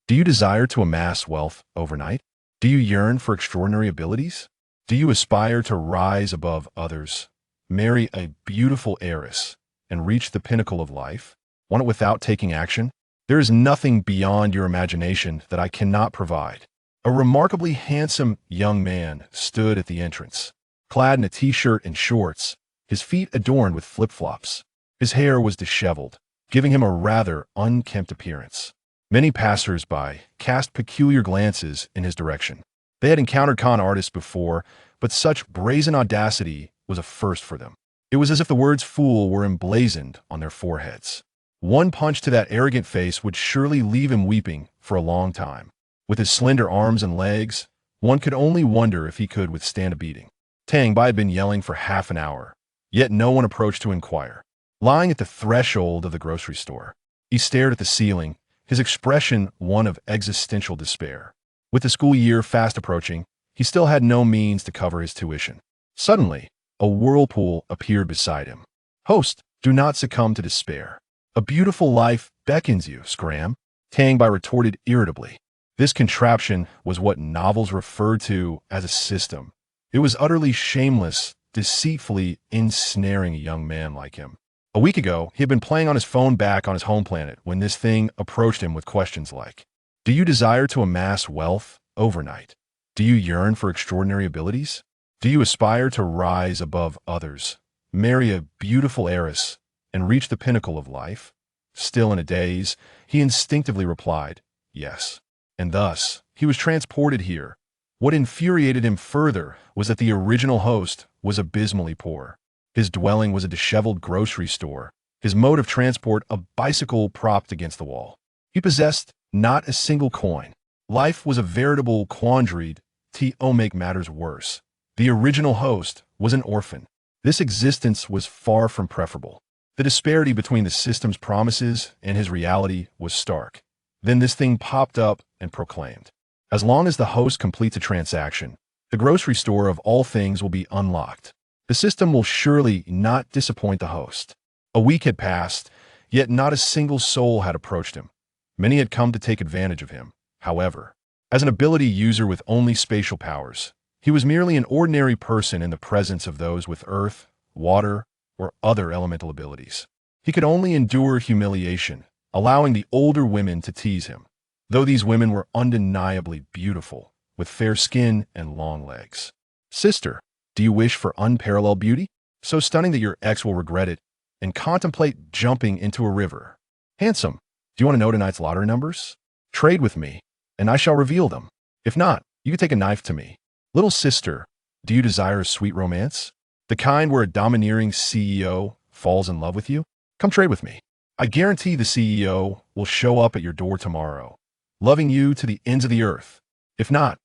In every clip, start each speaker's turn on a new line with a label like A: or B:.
A: Do you desire to amass wealth overnight? Do you yearn for extraordinary abilities? Do you aspire to rise above others, marry a beautiful heiress, and reach the pinnacle of life? Want it without taking action? There is nothing beyond your imagination that I cannot provide. A remarkably handsome young man stood at the entrance, clad in a t-shirt and shorts, his feet adorned with flip-flops. His hair was disheveled, giving him a rather unkempt appearance. Many passers-by cast peculiar glances in his direction. They had encountered con artists before, but such brazen audacity was a first for them. It was as if the words fool were emblazoned on their foreheads. One punch to that arrogant face would surely leave him weeping for a long time. With his slender arms and legs, one could only wonder if he could withstand a beating. Tang Bai had been yelling for half an hour, yet no one approached to inquire. Lying at the threshold of the grocery store, he stared at the ceiling, his expression one of existential despair. With the school year fast approaching, he still had no means to cover his tuition. Suddenly, a whirlpool appeared beside him. "Host, do not succumb to despair. A beautiful life beckons you, scram," Tang Bai retorted irritably. This contraption was what novels referred to as a system. It was utterly shameless, deceitfully ensnaring a young man like him. A week ago, he had been playing on his phone back on his home planet when this thing approached him with questions like, "Do you desire to amass wealth overnight? Do you yearn for extraordinary abilities? Do you aspire to rise above others, marry a beautiful heiress, and reach the pinnacle of life?" Still in a daze, he instinctively replied, "Yes." And thus, he was transported here. What infuriated him further was that the original host was abysmally poor. His dwelling was a disheveled grocery store, his mode of transport a bicycle propped against the wall. He possessed not a single coin. Life was a veritable quandary. To make matters worse, the original host was an orphan. This existence was far from preferable. The disparity between the system's promises and his reality was stark. Then this thing popped up and proclaimed, "As long as the host completes a transaction, the grocery store of all things will be unlocked. The system will surely not disappoint the host." A week had passed, yet not a single soul had approached him. Many had come to take advantage of him, however. As an ability user with only spatial powers, he was merely an ordinary person in the presence of those with earth, water, or other elemental abilities. He could only endure humiliation, allowing the older women to tease him, though these women were undeniably beautiful, with fair skin and long legs. "Sister, do you wish for unparalleled beauty? So stunning that your ex will regret it and contemplate jumping into a river. Handsome, do you want to know tonight's lottery numbers? Trade with me, and I shall reveal them. If not, you can take a knife to me. Little sister, do you desire a sweet romance? The kind where a domineering CEO falls in love with you? Come trade with me. I guarantee the CEO will show up at your door tomorrow, loving you to the ends of the earth. If not,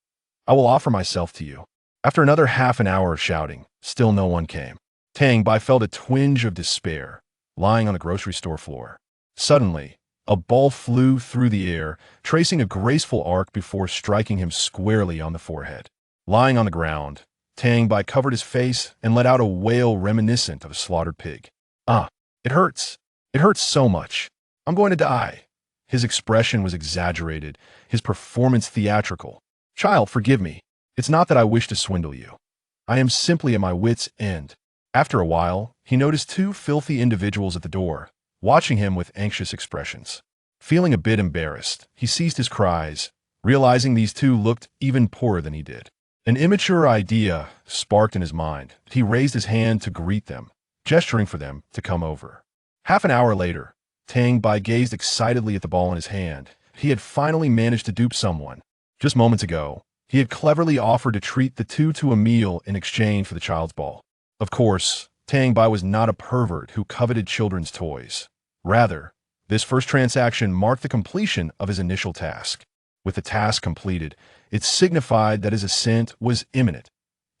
A: I will offer myself to you." After another half an hour of shouting, still no one came. Tang Bai felt a twinge of despair, lying on the grocery store floor. Suddenly, a ball flew through the air, tracing a graceful arc before striking him squarely on the forehead. Lying on the ground, Tang Bai covered his face and let out a wail reminiscent of a slaughtered pig. "Ah, it hurts. It hurts so much. I'm going to die." His expression was exaggerated, his performance theatrical. "Child, forgive me. It's not that I wish to swindle you. I am simply at my wit's end." After a while, he noticed two filthy individuals at the door, watching him with anxious expressions. Feeling a bit embarrassed, he ceased his cries, realizing these two looked even poorer than he did. An immature idea sparked in his mind. He raised his hand to greet them, gesturing for them to come over. Half an hour later, Tang Bai gazed excitedly at the ball in his hand. He had finally managed to dupe someone. Just moments ago, he had cleverly offered to treat the two to a meal in exchange for the child's ball. Of course, Tang Bai was not a pervert who coveted children's toys. Rather, this first transaction marked the completion of his initial task. With the task completed, it signified that his ascent was imminent.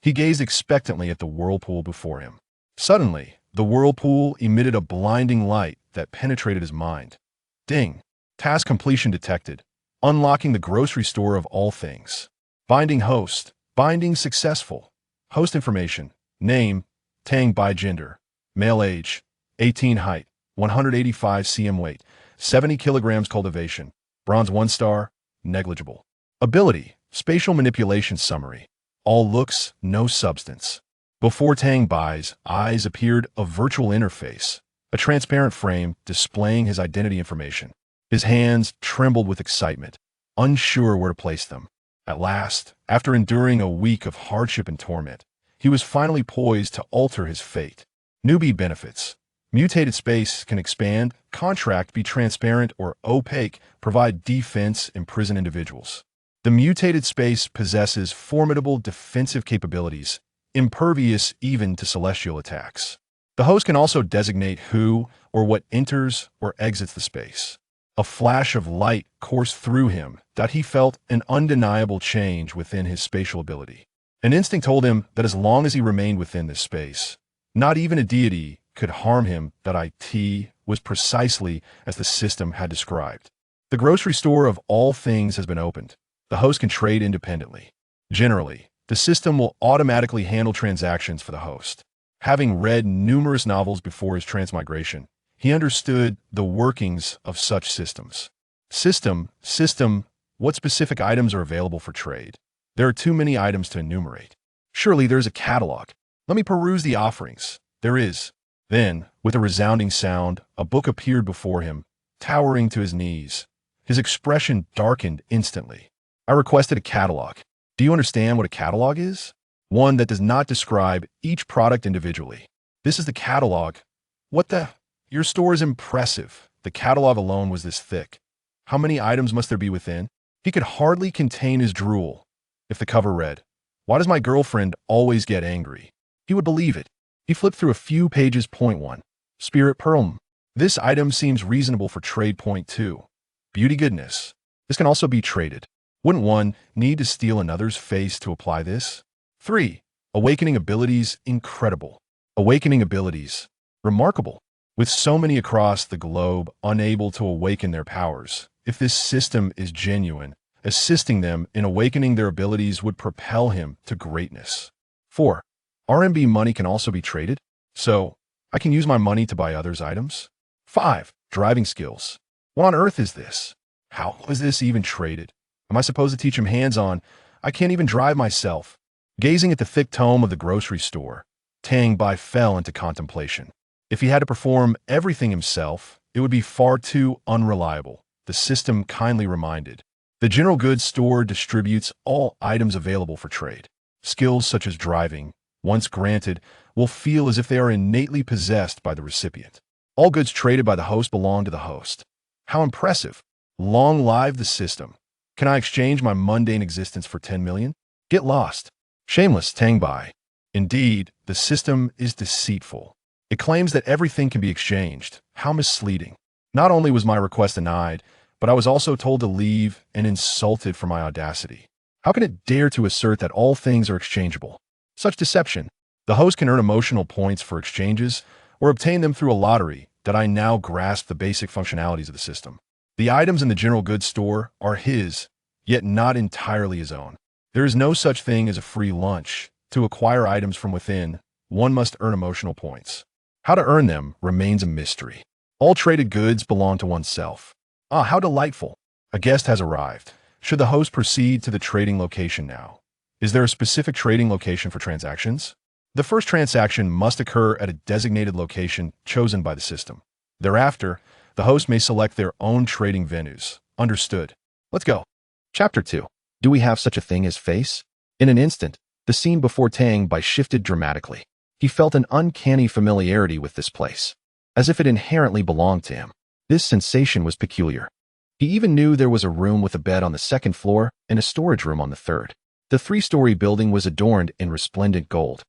A: He gazed expectantly at the whirlpool before him. Suddenly, the whirlpool emitted a blinding light that penetrated his mind. Ding! Task completion detected. Unlocking the grocery store of all things. Binding host. Binding successful. Host information. Name. Tang Bai. Gender. Male age. 18 height. 185 cm weight. 70 kilograms cultivation. Bronze 1 star. negligible. Ability, spatial manipulation summary. All looks, no substance. Before Tang Bai's eyes appeared a virtual interface, a transparent frame displaying his identity information. His hands trembled with excitement, unsure where to place them. At last, after enduring a week of hardship and torment, he was finally poised to alter his fate. Newbie benefits. Mutated space can expand, contract, be transparent or opaque, provide defense, imprison individuals. The mutated space possesses formidable defensive capabilities, impervious even to celestial attacks. The host can also designate who or what enters or exits the space. A flash of light coursed through him that he felt an undeniable change within his spatial ability. An instinct told him that as long as he remained within this space, not even a deity could harm him. That it was precisely as the system had described. The grocery store of all things has been opened. The host can trade independently. Generally, the system will automatically handle transactions for the host. Having read numerous novels before his transmigration, he understood the workings of such systems. System, what specific items are available for trade? There are too many items to enumerate. Surely there's a catalog. Let me peruse the offerings. There is. Then, with a resounding sound, a book appeared before him, towering to his knees. His expression darkened instantly. I requested a catalog. Do you understand what a catalog is? One that does not describe each product individually. This is the catalog. What the? Your store is impressive. The catalog alone was this thick. How many items must there be within? He could hardly contain his drool. If the cover read, "Why does my girlfriend always get angry?" he would believe it. He flipped through a few pages. Point 1. Spirit Pearl. This item seems reasonable for trade. Point 2. Beauty Goodness. This can also be traded. Wouldn't one need to steal another's face to apply this? 3. Awakening Abilities. Incredible. Awakening Abilities. Remarkable. With so many across the globe unable to awaken their powers, if this system is genuine, assisting them in awakening their abilities would propel him to greatness. 4. RMB money can also be traded, so I can use my money to buy others' items. 5. Driving skills. What on earth is this? How is this even traded? Am I supposed to teach him hands-on? I can't even drive myself. Gazing at the thick tome of the grocery store, Tang Bai fell into contemplation. If he had to perform everything himself, it would be far too unreliable, the system kindly reminded. The general goods store distributes all items available for trade. Skills such as driving, once granted, will feel as if they are innately possessed by the recipient. All goods traded by the host belong to the host. How impressive. Long live the system. Can I exchange my mundane existence for 10 million? Get lost. Shameless Tang Bai. Indeed, the system is deceitful. It claims that everything can be exchanged. How misleading. Not only was my request denied, but I was also told to leave and insulted for my audacity. How can it dare to assert that all things are exchangeable? Such deception. The host can earn emotional points for exchanges or obtain them through a lottery. That I now grasp the basic functionalities of the system. The items in the general goods store are his, yet not entirely his own. There is no such thing as a free lunch. To acquire items from within, one must earn emotional points. How to earn them remains a mystery. All traded goods belong to oneself. Ah, how delightful. A guest has arrived. Should the host proceed to the trading location now? Is there a specific trading location for transactions? The first transaction must occur at a designated location chosen by the system. Thereafter, the host may select their own trading venues. Understood. Let's go. Chapter 2. Do we have such a thing as face? In an instant, the scene before Tang Bai shifted dramatically. He felt an uncanny familiarity with this place, as if it inherently belonged to him. This sensation was peculiar. He even knew there was a room with a bed on the second floor and a storage room on the third. The three-story building was adorned in resplendent gold,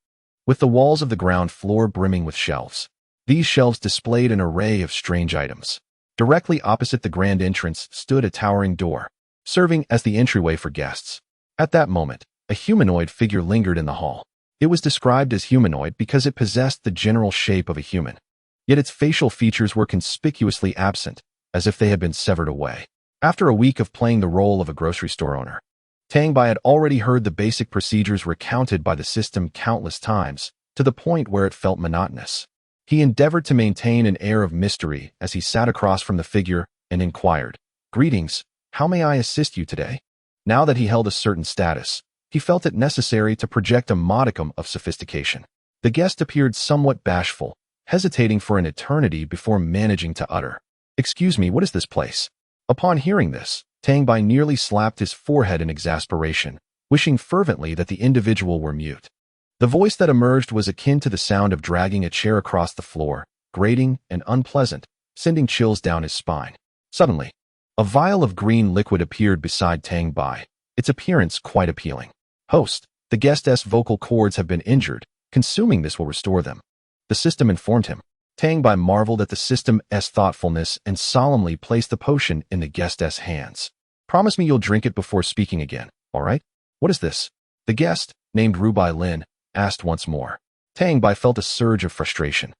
A: with the walls of the ground floor brimming with shelves. These shelves displayed an array of strange items. Directly opposite the grand entrance stood a towering door, serving as the entryway for guests. At that moment, a humanoid figure lingered in the hall. It was described as humanoid because it possessed the general shape of a human. Yet its facial features were conspicuously absent, as if they had been severed away. After a week of playing the role of a grocery store owner, Tang Bai had already heard the basic procedures recounted by the system countless times, to the point where it felt monotonous. He endeavored to maintain an air of mystery as he sat across from the figure and inquired, "Greetings, How may I assist you today? Now that he held a certain status, he felt it necessary to project a modicum of sophistication. The guest appeared somewhat bashful, hesitating for an eternity before managing to utter, "Excuse me, what is this place?" Upon hearing this, Tang Bai nearly slapped his forehead in exasperation, wishing fervently that the individual were mute. The voice that emerged was akin to the sound of dragging a chair across the floor, grating and unpleasant, sending chills down his spine. Suddenly, a vial of green liquid appeared beside Tang Bai, its appearance quite appealing. "Host, the guest's vocal cords have been injured. Consuming this will restore them," the system informed him. Tang Bai marveled at the system's thoughtfulness and solemnly placed the potion in the guest's hands. "Promise me you'll drink it before speaking again, all right?" "What is this?" the guest, named Rubai Lin, asked once more. Tang Bai felt a surge of frustration.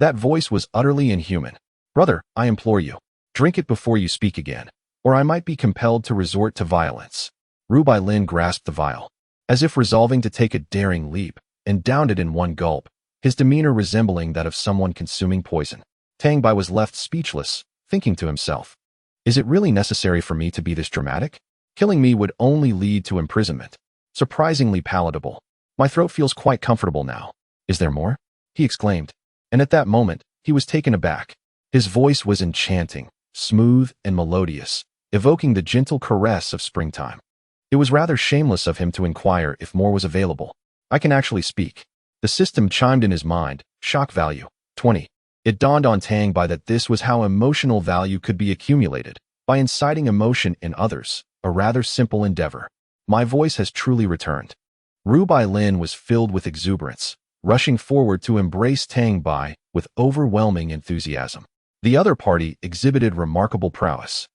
A: That voice was utterly inhuman. "Brother, I implore you, drink it before you speak again, or I might be compelled to resort to violence." Rubai Lin grasped the vial, as if resolving to take a daring leap, and downed it in one gulp, his demeanor resembling that of someone consuming poison. Tang Bai was left speechless, thinking to himself, "Is it really necessary for me to be this dramatic? Killing me would only lead to imprisonment. Surprisingly palatable. My throat feels quite comfortable now. Is there more?" he exclaimed. And at that moment, he was taken aback. His voice was enchanting, smooth and melodious, evoking the gentle caress of springtime. It was rather shameless of him to inquire if more was available. "I can actually speak." The system chimed in his mind, shock value, 20. It dawned on Tang Bai that this was how emotional value could be accumulated, by inciting emotion in others, a rather simple endeavor. "My voice has truly returned." Rubai Lin was filled with exuberance, rushing forward to embrace Tang Bai with overwhelming enthusiasm. The other party exhibited remarkable prowess,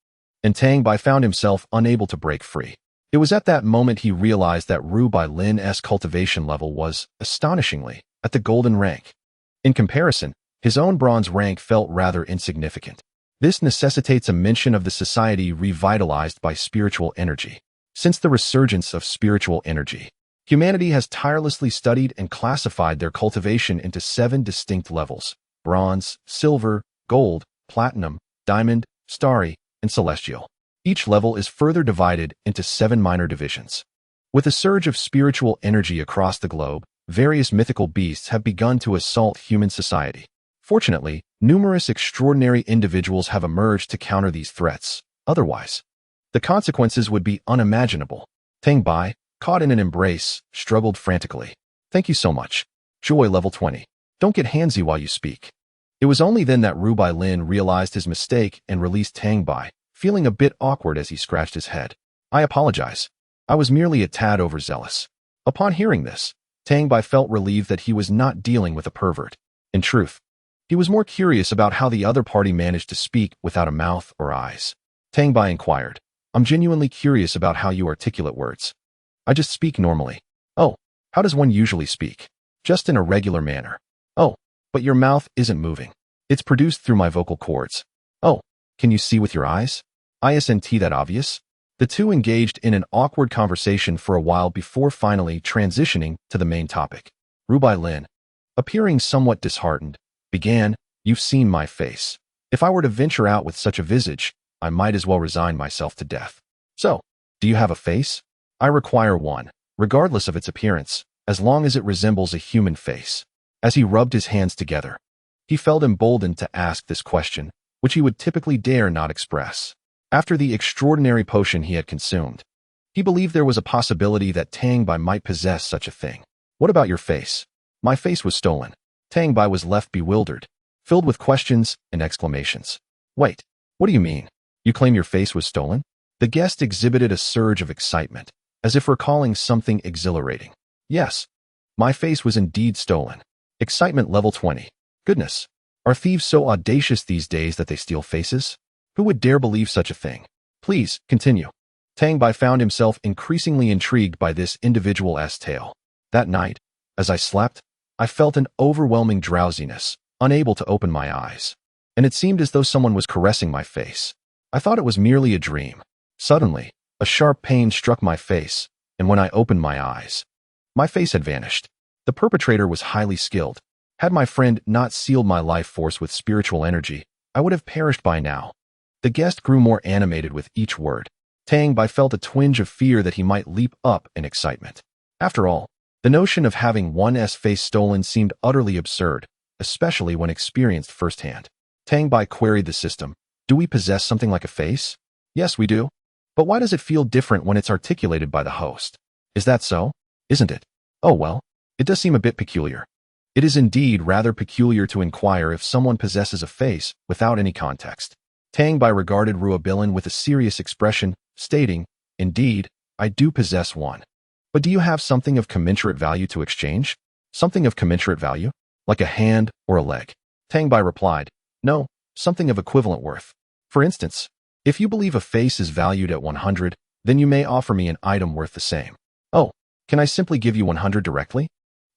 A: and Tang Bai found himself unable to break free. It was at that moment he realized that Rubai Lin's cultivation level was, astonishingly, at the golden rank. In comparison, his own bronze rank felt rather insignificant. This necessitates a mention of the society revitalized by spiritual energy. Since the resurgence of spiritual energy, humanity has tirelessly studied and classified their cultivation into 7 distinct levels: bronze, silver, gold, platinum, diamond, starry, and celestial. Each level is further divided into 7 minor divisions. With a surge of spiritual energy across the globe, various mythical beasts have begun to assault human society. Fortunately, numerous extraordinary individuals have emerged to counter these threats. Otherwise, the consequences would be unimaginable. Tang Bai, caught in an embrace, struggled frantically. "Thank you so much." Joy level 20. "Don't get handsy while you speak." It was only then that Rubai Lin realized his mistake and released Tang Bai, feeling a bit awkward as he scratched his head. "I apologize. I was merely a tad overzealous." Upon hearing this, Tang Bai felt relieved that he was not dealing with a pervert. In truth, he was more curious about how the other party managed to speak without a mouth or eyes. Tang Bai inquired, "I'm genuinely curious about how you articulate words." "I just speak normally." "Oh, how does one usually speak?" "Just in a regular manner." "Oh, but your mouth isn't moving. It's produced through my vocal cords." "Oh, can you see with your eyes?" "Isn't that obvious?" The two engaged in an awkward conversation for a while before finally transitioning to the main topic. Rubai Lin, appearing somewhat disheartened, began, "You've seen my face. If I were to venture out with such a visage, I might as well resign myself to death. So, do you have a face?" "I require one, regardless of its appearance, as long as it resembles a human face." As he rubbed his hands together, he felt emboldened to ask this question, which he would typically dare not express. After the extraordinary potion he had consumed, he believed there was a possibility that Tang Bai might possess such a thing. "What about your face?" "My face was stolen." Tang Bai was left bewildered, filled with questions and exclamations. "Wait, what do you mean? You claim your face was stolen?" The guest exhibited a surge of excitement, as if recalling something exhilarating. "Yes, my face was indeed stolen." Excitement level 20. "Goodness, are thieves so audacious these days that they steal faces? Who would dare believe such a thing? Please, continue." Tang Bai found himself increasingly intrigued by this individual's tale. "That night, as I slept, I felt an overwhelming drowsiness, unable to open my eyes. And it seemed as though someone was caressing my face. I thought it was merely a dream. Suddenly, a sharp pain struck my face, and when I opened my eyes, my face had vanished. The perpetrator was highly skilled. Had my friend not sealed my life force with spiritual energy, I would have perished by now." The guest grew more animated with each word. Tang Bai felt a twinge of fear that he might leap up in excitement. After all, the notion of having one's face stolen seemed utterly absurd, especially when experienced firsthand. Tang Bai queried the system. Do we possess something like a face? Yes, we do. But why does it feel different when it's articulated by the host? Is that so? Isn't it? Oh well, it does seem a bit peculiar. It is indeed rather peculiar to inquire if someone possesses a face without any context. Tang Bai regarded Ruobilin with a serious expression, stating, Indeed, I do possess one. But do you have something of commensurate value to exchange? Something of commensurate value? Like a hand or a leg? Tang Bai replied, No, something of equivalent worth. For instance, if you believe a face is valued at 100, then you may offer me an item worth the same. Oh, can I simply give you 100 directly?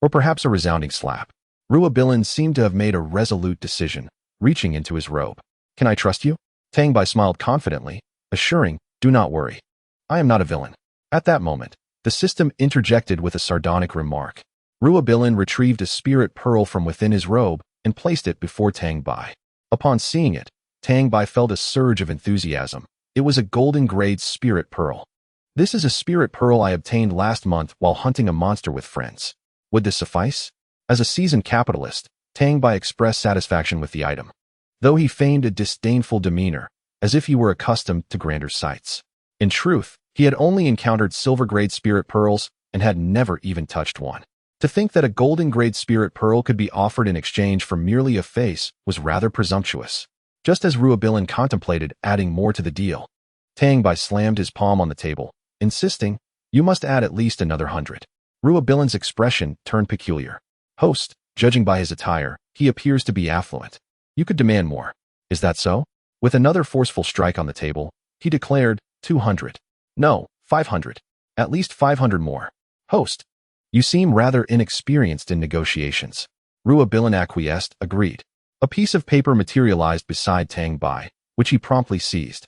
A: Or perhaps a resounding slap? Ruobilin seemed to have made a resolute decision, reaching into his robe. Can I trust you? Tang Bai smiled confidently, assuring, Do not worry. I am not a villain. At that moment, the system interjected with a sardonic remark. Ruobilin retrieved a spirit pearl from within his robe and placed it before Tang Bai. Upon seeing it, Tang Bai felt a surge of enthusiasm. It was a golden-grade spirit pearl. This is a spirit pearl I obtained last month while hunting a monster with friends. Would this suffice? As a seasoned capitalist, Tang Bai expressed satisfaction with the item, though he feigned a disdainful demeanor, as if he were accustomed to grander sights. In truth, he had only encountered silver-grade spirit pearls and had never even touched one. To think that a golden-grade spirit pearl could be offered in exchange for merely a face was rather presumptuous. Just as Ruobilin contemplated adding more to the deal, Tang Bai slammed his palm on the table, insisting, You must add at least another 100. Ruobilin's expression turned peculiar. Host, judging by his attire, he appears to be affluent. You could demand more. Is that so? With another forceful strike on the table, he declared, 200. No, 500. At least 500 more. Host, you seem rather inexperienced in negotiations. Ruobilin acquiesced, agreed. A piece of paper materialized beside Tang Bai, which he promptly seized.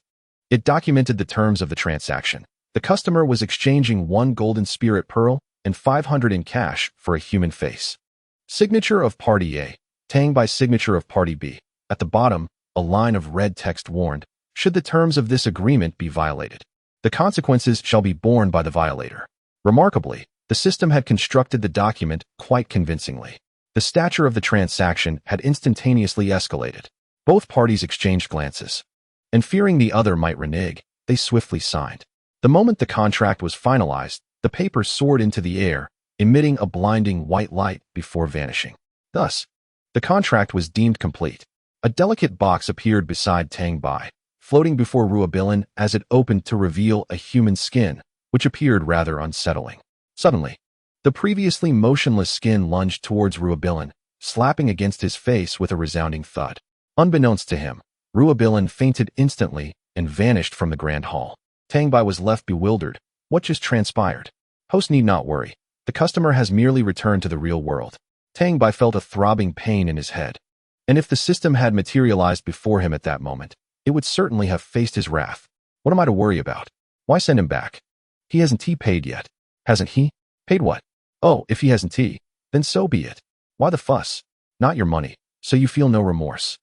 A: It documented the terms of the transaction. The customer was exchanging 1 golden spirit pearl and 500 in cash for a human face. Signature of Party A, Tang Bai's signature of Party B. At the bottom, a line of red text warned, Should the terms of this agreement be violated, the consequences shall be borne by the violator. Remarkably, the system had constructed the document quite convincingly. The stature of the transaction had instantaneously escalated. Both parties exchanged glances, and fearing the other might renege, they swiftly signed. The moment the contract was finalized, the paper soared into the air, emitting a blinding white light before vanishing. Thus, the contract was deemed complete. A delicate box appeared beside Tang Bai, floating before Ruobilin as it opened to reveal a human skin, which appeared rather unsettling. Suddenly, the previously motionless skin lunged towards Ruobilin, slapping against his face with a resounding thud. Unbeknownst to him, Ruobilin fainted instantly and vanished from the grand hall. Tang Bai was left bewildered. What just transpired? Host need not worry. The customer has merely returned to the real world. Tang Bai felt a throbbing pain in his head. And if the system had materialized before him at that moment, it would certainly have faced his wrath. What am I to worry about? Why send him back? He hasn't paid yet. Hasn't he? Paid what? Oh, if he hasn't, then so be it. Why the fuss? Not your money, so you feel no remorse.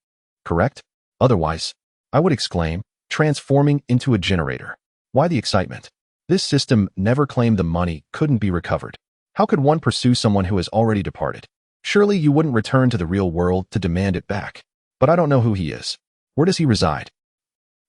A: Correct? Otherwise, I would exclaim, transforming into a generator. Why the excitement? This system never claimed the money couldn't be recovered. How could one pursue someone who has already departed? Surely you wouldn't return to the real world to demand it back. But I don't know who he is. Where does he reside?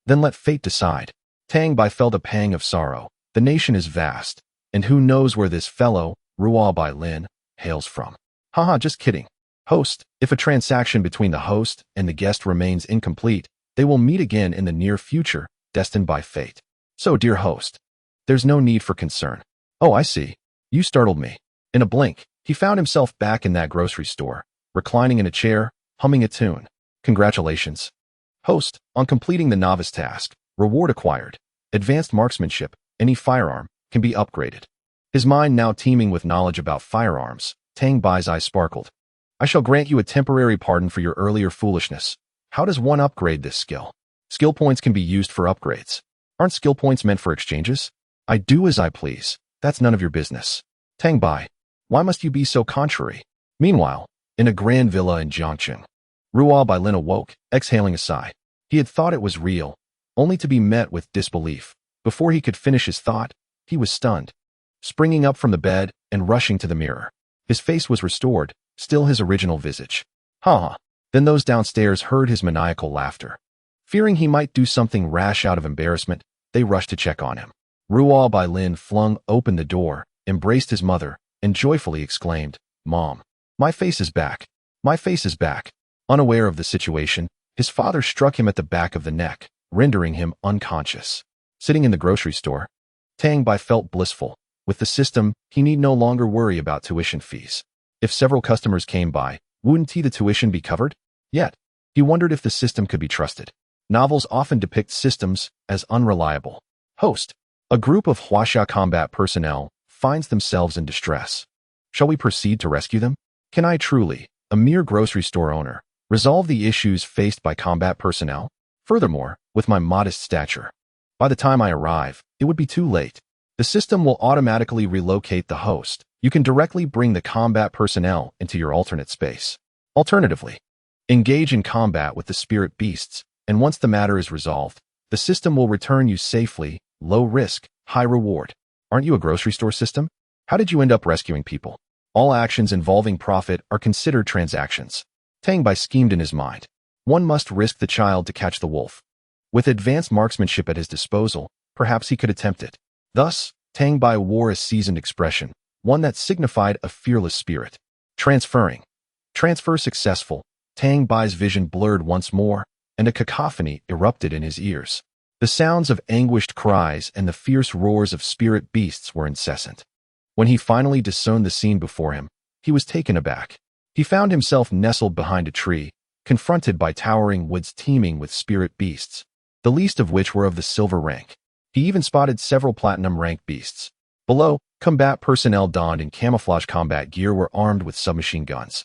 A: Then let fate decide. Tang Bai felt a pang of sorrow. The nation is vast, and who knows where this fellow, Ruobilin, hails from. Haha, just kidding. Host, if a transaction between the host and the guest remains incomplete, they will meet again in the near future, destined by fate. So, dear host, there's no need for concern. Oh, I see. You startled me. In a blink, he found himself back in that grocery store, reclining in a chair, humming a tune. Congratulations. Host, on completing the novice task, reward acquired. Advanced marksmanship, any firearm, can be upgraded. His mind now teeming with knowledge about firearms, Tang Bai's eyes sparkled. I shall grant you a temporary pardon for your earlier foolishness. How does one upgrade this skill? Skill points can be used for upgrades. Aren't skill points meant for exchanges? I do as I please. That's none of your business. Tang Bai, why must you be so contrary? Meanwhile, in a grand villa in Jiangcheng, Ruobilin awoke, exhaling a sigh. He had thought it was real, only to be met with disbelief. Before he could finish his thought, he was stunned, springing up from the bed and rushing to the mirror. His face was restored, still his original visage. Ha! Then those downstairs heard his maniacal laughter. Fearing he might do something rash out of embarrassment, they rushed to check on him. Ruo Bai Lin flung open the door, embraced his mother, and joyfully exclaimed, "Mom, my face is back. My face is back." Unaware of the situation, his father struck him at the back of the neck, rendering him unconscious. Sitting in the grocery store, Tang Bai felt blissful. With the system, he need no longer worry about tuition fees. If several customers came by, wouldn't the tuition be covered? Yet, he wondered if the system could be trusted. Novels often depict systems as unreliable. Host. A group of Huaxia combat personnel finds themselves in distress. Shall we proceed to rescue them? Can I truly, a mere grocery store owner, resolve the issues faced by combat personnel? Furthermore, with my modest stature, by the time I arrive, it would be too late. The system will automatically relocate the host. You can directly bring the combat personnel into your alternate space. Alternatively, engage in combat with the spirit beasts, and once the matter is resolved, the system will return you safely, low risk, high reward. Aren't you a grocery store system? How did you end up rescuing people? All actions involving profit are considered transactions. Tang Bai schemed in his mind. One must risk the child to catch the wolf. With advanced marksmanship at his disposal, perhaps he could attempt it. Thus, Tang Bai wore a seasoned expression, one that signified a fearless spirit. Transferring. Transfer successful. Tang Bai's vision blurred once more, and a cacophony erupted in his ears. The sounds of anguished cries and the fierce roars of spirit beasts were incessant. When he finally discerned the scene before him, he was taken aback. He found himself nestled behind a tree, confronted by towering woods teeming with spirit beasts, the least of which were of the silver rank. He even spotted several platinum rank beasts. Below, combat personnel donned in camouflage combat gear were armed with submachine guns,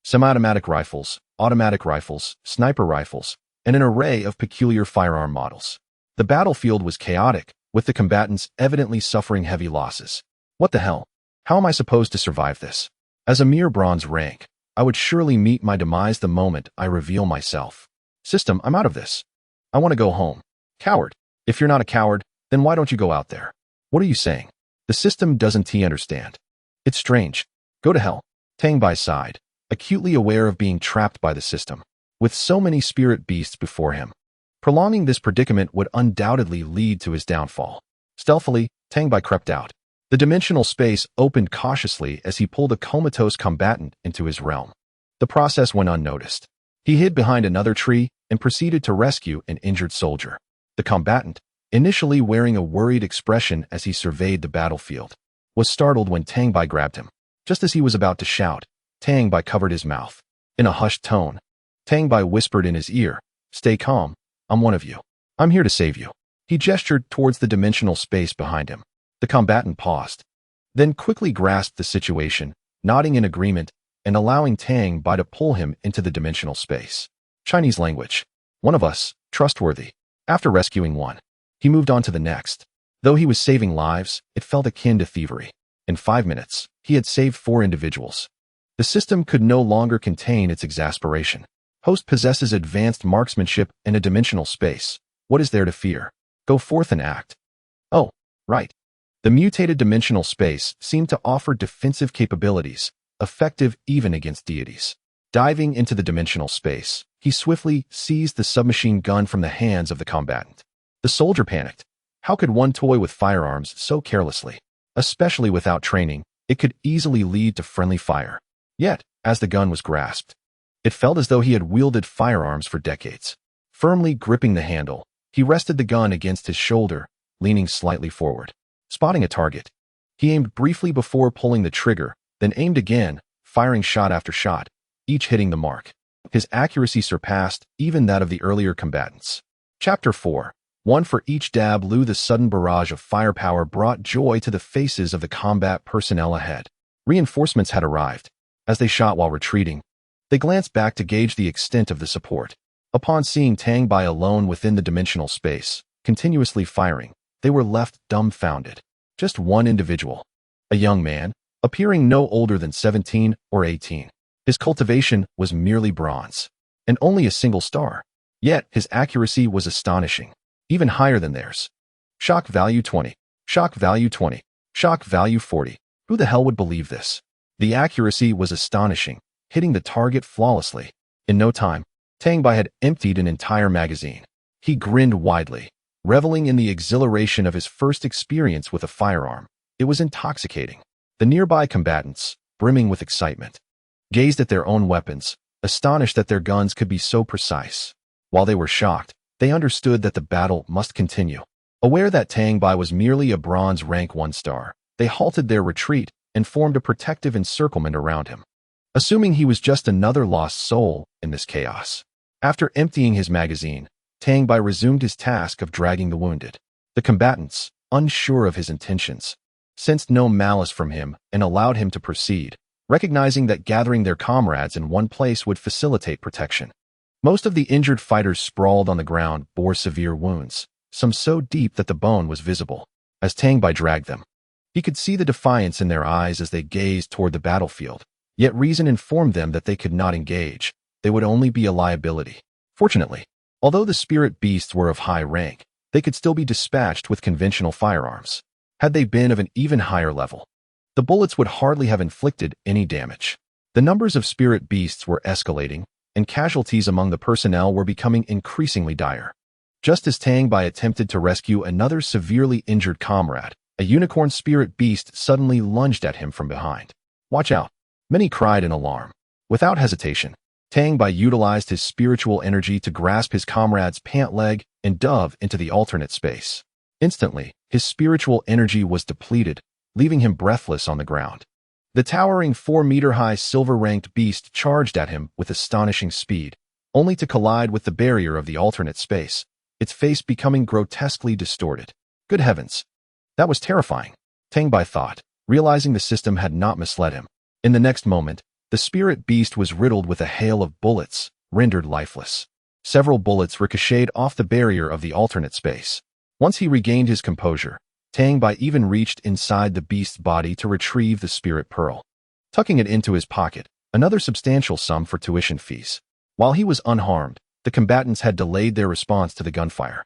A: semi-automatic rifles, automatic rifles, sniper rifles, and an array of peculiar firearm models. The battlefield was chaotic, with the combatants evidently suffering heavy losses. What the hell? How am I supposed to survive this? As a mere bronze rank, I would surely meet my demise the moment I reveal myself. System, I'm out of this. I want to go home. Coward. If you're not a coward, then why don't you go out there? What are you saying? The system doesn't understand. It's strange. Go to hell. Tang Bai sighed, acutely aware of being trapped by the system, with so many spirit beasts before him. Prolonging this predicament would undoubtedly lead to his downfall. Stealthily, Tang Bai crept out. The dimensional space opened cautiously as he pulled a comatose combatant into his realm. The process went unnoticed. He hid behind another tree and proceeded to rescue an injured soldier. The combatant, initially wearing a worried expression as he surveyed the battlefield, was startled when Tang Bai grabbed him. Just as he was about to shout, Tang Bai covered his mouth. In a hushed tone, Tang Bai whispered in his ear, "Stay calm. I'm one of you. I'm here to save you." He gestured towards the dimensional space behind him. The combatant paused, then quickly grasped the situation, nodding in agreement and allowing Tang Bai to pull him into the dimensional space. Chinese language. One of us, trustworthy. After rescuing one, he moved on to the next. Though he was saving lives, it felt akin to thievery. In 5 minutes, he had saved 4 individuals. The system could no longer contain its exasperation. Host possesses advanced marksmanship in a dimensional space. What is there to fear? Go forth and act. Oh, right. The mutated dimensional space seemed to offer defensive capabilities, effective even against deities. Diving into the dimensional space, he swiftly seized the submachine gun from the hands of the combatant. The soldier panicked. How could one toy with firearms so carelessly? Especially without training, it could easily lead to friendly fire. Yet, as the gun was grasped, it felt as though he had wielded firearms for decades. Firmly gripping the handle, he rested the gun against his shoulder, leaning slightly forward. Spotting a target, he aimed briefly before pulling the trigger, then aimed again, firing shot after shot, each hitting the mark. His accuracy surpassed even that of the earlier combatants. Chapter 4. One for each dab. The sudden barrage of firepower brought joy to the faces of the combat personnel ahead. Reinforcements had arrived. As they shot while retreating, they glanced back to gauge the extent of the support. Upon seeing Tang Bai alone within the dimensional space, continuously firing, they were left dumbfounded. Just one individual, a young man, appearing no older than 17 or 18. His cultivation was merely bronze, and only a single star. Yet his accuracy was astonishing, even higher than theirs. Shock value 20. Shock value 20. Shock value 40. Who the hell would believe this? The accuracy was astonishing, hitting the target flawlessly. In no time, Tang Bai had emptied an entire magazine. He grinned widely, reveling in the exhilaration of his first experience with a firearm. It was intoxicating. The nearby combatants, brimming with excitement, gazed at their own weapons, astonished that their guns could be so precise. While they were shocked, they understood that the battle must continue. Aware that Tang Bai was merely a bronze rank 1 star, they halted their retreat and formed a protective encirclement around him, assuming he was just another lost soul in this chaos. After emptying his magazine, Tang Bai resumed his task of dragging the wounded. The combatants, unsure of his intentions, sensed no malice from him and allowed him to proceed, recognizing that gathering their comrades in one place would facilitate protection. Most of the injured fighters sprawled on the ground bore severe wounds, some so deep that the bone was visible. As Tang Bai dragged them, he could see the defiance in their eyes as they gazed toward the battlefield, yet reason informed them that they could not engage. They would only be a liability. Fortunately, although the spirit beasts were of high rank, they could still be dispatched with conventional firearms. Had they been of an even higher level, the bullets would hardly have inflicted any damage. The numbers of spirit beasts were escalating, and casualties among the personnel were becoming increasingly dire. Just as Tang Bai attempted to rescue another severely injured comrade, a unicorn spirit beast suddenly lunged at him from behind. "Watch out!" Many cried in alarm. Without hesitation, Tang Bai utilized his spiritual energy to grasp his comrade's pant leg and dove into the alternate space. Instantly, his spiritual energy was depleted, leaving him breathless on the ground. The towering 4-meter-high silver-ranked beast charged at him with astonishing speed, only to collide with the barrier of the alternate space, its face becoming grotesquely distorted. Good heavens! That was terrifying, Tang Bai thought, realizing the system had not misled him. In the next moment, the spirit beast was riddled with a hail of bullets, rendered lifeless. Several bullets ricocheted off the barrier of the alternate space. Once he regained his composure, Tang Bai even reached inside the beast's body to retrieve the spirit pearl, tucking it into his pocket, another substantial sum for tuition fees. While he was unharmed, the combatants had delayed their response to the gunfire,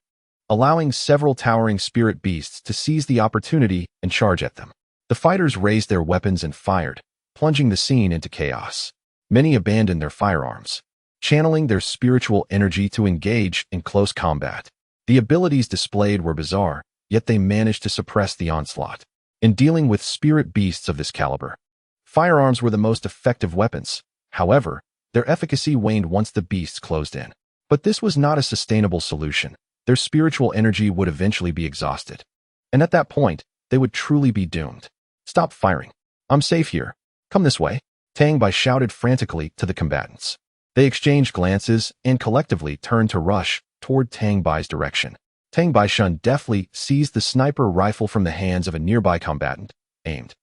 A: allowing several towering spirit beasts to seize the opportunity and charge at them. The fighters raised their weapons and fired, plunging the scene into chaos. Many abandoned their firearms, channeling their spiritual energy to engage in close combat. The abilities displayed were bizarre, yet they managed to suppress the onslaught. In dealing with spirit beasts of this caliber, firearms were the most effective weapons. However, their efficacy waned once the beasts closed in. But this was not a sustainable solution. Their spiritual energy would eventually be exhausted. And at that point, they would truly be doomed. "Stop firing. I'm safe here. Come this way," Tang Bai shouted frantically to the combatants. They exchanged glances and collectively turned to rush toward Tang Bai's direction. Tang Bai deftly seized the sniper rifle from the hands of a nearby combatant, aimed,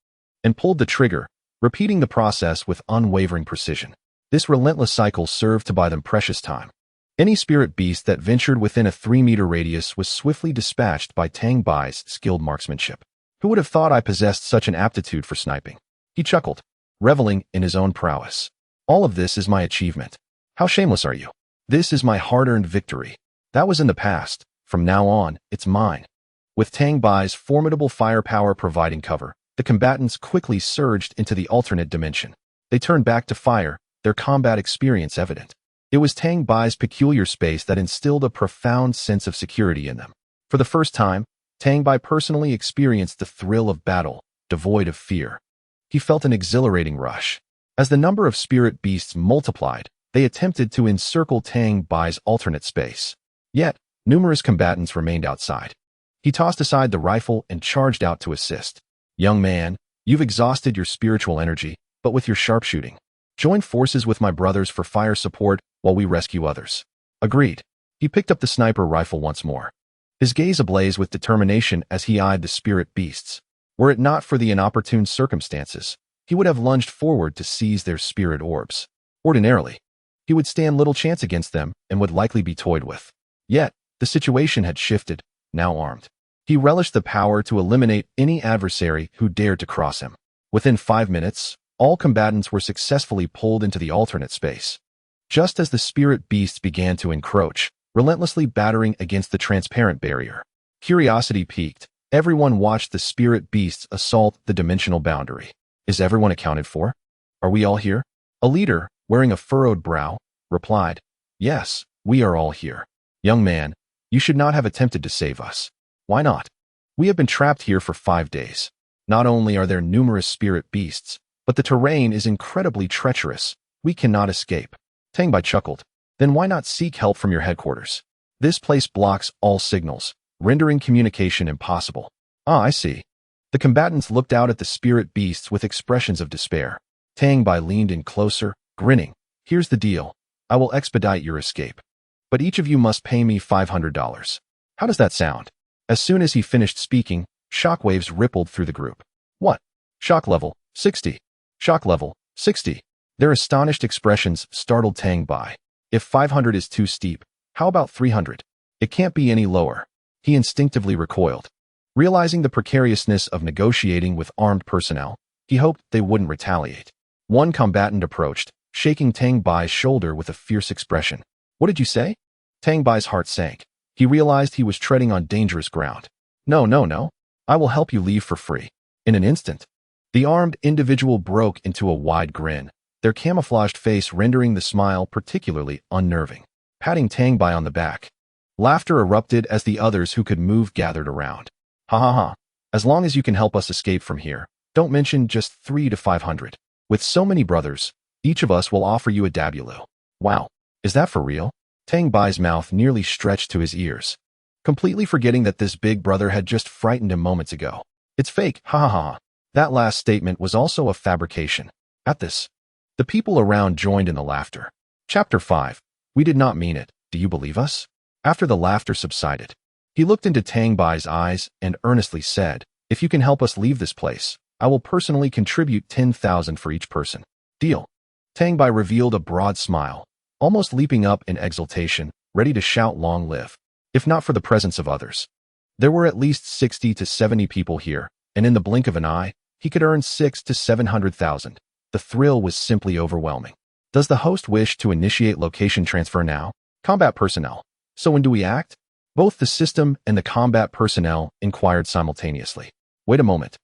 A: and pulled the trigger, repeating the process with unwavering precision. This relentless cycle served to buy them precious time. Any spirit beast that ventured within a 3-meter radius was swiftly dispatched by Tang Bai's skilled marksmanship. Who would have thought I possessed such an aptitude for sniping? He chuckled, reveling in his own prowess. All of this is my achievement. How shameless are you? This is my hard-earned victory. That was in the past. From now on, it's mine. With Tang Bai's formidable firepower providing cover, the combatants quickly surged into the alternate dimension. They turned back to fire, their combat experience evident. It was Tang Bai's peculiar space that instilled a profound sense of security in them. For the first time, Tang Bai personally experienced the thrill of battle, devoid of fear. He felt an exhilarating rush. As the number of spirit beasts multiplied, they attempted to encircle Tang Bai's alternate space. Yet, numerous combatants remained outside. He tossed aside the rifle and charged out to assist. "Young man, you've exhausted your spiritual energy, but with your sharpshooting, join forces with my brothers for fire support while we rescue others." Agreed. He picked up the sniper rifle once more, his gaze ablaze with determination as he eyed the spirit beasts. Were it not for the inopportune circumstances, he would have lunged forward to seize their spirit orbs. Ordinarily, he would stand little chance against them and would likely be toyed with. Yet, the situation had shifted, now armed. He relished the power to eliminate any adversary who dared to cross him. Within 5 minutes, all combatants were successfully pulled into the alternate space. Just as the spirit beasts began to encroach, relentlessly battering against the transparent barrier, Curiosity piqued. Everyone watched the spirit beasts assault the dimensional boundary. Is everyone accounted for? Are we all here? A leader, wearing a furrowed brow, replied, Yes, we are all here. Young man, you should not have attempted to save us. Why not? We have been trapped here for 5 days. Not only are there numerous spirit beasts, but the terrain is incredibly treacherous. We cannot escape. Tang Bai chuckled. Then why not seek help from your headquarters? This place blocks all signals, rendering communication impossible. Ah, I see. The combatants looked out at the spirit beasts with expressions of despair. Tang Bai leaned in closer, grinning. Here's the deal. I will expedite your escape. But each of you must pay me $500. How does that sound? As soon as he finished speaking, shockwaves rippled through the group. What? Shock level 60. Shock level 60. Their astonished expressions startled Tang Bai. If 500 is too steep, how about 300? It can't be any lower. He instinctively recoiled. Realizing the precariousness of negotiating with armed personnel, he hoped they wouldn't retaliate. One combatant approached, shaking Tang Bai's shoulder with a fierce expression. What did you say? Tang Bai's heart sank. He realized he was treading on dangerous ground. No. I will help you leave for free. In an instant, the armed individual broke into a wide grin, their camouflaged face rendering the smile particularly unnerving. Patting Tang Bai on the back, laughter erupted as the others who could move gathered around. Ha ha ha. As long as you can help us escape from here, don't mention just 300 to 500. With so many brothers, each of us will offer you a dabulu. Wow. Is that for real? Tang Bai's mouth nearly stretched to his ears, completely forgetting that this big brother had just frightened him moments ago. It's fake, ha ha ha. That last statement was also a fabrication. At this, the people around joined in the laughter. Chapter 5. We did not mean it. Do you believe us? After the laughter subsided, he looked into Tang Bai's eyes and earnestly said, If you can help us leave this place, I will personally contribute 10,000 for each person. Deal. Tang Bai revealed a broad smile, almost leaping up in exultation, ready to shout long live. If not for the presence of others. There were at least 60 to 70 people here, and in the blink of an eye, he could earn 600,000 to 700,000. The thrill was simply overwhelming. Does the host wish to initiate location transfer now? Combat personnel. So when do we act? Both the system and the combat personnel inquired simultaneously. Wait a moment.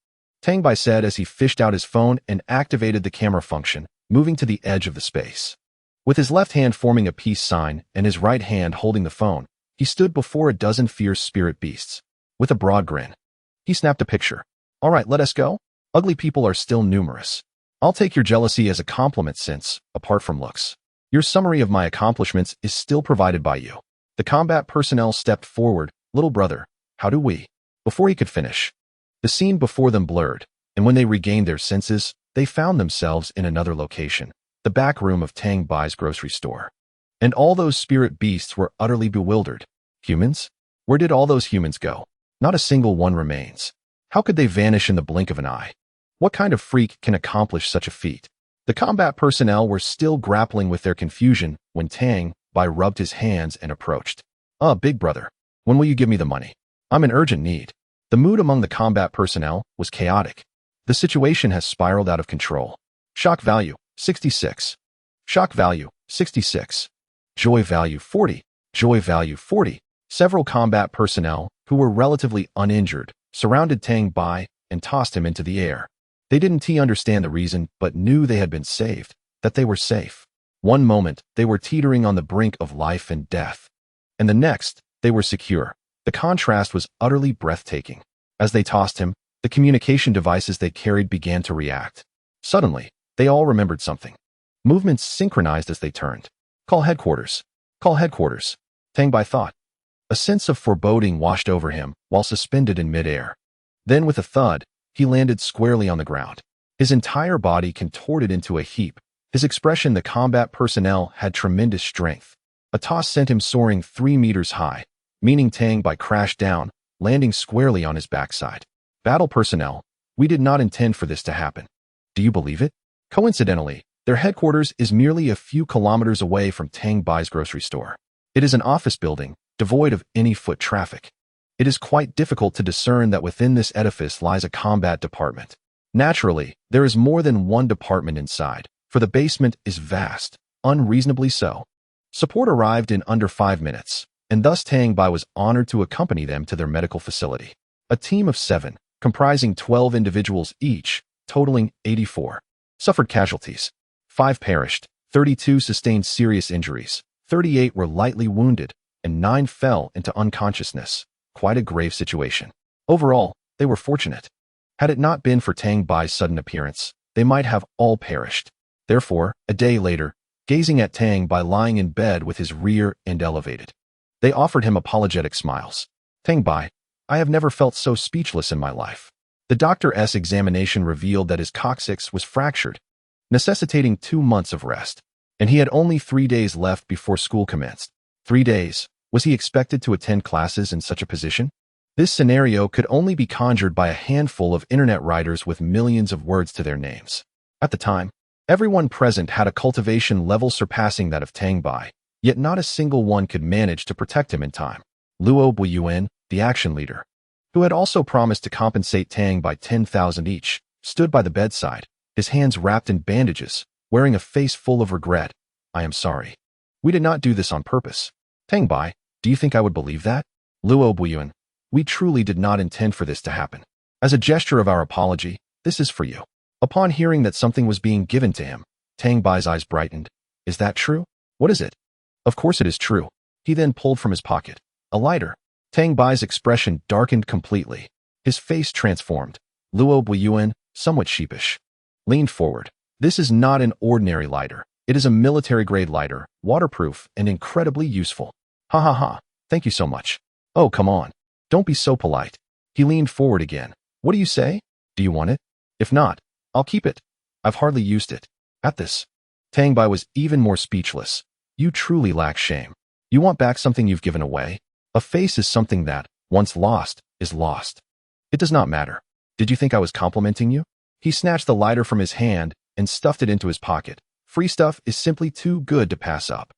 A: Tang Bai said as he fished out his phone and activated the camera function, moving to the edge of the space. With his left hand forming a peace sign and his right hand holding the phone, he stood before a dozen fierce spirit beasts. With a broad grin, he snapped a picture. All right, let us go. Ugly people are still numerous. I'll take your jealousy as a compliment since, apart from looks, your summary of my accomplishments is still provided by you. The combat personnel stepped forward. Little brother, how do we? Before he could finish, the scene before them blurred, and when they regained their senses, they found themselves in another location, the back room of Tang Bai's grocery store. And all those spirit beasts were utterly bewildered. Humans? Where did all those humans go? Not a single one remains. How could they vanish in the blink of an eye? What kind of freak can accomplish such a feat? The combat personnel were still grappling with their confusion when Tang Bai rubbed his hands and approached. Big brother, when will you give me the money? I'm in urgent need. The mood among the combat personnel was chaotic. The situation has spiraled out of control. Shock value, 66. Shock value, 66. Joy value, 40. Joy value, 40. Several combat personnel, who were relatively uninjured, surrounded Tang Bai and tossed him into the air. They didn't understand the reason, but knew they had been saved, that they were safe. One moment, they were teetering on the brink of life and death. And the next, they were secure. The contrast was utterly breathtaking. As they tossed him, the communication devices they carried began to react. Suddenly, they all remembered something. Movements synchronized as they turned. Call headquarters. Call headquarters. Tang Bai thought. A sense of foreboding washed over him while suspended in midair. Then with a thud, he landed squarely on the ground. His entire body contorted into a heap. His expression, the combat personnel had tremendous strength. A toss sent him soaring 3 meters high, meaning Tang Bai crashed down, landing squarely on his backside. Battle personnel, we did not intend for this to happen. Do you believe it? Coincidentally, their headquarters is merely a few kilometers away from Tang Bai's grocery store. It is an office building, devoid of any foot traffic. It is quite difficult to discern that within this edifice lies a combat department. Naturally, there is more than one department inside, for the basement is vast, unreasonably so. Support arrived in under 5 minutes. and thus Tang Bai was honored to accompany them to their medical facility. A team of 7, comprising 12 individuals each, totaling 84, suffered casualties. 5 perished, 32 sustained serious injuries, 38 were lightly wounded, and 9 fell into unconsciousness. Quite a grave situation. Overall, they were fortunate. Had it not been for Tang Bai's sudden appearance, they might have all perished. Therefore, a day later, gazing at Tang Bai lying in bed with his rear end elevated, they offered him apologetic smiles. Tang Bai, I have never felt so speechless in my life. The doctor's examination revealed that his coccyx was fractured, necessitating 2 months of rest, and he had only 3 days left before school commenced. 3 days. Was he expected to attend classes in such a position? This scenario could only be conjured by a handful of internet writers with millions of words to their names. At the time, everyone present had a cultivation level surpassing that of Tang Bai, yet not a single one could manage to protect him in time. Luo Buiyuan, the action leader, who had also promised to compensate Tang Bai 10,000 each, stood by the bedside, his hands wrapped in bandages, wearing a face full of regret. I am sorry. We did not do this on purpose. Tang Bai, do you think I would believe that? Luo Buiyuan, we truly did not intend for this to happen. As a gesture of our apology, this is for you. Upon hearing that something was being given to him, Tang Bai's eyes brightened. Is that true? What is it? Of course it is true. He then pulled from his pocket a lighter. Tang Bai's expression darkened completely. His face transformed. Luo Buiyuan, somewhat sheepish, leaned forward. This is not an ordinary lighter. It is a military-grade lighter, waterproof, and incredibly useful. Ha ha ha, thank you so much. Oh, come on. Don't be so polite. He leaned forward again. What do you say? Do you want it? If not, I'll keep it. I've hardly used it. At this, Tang Bai was even more speechless. You truly lack shame. You want back something you've given away? A face is something that, once lost, is lost. It does not matter. Did you think I was complimenting you? He snatched the lighter from his hand and stuffed it into his pocket. Free stuff is simply too good to pass up.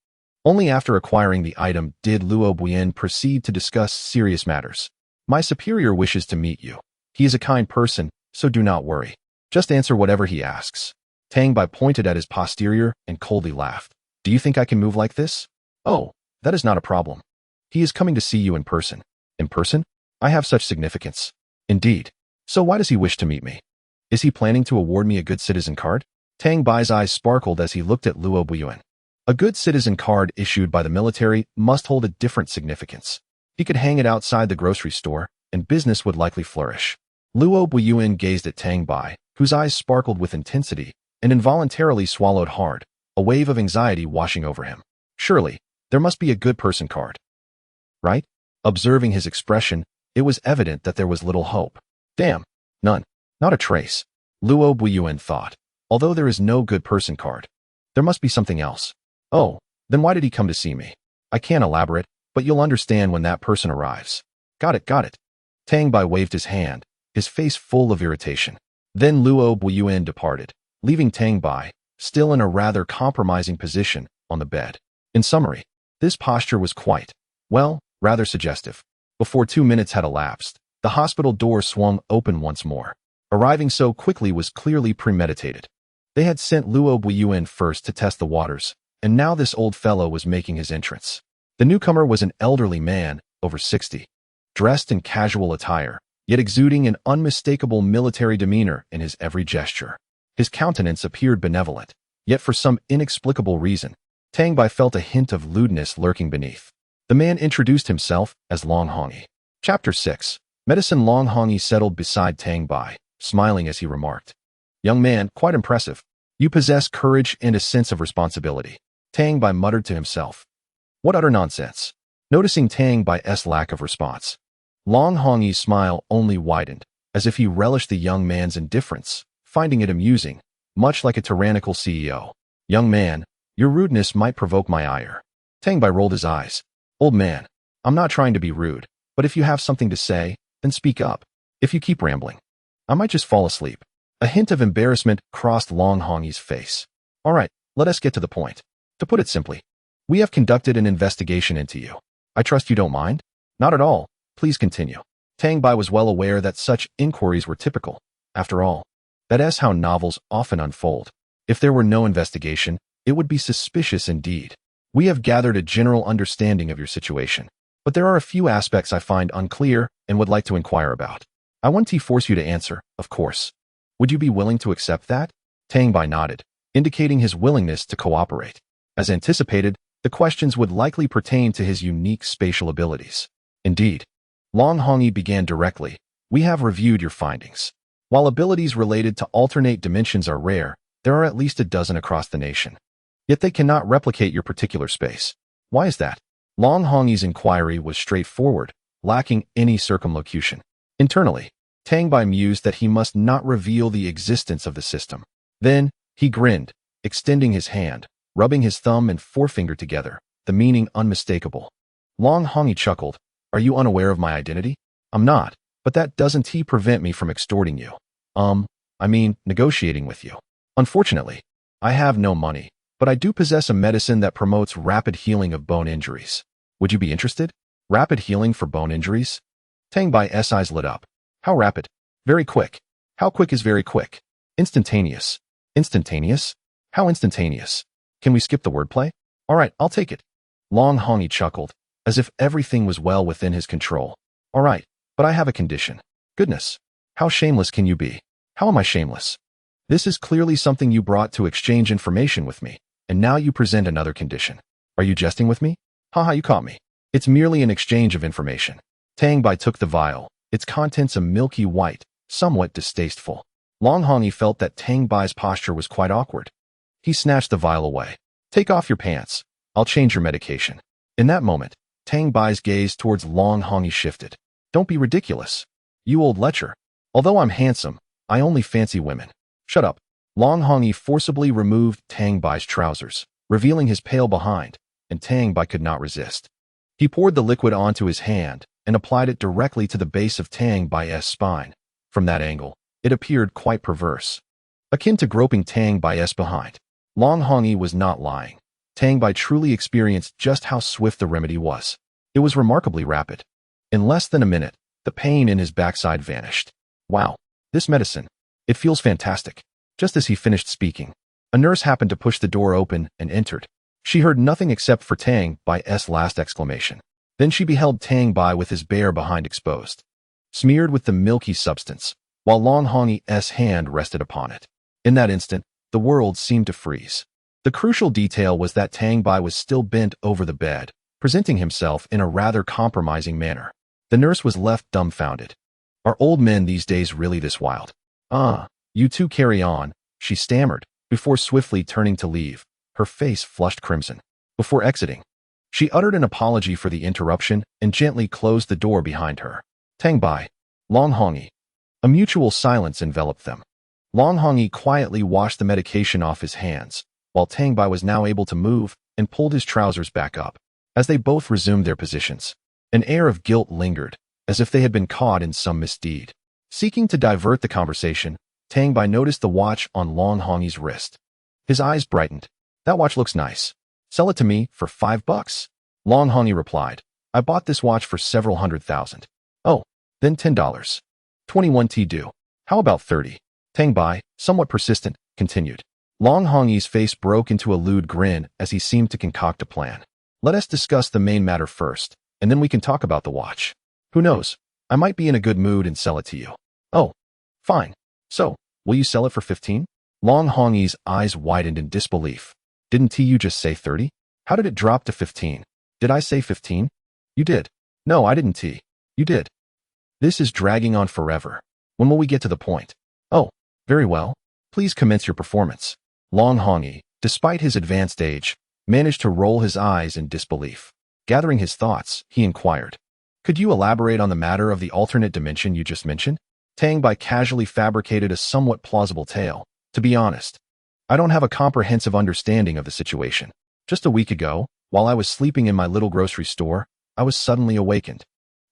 A: Only after acquiring the item did Luo Buiyuan proceed to discuss serious matters. My superior wishes to meet you. He is a kind person, so do not worry. Just answer whatever he asks. Tang Bai pointed at his posterior and coldly laughed. Do you think I can move like this? Oh, that is not a problem. He is coming to see you in person. In person? I have such significance. Indeed. So why does he wish to meet me? Is he planning to award me a good citizen card? Tang Bai's eyes sparkled as he looked at Luo Buiyuan. A good citizen card issued by the military must hold a different significance. He could hang it outside the grocery store, and business would likely flourish. Luo Buiyuan gazed at Tang Bai, whose eyes sparkled with intensity, and involuntarily swallowed hard, a wave of anxiety washing over him. Surely, there must be a good person card. Right? Observing his expression, it was evident that there was little hope. Damn, none. Not a trace. Luo Buiyuan thought. Although there is no good person card, there must be something else. Oh, then why did he come to see me? I can't elaborate, but you'll understand when that person arrives. Got it, got it. Tang Bai waved his hand, his face full of irritation. Then Luo Buiyuan departed, leaving Tang Bai, still in a rather compromising position, on the bed. In summary, this posture was quite, well, rather suggestive. Before 2 minutes had elapsed, the hospital door swung open once more. Arriving so quickly was clearly premeditated. They had sent Luo Buiyuan first to test the waters, and now this old fellow was making his entrance. The newcomer was an elderly man, over 60, dressed in casual attire, yet exuding an unmistakable military demeanor in his every gesture. His countenance appeared benevolent, yet for some inexplicable reason, Tang Bai felt a hint of lewdness lurking beneath. The man introduced himself as Long Hongi. Chapter 6. Medicine. Long Hongi settled beside Tang Bai, smiling as he remarked. Young man, quite impressive. You possess courage and a sense of responsibility. Tang Bai muttered to himself. What utter nonsense. Noticing Tang Bai's lack of response, Long Hongi's smile only widened, as if he relished the young man's indifference, finding it amusing, much like a tyrannical CEO. Young man, your rudeness might provoke my ire. Tang Bai rolled his eyes. Old man, I'm not trying to be rude, but if you have something to say, then speak up. If you keep rambling, I might just fall asleep. A hint of embarrassment crossed Long Hongi's face. All right, let us get to the point. To put it simply, we have conducted an investigation into you. I trust you don't mind? Not at all. Please continue. Tang Bai was well aware that such inquiries were typical. After all, that is how novels often unfold. If there were no investigation, it would be suspicious indeed. We have gathered a general understanding of your situation. but there are a few aspects I find unclear and would like to inquire about. I want to force you to answer, of course. Would you be willing to accept that? Tang Bai nodded, indicating his willingness to cooperate. As anticipated, the questions would likely pertain to his unique spatial abilities. Indeed. Long Hongyi began directly. We have reviewed your findings. While abilities related to alternate dimensions are rare, there are at least a dozen across the nation. Yet they cannot replicate your particular space. Why is that? Long Hongyi's inquiry was straightforward, lacking any circumlocution. Internally, Tang Bai mused that he must not reveal the existence of the system. Then, he grinned, extending his hand, rubbing his thumb and forefinger together, the meaning unmistakable. Long Hongyi chuckled. Are you unaware of my identity? I'm not, but that doesn't prevent me from extorting you. Negotiating with you. Unfortunately, I have no money, but I do possess a medicine that promotes rapid healing of bone injuries. Would you be interested? Rapid healing for bone injuries? Tang Bai's eyes lit up. How rapid? Very quick. How quick is very quick? Instantaneous. Instantaneous? How instantaneous? Can we skip the wordplay? All right, I'll take it. Long Hongyi chuckled, as if everything was well within his control. All right, but I have a condition. Goodness. How shameless can you be? How am I shameless? This is clearly something you brought to exchange information with me, and now you present another condition. Are you jesting with me? Haha, you caught me. It's merely an exchange of information. Tang Bai took the vial, its contents a milky white, somewhat distasteful. Long Hongyi felt that Tang Bai's posture was quite awkward. He snatched the vial away. Take off your pants. I'll change your medication. In that moment, Tang Bai's gaze towards Long Hongyi shifted. Don't be ridiculous. You old lecher. Although I'm handsome, I only fancy women. Shut up. Long Hongyi forcibly removed Tang Bai's trousers, revealing his pale behind, and Tang Bai could not resist. He poured the liquid onto his hand and applied it directly to the base of Tang Bai's spine. From that angle, it appeared quite perverse, akin to groping Tang Bai's behind. Long Hongyi was not lying. Tang Bai truly experienced just how swift the remedy was. It was remarkably rapid. In less than a minute, the pain in his backside vanished. Wow, this medicine. It feels fantastic. Just as he finished speaking, a nurse happened to push the door open and entered. She heard nothing except for Tang Bai's last exclamation. Then she beheld Tang Bai with his bare behind exposed, smeared with the milky substance, while Long Hongyi's hand rested upon it. In that instant, the world seemed to freeze. The crucial detail was that Tang Bai was still bent over the bed, presenting himself in a rather compromising manner. The nurse was left dumbfounded. Are old men these days really this wild? You two carry on, she stammered, before swiftly turning to leave, her face flushed crimson. Before exiting, she uttered an apology for the interruption and gently closed the door behind her. Tang Bai, Long Hongyi. A mutual silence enveloped them. Long Hongyi quietly washed the medication off his hands, while Tang Bai was now able to move and pulled his trousers back up. As they both resumed their positions, an air of guilt lingered, as if they had been caught in some misdeed. Seeking to divert the conversation, Tang Bai noticed the watch on Long Hongyi's wrist. His eyes brightened. That watch looks nice. Sell it to me for $5. Long Hongyi replied. I bought this watch for several $100,000. Oh, then $10. 21 T do. How about 30? Tang Bai, somewhat persistent, continued. Long Hongyi's face broke into a lewd grin as he seemed to concoct a plan. Let us discuss the main matter first, and then we can talk about the watch. Who knows? I might be in a good mood and sell it to you. Oh, fine. So, will you sell it for 15? Long Hongyi's eyes widened in disbelief. Didn't you just say 30? How did it drop to 15? Did I say 15? You did. No, I didn't. You did. This is dragging on forever. When will we get to the point? Oh, very well. Please commence your performance. Long Hongyi, despite his advanced age, managed to roll his eyes in disbelief. Gathering his thoughts, he inquired. Could you elaborate on the matter of the alternate dimension you just mentioned? Tang Bai casually fabricated a somewhat plausible tale. To be honest, I don't have a comprehensive understanding of the situation. Just a week ago, while I was sleeping in my little grocery store, I was suddenly awakened.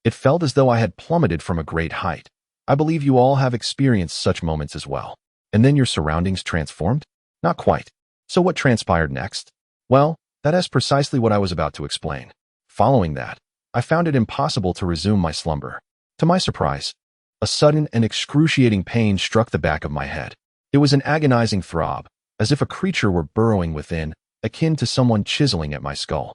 A: It felt as though I had plummeted from a great height. I believe you all have experienced such moments as well. And then your surroundings transformed? Not quite. So what transpired next? Well, that is precisely what I was about to explain. Following that, I found it impossible to resume my slumber. To my surprise, a sudden and excruciating pain struck the back of my head. It was an agonizing throb, as if a creature were burrowing within, akin to someone chiseling at my skull.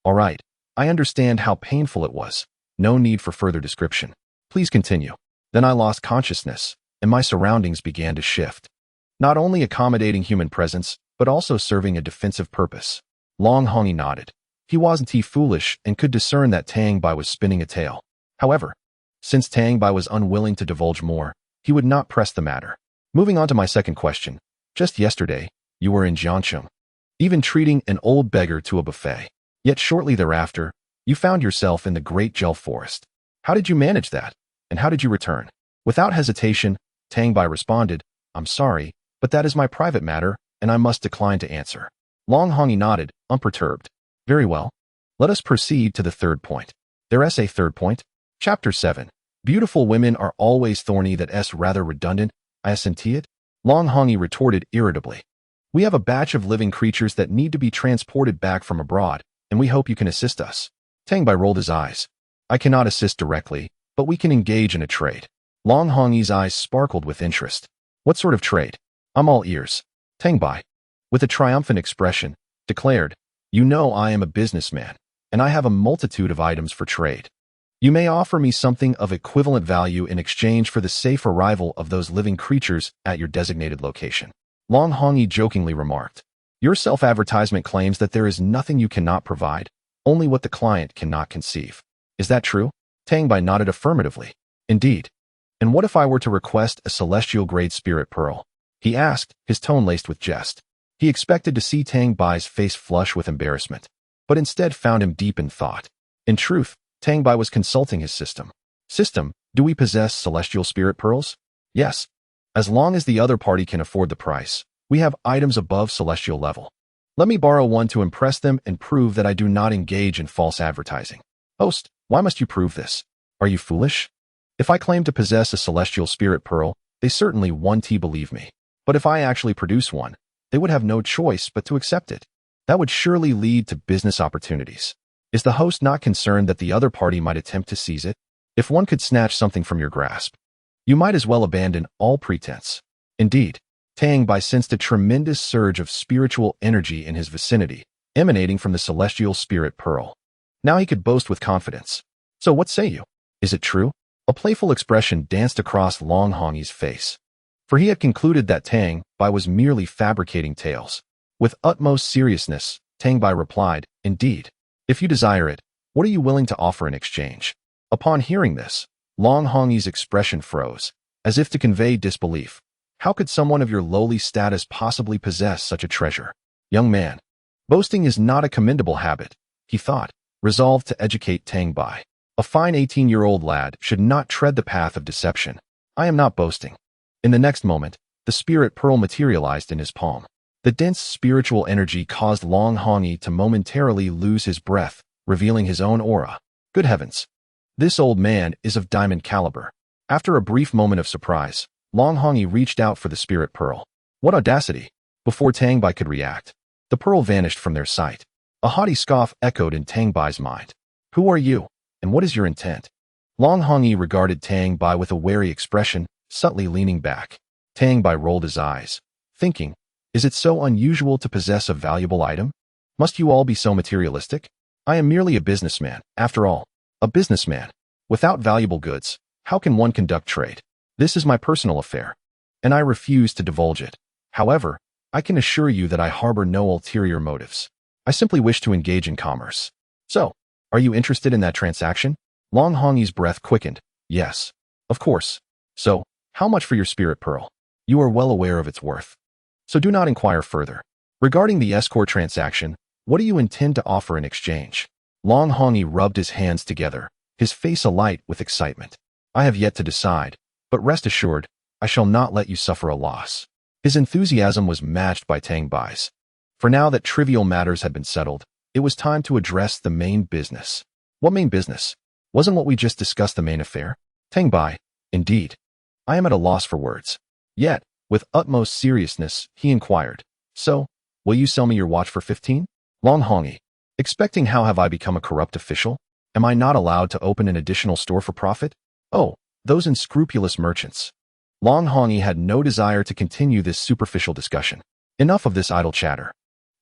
A: All right, I understand how painful it was. No need for further description. Please continue. Then I lost consciousness, and my surroundings began to shift. Not only accommodating human presence, but also serving a defensive purpose. Long Hongi nodded. He wasn't foolish and could discern that Tang Bai was spinning a tale. However, since Tang Bai was unwilling to divulge more, he would not press the matter. Moving on to my second question. Just yesterday, you were in Jiangcheng, even treating an old beggar to a buffet. Yet shortly thereafter, you found yourself in the Great Gel Forest. How did you manage that? And how did you return? Without hesitation, Tang Bai responded, I'm sorry, but that is my private matter, and I must decline to answer. Long Hongi nodded, unperturbed. Very well. Let us proceed to the third point. Their essay third point. Chapter 7. Beautiful women are always thorny. That's rather redundant. I assent it. Long Hongi retorted irritably. We have a batch of living creatures that need to be transported back from abroad, and we hope you can assist us. Tang Bai rolled his eyes. I cannot assist directly, but we can engage in a trade. Long Hongi's eyes sparkled with interest. What sort of trade? I'm all ears. Tang Bai, with a triumphant expression, declared, You know I am a businessman, and I have a multitude of items for trade. You may offer me something of equivalent value in exchange for the safe arrival of those living creatures at your designated location. Long Hongi jokingly remarked, Your self-advertisement claims that there is nothing you cannot provide, only what the client cannot conceive. Is that true? Tang Bai nodded affirmatively. Indeed. And what if I were to request a celestial-grade spirit pearl? He asked, his tone laced with jest. He expected to see Tang Bai's face flush with embarrassment, but instead found him deep in thought. In truth, Tang Bai was consulting his system. System, do we possess celestial spirit pearls? Yes. As long as the other party can afford the price, we have items above celestial level. Let me borrow one to impress them and prove that I do not engage in false advertising. Host, why must you prove this? Are you foolish? If I claim to possess a celestial spirit pearl, they certainly won't believe me. But if I actually produce one, they would have no choice but to accept it. That would surely lead to business opportunities. Is the host not concerned that the other party might attempt to seize it? If one could snatch something from your grasp, you might as well abandon all pretense. Indeed, Tang Bai sensed a tremendous surge of spiritual energy in his vicinity, emanating from the celestial spirit pearl. Now he could boast with confidence. So what say you? Is it true? A playful expression danced across Long Hongi's face, for he had concluded that Tang Bai was merely fabricating tales. With utmost seriousness, Tang Bai replied, Indeed. If you desire it, what are you willing to offer in exchange? Upon hearing this, Long Hongi's expression froze, as if to convey disbelief. How could someone of your lowly status possibly possess such a treasure? Young man, boasting is not a commendable habit, he thought, resolved to educate Tang Bai. A fine 18-year-old lad should not tread the path of deception. I am not boasting. In the next moment, the spirit pearl materialized in his palm. The dense spiritual energy caused Long Hongi to momentarily lose his breath, revealing his own aura. Good heavens! This old man is of diamond caliber. After a brief moment of surprise, Long Hongi reached out for the spirit pearl. What audacity! Before Tang Bai could react, the pearl vanished from their sight. A haughty scoff echoed in Tang Bai's mind. Who are you, and what is your intent? Long Hongi regarded Tang Bai with a wary expression, subtly leaning back. Tang Bai rolled his eyes, thinking, Is it so unusual to possess a valuable item? Must you all be so materialistic? I am merely a businessman, after all. A businessman. Without valuable goods, how can one conduct trade? This is my personal affair, and I refuse to divulge it. However, I can assure you that I harbor no ulterior motives. I simply wish to engage in commerce. So, are you interested in that transaction? Long Hongi's breath quickened. Yes, of course. So, how much for your spirit pearl? You are well aware of its worth. So do not inquire further. Regarding the escort transaction, what do you intend to offer in exchange? Long Hongi rubbed his hands together, his face alight with excitement. I have yet to decide, but rest assured, I shall not let you suffer a loss. His enthusiasm was matched by Tang Bai's. For now that trivial matters had been settled, it was time to address the main business. What main business? Wasn't what we just discussed the main affair? Tang Bai, indeed. I am at a loss for words. Yet, with utmost seriousness, he inquired, So, will you sell me your watch for 15? Long Hongi, expecting how have I become a corrupt official? Am I not allowed to open an additional store for profit? Oh, those unscrupulous merchants. Long Hongi had no desire to continue this superficial discussion. Enough of this idle chatter.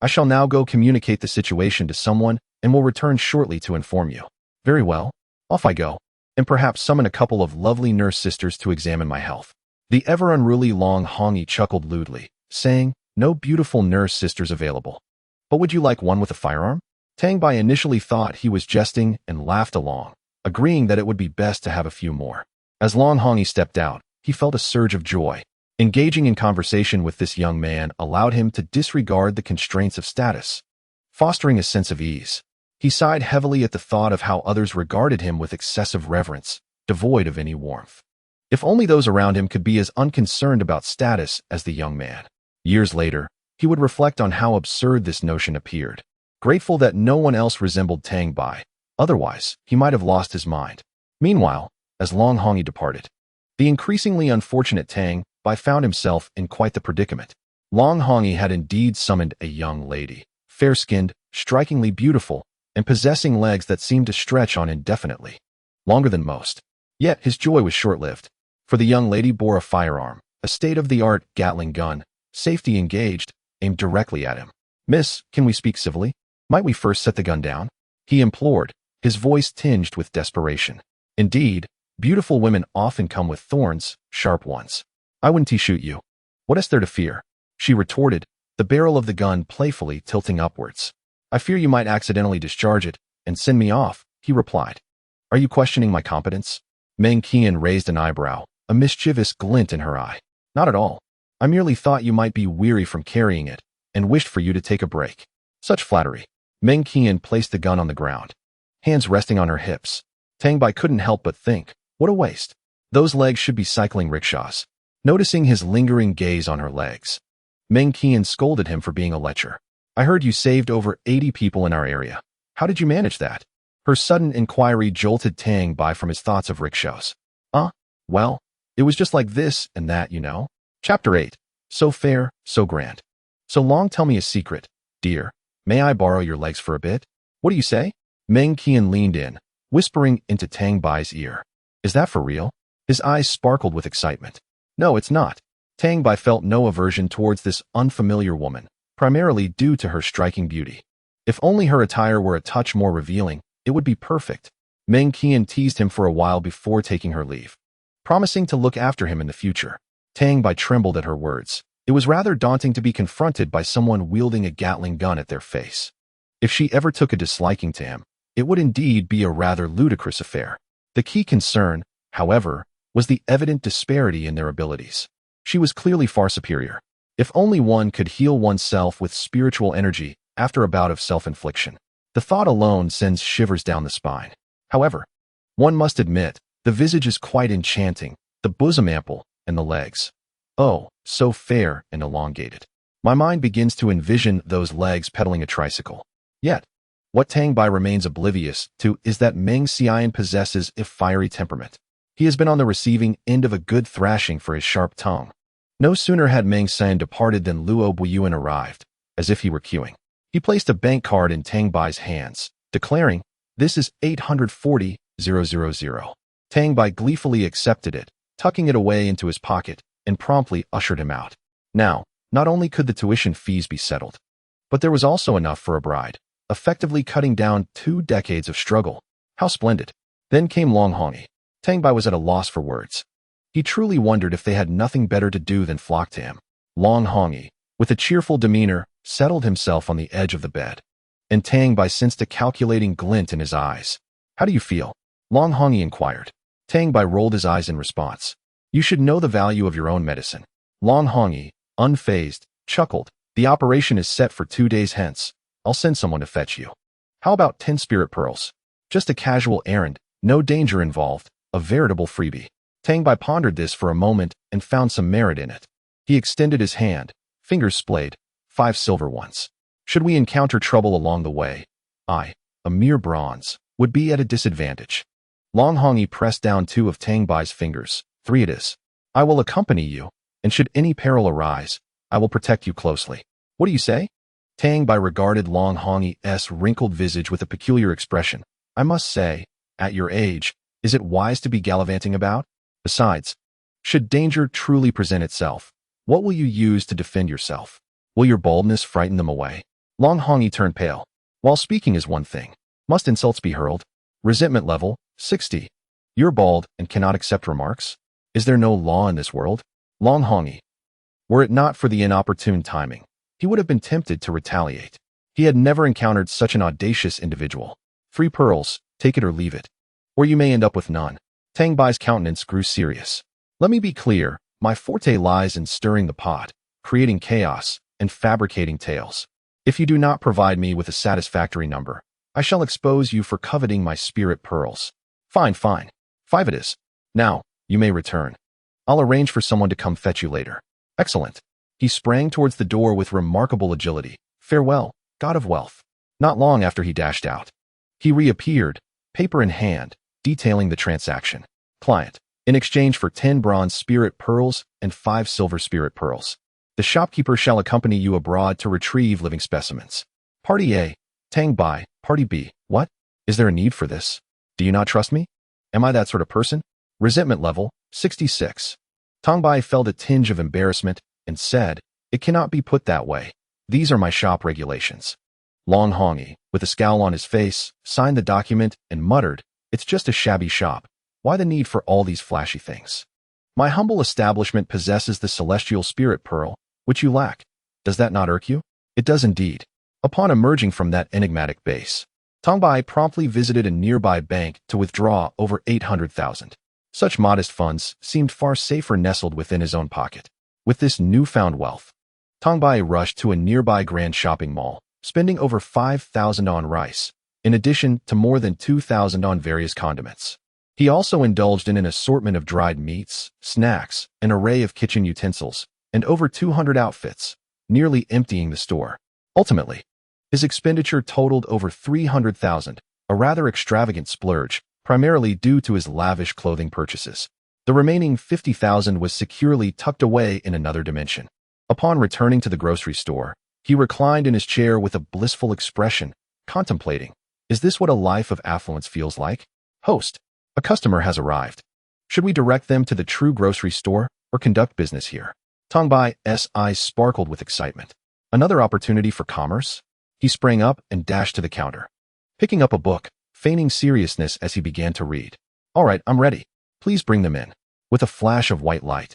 A: I shall now go communicate the situation to someone and will return shortly to inform you. Very well. Off I go, and perhaps summon a couple of lovely nurse sisters to examine my health. The ever-unruly Long Hongi chuckled lewdly, saying, no beautiful nurse sisters available. But would you like one with a firearm? Tang Bai initially thought he was jesting and laughed along, agreeing that it would be best to have a few more. As Long Hongi stepped out, he felt a surge of joy. Engaging in conversation with this young man allowed him to disregard the constraints of status, fostering a sense of ease. He sighed heavily at the thought of how others regarded him with excessive reverence, devoid of any warmth. If only those around him could be as unconcerned about status as the young man. Years later, he would reflect on how absurd this notion appeared, grateful that no one else resembled Tang Bai. Otherwise, he might have lost his mind. Meanwhile, as Long Hongi departed, the increasingly unfortunate Tang Bai found himself in quite the predicament. Long Hongi had indeed summoned a young lady, fair-skinned, strikingly beautiful, and possessing legs that seemed to stretch on indefinitely, longer than most. Yet his joy was short-lived, for the young lady bore a firearm, a state-of-the-art Gatling gun, safety engaged, aimed directly at him. Miss, can we speak civilly? Might we first set the gun down? He implored, his voice tinged with desperation. Indeed, beautiful women often come with thorns, sharp ones. I wouldn't shoot you. What is there to fear? She retorted, the barrel of the gun playfully tilting upwards. I fear you might accidentally discharge it and send me off, he replied. Are you questioning my competence? Meng Qian raised an eyebrow, a mischievous glint in her eye. Not at all. I merely thought you might be weary from carrying it and wished for you to take a break. Such flattery. Meng Qian placed the gun on the ground, hands resting on her hips. Tang Bai couldn't help but think, what a waste. Those legs should be cycling rickshaws. Noticing his lingering gaze on her legs, Meng Qian scolded him for being a lecher. I heard you saved over 80 people in our area. How did you manage that? Her sudden inquiry jolted Tang Bai from his thoughts of rickshaws. Well, it was just like this and that, you know. Chapter 8. So fair, so grand. So Long, tell me a secret, dear. May I borrow your legs for a bit? What do you say? Meng Qian leaned in, whispering into Tang Bai's ear. Is that for real? His eyes sparkled with excitement. No, it's not. Tang Bai felt no aversion towards this unfamiliar woman, primarily due to her striking beauty. If only her attire were a touch more revealing, it would be perfect. Meng Qian teased him for a while before taking her leave, promising to look after him in the future. Tang Bai trembled at her words. It was rather daunting to be confronted by someone wielding a Gatling gun at their face. If she ever took a disliking to him, it would indeed be a rather ludicrous affair. The key concern, however, was the evident disparity in their abilities. She was clearly far superior. If only one could heal oneself with spiritual energy after a bout of self-infliction. The thought alone sends shivers down the spine. However, one must admit, the visage is quite enchanting, the bosom ample, and the legs. Oh, so fair and elongated. My mind begins to envision those legs pedaling a tricycle. Yet, what Tang Bai remains oblivious to is that Meng Xian possesses a fiery temperament. He has been on the receiving end of a good thrashing for his sharp tongue. No sooner had Meng Xian departed than Luo Buyuan arrived, as if he were queuing. He placed a bank card in Tang Bai's hands, declaring, "This is 840,000. Tang Bai gleefully accepted it, tucking it away into his pocket, and promptly ushered him out. Now, not only could the tuition fees be settled, but there was also enough for a bride, effectively cutting down 2 decades of struggle. How splendid. Then came Long Hongi. Tang Bai was at a loss for words. He truly wondered if they had nothing better to do than flock to him. Long Hongi, with a cheerful demeanor, settled himself on the edge of the bed, and Tang Bai sensed a calculating glint in his eyes. How do you feel? Long Hongi inquired. Tang Bai rolled his eyes in response. You should know the value of your own medicine. Long Hongi, unfazed, chuckled. The operation is set for 2 days hence. I'll send someone to fetch you. How about 10 spirit pearls? Just a casual errand, no danger involved, a veritable freebie. Tang Bai pondered this for a moment and found some merit in it. He extended his hand, fingers splayed, 5 silver ones. Should we encounter trouble along the way, I, a mere bronze, would be at a disadvantage. Long Hongi pressed down 2 of Tang Bai's fingers. 3 it is. I will accompany you, and should any peril arise, I will protect you closely. What do you say? Tang Bai regarded Long Hongi's wrinkled visage with a peculiar expression. I must say, at your age, is it wise to be gallivanting about? Besides, should danger truly present itself, what will you use to defend yourself? Will your boldness frighten them away? Long Hongyi turned pale. While speaking is one thing, must insults be hurled? Resentment level, 60. You're bald and cannot accept remarks? Is there no law in this world? Long Hongyi. Were it not for the inopportune timing, he would have been tempted to retaliate. He had never encountered such an audacious individual. 3 pearls, take it or leave it. Or you may end up with none. Tang Bai's countenance grew serious. Let me be clear, my forte lies in stirring the pot, creating chaos, and fabricating tales. If you do not provide me with a satisfactory number, I shall expose you for coveting my spirit pearls. Fine, fine. 5 it is. Now, you may return. I'll arrange for someone to come fetch you later. Excellent. He sprang towards the door with remarkable agility. Farewell, God of wealth. Not long after he dashed out, he reappeared, paper in hand, detailing the transaction. Client. In exchange for 10 bronze spirit pearls and 5 silver spirit pearls, the shopkeeper shall accompany you abroad to retrieve living specimens. Party A. Tang Bai. Party B. What? Is there a need for this? Do you not trust me? Am I that sort of person? Resentment level, 66. Tang Bai felt a tinge of embarrassment and said, it cannot be put that way. These are my shop regulations. Long Hongyi, with a scowl on his face, signed the document and muttered, it's just a shabby shop. Why the need for all these flashy things? My humble establishment possesses the celestial spirit pearl, which you lack. Does that not irk you? It does indeed. Upon emerging from that enigmatic base, Tang Bai promptly visited a nearby bank to withdraw over 800,000. Such modest funds seemed far safer nestled within his own pocket. With this newfound wealth, Tang Bai rushed to a nearby grand shopping mall, spending over 5,000 on rice, in addition to more than 2,000 on various condiments. He also indulged in an assortment of dried meats, snacks, an array of kitchen utensils, and over 200 outfits, nearly emptying the store. Ultimately, his expenditure totaled over 300,000, a rather extravagant splurge, primarily due to his lavish clothing purchases. The remaining 50,000 was securely tucked away in another dimension. Upon returning to the grocery store, he reclined in his chair with a blissful expression, contemplating, is this what a life of affluence feels like? Host, a customer has arrived. Should we direct them to the true grocery store or conduct business here? Tang Bai's eyes sparkled with excitement. Another opportunity for commerce? He sprang up and dashed to the counter, picking up a book, feigning seriousness as he began to read. All right, I'm ready. Please bring them in. With a flash of white light,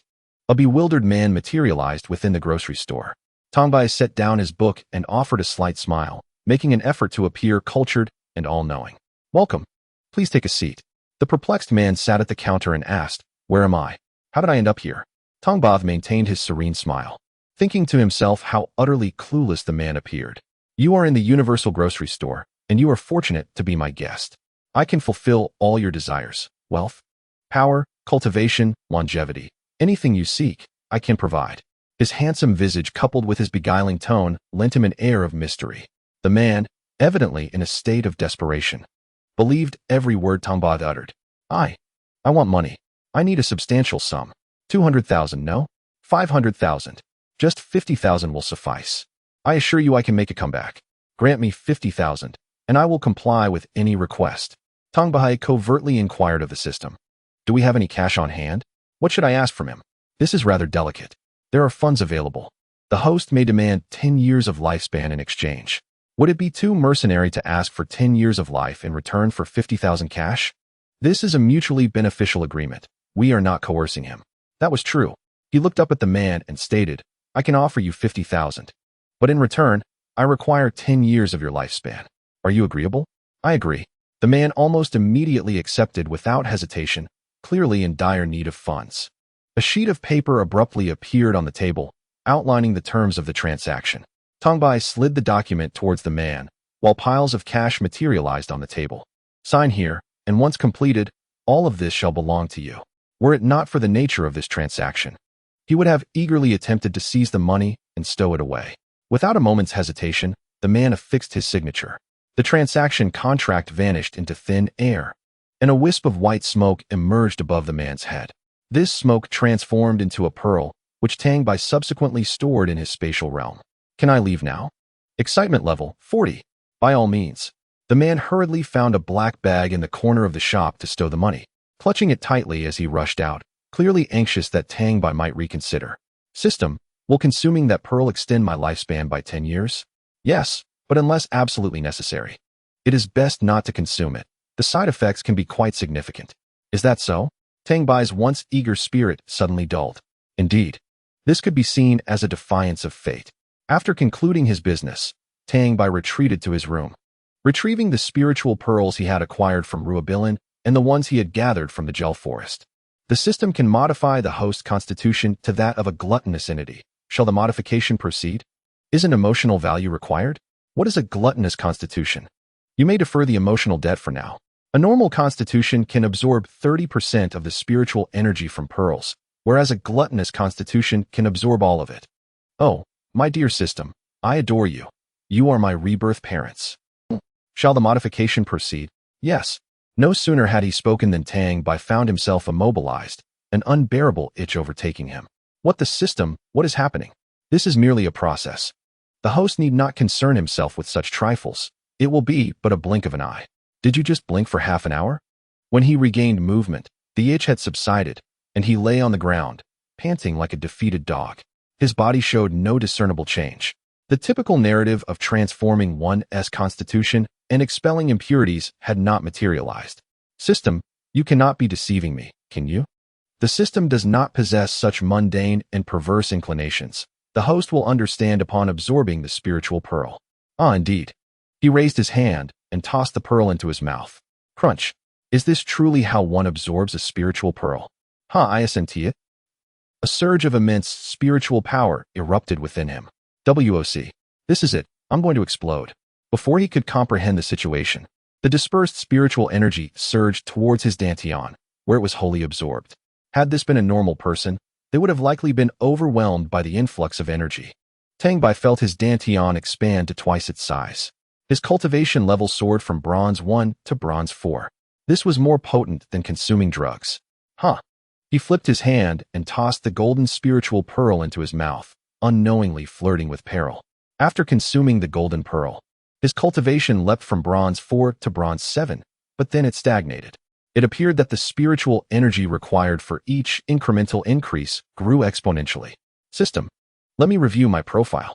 A: a bewildered man materialized within the grocery store. Tang Bai set down his book and offered a slight smile, making an effort to appear cultured and all-knowing. Welcome. Please take a seat. The perplexed man sat at the counter and asked, where am I? How did I end up here? Tang Bai maintained his serene smile, thinking to himself how utterly clueless the man appeared. You are in the Universal Grocery Store, and you are fortunate to be my guest. I can fulfill all your desires, wealth, power, cultivation, longevity. Anything you seek, I can provide. His handsome visage coupled with his beguiling tone lent him an air of mystery. The man, evidently in a state of desperation, believed every word Tang Bai uttered. I want money. I need a substantial sum. 200,000, no? 500,000. Just 50,000 will suffice. I assure you I can make a comeback. Grant me 50,000, and I will comply with any request. Tang Bai covertly inquired of the system. Do we have any cash on hand? What should I ask from him? This is rather delicate. There are funds available. The host may demand 10 years of lifespan in exchange. Would it be too mercenary to ask for 10 years of life in return for 50,000 cash? This is a mutually beneficial agreement. We are not coercing him. That was true. He looked up at the man and stated, I can offer you 50,000. But in return, I require 10 years of your lifespan. Are you agreeable? I agree. The man almost immediately accepted without hesitation, clearly in dire need of funds. A sheet of paper abruptly appeared on the table, outlining the terms of the transaction. Tang Bai slid the document towards the man, while piles of cash materialized on the table. Sign here, and once completed, all of this shall belong to you. Were it not for the nature of this transaction, he would have eagerly attempted to seize the money and stow it away. Without a moment's hesitation, the man affixed his signature. The transaction contract vanished into thin air, and a wisp of white smoke emerged above the man's head. This smoke transformed into a pearl, which Tang Bai subsequently stored in his spatial realm. Can I leave now? Excitement level, 40. By all means. The man hurriedly found a black bag in the corner of the shop to stow the money, clutching it tightly as he rushed out, clearly anxious that Tang Bai might reconsider. System, will consuming that pearl extend my lifespan by 10 years? Yes, but unless absolutely necessary, it is best not to consume it. The side effects can be quite significant. Is that so? Tang Bai's once eager spirit suddenly dulled. Indeed, this could be seen as a defiance of fate. After concluding his business, Tang Bai retreated to his room, retrieving the spiritual pearls he had acquired from Ruabilin and the ones he had gathered from the gel forest. The system can modify the host constitution to that of a gluttonous entity. Shall the modification proceed? Is an emotional value required? What is a gluttonous constitution? You may defer the emotional debt for now. A normal constitution can absorb 30% of the spiritual energy from pearls, whereas a gluttonous constitution can absorb all of it. Oh, my dear system, I adore you. You are my rebirth parents. Shall the modification proceed? Yes. No sooner had he spoken than Tang Bai found himself immobilized, an unbearable itch overtaking him. What the system? What is happening? This is merely a process. The host need not concern himself with such trifles. It will be but a blink of an eye. Did you just blink for half an hour? When he regained movement, the itch had subsided, and he lay on the ground, panting like a defeated dog. His body showed no discernible change. The typical narrative of transforming one's constitution and expelling impurities had not materialized. System, you cannot be deceiving me, can you? The system does not possess such mundane and perverse inclinations. The host will understand upon absorbing the spiritual pearl. Ah, indeed. He raised his hand and tossed the pearl into his mouth. Crunch. Is this truly how one absorbs a spiritual pearl? I assent it. A surge of immense spiritual power erupted within him. WOC. This is it. I'm going to explode. Before he could comprehend the situation, the dispersed spiritual energy surged towards his dantian, where it was wholly absorbed. Had this been a normal person, they would have likely been overwhelmed by the influx of energy. Tang Bai felt his dantian expand to twice its size. His cultivation level soared from bronze 1 to bronze 4. This was more potent than consuming drugs. He flipped his hand and tossed the golden spiritual pearl into his mouth, unknowingly flirting with peril. After consuming the golden pearl, his cultivation leapt from bronze 4 to bronze 7, but then it stagnated. It appeared that the spiritual energy required for each incremental increase grew exponentially. System. Let me review my profile.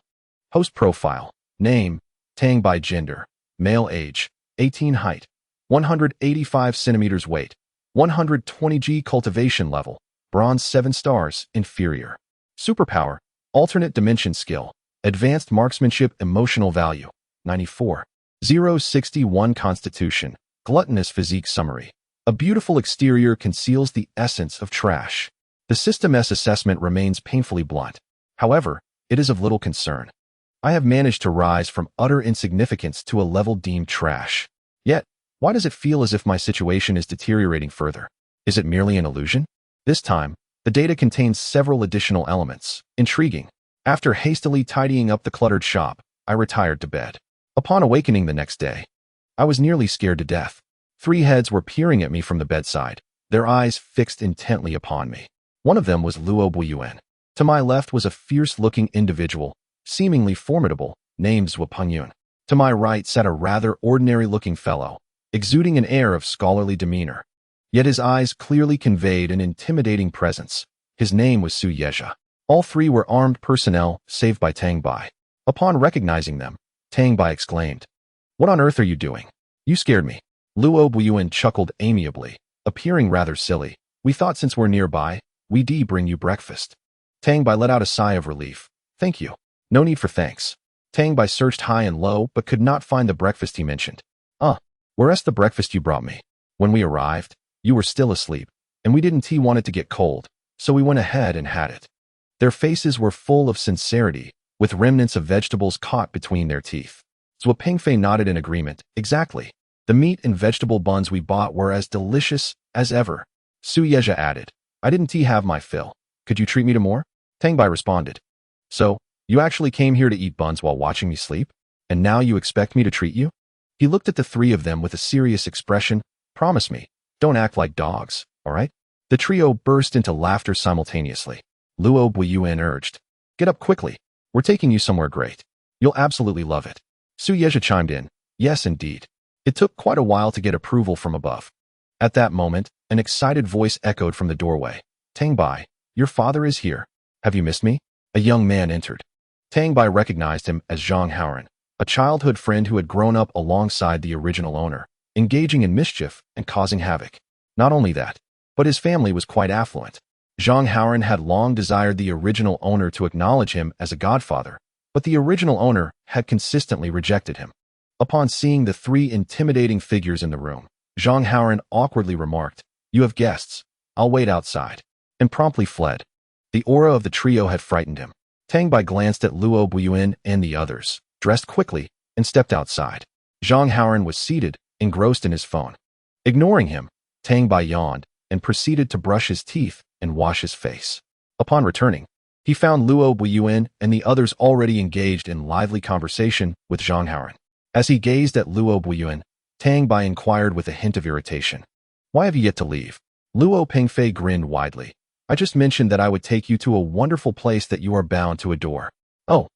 A: Host profile. Name. Tang Bai. Gender. Male. Age. 18. Height. 185 centimeters. Weight. 120 G. Cultivation level. Bronze 7 stars. Inferior. Superpower. Alternate dimension skill. Advanced marksmanship. Emotional value. 94. 061 Constitution. Gluttonous physique. Summary. A beautiful exterior conceals the essence of trash. The system's assessment remains painfully blunt. However, it is of little concern. I have managed to rise from utter insignificance to a level deemed trash. Yet, why does it feel as if my situation is deteriorating further? Is it merely an illusion? This time, the data contains several additional elements. Intriguing. After hastily tidying up the cluttered shop, I retired to bed. Upon awakening the next day, I was nearly scared to death. 3 heads were peering at me from the bedside, their eyes fixed intently upon me. One of them was Luo Buiyuan. To my left was a fierce-looking individual, seemingly formidable, named Zhuo Pengyun. To my right sat a rather ordinary-looking fellow, exuding an air of scholarly demeanor. Yet his eyes clearly conveyed an intimidating presence. His name was Su Yezha. All 3 were armed personnel, save by Tang Bai. Upon recognizing them, Tang Bai exclaimed, "What on earth are you doing? You scared me." Luo Buiyuan chuckled amiably, appearing rather silly. "We thought since we're nearby, we'd bring you breakfast." Tang Bai let out a sigh of relief. "Thank you. No need for thanks." Tang Bai searched high and low but could not find the breakfast he mentioned. Where's the breakfast you brought me? When we arrived, you were still asleep, and we didn't want it to get cold, so we went ahead and had it." Their faces were full of sincerity, with remnants of vegetables caught between their teeth. Zhuo Pengfei nodded in agreement. "Exactly. The meat and vegetable buns we bought were as delicious as ever." Su Yezha added, "I didn't have my fill. Could you treat me to more?" Tang Bai responded, "So, you actually came here to eat buns while watching me sleep? And now you expect me to treat you?" He looked at the 3 of them with a serious expression. "Promise me, don't act like dogs, all right?" The trio burst into laughter simultaneously. Luo Buiyuan urged, "Get up quickly. We're taking you somewhere great. You'll absolutely love it." Su Yezha chimed in, "Yes, indeed." It took quite a while to get approval from above. At that moment, an excited voice echoed from the doorway. "Tang Bai, your father is here. Have you missed me?" A young man entered. Tang Bai recognized him as Zhang Haoran. a childhood friend who had grown up alongside the original owner, engaging in mischief and causing havoc. Not only that, but his family was quite affluent. Zhang Haoran had long desired the original owner to acknowledge him as a godfather, but the original owner had consistently rejected him. Upon seeing the three intimidating figures in the room, Zhang Haoran awkwardly remarked, "You have guests. I'll wait outside," and promptly fled. The aura of the trio had frightened him. Tang Bai glanced at Luo Buiyuan and the others, dressed quickly, and stepped outside. Zhang Haoran was seated, engrossed in his phone. Ignoring him, Tang Bai yawned and proceeded to brush his teeth and wash his face. Upon returning, he found Luo Buiyuan and the others already engaged in lively conversation with Zhang Haoran. As he gazed at Luo Buiyuan, Tang Bai inquired with a hint of irritation, "Why have you yet to leave?" Luo Pengfei grinned widely. "I just mentioned that I would take you to a wonderful place that you are bound to adore." "Oh,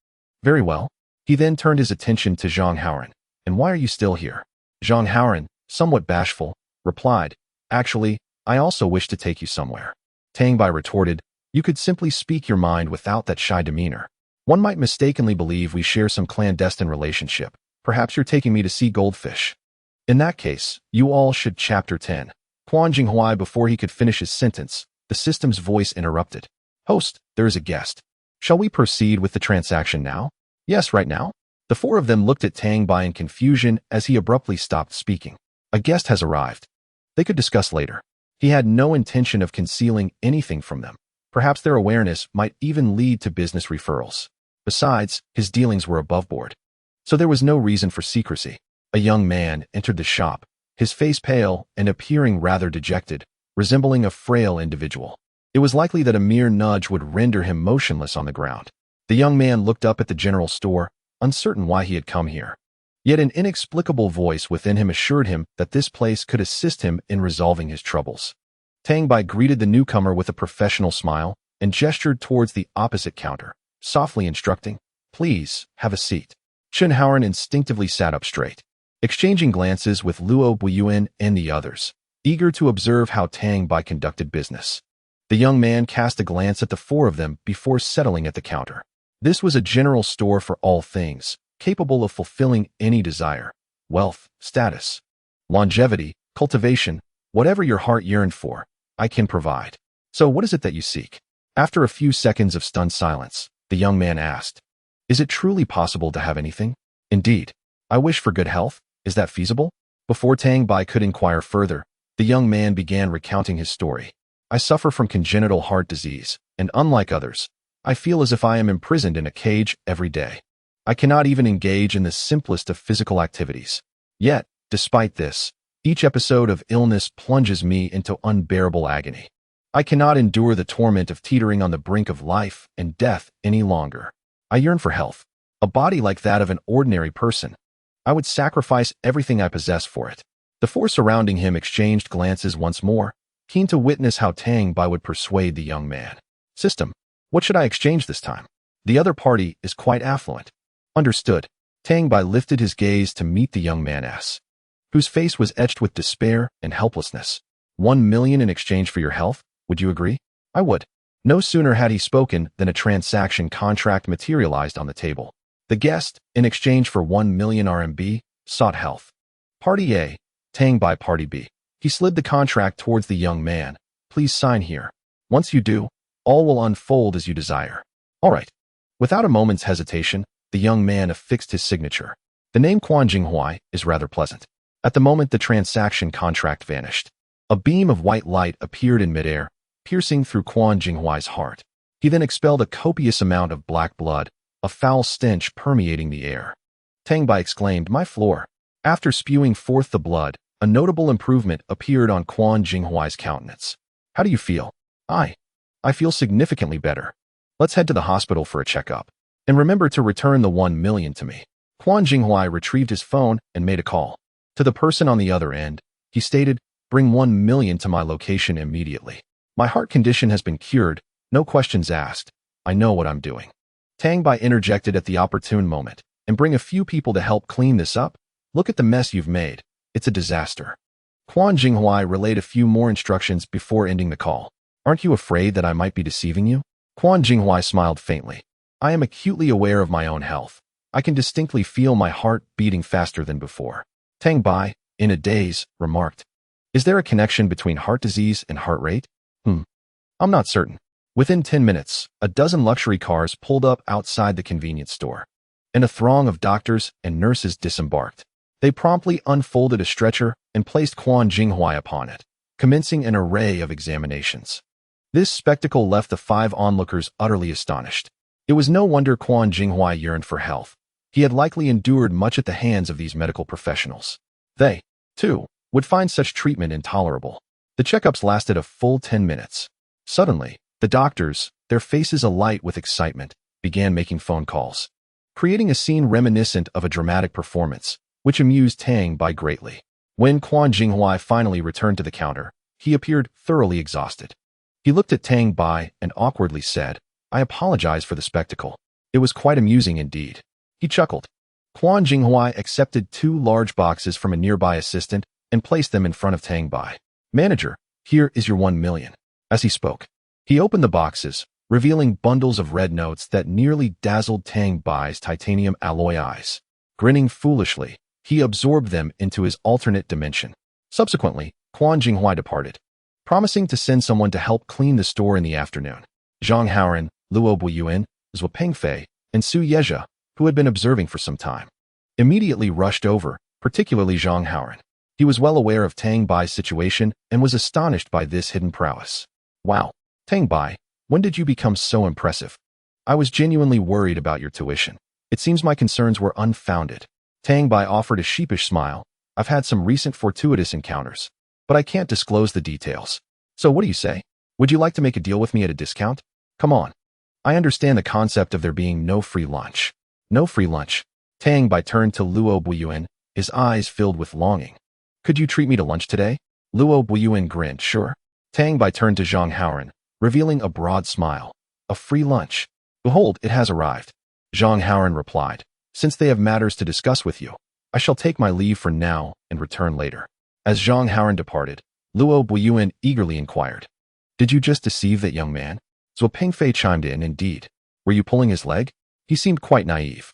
A: very well." He then turned his attention to Zhang Haoran. "And why are you still here?" Zhang Haoran, somewhat bashful, replied, "Actually, I also wish to take you somewhere." Tang Bai retorted, "You could simply speak your mind without that shy demeanor. One might mistakenly believe we share some clandestine relationship. Perhaps you're taking me to see goldfish. In that case, you all should." Chapter 10. Quan Jinghuai. Before he could finish his sentence, the system's voice interrupted. "Host, there is a guest. Shall we proceed with the transaction now?" "Yes, right now." The four of them looked at Tang Bai in confusion as he abruptly stopped speaking. "A guest has arrived. They could discuss later." He had no intention of concealing anything from them. Perhaps their awareness might even lead to business referrals. Besides, his dealings were above board. So there was no reason for secrecy. A young man entered the shop, his face pale and appearing rather dejected, resembling a frail individual. It was likely that a mere nudge would render him motionless on the ground. The young man looked up at the general store, uncertain why he had come here. Yet an inexplicable voice within him assured him that this place could assist him in resolving his troubles. Tang Bai greeted the newcomer with a professional smile and gestured towards the opposite counter, softly instructing, "Please, have a seat." Chen Haoran instinctively sat up straight, exchanging glances with Luo Buiyuan and the others, eager to observe how Tang Bai conducted business. The young man cast a glance at the four of them before settling at the counter. This was a general store for all things, capable of fulfilling any desire: wealth, status, longevity, cultivation, whatever your heart yearned for, I can provide. So what is it that you seek? After a few seconds of stunned silence, the young man asked, "Is it truly possible to have anything?" "Indeed. I wish for good health. Is that feasible?" Before Tang Bai could inquire further, the young man began recounting his story. "I suffer from congenital heart disease, and unlike others, I feel as if I am imprisoned in a cage every day. I cannot even engage in the simplest of physical activities. Yet, despite this, each episode of illness plunges me into unbearable agony. I cannot endure the torment of teetering on the brink of life and death any longer. I yearn for health, a body like that of an ordinary person. I would sacrifice everything I possess for it." The four surrounding him exchanged glances once more, keen to witness how Tang Bai would persuade the young man. "System, what should I exchange this time? The other party is quite affluent." "Understood." Tang Bai lifted his gaze to meet the young man's, whose face was etched with despair and helplessness. 1 million in exchange for your health, would you agree?" "I would." No sooner had he spoken than a transaction contract materialized on the table. The guest, in exchange for 1 million RMB, sought health. Party A, Tang Bai Party B. He slid the contract towards the young man. "Please sign here. Once you do, all will unfold as you desire." "All right." Without a moment's hesitation, the young man affixed his signature. The name Quan Jinghuai is rather pleasant. At the moment the transaction contract vanished, a beam of white light appeared in midair, piercing through Quan Jinghuai's heart. He then expelled a copious amount of black blood, a foul stench permeating the air. Tang Bai exclaimed, "My floor." After spewing forth the blood, a notable improvement appeared on Quan Jinghuai's countenance. "How do you feel?" I feel significantly better. Let's head to the hospital for a checkup. And remember to return the 1 million to me." Quan Jinghuai retrieved his phone and made a call. To the person on the other end, he stated, "Bring 1 million to my location immediately. My heart condition has been cured, no questions asked. I know what I'm doing." Tang Bai interjected at the opportune moment, "And bring a few people to help clean this up. Look at the mess you've made. It's a disaster." Quan Jinghuai relayed a few more instructions before ending the call. "Aren't you afraid that I might be deceiving you?" Quan Jinghuai smiled faintly. "I am acutely aware of my own health. I can distinctly feel my heart beating faster than before. Tang Bai, in a daze, remarked, "Is there a connection between heart disease and heart rate?" I'm not certain. Within 10 minutes, a dozen luxury cars pulled up outside the convenience store, and a throng of doctors and nurses disembarked. They promptly unfolded a stretcher and placed Quan Jinghuai upon it, commencing an array of examinations. This spectacle left the 5 onlookers utterly astonished. It was no wonder Quan Jinghuai yearned for health. He had likely endured much at the hands of these medical professionals. They, too, would find such treatment intolerable. The checkups lasted a full 10 minutes. Suddenly, the doctors, their faces alight with excitement, began making phone calls, creating a scene reminiscent of a dramatic performance, which amused Tang Bai greatly. When Quan Jinghuai finally returned to the counter, he appeared thoroughly exhausted. He looked at Tang Bai and awkwardly said, "I apologize for the spectacle. It was quite amusing indeed." He chuckled. Quan Jinghuai accepted 2 large boxes from a nearby assistant and placed them in front of Tang Bai. "Manager, here is your 1 million. As he spoke, he opened the boxes, revealing bundles of red notes that nearly dazzled Tang Bai's titanium alloy eyes. Grinning foolishly, he absorbed them into his alternate dimension. Subsequently, Quan Jinghuai departed, promising to send someone to help clean the store in the afternoon. Zhang Haoran, Luo Buyuan, Zhuo Pengfei, and Su Yezhe, who had been observing for some time, immediately rushed over, particularly Zhang Haoran. He was well aware of Tang Bai's situation and was astonished by this hidden prowess. "Wow, Tang Bai, when did you become so impressive? I was genuinely worried about your tuition. It seems my concerns were unfounded." Tang Bai offered a sheepish smile. "I've had some recent fortuitous encounters, but I can't disclose the details. So what do you say? Would you like to make a deal with me at a discount? Come on. I understand the concept of there being no free lunch." "No free lunch." Tang Bai turned to Luo Buyuan, his eyes filled with longing. "Could you treat me to lunch today?" Luo Buyuan grinned. "Sure." Tang Bai turned to Zhang Haoran, revealing a broad smile. "A free lunch. Behold, it has arrived." Zhang Haoran replied, "Since they have matters to discuss with you, I shall take my leave for now and return later." As Zhang Haoran departed, Luo Buyuan eagerly inquired, "Did you just deceive that young man?" Zhuo Pengfei chimed in, "Indeed. Were you pulling his leg?" He seemed quite naive.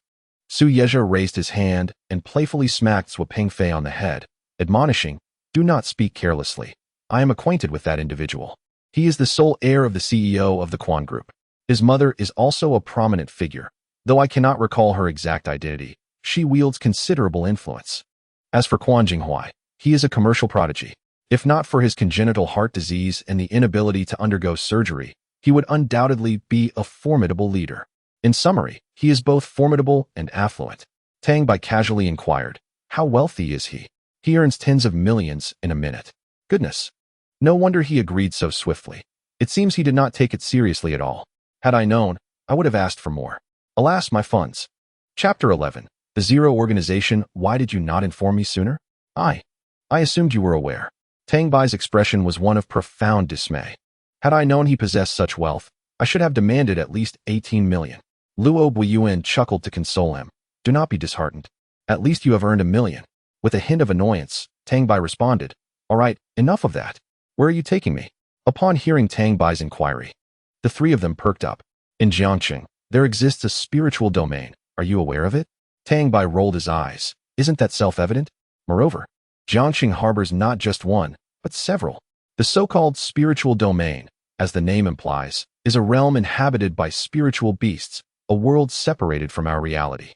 A: Su Yezhe raised his hand and playfully smacked Zhuo Pengfei on the head, admonishing, "Do not speak carelessly. I am acquainted with that individual. He is the sole heir of the CEO of the Quan Group. His mother is also a prominent figure. Though I cannot recall her exact identity, she wields considerable influence. As for Quan Jinghuai, he is a commercial prodigy. If not for his congenital heart disease and the inability to undergo surgery, he would undoubtedly be a formidable leader. In summary, he is both formidable and affluent." Tang Bai casually inquired, "How wealthy is he?" "He earns tens of millions in a minute." "Goodness. No wonder he agreed so swiftly. It seems he did not take it seriously at all. Had I known, I would have asked for more. Alas, my funds." Chapter 11. The Zero Organization. Why did you not inform me sooner? I assumed you were aware. Tang Bai's expression was one of profound dismay. Had I known he possessed such wealth, I should have demanded at least 18 million. Luo Buyuan chuckled to console him. "Do not be disheartened. At least you have earned 1 million. With a hint of annoyance, Tang Bai responded, "All right, enough of that. Where are you taking me?" Upon hearing Tang Bai's inquiry, the 3 of them perked up. "In Jiangqing, there exists a spiritual domain. Are you aware of it?" Tang Bai rolled his eyes. "Isn't that self-evident? Moreover, Jiangqing harbors not just one, but several. The so-called spiritual domain, as the name implies, is a realm inhabited by spiritual beasts, a world separated from our reality.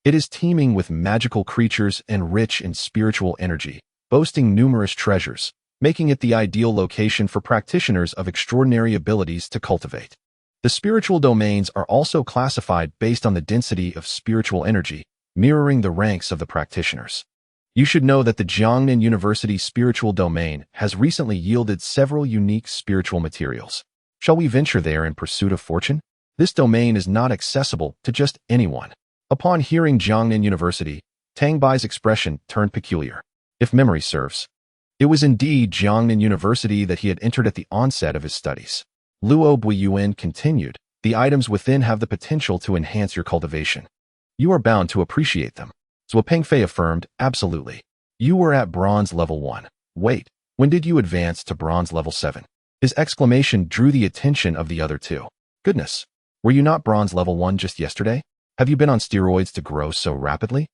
A: It is teeming with magical creatures and rich in spiritual energy, boasting numerous treasures, making it the ideal location for practitioners of extraordinary abilities to cultivate. The spiritual domains are also classified based on the density of spiritual energy, mirroring the ranks of the practitioners. You should know that the Jiangnan University spiritual domain has recently yielded several unique spiritual materials. Shall we venture there in pursuit of fortune? This domain is not accessible to just anyone." Upon hearing Jiangnan University, Tang Bai's expression turned peculiar. If memory serves, it was indeed Jiangnan University that he had entered at the onset of his studies. Luo Buyuan continued, "The items within have the potential to enhance your cultivation. You are bound to appreciate them." Zhuo Pengfei affirmed, "Absolutely. You were at bronze level 1. Wait, when did you advance to bronze level 7? His exclamation drew the attention of the other 2. "Goodness, were you not bronze level 1 just yesterday?" Have you been on steroids to grow so rapidly?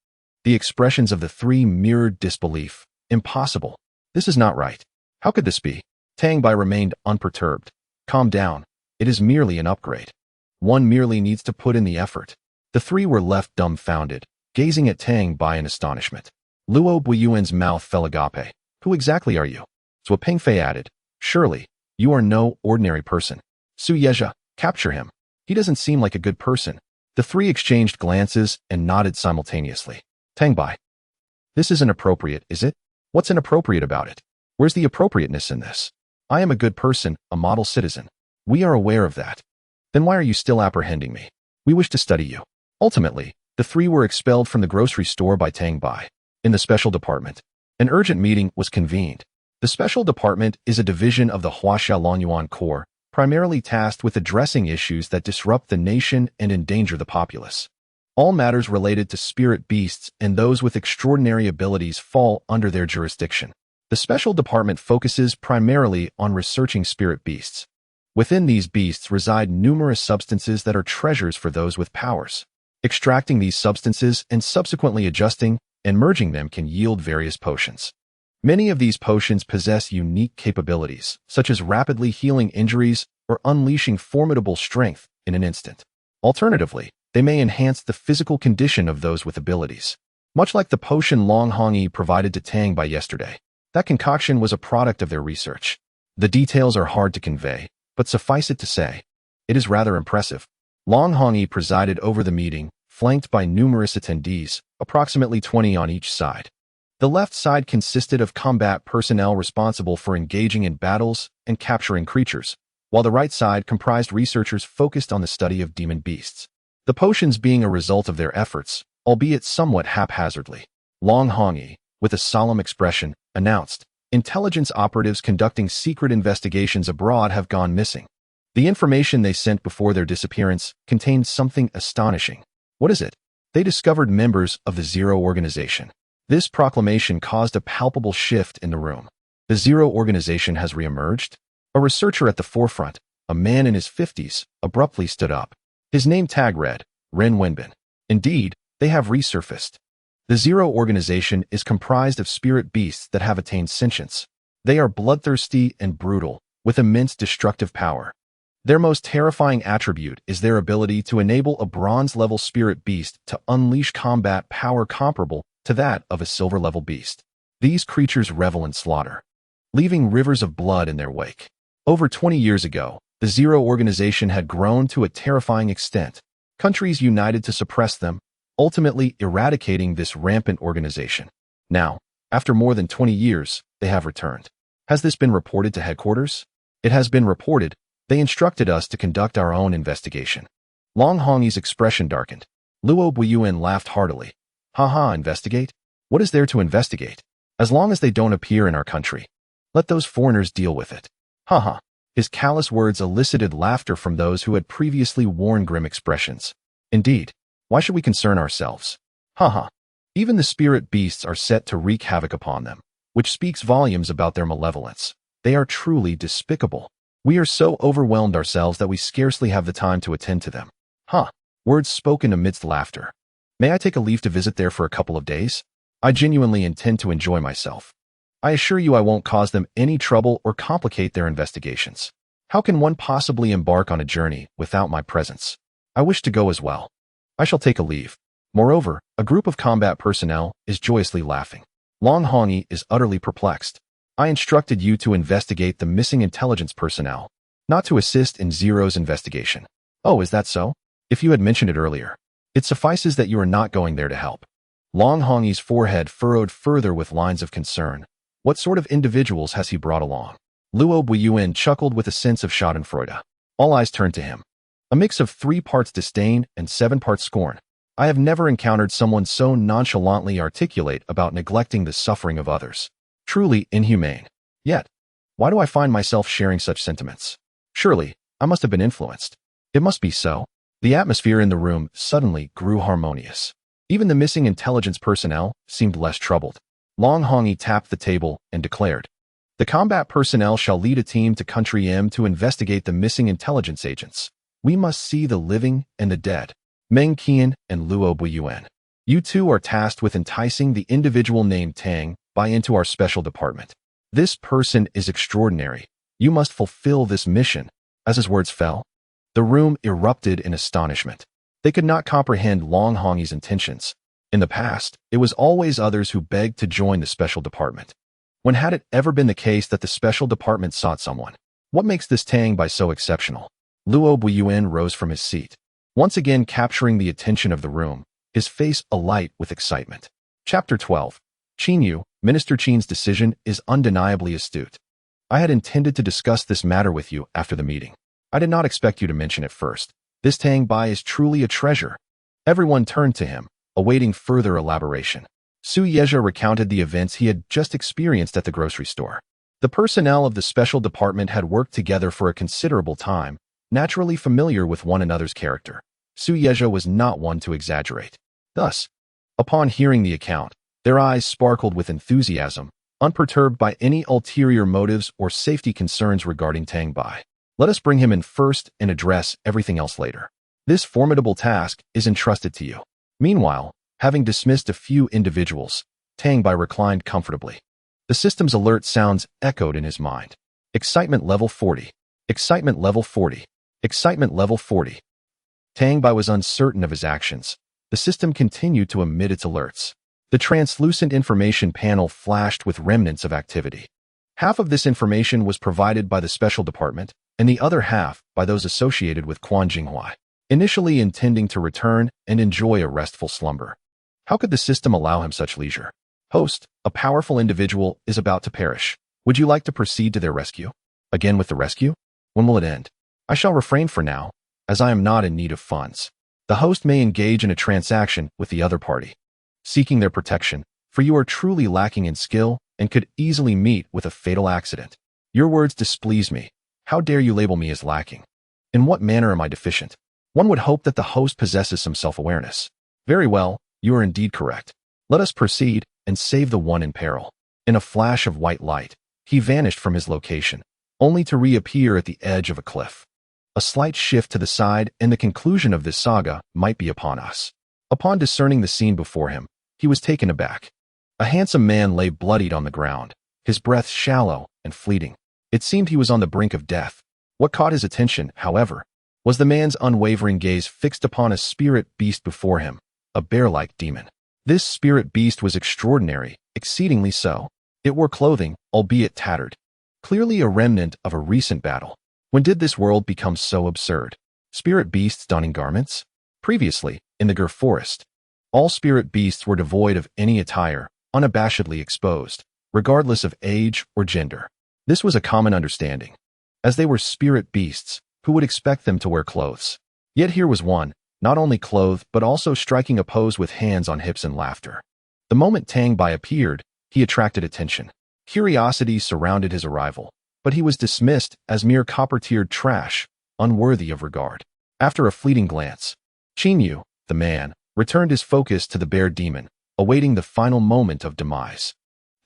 A: The expressions of the three mirrored disbelief. Impossible. This is not right. How could this be? Tang Bai remained unperturbed. Calm down. It is merely an upgrade. One merely needs to put in the effort. The three were left dumbfounded, gazing at Tang Bai in astonishment. Luo Buiyuan's mouth fell agape. Who exactly are you? Zhuo Pengfei added. Surely, you are no ordinary person. Su Yezha, capture him. He doesn't seem like a good person. The three exchanged glances and nodded simultaneously. Tang Bai. This isn't appropriate, is it? What's inappropriate about it? Where's the appropriateness in this? I am a good person, a model citizen. We are aware of that. Then why are you still apprehending me? We wish to study you. Ultimately, the three were expelled from the grocery store by Tang Bai. In the special department, an urgent meeting was convened. The special department is a division of the Huaxia Longyuan Corps, primarily tasked with addressing issues that disrupt the nation and endanger the populace. All matters related to spirit beasts and those with extraordinary abilities fall under their jurisdiction. The special department focuses primarily on researching spirit beasts. Within these beasts reside numerous substances that are treasures for those with powers. Extracting these substances and subsequently adjusting and merging them can yield various potions. Many of these potions possess unique capabilities, such as rapidly healing injuries or unleashing formidable strength in an instant. Alternatively, they may enhance the physical condition of those with abilities. Much like the potion Long Hongyi provided to Tang Bai yesterday, that concoction was a product of their research. The details are hard to convey, but suffice it to say, it is rather impressive. Long Hongyi presided over the meeting, flanked by numerous attendees, approximately 20 on each side. The left side consisted of combat personnel responsible for engaging in battles and capturing creatures, while the right side comprised researchers focused on the study of demon beasts. The potions being a result of their efforts, albeit somewhat haphazardly. Long Hongyi, with a solemn expression, announced, "Intelligence operatives conducting secret investigations abroad have gone missing." The information they sent before their disappearance contained something astonishing. What is it? They discovered members of the Zero Organization. This proclamation caused a palpable shift in the room. The Zero Organization has reemerged? A researcher at the forefront, a man in his 50s, abruptly stood up. His name tag read, Ren Wenbin. Indeed, they have resurfaced. The Zero Organization is comprised of spirit beasts that have attained sentience. They are bloodthirsty and brutal, with immense destructive power. Their most terrifying attribute is their ability to enable a bronze-level spirit beast to unleash combat power comparable to that of a silver-level beast. These creatures revel in slaughter, leaving rivers of blood in their wake. Over 20 years ago, the Zero Organization had grown to a terrifying extent. Countries united to suppress them, ultimately eradicating this rampant organization. Now, after more than 20 years, they have returned. Has this been reported to headquarters? It has been reported. They instructed us to conduct our own investigation. Long Hongyi's expression darkened. Luo Buiyuan laughed heartily. Haha, investigate? What is there to investigate? As long as they don't appear in our country, let those foreigners deal with it. Haha. His callous words elicited laughter from those who had previously worn grim expressions. Indeed, why should we concern ourselves? Haha. Even the spirit beasts are set to wreak havoc upon them, which speaks volumes about their malevolence. They are truly despicable. We are so overwhelmed ourselves that we scarcely have the time to attend to them. Words spoken amidst laughter. May I take a leave to visit there for a couple of days? I genuinely intend to enjoy myself. I assure you I won't cause them any trouble or complicate their investigations. How can one possibly embark on a journey without my presence? I wish to go as well. I shall take a leave. Moreover, a group of combat personnel is joyously laughing. Long Hongyi is utterly perplexed. I instructed you to investigate the missing intelligence personnel, not to assist in Zero's investigation. Oh, is that so? If you had mentioned it earlier. It suffices that you are not going there to help. Long Hongyi's forehead furrowed further with lines of concern. What sort of individuals has he brought along? Luo Buiyuan chuckled with a sense of schadenfreude. All eyes turned to him. A mix of 3 parts disdain and 7 parts scorn. I have never encountered someone so nonchalantly articulate about neglecting the suffering of others. Truly inhumane. Yet, why do I find myself sharing such sentiments? Surely, I must have been influenced. It must be so. The atmosphere in the room suddenly grew harmonious. Even the missing intelligence personnel seemed less troubled. Long Hongyi tapped the table and declared, "The combat personnel shall lead a team to Country M to investigate the missing intelligence agents. We must see the living and the dead. Meng Qian and Luo Buiyuan. You two are tasked with enticing the individual named Tang Bai into our special department. This person is extraordinary. You must fulfill this mission. As his words fell, the room erupted in astonishment. They could not comprehend Long Hongyi's intentions. In the past, it was always others who begged to join the special department. When had it ever been the case that the special department sought someone? What makes this Tang Bai so exceptional? Luo Buiyuan rose from his seat, once again capturing the attention of the room, his face alight with excitement. Chapter 12. Qin Yu, Minister Qin's decision is undeniably astute. I had intended to discuss this matter with you after the meeting. I did not expect you to mention it first. This Tang Bai is truly a treasure. Everyone turned to him, awaiting further elaboration. Su Yezha recounted the events he had just experienced at the grocery store. The personnel of the special department had worked together for a considerable time, naturally familiar with one another's character. Su Yezha was not one to exaggerate. Thus, upon hearing the account, their eyes sparkled with enthusiasm, unperturbed by any ulterior motives or safety concerns regarding Tang Bai. Let us bring him in first and address everything else later. This formidable task is entrusted to you. Meanwhile, having dismissed a few individuals, Tang Bai reclined comfortably. The system's alert sounds echoed in his mind. Excitement level 40. Excitement level 40. Excitement level 40. Tang Bai was uncertain of his actions. The system continued to emit its alerts. The translucent information panel flashed with remnants of activity. Half of this information was provided by the special department, and the other half by those associated with Quan Jinghua, initially intending to return and enjoy a restful slumber. How could the system allow him such leisure? Host, a powerful individual is about to perish. Would you like to proceed to their rescue? Again with the rescue? When will it end? I shall refrain for now, as I am not in need of funds. The host may engage in a transaction with the other party, seeking their protection, for you are truly lacking in skill and could easily meet with a fatal accident. Your words displease me. How dare you label me as lacking? In what manner am I deficient? One would hope that the host possesses some self-awareness. Very well, you are indeed correct. Let us proceed and save the one in peril. In a flash of white light, he vanished from his location, only to reappear at the edge of a cliff. A slight shift to the side and the conclusion of this saga might be upon us. Upon discerning the scene before him, he was taken aback. A handsome man lay bloodied on the ground, his breath shallow and fleeting. It seemed he was on the brink of death. What caught his attention, however, was the man's unwavering gaze fixed upon a spirit beast before him, a bear-like demon. This spirit beast was extraordinary, exceedingly so. It wore clothing, albeit tattered, clearly a remnant of a recent battle. When did this world become so absurd? Spirit beasts donning garments? Previously, in the forest, all spirit beasts were devoid of any attire, unabashedly exposed, regardless of age or gender. This was a common understanding. As they were spirit beasts, who would expect them to wear clothes? Yet here was one, not only clothed but also striking a pose with hands on hips and laughter. The moment Tang Bai appeared, he attracted attention. Curiosity surrounded his arrival, but he was dismissed as mere copper-tiered trash, unworthy of regard. After a fleeting glance, Qin Yu, the man, returned his focus to the bear demon, awaiting the final moment of demise.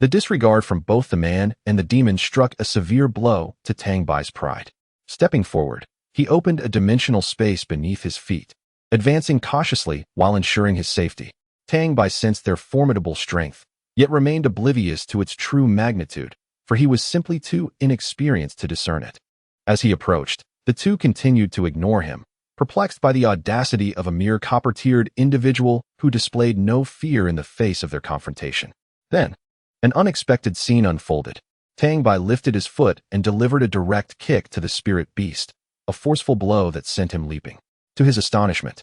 A: The disregard from both the man and the demon struck a severe blow to Tang Bai's pride. Stepping forward, he opened a dimensional space beneath his feet, advancing cautiously while ensuring his safety. Tang Bai sensed their formidable strength, yet remained oblivious to its true magnitude, for he was simply too inexperienced to discern it. As he approached, the two continued to ignore him, perplexed by the audacity of a mere copper-tiered individual who displayed no fear in the face of their confrontation. Then, an unexpected scene unfolded. Tang Bai lifted his foot and delivered a direct kick to the spirit beast, a forceful blow that sent him leaping. To his astonishment,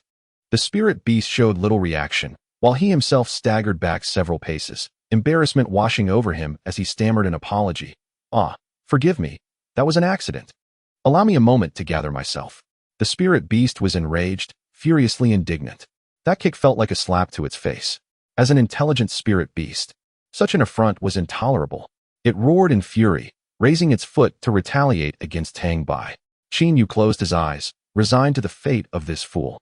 A: the spirit beast showed little reaction, while he himself staggered back several paces, embarrassment washing over him as he stammered an apology. Forgive me, that was an accident. Allow me a moment to gather myself. The spirit beast was enraged, furiously indignant. That kick felt like a slap to its face. As an intelligent spirit beast, such an affront was intolerable. It roared in fury, raising its foot to retaliate against Tang Bai. Qin Yu closed his eyes, resigned to the fate of this fool.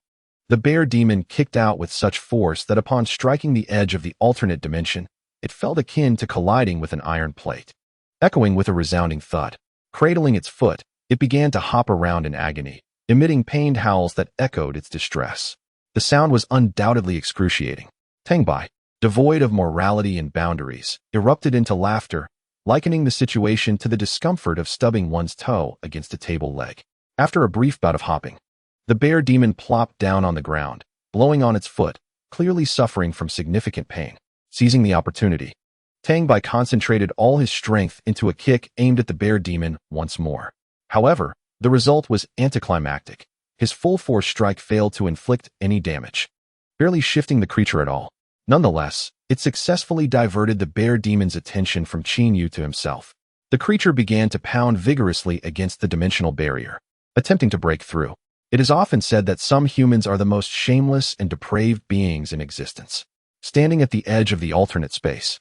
A: The bear demon kicked out with such force that upon striking the edge of the alternate dimension, it felt akin to colliding with an iron plate. Echoing with a resounding thud, cradling its foot, it began to hop around in agony, emitting pained howls that echoed its distress. The sound was undoubtedly excruciating. Tang Bai, devoid of morality and boundaries, erupted into laughter, likening the situation to the discomfort of stubbing one's toe against a table leg. After a brief bout of hopping, the bear demon plopped down on the ground, blowing on its foot, clearly suffering from significant pain. Seizing the opportunity, Tang Bai concentrated all his strength into a kick aimed at the bear demon once more. However, the result was anticlimactic. His full-force strike failed to inflict any damage, barely shifting the creature at all. Nonetheless, it successfully diverted the bear demon's attention from Qin to himself. The creature began to pound vigorously against the dimensional barrier, attempting to break through. It is often said that some humans are the most shameless and depraved beings in existence. Standing at the edge of the alternate space,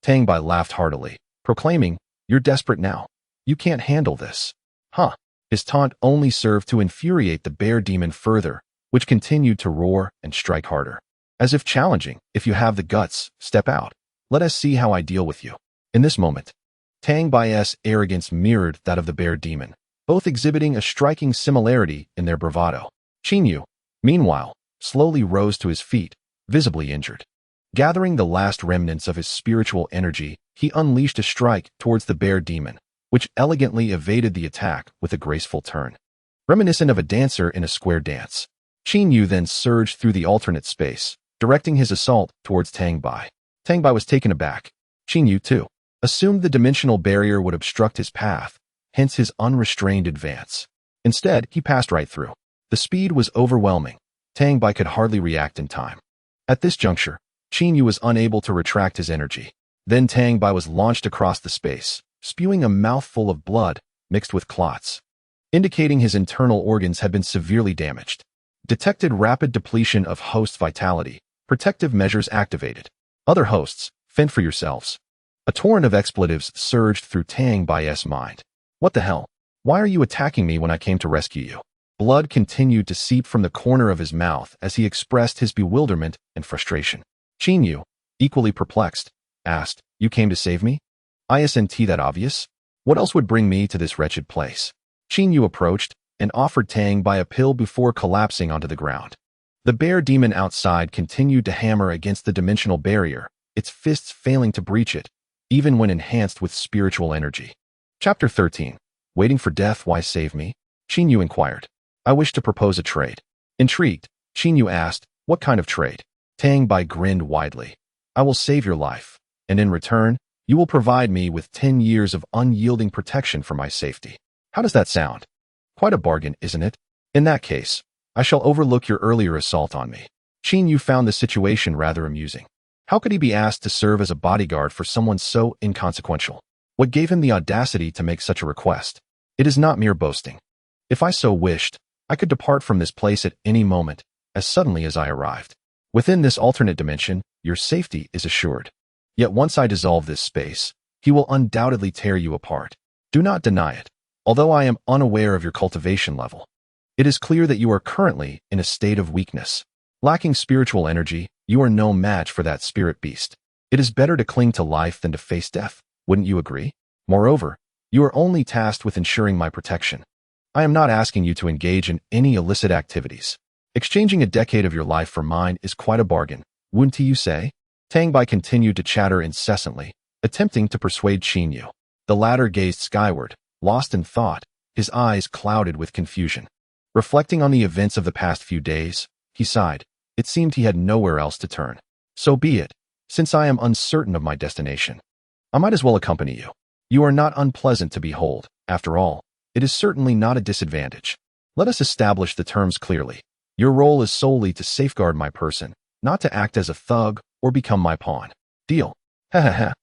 A: Tang Bai laughed heartily, proclaiming, "You're desperate now. You can't handle this." Huh. His taunt only served to infuriate the bear demon further, which continued to roar and strike harder. As if challenging, "If you have the guts, step out. Let us see how I deal with you." In this moment, Tang Bai's arrogance mirrored that of the bear demon, both exhibiting a striking similarity in their bravado. Qin, meanwhile, slowly rose to his feet, visibly injured. Gathering the last remnants of his spiritual energy, he unleashed a strike towards the bear demon, which elegantly evaded the attack with a graceful turn. Reminiscent of a dancer in a square dance, Qin then surged through the alternate space, directing his assault towards Tang Bai. Tang Bai was taken aback. Qin, too, assumed the dimensional barrier would obstruct his path, hence his unrestrained advance. Instead, he passed right through. The speed was overwhelming. Tang Bai could hardly react in time. At this juncture, Qin was unable to retract his energy. Then Tang Bai was launched across the space, spewing a mouthful of blood mixed with clots, indicating his internal organs had been severely damaged. Detected rapid depletion of host vitality. Protective measures activated. Other hosts, fend for yourselves. A torrent of expletives surged through Tang Bai's mind. What the hell? Why are you attacking me when I came to rescue you? Blood continued to seep from the corner of his mouth as he expressed his bewilderment and frustration. Qin, equally perplexed, asked, "You came to save me? Isn't that obvious? What else would bring me to this wretched place?" Qin approached and offered Tang Bai a pill before collapsing onto the ground. The bear demon outside continued to hammer against the dimensional barrier, its fists failing to breach it, even when enhanced with spiritual energy. Chapter 13. Waiting for death, why save me? Qin inquired. "I wish to propose a trade." Intrigued, Qin asked, "What kind of trade?" Tang Bai grinned widely. "I will save your life, and in return, you will provide me with 10 years of unyielding protection for my safety. How does that sound? Quite a bargain, isn't it? In that case, I shall overlook your earlier assault on me." Qin found the situation rather amusing. How could he be asked to serve as a bodyguard for someone so inconsequential? What gave him the audacity to make such a request? It is not mere boasting. If I so wished, I could depart from this place at any moment, as suddenly as I arrived. Within this alternate dimension, your safety is assured. Yet once I dissolve this space, he will undoubtedly tear you apart. Do not deny it. Although I am unaware of your cultivation level, it is clear that you are currently in a state of weakness. Lacking spiritual energy, you are no match for that spirit beast. It is better to cling to life than to face death. Wouldn't you agree? Moreover, you are only tasked with ensuring my protection. I am not asking you to engage in any illicit activities. Exchanging a decade of your life for mine is quite a bargain, wouldn't you say? Tang Bai continued to chatter incessantly, attempting to persuade Qin. The latter gazed skyward, lost in thought, his eyes clouded with confusion. Reflecting on the events of the past few days, he sighed. It seemed he had nowhere else to turn. So be it, since I am uncertain of my destination. I might as well accompany you. You are not unpleasant to behold. After all, it is certainly not a disadvantage. Let us establish the terms clearly. Your role is solely to safeguard my person, not to act as a thug or become my pawn. Deal? Ha ha ha.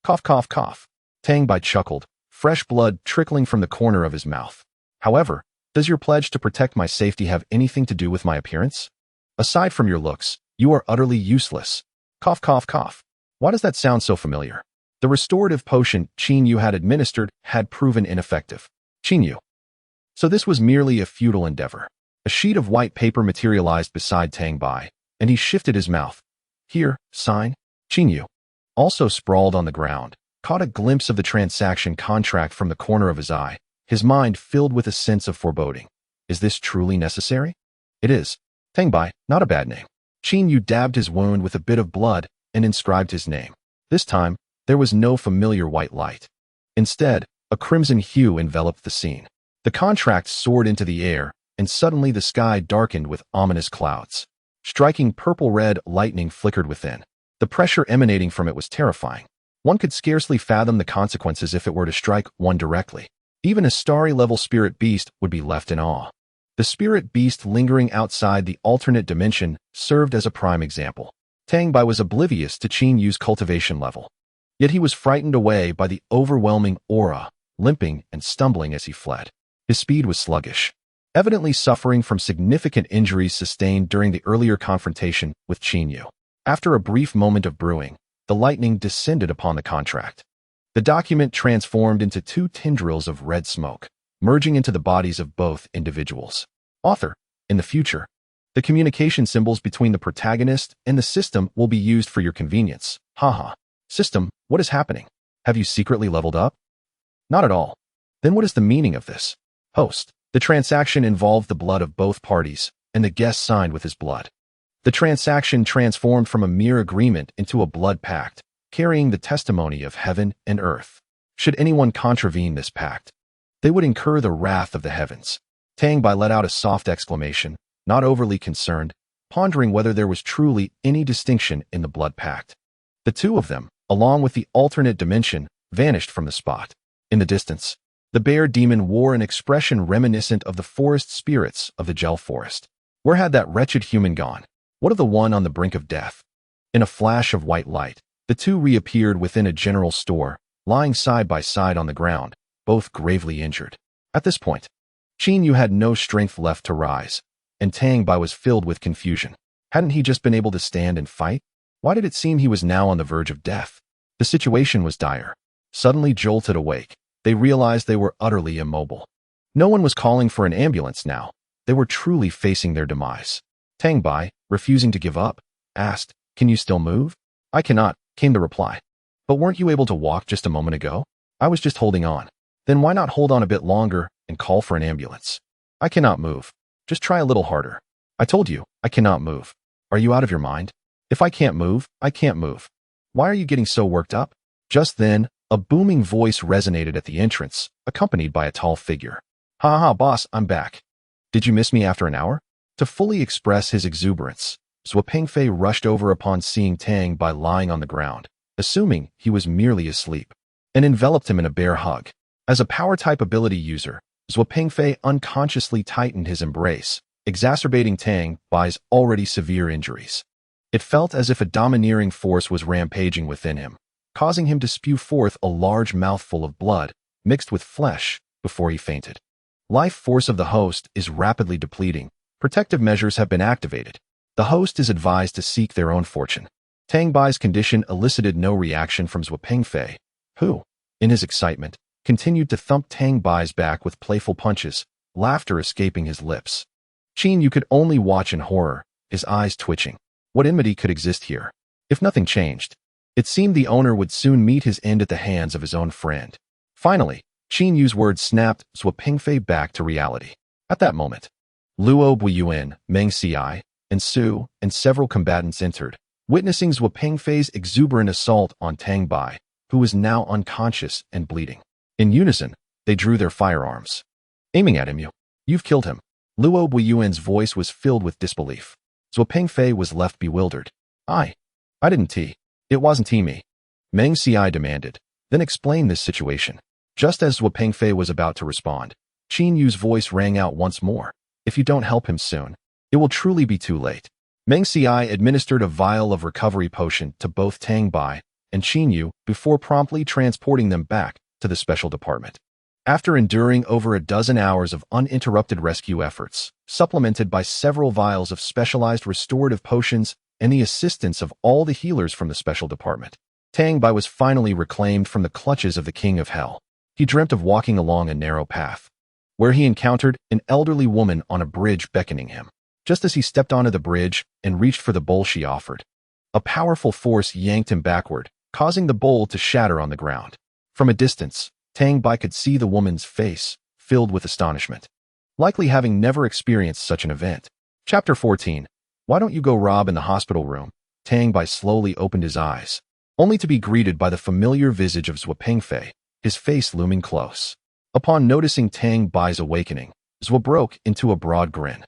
A: Cough cough cough. Tang Bai chuckled, fresh blood trickling from the corner of his mouth. However, does your pledge to protect my safety have anything to do with my appearance? Aside from your looks, you are utterly useless. Cough cough cough. Why does that sound so familiar? The restorative potion Qin had administered had proven ineffective. Qin. So this was merely a futile endeavor. A sheet of white paper materialized beside Tang Bai, and he shifted his mouth. Here, sign. Qin, also sprawled on the ground, caught a glimpse of the transaction contract from the corner of his eye, his mind filled with a sense of foreboding. Is this truly necessary? It is. Tang Bai, not a bad name. Qin Yu dabbed his wound with a bit of blood and inscribed his name. This time, there was no familiar white light. Instead, a crimson hue enveloped the scene. The contract soared into the air, and suddenly the sky darkened with ominous clouds. Striking purple-red lightning flickered within. The pressure emanating from it was terrifying. One could scarcely fathom the consequences if it were to strike one directly. Even a starry-level spirit beast would be left in awe. The spirit beast lingering outside the alternate dimension served as a prime example. Tang Bai was oblivious to Qin Yu's cultivation level. Yet he was frightened away by the overwhelming aura, limping and stumbling as he fled. His speed was sluggish, evidently suffering from significant injuries sustained during the earlier confrontation with Qin Yu. After a brief moment of brewing, the lightning descended upon the contract. The document transformed into two tendrils of red smoke, merging into the bodies of both individuals. Author, in the future, the communication symbols between the protagonist and the system will be used for your convenience. Haha. System, what is happening? Have you secretly leveled up? Not at all. Then what is the meaning of this? Host, the transaction involved the blood of both parties, and the guest signed with his blood. The transaction transformed from a mere agreement into a blood pact, carrying the testimony of heaven and earth. Should anyone contravene this pact, they would incur the wrath of the heavens. Tang Bai let out a soft exclamation, not overly concerned, pondering whether there was truly any distinction in the blood pact. The two of them, along with the alternate dimension, vanished from the spot. In the distance, the bear demon wore an expression reminiscent of the forest spirits of the gel forest. Where had that wretched human gone? What of the one on the brink of death? In a flash of white light, the two reappeared within a general store, lying side by side on the ground, both gravely injured. At this point, Qin Yu had no strength left to rise, and Tang Bai was filled with confusion. Hadn't he just been able to stand and fight? Why did it seem he was now on the verge of death? The situation was dire. Suddenly jolted awake, they realized they were utterly immobile. No one was calling for an ambulance now. They were truly facing their demise. Tang Bai, refusing to give up, asked, "Can you still move?" "I cannot," came the reply. "But weren't you able to walk just a moment ago?" "I was just holding on." "Then why not hold on a bit longer and call for an ambulance?" "I cannot move. Just try a little harder." "I told you, I cannot move." "Are you out of your mind? If I can't move, I can't move. Why are you getting so worked up?" Just then, a booming voice resonated at the entrance, accompanied by a tall figure. "Ha ha, boss, I'm back. Did you miss me after an hour?" To fully express his exuberance, Zhuo Pengfei rushed over upon seeing Tang Bai lying on the ground, assuming he was merely asleep, and enveloped him in a bear hug. As a power-type ability user, Zhuo Pengfei unconsciously tightened his embrace, exacerbating Tang Bai's already severe injuries. It felt as if a domineering force was rampaging within him, causing him to spew forth a large mouthful of blood mixed with flesh before he fainted. Life force of the host is rapidly depleting. Protective measures have been activated. The host is advised to seek their own fortune. Tang Bai's condition elicited no reaction from Zhuo Pengfei, who, in his excitement, continued to thump Tang Bai's back with playful punches, laughter escaping his lips. Qin Yu could only watch in horror, his eyes twitching. What enmity could exist here? If nothing changed, it seemed the owner would soon meet his end at the hands of his own friend. Finally, Qin Yu's words snapped Zhuo Pengfei back to reality. At that moment, Luo Buiyuan, Meng Xiai, and Su, and several combatants entered, witnessing Zhuo Pengfei's exuberant assault on Tang Bai, who was now unconscious and bleeding. In unison, they drew their firearms. "Aiming at him, you've killed him." Luo Buiyuan's voice was filled with disbelief. Zhuo Pengfei was left bewildered. I didn't It wasn't me." Meng Xiai demanded. "Then explain this situation." Just as Zhuo Pengfei was about to respond, Qin Yu's voice rang out once more. "If you don't help him soon, it will truly be too late." Meng Xiai administered a vial of recovery potion to both Tang Bai and Qin Yu before promptly transporting them back to the special department. After enduring over a dozen hours of uninterrupted rescue efforts, supplemented by several vials of specialized restorative potions and the assistance of all the healers from the special department, Tang Bai was finally reclaimed from the clutches of the King of Hell. He dreamt of walking along a narrow path, where he encountered an elderly woman on a bridge beckoning him. Just as he stepped onto the bridge and reached for the bowl she offered, a powerful force yanked him backward, causing the bowl to shatter on the ground. From a distance, Tang Bai could see the woman's face, filled with astonishment. Likely having never experienced such an event, Chapter 14. Why don't you go rob in the hospital room? Tang Bai slowly opened his eyes, only to be greeted by the familiar visage of Zhuo Pengfei, his face looming close. Upon noticing Tang Bai's awakening, Zhuo broke into a broad grin.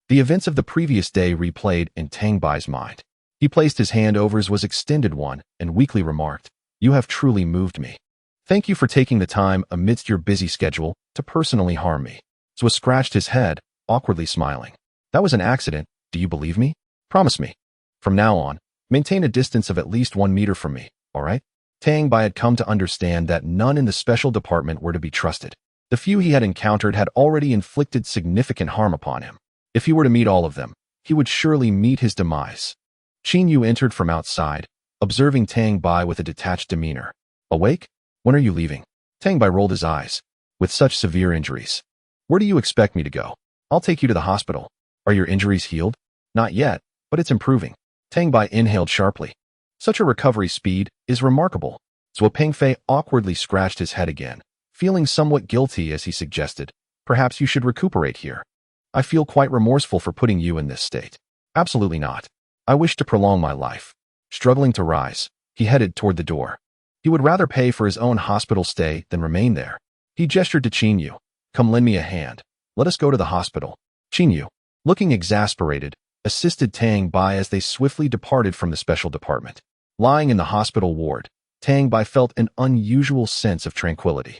A: The events of the previous day replayed in Tang Bai's mind. He placed his hand over Zhuo's extended one and weakly remarked, "You have truly moved me. Thank you for taking the time amidst your busy schedule to personally harm me." Zhuo scratched his head, awkwardly smiling. "That was an accident. Do you believe me? Promise me. From now on, maintain a distance of at least 1 meter from me, all right?" Tang Bai had come to understand that none in the special department were to be trusted. The few he had encountered had already inflicted significant harm upon him. If he were to meet all of them, he would surely meet his demise. Qin Yu entered from outside, observing Tang Bai with a detached demeanor. "Awake? When are you leaving?" Tang Bai rolled his eyes. "With such severe injuries. Where do you expect me to go?" "I'll take you to the hospital." "Are your injuries healed?" "Not yet, but it's improving." Tang Bai inhaled sharply. Such a recovery speed is remarkable. Zhuo Pengfei awkwardly scratched his head again, feeling somewhat guilty as he suggested, "Perhaps you should recuperate here." "I feel quite remorseful for putting you in this state." "Absolutely not. I wish to prolong my life." Struggling to rise, he headed toward the door. He would rather pay for his own hospital stay than remain there. He gestured to Qin Yu. "Come lend me a hand. Let us go to the hospital." Qin Yu, looking exasperated, assisted Tang Bai as they swiftly departed from the special department. Lying in the hospital ward, Tang Bai felt an unusual sense of tranquility.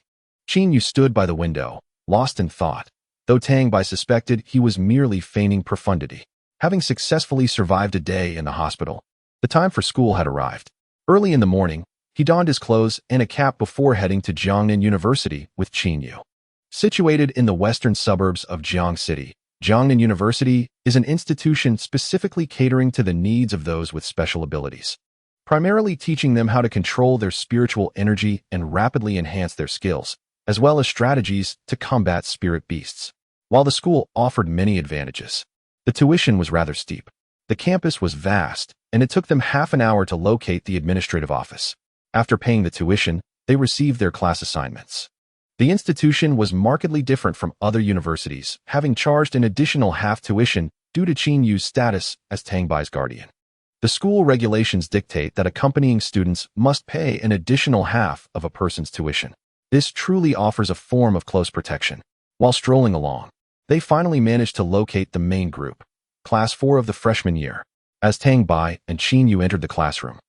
A: Qin Yu stood by the window, lost in thought, though Tang Bai suspected he was merely feigning profundity. Having successfully survived a day in the hospital, the time for school had arrived. Early in the morning, he donned his clothes and a cap before heading to Jiangnan University with Qin Yu. Situated in the western suburbs of Jiang City, Jiangnan University is an institution specifically catering to the needs of those with special abilities, primarily teaching them how to control their spiritual energy and rapidly enhance their skills, as well as strategies to combat spirit beasts. While the school offered many advantages, the tuition was rather steep. The campus was vast, and it took them half an hour to locate the administrative office. After paying the tuition, they received their class assignments. The institution was markedly different from other universities, having charged an additional half tuition due to Qin Yu's status as Tang Bai's guardian. The school regulations dictate that accompanying students must pay an additional half of a person's tuition. This truly offers a form of close protection. While strolling along, they finally managed to locate the main group, Class 4 of the freshman year. As Tang Bai and Qin Yu entered the classroom,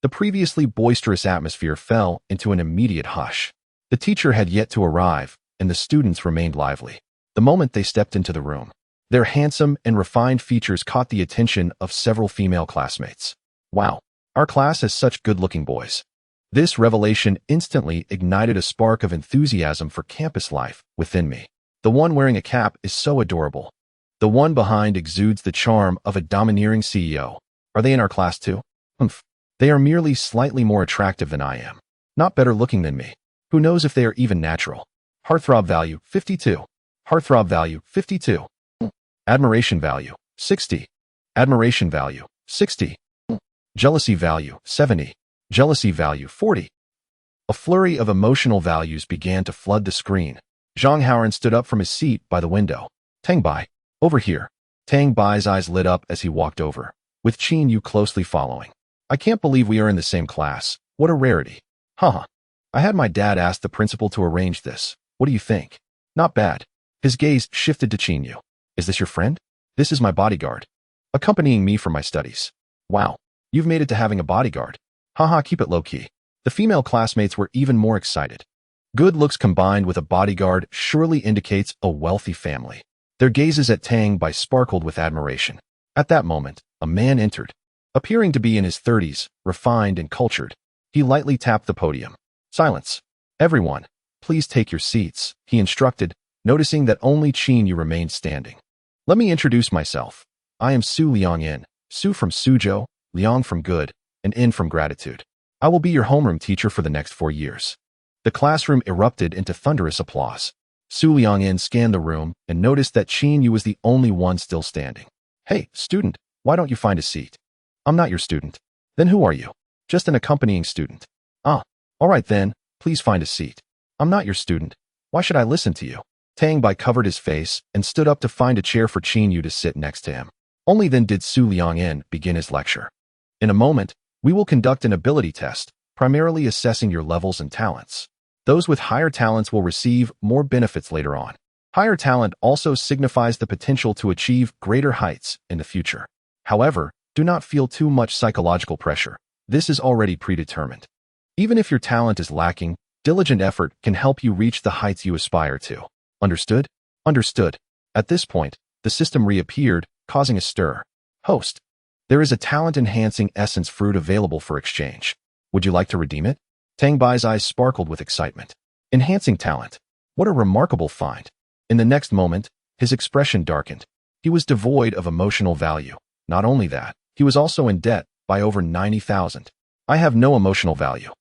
A: the previously boisterous atmosphere fell into an immediate hush. The teacher had yet to arrive, and the students remained lively. The moment they stepped into the room, their handsome and refined features caught the attention of several female classmates. "Wow, our class has such good-looking boys." This revelation instantly ignited a spark of enthusiasm for campus life within me. "The one wearing a cap is so adorable. The one behind exudes the charm of a domineering CEO. Are they in our class too? Humph. They are merely slightly more attractive than I am. Not better looking than me. Who knows if they are even natural?" Heartthrob value, 52. Heartthrob value, 52. Admiration value, 60. Admiration value, 60. Jealousy value, 70. Jealousy value, 40. A flurry of emotional values began to flood the screen. Zhang Haoran stood up from his seat by the window. "Tang Bai, over here." Tang Bai's eyes lit up as he walked over, with Qin Yu closely following. "I can't believe we are in the same class. What a rarity." "Haha. I had my dad ask the principal to arrange this. What do you think?" "Not bad." His gaze shifted to Qin Yu. "Is this your friend?" "This is my bodyguard, accompanying me for my studies." "Wow, you've made it to having a bodyguard." "Haha, keep it low-key." The female classmates were even more excited. Good looks combined with a bodyguard surely indicates a wealthy family. Their gazes at Tang Bai sparkled with admiration. At that moment, a man entered. Appearing to be in his 30s, refined and cultured, he lightly tapped the podium. "Silence. Everyone, please take your seats," he instructed, noticing that only Qin Yu remained standing. "Let me introduce myself. I am Su Liang-in, Su from Suzhou, Liang from good, and In from gratitude. I will be your homeroom teacher for the next 4 years." The classroom erupted into thunderous applause. Su Liang-in scanned the room and noticed that Qin Yu was the only one still standing. "Hey, student, why don't you find a seat?" "I'm not your student." "Then who are you?" "Just an accompanying student." "Ah, all right then, please find a seat." "I'm not your student. Why should I listen to you?" Tang Bai covered his face and stood up to find a chair for Qin Yu to sit next to him. Only then did Su Liangyan begin his lecture. In a moment, we will conduct an ability test, primarily assessing your levels and talents. Those with higher talents will receive more benefits later on. Higher talent also signifies the potential to achieve greater heights in the future. However, do not feel too much psychological pressure. This is already predetermined. Even if your talent is lacking, diligent effort can help you reach the heights you aspire to. Understood? Understood. At this point, the system reappeared, causing a stir. Host. There is a talent-enhancing essence fruit available for exchange. Would you like to redeem it? Tang Bai's eyes sparkled with excitement. Enhancing talent. What a remarkable find. In the next moment, his expression darkened. He was devoid of emotional value. Not only that, he was also in debt by over 90,000. I have no emotional value.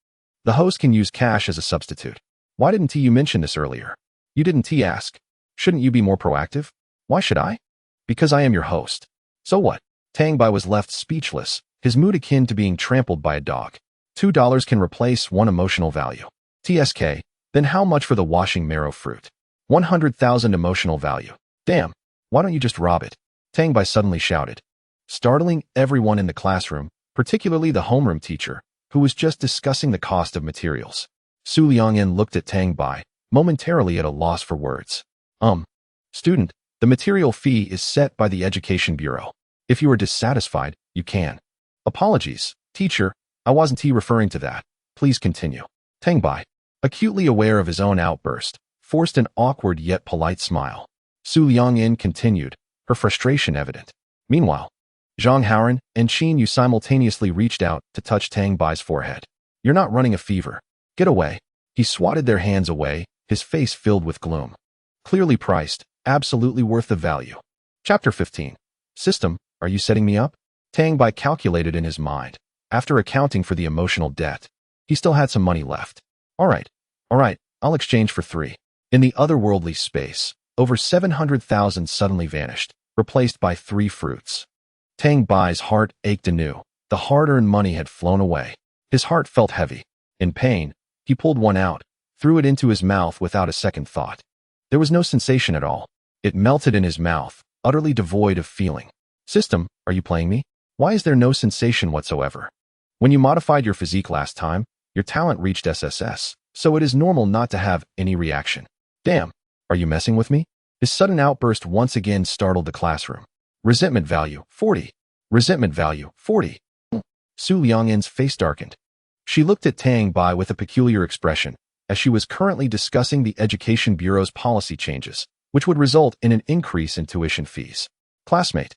A: The host can use cash as a substitute. Why didn't you mention this earlier? You didn't ask. Shouldn't you be more proactive? Why should I? Because I am your host. So what? Tang Bai was left speechless, his mood akin to being trampled by a dog. $2 can replace one emotional value. TSK, then how much for the washing marrow fruit? 100,000 emotional value. Damn, why don't you just rob it? Tang Bai suddenly shouted, startling everyone in the classroom, particularly the homeroom teacher, who was just discussing the cost of materials. Su Liangyan looked at Tang Bai, momentarily at a loss for words. Student, the material fee is set by the Education Bureau. If you are dissatisfied, you can. Apologies, teacher, I wasn't referring to that. Please continue. Tang Bai, acutely aware of his own outburst, forced an awkward yet polite smile. Su Liangyan continued, her frustration evident. Meanwhile, Zhang Haoran and Qin Yu simultaneously reached out to touch Tang Bai's forehead. You're not running a fever. Get away. He swatted their hands away, his face filled with gloom. Clearly priced, absolutely worth the value. Chapter 15. System, are you setting me up? Tang Bai calculated in his mind. After accounting for the emotional debt, he still had some money left. All right, I'll exchange for 3. In the otherworldly space, over 700,000 suddenly vanished, replaced by 3 fruits. Tang Bai's heart ached anew. The hard-earned money had flown away. His heart felt heavy. In pain, he pulled one out, threw it into his mouth without a second thought. There was no sensation at all. It melted in his mouth, utterly devoid of feeling. System, are you playing me? Why is there no sensation whatsoever? When you modified your physique last time, your talent reached SSS, so it is normal not to have any reaction. Damn, are you messing with me? His sudden outburst once again startled the classroom. Resentment value, 40. Resentment value, 40. Su Liangyan's face darkened. She looked at Tang Bai with a peculiar expression, as she was currently discussing the Education Bureau's policy changes, which would result in an increase in tuition fees. Classmate,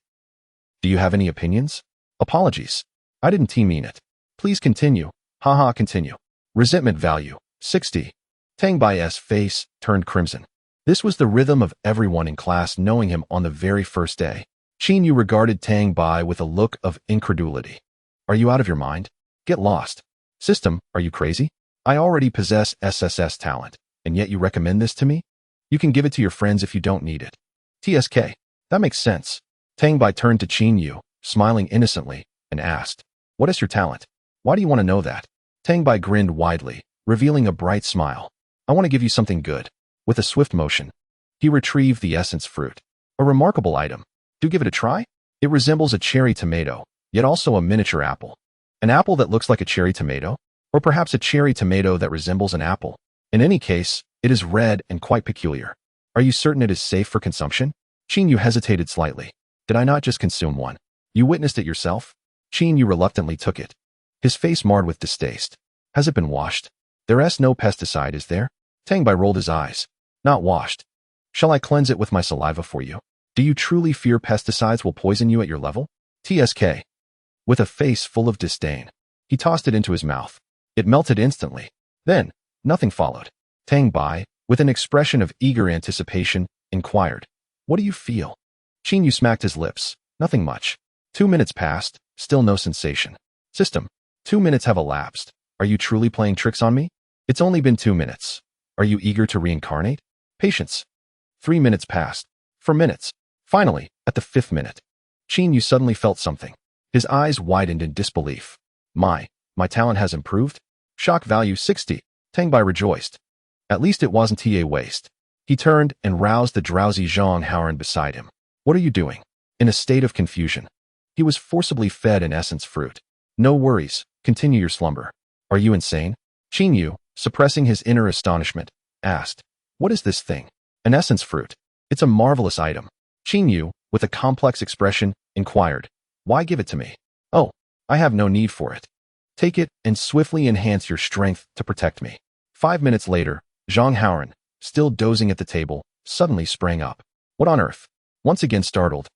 A: do you have any opinions? Apologies. I didn't mean it. Please continue. Haha, continue. Resentment value, 60. Tang Bai's face turned crimson. This was the rhythm of everyone in class knowing him on the very first day. Qin Yu regarded Tang Bai with a look of incredulity. Are you out of your mind? Get lost. System, are you crazy? I already possess SSS talent, and yet you recommend this to me? You can give it to your friends if you don't need it. TSK, that makes sense. Tang Bai turned to Qin Yu, smiling innocently, and asked, what is your talent? Why do you want to know that? Tang Bai grinned widely, revealing a bright smile. I want to give you something good. With a swift motion, he retrieved the essence fruit. A remarkable item. Do give it a try? It resembles a cherry tomato, yet also a miniature apple. An apple that looks like a cherry tomato? Or perhaps a cherry tomato that resembles an apple? In any case, it is red and quite peculiar. Are you certain it is safe for consumption? Qin Yu hesitated slightly. Did I not just consume one? You witnessed it yourself? Qin Yu reluctantly took it. His face marred with distaste. Has it been washed? There is no pesticide, is there? Tang Bai rolled his eyes. Not washed. Shall I cleanse it with my saliva for you? Do you truly fear pesticides will poison you at your level? TSK. With a face full of disdain, he tossed it into his mouth. It melted instantly. Then, nothing followed. Tang Bai, with an expression of eager anticipation, inquired, what do you feel? Qin Yu smacked his lips. Nothing much. 2 minutes passed, still no sensation. System. 2 minutes have elapsed. Are you truly playing tricks on me? It's only been 2 minutes. Are you eager to reincarnate? Patience. 3 minutes passed. 4 minutes. Finally, at the 5th minute, Qin Yu suddenly felt something. His eyes widened in disbelief. My talent has improved? Shock value 60. Tang Bai rejoiced. At least it wasn't a waste. He turned and roused the drowsy Zhang Haoran beside him. What are you doing? in a state of confusion. He was forcibly fed an essence fruit. No worries, continue your slumber. Are you insane? Qin Yu, suppressing his inner astonishment, asked, what is this thing? An essence fruit. It's a marvelous item. Qin Yu, with a complex expression, inquired, why give it to me? Oh, I have no need for it. Take it and swiftly enhance your strength to protect me. 5 minutes later, Zhang Haoran, still dozing at the table, suddenly sprang up. What on earth? Once again startled.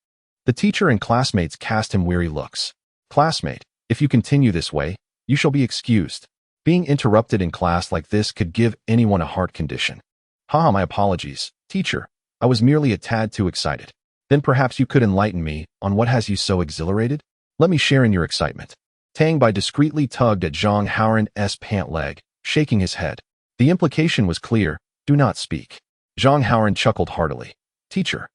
A: The teacher and classmates cast him weary looks. Classmate, if you continue this way, you shall be excused. Being interrupted in class like this could give anyone a heart condition. Haha, my apologies, teacher. I was merely a tad too excited. Then perhaps you could enlighten me on what has you so exhilarated? Let me share in your excitement. Tang Bai discreetly tugged at Zhang Haoran's pant leg, shaking his head. The implication was clear, do not speak. Zhang Haoran chuckled heartily. Teacher,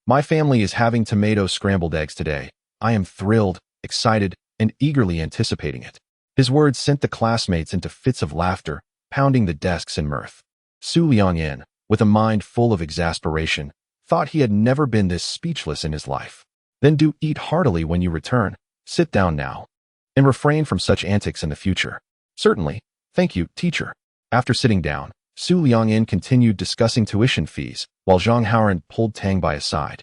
A: my family is having tomato scrambled eggs today. I am thrilled, excited, and eagerly anticipating it. His words sent the classmates into fits of laughter, pounding the desks in mirth. Su Liangyan, with a mind full of exasperation, thought he had never been this speechless in his life. Then do eat heartily when you return. Sit down now. And refrain from such antics in the future. Certainly. Thank you, teacher. After sitting down, Su Liangyan continued discussing tuition fees, while Zhang Haoran pulled Tang Bai aside,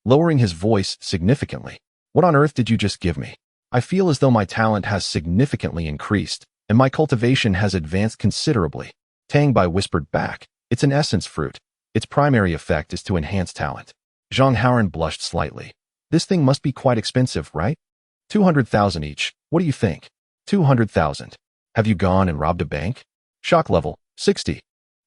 A: lowering his voice significantly. What on earth did you just give me? I feel as though my talent has significantly increased, and my cultivation has advanced considerably. Tang Bai whispered back, it's an essence fruit. Its primary effect is to enhance talent. Zhang Haoran blushed slightly. This thing must be quite expensive, right? 200,000 each. What do you think? 200,000. Have you gone and robbed a bank? Shock level, 60.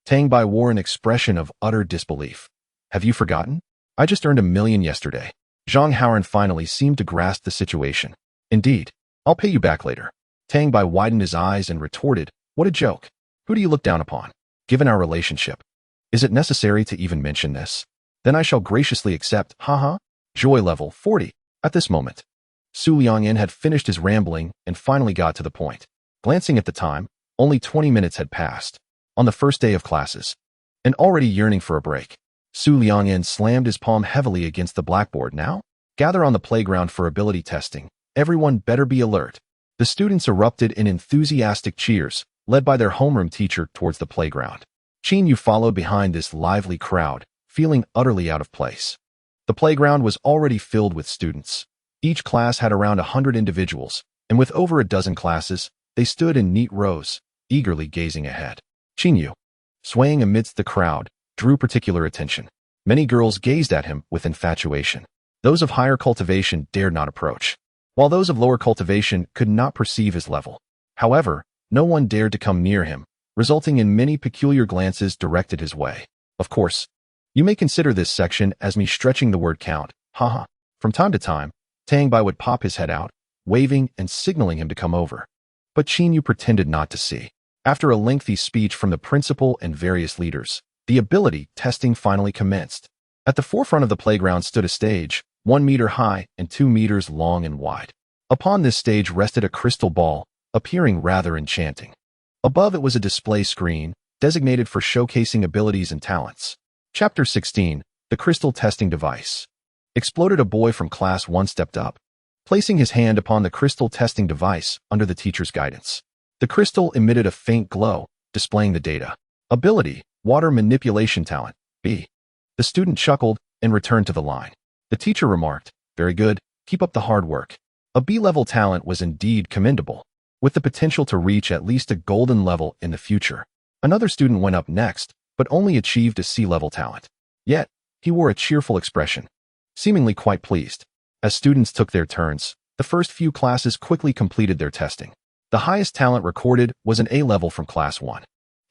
A: Tang Bai wore an expression of utter disbelief. Have you forgotten? I just earned $1 million yesterday. Zhang Haoran finally seemed to grasp the situation. Indeed. I'll pay you back later. Tang Bai widened his eyes and retorted, what a joke. Who do you look down upon? Given our relationship. Is it necessary to even mention this? Then I shall graciously accept, haha. Joy level, 40. At this moment, Su Liangyan had finished his rambling and finally got to the point. Glancing at the time, only 20 minutes had passed. On the first day of classes. And already yearning for a break. Su Liangyan slammed his palm heavily against the blackboard. Now, gather on the playground for ability testing. Everyone better be alert. The students erupted in enthusiastic cheers, led by their homeroom teacher towards the playground. Qin Yu followed behind this lively crowd, feeling utterly out of place. The playground was already filled with students. Each class had around 100 individuals, and with over a dozen classes, they stood in neat rows, eagerly gazing ahead. Qin Yu, swaying amidst the crowd, drew particular attention. Many girls gazed at him with infatuation. Those of higher cultivation dared not approach, while those of lower cultivation could not perceive his level. However, no one dared to come near him, resulting in many peculiar glances directed his way. Of course, you may consider this section as me stretching the word count, haha. From time to time, Tang Bai would pop his head out, waving and signaling him to come over. But Qin Yu pretended not to see. After a lengthy speech from the principal and various leaders, the ability testing finally commenced. At the forefront of the playground stood a stage, 1 meter high and 2 meters long and wide. Upon this stage rested a crystal ball, appearing rather enchanting. Above it was a display screen, designated for showcasing abilities and talents. Chapter 16, The Crystal Testing Device. Exploded. A boy from class 1 stepped up, placing his hand upon the crystal testing device under the teacher's guidance. The crystal emitted a faint glow, displaying the data. Ability, water manipulation talent, B. The student chuckled and returned to the line. The teacher remarked, very good, keep up the hard work. A B-level talent was indeed commendable, with the potential to reach at least a golden level in the future. Another student went up next, but only achieved a C-level talent. Yet, he wore a cheerful expression, seemingly quite pleased. As students took their turns, the first few classes quickly completed their testing. The highest talent recorded was an A-level from class 1.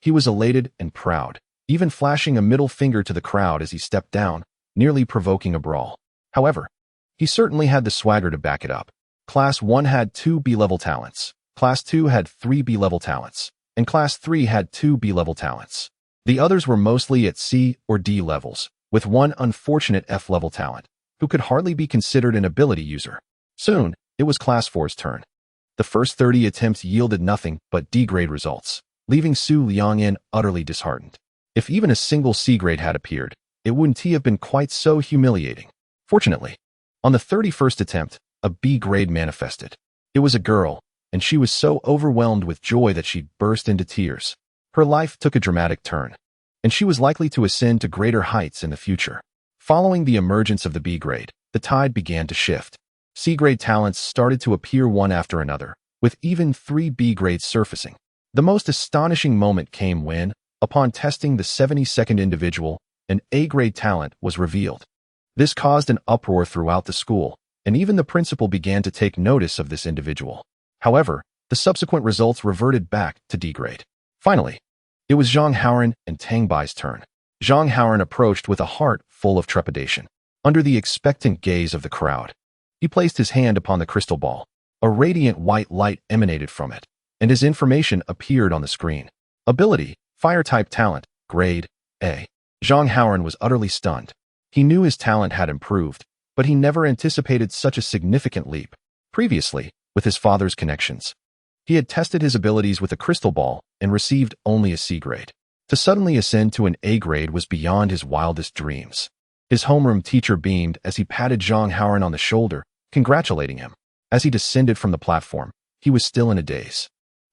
A: He was elated and proud, even flashing a middle finger to the crowd as he stepped down, nearly provoking a brawl. However, he certainly had the swagger to back it up. Class 1 had 2 B-level talents, Class 2 had 3 B-level talents, and Class 3 had 2 B-level talents. The others were mostly at C or D levels, with one unfortunate F-level talent, who could hardly be considered an ability user. Soon, it was Class 4's turn. The first 30 attempts yielded nothing but D-grade results, leaving Su Liangyan utterly disheartened. If even a single C grade had appeared, it wouldn't have been quite so humiliating. Fortunately, On the 31st attempt, a B grade manifested. It was a girl, and she was so overwhelmed with joy that she burst into tears. Her life took a dramatic turn, and she was likely to ascend to greater heights in the future. Following the emergence of the B grade, the tide began to shift. C grade talents started to appear one after another, with even 3 B grades surfacing. The most astonishing moment came when, upon testing the 72nd individual, an A grade talent was revealed. This caused an uproar throughout the school, and even the principal began to take notice of this individual. However, the subsequent results reverted back to D grade. Finally, it was Zhang Haoran and Tang Bai's turn. Zhang Haoran approached with a heart full of trepidation. Under the expectant gaze of the crowd, he placed his hand upon the crystal ball. A radiant white light emanated from it, and his information appeared on the screen. Ability, Fire-type talent, grade A. Zhang Haoran was utterly stunned. He knew his talent had improved, but he never anticipated such a significant leap. Previously, with his father's connections, he had tested his abilities with a crystal ball and received only a C grade. To suddenly ascend to an A grade was beyond his wildest dreams. His homeroom teacher beamed as he patted Zhang Haoran on the shoulder, congratulating him. As he descended from the platform, he was still in a daze.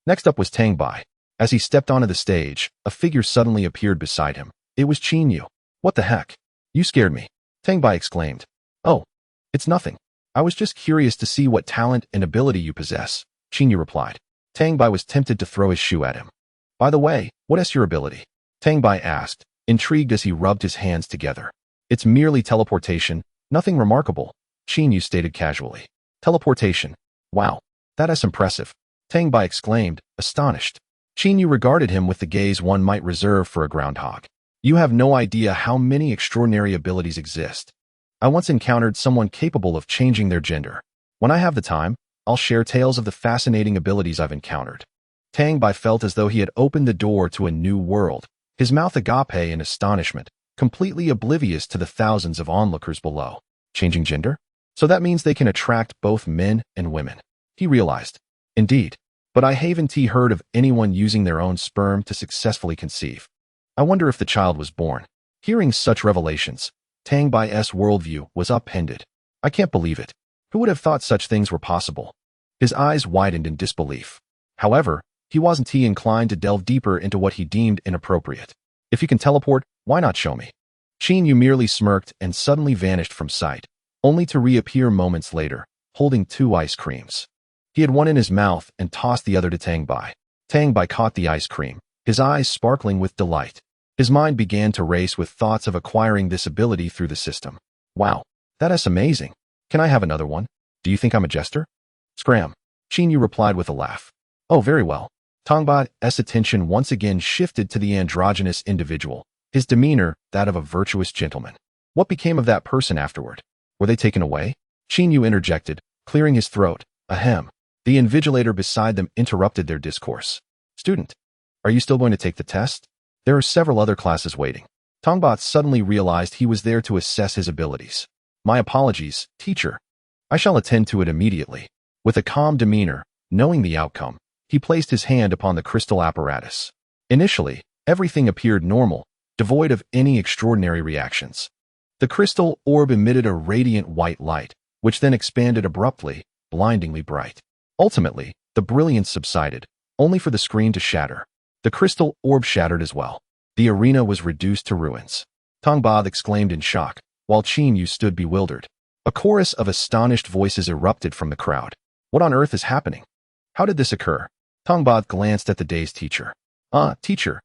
A: Next up was Tang Bai. As he stepped onto the stage, a figure suddenly appeared beside him. It was Qin Yu. What the heck? You scared me, Tang Bai exclaimed. Oh, it's nothing. I was just curious to see what talent and ability you possess, Qin Yu replied. Tang Bai was tempted to throw his shoe at him. By the way, what is your ability? Tang Bai asked, intrigued as he rubbed his hands together. It's merely teleportation, nothing remarkable, Qin Yu stated casually. Teleportation. Wow, that is impressive, Tang Bai exclaimed, astonished. Qin Yu regarded him with the gaze one might reserve for a groundhog. You have no idea how many extraordinary abilities exist. I once encountered someone capable of changing their gender. When I have the time, I'll share tales of the fascinating abilities I've encountered. Tang Bai felt as though he had opened the door to a new world, his mouth agape in astonishment, completely oblivious to the thousands of onlookers below. Changing gender? So that means they can attract both men and women. He realized. Indeed. But I haven't heard of anyone using their own sperm to successfully conceive. I wonder if the child was born. Hearing such revelations, Tang Bai's worldview was upended. I can't believe it. Who would have thought such things were possible? His eyes widened in disbelief. However, he wasn't inclined to delve deeper into what he deemed inappropriate. If you can teleport, why not show me? Qin Yu merely smirked and suddenly vanished from sight, only to reappear moments later, holding 2 ice creams. He had one in his mouth and tossed the other to Tang Bai. Tang Bai caught the ice cream, his eyes sparkling with delight. His mind began to race with thoughts of acquiring this ability through the system. Wow, that is amazing. Can I have another one? Do you think I'm a jester? Scram. Qin Yu replied with a laugh. Oh, very well. Tang Bai's attention once again shifted to the androgynous individual, his demeanor that of a virtuous gentleman. What became of that person afterward? Were they taken away? Qin Yu interjected, clearing his throat. Ahem. The invigilator beside them interrupted their discourse. Student, are you still going to take the test? There are several other classes waiting. Tang Bai suddenly realized he was there to assess his abilities. My apologies, teacher. I shall attend to it immediately. With a calm demeanor, knowing the outcome, he placed his hand upon the crystal apparatus. Initially, everything appeared normal, devoid of any extraordinary reactions. The crystal orb emitted a radiant white light, which then expanded abruptly, blindingly bright. Ultimately, the brilliance subsided, only for the screen to shatter. The crystal orb shattered as well. The arena was reduced to ruins. Tang Bai exclaimed in shock, while Qin Yu stood bewildered. A chorus of astonished voices erupted from the crowd. What on earth is happening? How did this occur? Tang Bai glanced at the dazed teacher. Teacher.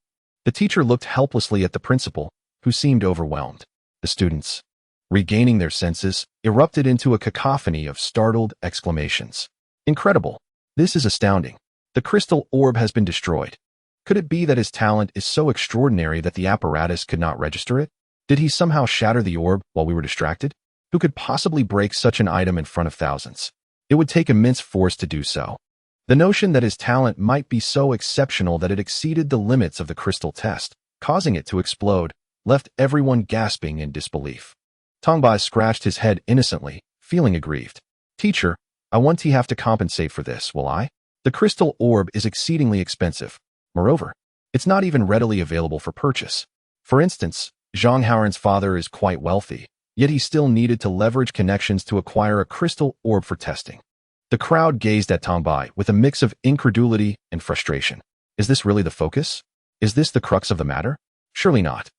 A: The teacher looked helplessly at the principal, who seemed overwhelmed. The students, regaining their senses, erupted into a cacophony of startled exclamations. Incredible. This is astounding. The crystal orb has been destroyed. Could it be that his talent is so extraordinary that the apparatus could not register it? Did he somehow shatter the orb while we were distracted? Who could possibly break such an item in front of thousands? It would take immense force to do so. The notion that his talent might be so exceptional that it exceeded the limits of the crystal test, causing it to explode, left everyone gasping in disbelief. Tang Bai scratched his head innocently, feeling aggrieved. Teacher, I won't have to compensate for this, will I? The crystal orb is exceedingly expensive. Moreover, it's not even readily available for purchase. For instance, Zhang Haoran's father is quite wealthy, Yet he still needed to leverage connections to acquire a crystal orb for testing. The crowd gazed at Tang Bai with a mix of incredulity and frustration. Is this really the focus? Is this the crux of the matter? Surely not.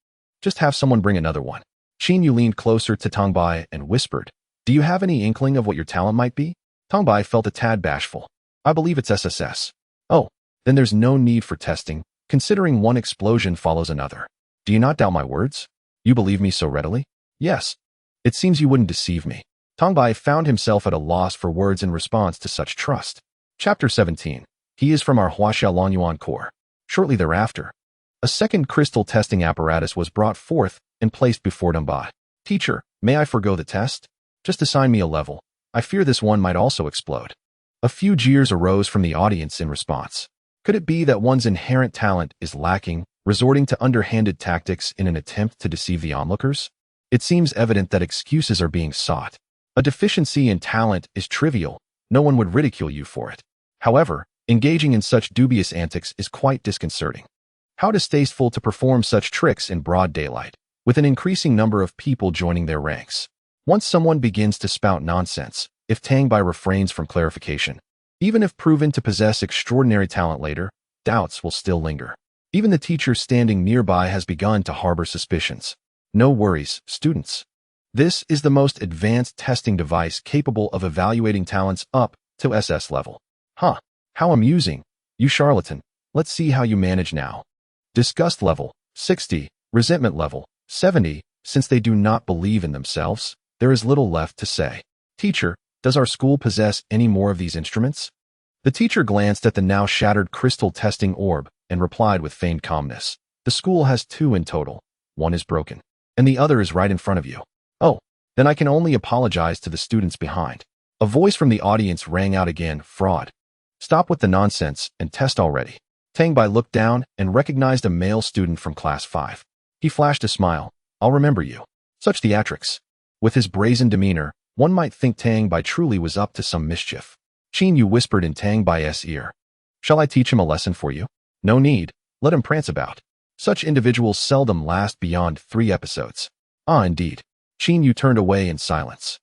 A: Just have someone bring another one. Qin Yu leaned closer to Tang Bai and whispered, "Do you have any inkling of what your talent might be?" Tang Bai felt a tad bashful. "I believe it's SSS. "Oh, then there's no need for testing, considering one explosion follows another. Do you not doubt my words? You believe me so readily?" "Yes. It seems you wouldn't deceive me." Tang Bai found himself at a loss for words in response to such trust. Chapter 17. He is from our Huaxia Longyuan Corps. Shortly thereafter, a second crystal testing apparatus was brought forth and placed before Tang Bai. "Teacher, may I forgo the test? Just assign me a level. I fear this one might also explode." A few jeers arose from the audience in response. Could it be that one's inherent talent is lacking, resorting to underhanded tactics in an attempt to deceive the onlookers? It seems evident that excuses are being sought. A deficiency in talent is trivial. No one would ridicule you for it. However, engaging in such dubious antics is quite disconcerting. How distasteful to perform such tricks in broad daylight, with an increasing number of people joining their ranks. Once someone begins to spout nonsense, if Tang Bai refrains from clarification, even if proven to possess extraordinary talent later, doubts will still linger. Even the teacher standing nearby has begun to harbor suspicions. No worries, students. This is the most advanced testing device capable of evaluating talents up to SS level. Huh, how amusing. You charlatan, let's see how you manage now. Disgust level, 60, resentment level, 70. Since they do not believe in themselves, there is little left to say. Teacher, does our school possess any more of these instruments? The teacher glanced at the now shattered crystal testing orb and replied with feigned calmness. The school has 2 in total. One is broken, and the other is right in front of you. Oh, then I can only apologize to the students behind. A voice from the audience rang out again, fraud. Stop with the nonsense and test already. Tang Bai looked down and recognized a male student from class 5. He flashed a smile. I'll remember you. Such theatrics. With his brazen demeanor, one might think Tang Bai truly was up to some mischief. Qin Yu whispered in Tang Bai's ear. Shall I teach him a lesson for you? No need. Let him prance about. Such individuals seldom last beyond 3 episodes. Ah, indeed. Qin Yu turned away in silence,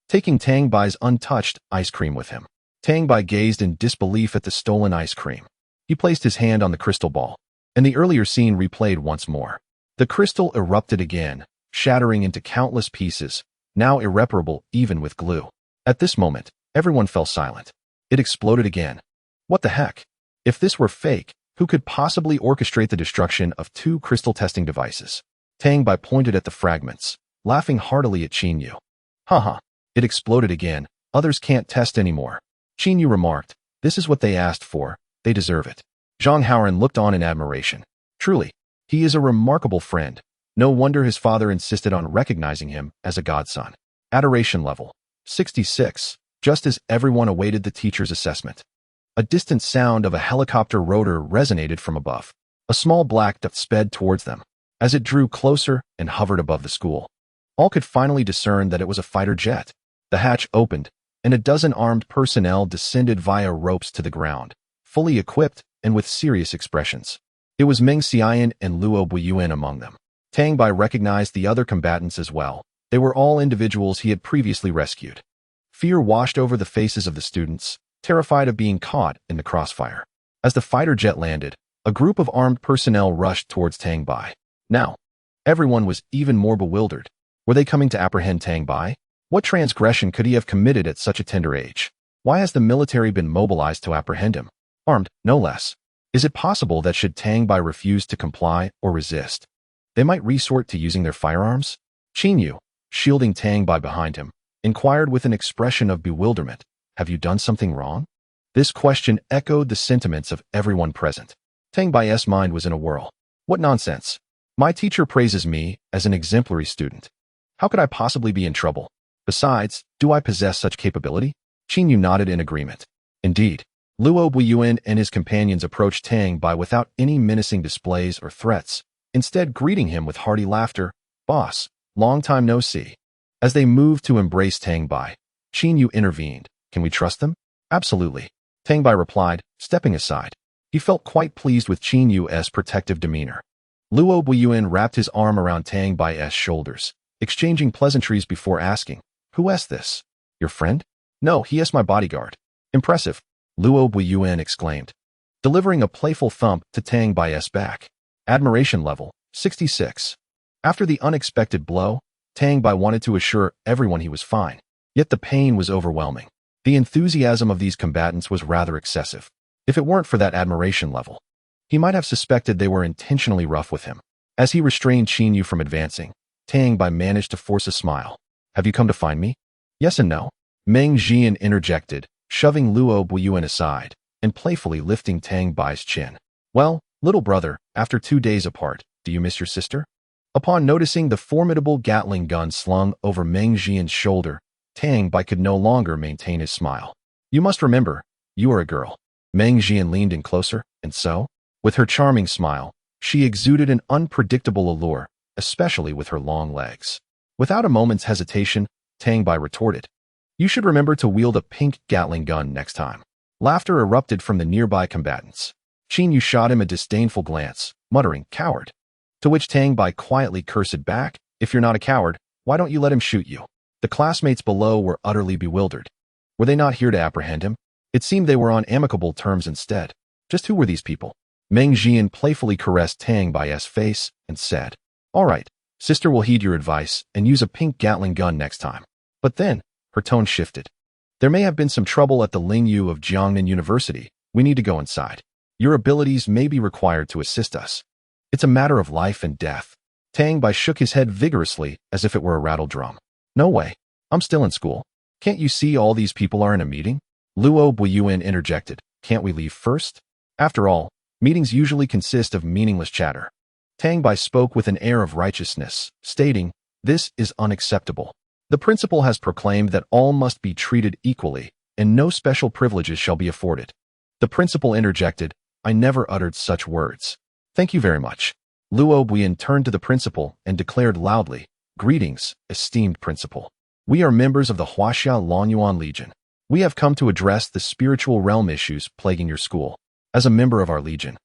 A: taking Tang Bai's untouched ice cream with him. Tang Bai gazed in disbelief at the stolen ice cream. He placed his hand on the crystal ball, and the earlier scene replayed once more. The crystal erupted again, shattering into countless pieces, now irreparable even with glue. At this moment, everyone fell silent. It exploded again. What the heck? If this were fake, who could possibly orchestrate the destruction of 2 crystal testing devices? Tang Bai pointed at the fragments, laughing heartily at Qin Yu. Haha, it exploded again. Others can't test anymore. Qin Yu remarked, this is what they asked for. They deserve it. Zhang Haoran looked on in admiration. Truly, he is a remarkable friend. No wonder his father insisted on recognizing him as a godson. Adoration level, 66, just as everyone awaited the teacher's assessment. A distant sound of a helicopter rotor resonated from above. A small black dot sped towards them. As it drew closer and hovered above the school, all could finally discern that it was a fighter jet. The hatch opened, and a dozen armed personnel descended via ropes to the ground, fully equipped and with serious expressions. It was Meng Xian and Luo Buiyuan among them. Tang Bai recognized the other combatants as well. They were all individuals he had previously rescued. Fear washed over the faces of the students, terrified of being caught in the crossfire. As the fighter jet landed, a group of armed personnel rushed towards Tang Bai. Now, everyone was even more bewildered. Were they coming to apprehend Tang Bai? What transgression could he have committed at such a tender age? Why has the military been mobilized to apprehend him? Armed, no less. Is it possible that should Tang Bai refuse to comply or resist, they might resort to using their firearms? Qin Yu, shielding Tang Bai behind him, inquired with an expression of bewilderment. Have you done something wrong? This question echoed the sentiments of everyone present. Tang Bai's mind was in a whirl. What nonsense. My teacher praises me as an exemplary student. How could I possibly be in trouble? Besides, do I possess such capability? Qin Yu nodded in agreement. Indeed. Luo Buiyuan and his companions approached Tang Bai without any menacing displays or threats, instead greeting him with hearty laughter. Boss, long time no see. As they moved to embrace Tang Bai, Qin Yu intervened. Can we trust them? Absolutely. Tang Bai replied, stepping aside. He felt quite pleased with Qin Yu's protective demeanor. Luo Buiyuan wrapped his arm around Tang Bai's shoulders, exchanging pleasantries before asking, "Who is this? Your friend?" "No, he is my bodyguard." "Impressive," Luo Buiyuan exclaimed, delivering a playful thump to Tang Bai's back. Admiration level, 66. After the unexpected blow, Tang Bai wanted to assure everyone he was fine, yet the pain was overwhelming. The enthusiasm of these combatants was rather excessive. If it weren't for that admiration level, he might have suspected they were intentionally rough with him. As he restrained Qin Yu from advancing, Tang Bai managed to force a smile. "Have you come to find me?" "Yes and no," Meng Jian interjected, shoving Luo Buiyuan aside and playfully lifting Tang Bai's chin. "Well, little brother, after 2 days apart, do you miss your sister?" Upon noticing the formidable Gatling gun slung over Meng Jian's shoulder, Tang Bai could no longer maintain his smile. "You must remember, you are a girl." Meng Jian leaned in closer, and so, with her charming smile, she exuded an unpredictable allure, especially with her long legs. Without a moment's hesitation, Tang Bai retorted, "You should remember to wield a pink Gatling gun next time." Laughter erupted from the nearby combatants. Qin Yu shot him a disdainful glance, muttering, "Coward." To which Tang Bai quietly cursed back, "If you're not a coward, why don't you let him shoot you?" The classmates below were utterly bewildered. Were they not here to apprehend him? It seemed they were on amicable terms instead. Just who were these people? Meng Jian playfully caressed Tang Bai's face and said, "All right, sister will heed your advice and use a pink Gatling gun next time." But then, her tone shifted. "There may have been some trouble at the Lingyu of Jiangnan University. We need to go inside. Your abilities may be required to assist us. It's a matter of life and death." Tang Bai shook his head vigorously as if it were a rattle drum. "No way. I'm still in school. Can't you see all these people are in a meeting?" Luo Buiyuan interjected, "Can't we leave first? After all, meetings usually consist of meaningless chatter." Tang Bai spoke with an air of righteousness, stating, "This is unacceptable. The principal has proclaimed that all must be treated equally, and no special privileges shall be afforded." The principal interjected, "I never uttered such words." "Thank you very much." Luo Buiyuan turned to the principal and declared loudly, "Greetings, esteemed principal. We are members of the Huaxia Lonyuan Legion. We have come to address the spiritual realm issues plaguing your school. As a member of our legion,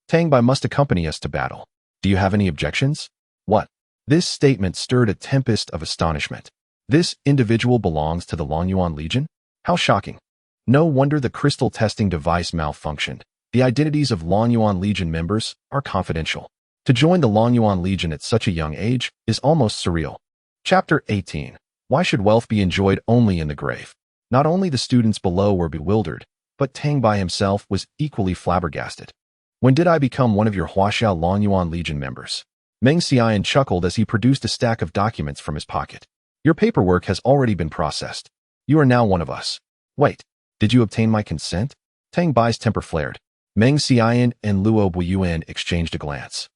A: Tang Bai must accompany us to battle. Do you have any objections?" "What?" This statement stirred a tempest of astonishment. This individual belongs to the Lonyuan Legion? How shocking. No wonder the crystal testing device malfunctioned. The identities of Lonyuan Legion members are confidential. To join the Lonyuan Legion at such a young age is almost surreal. Chapter 18. Why should wealth be enjoyed only in the grave? Not only the students below were bewildered, but Tang Bai himself was equally flabbergasted. "When did I become one of your Huaxia Lonyuan Legion members?" Meng Xian chuckled as he produced a stack of documents from his pocket. "Your paperwork has already been processed. You are now one of us." "Wait, did you obtain my consent?" Tang Bai's temper flared. Meng Xian and Luo Buiyuan exchanged a glance,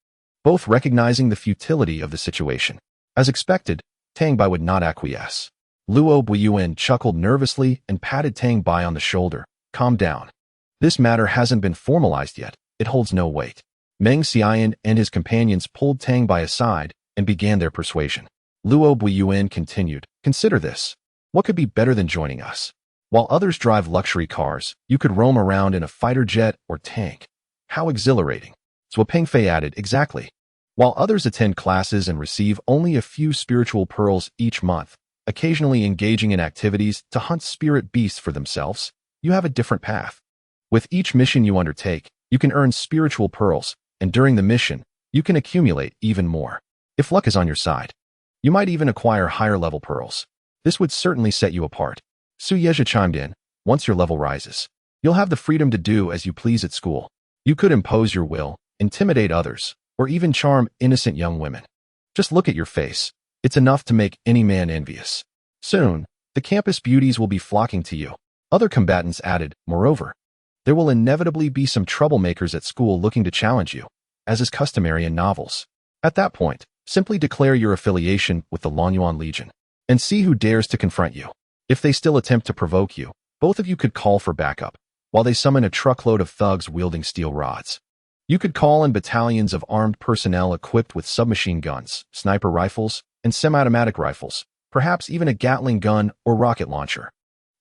A: both recognizing the futility of the situation. As expected, Tang Bai would not acquiesce. Luo Buiyuan chuckled nervously and patted Tang Bai on the shoulder. "Calm down. This matter hasn't been formalized yet. It holds no weight." Meng Xian and his companions pulled Tang Bai aside and began their persuasion. Luo Buiyuan continued, "Consider this. What could be better than joining us? While others drive luxury cars, you could roam around in a fighter jet or tank. How exhilarating." Zhuo Pengfei added, "Exactly. While others attend classes and receive only a few spiritual pearls each month, occasionally engaging in activities to hunt spirit beasts for themselves, you have a different path. With each mission you undertake, you can earn spiritual pearls, and during the mission, you can accumulate even more. If luck is on your side, you might even acquire higher-level pearls. This would certainly set you apart." Su Yezha chimed in, "Once your level rises, you'll have the freedom to do as you please at school. You could impose your will, intimidate others, or even charm innocent young women. Just look at your face. It's enough to make any man envious. Soon, the campus beauties will be flocking to you." Other combatants added, "Moreover, there will inevitably be some troublemakers at school looking to challenge you, as is customary in novels. At that point, simply declare your affiliation with the Lonyuan Legion, and see who dares to confront you. If they still attempt to provoke you, both of you could call for backup, while they summon a truckload of thugs wielding steel rods. You could call in battalions of armed personnel equipped with submachine guns, sniper rifles, and semi-automatic rifles, perhaps even a Gatling gun or rocket launcher.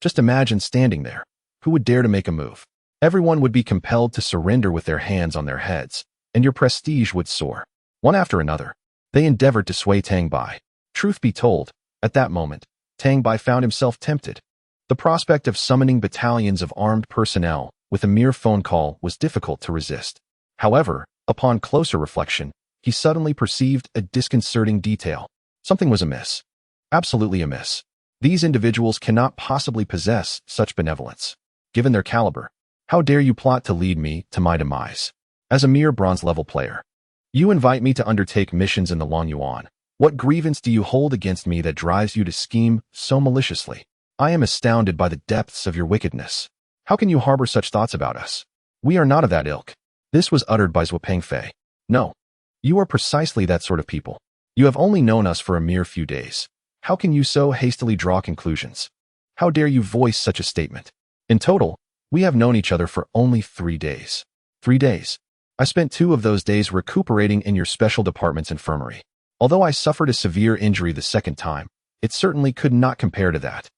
A: Just imagine standing there. Who would dare to make a move? Everyone would be compelled to surrender with their hands on their heads, and your prestige would soar." One after another, they endeavored to sway Tang Bai, Truth be told, at that moment, Tang Bai found himself tempted. The prospect of summoning battalions of armed personnel with a mere phone call was difficult to resist. However, upon closer reflection, he suddenly perceived a disconcerting detail. Something was amiss. Absolutely amiss. These individuals cannot possibly possess such benevolence. Given their caliber, how dare you plot to lead me to my demise? As a mere bronze-level player, you invite me to undertake missions in the Long Yuan. What grievance do you hold against me that drives you to scheme so maliciously? I am astounded by the depths of your wickedness. How can you harbor such thoughts about us? We are not of that ilk. This was uttered by Zhuo Pengfei. No, you are precisely that sort of people. You have only known us for a mere few days. How can you so hastily draw conclusions? How dare you voice such a statement? In total, we have known each other for only 3 days. 3 days. I spent 2 of those days recuperating in your special department's infirmary. Although I suffered a severe injury the second time, it certainly could not compare to that.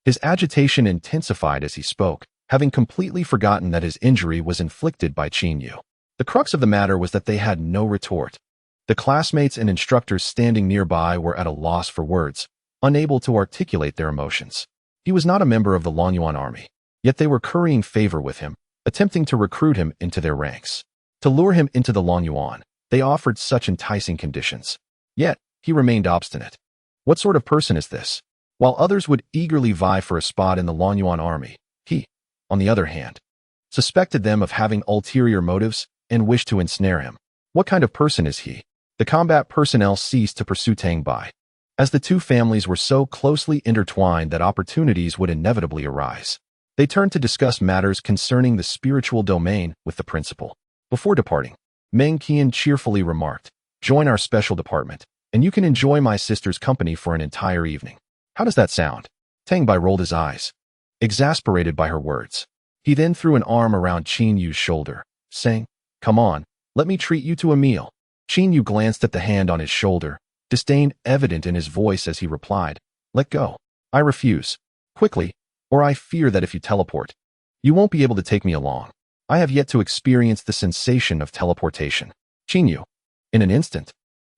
A: His agitation intensified as he spoke, having completely forgotten that his injury was inflicted by Qin Yu. The crux of the matter was that they had no retort. The classmates and instructors standing nearby were at a loss for words, unable to articulate their emotions. He was not a member of the Long Yuan army, yet they were currying favor with him, attempting to recruit him into their ranks. To lure him into the Long Yuan, they offered such enticing conditions. Yet, he remained obstinate. What sort of person is this? While others would eagerly vie for a spot in the Long Yuan army, he, on the other hand, suspected them of having ulterior motives and wished to ensnare him. What kind of person is he? The combat personnel ceased to pursue Tang Bai, as the 2 families were so closely intertwined that opportunities would inevitably arise. They turned to discuss matters concerning the spiritual domain with the principal. Before departing, Meng Qian cheerfully remarked, "Join our special department, and you can enjoy my sister's company for an entire evening." How does that sound? Tang Bai rolled his eyes, exasperated by her words. He then threw an arm around Qin Yu's shoulder, saying, "Come on, let me treat you to a meal." Qin Yu glanced at the hand on his shoulder, disdain evident in his voice as he replied, "Let go. I refuse. Quickly, or I fear that if you teleport, you won't be able to take me along. I have yet to experience the sensation of teleportation." Qin Yu. In an instant,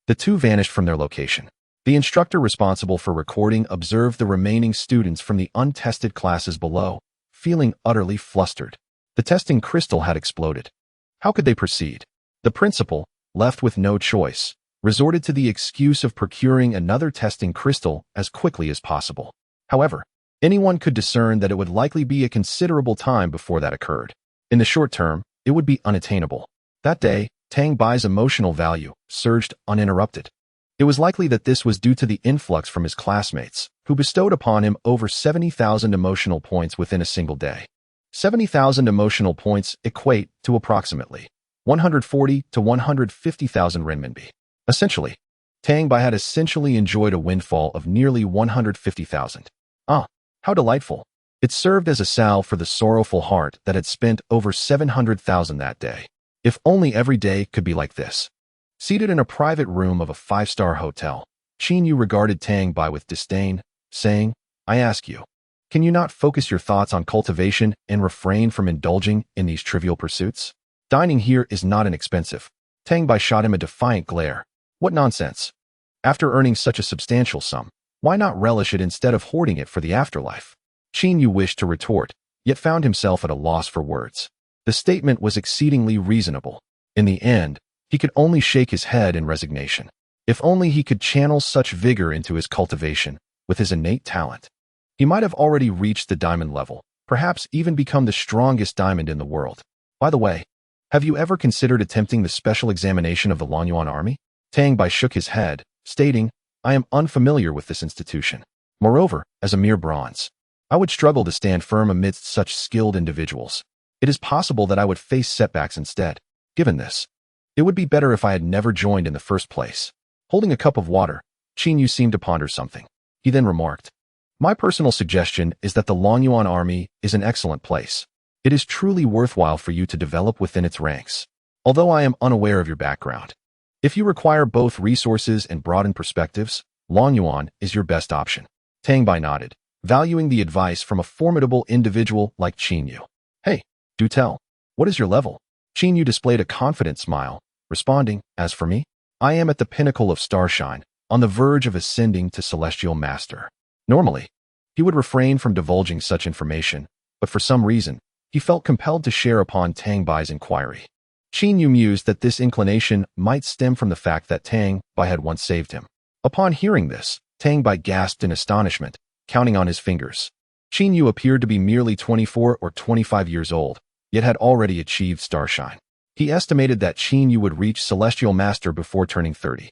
A: the 2 vanished from their location. The instructor responsible for recording observed the remaining students from the untested classes below, feeling utterly flustered. The testing crystal had exploded. How could they proceed? The principal, left with no choice, resorted to the excuse of procuring another testing crystal as quickly as possible. However, anyone could discern that it would likely be a considerable time before that occurred. In the short term, it would be unattainable. That day, Tang Bai's emotional value surged uninterrupted. It was likely that this was due to the influx from his classmates, who bestowed upon him over 70,000 emotional points within a single day. 70,000 emotional points equate to approximately 140 to 150,000 renminbi. Essentially, Tang Bai had essentially enjoyed a windfall of nearly 150,000. Ah, how delightful. It served as a salve for the sorrowful heart that had spent over 700,000 that day. If only every day could be like this. Seated in a private room of a 5-star hotel, Qin Yu regarded Tang Bai with disdain, saying, "I ask you, can you not focus your thoughts on cultivation and refrain from indulging in these trivial pursuits? Dining here is not inexpensive." Tang Bai shot him a defiant glare. What nonsense. After earning such a substantial sum, why not relish it instead of hoarding it for the afterlife? Qin Yu wished to retort, yet found himself at a loss for words. The statement was exceedingly reasonable. In the end, he could only shake his head in resignation. If only he could channel such vigor into his cultivation with his innate talent. He might have already reached the diamond level, perhaps even become the strongest diamond in the world. By the way, have you ever considered attempting the special examination of the Long Yuan army? Tang Bai shook his head, stating, "I am unfamiliar with this institution. Moreover, as a mere bronze, I would struggle to stand firm amidst such skilled individuals. It is possible that I would face setbacks instead. Given this, it would be better if I had never joined in the first place." Holding a cup of water, Qin Yu seemed to ponder something. He then remarked, "My personal suggestion is that the Long Yuan army is an excellent place. It is truly worthwhile for you to develop within its ranks. Although I am unaware of your background, if you require both resources and broadened perspectives, Long Yuan is your best option." Tang Bai nodded, valuing the advice from a formidable individual like Qin Yu. "Hey, do tell. What is your level?" Qin Yu displayed a confident smile, responding, "As for me, I am at the pinnacle of starshine, on the verge of ascending to celestial master. Normally, he would refrain from divulging such information, but for some reason, he felt compelled to share upon Tang Bai's inquiry. Qin Yu mused that this inclination might stem from the fact that Tang Bai had once saved him. Upon hearing this, Tang Bai gasped in astonishment, counting on his fingers. Qin Yu appeared to be merely 24 or 25 years old, yet had already achieved starshine. He estimated that Qin Yu would reach celestial master before turning 30.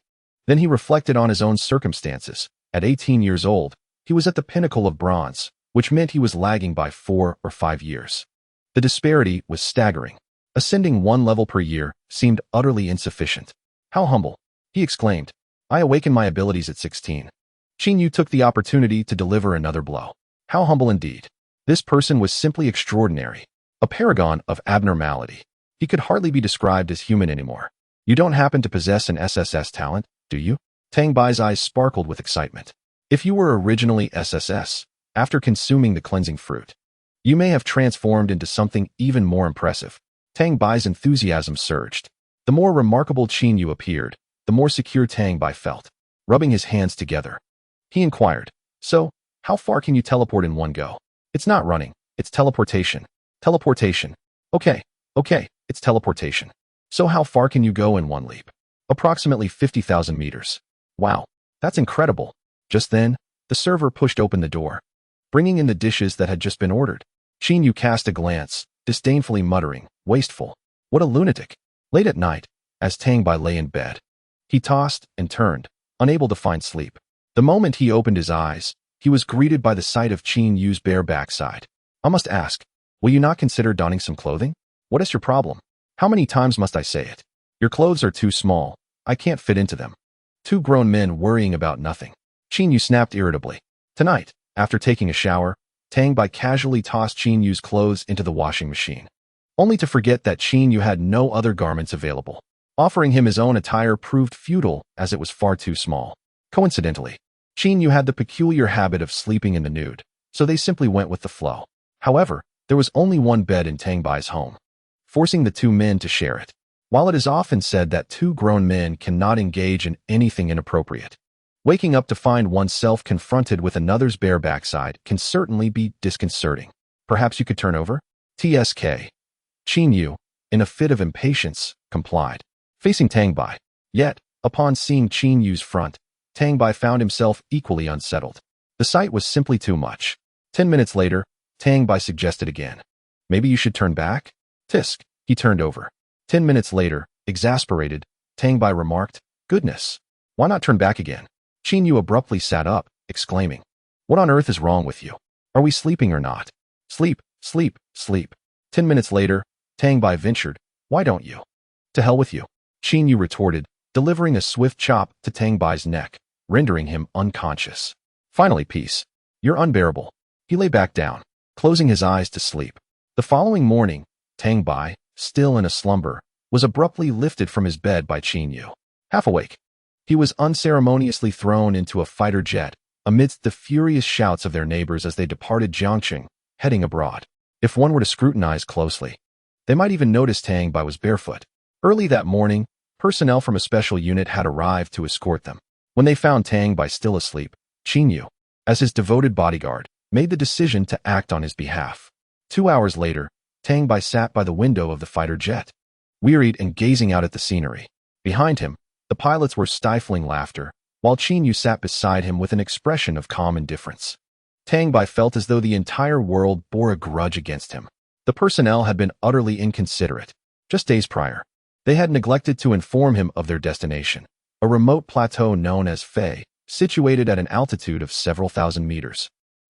A: Then he reflected on his own circumstances. At 18 years old, he was at the pinnacle of bronze, which meant he was lagging by 4 or 5 years. The disparity was staggering. Ascending one level per year seemed utterly insufficient. How humble, he exclaimed. I awakened my abilities at 16. Qin Yu took the opportunity to deliver another blow. How humble indeed. This person was simply extraordinary, a paragon of abnormality. He could hardly be described as human anymore. You don't happen to possess an SSS talent, do you? Tang Bai's eyes sparkled with excitement. If you were originally SSS, after consuming the cleansing fruit, you may have transformed into something even more impressive. Tang Bai's enthusiasm surged. The more remarkable Qin Yu appeared, the more secure Tang Bai felt. Rubbing his hands together, he inquired, so, how far can you teleport in one go? It's not running, it's teleportation. Teleportation. Okay, it's teleportation. So how far can you go in one leap? Approximately 50,000 meters. Wow, that's incredible. Just then, the server pushed open the door, bringing in the dishes that had just been ordered. Qin Yu cast a glance, disdainfully muttering, wasteful. What a lunatic. Late at night, as Tang Bai lay in bed, he tossed and turned, unable to find sleep. The moment he opened his eyes, he was greeted by the sight of Qin Yu's bare backside. I must ask, will you not consider donning some clothing? What is your problem? How many times must I say it? Your clothes are too small. I can't fit into them. Two grown men worrying about nothing. Qin Yu snapped irritably. Tonight, after taking a shower, Tang Bai casually tossed Qin Yu's clothes into the washing machine, only to forget that Qin Yu had no other garments available. Offering him his own attire proved futile as it was far too small. Coincidentally, Qin Yu had the peculiar habit of sleeping in the nude, so they simply went with the flow. However, there was only one bed in Tang Bai's home, forcing the two men to share it. While it is often said that two grown men cannot engage in anything inappropriate, waking up to find oneself confronted with another's bare backside can certainly be disconcerting. Perhaps you could turn over? TSK. Qin Yu, in a fit of impatience, complied, facing Tang Bai. Yet, upon seeing Qin Yu's front, Tang Bai found himself equally unsettled. The sight was simply too much. 10 minutes later, Tang Bai suggested again. Maybe you should turn back? Tisk. He turned over. 10 minutes later, exasperated, Tang Bai remarked, goodness, why not turn back again? Qin Yu abruptly sat up, exclaiming, what on earth is wrong with you? Are we sleeping or not? Sleep, sleep, sleep. 10 minutes later, Tang Bai ventured, why don't you? To hell with you. Qin Yu retorted, delivering a swift chop to Tang Bai's neck, rendering him unconscious. Finally, peace. You're unbearable. He lay back down, closing his eyes to sleep. The following morning, Tang Bai, still in a slumber, was abruptly lifted from his bed by Qin Yu. Half awake, he was unceremoniously thrown into a fighter jet amidst the furious shouts of their neighbors as they departed Jiangqing, heading abroad. If one were to scrutinize closely, they might even notice Tang Bai was barefoot. Early that morning, personnel from a special unit had arrived to escort them. When they found Tang Bai still asleep, Qin Yu, as his devoted bodyguard, made the decision to act on his behalf. 2 hours later, Tang Bai sat by the window of the fighter jet, wearied and gazing out at the scenery. Behind him, the pilots were stifling laughter, while Qin Yu sat beside him with an expression of calm indifference. Tang Bai felt as though the entire world bore a grudge against him. The personnel had been utterly inconsiderate. Just days prior, they had neglected to inform him of their destination, a remote plateau known as Fei, situated at an altitude of several thousand meters,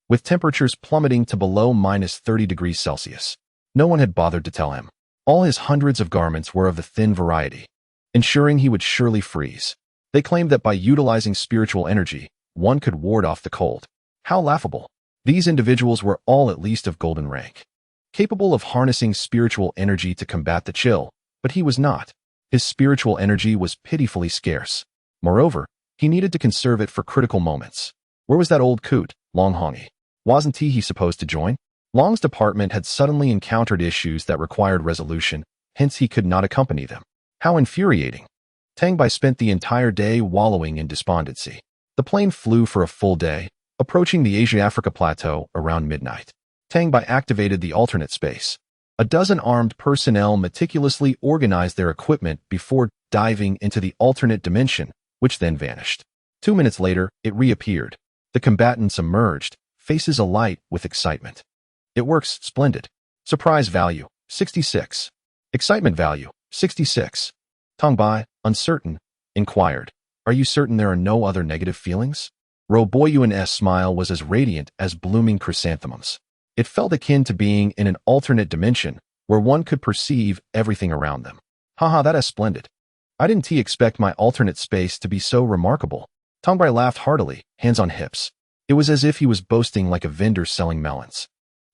A: with temperatures plummeting to below -30 degrees Celsius. No one had bothered to tell him. All his hundreds of garments were of the thin variety, ensuring he would surely freeze. They claimed that by utilizing spiritual energy, one could ward off the cold. How laughable. These individuals were all at least of golden rank, capable of harnessing spiritual energy to combat the chill, but he was not. His spiritual energy was pitifully scarce. Moreover, he needed to conserve it for critical moments. Where was that old coot, Long Hongi? Wasn't he supposed to join? Long's department had suddenly encountered issues that required resolution, hence he could not accompany them. How infuriating. Tang Bai spent the entire day wallowing in despondency. The plane flew for a full day, approaching the Asia-Africa plateau around midnight. Tang Bai activated the alternate space. A dozen armed personnel meticulously organized their equipment before diving into the alternate dimension, which then vanished. 2 minutes later, it reappeared. The combatants emerged, faces alight with excitement. It works, splendid. Surprise value, 66. Excitement value, 66. Tang Bai, uncertain, inquired, "Are you certain there are no other negative feelings?" Roboyuan's smile was as radiant as blooming chrysanthemums. It felt akin to being in an alternate dimension where one could perceive everything around them. Haha, that is splendid. I didn't expect my alternate space to be so remarkable. Tang Bai laughed heartily, hands on hips. It was as if he was boasting like a vendor selling melons.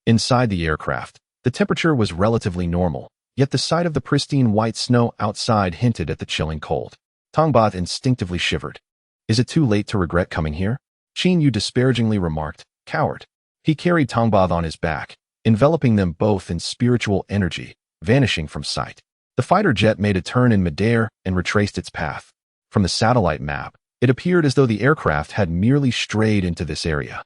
A: Inside the aircraft, the temperature was relatively normal, yet the sight of the pristine white snow outside hinted at the chilling cold. Tang Bai instinctively shivered. "Is it too late to regret coming here?" Qin Yu disparagingly remarked, "Coward." He carried Tang Bai on his back, enveloping them both in spiritual energy, vanishing from sight. The fighter jet made a turn in midair and retraced its path. From the satellite map, it appeared as though the aircraft had merely strayed into this area,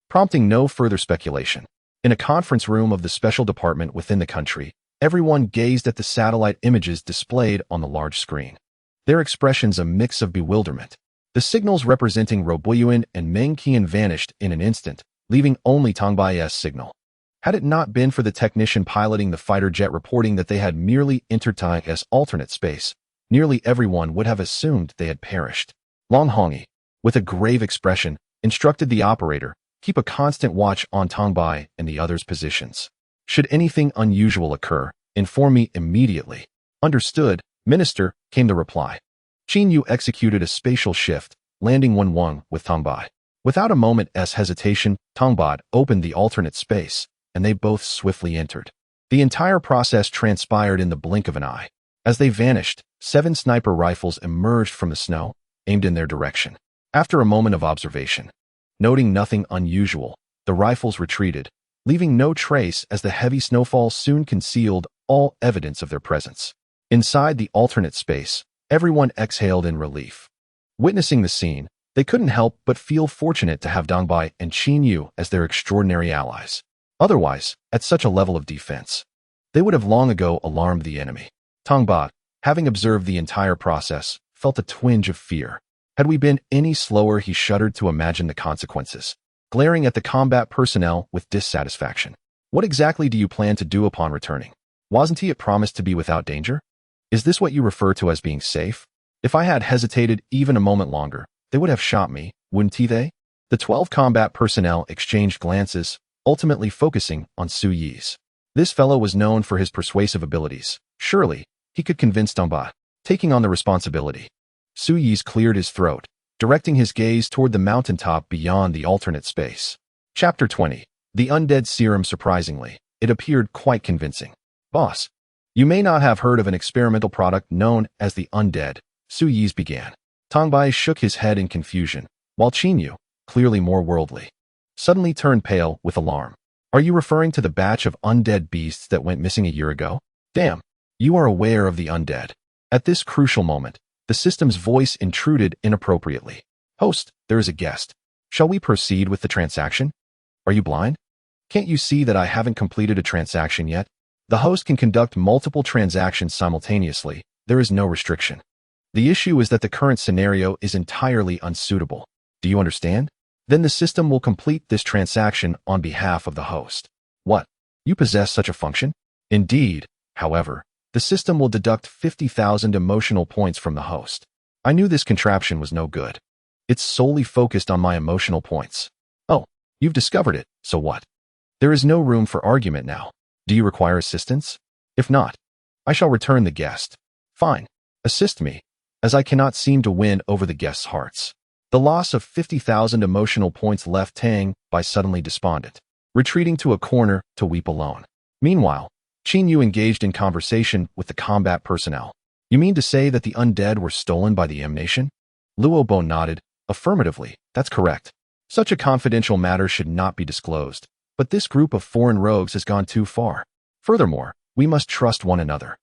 A: prompting no further speculation. In a conference room of the special department within the country, everyone gazed at the satellite images displayed on the large screen. Their expressions a mix of bewilderment. The signals representing Roboyuan and Meng Qian vanished in an instant, leaving only Tang Bai's signal. Had it not been for the technician piloting the fighter jet reporting that they had merely entered Tang's alternate space, nearly everyone would have assumed they had perished. Long Hongi, with a grave expression, instructed the operator, "Keep a constant watch on Tang Bai and the others' positions. Should anything unusual occur, inform me immediately." "Understood, Minister," came the reply. Qin Yu executed a spatial shift, landing 1-1 with Tang Bai. Without a moment's hesitation, Tang Bai opened the alternate space, and they both swiftly entered. The entire process transpired in the blink of an eye. As they vanished, 7 sniper rifles emerged from the snow, aimed in their direction. After a moment of observation, noting nothing unusual, the rifles retreated, leaving no trace as the heavy snowfall soon concealed all evidence of their presence. Inside the alternate space, everyone exhaled in relief. Witnessing the scene, they couldn't help but feel fortunate to have Tang Bai and Qin Yu as their extraordinary allies. Otherwise, at such a level of defense, they would have long ago alarmed the enemy. Tang Bai, having observed the entire process, felt a twinge of fear. Had we been any slower, he shuddered to imagine the consequences. Glaring at the combat personnel with dissatisfaction. "What exactly do you plan to do upon returning? Wasn't it promised to be without danger? Is this what you refer to as being safe? If I had hesitated even a moment longer, they would have shot me, wouldn't they?" The 12 combat personnel exchanged glances, ultimately focusing on Su Yi's. This fellow was known for his persuasive abilities. Surely, he could convince Tang Bai, taking on the responsibility. Su Yi's cleared his throat, directing his gaze toward the mountaintop beyond the alternate space. Chapter 20. The Undead Serum. Surprisingly, it appeared quite convincing. "Boss, you may not have heard of an experimental product known as the Undead," Su Yi's began. Tang Bai shook his head in confusion, while Qin Yu, clearly more worldly, suddenly turned pale with alarm. "Are you referring to the batch of undead beasts that went missing a year ago? Damn, you are aware of the undead." At this crucial moment, the system's voice intruded inappropriately. "Host, there is a guest. Shall we proceed with the transaction? Are you blind? Can't you see that I haven't completed a transaction yet? The host can conduct multiple transactions simultaneously. There is no restriction. The issue is that the current scenario is entirely unsuitable. Do you understand? Then the system will complete this transaction on behalf of the host." "What? You possess such a function?" "Indeed. However, the system will deduct 50,000 emotional points from the host. I knew this contraption was no good. It's solely focused on my emotional points." "Oh, you've discovered it, so what?" "There is no room for argument now. Do you require assistance? If not, I shall return the guest." "Fine. Assist me, as I cannot seem to win over the guest's hearts." The loss of 50,000 emotional points left Tang Bai suddenly despondent, retreating to a corner to weep alone. Meanwhile, Qin Yu engaged in conversation with the combat personnel. "You mean to say that the undead were stolen by the M Nation?" Luo Bo nodded, affirmatively. "That's correct. Such a confidential matter should not be disclosed, but this group of foreign rogues has gone too far. Furthermore, we must trust one another.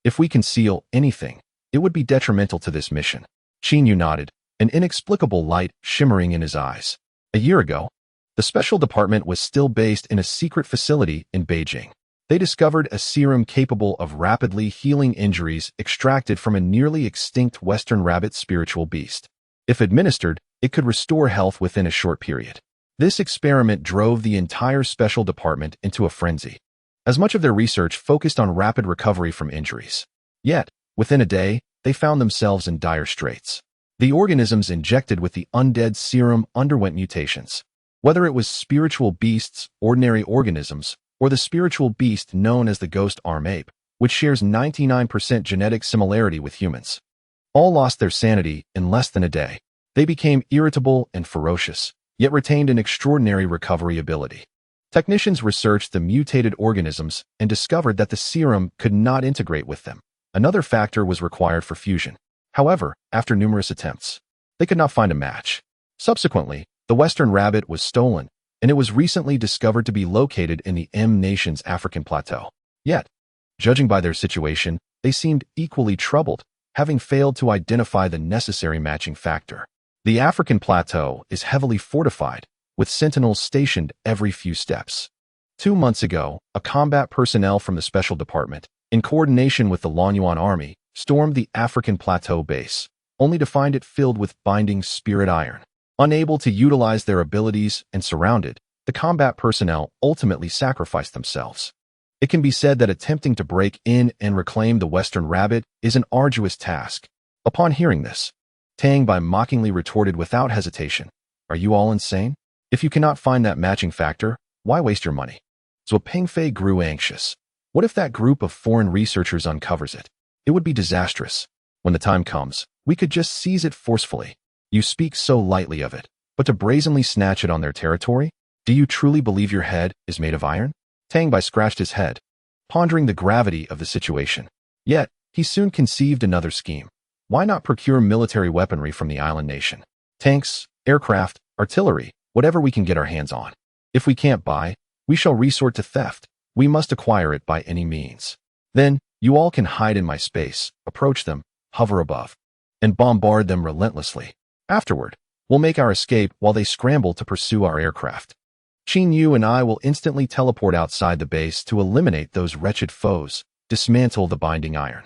A: If we conceal anything, it would be detrimental to this mission. Qin Yu nodded, an inexplicable light shimmering in his eyes. A year ago, the special department was still based in a secret facility in Beijing. They discovered a serum capable of rapidly healing injuries extracted from a nearly extinct western rabbit spiritual beast. If administered, it could restore health within a short period. This experiment drove the entire special department into a frenzy, as much of their research focused on rapid recovery from injuries. Yet, within a day, they found themselves in dire straits. The organisms injected with the undead serum underwent mutations. Whether it was spiritual beasts, ordinary organisms, or the spiritual beast known as the ghost arm ape, which shares 99% genetic similarity with humans. All lost their sanity in less than a day. They became irritable and ferocious, yet retained an extraordinary recovery ability. Technicians researched the mutated organisms and discovered that the serum could not integrate with them. Another factor was required for fusion. However, after numerous attempts, they could not find a match. Subsequently, the western rabbit was stolen, and it was recently discovered to be located in the M nation's African plateau. Yet, judging by their situation, they seemed equally troubled, having failed to identify the necessary matching factor. The African plateau is heavily fortified, with sentinels stationed every few steps. 2 months ago, a combat personnel from the Special Department, in coordination with the Lanyuan Army, stormed the African plateau base, only to find it filled with binding spirit iron. Unable to utilize their abilities and surrounded, the combat personnel ultimately sacrificed themselves. It can be said that attempting to break in and reclaim the Western Rabbit is an arduous task. Upon hearing this, Tang Bai mockingly retorted without hesitation, "Are you all insane? If you cannot find that matching factor, why waste your money?" Zhuo Pengfei grew anxious. What if that group of foreign researchers uncovers it? It would be disastrous. When the time comes, we could just seize it forcefully. You speak so lightly of it, but to brazenly snatch it on their territory? Do you truly believe your head is made of iron? Tang Bai scratched his head, pondering the gravity of the situation. Yet, he soon conceived another scheme. Why not procure military weaponry from the island nation? Tanks, aircraft, artillery, whatever we can get our hands on. If we can't buy, we shall resort to theft. We must acquire it by any means. Then, you all can hide in my space, approach them, hover above, and bombard them relentlessly. Afterward, we'll make our escape while they scramble to pursue our aircraft. Qin Yu and I will instantly teleport outside the base to eliminate those wretched foes, dismantle the binding iron,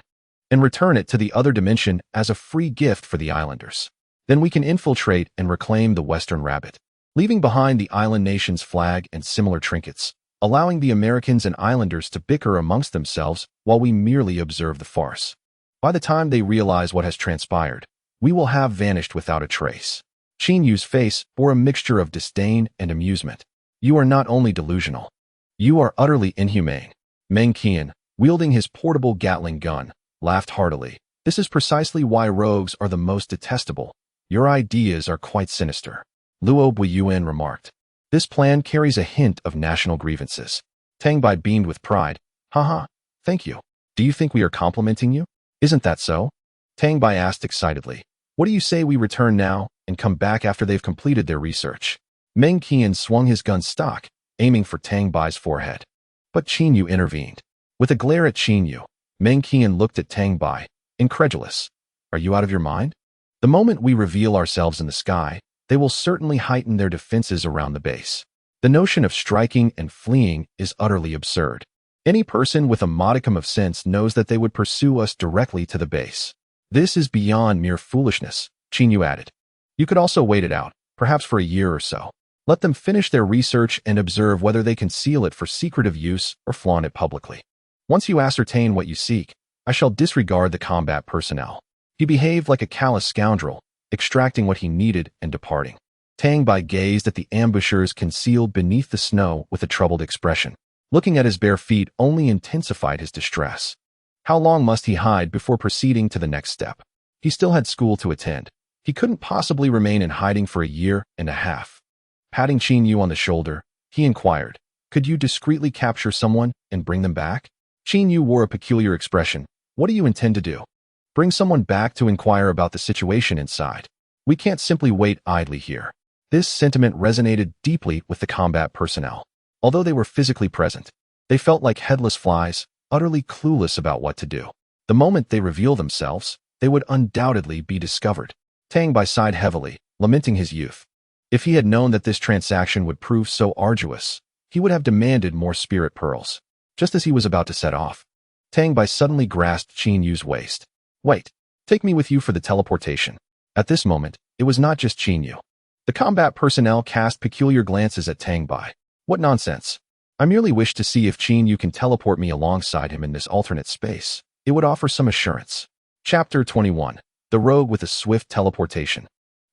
A: and return it to the other dimension as a free gift for the islanders. Then we can infiltrate and reclaim the Western Rabbit, leaving behind the island nation's flag and similar trinkets, allowing the Americans and islanders to bicker amongst themselves while we merely observe the farce. By the time they realize what has transpired, we will have vanished without a trace. Qin Yu's face bore a mixture of disdain and amusement. You are not only delusional, you are utterly inhumane. Meng Qian, wielding his portable Gatling gun, laughed heartily. This is precisely why rogues are the most detestable. Your ideas are quite sinister. Luo Buiyuan remarked. This plan carries a hint of national grievances. Tang Bai beamed with pride. Haha, thank you. Do you think we are complimenting you? Isn't that so? Tang Bai asked excitedly. What do you say we return now and come back after they've completed their research? Meng Qian swung his gun stock, aiming for Tang Bai's forehead. But Qin Yu intervened. With a glare at Qin Yu, Meng Qian looked at Tang Bai, incredulous. Are you out of your mind? The moment we reveal ourselves in the sky, they will certainly heighten their defenses around the base. The notion of striking and fleeing is utterly absurd. Any person with a modicum of sense knows that they would pursue us directly to the base. This is beyond mere foolishness, Qin Yu added. You could also wait it out, perhaps for a year or so. Let them finish their research and observe whether they conceal it for secretive use or flaunt it publicly. Once you ascertain what you seek, I shall disregard the combat personnel. He behaved like a callous scoundrel, extracting what he needed and departing. Tang Bai gazed at the ambushers concealed beneath the snow with a troubled expression. Looking at his bare feet only intensified his distress. How long must he hide before proceeding to the next step? He still had school to attend. He couldn't possibly remain in hiding for a year and a half. Patting Qin Yu on the shoulder, he inquired, could you discreetly capture someone and bring them back? Qin Yu wore a peculiar expression. What do you intend to do? Bring someone back to inquire about the situation inside. We can't simply wait idly here. This sentiment resonated deeply with the combat personnel. Although they were physically present, they felt like headless flies, utterly clueless about what to do. The moment they reveal themselves, they would undoubtedly be discovered. Tang Bai sighed heavily, lamenting his youth. If he had known that this transaction would prove so arduous, he would have demanded more spirit pearls. Just as he was about to set off, Tang Bai suddenly grasped Qin Yu's waist. Wait, take me with you for the teleportation. At this moment, it was not just Qin Yu. The combat personnel cast peculiar glances at Tang Bai. What nonsense. I merely wish to see if Qin Yu can teleport me alongside him in this alternate space. It would offer some assurance. Chapter 21. The Rogue with a Swift Teleportation.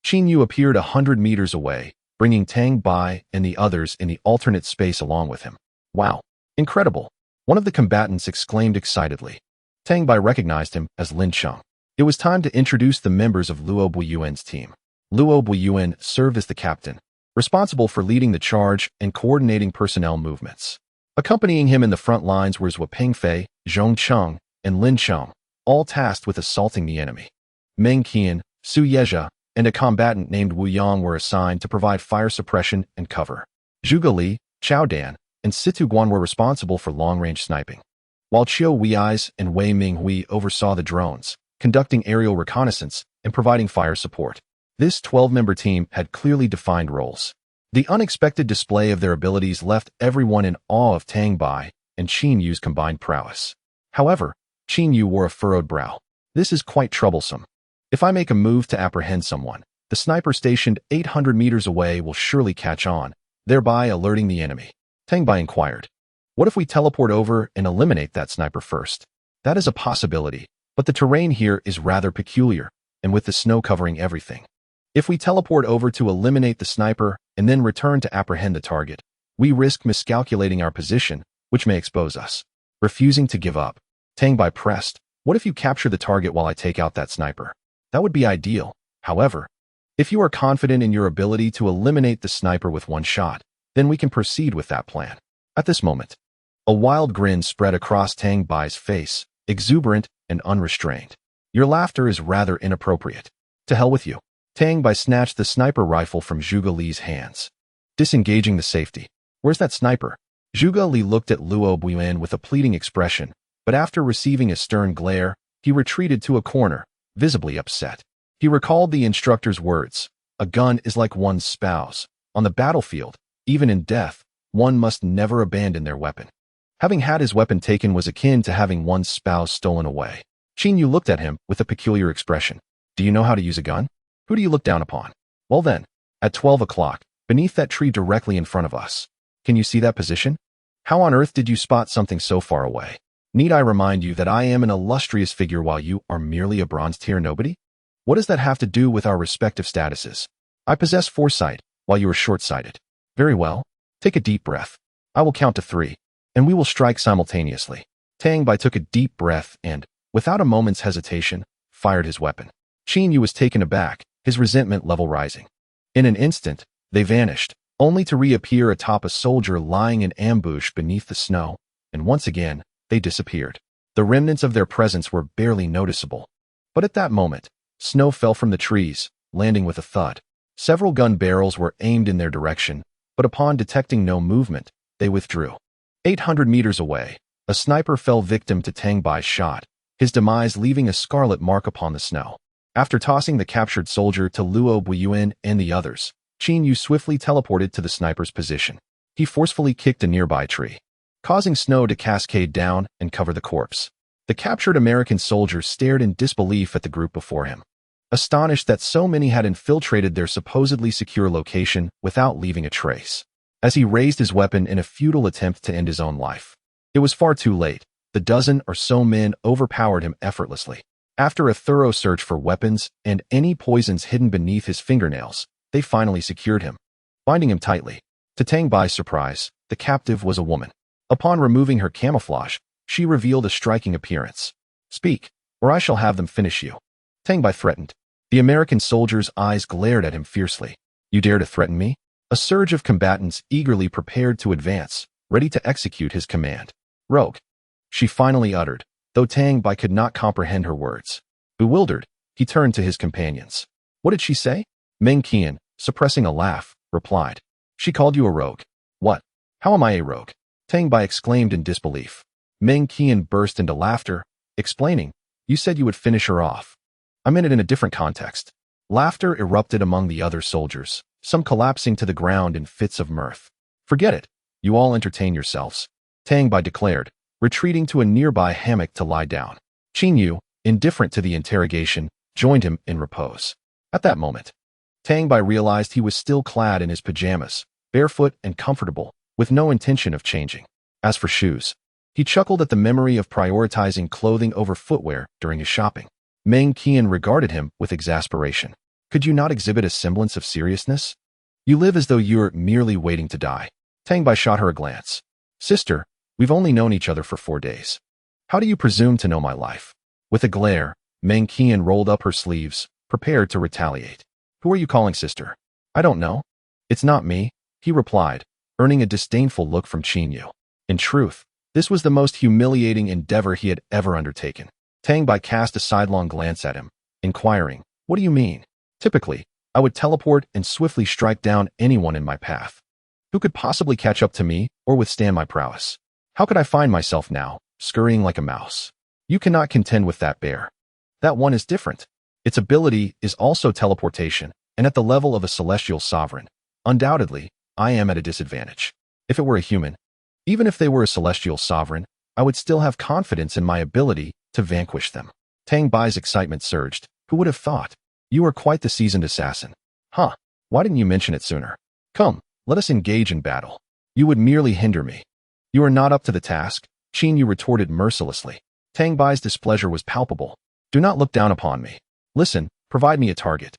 A: Qin Yu appeared 100 meters away, bringing Tang Bai and the others in the alternate space along with him. Wow. Incredible. One of the combatants exclaimed excitedly. Tang Bai recognized him as Lin Cheng. It was time to introduce the members of Luo Buiyuan's team. Luo Buiyuan served as the captain, responsible for leading the charge and coordinating personnel movements. Accompanying him in the front lines were Zhou Pengfei, Zhong Cheng, and Lin Cheng, all tasked with assaulting the enemy. Meng Qian, Su Yezha, and a combatant named Wu Yang were assigned to provide fire suppression and cover. Zhuge Li, Chao Dan, and Situ Guan were responsible for long-range sniping, while Qiu Wei's and Wei Minghui oversaw the drones, conducting aerial reconnaissance and providing fire support. This 12-member team had clearly defined roles. The unexpected display of their abilities left everyone in awe of Tang Bai and Qin Yu's combined prowess. However, Qin Yu wore a furrowed brow. This is quite troublesome. If I make a move to apprehend someone, the sniper stationed 800 meters away will surely catch on, thereby alerting the enemy. Tang Bai inquired. What if we teleport over and eliminate that sniper first? That is a possibility, but the terrain here is rather peculiar, and with the snow covering everything. If we teleport over to eliminate the sniper and then return to apprehend the target, we risk miscalculating our position, which may expose us. Refusing to give up, Tang Bai pressed. What if you capture the target while I take out that sniper? That would be ideal. However, if you are confident in your ability to eliminate the sniper with one shot, then we can proceed with that plan. At this moment, a wild grin spread across Tang Bai's face, exuberant and unrestrained. Your laughter is rather inappropriate. To hell with you. Tang Bai snatched the sniper rifle from Zhuge Li's hands, disengaging the safety. Where's that sniper? Zhuge Li looked at Luo Buiyuan with a pleading expression, but after receiving a stern glare, he retreated to a corner, visibly upset. He recalled the instructor's words. A gun is like one's spouse. On the battlefield, even in death, one must never abandon their weapon. Having had his weapon taken was akin to having one's spouse stolen away. Qin Yu looked at him with a peculiar expression. Do you know how to use a gun? Who do you look down upon? Well then, at 12 o'clock, beneath that tree directly in front of us. Can you see that position? How on earth did you spot something so far away? Need I remind you that I am an illustrious figure while you are merely a bronze-tier nobody? What does that have to do with our respective statuses? I possess foresight, while you are short-sighted. Very well. Take a deep breath. I will count to 3, and we will strike simultaneously. Tang Bai took a deep breath and, without a moment's hesitation, fired his weapon. Qin Yu was taken aback, his resentment level rising. In an instant, they vanished, only to reappear atop a soldier lying in ambush beneath the snow, and once again, they disappeared. The remnants of their presence were barely noticeable. But at that moment, snow fell from the trees, landing with a thud. Several gun barrels were aimed in their direction, but upon detecting no movement, they withdrew. 800 meters away, a sniper fell victim to Tang Bai's shot, his demise leaving a scarlet mark upon the snow. After tossing the captured soldier to Luo Buiyuan and the others, Qin Yu swiftly teleported to the sniper's position. He forcefully kicked a nearby tree, causing snow to cascade down and cover the corpse. The captured American soldier stared in disbelief at the group before him, astonished that so many had infiltrated their supposedly secure location without leaving a trace. As he raised his weapon in a futile attempt to end his own life, it was far too late. The dozen or so men overpowered him effortlessly. After a thorough search for weapons and any poisons hidden beneath his fingernails, they finally secured him, binding him tightly. To Tang Bai's surprise, the captive was a woman. Upon removing her camouflage, she revealed a striking appearance. Speak, or I shall have them finish you. Tang Bai threatened. The American soldier's eyes glared at him fiercely. You dare to threaten me? A surge of combatants eagerly prepared to advance, ready to execute his command. Rogue, she finally uttered, though Tang Bai could not comprehend her words. Bewildered, he turned to his companions. What did she say? Meng Qian, suppressing a laugh, replied. She called you a rogue. What? How am I a rogue? Tang Bai exclaimed in disbelief. Meng Qian burst into laughter, explaining, you said you would finish her off. I meant it in a different context. Laughter erupted among the other soldiers, some collapsing to the ground in fits of mirth. Forget it. You all entertain yourselves, Tang Bai declared, retreating to a nearby hammock to lie down. Qin Yu, indifferent to the interrogation, joined him in repose. At that moment, Tang Bai realized he was still clad in his pajamas, barefoot and comfortable, with no intention of changing. As for shoes, he chuckled at the memory of prioritizing clothing over footwear during his shopping. Meng Qian regarded him with exasperation. Could you not exhibit a semblance of seriousness? You live as though you're merely waiting to die. Tang Bai shot her a glance. Sister, we've only known each other for 4 days. How do you presume to know my life? With a glare, Meng Qian rolled up her sleeves, prepared to retaliate. Who are you calling sister? I don't know. It's not me, he replied, earning a disdainful look from Qin Yu. In truth, this was the most humiliating endeavor he had ever undertaken. Tang Bai cast a sidelong glance at him, inquiring, what do you mean? Typically, I would teleport and swiftly strike down anyone in my path. Who could possibly catch up to me or withstand my prowess? How could I find myself now, scurrying like a mouse? You cannot contend with that bear. That one is different. Its ability is also teleportation, and at the level of a celestial sovereign. Undoubtedly, I am at a disadvantage. If it were a human, even if they were a celestial sovereign, I would still have confidence in my ability to vanquish them. Tang Bai's excitement surged. Who would have thought? You are quite the seasoned assassin. Huh, why didn't you mention it sooner? Come, let us engage in battle. You would merely hinder me. You are not up to the task, Qin Yu retorted mercilessly. Tang Bai's displeasure was palpable. Do not look down upon me. Listen, provide me a target.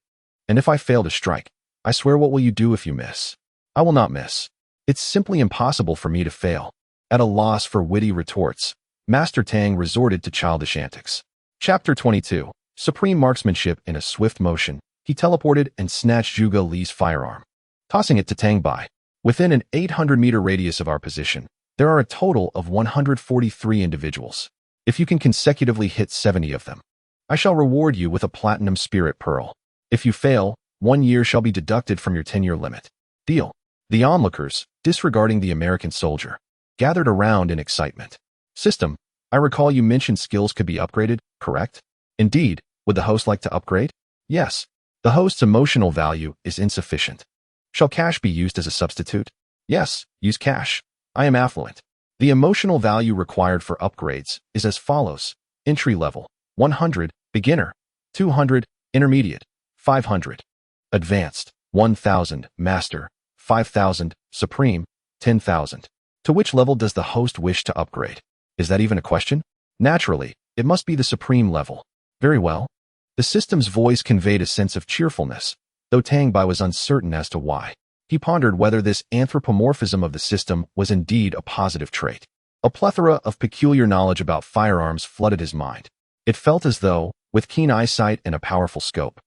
A: And if I fail to strike, I swear what will you do if you miss? I will not miss. It's simply impossible for me to fail. At a loss for witty retorts, Master Tang resorted to childish antics. Chapter 22. Supreme marksmanship in a swift motion, he teleported and snatched Zhuge Li's firearm, tossing it to Tang Bai. Within an 800-meter radius of our position, there are a total of 143 individuals. If you can consecutively hit 70 of them, I shall reward you with a platinum spirit pearl. If you fail, 1 year shall be deducted from your 10-year limit. Deal. The onlookers, disregarding the American soldier, gathered around in excitement. System, I recall you mentioned skills could be upgraded, correct? Indeed, would the host like to upgrade? Yes. The host's emotional value is insufficient. Shall cash be used as a substitute? Yes, use cash. I am affluent. The emotional value required for upgrades is as follows. Entry level, 100, beginner, 200, intermediate, 500, advanced, 1000, master, 5000, supreme, 10,000. To which level does the host wish to upgrade? Is that even a question? Naturally, it must be the supreme level. Very well. The system's voice conveyed a sense of cheerfulness, though Tang Bai was uncertain as to why. He pondered whether this anthropomorphism of the system was indeed a positive trait. A plethora of peculiar knowledge about firearms flooded his mind. It felt as though, with keen eyesight and a powerful scope,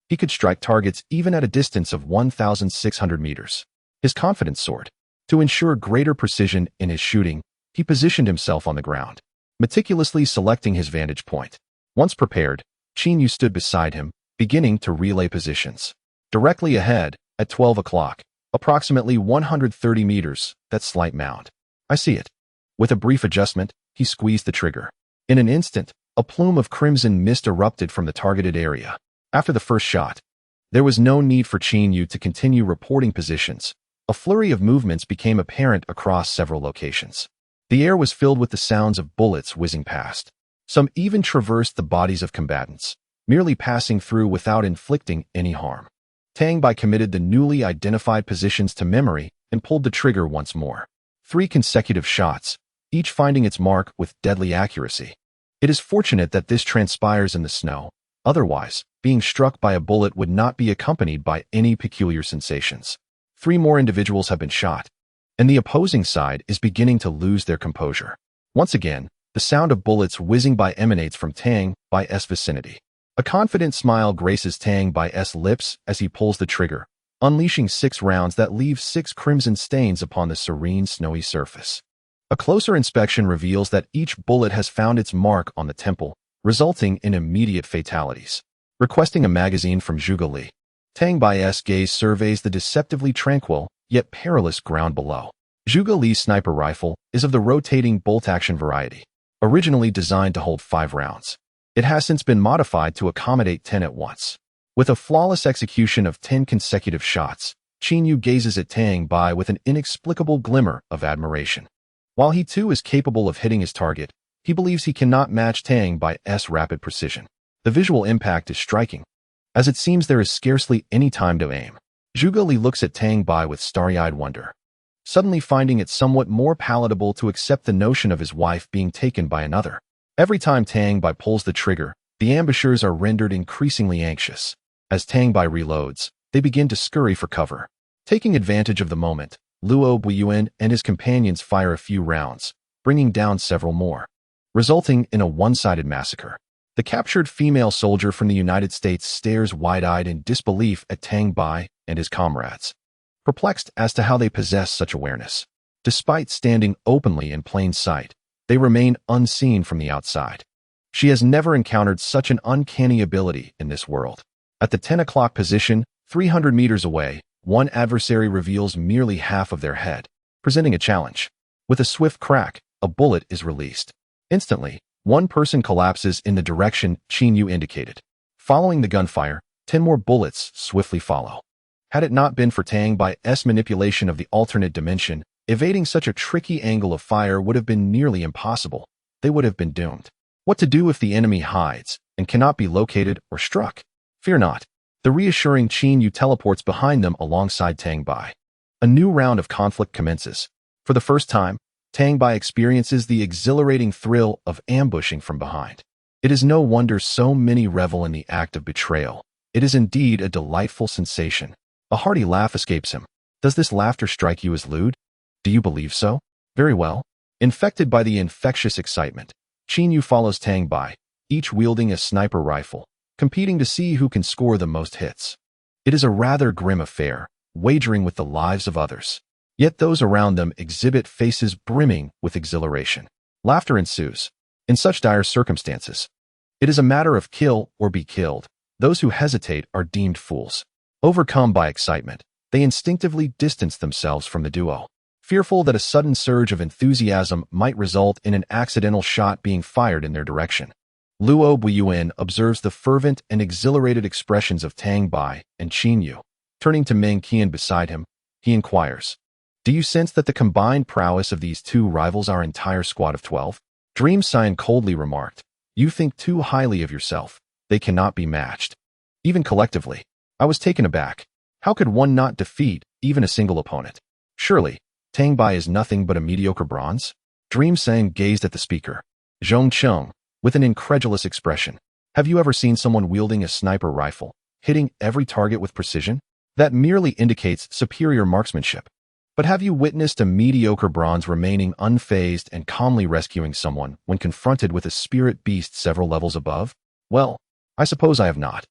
A: he could strike targets even at a distance of 1,600 meters. His confidence soared. To ensure greater precision in his shooting, he positioned himself on the ground, meticulously selecting his vantage point. Once prepared, Qin Yu stood beside him, beginning to relay positions. Directly ahead, at 12 o'clock, approximately 130 meters, that slight mound. I see it. With a brief adjustment, he squeezed the trigger. In an instant, a plume of crimson mist erupted from the targeted area. After the first shot, there was no need for Qin Yu to continue reporting positions. A flurry of movements became apparent across several locations. The air was filled with the sounds of bullets whizzing past. Some even traversed the bodies of combatants, merely passing through without inflicting any harm. Tang Bai committed the newly identified positions to memory and pulled the trigger once more. 3 consecutive shots, each finding its mark with deadly accuracy. It is fortunate that this transpires in the snow. Otherwise, being struck by a bullet would not be accompanied by any peculiar sensations. 3 more individuals have been shot, and the opposing side is beginning to lose their composure. Once again, the sound of bullets whizzing by emanates from Tang Bai's vicinity. A confident smile graces Tang Bai's lips as he pulls the trigger, unleashing 6 rounds that leave 6 crimson stains upon the serene snowy surface. A closer inspection reveals that each bullet has found its mark on the temple, resulting in immediate fatalities. Requesting a magazine from Zhuge Li, Tang Bai's gaze surveys the deceptively tranquil, yet perilous ground below. Zhuge Li's sniper rifle is of the rotating bolt-action variety, originally designed to hold 5 rounds. It has since been modified to accommodate 10 at once. With a flawless execution of 10 consecutive shots, Qin Yu gazes at Tang Bai with an inexplicable glimmer of admiration. While he too is capable of hitting his target, he believes he cannot match Tang Bai's rapid precision. The visual impact is striking, as it seems there is scarcely any time to aim. Zhuge Li looks at Tang Bai with starry-eyed wonder, suddenly finding it somewhat more palatable to accept the notion of his wife being taken by another. Every time Tang Bai pulls the trigger, the ambushers are rendered increasingly anxious. As Tang Bai reloads, they begin to scurry for cover. Taking advantage of the moment, Luo Buiyuan and his companions fire a few rounds, bringing down several more, resulting in a one-sided massacre. The captured female soldier from the United States stares wide-eyed in disbelief at Tang Bai and his comrades, perplexed as to how they possess such awareness. Despite standing openly in plain sight, they remain unseen from the outside. She has never encountered such an uncanny ability in this world. At the 10 o'clock position, 300 meters away, one adversary reveals merely half of their head, presenting a challenge. With a swift crack, a bullet is released. Instantly, one person collapses in the direction Qin Yu indicated. Following the gunfire, 10 more bullets swiftly follow. Had it not been for Tang Bai's manipulation of the alternate dimension, evading such a tricky angle of fire would have been nearly impossible. They would have been doomed. What to do if the enemy hides and cannot be located or struck? Fear not. The reassuring Qin Yu teleports behind them alongside Tang Bai. A new round of conflict commences. For the first time, Tang Bai experiences the exhilarating thrill of ambushing from behind. It is no wonder so many revel in the act of betrayal. It is indeed a delightful sensation. A hearty laugh escapes him. Does this laughter strike you as lewd? Do you believe so? Very well. Infected by the infectious excitement, Qin Yu follows Tang Bai, each wielding a sniper rifle, competing to see who can score the most hits. It is a rather grim affair, wagering with the lives of others. Yet those around them exhibit faces brimming with exhilaration. Laughter ensues. In such dire circumstances, it is a matter of kill or be killed. Those who hesitate are deemed fools. Overcome by excitement, they instinctively distance themselves from the duo, fearful that a sudden surge of enthusiasm might result in an accidental shot being fired in their direction. Luo Buiyuan observes the fervent and exhilarated expressions of Tang Bai and Qin Yu. Turning to Meng Qian beside him, he inquires, "Do you sense that the combined prowess of these two rivals our entire squad of 12? Dream Sign coldly remarked, "You think too highly of yourself. They cannot be matched. Even collectively." I was taken aback. How could one not defeat even a single opponent? Surely, Tang Bai is nothing but a mediocre bronze? Dream Sang gazed at the speaker. Zhong Cheng, with an incredulous expression. Have you ever seen someone wielding a sniper rifle, hitting every target with precision? That merely indicates superior marksmanship. But have you witnessed a mediocre bronze remaining unfazed and calmly rescuing someone when confronted with a spirit beast several levels above? Well, I suppose I have not.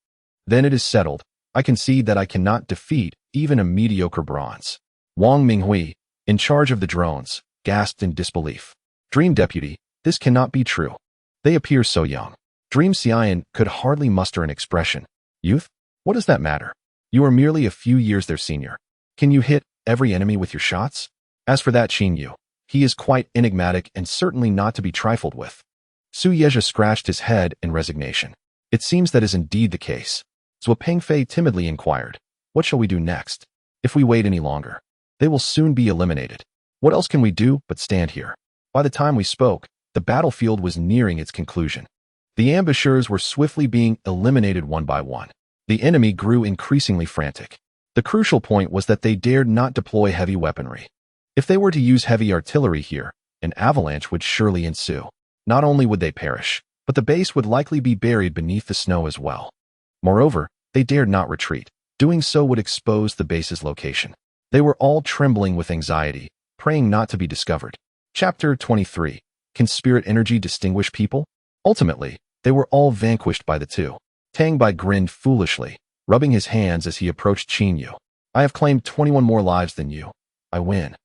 A: Then it is settled. I concede that I cannot defeat even a mediocre bronze. Wang Minghui, in charge of the drones, gasped in disbelief. Dream Deputy, this cannot be true. They appear so young. Dream Xian could hardly muster an expression. Youth? What does that matter? You are merely a few years their senior. Can you hit every enemy with your shots? As for that Qin Yu, he is quite enigmatic and certainly not to be trifled with. Su Yezha scratched his head in resignation. It seems that is indeed the case. Zhou Pengfei timidly inquired, "What shall we do next? If we wait any longer, they will soon be eliminated. What else can we do but stand here?" By the time we spoke, the battlefield was nearing its conclusion. The ambushers were swiftly being eliminated one by one. The enemy grew increasingly frantic. The crucial point was that they dared not deploy heavy weaponry. If they were to use heavy artillery here, an avalanche would surely ensue. Not only would they perish, but the base would likely be buried beneath the snow as well. Moreover, they dared not retreat. Doing so would expose the base's location. They were all trembling with anxiety, praying not to be discovered. Chapter 23. Can spirit energy distinguish people? Ultimately, they were all vanquished by the two. Tang Bai grinned foolishly, rubbing his hands as he approached Qin Yu. I have claimed 21 more lives than you. I win.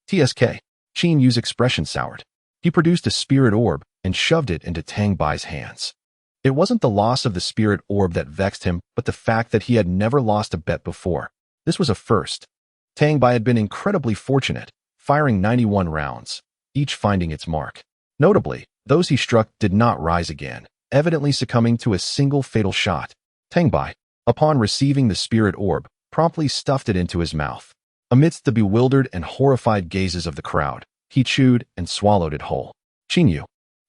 A: TSK. Qin Yu's expression soured. He produced a spirit orb and shoved it into Tang Bai's hands. It wasn't the loss of the spirit orb that vexed him, but the fact that he had never lost a bet before. This was a first. Tang Bai had been incredibly fortunate, firing 91 rounds, each finding its mark. Notably, those he struck did not rise again, evidently succumbing to a single fatal shot. Tang Bai, upon receiving the spirit orb, promptly stuffed it into his mouth. Amidst the bewildered and horrified gazes of the crowd, he chewed and swallowed it whole. Qin,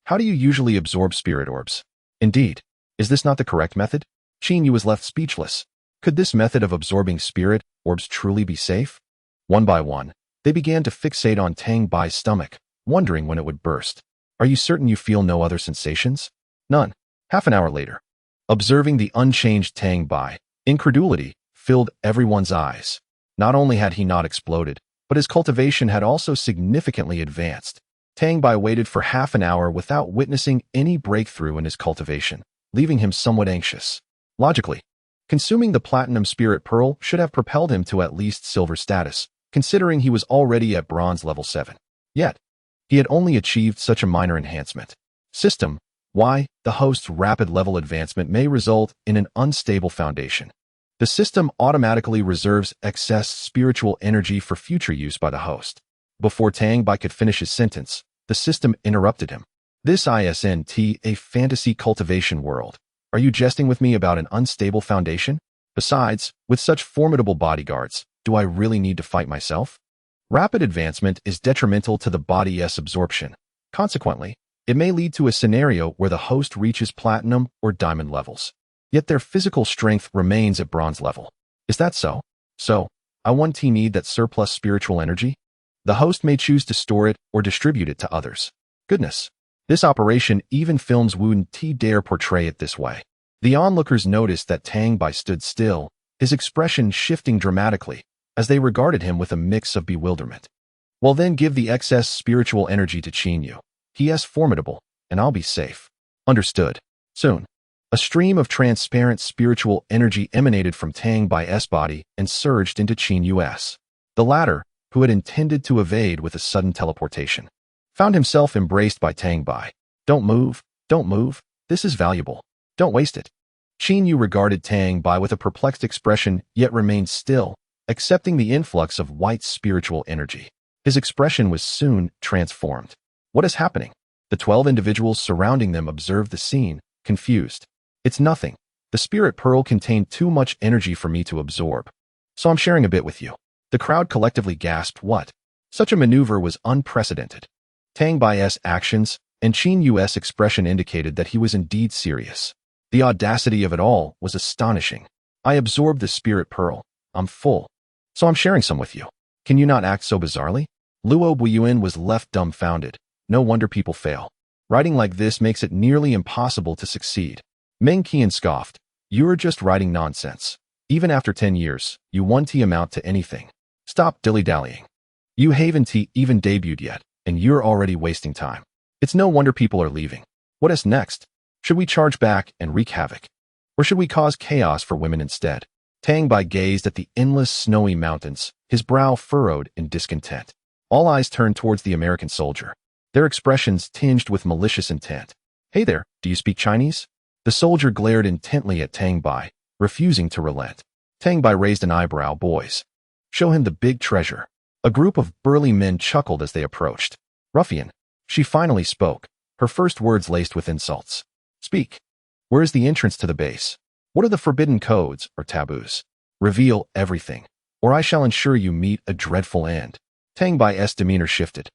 A: how do you usually absorb spirit orbs? Indeed, is this not the correct method? Qin was left speechless. Could this method of absorbing spirit orbs truly be safe? One by one, they began to fixate on Tang Bai's stomach, wondering when it would burst. Are you certain you feel no other sensations? None. Half an hour later, observing the unchanged Tang Bai, incredulity filled everyone's eyes. Not only had he not exploded, but his cultivation had also significantly advanced. Tang Bai waited for half an hour without witnessing any breakthrough in his cultivation, leaving him somewhat anxious. Logically, consuming the platinum spirit pearl should have propelled him to at least silver status, considering he was already at bronze level 7. Yet, he had only achieved such a minor enhancement. System: why the host's rapid level advancement may result in an unstable foundation. The system automatically reserves excess spiritual energy for future use by the host. Before Tang Bai could finish his sentence, the system interrupted him. This isn't a fantasy cultivation world. Are you jesting with me about an unstable foundation? Besides, with such formidable bodyguards, do I really need to fight myself? Rapid advancement is detrimental to the body's absorption. Consequently, it may lead to a scenario where the host reaches platinum or diamond levels, yet their physical strength remains at bronze level. Is that so? So, I need that surplus spiritual energy? The host may choose to store it or distribute it to others. Goodness. This operation even films wouldn't dare portray it this way. The onlookers noticed that Tang Bai stood still, his expression shifting dramatically, as they regarded him with a mix of bewilderment. Well then give the excess spiritual energy to Qin. He is formidable, and I'll be safe. Understood. Soon, a stream of transparent spiritual energy emanated from Tang Bai's body and surged into Qin. The latter, who had intended to evade with a sudden teleportation, found himself embraced by Tang Bai. Don't move, this is valuable. Don't waste it. Qin regarded Tang Bai with a perplexed expression yet remained still, accepting the influx of white spiritual energy. His expression was soon transformed. What is happening? The 12 individuals surrounding them observed the scene, confused. It's nothing. The spirit pearl contained too much energy for me to absorb. So I'm sharing a bit with you. The crowd collectively gasped. What? Such a maneuver was unprecedented. Tang Bai's actions and Qin's expression indicated that he was indeed serious. The audacity of it all was astonishing. I absorbed the spirit pearl. I'm full. So I'm sharing some with you. Can you not act so bizarrely? Luo Buiyuan was left dumbfounded. No wonder people fail. Writing like this makes it nearly impossible to succeed. Meng Qian scoffed. You're just writing nonsense. Even after 10 years, you won't amount to anything. Stop dilly-dallying. You haven't even debuted yet, and you're already wasting time. It's no wonder people are leaving. What is next? Should we charge back and wreak havoc? Or should we cause chaos for women instead? Tang Bai gazed at the endless snowy mountains, his brow furrowed in discontent. All eyes turned towards the American soldier, their expressions tinged with malicious intent. Hey there, do you speak Chinese? The soldier glared intently at Tang Bai, refusing to relent. Tang Bai raised an eyebrow. Boys, show him the big treasure. A group of burly men chuckled as they approached. Ruffian, she finally spoke, her first words laced with insults. Speak. Where is the entrance to the base? What are the forbidden codes or taboos? Reveal everything, or I shall ensure you meet a dreadful end. Tang Bai's demeanor shifted,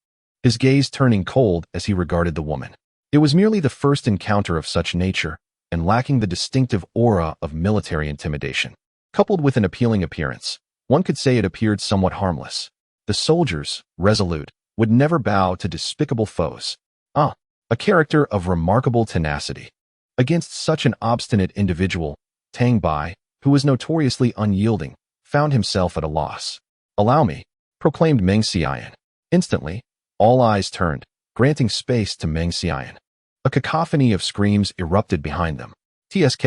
A: his gaze turning cold as he regarded the woman. It was merely the first encounter of such nature, and lacking the distinctive aura of military intimidation. Coupled with an appealing appearance, one could say it appeared somewhat harmless. The soldiers, resolute, would never bow to despicable foes. A character of remarkable tenacity. Against such an obstinate individual, Tang Bai, who was notoriously unyielding, found himself at a loss. Allow me, proclaimed Meng Xian. Instantly, all eyes turned, granting space to Meng Xian. A cacophony of screams erupted behind them. TSK,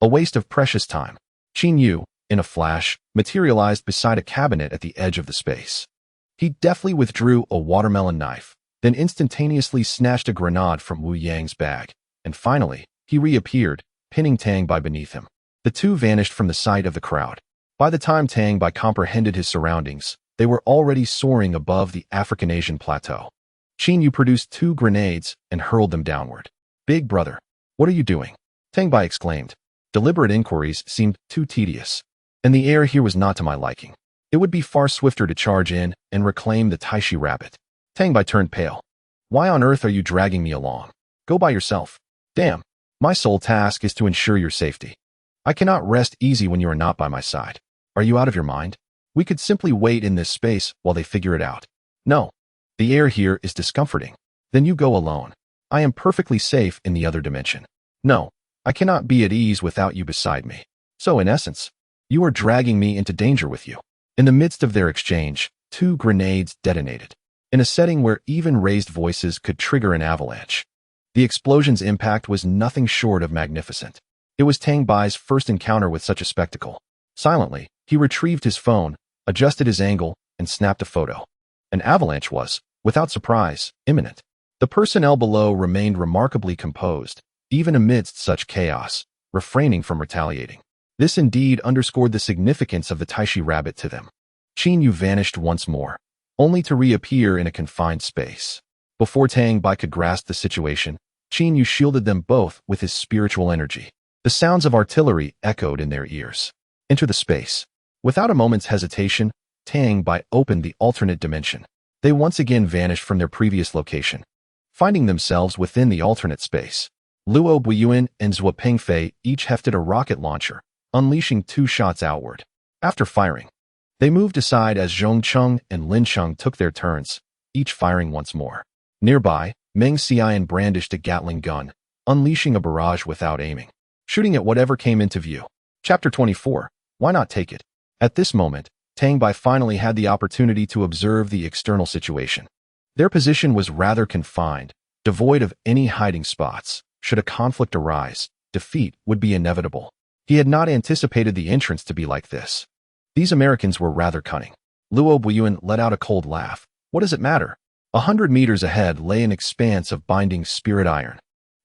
A: a waste of precious time. Qin Yu, in a flash, materialized beside a cabinet at the edge of the space. He deftly withdrew a watermelon knife, then instantaneously snatched a grenade from Wu Yang's bag, and finally, he reappeared, pinning Tang Bai beneath him. The two vanished from the sight of the crowd. By the time Tang Bai comprehended his surroundings, they were already soaring above the African-Asian plateau. Qin Yu produced 2 grenades and hurled them downward. Big brother, What are you doing? Tang Bai exclaimed. Deliberate inquiries seemed too tedious, and the air here was not to my liking. It would be far swifter to charge in and reclaim the Taishi rabbit. Tang Bai turned pale. Why on earth are you dragging me along? Go by yourself. Damn. My sole task is to ensure your safety. I cannot rest easy when you are not by my side. Are you out of your mind? We could simply wait in this space while they figure it out. No. The air here is discomforting. Then you go alone. I am perfectly safe in the other dimension. No. I cannot be at ease without you beside me. So in essence, you are dragging me into danger with you. In the midst of their exchange, 2 grenades detonated. In a setting where even raised voices could trigger an avalanche. The explosion's impact was nothing short of magnificent. It was Tang Bai's first encounter with such a spectacle. Silently, he retrieved his phone, adjusted his angle, and snapped a photo. An avalanche was, without surprise, imminent. The personnel below remained remarkably composed, even amidst such chaos, refraining from retaliating. This indeed underscored the significance of the Taishi rabbit to them. Qin Yu vanished once more, only to reappear in a confined space. Before Tang Bai could grasp the situation, Qin Yu shielded them both with his spiritual energy. The sounds of artillery echoed in their ears. Enter the space. Without a moment's hesitation, Tang Bai opened the alternate dimension. They once again vanished from their previous location, finding themselves within the alternate space. Luo Buiyuan and Zhuo Pengfei each hefted a rocket launcher, unleashing 2 shots outward. After firing, they moved aside as Zhong Cheng and Lin Cheng took their turns, each firing once more. Nearby, Meng Xian brandished a Gatling gun, unleashing a barrage without aiming, shooting at whatever came into view. Chapter 24. Why not take it? At this moment, Tang Bai finally had the opportunity to observe the external situation. Their position was rather confined, devoid of any hiding spots. Should a conflict arise, defeat would be inevitable. He had not anticipated the entrance to be like this. These Americans were rather cunning. Luo Buiyuan let out a cold laugh. What does it matter? 100 meters ahead lay an expanse of binding spirit iron,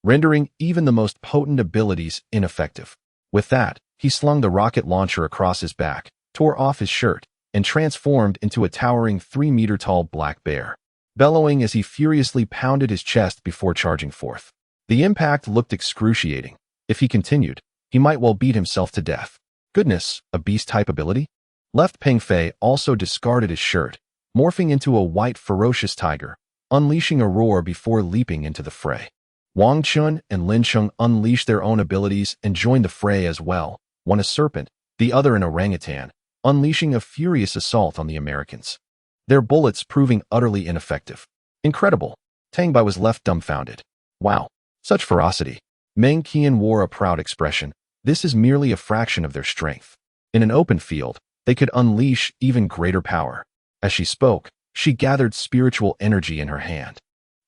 A: rendering even the most potent abilities ineffective. With that, he slung the rocket launcher across his back, tore off his shirt, and transformed into a towering 3-meter-tall black bear, bellowing as he furiously pounded his chest before charging forth. The impact looked excruciating. If he continued, he might well beat himself to death. Goodness, a beast-type ability? Left Pengfei also discarded his shirt, morphing into a white ferocious tiger, unleashing a roar before leaping into the fray. Wang Chun and Lin Cheng unleashed their own abilities and joined the fray as well, one a serpent, the other an orangutan, unleashing a furious assault on the Americans. Their bullets proving utterly ineffective. Incredible. Tang Bai was left dumbfounded. Wow. Such ferocity. Meng Qian wore a proud expression. This is merely a fraction of their strength. In an open field, they could unleash even greater power. As she spoke, she gathered spiritual energy in her hand,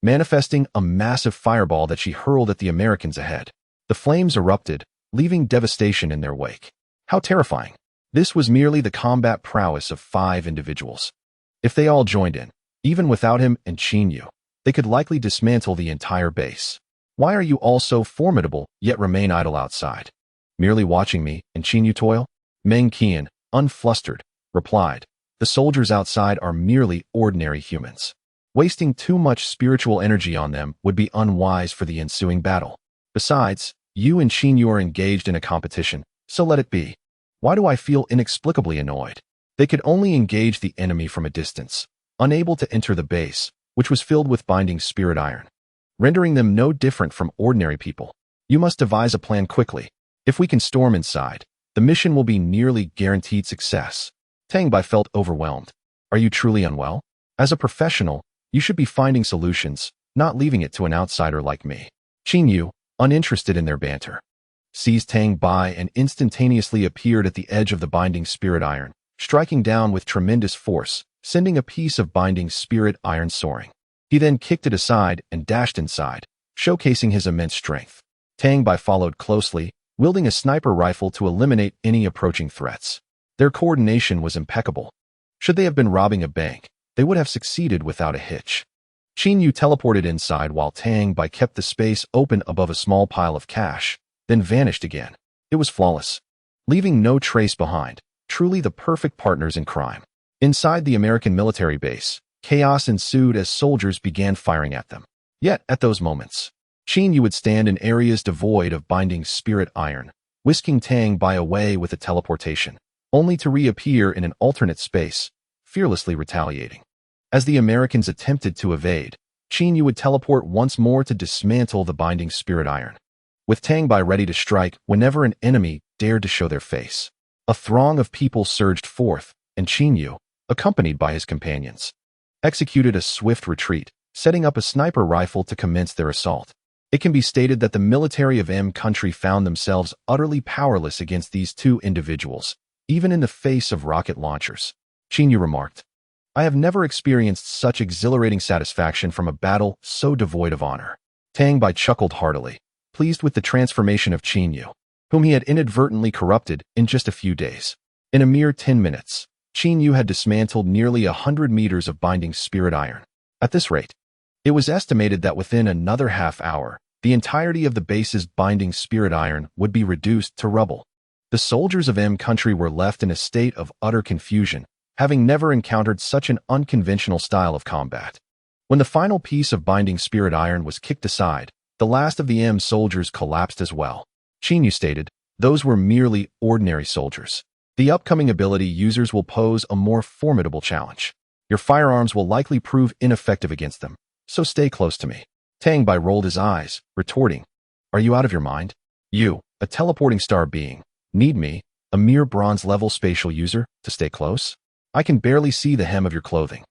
A: manifesting a massive fireball that she hurled at the Americans ahead. The flames erupted, leaving devastation in their wake. How terrifying. This was merely the combat prowess of 5 individuals. If they all joined in, even without him and Qin Yu, they could likely dismantle the entire base. Why are you all so formidable, yet remain idle outside? Merely watching me and Qin Yu toil? Meng Qian, unflustered, replied, the soldiers outside are merely ordinary humans. Wasting too much spiritual energy on them would be unwise for the ensuing battle. Besides, you and Qin Yu are engaged in a competition, so let it be. Why do I feel inexplicably annoyed? They could only engage the enemy from a distance, unable to enter the base, which was filled with binding spirit iron, rendering them no different from ordinary people. You must devise a plan quickly. If we can storm inside, the mission will be nearly guaranteed success. Tang Bai felt overwhelmed. Are you truly unwell? As a professional, you should be finding solutions, not leaving it to an outsider like me. Qin Yu, uninterested in their banter, seized Tang Bai and instantaneously appeared at the edge of the binding spirit iron, striking down with tremendous force, sending a piece of binding spirit iron soaring. He then kicked it aside and dashed inside, showcasing his immense strength. Tang Bai followed closely, wielding a sniper rifle to eliminate any approaching threats. Their coordination was impeccable. Should they have been robbing a bank, they would have succeeded without a hitch. Qin Yu teleported inside while Tang Bai kept the space open above a small pile of cash, then vanished again. It was flawless, leaving no trace behind. Truly the perfect partners in crime. Inside the American military base, chaos ensued as soldiers began firing at them. Yet, at those moments, Qin Yu would stand in areas devoid of binding spirit iron, whisking Tang Bai away with a teleportation, only to reappear in an alternate space, fearlessly retaliating. As the Americans attempted to evade, Qin Yu would teleport once more to dismantle the binding spirit iron, with Tang Bai ready to strike whenever an enemy dared to show their face. A throng of people surged forth, and Qin Yu, accompanied by his companions, executed a swift retreat, setting up a sniper rifle to commence their assault. It can be stated that the military of M country found themselves utterly powerless against these two individuals, even in the face of rocket launchers. Qin Yu remarked, "I have never experienced such exhilarating satisfaction from a battle so devoid of honor." Tang Bai chuckled heartily, pleased with the transformation of Qin Yu, whom he had inadvertently corrupted in just a few days. In a mere 10 minutes, Qin Yu had dismantled nearly 100 meters of binding spirit iron. At this rate, it was estimated that within another half hour, the entirety of the base's binding spirit iron would be reduced to rubble. The soldiers of M country were left in a state of utter confusion, having never encountered such an unconventional style of combat. When the final piece of binding spirit iron was kicked aside, the last of the M soldiers collapsed as well. Qin Yu stated, "Those were merely ordinary soldiers. The upcoming ability users will pose a more formidable challenge. Your firearms will likely prove ineffective against them, so stay close to me." Tang Bai rolled his eyes, retorting, "Are you out of your mind? You, a teleporting star being, need me, a mere bronze-level spatial user, to stay close? I can barely see the hem of your clothing."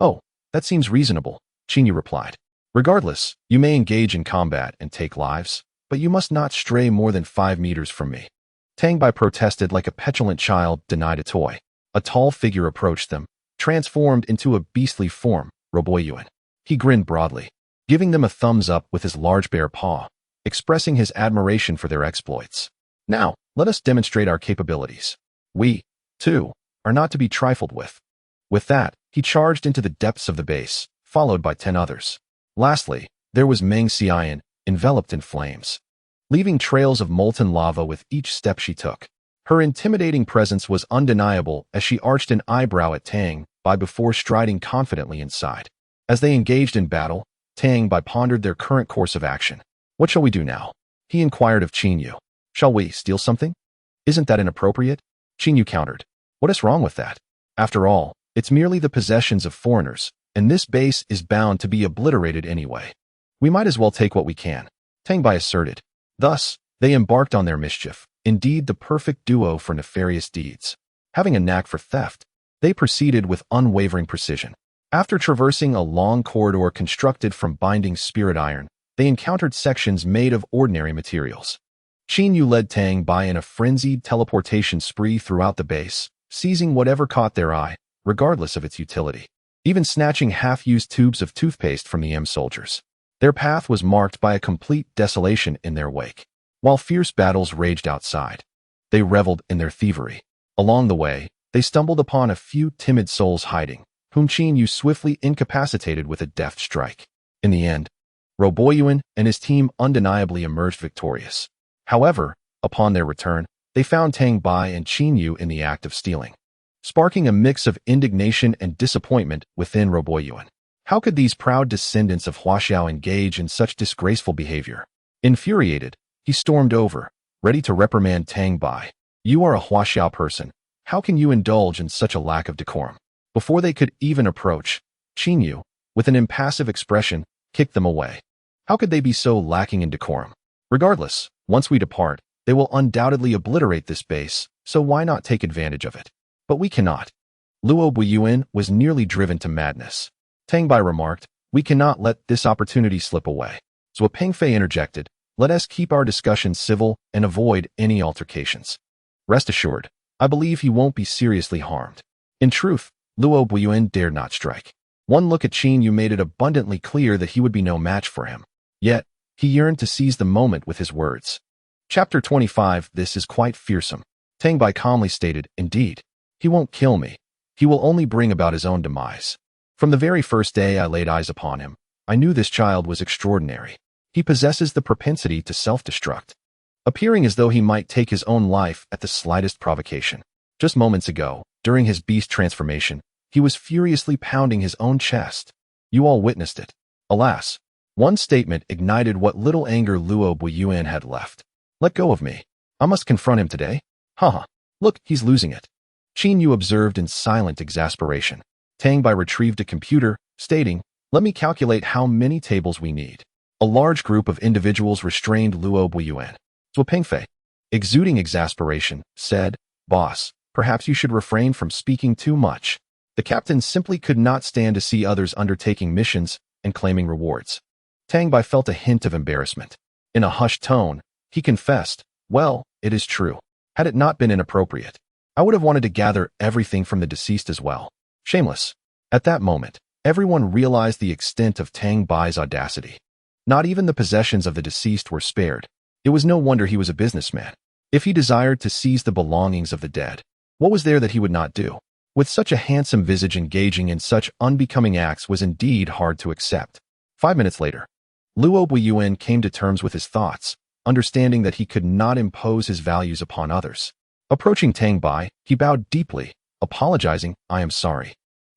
A: "Oh, that seems reasonable," Qin Yu replied. "Regardless, you may engage in combat and take lives, but you must not stray more than 5 meters from me." Tang Bai protested like a petulant child denied a toy. A tall figure approached them, transformed into a beastly form, Roboyuan. He grinned broadly, giving them a thumbs up with his large bare paw, expressing his admiration for their exploits. "Now, let us demonstrate our capabilities. We, too, are not to be trifled with." With that, he charged into the depths of the base, followed by 10 others. Lastly, there was Meng Xian, enveloped in flames, leaving trails of molten lava with each step she took. Her intimidating presence was undeniable as she arched an eyebrow at Tang Bai before striding confidently inside. As they engaged in battle, Tang Bai pondered their current course of action. "What shall we do now?" he inquired of Qin Yu. "Shall we steal something?" "Isn't that inappropriate?" Qin Yu countered. "What is wrong with that? After all, it's merely the possessions of foreigners, and this base is bound to be obliterated anyway. We might as well take what we can," Tang Bai asserted. Thus, they embarked on their mischief, indeed the perfect duo for nefarious deeds. Having a knack for theft, they proceeded with unwavering precision. After traversing a long corridor constructed from binding spirit iron, they encountered sections made of ordinary materials. Qin Yu led Tang Bai in a frenzied teleportation spree throughout the base, seizing whatever caught their eye, regardless of its utility, even snatching half-used tubes of toothpaste from the M soldiers. Their path was marked by a complete desolation in their wake. While fierce battles raged outside, they reveled in their thievery. Along the way, they stumbled upon a few timid souls hiding, whom Qin Yu swiftly incapacitated with a deft strike. In the end, Roboyuan and his team undeniably emerged victorious. However, upon their return, they found Tang Bai and Qin Yu in the act of stealing, sparking a mix of indignation and disappointment within Roboyuan. How could these proud descendants of Huaxiao engage in such disgraceful behavior? Infuriated, he stormed over, ready to reprimand Tang Bai. "You are a Huaxiao person. How can you indulge in such a lack of decorum?" Before they could even approach, Qin Yu, with an impassive expression, kicked them away. How could they be so lacking in decorum? "Regardless, once we depart, they will undoubtedly obliterate this base, so why not take advantage of it?" "But we cannot." Luo Buyuan was nearly driven to madness. Tang Bai remarked, "We cannot let this opportunity slip away." Zhuo Pengfei interjected, "Let us keep our discussions civil and avoid any altercations. Rest assured, I believe he won't be seriously harmed." In truth, Luo Buyuan dared not strike. One look at Qin Yu made it abundantly clear that he would be no match for him. Yet, he yearned to seize the moment with his words. Chapter 25. This is quite fearsome. Tang Bai calmly stated, "Indeed, he won't kill me. He will only bring about his own demise. From the very first day I laid eyes upon him, I knew this child was extraordinary. He possesses the propensity to self-destruct, appearing as though he might take his own life at the slightest provocation. Just moments ago, during his beast transformation, he was furiously pounding his own chest. You all witnessed it. Alas, One statement ignited what little anger Luo Buiyuan had left. Let go of me. I must confront him today. Haha. Look, he's losing it. Qin Yu observed in silent exasperation. Tang Bai retrieved a computer, stating, let me calculate how many tables we need. A large group of individuals restrained Luo Buiyuan. Zhuo Pengfei, exuding exasperation, said, Boss, perhaps you should refrain from speaking too much. The captain simply could not stand to see others undertaking missions and claiming rewards. Tang Bai felt a hint of embarrassment. In a hushed tone, he confessed, well, it is true. Had it not been inappropriate, I would have wanted to gather everything from the deceased as well. Shameless. At that moment, everyone realized the extent of Tang Bai's audacity. Not even the possessions of the deceased were spared. It was no wonder he was a businessman. If he desired to seize the belongings of the dead, what was there that he would not do? With such a handsome visage, engaging in such unbecoming acts was indeed hard to accept. 5 minutes later, Luo Buiyuan came to terms with his thoughts, understanding that he could not impose his values upon others. Approaching Tang Bai, he bowed deeply, apologizing, I am sorry.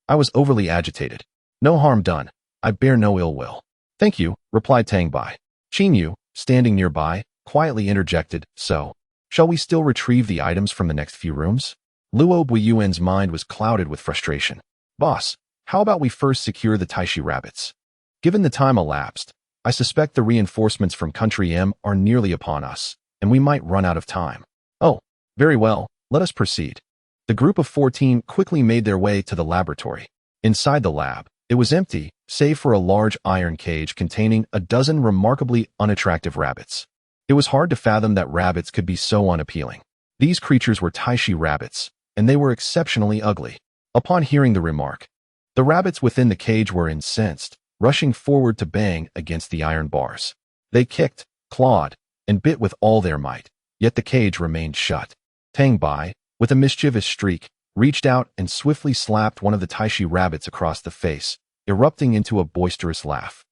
A: I was overly agitated. No harm done. I bear no ill will. Thank you, replied Tang Bai. Qin Yu, standing nearby, quietly interjected, so, shall we still retrieve the items from the next few rooms? Luo Buiyuan's mind was clouded with frustration. Boss, how about we first secure the Taishi rabbits? Given the time elapsed, I suspect the reinforcements from Country M are nearly upon us, and we might run out of time. Oh, very well, let us proceed. The group of 14 quickly made their way to the laboratory. Inside the lab, it was empty, save for a large iron cage containing a dozen remarkably unattractive rabbits. It was hard to fathom that rabbits could be so unappealing. These creatures were Taishi rabbits, and they were exceptionally ugly. Upon hearing the remark, the rabbits within the cage were incensed, rushing forward to bang against the iron bars. They kicked, clawed, and bit with all their might, yet the cage remained shut. Tang Bai, with a mischievous streak, reached out and swiftly slapped one of the Taishi rabbits across the face, erupting into a boisterous laugh.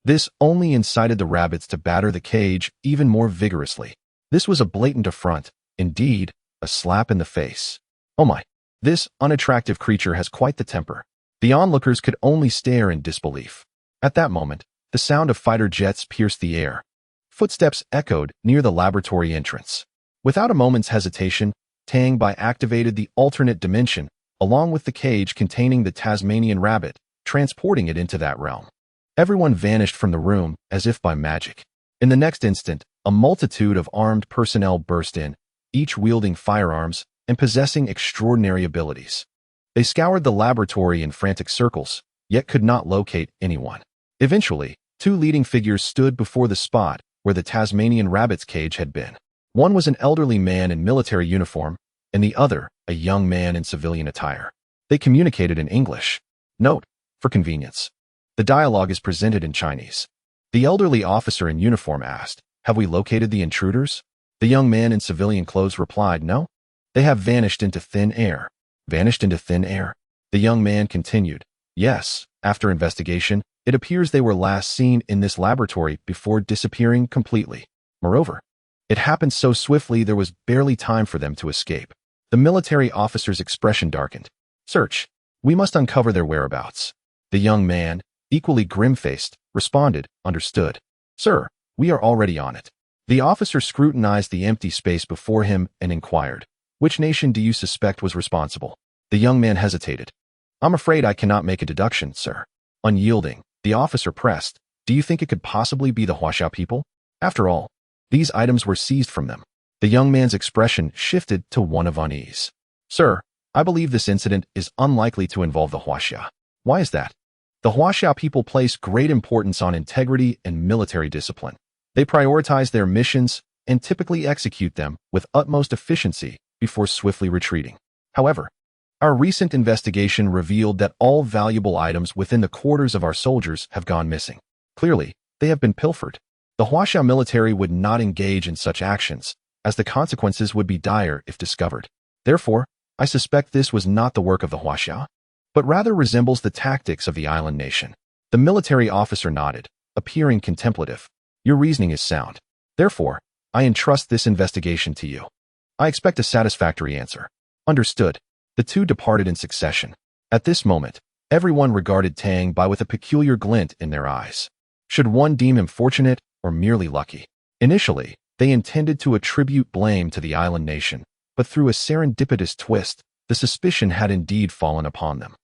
A: This only incited the rabbits to batter the cage even more vigorously. This was a blatant affront, indeed, a slap in the face. Oh my, this unattractive creature has quite the temper. The onlookers could only stare in disbelief. At that moment, the sound of fighter jets pierced the air. Footsteps echoed near the laboratory entrance. Without a moment's hesitation, Tang Bai activated the alternate dimension, along with the cage containing the Tasmanian rabbit, transporting it into that realm. Everyone vanished from the room as if by magic. In the next instant, a multitude of armed personnel burst in, each wielding firearms and possessing extraordinary abilities. They scoured the laboratory in frantic circles, yet could not locate anyone. Eventually, 2 leading figures stood before the spot where the Tasmanian rabbit's cage had been. One was an elderly man in military uniform, and the other, a young man in civilian attire. They communicated in English. Note, for convenience, the dialogue is presented in Chinese. The elderly officer in uniform asked, have we located the intruders? The young man in civilian clothes replied, no. They have vanished into thin air. Vanished into thin air? The young man continued, yes, after investigation, it appears they were last seen in this laboratory before disappearing completely. Moreover, it happened so swiftly there was barely time for them to escape. The military officer's expression darkened. Search. We must uncover their whereabouts. The young man, equally grim-faced, responded, understood. Sir, we are already on it. The officer scrutinized the empty space before him and inquired, which nation do you suspect was responsible? The young man hesitated. I'm afraid I cannot make a deduction, sir. Unyielding, the officer pressed, do you think it could possibly be the Huaxia people? After all, these items were seized from them. The young man's expression shifted to one of unease. Sir, I believe this incident is unlikely to involve the Huaxia. Why is that? The Huaxia people place great importance on integrity and military discipline. They prioritize their missions and typically execute them with utmost efficiency before swiftly retreating. However, our recent investigation revealed that all valuable items within the quarters of our soldiers have gone missing. Clearly, they have been pilfered. The Huaxia military would not engage in such actions, as the consequences would be dire if discovered. Therefore, I suspect this was not the work of the Huaxia, but rather resembles the tactics of the island nation. The military officer nodded, appearing contemplative. Your reasoning is sound. Therefore, I entrust this investigation to you. I expect a satisfactory answer. Understood. The two departed in succession. At this moment, everyone regarded Tang Bai with a peculiar glint in their eyes. Should one deem him fortunate or merely lucky? Initially, they intended to attribute blame to the island nation, but through a serendipitous twist, the suspicion had indeed fallen upon them.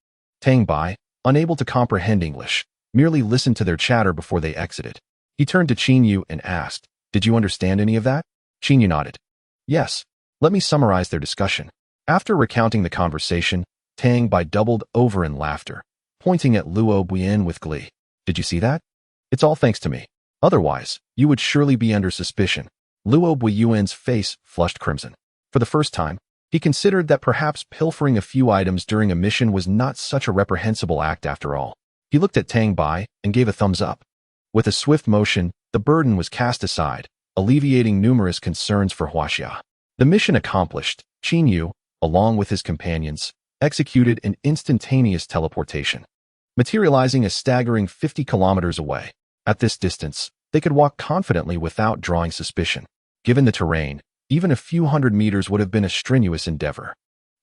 A: Tang Bai, unable to comprehend English, merely listened to their chatter before they exited. He turned to Qin Yu and asked, "Did you understand any of that?" Qin Yu nodded. "Yes. Let me summarize their discussion." After recounting the conversation, Tang Bai doubled over in laughter, pointing at Luo Buyin with glee. "Did you see that? It's all thanks to me. Otherwise, you would surely be under suspicion." Luo Buyuan's face flushed crimson. For the first time, he considered that perhaps pilfering a few items during a mission was not such a reprehensible act after all. He looked at Tang Bai and gave a thumbs up. With a swift motion, the burden was cast aside, alleviating numerous concerns for Huaxia. The mission accomplished, Qin Yu, along with his companions, executed an instantaneous teleportation, materializing a staggering 50 kilometers away. At this distance, they could walk confidently without drawing suspicion. Given the terrain, even a few hundred meters would have been a strenuous endeavor.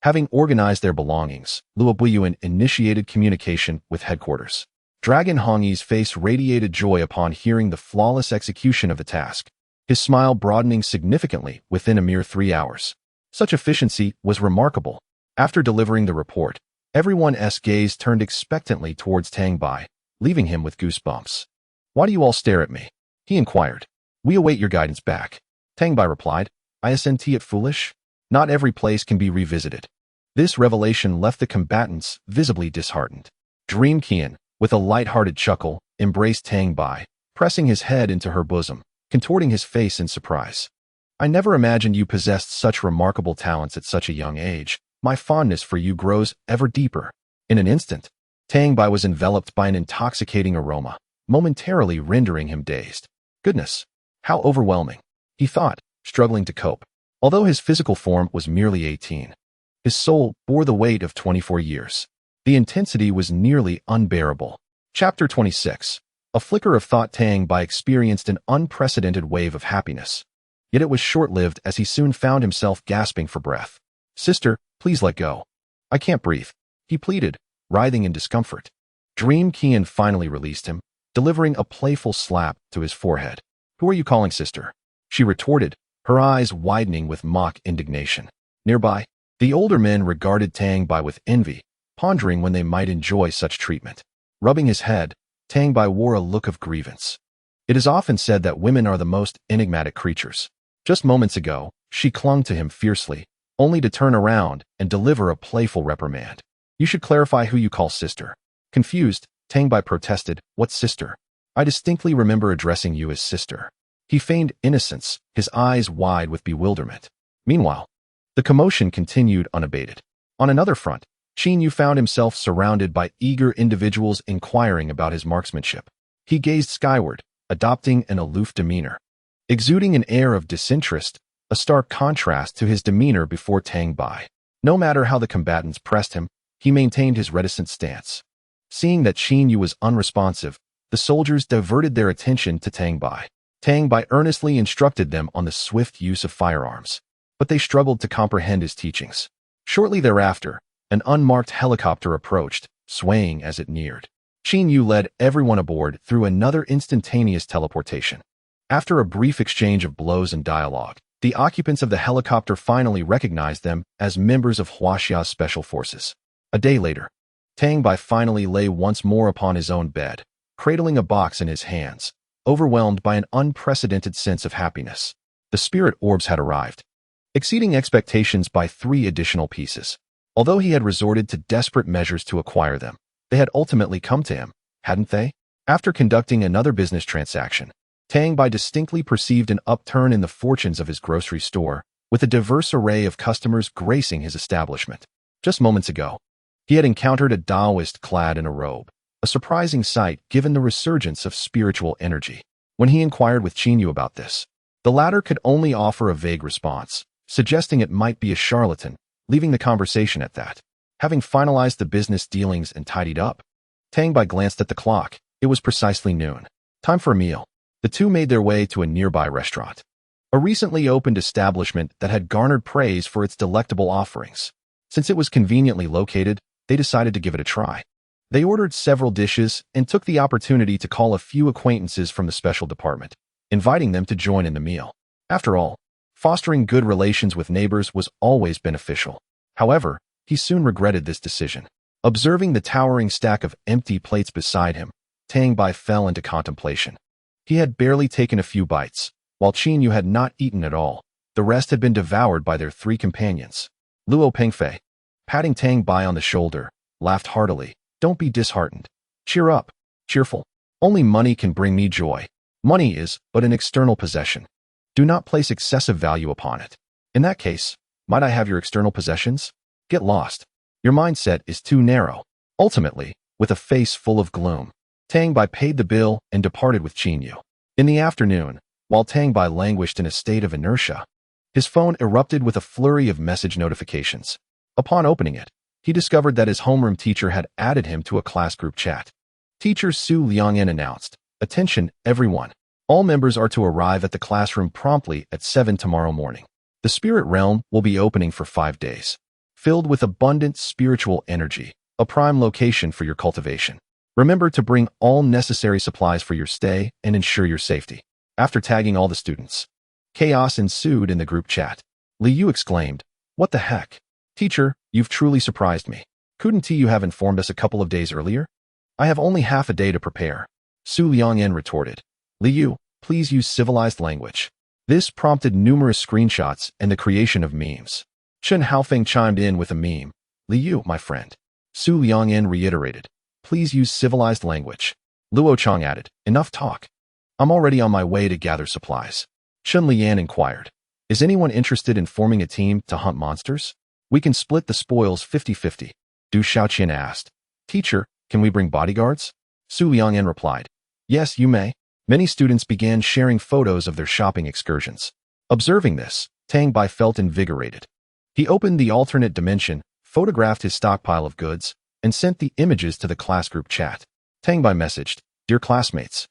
A: Having organized their belongings, Luo Buyuan initiated communication with headquarters. Dragon Hongyi's face radiated joy upon hearing the flawless execution of the task, his smile broadening significantly within a mere 3 hours. Such efficiency was remarkable. After delivering the report, everyone's gaze turned expectantly towards Tang Bai, leaving him with goosebumps. "Why do you all stare at me?" he inquired. "We await your guidance back." Tang Bai replied, "Isn't it foolish? Not every place can be revisited." This revelation left the combatants visibly disheartened. Dream Qian, with a light-hearted chuckle, embraced Tang Bai, pressing his head into her bosom, contorting his face in surprise. "I never imagined you possessed such remarkable talents at such a young age. My fondness for you grows ever deeper." In an instant, Tang Bai was enveloped by an intoxicating aroma, momentarily rendering him dazed. Goodness, how overwhelming, he thought, struggling to cope. Although his physical form was merely 18, his soul bore the weight of 24 years. The intensity was nearly unbearable. Chapter 26. A flicker of thought. Tang Bai experienced an unprecedented wave of happiness. Yet it was short-lived as he soon found himself gasping for breath. "Sister, please let go. I can't breathe," he pleaded, writhing in discomfort. Dream Qian finally released him, delivering a playful slap to his forehead. "Who are you calling sister?" she retorted, her eyes widening with mock indignation. Nearby, the older men regarded Tang Bai with envy, pondering when they might enjoy such treatment. Rubbing his head, Tang Bai wore a look of grievance. It is often said that women are the most enigmatic creatures. Just moments ago, she clung to him fiercely, only to turn around and deliver a playful reprimand. "You should clarify who you call sister." Confused, Tang Bai protested, "What sister? I distinctly remember addressing you as sister." He feigned innocence, his eyes wide with bewilderment. Meanwhile, the commotion continued unabated. On another front, Qin Yu found himself surrounded by eager individuals inquiring about his marksmanship. He gazed skyward, adopting an aloof demeanor, exuding an air of disinterest, a stark contrast to his demeanor before Tang Bai. No matter how the combatants pressed him, he maintained his reticent stance. Seeing that Qin Yu was unresponsive, the soldiers diverted their attention to Tang Bai. Tang Bai earnestly instructed them on the swift use of firearms, but they struggled to comprehend his teachings. Shortly thereafter, an unmarked helicopter approached, swaying as it neared. Qin Yu led everyone aboard through another instantaneous teleportation. After a brief exchange of blows and dialogue, the occupants of the helicopter finally recognized them as members of Huaxia's special forces. A day later, Tang Bai finally lay once more upon his own bed, cradling a box in his hands, overwhelmed by an unprecedented sense of happiness. The spirit orbs had arrived, exceeding expectations by 3 additional pieces. Although he had resorted to desperate measures to acquire them, they had ultimately come to him, hadn't they? After conducting another business transaction, Tang Bai distinctly perceived an upturn in the fortunes of his grocery store, with a diverse array of customers gracing his establishment. Just moments ago, he had encountered a Taoist clad in a robe, a surprising sight given the resurgence of spiritual energy. When he inquired with Qin Yu about this, the latter could only offer a vague response, suggesting it might be a charlatan, leaving the conversation at that. Having finalized the business dealings and tidied up, Tang Bai glanced at the clock. It was precisely noon. Time for a meal. The two made their way to a nearby restaurant, a recently opened establishment that had garnered praise for its delectable offerings. Since it was conveniently located, they decided to give it a try. They ordered several dishes and took the opportunity to call a few acquaintances from the special department, inviting them to join in the meal. After all, fostering good relations with neighbors was always beneficial. However, he soon regretted this decision. Observing the towering stack of empty plates beside him, Tang Bai fell into contemplation. He had barely taken a few bites, while Qin Yu had not eaten at all. The rest had been devoured by their three companions. Luo Pengfei, patting Tang Bai on the shoulder, laughed heartily. Don't be disheartened. Cheer up, cheerful. Only money can bring me joy. Money is but an external possession. Do not place excessive value upon it. In that case, might I have your external possessions? Get lost. Your mindset is too narrow. Ultimately, with a face full of gloom, Tang Bai paid the bill and departed with Qin Yu. In the afternoon, while Tang Bai languished in a state of inertia, his phone erupted with a flurry of message notifications. Upon opening it, he discovered that his homeroom teacher had added him to a class group chat. Teacher Su Liangyan announced, "Attention, everyone. All members are to arrive at the classroom promptly at 7 tomorrow morning. The spirit realm will be opening for 5 days, filled with abundant spiritual energy, a prime location for your cultivation. Remember to bring all necessary supplies for your stay and ensure your safety." After tagging all the students, chaos ensued in the group chat. Li Yu exclaimed, "What the heck? Teacher, you've truly surprised me. Couldn't you have informed us a couple of days earlier? I have only half a day to prepare." Su Liangyan retorted, "Li Yu, please use civilized language." This prompted numerous screenshots and the creation of memes. Chen Haofeng chimed in with a meme. "Li Yu, my friend." Su Liangyan reiterated, "Please use civilized language." Luo Chang added, "Enough talk. I'm already on my way to gather supplies." Chen Lian inquired, "Is anyone interested in forming a team to hunt monsters? We can split the spoils 50-50. Du Xiaoqian asked, "Teacher, can we bring bodyguards?" Su Liangyan replied, "Yes, you may." Many students began sharing photos of their shopping excursions. Observing this, Tang Bai felt invigorated. He opened the alternate dimension, photographed his stockpile of goods, and sent the images to the class group chat. Tang Bai messaged, "Dear classmates,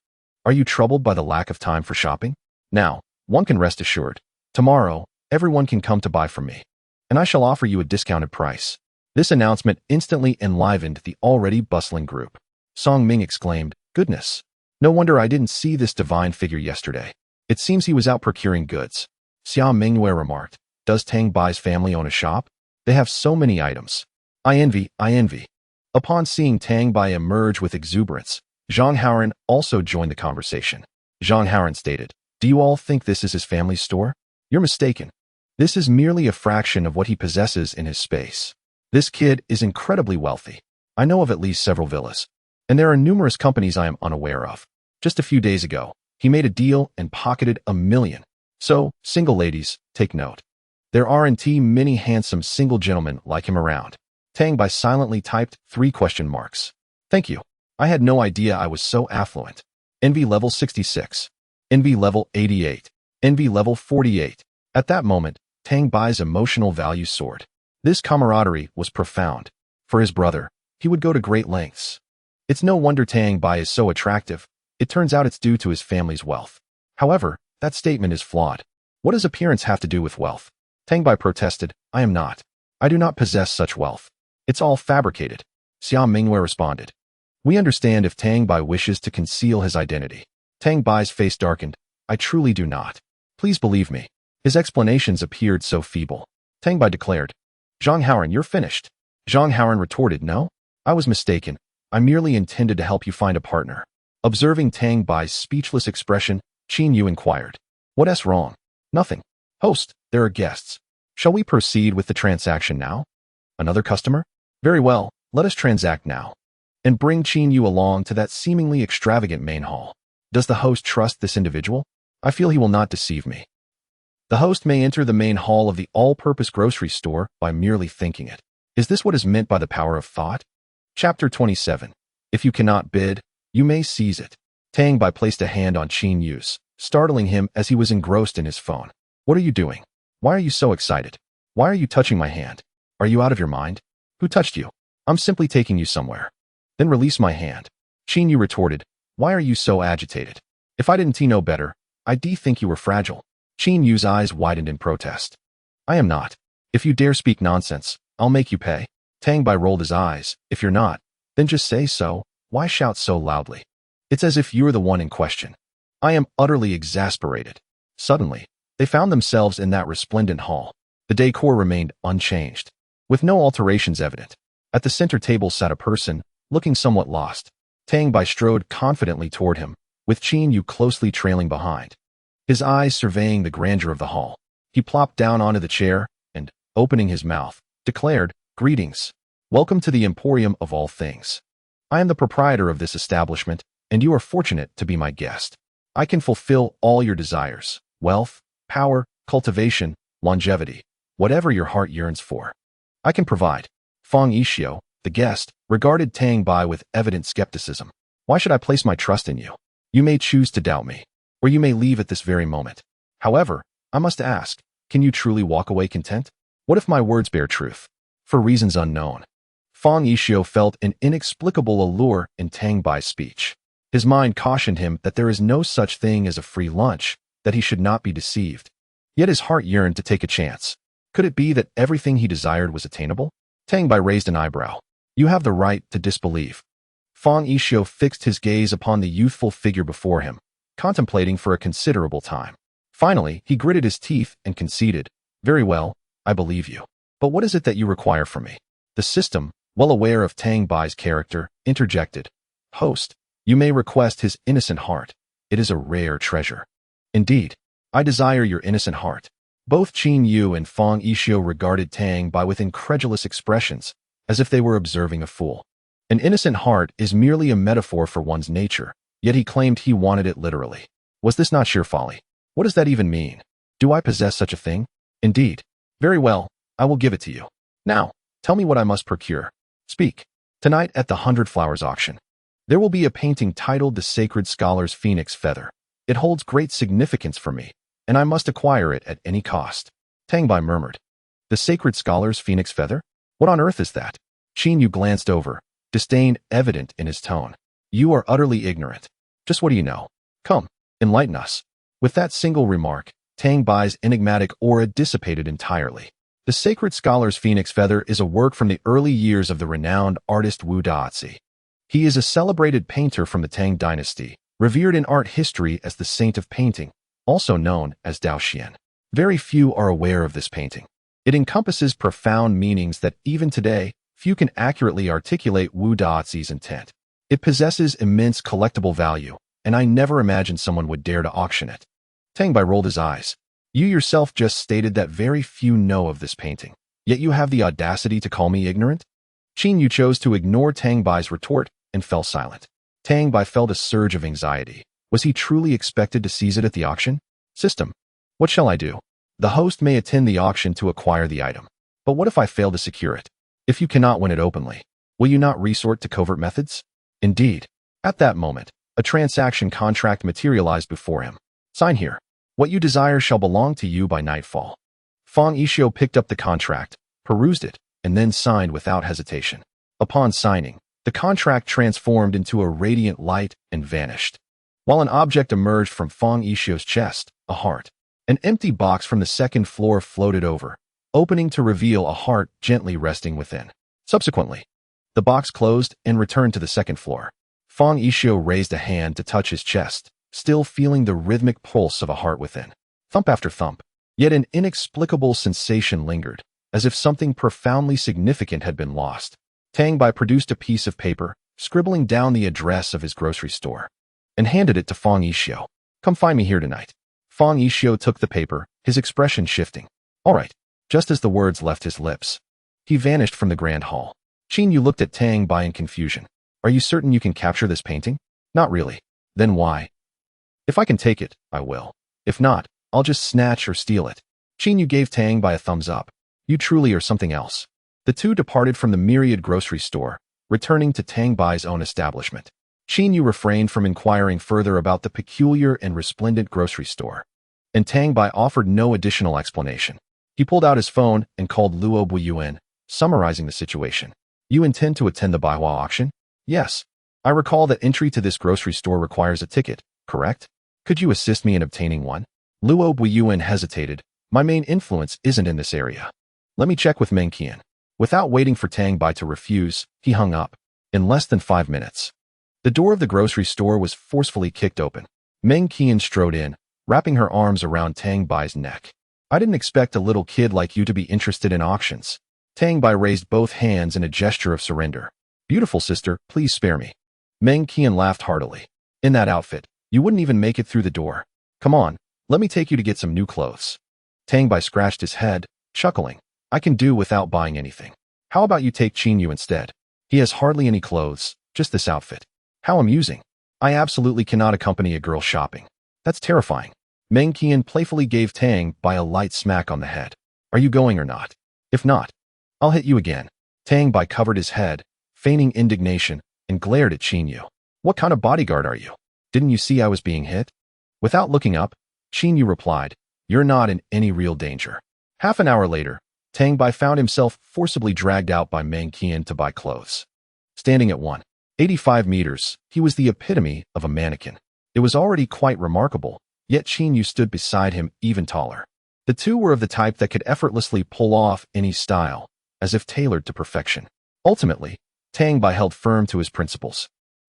A: are you troubled by the lack of time for shopping? Now, one can rest assured. Tomorrow, everyone can come to buy from me, and I shall offer you a discounted price." This announcement instantly enlivened the already bustling group. Song Ming exclaimed, "Goodness! No wonder I didn't see this divine figure yesterday. It seems he was out procuring goods." Xia Mingyue remarked, "Does Tang Bai's family own a shop? They have so many items. I envy, I envy." Upon seeing Tang Bai emerge with exuberance, Zhang Haoran also joined the conversation. Zhang Haoran stated, "Do you all think this is his family's store? You're mistaken. This is merely a fraction of what he possesses in his space. This kid is incredibly wealthy. I know of at least several villas, and there are numerous companies I am unaware of. Just a few days ago, he made a deal and pocketed $1 million. So, single ladies, take note. There aren't many handsome single gentlemen like him around." Tang Bai silently typed 3 question marks. "Thank you. I had no idea I was so affluent." Envy level 66. Envy level 88. Envy level 48. At that moment, Tang Bai's emotional value soared. This camaraderie was profound. For his brother, he would go to great lengths. It's no wonder Tang Bai is so attractive. It turns out it's due to his family's wealth. However, that statement is flawed. What does appearance have to do with wealth? Tang Bai protested, "I am not. I do not possess such wealth. It's all fabricated." Xia Mingyue responded, "We understand if Tang Bai wishes to conceal his identity." Tang Bai's face darkened. "I truly do not. Please believe me." His explanations appeared so feeble. Tang Bai declared, "Zhang Haoran, you're finished." Zhang Haoran retorted, "No, I was mistaken. I merely intended to help you find a partner." Observing Tang Bai's speechless expression, Qin Yu inquired, "What's wrong?" "Nothing. Host, there are guests. Shall we proceed with the transaction now?" "Another customer? Very well, let us transact now. And bring Qin Yu along to that seemingly extravagant main hall. Does the host trust this individual? I feel he will not deceive me." The host may enter the main hall of the all-purpose grocery store by merely thinking it. Is this what is meant by the power of thought? Chapter 27. If you cannot bid, you may seize it. Tang Bai placed a hand on Qin Yu's, startling him as he was engrossed in his phone. "What are you doing? Why are you so excited? Why are you touching my hand? Are you out of your mind? Who touched you? I'm simply taking you somewhere." "Then release my hand." Qin Yu retorted, "Why are you so agitated? If I didn't know better, I'd think you were fragile." Qin Yu's eyes widened in protest. "I am not. If you dare speak nonsense, I'll make you pay." Tang Bai rolled his eyes. "If you're not, Then just say so. Why shout so loudly? It's as if you're the one in question. I am utterly exasperated. Suddenly, they found themselves in that resplendent hall. The decor remained unchanged, with no alterations evident. At the center table sat a person, looking somewhat lost. Tang Bai strode confidently toward him, with Qin Yu closely trailing behind. His eyes surveying the grandeur of the hall. He plopped down onto the chair and, opening his mouth, declared, "Greetings. Welcome to the Emporium of all things. I am the proprietor of this establishment, and you are fortunate to be my guest. I can fulfill all your desires: wealth, power, cultivation, longevity, whatever your heart yearns for. I can provide." Fang Yishio, the guest, regarded Tang Bai with evident skepticism. "Why should I place my trust in you? You may choose to doubt me, or you may leave at this very moment. However, I must ask, can you truly walk away content? What if my words bear truth?" For reasons unknown, Fang Yishio felt an inexplicable allure in Tang Bai's speech. His mind cautioned him that there is no such thing as a free lunch, that he should not be deceived. Yet his heart yearned to take a chance. Could it be that everything he desired was attainable? Tang Bai raised an eyebrow. "You have the right to disbelieve." Fang Yishio fixed his gaze upon the youthful figure before him, contemplating for a considerable time. Finally, he gritted his teeth and conceded, "Very well, I believe you. But what is it that you require from me?" The system, well aware of Tang Bai's character, interjected, "Host, you may request his innocent heart. It is a rare treasure." "Indeed, I desire your innocent heart." Both Qin Yu and Fang Yishio regarded Tang Bai with incredulous expressions, as if they were observing a fool. An innocent heart is merely a metaphor for one's nature, yet he claimed he wanted it literally. Was this not sheer folly? What does that even mean? Do I possess such a thing? Indeed. Very well, I will give it to you. Now, tell me what I must procure. Speak. Tonight at the 100 Flowers auction, there will be a painting titled The Sacred Scholar's Phoenix Feather. It holds great significance for me, and I must acquire it at any cost. Tang Bai murmured. The Sacred Scholar's Phoenix Feather? What on earth is that? Qin Yu glanced over, disdain evident in his tone. You are utterly ignorant. Just what do you know? Come, enlighten us. With that single remark, Tang Bai's enigmatic aura dissipated entirely. The Sacred Scholar's Phoenix Feather is a work from the early years of the renowned artist Wu Dazi. He is a celebrated painter from the Tang dynasty, revered in art history as the Saint of Painting, also known as Dao Xian. Very few are aware of this painting. It encompasses profound meanings that even today, few can accurately articulate Wu Dazi's intent. It possesses immense collectible value, and I never imagined someone would dare to auction it. Tang Bai rolled his eyes. You yourself just stated that very few know of this painting, yet you have the audacity to call me ignorant? Qin Yu chose to ignore Tang Bai's retort and fell silent. Tang Bai felt a surge of anxiety. Was he truly expected to seize it at the auction? System. What shall I do? The host may attend the auction to acquire the item. But what if I fail to secure it? If you cannot win it openly, will you not resort to covert methods? Indeed. At that moment, a transaction contract materialized before him. Sign here. What you desire shall belong to you by nightfall. Fang Yishio picked up the contract, perused it, and then signed without hesitation. Upon signing, the contract transformed into a radiant light and vanished. While an object emerged from Fang Yishio's chest, a heart. An empty box from the second floor floated over, opening to reveal a heart gently resting within. Subsequently, the box closed and returned to the second floor. Fang Yishio raised a hand to touch his chest, still feeling the rhythmic pulse of a heart within. Thump after thump. Yet an inexplicable sensation lingered, as if something profoundly significant had been lost. Tang Bai produced a piece of paper, scribbling down the address of his grocery store, and handed it to Fang Yishio. Come find me here tonight. Fang Yishio took the paper, his expression shifting. All right. Just as the words left his lips, he vanished from the grand hall. Qin Yu looked at Tang Bai in confusion. Are you certain you can capture this painting? Not really. Then why? If I can take it, I will. If not, I'll just snatch or steal it. Qin Yu gave Tang Bai a thumbs up. You truly are something else. The two departed from the myriad grocery store, returning to Tang Bai's own establishment. Qin Yu refrained from inquiring further about the peculiar and resplendent grocery store, and Tang Bai offered no additional explanation. He pulled out his phone and called Luo Buyuan, summarizing the situation. You intend to attend the Baihua auction? Yes. I recall that entry to this grocery store requires a ticket, correct? Could you assist me in obtaining one? Luo Buyuan hesitated. My main influence isn't in this area. Let me check with Meng Qian. Without waiting for Tang Bai to refuse, he hung up. In less than 5 minutes, the door of the grocery store was forcefully kicked open. Meng Qian strode in, wrapping her arms around Tang Bai's neck. "I didn't expect a little kid like you to be interested in auctions." Tang Bai raised both hands in a gesture of surrender. "Beautiful sister, please spare me." Meng Qian laughed heartily. "In that outfit, you wouldn't even make it through the door. Come on, let me take you to get some new clothes." Tang Bai scratched his head, chuckling. "I can do without buying anything. How about you take Qin Yu instead? He has hardly any clothes, just this outfit." "How amusing. I absolutely cannot accompany a girl shopping. That's terrifying." Meng Qian playfully gave Tang Bai a light smack on the head. "Are you going or not? If not, I'll hit you again." Tang Bai covered his head, feigning indignation, and glared at Qin Yu. "What kind of bodyguard are you? Didn't you see I was being hit?" Without looking up, Qin Yu replied, "You're not in any real danger." Half an hour later, Tang Bai found himself forcibly dragged out by Meng Qian to buy clothes. Standing at 185 meters, he was the epitome of a mannequin. It was already quite remarkable, yet Qin Yu stood beside him even taller. The two were of the type that could effortlessly pull off any style, as if tailored to perfection. Ultimately, Tang Bai held firm to his principles,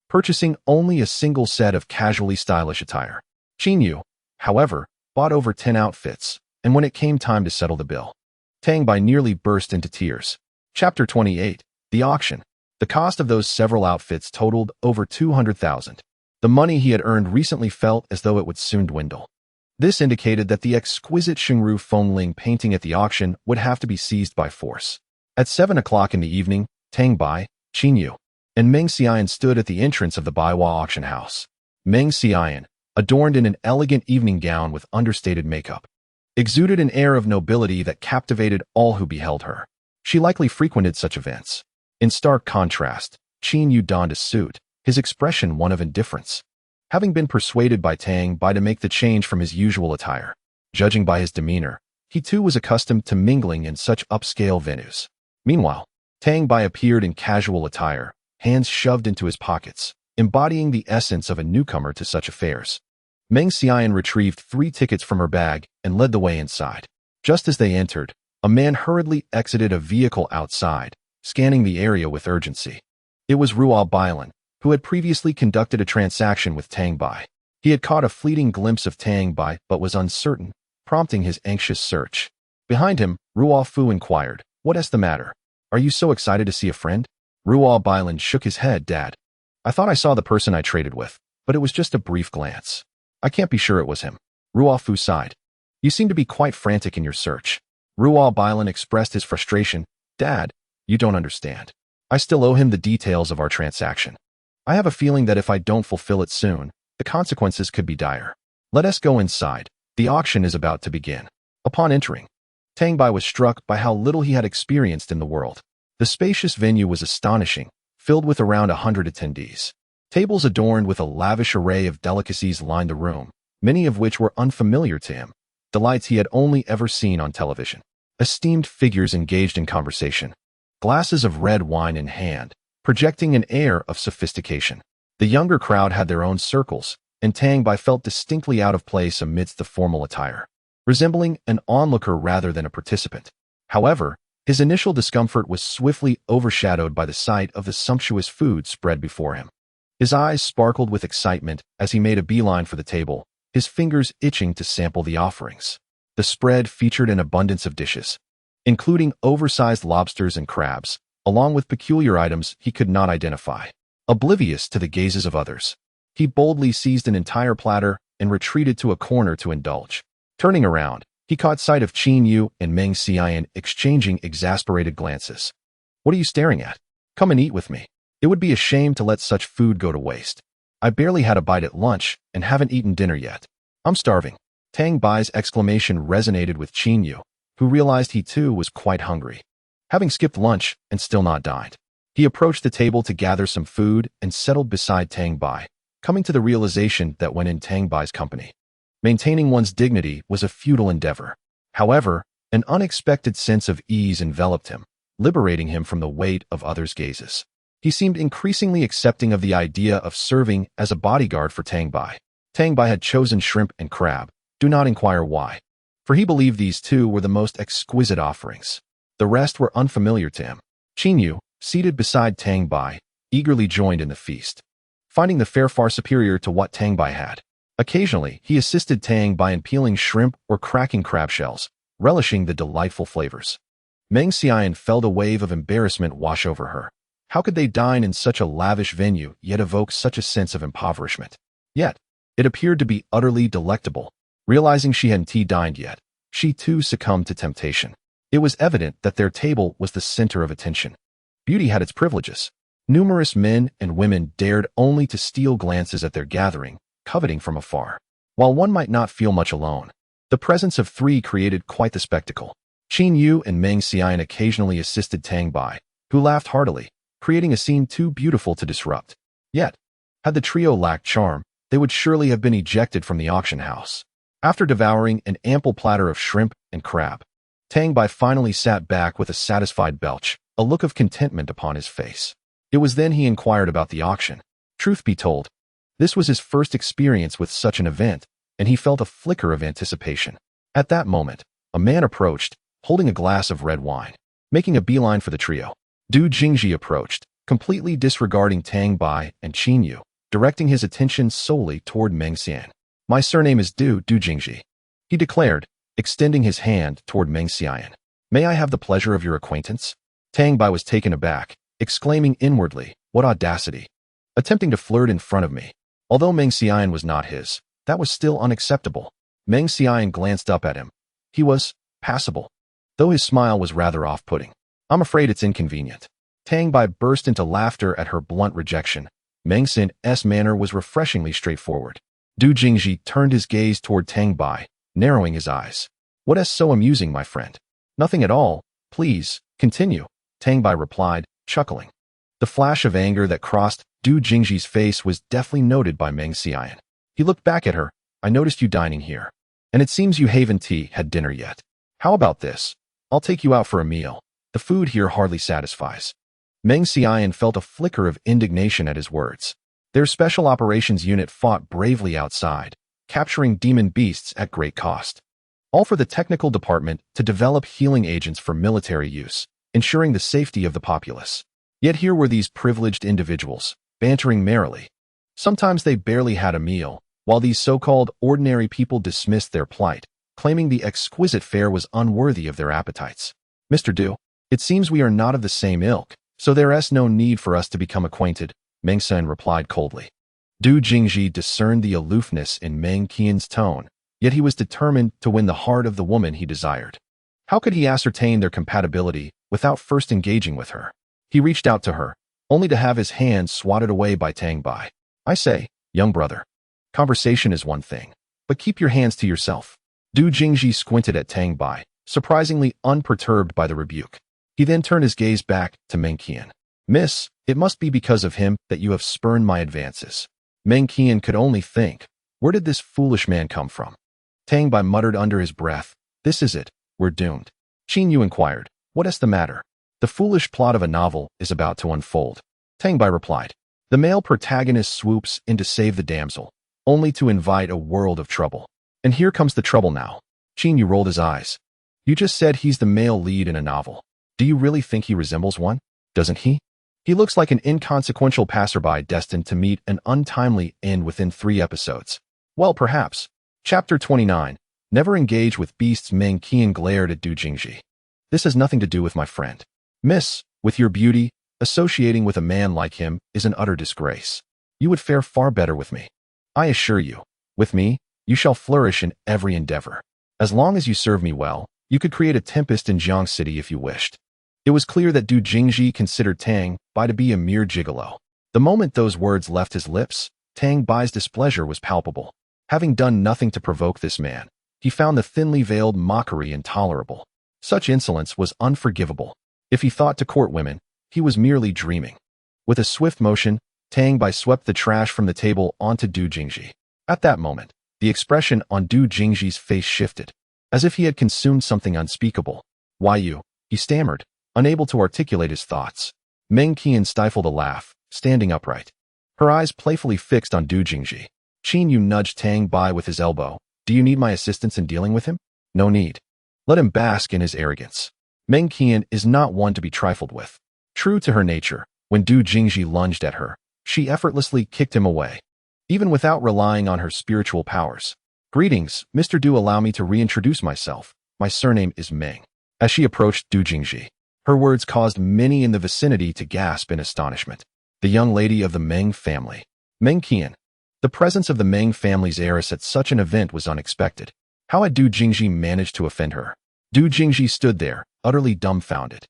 A: purchasing only a single set of casually stylish attire. Qin Yu, however, bought over 10 outfits, and when it came time to settle the bill, Tang Bai nearly burst into tears. Chapter 28. The Auction. The cost of those several outfits totaled over 200,000. The money he had earned recently felt as though it would soon dwindle. This indicated that the exquisite Xingru Fengling painting at the auction would have to be seized by force. At 7 o'clock in the evening, Tang Bai, Qin Yu, and Meng Xian stood at the entrance of the Baiwa auction house. Meng Xian, adorned in an elegant evening gown with understated makeup, exuded an air of nobility that captivated all who beheld her. She likely frequented such events. In stark contrast, Qin Yu donned a suit, his expression one of indifference. Having been persuaded by Tang Bai to make the change from his usual attire, judging by his demeanor, he too was accustomed to mingling in such upscale venues. Meanwhile, Tang Bai appeared in casual attire, hands shoved into his pockets, embodying the essence of a newcomer to such affairs. Meng Xian retrieved 3 tickets from her bag and led the way inside. Just as they entered, a man hurriedly exited a vehicle outside, scanning the area with urgency. It was Ruo Bailan, who had previously conducted a transaction with Tang Bai. He had caught a fleeting glimpse of Tang Bai but was uncertain, prompting his anxious search. Behind him, Ruo Fu inquired, "What's the matter? Are you so excited to see a friend?" Ruo Bailan shook his head. "Dad, I thought I saw the person I traded with, but it was just a brief glance. I can't be sure it was him." Ruo Fu sighed. "You seem to be quite frantic in your search." Ruo Bailan expressed his frustration. "Dad, you don't understand. I still owe him the details of our transaction. I have a feeling that if I don't fulfill it soon, the consequences could be dire. Let us go inside. The auction is about to begin." Upon entering, Tang Bai was struck by how little he had experienced in the world. The spacious venue was astonishing, filled with around 100 attendees. Tables adorned with a lavish array of delicacies lined the room, many of which were unfamiliar to him, delights he had only ever seen on television. Esteemed figures engaged in conversation, glasses of red wine in hand, projecting an air of sophistication. The younger crowd had their own circles, and Tang Bai felt distinctly out of place amidst the formal attire, resembling an onlooker rather than a participant. However, his initial discomfort was swiftly overshadowed by the sight of the sumptuous food spread before him. His eyes sparkled with excitement as he made a beeline for the table, his fingers itching to sample the offerings. The spread featured an abundance of dishes, including oversized lobsters and crabs, along with peculiar items he could not identify. Oblivious to the gazes of others, he boldly seized an entire platter and retreated to a corner to indulge. Turning around, he caught sight of Qin Yu and Meng Xian exchanging exasperated glances. "What are you staring at? Come and eat with me. It would be a shame to let such food go to waste. I barely had a bite at lunch and haven't eaten dinner yet. I'm starving." Tang Bai's exclamation resonated with Qin Yu, who realized he too was quite hungry. Having skipped lunch and still not dined, he approached the table to gather some food and settled beside Tang Bai, coming to the realization that when in Tang Bai's company, maintaining one's dignity was a futile endeavor. However, an unexpected sense of ease enveloped him, liberating him from the weight of others' gazes. He seemed increasingly accepting of the idea of serving as a bodyguard for Tang Bai. Tang Bai had chosen shrimp and crab. Do not inquire why, for he believed these two were the most exquisite offerings. The rest were unfamiliar to him. Qin Yu, seated beside Tang Bai, eagerly joined in the feast, finding the fare far superior to what Tang Bai had. Occasionally, he assisted Tang Bai in peeling shrimp or cracking crab shells, relishing the delightful flavors. Meng Xian felt a wave of embarrassment wash over her. How could they dine in such a lavish venue yet evoke such a sense of impoverishment? Yet, it appeared to be utterly delectable. Realizing she hadn't dined yet, she too succumbed to temptation. It was evident that their table was the center of attention. Beauty had its privileges. Numerous men and women dared only to steal glances at their gathering, coveting from afar. While one might not feel much alone, the presence of three created quite the spectacle. Qin Yu and Meng Xian occasionally assisted Tang Bai, who laughed heartily, creating a scene too beautiful to disrupt. Yet, had the trio lacked charm, they would surely have been ejected from the auction house. After devouring an ample platter of shrimp and crab, Tang Bai finally sat back with a satisfied belch, a look of contentment upon his face. It was then he inquired about the auction. Truth be told, this was his first experience with such an event, and he felt a flicker of anticipation. At that moment, a man approached, holding a glass of red wine. Making a beeline for the trio, Du Jingji approached, completely disregarding Tang Bai and Qin Yu, directing his attention solely toward Meng Xian. My surname is Du Jingji, he declared, extending his hand toward Meng Xian. May I have the pleasure of your acquaintance? Tang Bai was taken aback, exclaiming inwardly, what audacity! Attempting to flirt in front of me. Although Meng Xian was not his, that was still unacceptable. Meng Xian glanced up at him. He was passable, though his smile was rather off-putting. I'm afraid it's inconvenient. Tang Bai burst into laughter at her blunt rejection. Meng Xian's manner was refreshingly straightforward. Du Jingji turned his gaze toward Tang Bai, narrowing his eyes. What is so amusing, my friend? Nothing at all. Please, continue, Tang Bai replied, chuckling. The flash of anger that crossed Du Jingji's face was deftly noted by Meng Xian. He looked back at her. I noticed you dining here, and it seems you haven't had dinner yet. How about this? I'll take you out for a meal. The food here hardly satisfies. Meng Xian felt a flicker of indignation at his words. Their special operations unit fought bravely outside, capturing demon beasts at great cost. All for the technical department to develop healing agents for military use, ensuring the safety of the populace. Yet here were these privileged individuals, bantering merrily. Sometimes they barely had a meal, while these so-called ordinary people dismissed their plight, claiming the exquisite fare was unworthy of their appetites. Mr. Du, it seems we are not of the same ilk, so there is no need for us to become acquainted, Meng Xian replied coldly. Du Jingji discerned the aloofness in Meng Qian's tone, yet he was determined to win the heart of the woman he desired. How could he ascertain their compatibility without first engaging with her? He reached out to her, only to have his hand swatted away by Tang Bai. I say, young brother, conversation is one thing, but keep your hands to yourself. Du Jingji squinted at Tang Bai, surprisingly unperturbed by the rebuke. He then turned his gaze back to Meng Qian. Miss, it must be because of him that you have spurned my advances. Meng Qian could only think, where did this foolish man come from? Tang Bai muttered under his breath, this is it, we're doomed. Qin Yu inquired, what is the matter? The foolish plot of a novel is about to unfold. Tang Bai replied, the male protagonist swoops in to save the damsel, only to invite a world of trouble. And here comes the trouble now. Qin Yu rolled his eyes. You just said he's the male lead in a novel. Do you really think he resembles one? Doesn't he? He looks like an inconsequential passerby destined to meet an untimely end within 3 episodes. Well, perhaps. Chapter 29. Never engage with beasts. Meng Qian glared at Du Jingji. This has nothing to do with my friend. Miss, with your beauty, associating with a man like him is an utter disgrace. You would fare far better with me. I assure you, with me, you shall flourish in every endeavor. As long as you serve me well, you could create a tempest in Jiang City if you wished. It was clear that Du Jingji considered Tang Bai to be a mere gigolo. The moment those words left his lips, Tang Bai's displeasure was palpable. Having done nothing to provoke this man, he found the thinly veiled mockery intolerable. Such insolence was unforgivable. If he thought to court women, he was merely dreaming. With a swift motion, Tang Bai swept the trash from the table onto Du Jingji. At that moment, the expression on Du Jingji's face shifted, as if he had consumed something unspeakable. Why you? He stammered, unable to articulate his thoughts. Meng Qian stifled a laugh, standing upright, her eyes playfully fixed on Du Jingji. Qin Yu nudged Tang Bai with his elbow. Do you need my assistance in dealing with him? No need. Let him bask in his arrogance. Meng Qian is not one to be trifled with. True to her nature, When Du Jingji lunged at her, she effortlessly kicked him away, even without relying on her spiritual powers. "Greetings, Mr. Du, allow me to reintroduce myself. My surname is Meng." As she approached Du Jingji, her words caused many in the vicinity to gasp in astonishment. The young lady of the Meng family, Meng Qian. The presence of the Meng family's heiress at such an event was unexpected. How had Du Jingji managed to offend her? Du Jingji stood there, utterly dumbfounded.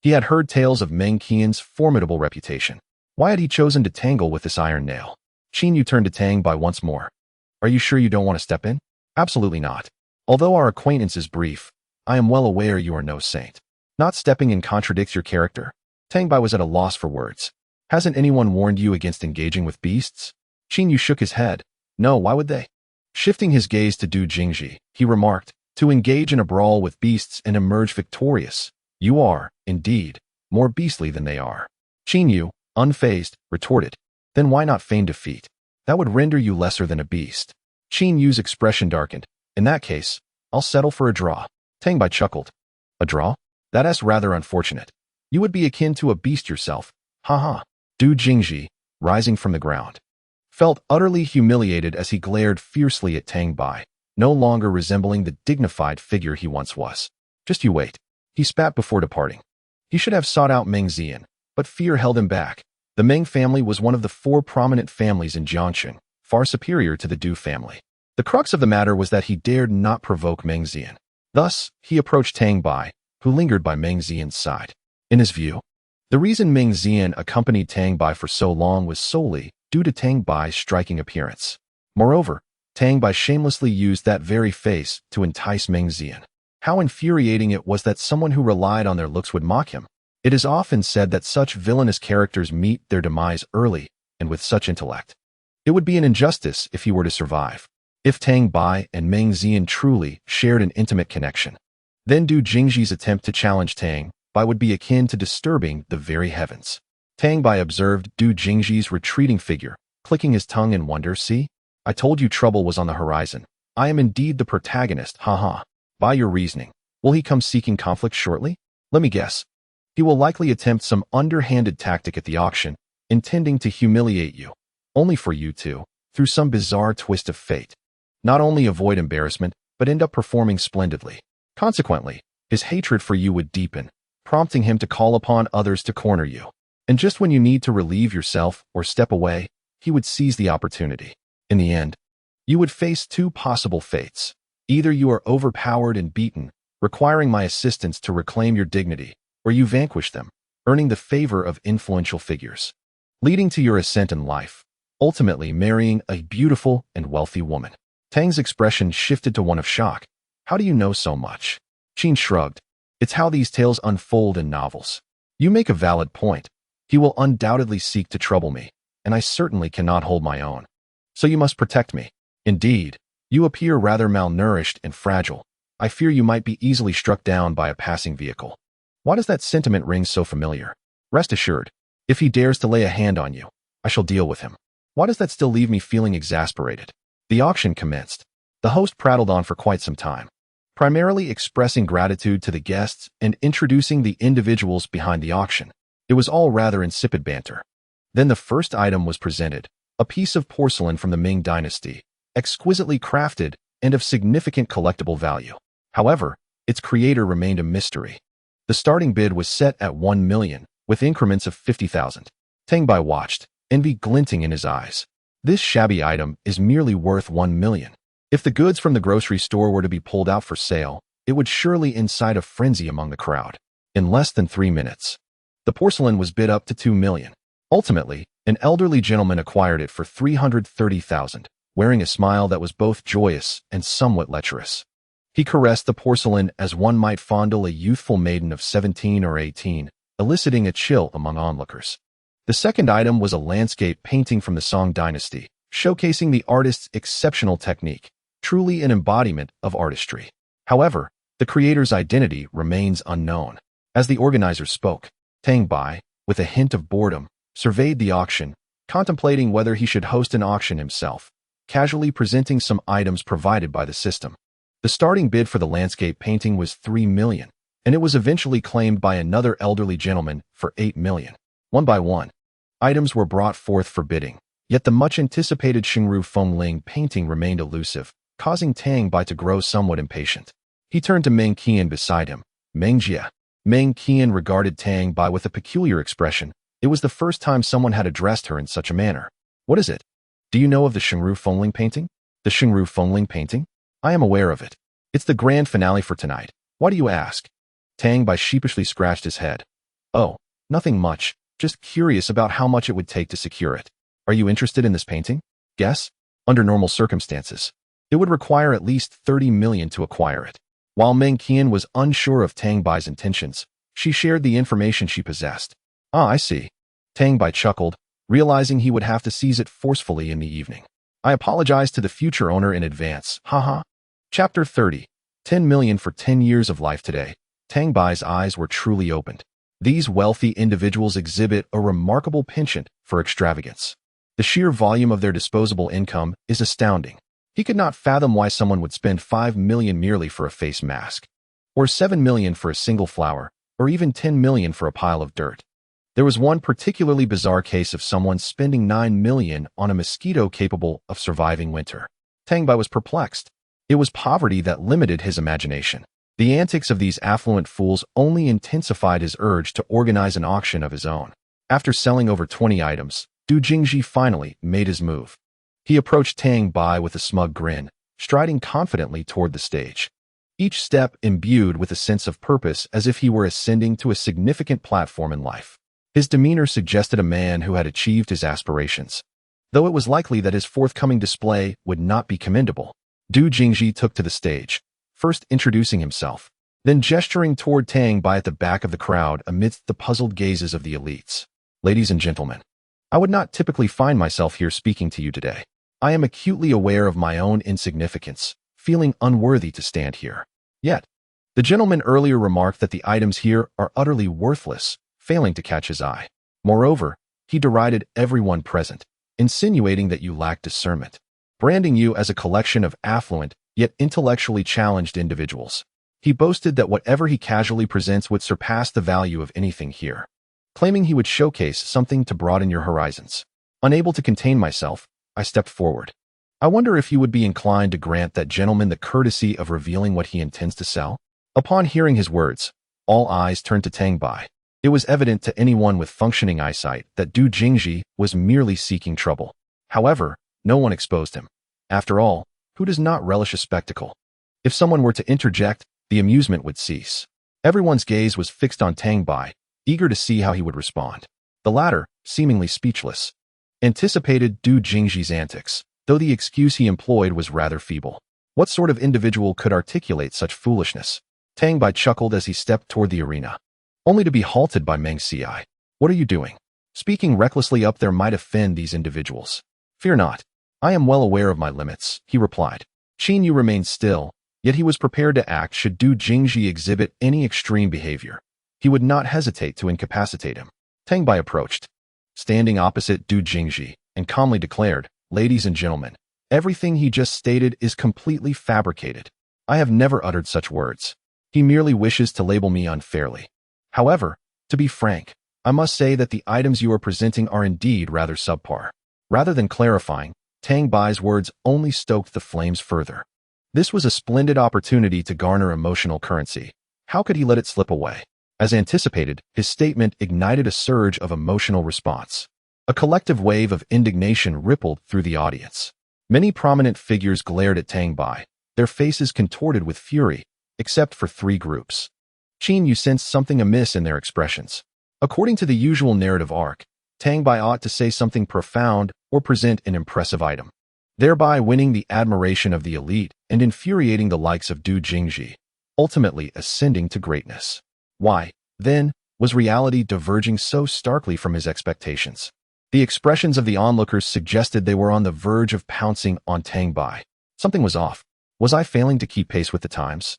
A: He had heard tales of Meng Qian's formidable reputation. Why had he chosen to tangle with this iron nail? Qin Yu turned to Tang Bai once more. "Are you sure you don't want to step in?" "Absolutely not. Although our acquaintance is brief, I am well aware you are no saint." "Not stepping in contradicts your character." Tang Bai was at a loss for words. "Hasn't anyone warned you against engaging with beasts?" Qin Yu shook his head. "No, why would they?" Shifting his gaze to Du Jingji, he remarked, "To engage in a brawl with beasts and emerge victorious. You are, indeed, more beastly than they are." Qin Yu, unfazed, retorted, "Then why not feign defeat? That would render you lesser than a beast." Qin Yu's expression darkened. "In that case, I'll settle for a draw." Tang Bai chuckled. "A draw? That's rather unfortunate. You would be akin to a beast yourself. Ha ha." Du Jingji, rising from the ground, felt utterly humiliated as he glared fiercely at Tang Bai, no longer resembling the dignified figure he once was. "Just you wait." He spat before departing. He should have sought out Meng Xian, but fear held him back. The Meng family was one of the 4 prominent families in Jiangxing, far superior to the Du family. The crux of the matter was that he dared not provoke Meng Xian. Thus, he approached Tang Bai, who lingered by Meng Xian's side. In his view, the reason Meng Xian accompanied Tang Bai for so long was solely due to Tang Bai's striking appearance. Moreover, Tang Bai shamelessly used that very face to entice Meng Xian. How infuriating it was that someone who relied on their looks would mock him. It is often said that such villainous characters meet their demise early and with such intellect. It would be an injustice if he were to survive. If Tang Bai and Meng Xian truly shared an intimate connection, then Du Jingji's attempt to challenge Tang Bai would be akin to disturbing the very heavens. Tang Bai observed Du Jingji's retreating figure, clicking his tongue in wonder. "See? I told you trouble was on the horizon. I am indeed the protagonist, haha. By your reasoning, will he come seeking conflict shortly? Let me guess. He will likely attempt some underhanded tactic at the auction, intending to humiliate you, only for you to, through some bizarre twist of fate, not only avoid embarrassment, but end up performing splendidly. Consequently, his hatred for you would deepen, prompting him to call upon others to corner you. And just when you need to relieve yourself or step away, he would seize the opportunity. In the end, you would face 2 possible fates. Either you are overpowered and beaten, requiring my assistance to reclaim your dignity, or you vanquish them, earning the favor of influential figures, leading to your ascent in life, ultimately marrying a beautiful and wealthy woman." Tang's expression shifted to one of shock. "How do you know so much?" Qin shrugged. "It's how these tales unfold in novels." "You make a valid point. He will undoubtedly seek to trouble me, and I certainly cannot hold my own. So you must protect me." "Indeed. You appear rather malnourished and fragile. I fear you might be easily struck down by a passing vehicle." "Why does that sentiment ring so familiar?" "Rest assured, if he dares to lay a hand on you, I shall deal with him." "Why does that still leave me feeling exasperated?" The auction commenced. The host prattled on for quite some time, primarily expressing gratitude to the guests and introducing the individuals behind the auction. It was all rather insipid banter. Then the first item was presented, a piece of porcelain from the Ming Dynasty, exquisitely crafted and of significant collectible value. However, its creator remained a mystery. The starting bid was set at 1 million, with increments of 50,000. Tang Bai watched, envy glinting in his eyes. This shabby item is merely worth 1 million. If the goods from the grocery store were to be pulled out for sale, it would surely incite a frenzy among the crowd. In less than 3 minutes, the porcelain was bid up to 2 million. Ultimately, an elderly gentleman acquired it for 330,000, wearing a smile that was both joyous and somewhat lecherous. He caressed the porcelain as one might fondle a youthful maiden of 17 or 18, eliciting a chill among onlookers. The second item was a landscape painting from the Song Dynasty, showcasing the artist's exceptional technique, truly an embodiment of artistry. However, the creator's identity remains unknown. As the organizers spoke, Tang Bai, with a hint of boredom, surveyed the auction, contemplating whether he should host an auction himself, casually presenting some items provided by the system. The starting bid for the landscape painting was 3 million, and it was eventually claimed by another elderly gentleman for 8 million. One by one, items were brought forth for bidding, yet the much-anticipated Xingru Fengling painting remained elusive, causing Tang Bai to grow somewhat impatient. He turned to Meng Qian beside him. Meng Jia. Meng Qian regarded Tang Bai with a peculiar expression. It was the first time someone had addressed her in such a manner. What is it? Do you know of the Xingru Fengling painting? The Xingru Fengling painting? I am aware of it. It's the grand finale for tonight. Why do you ask? Tang Bai sheepishly scratched his head. Oh, nothing much. Just curious about how much it would take to secure it. Are you interested in this painting? Guess? Under normal circumstances, it would require at least 30 million to acquire it. While Meng Qian was unsure of Tang Bai's intentions, she shared the information she possessed. Ah, I see. Tang Bai chuckled, realizing he would have to seize it forcefully in the evening. I apologize to the future owner in advance. Haha. Chapter 30. 10 million for 10 years of life today. Tang Bai's eyes were truly opened. These wealthy individuals exhibit a remarkable penchant for extravagance. The sheer volume of their disposable income is astounding. He could not fathom why someone would spend 5 million merely for a face mask, or 7 million for a single flower, or even 10 million for a pile of dirt. There was one particularly bizarre case of someone spending 9 million on a mosquito capable of surviving winter. Tang Bai was perplexed. It was poverty that limited his imagination. The antics of these affluent fools only intensified his urge to organize an auction of his own. After selling over 20 items, Du Jingji finally made his move. He approached Tang Bai with a smug grin, striding confidently toward the stage. Each step imbued with a sense of purpose as if he were ascending to a significant platform in life. His demeanor suggested a man who had achieved his aspirations. Though it was likely that his forthcoming display would not be commendable, Du Jingji took to the stage, first introducing himself, then gesturing toward Tang Bai at the back of the crowd amidst the puzzled gazes of the elites. Ladies and gentlemen, I would not typically find myself here speaking to you today. I am acutely aware of my own insignificance, feeling unworthy to stand here. Yet, the gentleman earlier remarked that the items here are utterly worthless, failing to catch his eye. Moreover, he derided everyone present, insinuating that you lack discernment, branding you as a collection of affluent, yet intellectually challenged individuals. He boasted that whatever he casually presents would surpass the value of anything here, claiming he would showcase something to broaden your horizons. Unable to contain myself, I stepped forward. I wonder if you would be inclined to grant that gentleman the courtesy of revealing what he intends to sell? Upon hearing his words, all eyes turned to Tang Bai. It was evident to anyone with functioning eyesight that Du Jingji was merely seeking trouble. However, no one exposed him. After all, who does not relish a spectacle? If someone were to interject, the amusement would cease. Everyone's gaze was fixed on Tang Bai, eager to see how he would respond. The latter, seemingly speechless, anticipated Du Jingji's antics, though the excuse he employed was rather feeble. What sort of individual could articulate such foolishness? Tang Bai chuckled as he stepped toward the arena, only to be halted by Meng Qian. What are you doing? Speaking recklessly up there might offend these individuals. Fear not. I am well aware of my limits, he replied. Qin Yu remained still, yet he was prepared to act should Du Jingji exhibit any extreme behavior. He would not hesitate to incapacitate him. Tang Bai approached, standing opposite Du Jingji, and calmly declared, Ladies and gentlemen, everything he just stated is completely fabricated. I have never uttered such words. He merely wishes to label me unfairly. However, to be frank, I must say that the items you are presenting are indeed rather subpar. Rather than clarifying, Tang Bai's words only stoked the flames further. This was a splendid opportunity to garner emotional currency. How could he let it slip away? As anticipated, his statement ignited a surge of emotional response. A collective wave of indignation rippled through the audience. Many prominent figures glared at Tang Bai, their faces contorted with fury, except for three groups. Qin Yu sensed something amiss in their expressions. According to the usual narrative arc, Tang Bai ought to say something profound or present an impressive item, thereby winning the admiration of the elite and infuriating the likes of Du Jingji, ultimately ascending to greatness. Why, then, was reality diverging so starkly from his expectations? The expressions of the onlookers suggested they were on the verge of pouncing on Tang Bai. Something was off. Was I failing to keep pace with the times?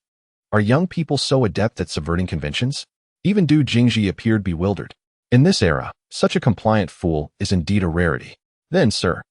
A: Are young people so adept at subverting conventions? Even Du Jingji appeared bewildered. In this era, such a compliant fool is indeed a rarity. Then, sir,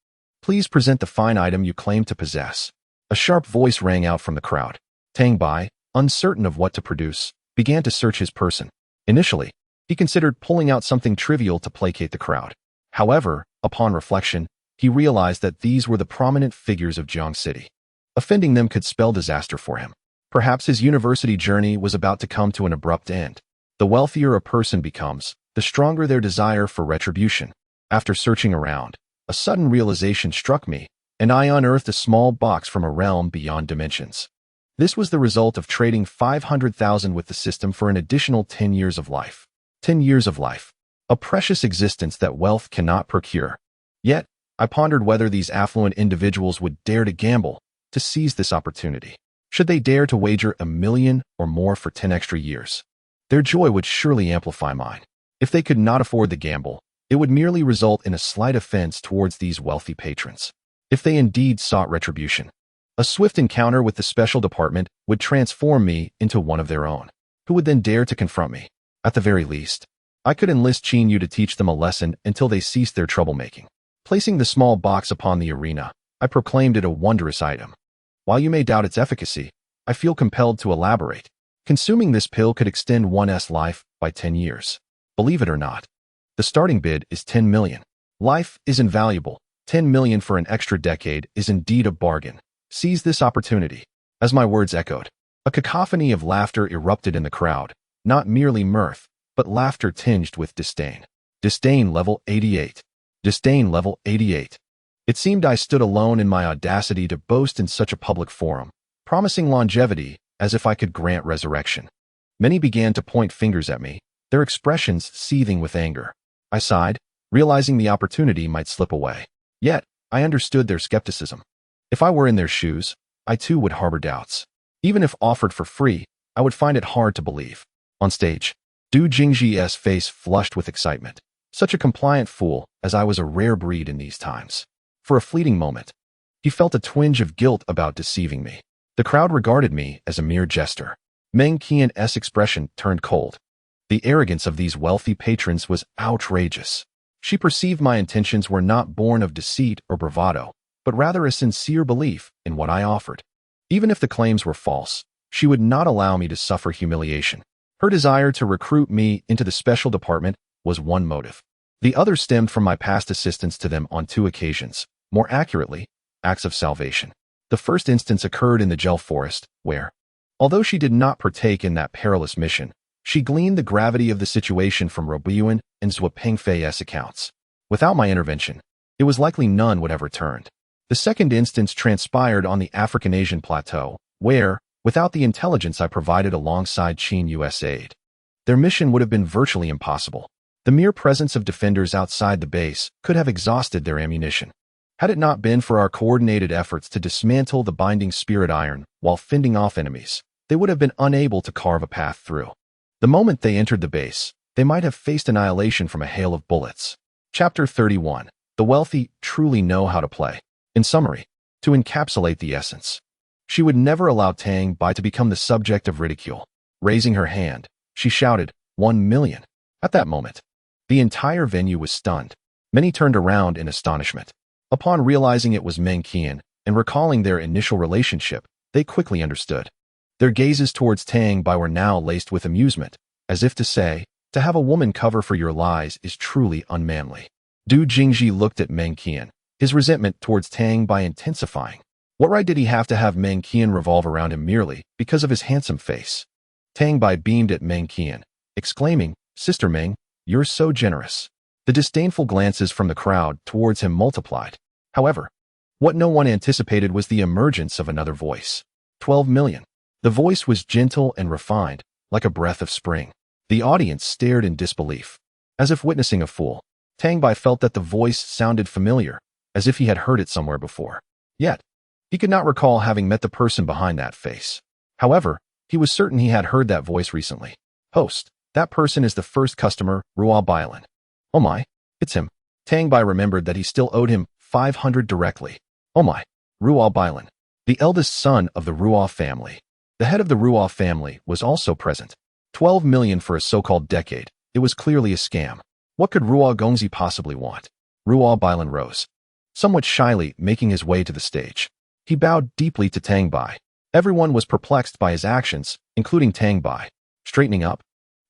A: please present the fine item you claim to possess. A sharp voice rang out from the crowd. Tang Bai, uncertain of what to produce, began to search his person. Initially, He considered pulling out something trivial to placate the crowd. However, upon reflection, he realized that these were the prominent figures of Jiang City. Offending them could spell disaster for him. Perhaps his university journey was about to come to an abrupt end. The wealthier a person becomes, the stronger their desire for retribution. After searching around, a sudden realization struck me, and I unearthed a small box from a realm beyond dimensions. This was the result of trading 500,000 with the system for an additional 10 years of life. 10 years of life. A precious existence that wealth cannot procure. Yet, I pondered whether these affluent individuals would dare to gamble, to seize this opportunity. Should they dare to wager $1 million or more for 10 extra years? Their joy would surely amplify mine. If they could not afford the gamble, it would merely result in a slight offense towards these wealthy patrons. If they indeed sought retribution, a swift encounter with the special department would transform me into one of their own, who would then dare to confront me. At the very least, I could enlist Qin Yu to teach them a lesson until they ceased their troublemaking. Placing the small box upon the arena, I proclaimed it a wondrous item. While you may doubt its efficacy, I feel compelled to elaborate. Consuming this pill could extend one's life by 10 years. Believe it or not, the starting bid is 10 million. Life is invaluable. 10 million for an extra decade is indeed a bargain. Seize this opportunity. As my words echoed, a cacophony of laughter erupted in the crowd, not merely mirth, but laughter tinged with disdain. Disdain level 88. Disdain level 88. It seemed I stood alone in my audacity to boast in such a public forum, promising longevity as if I could grant resurrection. Many began to point fingers at me, their expressions seething with anger. I sighed, realizing the opportunity might slip away. Yet, I understood their skepticism. If I were in their shoes, I too would harbor doubts. Even if offered for free, I would find it hard to believe. On stage, Du Jingji's face flushed with excitement. Such a compliant fool, as I was a rare breed in these times. For a fleeting moment, he felt a twinge of guilt about deceiving me. The crowd regarded me as a mere jester. Meng Qian's expression turned cold. The arrogance of these wealthy patrons was outrageous. She perceived my intentions were not born of deceit or bravado, but rather a sincere belief in what I offered. Even if the claims were false, she would not allow me to suffer humiliation. Her desire to recruit me into the special department was one motive. The other stemmed from my past assistance to them on 2 occasions, more accurately, acts of salvation. The first instance occurred in the Gel Forest, where, although she did not partake in that perilous mission, she gleaned the gravity of the situation from Robuan and Zhua Pengfei's accounts. Without my intervention, it was likely none would have returned. The second instance transpired on the African-Asian plateau, where, without the intelligence I provided alongside Qin Yu's aid, their mission would have been virtually impossible. The mere presence of defenders outside the base could have exhausted their ammunition. Had it not been for our coordinated efforts to dismantle the binding spirit iron while fending off enemies, they would have been unable to carve a path through. The moment they entered the base, they might have faced annihilation from a hail of bullets. Chapter 31. The wealthy truly know how to play. In summary, to encapsulate the essence, she would never allow Tang Bai to become the subject of ridicule. Raising her hand, she shouted, 1 million. At that moment, the entire venue was stunned. Many turned around in astonishment. Upon realizing it was Meng Qian and recalling their initial relationship, they quickly understood. Their gazes towards Tang Bai were now laced with amusement, as if to say, to have a woman cover for your lies is truly unmanly. Du Jingji looked at Meng Qian, his resentment towards Tang Bai intensifying. What right did he have to have Meng Qian revolve around him merely because of his handsome face? Tang Bai beamed at Meng Qian, exclaiming, Sister Meng, you're so generous. The disdainful glances from the crowd towards him multiplied. However, what no one anticipated was the emergence of another voice. 12 million. The voice was gentle and refined, like a breath of spring. The audience stared in disbelief. As if witnessing a fool, Tang Bai felt that the voice sounded familiar, as if he had heard it somewhere before. Yet, he could not recall having met the person behind that face. However, he was certain he had heard that voice recently. Host, that person is the first customer, Ruo Bailan. Oh my, it's him. Tang Bai remembered that he still owed him 500 directly. Oh my, Ruo Bailan, the eldest son of the Ruo family. The head of the Ruo family was also present. 12 million for a so-called decade. It was clearly a scam. What could Ruo Gongzi possibly want? Ruo Bailan rose, somewhat shyly making his way to the stage. He bowed deeply to Tang Bai. Everyone was perplexed by his actions, including Tang Bai. Straightening up,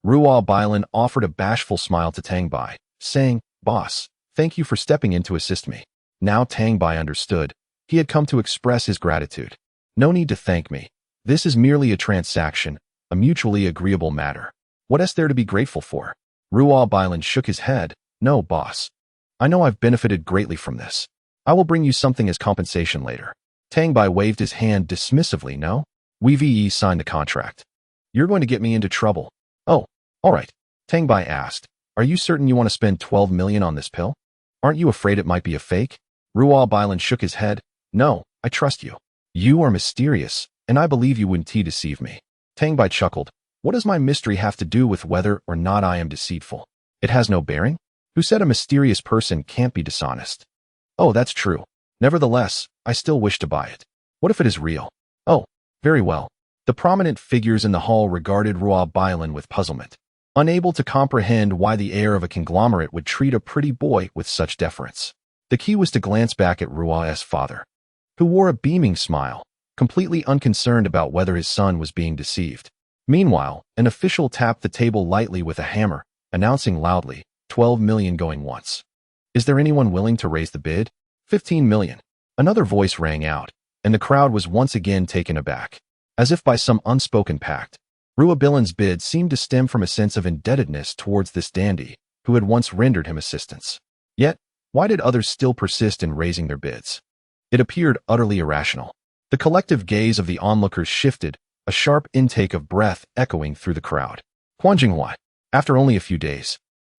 A: Ruobai Bailan offered a bashful smile to Tang Bai, saying, "Boss, thank you for stepping in to assist me." Now Tang Bai understood. He had come to express his gratitude. "No need to thank me. This is merely a transaction, a mutually agreeable matter. What is there to be grateful for?" Ruobai Bailan shook his head. "No, boss. I know I've benefited greatly from this. I will bring you something as compensation later." Tang Bai waved his hand dismissively. "No? We signed the contract. You're going to get me into trouble." "Oh, all right." Tang Bai asked, "Are you certain you want to spend 12 million on this pill? Aren't you afraid it might be a fake?" Ruobai Bailan shook his head. "No, I trust you. You are mysterious, and I believe you wouldn't deceive me." Tang Bai chuckled. "What does my mystery have to do with whether or not I am deceitful? It has no bearing. Who said a mysterious person can't be dishonest?" "Oh, that's true. Nevertheless, I still wish to buy it. What if it is real?" "Oh, very well." The prominent figures in the hall regarded Ruobai Bailan with puzzlement, unable to comprehend why the heir of a conglomerate would treat a pretty boy with such deference. The key was to glance back at Ruoai's father, who wore a beaming smile, completely unconcerned about whether his son was being deceived. Meanwhile, an official tapped the table lightly with a hammer, announcing loudly, 12 million going once. "Is there anyone willing to raise the bid?" 15 million. Another voice rang out, and the crowd was once again taken aback. As if by some unspoken pact, Ruobai Bailan's bid seemed to stem from a sense of indebtedness towards this dandy, who had once rendered him assistance. Yet, why did others still persist in raising their bids? It appeared utterly irrational. The collective gaze of the onlookers shifted, a sharp intake of breath echoing through the crowd. Quan Jinghua, after only a few days,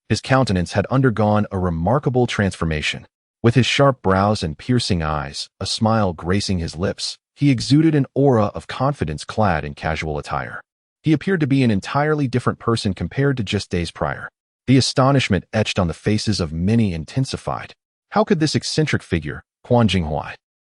A: his countenance had undergone a remarkable transformation. With his sharp brows and piercing eyes, a smile gracing his lips, he exuded an aura of confidence clad in casual attire. He appeared to be an entirely different person compared to just days prior. The astonishment etched on the faces of many intensified. How could this eccentric figure, Quan Jinghua,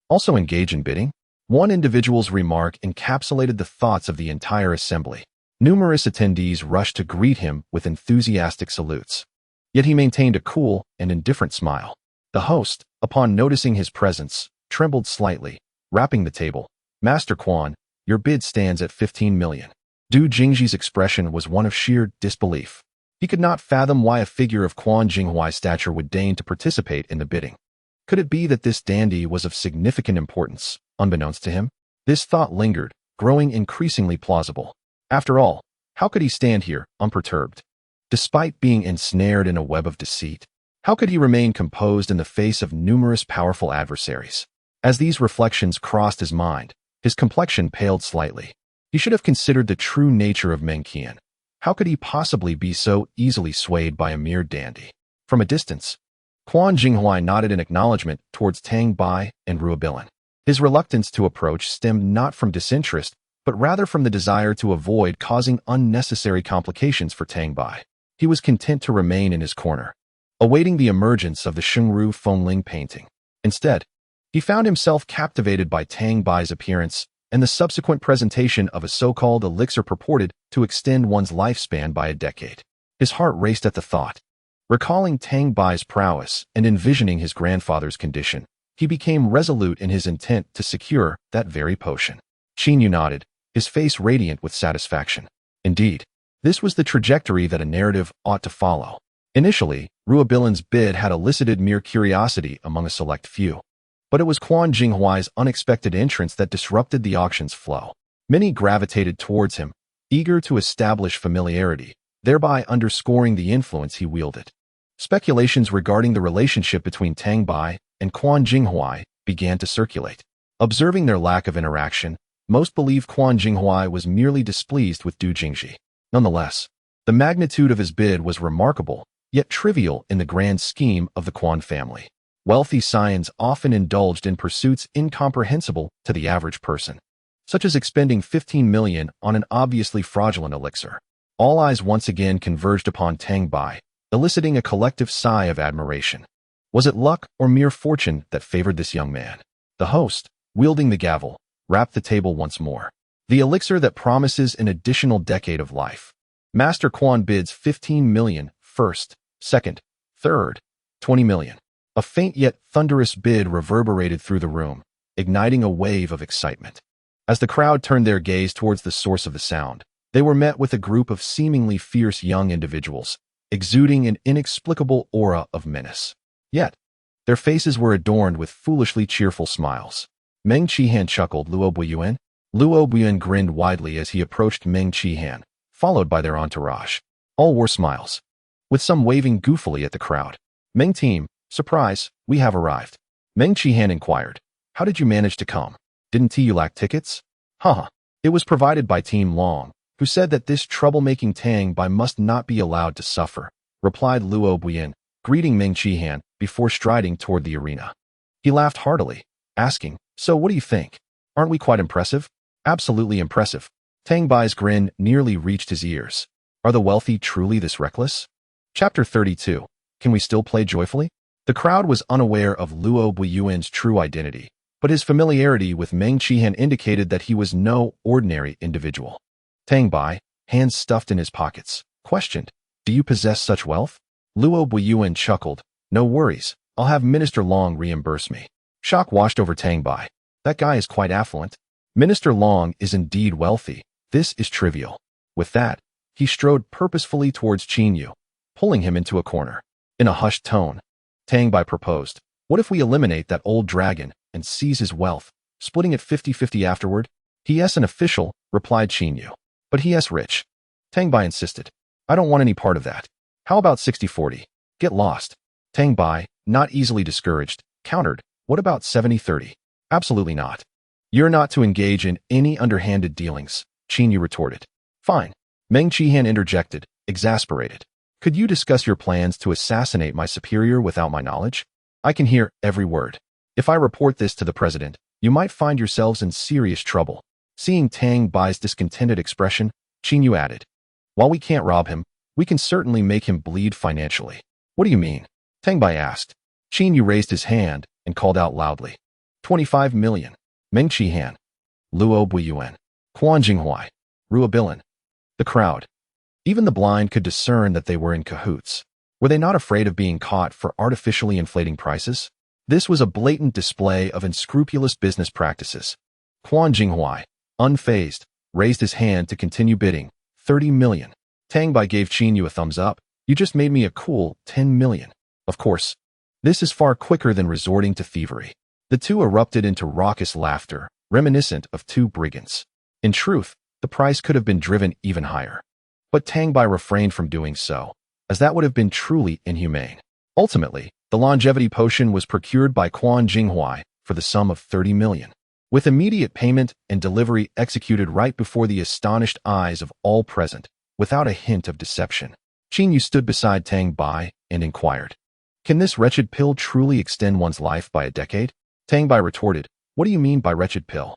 A: also engage in bidding? One individual's remark encapsulated the thoughts of the entire assembly. Numerous attendees rushed to greet him with enthusiastic salutes. Yet he maintained a cool and indifferent smile. The host, upon noticing his presence, trembled slightly, rapping the table. "Master Quan, your bid stands at 15 million. Du Jingji's expression was one of sheer disbelief. He could not fathom why a figure of Quan Jinghuai's stature would deign to participate in the bidding. Could it be that this dandy was of significant importance, unbeknownst to him? This thought lingered, growing increasingly plausible. After all, how could he stand here, unperturbed? Despite being ensnared in a web of deceit, how could he remain composed in the face of numerous powerful adversaries? As these reflections crossed his mind, his complexion paled slightly. He should have considered the true nature of Menqian. How could he possibly be so easily swayed by a mere dandy? From a distance, Quan Jinghua nodded in acknowledgement towards Tang Bai and Ruobai Bailan. His reluctance to approach stemmed not from disinterest, but rather from the desire to avoid causing unnecessary complications for Tang Bai. He was content to remain in his corner, awaiting the emergence of the Shengru Fengling painting. Instead, he found himself captivated by Tang Bai's appearance and the subsequent presentation of a so-called elixir purported to extend one's lifespan by a decade. His heart raced at the thought. Recalling Tang Bai's prowess and envisioning his grandfather's condition, he became resolute in his intent to secure that very potion. Qin Yu nodded, his face radiant with satisfaction. Indeed, this was the trajectory that a narrative ought to follow. Initially, Ruobai Bailan's bid had elicited mere curiosity among a select few. But it was Quan Jinghuai's unexpected entrance that disrupted the auction's flow. Many gravitated towards him, eager to establish familiarity, thereby underscoring the influence he wielded. Speculations regarding the relationship between Tang Bai and Quan Jinghuai began to circulate. Observing their lack of interaction, most believed Quan Jinghuai was merely displeased with Du Jingji. Nonetheless, the magnitude of his bid was remarkable, yet trivial in the grand scheme of the Quan family. Wealthy scions often indulged in pursuits incomprehensible to the average person, such as expending 15 million on an obviously fraudulent elixir. All eyes once again converged upon Tang Bai, eliciting a collective sigh of admiration. Was it luck or mere fortune that favored this young man? The host, wielding the gavel, rapped the table once more. The elixir that promises an additional decade of life. Master Quan bids 15 million, first, second, third, 20 million. A faint yet thunderous bid reverberated through the room, igniting a wave of excitement. As the crowd turned their gaze towards the source of the sound, They were met with a group of seemingly fierce young individuals, exuding an inexplicable aura of menace. Yet, their faces were adorned with foolishly cheerful smiles. Meng Qihan chuckled. Luo Buiyuan? Luo Buiyuan grinned widely as he approached Meng Qihan, followed by their entourage. All wore smiles, with some waving goofily at the crowd. Meng team, surprise, we have arrived. Meng Qihan inquired. How did you manage to come? Didn't you lack tickets? Haha. It was provided by Team Long, who said that this troublemaking Tang Bai must not be allowed to suffer, replied Luo Buiyuan, greeting Meng Qihan before striding toward the arena. He laughed heartily, asking, so what do you think? Aren't we quite impressive? Absolutely impressive. Tang Bai's grin nearly reached his ears. Are the wealthy truly this reckless? Chapter 32. Can we still play joyfully? The crowd was unaware of Luo Buiyuan's true identity, but his familiarity with Meng Qihan indicated that he was no ordinary individual. Tang Bai, hands stuffed in his pockets, questioned, do you possess such wealth? Luo Buiyuan chuckled, no worries, I'll have Minister Long reimburse me. Shock washed over Tang Bai. That guy is quite affluent. Minister Long is indeed wealthy. This is trivial. With that, he strode purposefully towards Qin Yu, pulling him into a corner. In a hushed tone, Tang Bai proposed, what if we eliminate that old dragon and seize his wealth, splitting it 50-50 afterward? He-s an official, replied Qin Yu. But he-s rich. Tang Bai insisted. I don't want any part of that. How about 60-40? Get lost. Tang Bai, not easily discouraged, countered. What about 70-30? Absolutely not. You're not to engage in any underhanded dealings, Qin Yu retorted. Fine. Meng Qihan interjected, exasperated. Could you discuss your plans to assassinate my superior without my knowledge? I can hear every word. If I report this to the president, you might find yourselves in serious trouble. Seeing Tang Bai's discontented expression, Qin Yu added, while we can't rob him, we can certainly make him bleed financially. What do you mean? Tang Bai asked. Qin Yu raised his hand and called out loudly. 25 million. Meng Qihan. Luo Buiyuan. Quan Jinghuai. Ruobilin. The crowd. Even the blind could discern that they were in cahoots. Were they not afraid of being caught for artificially inflating prices? This was a blatant display of unscrupulous business practices. Quan Jinghuai, unfazed, raised his hand to continue bidding. 30 million. Tang Bai gave Qin Yu a thumbs up. You just made me a cool 10 million. Of course. This is far quicker than resorting to thievery. The two erupted into raucous laughter, reminiscent of two brigands. In truth, the price could have been driven even higher. But Tang Bai refrained from doing so, as that would have been truly inhumane. Ultimately, the longevity potion was procured by Quan Jinghuai for the sum of 30 million. With immediate payment and delivery executed right before the astonished eyes of all present, without a hint of deception, Qin Yu stood beside Tang Bai and inquired, can this wretched pill truly extend one's life by a decade? Tang Bai retorted, what do you mean by wretched pill?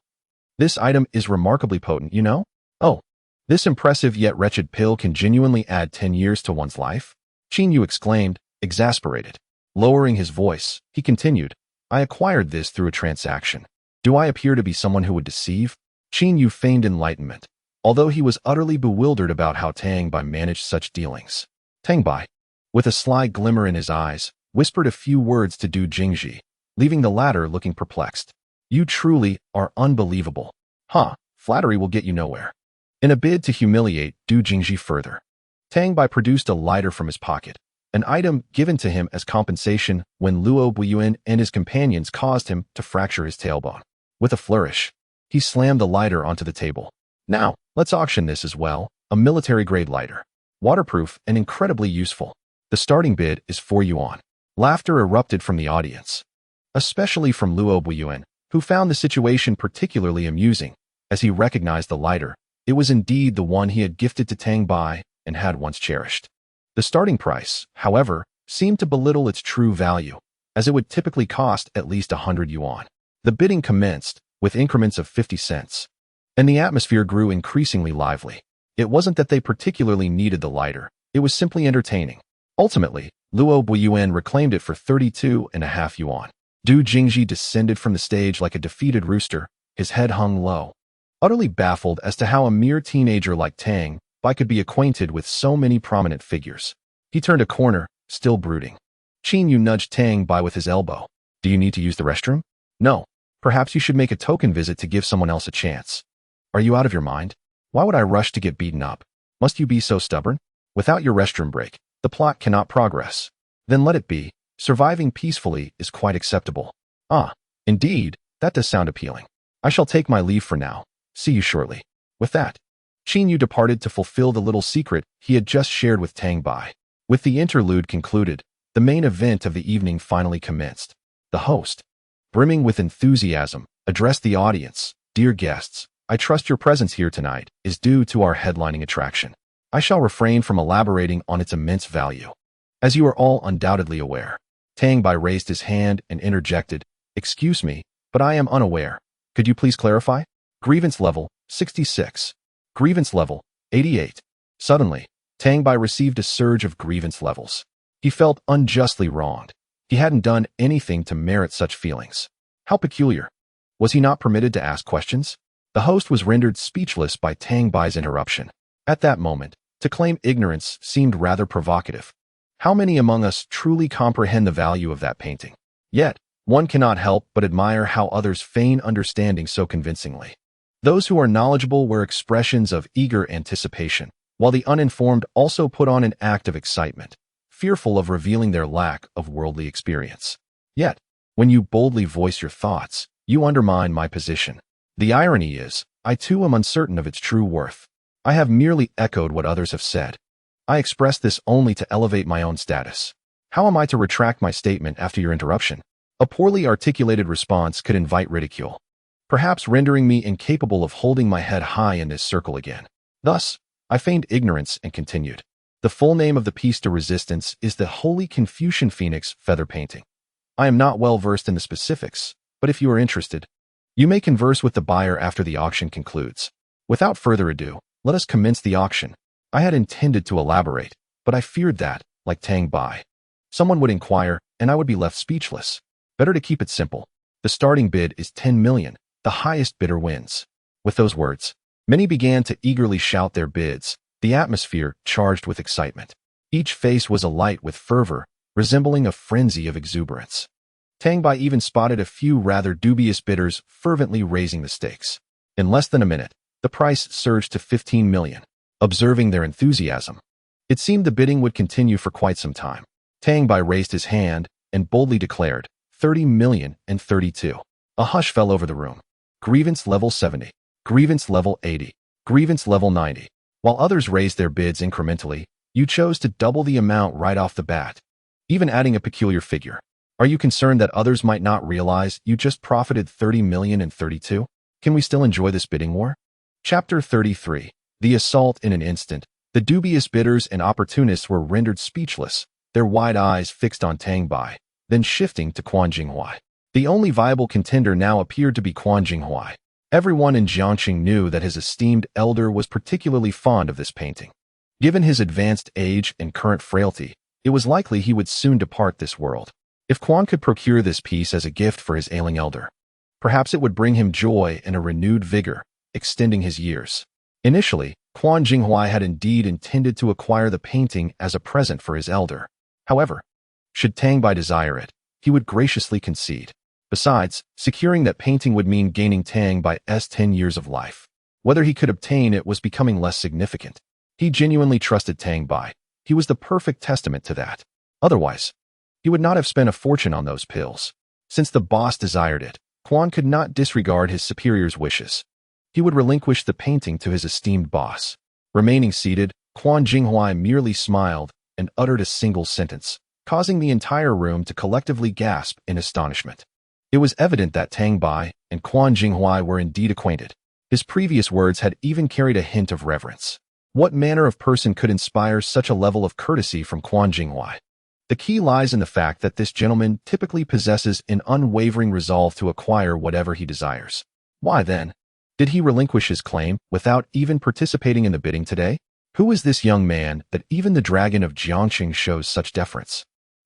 A: This item is remarkably potent, you know? Oh, this impressive yet wretched pill can genuinely add 10 years to one's life? Qin Yu exclaimed, exasperated. Lowering his voice, he continued, I acquired this through a transaction. Do I appear to be someone who would deceive? Qin Yu feigned enlightenment, although he was utterly bewildered about how Tang Bai managed such dealings. Tang Bai, with a sly glimmer in his eyes, whispered a few words to Du Jingji, leaving the latter looking perplexed. You truly are unbelievable. Huh, flattery will get you nowhere. In a bid to humiliate Du Jingji further, Tang Bai produced a lighter from his pocket, an item given to him as compensation when Luo Buiyuan and his companions caused him to fracture his tailbone. With a flourish, he slammed the lighter onto the table. Now, let's auction this as well, a military-grade lighter. Waterproof and incredibly useful. The starting bid is 4 yuan. Laughter erupted from the audience, especially from Luo Buiyuan, who found the situation particularly amusing. As he recognized the lighter, it was indeed the one he had gifted to Tang Bai and had once cherished. The starting price, however, seemed to belittle its true value, as it would typically cost at least 100 yuan. The bidding commenced, with increments of 50 cents, and the atmosphere grew increasingly lively. It wasn't that they particularly needed the lighter, it was simply entertaining. Ultimately, Luo Buiyuan reclaimed it for 32.5 yuan. Du Jingji descended from the stage like a defeated rooster, his head hung low, utterly baffled as to how a mere teenager like Tang Bai could be acquainted with so many prominent figures. He turned a corner, still brooding. Qin Yu nudged Tang Bai with his elbow. Do you need to use the restroom? No. Perhaps you should make a token visit to give someone else a chance. Are you out of your mind? Why would I rush to get beaten up? Must you be so stubborn? Without your restroom break, the plot cannot progress. Then let it be. Surviving peacefully is quite acceptable. Ah, indeed, that does sound appealing. I shall take my leave for now. See you shortly. With that, Qin Yu departed to fulfill the little secret he had just shared with Tang Bai. With the interlude concluded, the main event of the evening finally commenced. The host, brimming with enthusiasm, addressed the audience. Dear guests, I trust your presence here tonight is due to our headlining attraction. I shall refrain from elaborating on its immense value. As you are all undoubtedly aware, Tang Bai raised his hand and interjected, Excuse me, but I am unaware. Could you please clarify? Grievance level, 66. Grievance level, 88. Suddenly, Tang Bai received a surge of grievance levels. He felt unjustly wronged. He hadn't done anything to merit such feelings. How peculiar. Was he not permitted to ask questions? The host was rendered speechless by Tang Bai's interruption. At that moment, to claim ignorance seemed rather provocative. How many among us truly comprehend the value of that painting? Yet, one cannot help but admire how others feign understanding so convincingly. Those who are knowledgeable wear expressions of eager anticipation, while the uninformed also put on an act of excitement, fearful of revealing their lack of worldly experience. Yet, when you boldly voice your thoughts, you undermine my position. The irony is, I too am uncertain of its true worth. I have merely echoed what others have said. I express this only to elevate my own status. How am I to retract my statement after your interruption? A poorly articulated response could invite ridicule, perhaps rendering me incapable of holding my head high in this circle again. Thus, I feigned ignorance and continued. The full name of the piece de resistance is the Holy Confucian Phoenix feather painting. I am not well versed in the specifics, but if you are interested, you may converse with the buyer after the auction concludes. Without further ado, let us commence the auction. I had intended to elaborate, but I feared that, like Tang Bai, someone would inquire, and I would be left speechless. Better to keep it simple. The starting bid is 10 million. The highest bidder wins. With those words, many began to eagerly shout their bids, the atmosphere charged with excitement. Each face was alight with fervor, resembling a frenzy of exuberance. Tang Bai even spotted a few rather dubious bidders fervently raising the stakes. In less than a minute, the price surged to 15 million. Observing their enthusiasm, it seemed the bidding would continue for quite some time. Tang Bai raised his hand and boldly declared, 30 million and 32. A hush fell over the room. Grievance level 70. Grievance level 80. Grievance level 90. While others raised their bids incrementally, you chose to double the amount right off the bat, even adding a peculiar figure. Are you concerned that others might not realize you just profited 30 million and 32? Can we still enjoy this bidding war? Chapter 33. The assault in an instant. The dubious bidders and opportunists were rendered speechless, their wide eyes fixed on Tang Bai, then shifting to Quan Jinghuai. The only viable contender now appeared to be Quan Jinghuai. Everyone in Jiangxing knew that his esteemed elder was particularly fond of this painting. Given his advanced age and current frailty, it was likely he would soon depart this world. If Quan could procure this piece as a gift for his ailing elder, perhaps it would bring him joy and a renewed vigor, extending his years. Initially, Quan Jinghuai had indeed intended to acquire the painting as a present for his elder. However, should Tang Bai desire it, he would graciously concede. Besides, securing that painting would mean gaining Tang Bai's 10 years of life. Whether he could obtain it was becoming less significant. He genuinely trusted Tang Bai. He was the perfect testament to that. Otherwise, he would not have spent a fortune on those pills. Since the boss desired it, Quan could not disregard his superior's wishes. He would relinquish the painting to his esteemed boss. Remaining seated, Quan Jinghuai merely smiled and uttered a single sentence, causing the entire room to collectively gasp in astonishment. It was evident that Tang Bai and Quan Jinghuai were indeed acquainted. His previous words had even carried a hint of reverence. What manner of person could inspire such a level of courtesy from Quan Jinghuai? The key lies in the fact that this gentleman typically possesses an unwavering resolve to acquire whatever he desires. Why then did he relinquish his claim without even participating in the bidding today? Who is this young man that even the dragon of Jiangxing shows such deference?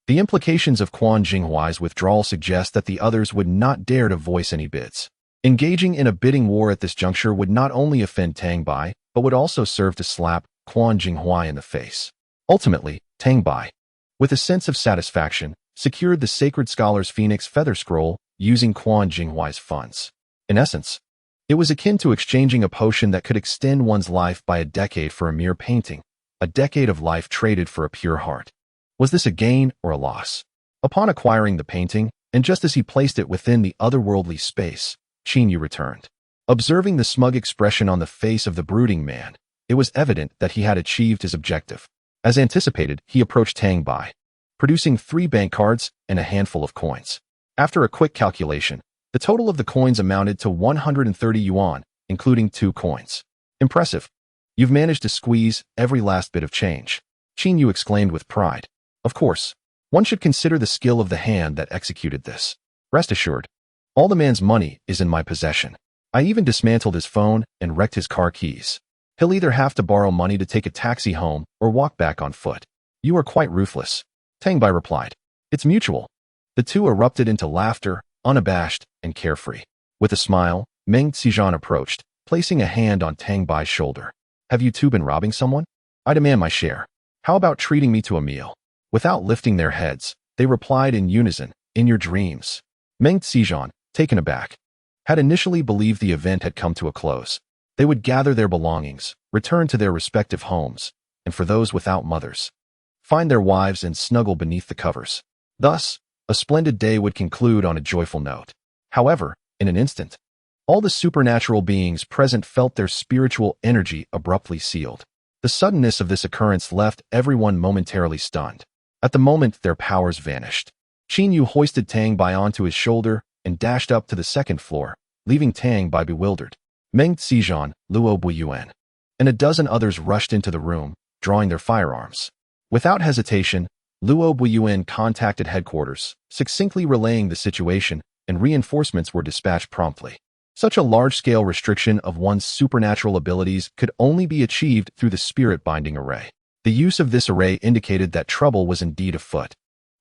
A: The implications of Quan Jinghuai's withdrawal suggest that the others would not dare to voice any bids. Engaging in a bidding war at this juncture would not only offend Tang Bai, but would also serve to slap Quan Jinghuai in the face. Ultimately, Tang Bai, with a sense of satisfaction, secured the Sacred Scholar's Phoenix Feather Scroll using Quan Jinghuai's funds. In essence, It was akin to exchanging a potion that could extend one's life by a decade for a mere painting, a decade of life traded for a pure heart. Was this a gain or a loss? Upon acquiring the painting, and just as he placed it within the otherworldly space, Qin Yu returned. Observing the smug expression on the face of the brooding man, it was evident that he had achieved his objective. As anticipated, he approached Tang Bai, producing 3 bank cards and a handful of coins. After a quick calculation, the total of the coins amounted to 130 yuan, including 2 coins. Impressive. You've managed to squeeze every last bit of change, Qin Yu exclaimed with pride. Of course, one should consider the skill of the hand that executed this. Rest assured, all the man's money is in my possession. I even dismantled his phone and wrecked his car keys. He'll either have to borrow money to take a taxi home or walk back on foot. You are quite ruthless, Tang Bai replied. It's mutual. The two erupted into laughter, unabashed and carefree. With a smile, Meng Xijian approached, placing a hand on Tang Bai's shoulder. Have you two been robbing someone? I demand my share. How about treating me to a meal? Without lifting their heads, they replied in unison, in your dreams. Meng Xijian, taken aback, had initially believed the event had come to a close. They would gather their belongings, return to their respective homes, and for those without mothers, find their wives and snuggle beneath the covers. Thus, a splendid day would conclude on a joyful note. However, in an instant, all the supernatural beings present felt their spiritual energy abruptly sealed. The suddenness of this occurrence left everyone momentarily stunned. At the moment, their powers vanished. Qin Yu hoisted Tang Bai onto his shoulder and dashed up to the second floor, leaving Tang Bai bewildered. Meng Xijian, Luo Buiyuan, and a dozen others rushed into the room, drawing their firearms. Without hesitation, Luo Buiyuan contacted headquarters, succinctly relaying the situation, and reinforcements were dispatched promptly. Such a large-scale restriction of one's supernatural abilities could only be achieved through the spirit-binding array. The use of this array indicated that trouble was indeed afoot.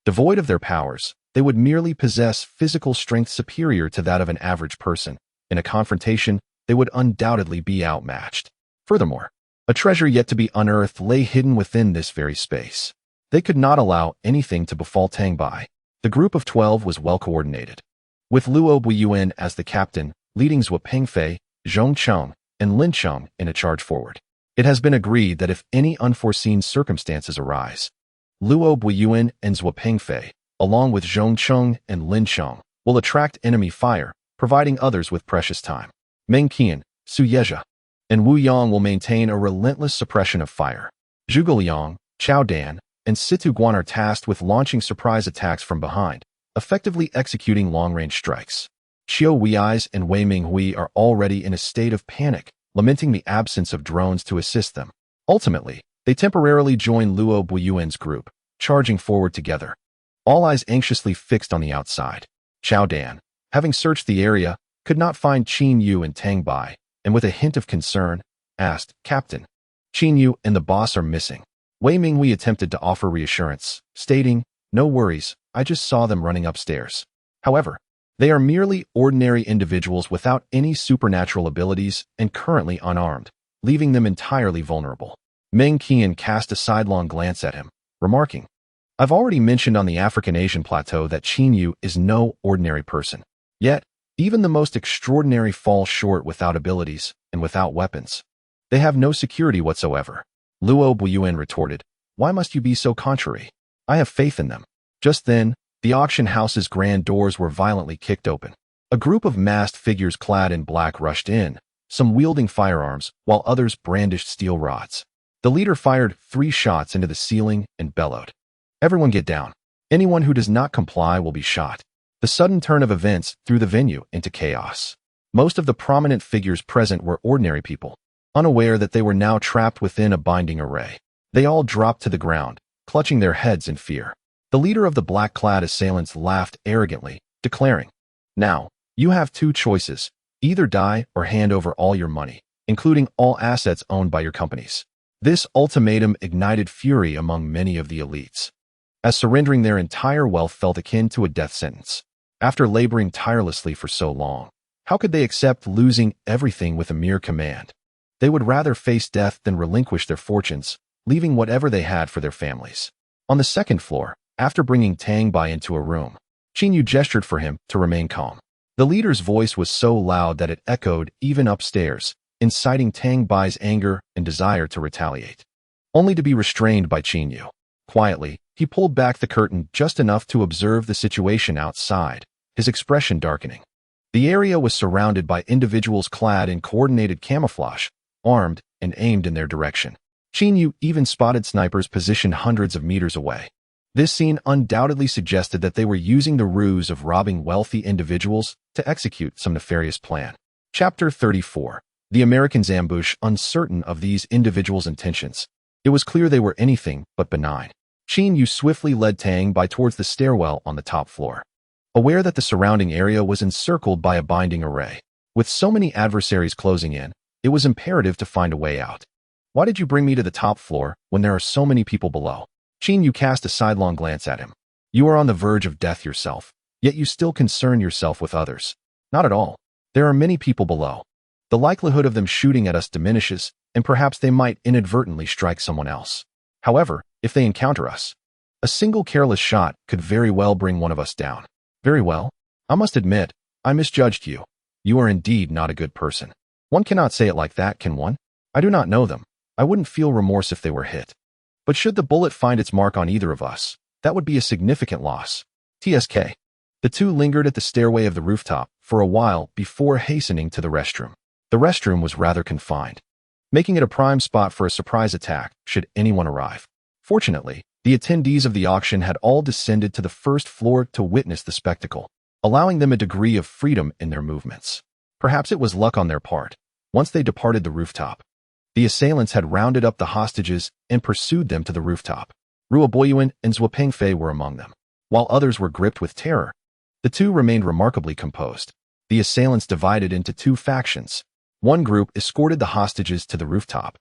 A: Devoid of their powers, they would merely possess physical strength superior to that of an average person. In a confrontation, they would undoubtedly be outmatched. Furthermore, a treasure yet to be unearthed lay hidden within this very space. They could not allow anything to befall Tang Bai. The group of 12 was well coordinated, with Luo Buiyuan as the captain, leading Zhuo Pengfei, Zhong Cheng, and Lin Cheng in a charge forward. It has been agreed that if any unforeseen circumstances arise, Luo Buiyuan and Zhuo Pengfei, along with Zhong Cheng and Lin Cheng, will attract enemy fire, providing others with precious time. Meng Qian, Su Yezhe, and Wu Yang will maintain a relentless suppression of fire. Zhuge Liang, Chao Dan, and Situ Guan are tasked with launching surprise attacks from behind, effectively executing long-range strikes. Qiu Wei's and Wei Minghui are already in a state of panic, lamenting the absence of drones to assist them. Ultimately, they temporarily join Luo Buiyuan's group, charging forward together, all eyes anxiously fixed on the outside. Chao Dan, having searched the area, could not find Qin Yu and Tang Bai, and with a hint of concern, asked, Captain, Qin Yu and the boss are missing. Wei Minghui attempted to offer reassurance, stating, no worries, I just saw them running upstairs. However, they are merely ordinary individuals without any supernatural abilities and currently unarmed, leaving them entirely vulnerable. Meng Qian cast a sidelong glance at him, remarking, I've already mentioned on the African-Asian plateau that Qin Yu is no ordinary person. Yet, even the most extraordinary fall short without abilities and without weapons. They have no security whatsoever. Luo Buiyuan retorted, why must you be so contrary? I have faith in them. Just then, the auction house's grand doors were violently kicked open. A group of masked figures clad in black rushed in, some wielding firearms, while others brandished steel rods. The leader fired 3 shots into the ceiling and bellowed, everyone get down. Anyone who does not comply will be shot. The sudden turn of events threw the venue into chaos. Most of the prominent figures present were ordinary people, unaware that they were now trapped within a binding array. They all dropped to the ground, clutching their heads in fear. The leader of the black-clad assailants laughed arrogantly, declaring, now, you have 2 choices, either die or hand over all your money, including all assets owned by your companies. This ultimatum ignited fury among many of the elites, as surrendering their entire wealth felt akin to a death sentence. After laboring tirelessly for so long, how could they accept losing everything with a mere command? They would rather face death than relinquish their fortunes, leaving whatever they had for their families. On the second floor, after bringing Tang Bai into a room, Qin Yu gestured for him to remain calm. The leader's voice was so loud that it echoed even upstairs, inciting Tang Bai's anger and desire to retaliate, only to be restrained by Qin Yu. Quietly, he pulled back the curtain just enough to observe the situation outside, his expression darkening. The area was surrounded by individuals clad in coordinated camouflage, armed, and aimed in their direction. Qin Yu even spotted snipers positioned hundreds of meters away. This scene undoubtedly suggested that they were using the ruse of robbing wealthy individuals to execute some nefarious plan. Chapter 34. The Americans ambush, uncertain of these individuals' intentions. It was clear they were anything but benign. Qin Yu swiftly led Tang Bai towards the stairwell on the top floor, aware that the surrounding area was encircled by a binding array. With so many adversaries closing in, it was imperative to find a way out. Why did you bring me to the top floor when there are so many people below? Qin Yu cast a sidelong glance at him. You are on the verge of death yourself, yet you still concern yourself with others. Not at all. There are many people below. The likelihood of them shooting at us diminishes, and perhaps they might inadvertently strike someone else. However, if they encounter us, a single careless shot could very well bring one of us down. Very well. I must admit, I misjudged you. You are indeed not a good person. One cannot say it like that, can one? I do not know them. I wouldn't feel remorse if they were hit. But should the bullet find its mark on either of us, that would be a significant loss. TSK. The two lingered at the stairway of the rooftop for a while before hastening to the restroom. The restroom was rather confined, making it a prime spot for a surprise attack should anyone arrive. Fortunately, the attendees of the auction had all descended to the first floor to witness the spectacle, allowing them a degree of freedom in their movements. Perhaps it was luck on their part. Once they departed the rooftop, the assailants had rounded up the hostages and pursued them to the rooftop. Ruo Boyuan and Zhuo Pengfei were among them. While others were gripped with terror, the two remained remarkably composed. The assailants divided into two factions. One group escorted the hostages to the rooftop,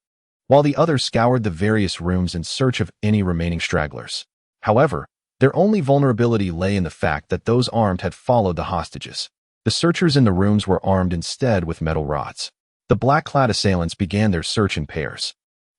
A: while the other scoured the various rooms in search of any remaining stragglers. However, their only vulnerability lay in the fact that those armed had followed the hostages. The searchers in the rooms were armed instead with metal rods. The black-clad assailants began their search in pairs.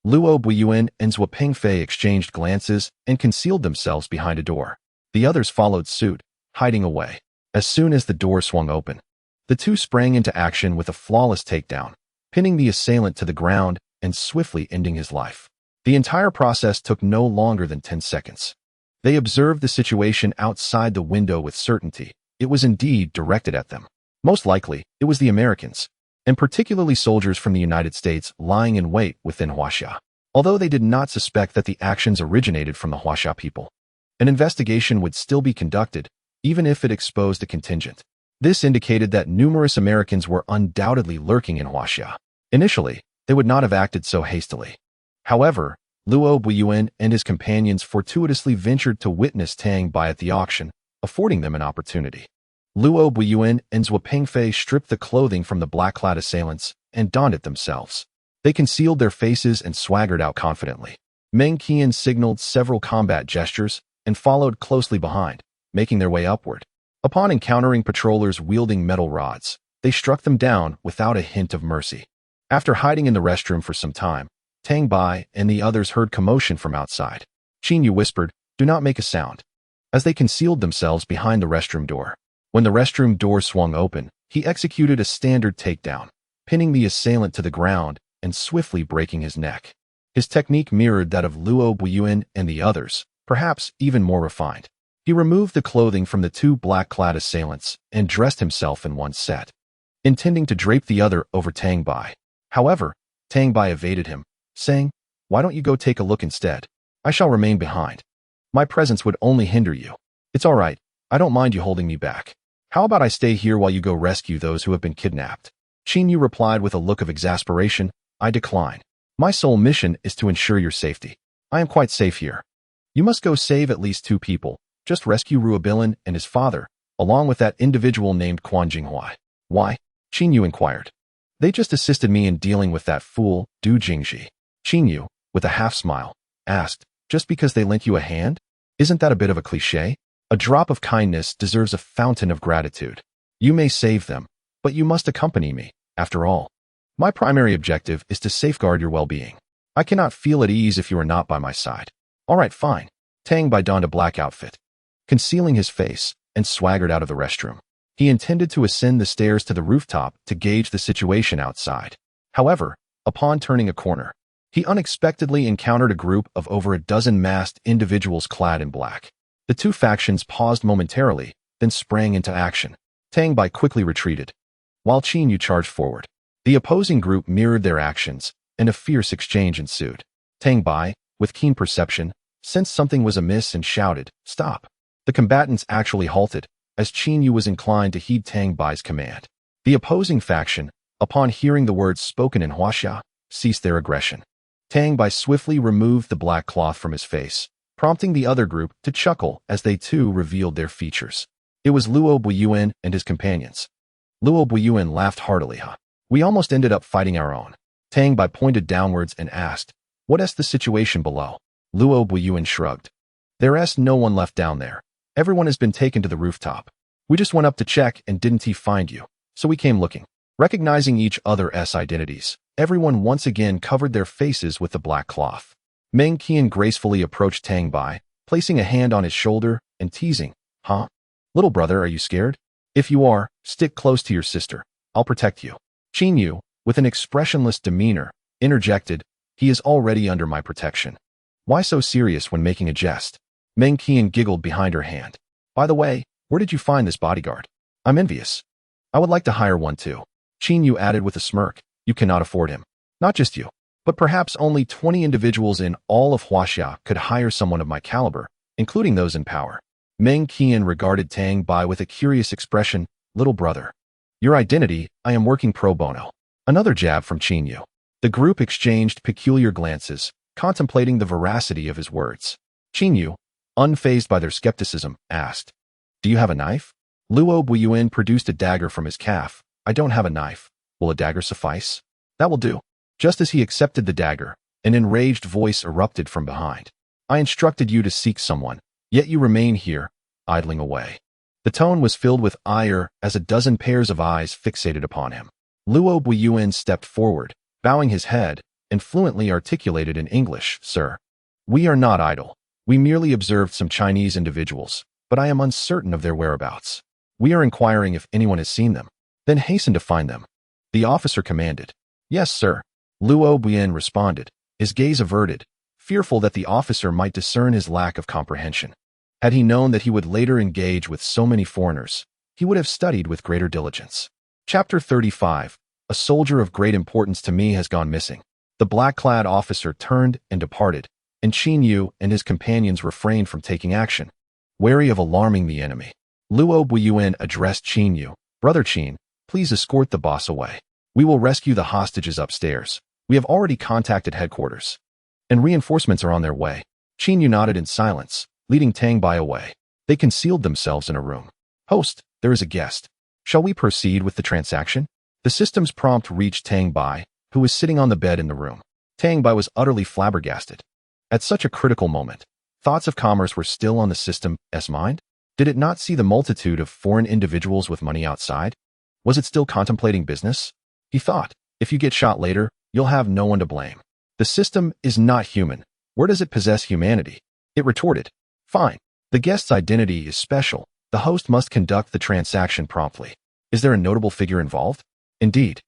A: Luo Buiyuan and Zhuo Pengfei exchanged glances and concealed themselves behind a door. The others followed suit, hiding away. As soon as the door swung open, the two sprang into action with a flawless takedown, pinning the assailant to the ground and swiftly ending his life. The entire process took no longer than 10 seconds. They observed the situation outside the window with certainty. It was indeed directed at them. Most likely, it was the Americans, and particularly soldiers from the United States lying in wait within Huaxia. Although they did not suspect that the actions originated from the Huaxia people, an investigation would still be conducted, even if it exposed a contingent. This indicated that numerous Americans were undoubtedly lurking in Huaxia. Initially, they would not have acted so hastily. However, Luo Buiyuan and his companions fortuitously ventured to witness Tang Bai at the auction, affording them an opportunity. Luo Buiyuan and Zhuo Pengfei stripped the clothing from the black-clad assailants and donned it themselves. They concealed their faces and swaggered out confidently. Meng Qian signaled several combat gestures and followed closely behind, making their way upward. Upon encountering patrollers wielding metal rods, they struck them down without a hint of mercy. After hiding in the restroom for some time, Tang Bai and the others heard commotion from outside. Qin Yu whispered, "Do not make a sound," as they concealed themselves behind the restroom door. When the restroom door swung open, he executed a standard takedown, pinning the assailant to the ground and swiftly breaking his neck. His technique mirrored that of Luo Buiyuan and the others, perhaps even more refined. He removed the clothing from the two black-clad assailants and dressed himself in one set, intending to drape the other over Tang Bai. However, Tang Bai evaded him, saying, "Why don't you go take a look instead? I shall remain behind. My presence would only hinder you. It's all right. I don't mind you holding me back. How about I stay here while you go rescue those who have been kidnapped?" Qin Yu replied with a look of exasperation, "I decline. My sole mission is to ensure your safety. I am quite safe here. You must go save at least 2 people. Just rescue Ruobilin and his father, along with that individual named Quan Jinghuai." "Why?" Qin Yu inquired. "They just assisted me in dealing with that fool, Du Jingji." Qin Yu, with a half-smile, asked, "Just because they lent you a hand? Isn't that a bit of a cliché? A drop of kindness deserves a fountain of gratitude. You may save them, but you must accompany me, after all. My primary objective is to safeguard your well-being. I cannot feel at ease if you are not by my side." "All right, fine." Tang Bai donned a black outfit, concealing his face, and swaggered out of the restroom. He intended to ascend the stairs to the rooftop to gauge the situation outside. However, upon turning a corner, he unexpectedly encountered a group of over a dozen masked individuals clad in black. The two factions paused momentarily, then sprang into action. Tang Bai quickly retreated, while Qin Yu charged forward. The opposing group mirrored their actions, and a fierce exchange ensued. Tang Bai, with keen perception, sensed something was amiss and shouted, "Stop!" The combatants actually halted, as Qin Yu was inclined to heed Tang Bai's command. The opposing faction, upon hearing the words spoken in Huaxia, ceased their aggression. Tang Bai swiftly removed the black cloth from his face, prompting the other group to chuckle as they too revealed their features. It was Luo Buiyuan and his companions. Luo Buiyuan laughed heartily. We almost ended up fighting our own. Tang Bai pointed downwards and asked, "What's the situation below?" Luo Buiyuan shrugged. "There's no one left down there. Everyone has been taken to the rooftop. We just went up to check and didn't find you, so we came looking." Recognizing each other's identities, everyone once again covered their faces with the black cloth. Meng Qian gracefully approached Tang Bai, placing a hand on his shoulder and teasing, "Huh? Little brother, are you scared? If you are, stick close to your sister. I'll protect you." Qin Yu, with an expressionless demeanor, interjected, "He is already under my protection. Why so serious when making a jest?" Meng Qian giggled behind her hand. "By the way, where did you find this bodyguard? I'm envious. I would like to hire one too." Qin Yu added with a smirk, "You cannot afford him. Not just you, but perhaps only 20 individuals in all of Huaxia could hire someone of my caliber, including those in power." Meng Qian regarded Tang Bai with a curious expression, "Little brother. Your identity, I am working pro bono." Another jab from Qin Yu. The group exchanged peculiar glances, contemplating the veracity of his words. Qin Yu, unfazed by their skepticism, asked, "Do you have a knife?" Luo Buiyuan produced a dagger from his calf. "I don't have a knife. Will a dagger suffice?" "That will do." Just as he accepted the dagger, an enraged voice erupted from behind. "I instructed you to seek someone, yet you remain here, idling away." The tone was filled with ire as a dozen pairs of eyes fixated upon him. Luo Buiyuan stepped forward, bowing his head, and fluently articulated in English, "Sir, we are not idle. We merely observed some Chinese individuals, but I am uncertain of their whereabouts. We are inquiring if anyone has seen them. Then hasten to find them." The officer commanded. "Yes, sir." Luo Buiyuan responded, his gaze averted, fearful that the officer might discern his lack of comprehension. Had he known that he would later engage with so many foreigners, he would have studied with greater diligence. Chapter 35. A soldier of great importance to me has gone missing. The black-clad officer turned and departed, and Qin Yu and his companions refrained from taking action, wary of alarming the enemy. Luo Buiyuan addressed Qin Yu, "Brother Qin, please escort the boss away. We will rescue the hostages upstairs. We have already contacted headquarters, and reinforcements are on their way." Qin Yu nodded in silence, leading Tang Bai away. They concealed themselves in a room. "Host, there is a guest. Shall we proceed with the transaction?" The system's prompt reached Tang Bai, who was sitting on the bed in the room. Tang Bai was utterly flabbergasted. At such a critical moment, thoughts of commerce were still on the system's mind? Did it not see the multitude of foreign individuals with money outside? Was it still contemplating business? He thought, if you get shot later, you'll have no one to blame. The system is not human. Where does it possess humanity? It retorted, "Fine. The guest's identity is special. The host must conduct the transaction promptly. Is there a notable figure involved?" "Indeed.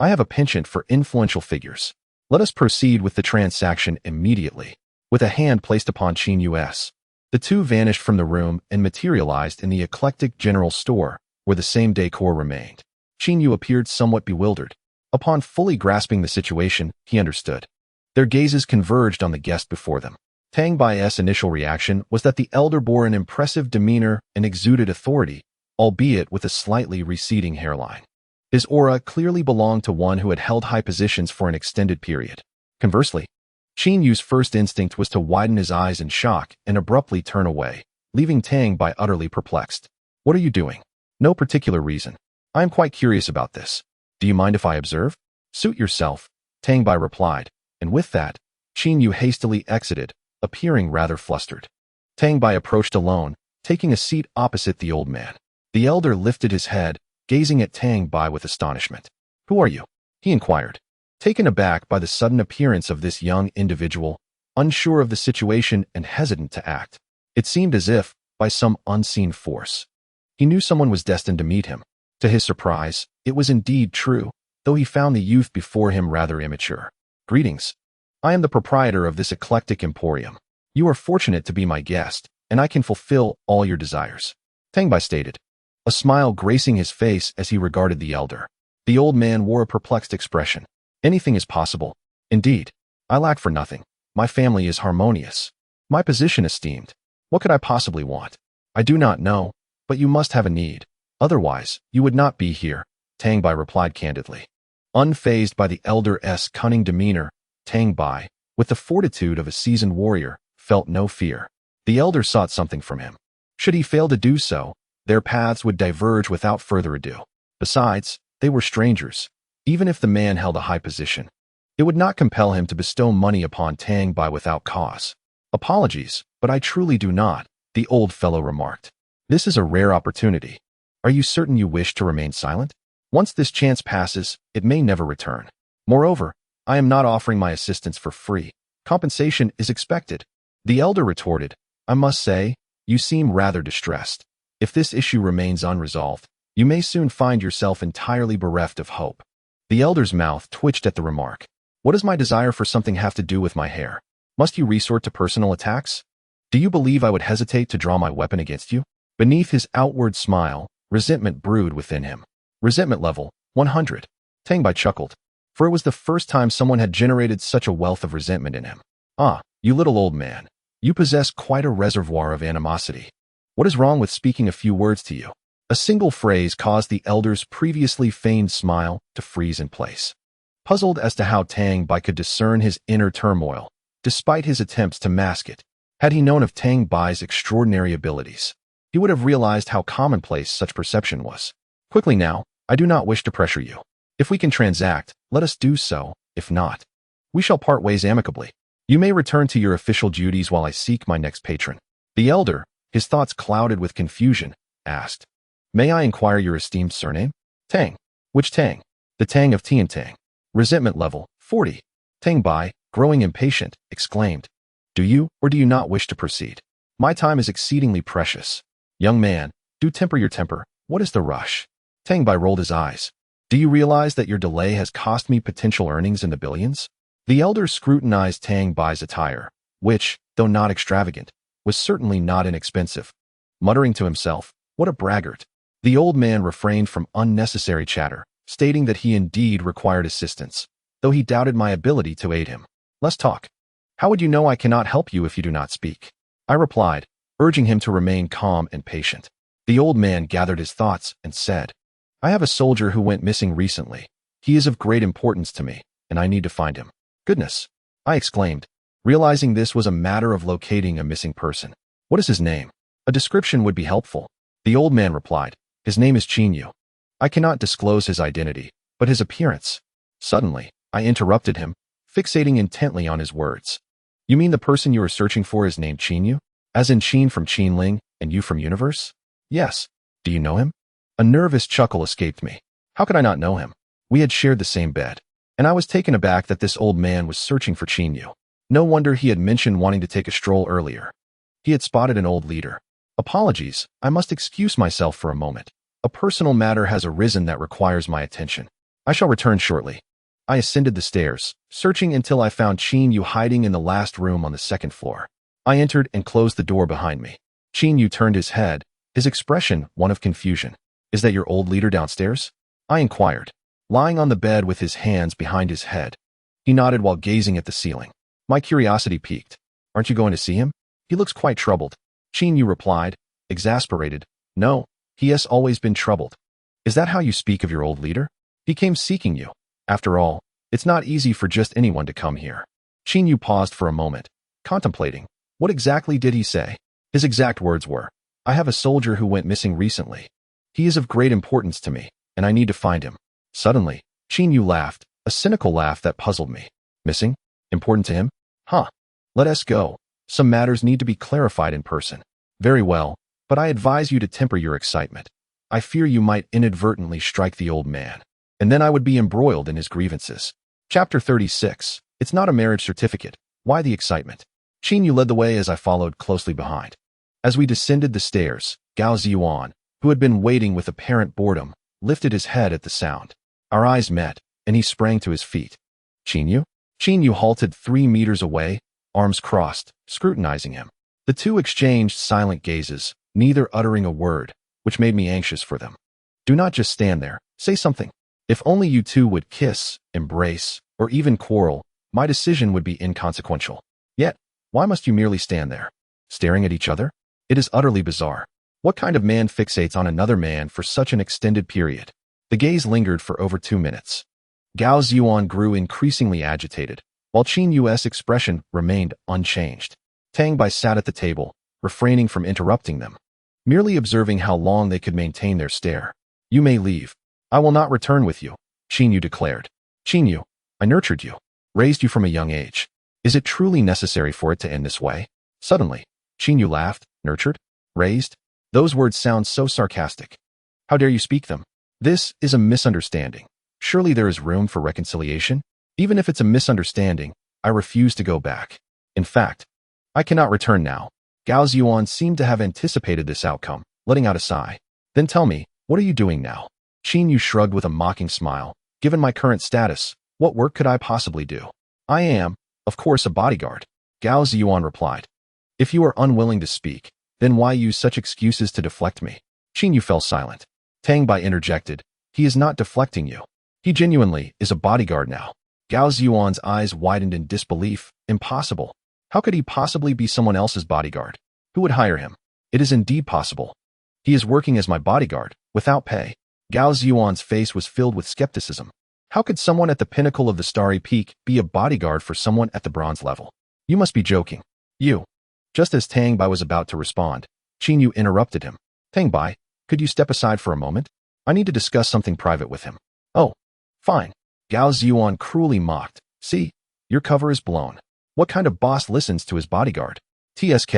A: I have a penchant for influential figures. Let us proceed with the transaction immediately." With a hand placed upon Qin Yu's, the two vanished from the room and materialized in the eclectic general store, where the same decor remained. Qin Yu appeared somewhat bewildered. Upon fully grasping the situation, he understood. Their gazes converged on the guest before them. Tang Bai's initial reaction was that the elder bore an impressive demeanor and exuded authority, albeit with a slightly receding hairline. His aura clearly belonged to one who had held high positions for an extended period. Conversely, Qin Yu's first instinct was to widen his eyes in shock and abruptly turn away, leaving Tang Bai utterly perplexed. "What are you doing?" "No particular reason. I am quite curious about this. Do you mind if I observe?" "Suit yourself," Tang Bai replied, and with that, Qin Yu hastily exited, appearing rather flustered. Tang Bai approached alone, taking a seat opposite the old man. The elder lifted his head, gazing at Tang Bai with astonishment. "Who are you?" he inquired, taken aback by the sudden appearance of this young individual, unsure of the situation and hesitant to act. It seemed as if, by some unseen force, He knew someone was destined to meet him. To his surprise, it was indeed true, though he found the youth before him rather immature. Greetings. I am the proprietor of this eclectic emporium. You are fortunate to be my guest, and I can fulfill all your desires. Tang Bai stated, a smile gracing his face as he regarded the elder. The old man wore a perplexed expression. Anything is possible. Indeed, I lack for nothing. My family is harmonious. My position esteemed. What could I possibly want? I do not know, but you must have a need. Otherwise, you would not be here, Tang Bai replied candidly. Unfazed by the elder's cunning demeanor, Tang Bai, with the fortitude of a seasoned warrior, felt no fear. The elder sought something from him. Should he fail to do so, their paths would diverge without further ado. Besides, they were strangers. Even if the man held a high position, it would not compel him to bestow money upon Tang Bai without cause. Apologies, but I truly do not, the old fellow remarked. This is a rare opportunity. Are you certain you wish to remain silent? Once this chance passes, it may never return. Moreover, I am not offering my assistance for free. Compensation is expected. The elder retorted, I must say, you seem rather distressed. If this issue remains unresolved, you may soon find yourself entirely bereft of hope. The elder's mouth twitched at the remark. What does my desire for something have to do with my hair? Must you resort to personal attacks? Do you believe I would hesitate to draw my weapon against you? Beneath his outward smile, resentment brewed within him. Resentment level, 100. Tang Bai chuckled, for it was the first time someone had generated such a wealth of resentment in him. Ah, you little old man. You possess quite a reservoir of animosity. What is wrong with speaking a few words to you? A single phrase caused the elder's previously feigned smile to freeze in place. Puzzled as to how Tang Bai could discern his inner turmoil, despite his attempts to mask it, had he known of Tang Bai's extraordinary abilities, he would have realized how commonplace such perception was. Quickly now, I do not wish to pressure you. If we can transact, let us do so. If not, we shall part ways amicably. You may return to your official duties while I seek my next patron. The elder, his thoughts clouded with confusion, asked, May I inquire your esteemed surname? Tang. Which Tang? The Tang of Tiantang. Resentment level, 40. Tang Bai, growing impatient, exclaimed, Do you or do you not wish to proceed? My time is exceedingly precious. Young man, do temper your temper. What is the rush? Tang Bai rolled his eyes. Do you realize that your delay has cost me potential earnings in the billions? The elder scrutinized Tang Bai's attire, which, though not extravagant, was certainly not inexpensive. Muttering to himself, what a braggart. The old man refrained from unnecessary chatter, stating that he indeed required assistance, though he doubted my ability to aid him. Let's talk. How would you know I cannot help you if you do not speak? I replied, urging him to remain calm and patient. The old man gathered his thoughts and said, I have a soldier who went missing recently. He is of great importance to me, and I need to find him. Goodness! I exclaimed, realizing this was a matter of locating a missing person. What is his name? A description would be helpful. The old man replied, His name is Chinyu. I cannot disclose his identity, but his appearance. Suddenly, I interrupted him, fixating intently on his words. You mean the person you are searching for is named Chinyu? As in Qin from Qinling and you from Universe? Yes. Do you know him? A nervous chuckle escaped me. How could I not know him? We had shared the same bed, and I was taken aback that this old man was searching for Chinyu. No wonder he had mentioned wanting to take a stroll earlier. He had spotted an old leader. Apologies, I must excuse myself for a moment. A personal matter has arisen that requires my attention. I shall return shortly. I ascended the stairs, searching until I found Chinyu hiding in the last room on the second floor. I entered and closed the door behind me. Chinyu turned his head, his expression one of confusion. Is that your old leader downstairs? I inquired, lying on the bed with his hands behind his head. He nodded while gazing at the ceiling. My curiosity piqued. Aren't you going to see him? He looks quite troubled. Chinyu replied, exasperated. No, he has always been troubled. Is that how you speak of your old leader? He came seeking you. After all, it's not easy for just anyone to come here. Chinyu paused for a moment, contemplating. What exactly did he say? His exact words were, I have a soldier who went missing recently. He is of great importance to me, and I need to find him. Suddenly, Chinyu laughed, a cynical laugh that puzzled me. Missing? Important to him? Huh. Let us go. Some matters need to be clarified in person. Very well, but I advise you to temper your excitement. I fear you might inadvertently strike the old man, and then I would be embroiled in his grievances. Chapter 36. It's not a marriage certificate. Why the excitement? Chinyu led the way as I followed closely behind. As we descended the stairs, Gao Ziyuan, who had been waiting with apparent boredom, lifted his head at the sound. Our eyes met, and he sprang to his feet. Chinyu? Chinyu halted 3 meters away, arms crossed, scrutinizing him. The two exchanged silent gazes, neither uttering a word, which made me anxious for them. Do not just stand there, say something. If only you two would kiss, embrace, or even quarrel, my decision would be inconsequential. Yet, why must you merely stand there, staring at each other? It is utterly bizarre. What kind of man fixates on another man for such an extended period? The gaze lingered for over 2 minutes. Gao Ziyuan grew increasingly agitated, while Qin Yu's expression remained unchanged. Tang Bai sat at the table, refraining from interrupting them, merely observing how long they could maintain their stare. You may leave. I will not return with you, Qin Yu declared. Qin Yu, I nurtured you, raised you from a young age. Is it truly necessary for it to end this way? Suddenly, Qin Yu laughed. Nurtured? Raised? Those words sound so sarcastic. How dare you speak them? This is a misunderstanding. Surely there is room for reconciliation? Even if it's a misunderstanding, I refuse to go back. In fact, I cannot return now. Gao Ziyuan seemed to have anticipated this outcome, letting out a sigh. Then tell me, what are you doing now? Qin Yu shrugged with a mocking smile. Given my current status, what work could I possibly do? I am, of course, a bodyguard. Gao Ziyuan replied. If you are unwilling to speak, then why use such excuses to deflect me? Qin Yu fell silent. Tang Bai interjected. He is not deflecting you. He genuinely is a bodyguard now. Gao Ziyuan's eyes widened in disbelief. Impossible. How could he possibly be someone else's bodyguard? Who would hire him? It is indeed possible. He is working as my bodyguard, without pay. Gao Ziyuan's face was filled with skepticism. How could someone at the pinnacle of the starry peak be a bodyguard for someone at the bronze level? You must be joking. You. Just as Tang Bai was about to respond, Qin Yu interrupted him. Tang Bai, could you step aside for a moment? I need to discuss something private with him. Oh, fine. Gao Ziyuan cruelly mocked. See, your cover is blown. What kind of boss listens to his bodyguard? TSK.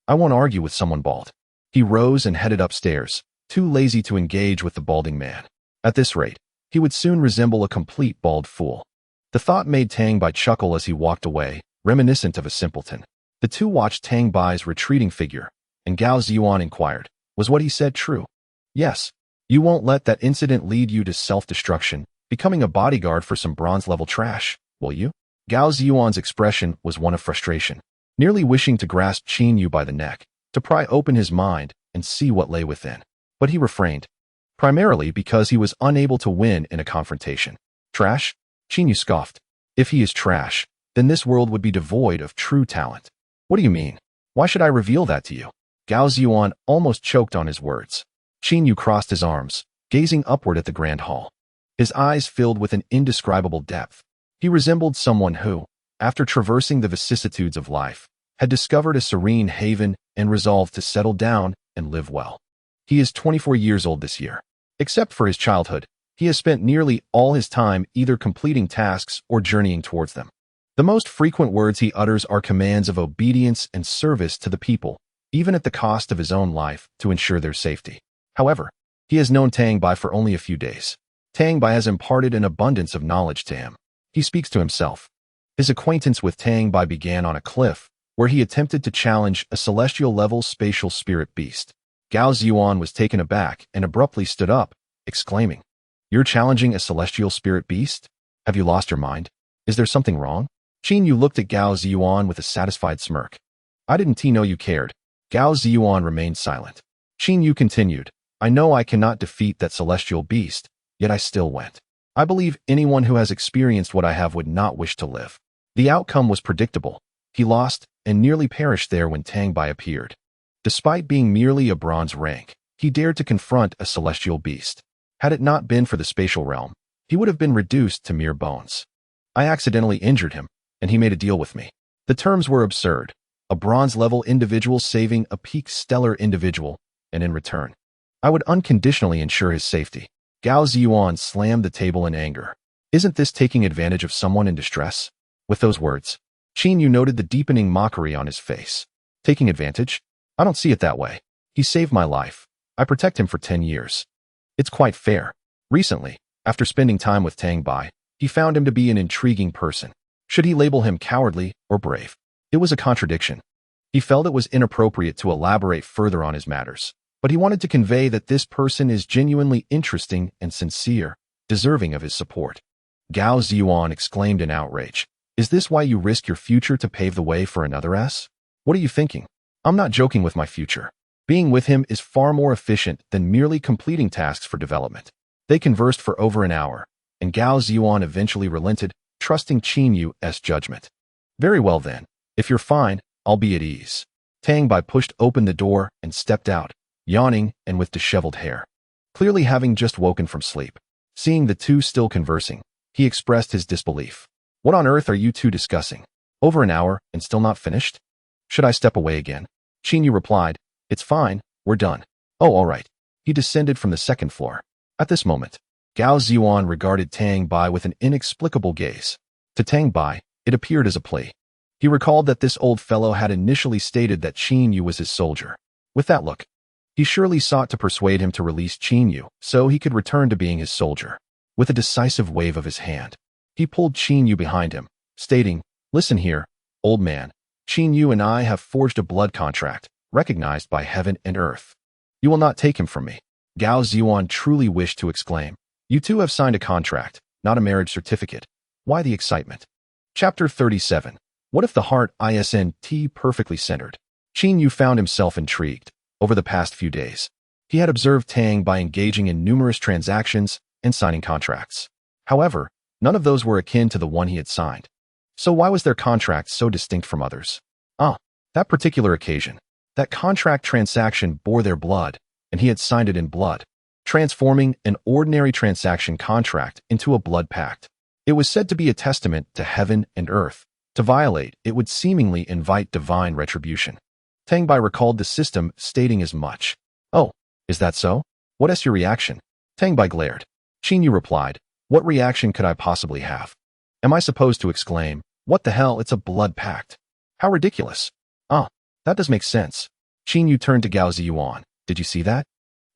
A: I won't argue with someone bald. He rose and headed upstairs, too lazy to engage with the balding man. At this rate, he would soon resemble a complete bald fool. The thought made Tang Bai chuckle as he walked away, reminiscent of a simpleton. The two watched Tang Bai's retreating figure, and Gao Ziyuan inquired, was what he said true? Yes. You won't let that incident lead you to self-destruction, becoming a bodyguard for some bronze-level trash, will you? Gao Ziyuan's expression was one of frustration, nearly wishing to grasp Qin Yu by the neck, to pry open his mind and see what lay within. But he refrained, primarily because he was unable to win in a confrontation. Trash? Qin Yu scoffed. If he is trash, then this world would be devoid of true talent. What do you mean? Why should I reveal that to you? Gao Ziyuan almost choked on his words. Qin Yu crossed his arms, gazing upward at the grand hall. His eyes filled with an indescribable depth. He resembled someone who, after traversing the vicissitudes of life, had discovered a serene haven and resolved to settle down and live well. He is 24 years old this year. Except for his childhood, he has spent nearly all his time either completing tasks or journeying towards them. The most frequent words he utters are commands of obedience and service to the people, even at the cost of his own life, to ensure their safety. However, he has known Tang Bai for only a few days. Tang Bai has imparted an abundance of knowledge to him. He speaks to himself. His acquaintance with Tang Bai began on a cliff, where he attempted to challenge a celestial-level spatial spirit beast. Gao Ziyuan was taken aback and abruptly stood up, exclaiming, "You're challenging a celestial spirit beast? Have you lost your mind? Is there something wrong?" Qin Yu looked at Gao Ziyuan with a satisfied smirk. "I didn't know you cared." Gao Ziyuan remained silent. Qin Yu continued, "I know I cannot defeat that celestial beast, yet I still went. I believe anyone who has experienced what I have would not wish to live." The outcome was predictable. He lost and nearly perished there when Tang Bai appeared. Despite being merely a bronze rank, he dared to confront a celestial beast. Had it not been for the spatial realm, he would have been reduced to mere bones. I accidentally injured him, and he made a deal with me. The terms were absurd. A bronze-level individual saving a peak stellar individual, and in return, I would unconditionally ensure his safety. Gao Ziyuan slammed the table in anger. Isn't this taking advantage of someone in distress? With those words, Qin Yu noted the deepening mockery on his face. Taking advantage? I don't see it that way. He saved my life. I protect him for 10 years. It's quite fair. Recently, after spending time with Tang Bai, he found him to be an intriguing person. Should he label him cowardly or brave? It was a contradiction. He felt it was inappropriate to elaborate further on his matters. but he wanted to convey that this person is genuinely interesting and sincere, deserving of his support. Gao Ziyuan exclaimed in outrage. Is this why you risk your future to pave the way for another S? What are you thinking? I'm not joking with my future. Being with him is far more efficient than merely completing tasks for development. They conversed for over an hour, and Gao Ziyuan eventually relented, trusting Qin Yu's judgment. Very well then. If you're fine, I'll be at ease. Tang Bai pushed open the door and stepped out, yawning and with disheveled hair. Clearly having just woken from sleep. Seeing the two still conversing, he expressed his disbelief. What on earth are you two discussing? Over an hour and still not finished? Should I step away again? Qin Yu replied, It's fine, we're done. Oh, all right. He descended from the second floor. At this moment, Gao Ziyuan regarded Tang Bai with an inexplicable gaze. To Tang Bai, it appeared as a plea. He recalled that this old fellow had initially stated that Qin Yu was his soldier. With that look, he surely sought to persuade him to release Qin Yu so he could return to being his soldier. With a decisive wave of his hand, he pulled Qin Yu behind him, stating, Listen here, old man. Qin Yu and I have forged a blood contract, recognized by heaven and earth. You will not take him from me. Gao Ziyuan truly wished to exclaim, You two have signed a contract, not a marriage certificate. Why the excitement? Chapter 37. What if the heart isn't perfectly centered? Qin Yu found himself intrigued. Over the past few days, he had observed Tang by engaging in numerous transactions and signing contracts. However, none of those were akin to the one he had signed. So why was their contract so distinct from others? That particular occasion, that contract transaction bore their blood, and he had signed it in blood, transforming an ordinary transaction contract into a blood pact. It was said to be a testament to heaven and earth. To violate, it would seemingly invite divine retribution. Tang Bai recalled the system stating as much. Oh, is that so? What is your reaction? Tang Bai glared. Qin Yu replied, What reaction could I possibly have? Am I supposed to exclaim, What the hell, it's a blood pact? How ridiculous. That does make sense. Qin Yu turned to Gao Ziyuan. Did you see that?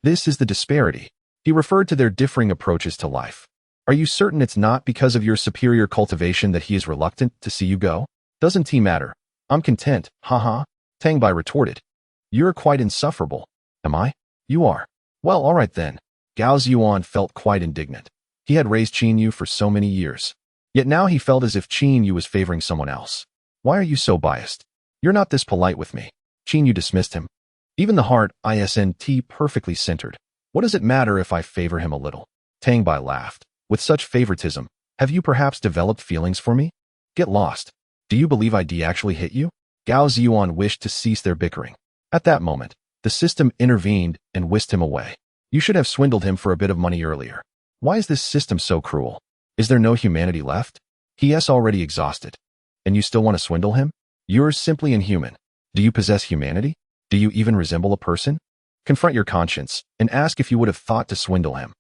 A: This is the disparity. He referred to their differing approaches to life. Are you certain it's not because of your superior cultivation that he is reluctant to see you go? Doesn't he matter? I'm content, haha. Tang Bai retorted. You're quite insufferable. Am I? You are. Well, all right then. Gao Ziyuan felt quite indignant. He had raised Qin Yu for so many years. Yet now he felt as if Qin Yu was favoring someone else. Why are you so biased? You're not this polite with me. Qin Yu dismissed him. Even the heart isn't perfectly centered. What does it matter if I favor him a little? Tang Bai laughed. With such favoritism, have you perhaps developed feelings for me? Get lost. Do you believe I'd actually hit you? Gao Ziyuan wished to cease their bickering. At that moment, the system intervened and whisked him away. You should have swindled him for a bit of money earlier. Why is this system so cruel? Is there no humanity left? He is already exhausted. And you still want to swindle him? You're simply inhuman. Do you possess humanity? Do you even resemble a person? Confront your conscience and ask if you would have thought to swindle him.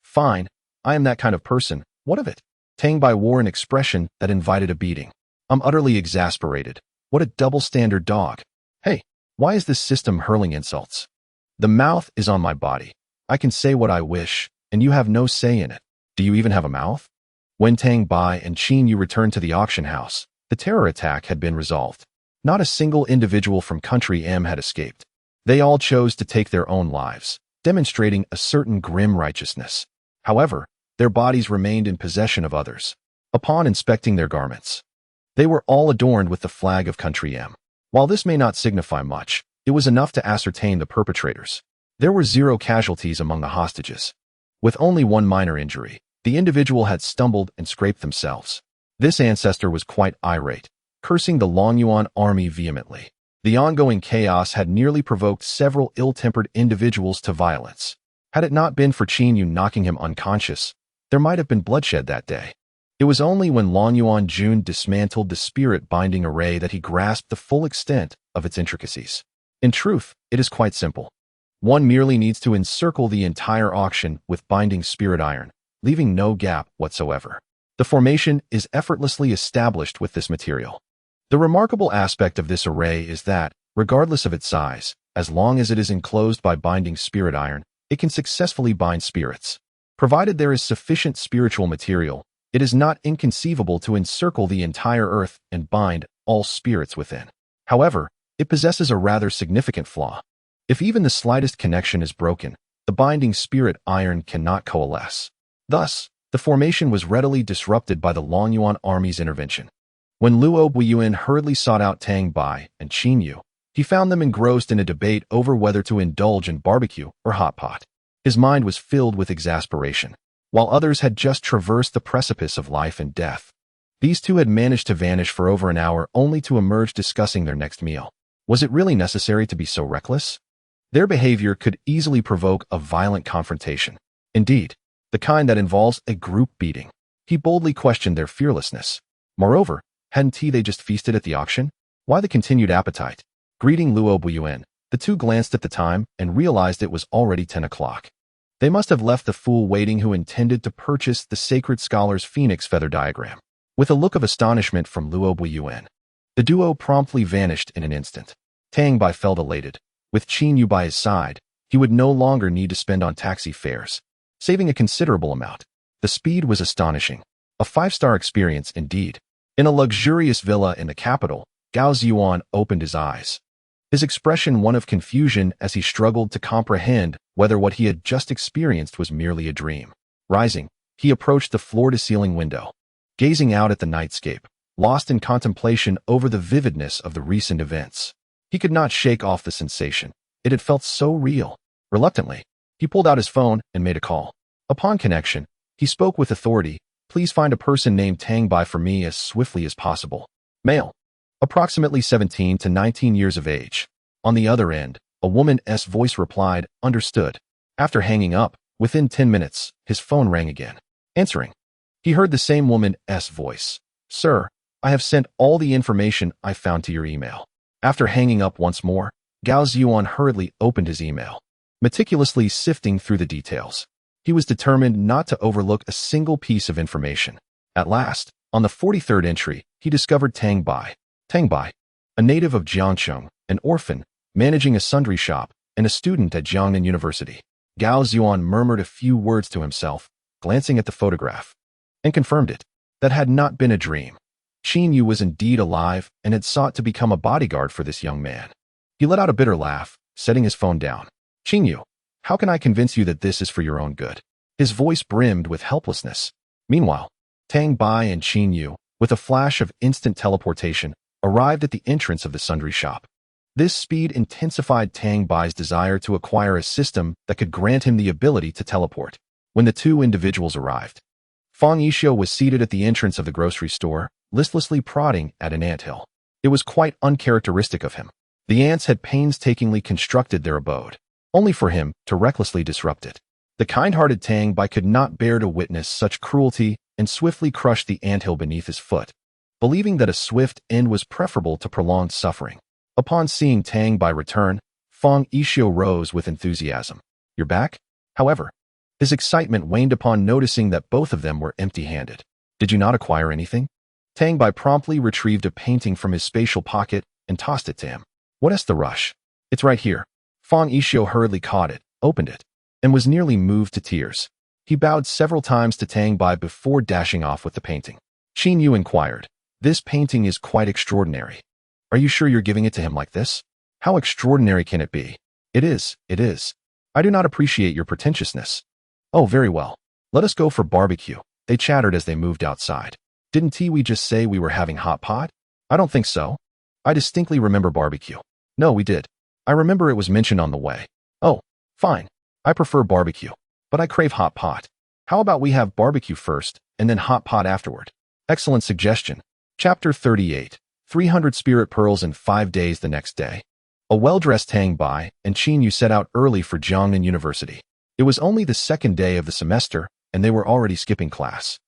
A: Fine. I am that kind of person. What of it? Tang Bai wore an expression that invited a beating. I'm utterly exasperated. What a double-standard dog. Hey, why is this system hurling insults? The mouth is on my body. I can say what I wish, and you have no say in it. Do you even have a mouth? When Tang Bai and Qin Yu returned to the auction house, the terror attack had been resolved. Not a single individual from Country M had escaped. They all chose to take their own lives, demonstrating a certain grim righteousness. However, their bodies remained in possession of others. Upon inspecting their garments, they were all adorned with the flag of Country M. While this may not signify much, it was enough to ascertain the perpetrators. There were 0 casualties among the hostages. With only one minor injury, the individual had stumbled and scraped themselves. This ancestor was quite irate, cursing the Longyuan army vehemently. The ongoing chaos had nearly provoked several ill-tempered individuals to violence. Had it not been for Qin Yu knocking him unconscious, there might have been bloodshed that day. It was only when Longyuan Jun dismantled the spirit-binding array that he grasped the full extent of its intricacies. In truth, it is quite simple. One merely needs to encircle the entire auction with binding spirit iron, leaving no gap whatsoever. The formation is effortlessly established with this material. The remarkable aspect of this array is that, regardless of its size, as long as it is enclosed by binding spirit iron, it can successfully bind spirits. Provided there is sufficient spiritual material, it is not inconceivable to encircle the entire earth and bind all spirits within. However, it possesses a rather significant flaw. If even the slightest connection is broken, the binding spirit iron cannot coalesce. Thus, the formation was readily disrupted by the Longyuan army's intervention. When Luo Buiyuan hurriedly sought out Tang Bai and Qin Yu, he found them engrossed in a debate over whether to indulge in barbecue or hot pot. His mind was filled with exasperation, while others had just traversed the precipice of life and death. These two had managed to vanish for over an hour only to emerge discussing their next meal. Was it really necessary to be so reckless? Their behavior could easily provoke a violent confrontation. Indeed, the kind that involves a group beating. He boldly questioned their fearlessness. Moreover, hadn't they just feasted at the auction? Why the continued appetite? Greeting Luo Buiyuan, the two glanced at the time and realized it was already 10 o'clock. They must have left the fool waiting who intended to purchase the sacred scholar's phoenix feather diagram. With a look of astonishment from Luo Buiyuan, the duo promptly vanished in an instant. Tang Bai felt elated. With Qin Yu by his side, he would no longer need to spend on taxi fares, saving a considerable amount. The speed was astonishing. A 5-star experience indeed. In a luxurious villa in the capital, Gao Ziyuan opened his eyes, his expression one of confusion as he struggled to comprehend whether what he had just experienced was merely a dream. Rising, he approached the floor-to-ceiling window, gazing out at the nightscape, lost in contemplation over the vividness of the recent events. He could not shake off the sensation. It had felt so real. Reluctantly, he pulled out his phone and made a call. Upon connection, he spoke with authority. Please find a person named Tang Bai for me as swiftly as possible. Male. Approximately 17 to 19 years of age. On the other end, a woman's voice replied, understood. After hanging up, within 10 minutes, his phone rang again. Answering, he heard the same woman's voice. Sir, I have sent all the information I found to your email. After hanging up once more, Gao Ziyuan hurriedly opened his email, meticulously sifting through the details. He was determined not to overlook a single piece of information. At last, on the 43rd entry, he discovered Tang Bai. Tang Bai, a native of Jiangcheng, an orphan, managing a sundry shop, and a student at Jiangnan University. Gao Ziyuan murmured a few words to himself, glancing at the photograph, and confirmed it. That had not been a dream. Qin Yu was indeed alive and had sought to become a bodyguard for this young man. He let out a bitter laugh, setting his phone down. Qin Yu, how can I convince you that this is for your own good? His voice brimmed with helplessness. Meanwhile, Tang Bai and Qin Yu, with a flash of instant teleportation, arrived at the entrance of the sundry shop. This speed intensified Tang Bai's desire to acquire a system that could grant him the ability to teleport. When the two individuals arrived, Fang Yishio was seated at the entrance of the grocery store, listlessly prodding at an anthill. It was quite uncharacteristic of him. The ants had painstakingly constructed their abode, only for him to recklessly disrupt it. The kind-hearted Tang Bai could not bear to witness such cruelty and swiftly crushed the anthill beneath his foot, believing that a swift end was preferable to prolonged suffering. Upon seeing Tang Bai return, Fang Yishio rose with enthusiasm. You're back? However, his excitement waned upon noticing that both of them were empty-handed. Did you not acquire anything? Tang Bai promptly retrieved a painting from his spatial pocket and tossed it to him. What's the rush? It's right here. Fang Yishio hurriedly caught it, opened it, and was nearly moved to tears. He bowed several times to Tang Bai before dashing off with the painting. Qin Yu inquired, this painting is quite extraordinary. Are you sure you're giving it to him like this? How extraordinary can it be? It is. I do not appreciate your pretentiousness. Oh, very well. Let us go for barbecue, they chattered as they moved outside. Didn't we just say we were having hot pot? I don't think so. I distinctly remember barbecue. No, we did. I remember it was mentioned on the way. Oh, fine. I prefer barbecue, but I crave hot pot. How about we have barbecue first, and then hot pot afterward? Excellent suggestion. Chapter 38. 300 Spirit Pearls in 5 days. The next day, a well-dressed Tang Bai and Qin Yu set out early for Jiangnan University. It was only the second day of the semester, and they were already skipping class.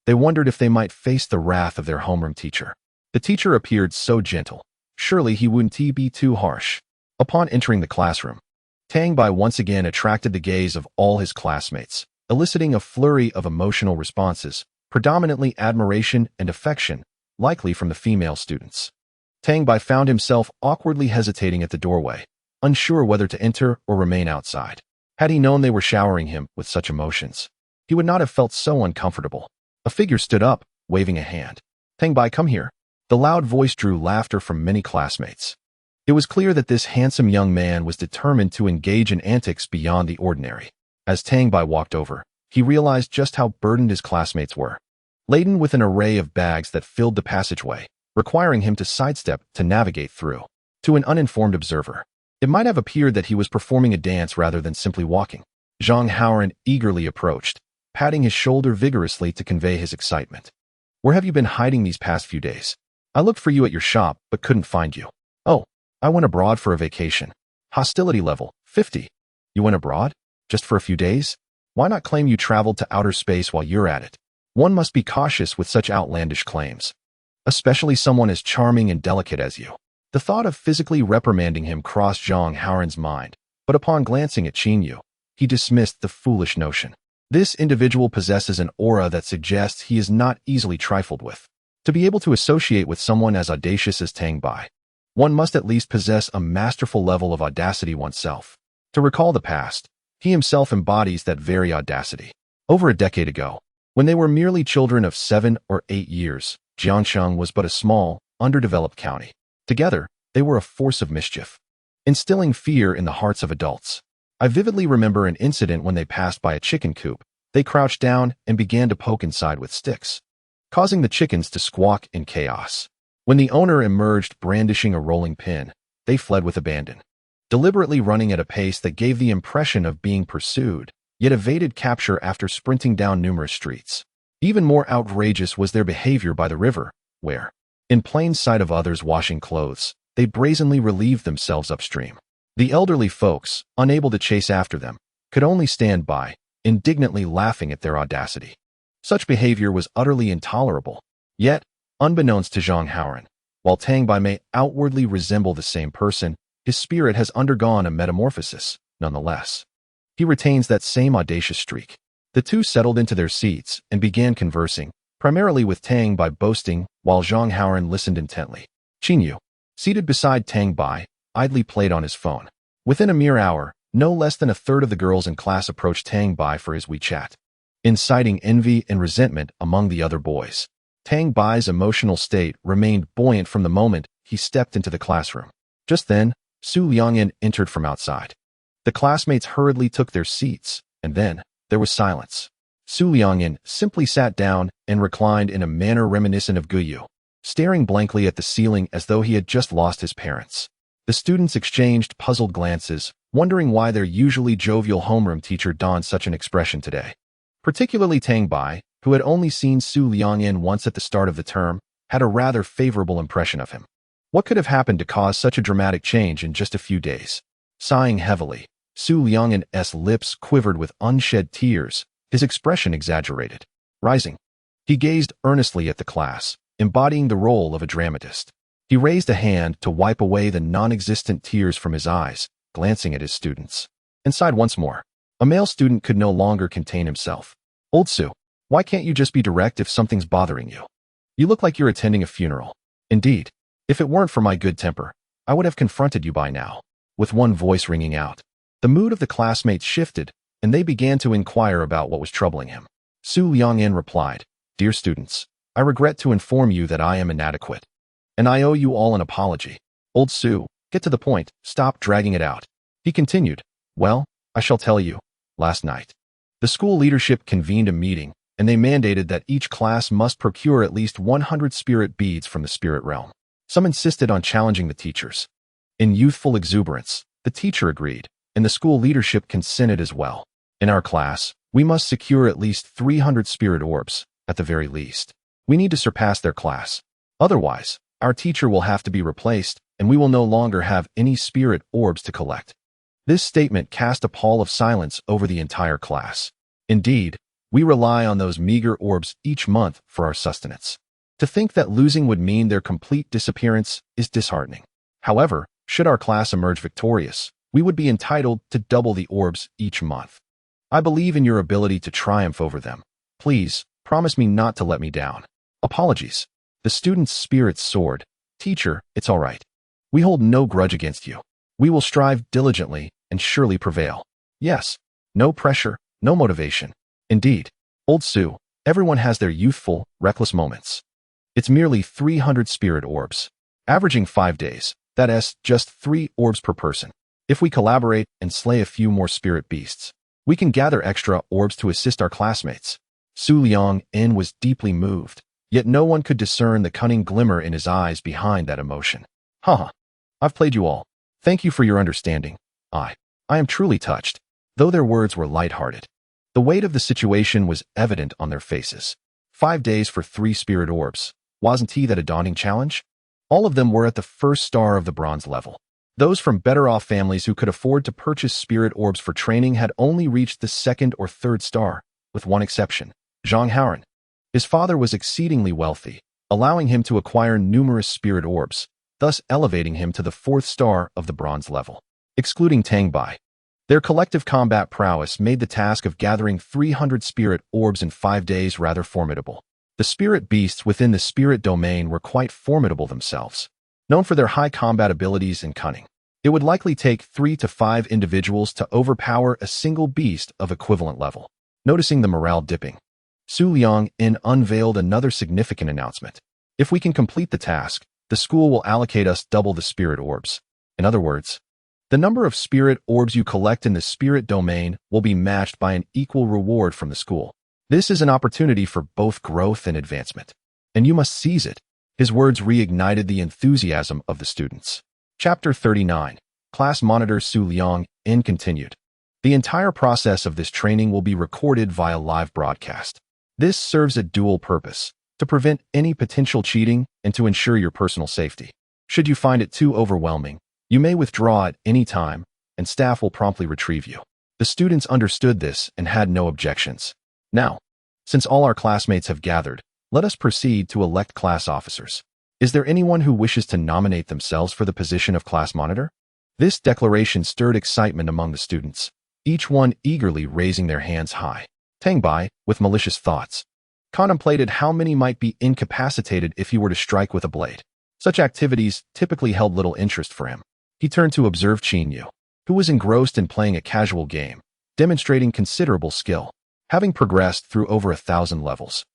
A: They wondered if they might face the wrath of their homeroom teacher. The teacher appeared so gentle. Surely he wouldn't be too harsh. Upon entering the classroom, Tang Bai once again attracted the gaze of all his classmates, eliciting a flurry of emotional responses, predominantly admiration and affection, likely from the female students. Tang Bai found himself awkwardly hesitating at the doorway, unsure whether to enter or remain outside. Had he known they were showering him with such emotions, he would not have felt so uncomfortable. A figure stood up, waving a hand. Tang Bai, come here. The loud voice drew laughter from many classmates. It was clear that this handsome young man was determined to engage in antics beyond the ordinary. As Tang Bai walked over, he realized just how burdened his classmates were, laden with an array of bags that filled the passageway, requiring him to sidestep to navigate through. To an uninformed observer, it might have appeared that he was performing a dance rather than simply walking. Zhang Haoran eagerly approached, patting his shoulder vigorously to convey his excitement. "Where have you been hiding these past few days? I looked for you at your shop, but couldn't find you." "Oh, I went abroad for a vacation." Hostility level, 50. "You went abroad? Just for a few days? Why not claim you traveled to outer space while you're at it?" One must be cautious with such outlandish claims, especially someone as charming and delicate as you. The thought of physically reprimanding him crossed Zhang Haoran's mind, but upon glancing at Qin Yu, he dismissed the foolish notion. This individual possesses an aura that suggests he is not easily trifled with. To be able to associate with someone as audacious as Tang Bai, one must at least possess a masterful level of audacity oneself. To recall the past, he himself embodies that very audacity. Over a decade ago, when they were merely children of 7 or 8 years, Jiangsheng was but a small, underdeveloped county. Together, they were a force of mischief, instilling fear in the hearts of adults. I vividly remember an incident when they passed by a chicken coop. They crouched down and began to poke inside with sticks, causing the chickens to squawk in chaos. When the owner emerged brandishing a rolling pin, they fled with abandon, deliberately running at a pace that gave the impression of being pursued, yet evaded capture after sprinting down numerous streets. Even more outrageous was their behavior by the river, where, in plain sight of others washing clothes, they brazenly relieved themselves upstream. The elderly folks, unable to chase after them, could only stand by, indignantly laughing at their audacity. Such behavior was utterly intolerable. Yet, unbeknownst to Zhang Haoran, while Tang Bai may outwardly resemble the same person, his spirit has undergone a metamorphosis, nonetheless. He retains that same audacious streak. The two settled into their seats and began conversing, primarily with Tang Bai boasting, while Zhang Haoran listened intently. Qin Yu, seated beside Tang Bai, idly played on his phone. Within a mere hour, no less than a third of the girls in class approached Tang Bai for his WeChat, inciting envy and resentment among the other boys. Tang Bai's emotional state remained buoyant from the moment he stepped into the classroom. Just then, Su Liangyan entered from outside. The classmates hurriedly took their seats, and then there was silence. Su Liangyan simply sat down and reclined in a manner reminiscent of Guyu, staring blankly at the ceiling as though he had just lost his parents. The students exchanged puzzled glances, wondering why their usually jovial homeroom teacher donned such an expression today. Particularly Tang Bai, who had only seen Su Liangyan once at the start of the term, had a rather favorable impression of him. What could have happened to cause such a dramatic change in just a few days? Sighing heavily, Su Liangyan's lips quivered with unshed tears, his expression exaggerated. Rising, he gazed earnestly at the class, embodying the role of a dramatist. He raised a hand to wipe away the non-existent tears from his eyes, glancing at his students, and sighed once more. A male student could no longer contain himself. "Old Su, why can't you just be direct if something's bothering you? You look like you're attending a funeral." "Indeed, if it weren't for my good temper, I would have confronted you by now," with one voice ringing out. The mood of the classmates shifted, and they began to inquire about what was troubling him. Su Liangyan replied, "Dear students, I regret to inform you that I am inadequate, and I owe you all an apology." "Old Su, get to the point, stop dragging it out." He continued, "Well, I shall tell you. Last night, the school leadership convened a meeting, and they mandated that each class must procure at least 100 spirit beads from the spirit realm. Some insisted on challenging the teachers. In youthful exuberance, the teacher agreed, and the school leadership consented as well. In our class, we must secure at least 300 spirit orbs, at the very least. We need to surpass their class. Otherwise, our teacher will have to be replaced, and we will no longer have any spirit orbs to collect." This statement cast a pall of silence over the entire class. Indeed, we rely on those meager orbs each month for our sustenance. To think that losing would mean their complete disappearance is disheartening. However, should our class emerge victorious, we would be entitled to double the orbs each month. I believe in your ability to triumph over them. Please, promise me not to let me down. Apologies. The student's spirits soared. "Teacher, it's all right. We hold no grudge against you. We will strive diligently and surely prevail." "Yes. No pressure, no motivation. Indeed, Old Su, everyone has their youthful, reckless moments. It's merely 300 spirit orbs. Averaging 5 days, That's just 3 orbs per person. If we collaborate and slay a few more spirit beasts, we can gather extra orbs to assist our classmates. Su Liang-in was deeply moved, yet no one could discern the cunning glimmer in his eyes behind that emotion. Haha, I've played you all. Thank you for your understanding. I am truly touched. Though their words were lighthearted, the weight of the situation was evident on their faces. 5 days for 3 spirit orbs. Wasn't that a daunting challenge? All of them were at the first star of the bronze level. Those from better-off families who could afford to purchase spirit orbs for training had only reached the 2nd or 3rd star, with one exception, Zhang Haoran. His father was exceedingly wealthy, allowing him to acquire numerous spirit orbs, thus elevating him to the 4th star of the bronze level. Excluding Tang Bai, their collective combat prowess made the task of gathering 300 spirit orbs in 5 days rather formidable. The spirit beasts within the spirit domain were quite formidable themselves, known for their high combat abilities and cunning. It would likely take 3 to 5 individuals to overpower a single beast of equivalent level. Noticing the morale dipping, Su Liang-in unveiled another significant announcement. If we can complete the task, the school will allocate us double the spirit orbs. In other words, the number of spirit orbs you collect in the spirit domain will be matched by an equal reward from the school. This is an opportunity for both growth and advancement, and you must seize it. His words reignited the enthusiasm of the students. Chapter 39. Class Monitor Su Liang-in continued. The entire process of this training will be recorded via live broadcast. This serves a dual purpose, to prevent any potential cheating and to ensure your personal safety. Should you find it too overwhelming, you may withdraw at any time, and staff will promptly retrieve you. The students understood this and had no objections. Now, since all our classmates have gathered, let us proceed to elect class officers. Is there anyone who wishes to nominate themselves for the position of class monitor? This declaration stirred excitement among the students, each one eagerly raising their hands high. Tang Bai, with malicious thoughts, contemplated how many might be incapacitated if he were to strike with a blade. Such activities typically held little interest for him. He turned to observe Qin Yu, who was engrossed in playing a casual game, demonstrating considerable skill. Having progressed through over 1,000 levels,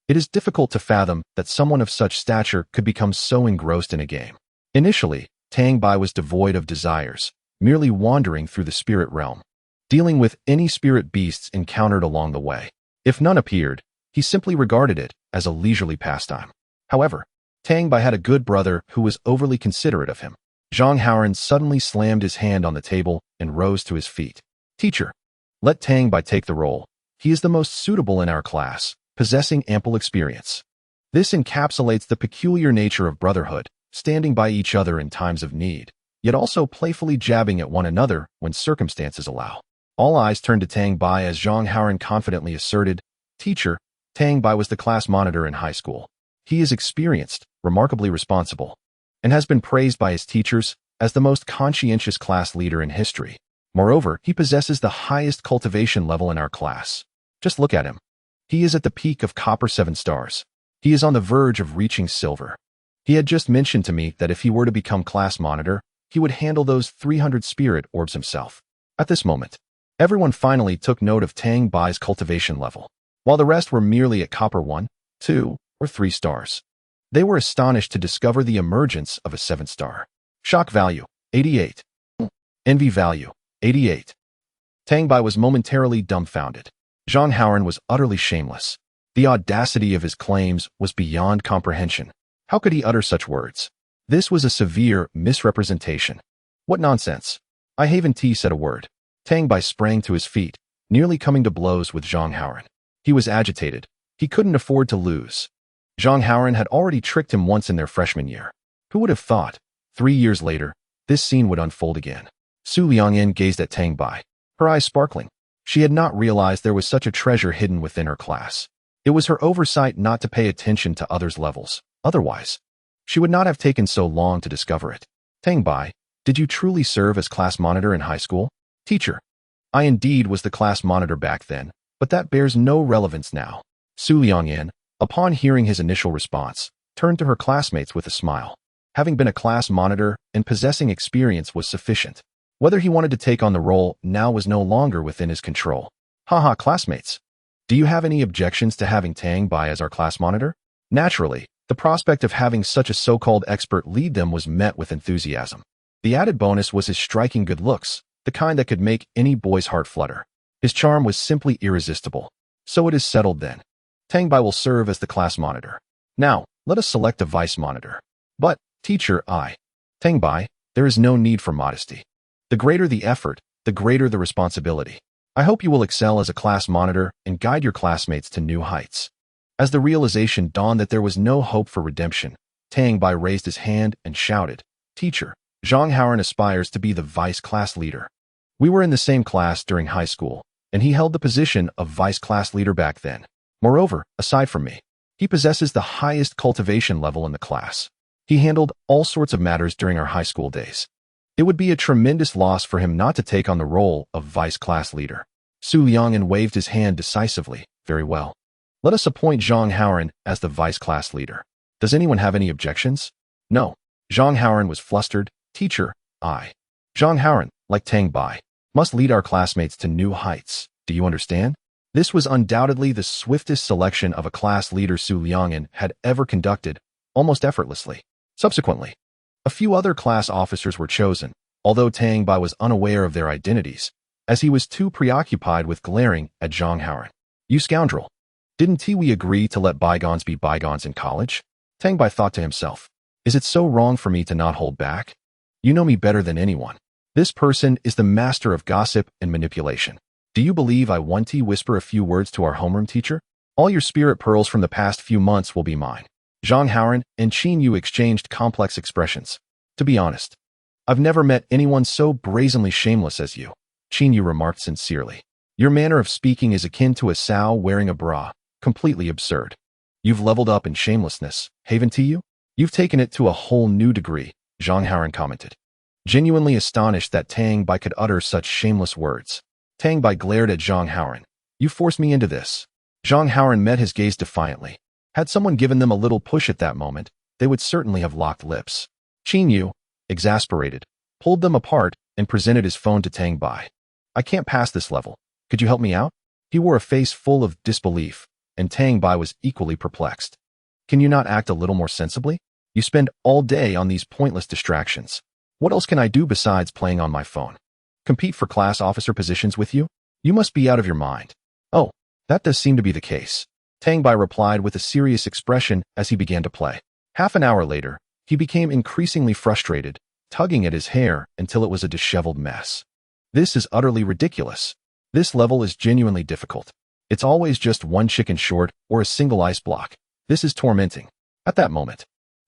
A: it is difficult to fathom that someone of such stature could become so engrossed in a game. Initially, Tang Bai was devoid of desires, merely wandering through the spirit realm, dealing with any spirit beasts encountered along the way. If none appeared, he simply regarded it as a leisurely pastime. However, Tang Bai had a good brother who was overly considerate of him. Zhang Haoran suddenly slammed his hand on the table and rose to his feet. Teacher, let Tang Bai take the role. He is the most suitable in our class, possessing ample experience. This encapsulates the peculiar nature of brotherhood, standing by each other in times of need, yet also playfully jabbing at one another when circumstances allow. All eyes turned to Tang Bai as Zhang Haoran confidently asserted, Teacher, Tang Bai was the class monitor in high school. He is experienced, remarkably responsible, and has been praised by his teachers as the most conscientious class leader in history. Moreover, he possesses the highest cultivation level in our class. Just look at him. He is at the peak of copper 7 stars. He is on the verge of reaching silver. He had just mentioned to me that if he were to become class monitor, he would handle those 300 spirit orbs himself. At this moment, everyone finally took note of Tang Bai's cultivation level, while the rest were merely at copper 1, 2, or 3 stars. They were astonished to discover the emergence of a 7th star. Shock value, 88. Envy value, 88. Tang Bai was momentarily dumbfounded. Zhang Haoran was utterly shameless. The audacity of his claims was beyond comprehension. How could he utter such words? This was a severe misrepresentation. What nonsense. I haven't said a word. Tang Bai sprang to his feet, nearly coming to blows with Zhang Haoran. He was agitated. He couldn't afford to lose. Zhang Haoran had already tricked him once in their freshman year. Who would have thought, 3 years later, this scene would unfold again? Su Liang-in gazed at Tang Bai, her eyes sparkling. She had not realized there was such a treasure hidden within her class. It was her oversight not to pay attention to others' levels. Otherwise, she would not have taken so long to discover it. Tang Bai, did you truly serve as class monitor in high school? Teacher, I indeed was the class monitor back then, but that bears no relevance now. Su Liang-in, upon hearing his initial response, turned to her classmates with a smile. Having been a class monitor and possessing experience was sufficient. Whether he wanted to take on the role now was no longer within his control. Haha, classmates. Do you have any objections to having Tang Bai as our class monitor? Naturally, The prospect of having such a so-called expert lead them was met with enthusiasm. The added bonus was his striking good looks, the kind that could make any boy's heart flutter. His charm was simply irresistible. So it is settled then. Tang Bai will serve as the class monitor. Now, let us select a vice monitor. But, teacher, Tang Bai, there is no need for modesty. The greater the effort, the greater the responsibility. I hope you will excel as a class monitor and guide your classmates to new heights. As the realization dawned that there was no hope for redemption, Tang Bai raised his hand and shouted, Teacher, Zhang Haoran aspires to be the vice class leader. We were in the same class during high school, and he held the position of vice class leader back then. Moreover, aside from me, he possesses the highest cultivation level in the class. He handled all sorts of matters during our high school days. It would be a tremendous loss for him not to take on the role of vice class leader. Su Liang'an waved his hand decisively. Very well. Let us appoint Zhang Haoran as the vice class leader. Does anyone have any objections? No. Zhang Haoran was flustered. Teacher, Zhang Haoran, like Tang Bai, must lead our classmates to new heights. Do you understand? This was undoubtedly the swiftest selection of a class leader Su Liang'an had ever conducted, almost effortlessly. Subsequently, a few other class officers were chosen, although Tang Bai was unaware of their identities, as he was too preoccupied with glaring at Zhang Haoran. You scoundrel! Didn't we agree to let bygones be bygones in college? Tang Bai thought to himself. Is it so wrong for me to not hold back? You know me better than anyone. This person is the master of gossip and manipulation. Do you believe I want to whisper a few words to our homeroom teacher? All your spirit pearls from the past few months will be mine. Zhang Haoran and Qin Yu exchanged complex expressions. To be honest, I've never met anyone so brazenly shameless as you, Qin Yu remarked sincerely. Your manner of speaking is akin to a sow wearing a bra. Completely absurd. You've leveled up in shamelessness, haven't you? You've taken it to a whole new degree, Zhang Haoran commented. Genuinely astonished that Tang Bai could utter such shameless words. Tang Bai glared at Zhang Haoran. You forced me into this. Zhang Haoran met his gaze defiantly. Had someone given them a little push at that moment, they would certainly have locked lips. Qin Yu, exasperated, pulled them apart and presented his phone to Tang Bai. I can't pass this level. Could you help me out? He wore a face full of disbelief, and Tang Bai was equally perplexed. Can you not act a little more sensibly? You spend all day on these pointless distractions. What else can I do besides playing on my phone? Compete for class officer positions with you? You must be out of your mind. Oh, that does seem to be the case. Tang Bai replied with a serious expression as he began to play. Half an hour later, he became increasingly frustrated, tugging at his hair until it was a disheveled mess. This is utterly ridiculous. This level is genuinely difficult. It's always just one chicken short or a single ice block. This is tormenting. At that moment,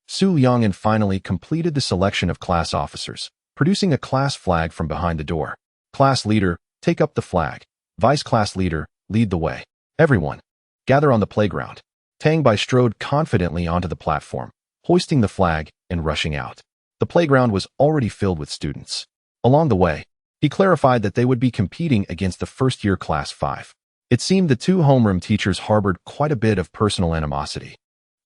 A: Su Liang'an finally completed the selection of class officers, producing a class flag from behind the door. Class leader, take up the flag. Vice class leader, lead the way. Everyone, gather on the playground. Tang Bai strode confidently onto the platform, hoisting the flag and rushing out. The playground was already filled with students. Along the way, he clarified that they would be competing against the first-year Class 5. It seemed the two homeroom teachers harbored quite a bit of personal animosity.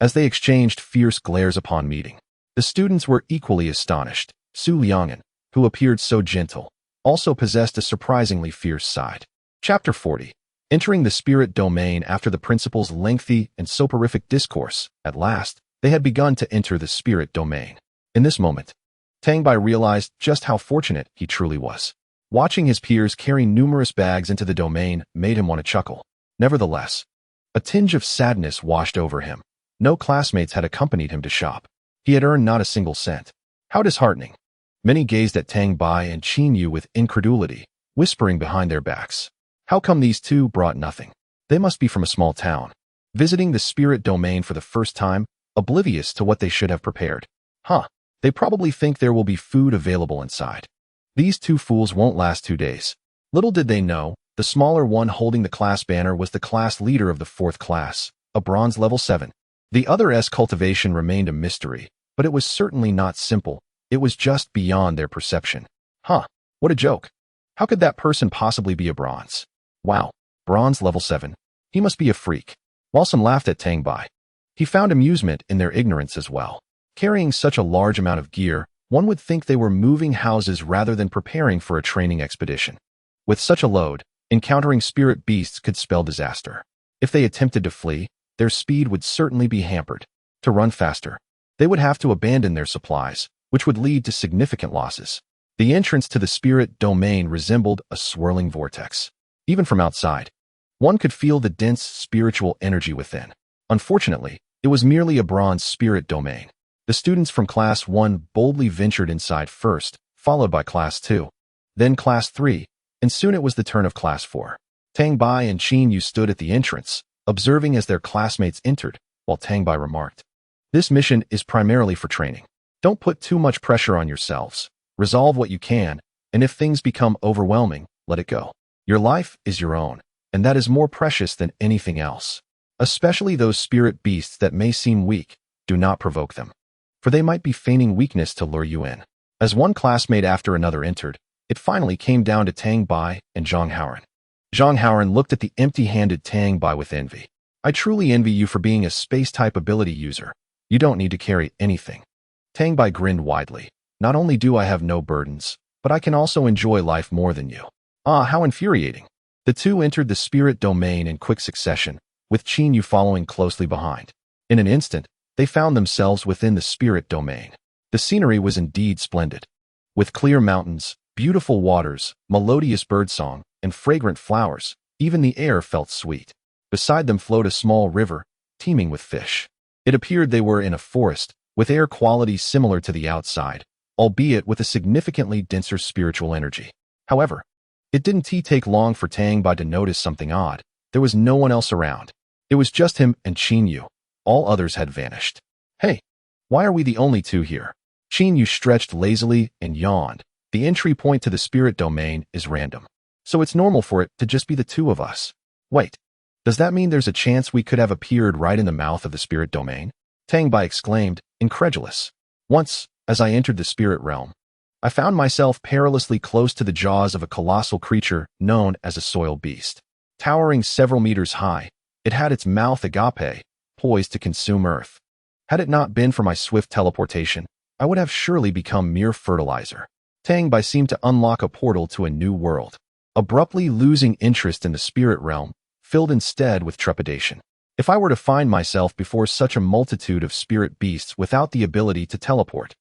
A: As they exchanged fierce glares upon meeting, the students were equally astonished. Su Liang'an, who appeared so gentle, also possessed a surprisingly fierce side. Chapter 40. Entering the spirit domain. After the principal's lengthy and soporific discourse, at last, they had begun to enter the spirit domain. In this moment, Tang Bai realized just how fortunate he truly was. Watching his peers carry numerous bags into the domain made him want to chuckle. Nevertheless, a tinge of sadness washed over him. No classmates had accompanied him to shop. He had earned not a single cent. How disheartening. Many gazed at Tang Bai and Qin Yu with incredulity, whispering behind their backs. How come these two brought nothing? They must be from a small town, visiting the spirit domain for the first time, oblivious to what they should have prepared. They probably think there will be food available inside. These two fools won't last 2 days. Little did they know, the smaller one holding the class banner was the class leader of the 4th class, a bronze level 7. The other's cultivation remained a mystery, but it was certainly not simple. It was just beyond their perception. What a joke. How could that person possibly be a bronze? Wow, bronze level 7. He must be a freak. While some laughed at Tang Bai, he found amusement in their ignorance as well. Carrying such a large amount of gear, one would think they were moving houses rather than preparing for a training expedition. With such a load, encountering spirit beasts could spell disaster. If they attempted to flee, their speed would certainly be hampered. To run faster, they would have to abandon their supplies, which would lead to significant losses. The entrance to the spirit domain resembled a swirling vortex. Even from outside, one could feel the dense spiritual energy within. Unfortunately, it was merely a bronze spirit domain. The students from Class 1 boldly ventured inside first, followed by Class 2, then Class 3, and soon it was the turn of Class 4. Tang Bai and Qin Yu stood at the entrance, observing as their classmates entered, while Tang Bai remarked, "This mission is primarily for training. Don't put too much pressure on yourselves. Resolve what you can, and if things become overwhelming, let it go. Your life is your own, and that is more precious than anything else. Especially those spirit beasts that may seem weak, do not provoke them, for they might be feigning weakness to lure you in." As one classmate after another entered, it finally came down to Tang Bai and Zhang Haoran. Zhang Haoran looked at the empty-handed Tang Bai with envy. "I truly envy you for being a space-type ability user. You don't need to carry anything." Tang Bai grinned widely. "Not only do I have no burdens, but I can also enjoy life more than you." Ah, how infuriating. The two entered the spirit domain in quick succession, with Qin Yu following closely behind. In an instant, they found themselves within the spirit domain. The scenery was indeed splendid. With clear mountains, beautiful waters, melodious birdsong, and fragrant flowers, even the air felt sweet. Beside them flowed a small river, teeming with fish. It appeared they were in a forest, with air quality similar to the outside, albeit with a significantly denser spiritual energy. However, it didn't take long for Tang Bai to notice something odd. There was no one else around. It was just him and Qin Yu. All others had vanished. "Hey, why are we the only two here?" Qin Yu stretched lazily and yawned. "The entry point to the spirit domain is random, so it's normal for it to just be the two of us." "Wait, does that mean there's a chance we could have appeared right in the mouth of the spirit domain?" Tang Bai exclaimed, incredulous. "Once, as I entered the spirit realm, I found myself perilously close to the jaws of a colossal creature known as a soil beast. Towering several meters high, it had its mouth agape, poised to consume earth. Had it not been for my swift teleportation, I would have surely become mere fertilizer." Tang Bai seemed to unlock a portal to a new world. Abruptly losing interest in the spirit realm, filled instead with trepidation. If I were to find myself before such a multitude of spirit beasts without the ability to teleport,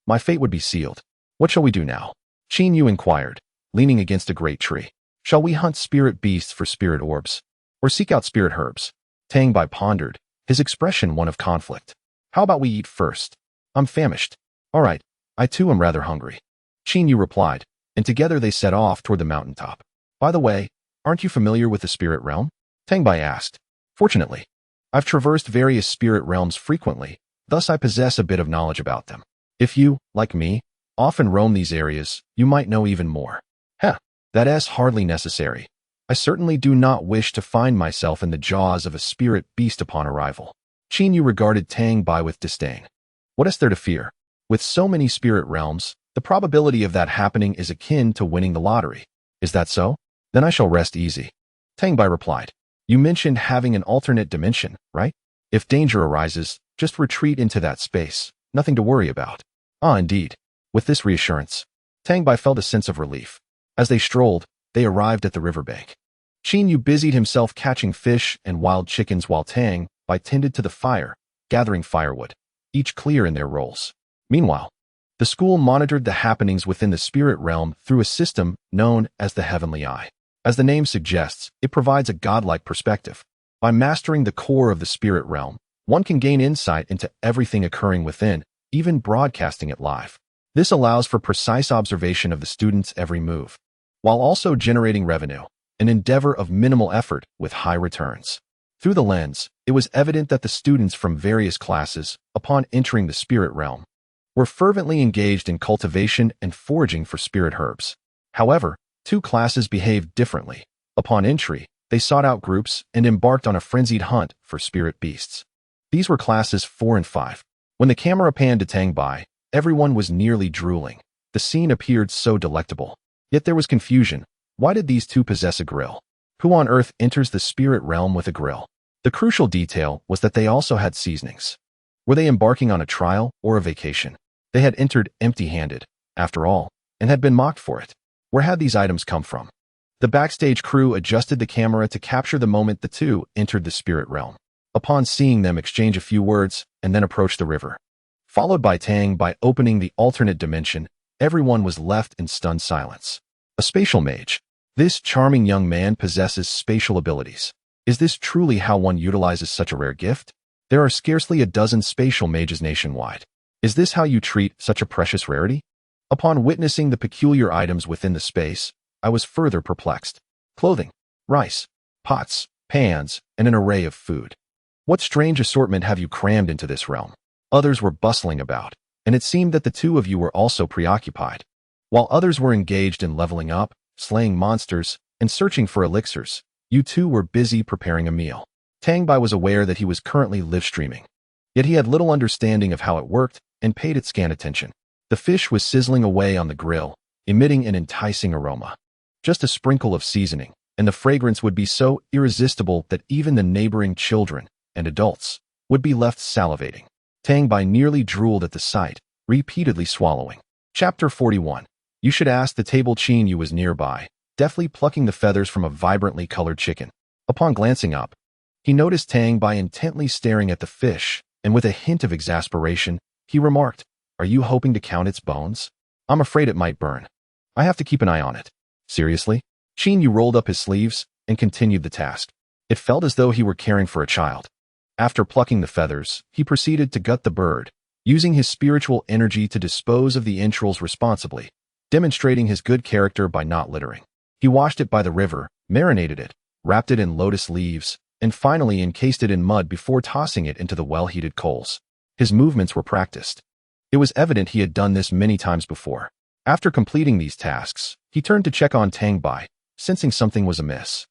A: my fate would be sealed. "What shall we do now?" Qin Yu inquired, leaning against a great tree. "Shall we hunt spirit beasts for spirit orbs, or seek out spirit herbs?" Tang Bai pondered, his expression one of conflict. "How about we eat first? I'm famished." "All right, I too am rather hungry," Qin Yu replied, and together they set off toward the mountaintop. "By the way, aren't you familiar with the spirit realm?" Tang Bai asked. "Fortunately, I've traversed various spirit realms frequently, thus I possess a bit of knowledge about them. If you, like me, often roam these areas, you might know even more." "Heh, that is hardly necessary. I certainly do not wish to find myself in the jaws of a spirit beast upon arrival." Qin Yu regarded Tang Bai with disdain. "What is there to fear? With so many spirit realms, the probability of that happening is akin to winning the lottery. Is that so? Then I shall rest easy." Tang Bai replied. "You mentioned having an alternate dimension, right? If danger arises, just retreat into that space. Nothing to worry about." "Ah, indeed." With this reassurance, Tang Bai felt a sense of relief. As they strolled, they arrived at the riverbank. Qin Yu busied himself catching fish and wild chickens while Tang Bai tended to the fire, gathering firewood, each clear in their roles. Meanwhile, the school monitored the happenings within the spirit realm through a system known as the Heavenly Eye. As the name suggests, it provides a godlike perspective. By mastering the core of the spirit realm, one can gain insight into everything occurring within, even broadcasting it live. This allows for precise observation of the students' every move, while also generating revenue, an endeavor of minimal effort with high returns. Through the lens, it was evident that the students from various classes, upon entering the spirit realm, were fervently engaged in cultivation and foraging for spirit herbs. However, two classes behaved differently. Upon entry, they sought out groups and embarked on a frenzied hunt for spirit beasts. These were classes 4 and 5. When the camera panned to Tang Bai, everyone was nearly drooling. The scene appeared so delectable. Yet there was confusion. Why did these two possess a grill? Who on earth enters the spirit realm with a grill? The crucial detail was that they also had seasonings. Were they embarking on a trial or a vacation? They had entered empty-handed, after all, and had been mocked for it. Where had these items come from? The backstage crew adjusted the camera to capture the moment the two entered the spirit realm. upon seeing them exchange a few words and then approach the river. Followed by Tang Bai opening the alternate dimension, everyone was left in stunned silence. A spatial mage. This charming young man possesses spatial abilities. Is this truly how one utilizes such a rare gift? There are scarcely a dozen spatial mages nationwide. Is this how you treat such a precious rarity? Upon witnessing the peculiar items within the space, I was further perplexed. Clothing, rice, pots, pans, and an array of food. What strange assortment have you crammed into this realm? Others were bustling about, and it seemed that the two of you were also preoccupied. While others were engaged in leveling up, slaying monsters, and searching for elixirs, you two were busy preparing a meal. Tang Bai was aware that he was currently live-streaming, yet he had little understanding of how it worked and paid it scant attention. The fish was sizzling away on the grill, emitting an enticing aroma. Just a sprinkle of seasoning, and the fragrance would be so irresistible that even the neighboring children and adults would be left salivating. Tang Bai nearly drooled at the sight, repeatedly swallowing. Chapter 41. You should ask the table. Qin Yu was nearby, deftly plucking the feathers from a vibrantly colored chicken. Upon glancing up, he noticed Tang Bai intently staring at the fish, and with a hint of exasperation, he remarked, "Are you hoping to count its bones? I'm afraid it might burn. I have to keep an eye on it." Seriously? Qin Yu rolled up his sleeves and continued the task. It felt as though he were caring for a child. After plucking the feathers, he proceeded to gut the bird, using his spiritual energy to dispose of the entrails responsibly, demonstrating his good character by not littering. He washed it by the river, marinated it, wrapped it in lotus leaves, and finally encased it in mud before tossing it into the well-heated coals. His movements were practiced. It was evident he had done this many times before. After completing these tasks, he turned to check on Tang Bai, sensing something was amiss.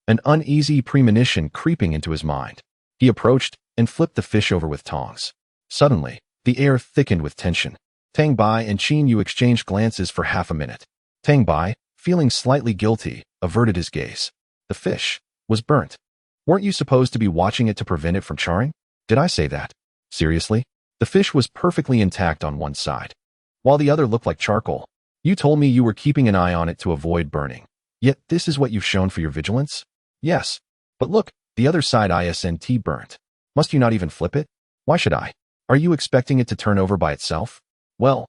A: An uneasy premonition creeping into his mind. He approached and flipped the fish over with tongs. Suddenly, the air thickened with tension. Tang Bai and Qin Yu exchanged glances for half a minute. Tang Bai, feeling slightly guilty, averted his gaze. The fish was burnt. Weren't you supposed to be watching it to prevent it from charring? Did I say that? Seriously? The fish was perfectly intact on one side, while the other looked like charcoal. You told me you were keeping an eye on it to avoid burning. Yet this is what you've shown for your vigilance? Yes. But look, the other side isn't burnt. Must you not even flip it? Why should I? Are you expecting it to turn over by itself? Well,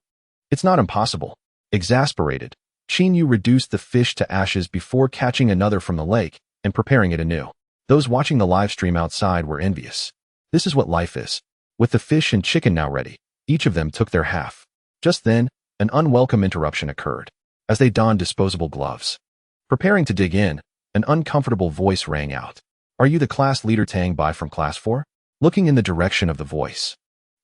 A: it's not impossible. Exasperated, Qin Yu reduced the fish to ashes before catching another from the lake and preparing it anew. Those watching the live stream outside were envious. This is what life is. With the fish and chicken now ready, each of them took their half. Just then, an unwelcome interruption occurred. As they donned disposable gloves, preparing to dig in, an uncomfortable voice rang out. Are you the class leader Tang Bai from class 4? Looking in the direction of the voice,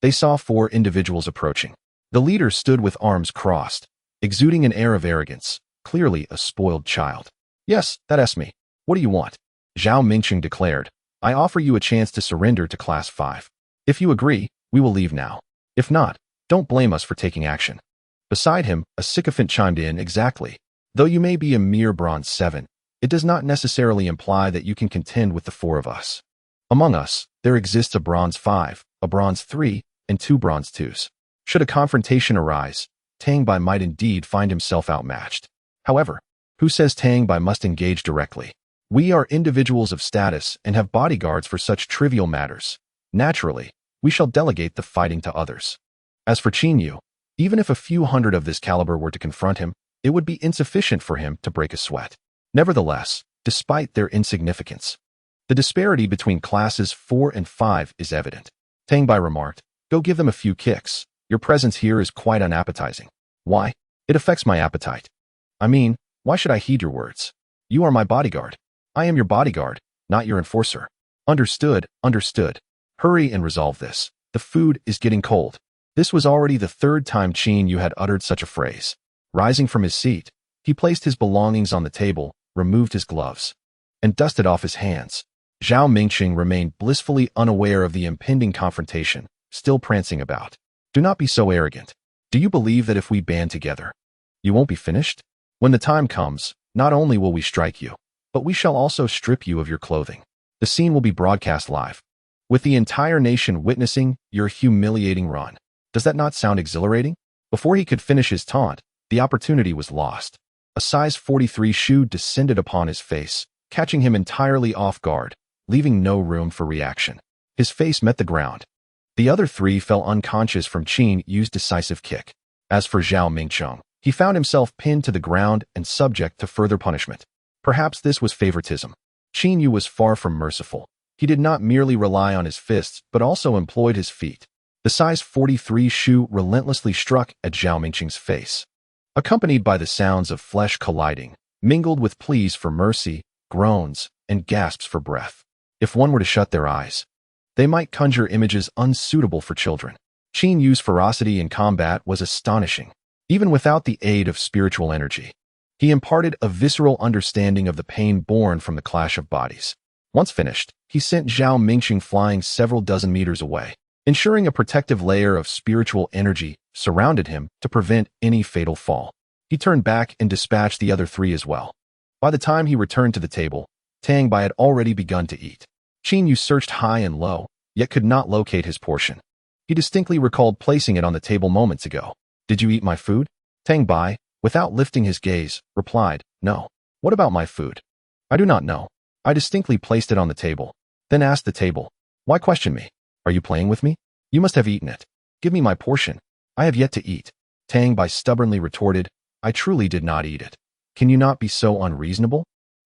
A: they saw 4 individuals approaching. The leader stood with arms crossed, exuding an air of arrogance, clearly a spoiled child. Yes, that's me. What do you want? Zhao Mingqing declared. I offer you a chance to surrender to class 5. If you agree, we will leave now. If not, don't blame us for taking action. Beside him, a sycophant chimed in. Exactly. Though you may be a mere bronze 7, it does not necessarily imply that you can contend with the 4 of us. Among us, there exists a bronze 5, a bronze 3, and 2 bronze 2s. Should a confrontation arise, Tang Bai might indeed find himself outmatched. However, who says Tang Bai must engage directly? We are individuals of status and have bodyguards for such trivial matters. Naturally, we shall delegate the fighting to others. As for Qin Yu, even if a few hundred of this caliber were to confront him, it would be insufficient for him to break a sweat. Nevertheless, despite their insignificance, the disparity between classes 4 and 5 is evident. Tang Bai remarked, go give them a few kicks. Your presence here is quite unappetizing. Why? It affects my appetite. I mean, why should I heed your words? You are my bodyguard. I am your bodyguard, not your enforcer. Understood, understood. Hurry and resolve this. The food is getting cold. This was already the 3rd time Qin Yu had uttered such a phrase. Rising from his seat, he placed his belongings on the table, removed his gloves, and dusted off his hands. Zhao Mingqing remained blissfully unaware of the impending confrontation, still prancing about. Do not be so arrogant. Do you believe that if we band together, you won't be finished? When the time comes, not only will we strike you, but we shall also strip you of your clothing. The scene will be broadcast live, with the entire nation witnessing your humiliating run. Does that not sound exhilarating? Before he could finish his taunt, the opportunity was lost. A size 43 shoe descended upon his face, catching him entirely off guard, leaving no room for reaction. His face met the ground. The other three fell unconscious from Qin Yu's decisive kick. As for Zhao Mingcheng, he found himself pinned to the ground and subject to further punishment. Perhaps this was favoritism. Qin Yu was far from merciful. He did not merely rely on his fists, but also employed his feet. The size 43 shoe relentlessly struck at Zhao Mingcheng's face, accompanied by the sounds of flesh colliding, mingled with pleas for mercy, groans, and gasps for breath. If one were to shut their eyes, they might conjure images unsuitable for children. Qin Yu's ferocity in combat was astonishing, even without the aid of spiritual energy. He imparted a visceral understanding of the pain born from the clash of bodies. Once finished, he sent Zhao Mingcheng flying several dozen meters away, ensuring a protective layer of spiritual energy surrounded him to prevent any fatal fall. He turned back and dispatched the other three as well. By the time he returned to the table, Tang Bai had already begun to eat. Qin Yu searched high and low, yet could not locate his portion. He distinctly recalled placing it on the table moments ago. "Did you eat my food?" Tang Bai, without lifting his gaze, replied, "No." "What about my food?" "I do not know. I distinctly placed it on the table." Then asked the table, "Why question me? Are you playing with me? You must have eaten it. Give me my portion. I have yet to eat." Tang Bai stubbornly retorted, "I truly did not eat it. Can you not be so unreasonable?"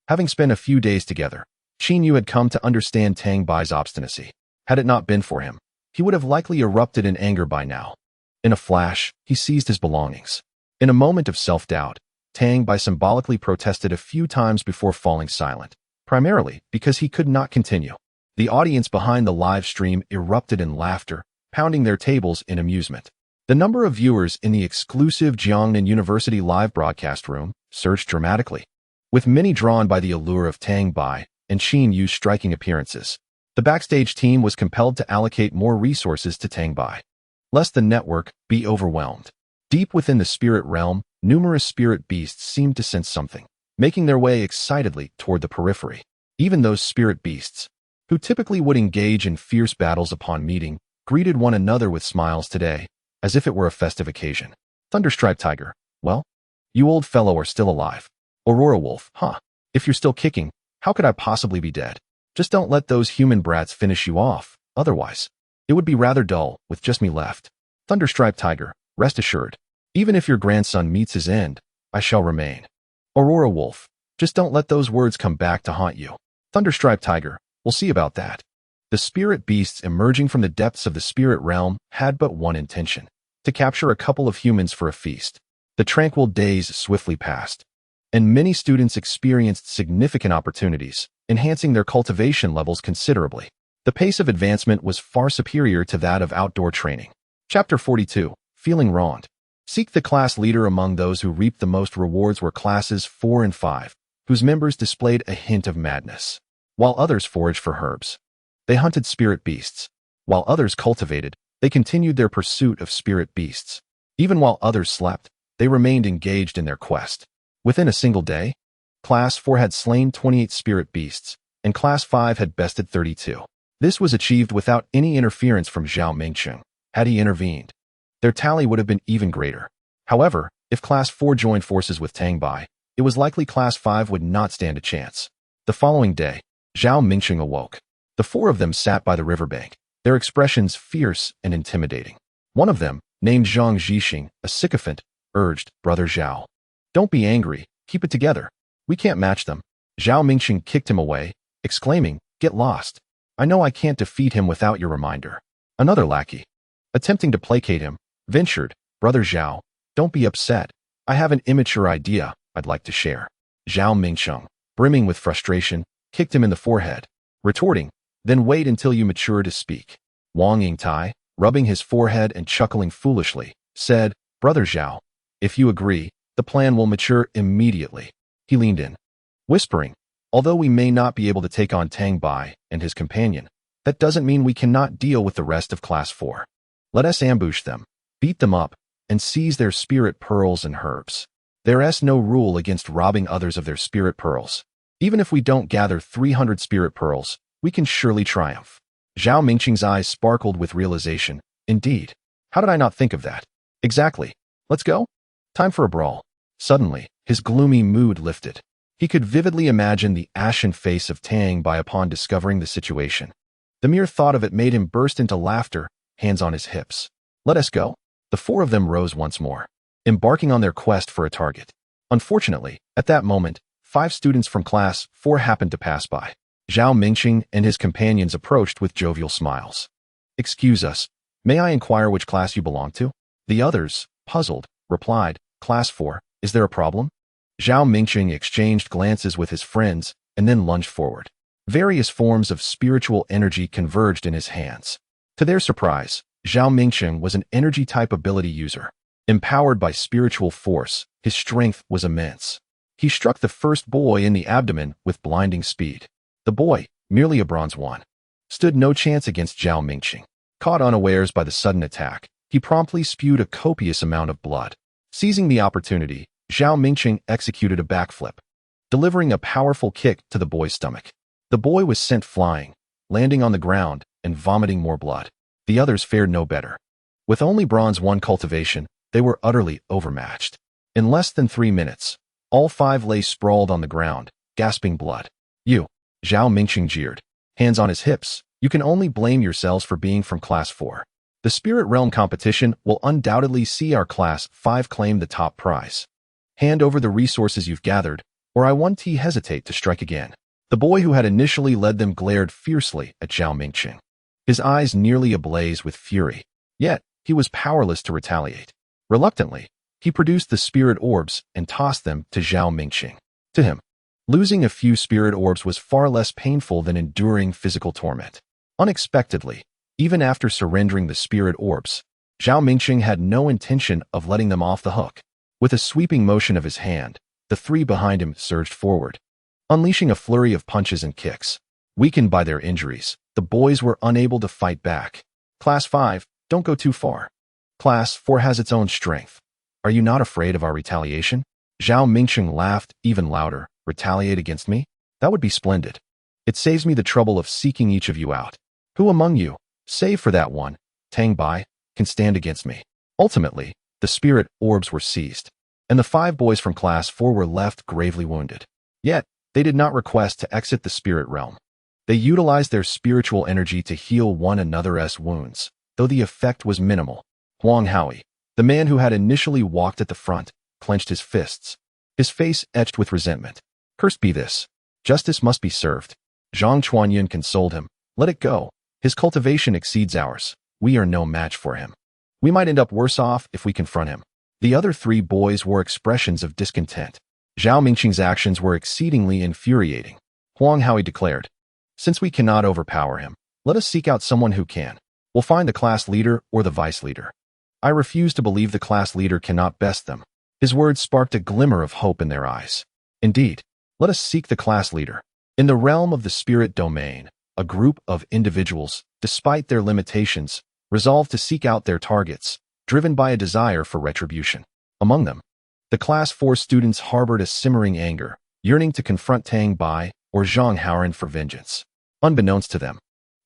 A: Having spent a few days together, Qin Yu had come to understand Tang Bai's obstinacy. Had it not been for him, he would have likely erupted in anger by now. In a flash, he seized his belongings. In a moment of self-doubt, Tang Bai symbolically protested a few times before falling silent, primarily because he could not continue. The audience behind the live stream erupted in laughter, pounding their tables in amusement. The number of viewers in the exclusive Jiangnan University live broadcast room surged dramatically, with many drawn by the allure of Tang Bai and Qin Yu's striking appearances. The backstage team was compelled to allocate more resources to Tang Bai, lest the network be overwhelmed. Deep within the spirit realm, numerous spirit beasts seemed to sense something, making their way excitedly toward the periphery. Even those spirit beasts, who typically would engage in fierce battles upon meeting, greeted one another with smiles today, as if it were a festive occasion. Thunderstripe Tiger, well, you old fellow are still alive. Aurora Wolf, huh? If you're still kicking, how could I possibly be dead? Just don't let those human brats finish you off, otherwise it would be rather dull with just me left. Thunderstripe Tiger, rest assured, even if your grandson meets his end, I shall remain. Aurora Wolf, just don't let those words come back to haunt you. Thunderstripe Tiger, we'll see about that. The spirit beasts emerging from the depths of the spirit realm had but one intention: to capture a couple of humans for a feast. The tranquil days swiftly passed, and many students experienced significant opportunities, enhancing their cultivation levels considerably. The pace of advancement was far superior to that of outdoor training. Chapter 42, Feeling Wronged. Seek the class leader. Among those who reaped the most rewards were classes 4 and 5, whose members displayed a hint of madness. While others foraged for herbs, they hunted spirit beasts. While others cultivated, they continued their pursuit of spirit beasts. Even while others slept, they remained engaged in their quest. Within a single day, Class 4 had slain 28 spirit beasts, and Class 5 had bested 32. This was achieved without any interference from Zhao Mingcheng. Had he intervened, their tally would have been even greater. However, if Class 4 joined forces with Tang Bai, it was likely Class 5 would not stand a chance. The following day, Zhao Mingcheng awoke. The four of them sat by the riverbank, their expressions fierce and intimidating. One of them, named Zhang Zhixing, a sycophant, urged, "Brother Zhao, don't be angry, keep it together. We can't match them." Zhao Mingcheng kicked him away, exclaiming, "Get lost. I know I can't defeat him without your reminder." Another lackey, attempting to placate him, ventured, "Brother Zhao, don't be upset. I have an immature idea I'd like to share." Zhao Mingcheng, brimming with frustration, kicked him in the forehead, retorting, "Then wait until you mature to speak." Wang Yingtai, rubbing his forehead and chuckling foolishly, said, "Brother Zhao, if you agree, the plan will mature immediately." He leaned in, whispering, "Although we may not be able to take on Tang Bai and his companion, that doesn't mean we cannot deal with the rest of Class 4. Let us ambush them, beat them up, and seize their spirit pearls and herbs. There's no rule against robbing others of their spirit pearls. Even if we don't gather 300 spirit pearls, we can surely triumph." Zhao Mingcheng's eyes sparkled with realization. Indeed. How did I not think of that? Exactly. Let's go? Time for a brawl. Suddenly, his gloomy mood lifted. He could vividly imagine the ashen face of Tang Bai upon discovering the situation. The mere thought of it made him burst into laughter, hands on his hips. Let us go. The four of them rose once more, embarking on their quest for a target. Unfortunately, at that moment, 5 students from class 4 happened to pass by. Zhao Mingqing and his companions approached with jovial smiles. Excuse us, may I inquire which class you belong to? The others, puzzled, replied, Class 4, is there a problem? Zhao Mingqing exchanged glances with his friends and then lunged forward. Various forms of spiritual energy converged in his hands. To their surprise, Zhao Mingqing was an energy-type ability user. Empowered by spiritual force, his strength was immense. He struck the first boy in the abdomen with blinding speed. The boy, merely a bronze 1, stood no chance against Zhao Mingqing. Caught unawares by the sudden attack, he promptly spewed a copious amount of blood. Seizing the opportunity, Zhao Mingqing executed a backflip, delivering a powerful kick to the boy's stomach. The boy was sent flying, landing on the ground and vomiting more blood. The others fared no better. With only bronze 1 cultivation, they were utterly overmatched. In less than 3 minutes, all 5 lay sprawled on the ground, gasping blood. You, Zhao Mingqing jeered, hands on his hips, you can only blame yourselves for being from Class 4. The Spirit Realm competition will undoubtedly see our Class 5 claim the top prize. Hand over the resources you've gathered, or I won't hesitate to strike again. The boy who had initially led them glared fiercely at Zhao Mingqing, his eyes nearly ablaze with fury. Yet, he was powerless to retaliate. Reluctantly, he produced the spirit orbs and tossed them to Zhao Mingqing. To him, losing a few spirit orbs was far less painful than enduring physical torment. Unexpectedly, even after surrendering the spirit orbs, Zhao Mingqing had no intention of letting them off the hook. With a sweeping motion of his hand, the 3 behind him surged forward, unleashing a flurry of punches and kicks. Weakened by their injuries, the boys were unable to fight back. Class 5, don't go too far. Class 4 has its own strength. Are you not afraid of our retaliation? Zhao Mingqing laughed even louder. Retaliate against me? That would be splendid. It saves me the trouble of seeking each of you out. Who among you, save for that one, Tang Bai, can stand against me? Ultimately, the spirit orbs were seized, and the 5 boys from Class 4 were left gravely wounded. Yet, they did not request to exit the spirit realm. They utilized their spiritual energy to heal one another's wounds, though the effect was minimal. Huang Haoyi, the man who had initially walked at the front, clenched his fists, his face etched with resentment. Cursed be this. Justice must be served. Zhang Chuanyan consoled him. Let it go. His cultivation exceeds ours. We are no match for him. We might end up worse off if we confront him. The other 3 boys wore expressions of discontent. Zhao Mingqing's actions were exceedingly infuriating. Huang Haoyi declared, Since we cannot overpower him, let us seek out someone who can. We'll find the class leader or the vice leader. I refuse to believe the class leader cannot best them. His words sparked a glimmer of hope in their eyes. Indeed, let us seek the class leader. In the realm of the spirit domain, a group of individuals, despite their limitations, resolved to seek out their targets, driven by a desire for retribution. Among them, the Class 4 students harbored a simmering anger, yearning to confront Tang Bai or Zhang Haoran for vengeance. Unbeknownst to them,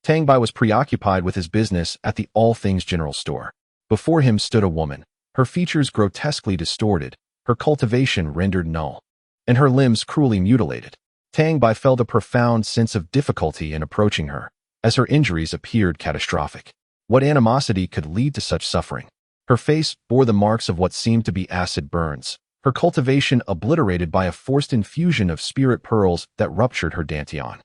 A: Tang Bai was preoccupied with his business at the All Things General Store. Before him stood a woman, her features grotesquely distorted, her cultivation rendered null, and her limbs cruelly mutilated. Tang Bai felt a profound sense of difficulty in approaching her, as her injuries appeared catastrophic. What animosity could lead to such suffering? Her face bore the marks of what seemed to be acid burns, her cultivation obliterated by a forced infusion of spirit pearls that ruptured her dantian,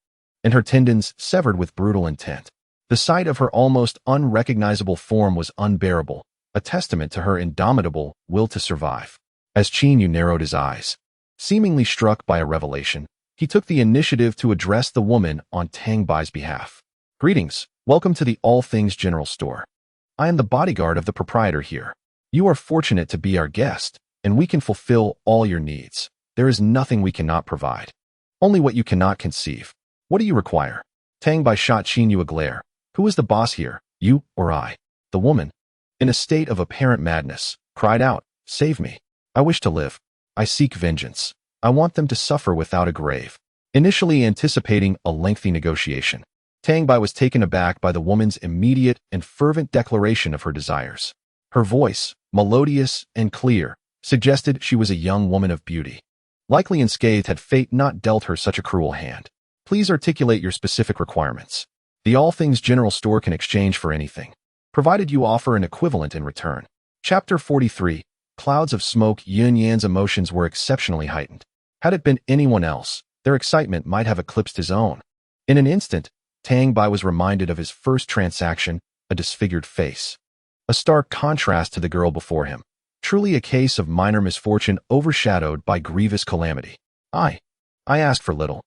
A: and her tendons severed with brutal intent. The sight of her almost unrecognizable form was unbearable, a testament to her indomitable will to survive. As Qin Yu narrowed his eyes, seemingly struck by a revelation, he took the initiative to address the woman on Tang Bai's behalf. Greetings, welcome to the All Things General Store. I am the bodyguard of the proprietor here. You are fortunate to be our guest, and we can fulfill all your needs. There is nothing we cannot provide. Only what you cannot conceive. What do you require? Tang Bai shot Qin Yu a glare. Who is the boss here, you or I? The woman, in a state of apparent madness, cried out, Save me. I wish to live. I seek vengeance. I want them to suffer without a grave. Initially anticipating a lengthy negotiation, Tang Bai was taken aback by the woman's immediate and fervent declaration of her desires. Her voice, melodious and clear, suggested she was a young woman of beauty. Likely unscathed had fate not dealt her such a cruel hand. Please articulate your specific requirements. The all things general store can exchange for anything, provided you offer an equivalent in return. Chapter 43. Clouds of smoke. Yun Yan's emotions were exceptionally heightened. Had it been anyone else, their excitement might have eclipsed his own. In an instant, Tang Bai was reminded of his first transaction, a disfigured face. A stark contrast to the girl before him. Truly a case of minor misfortune overshadowed by grievous calamity. I asked for little.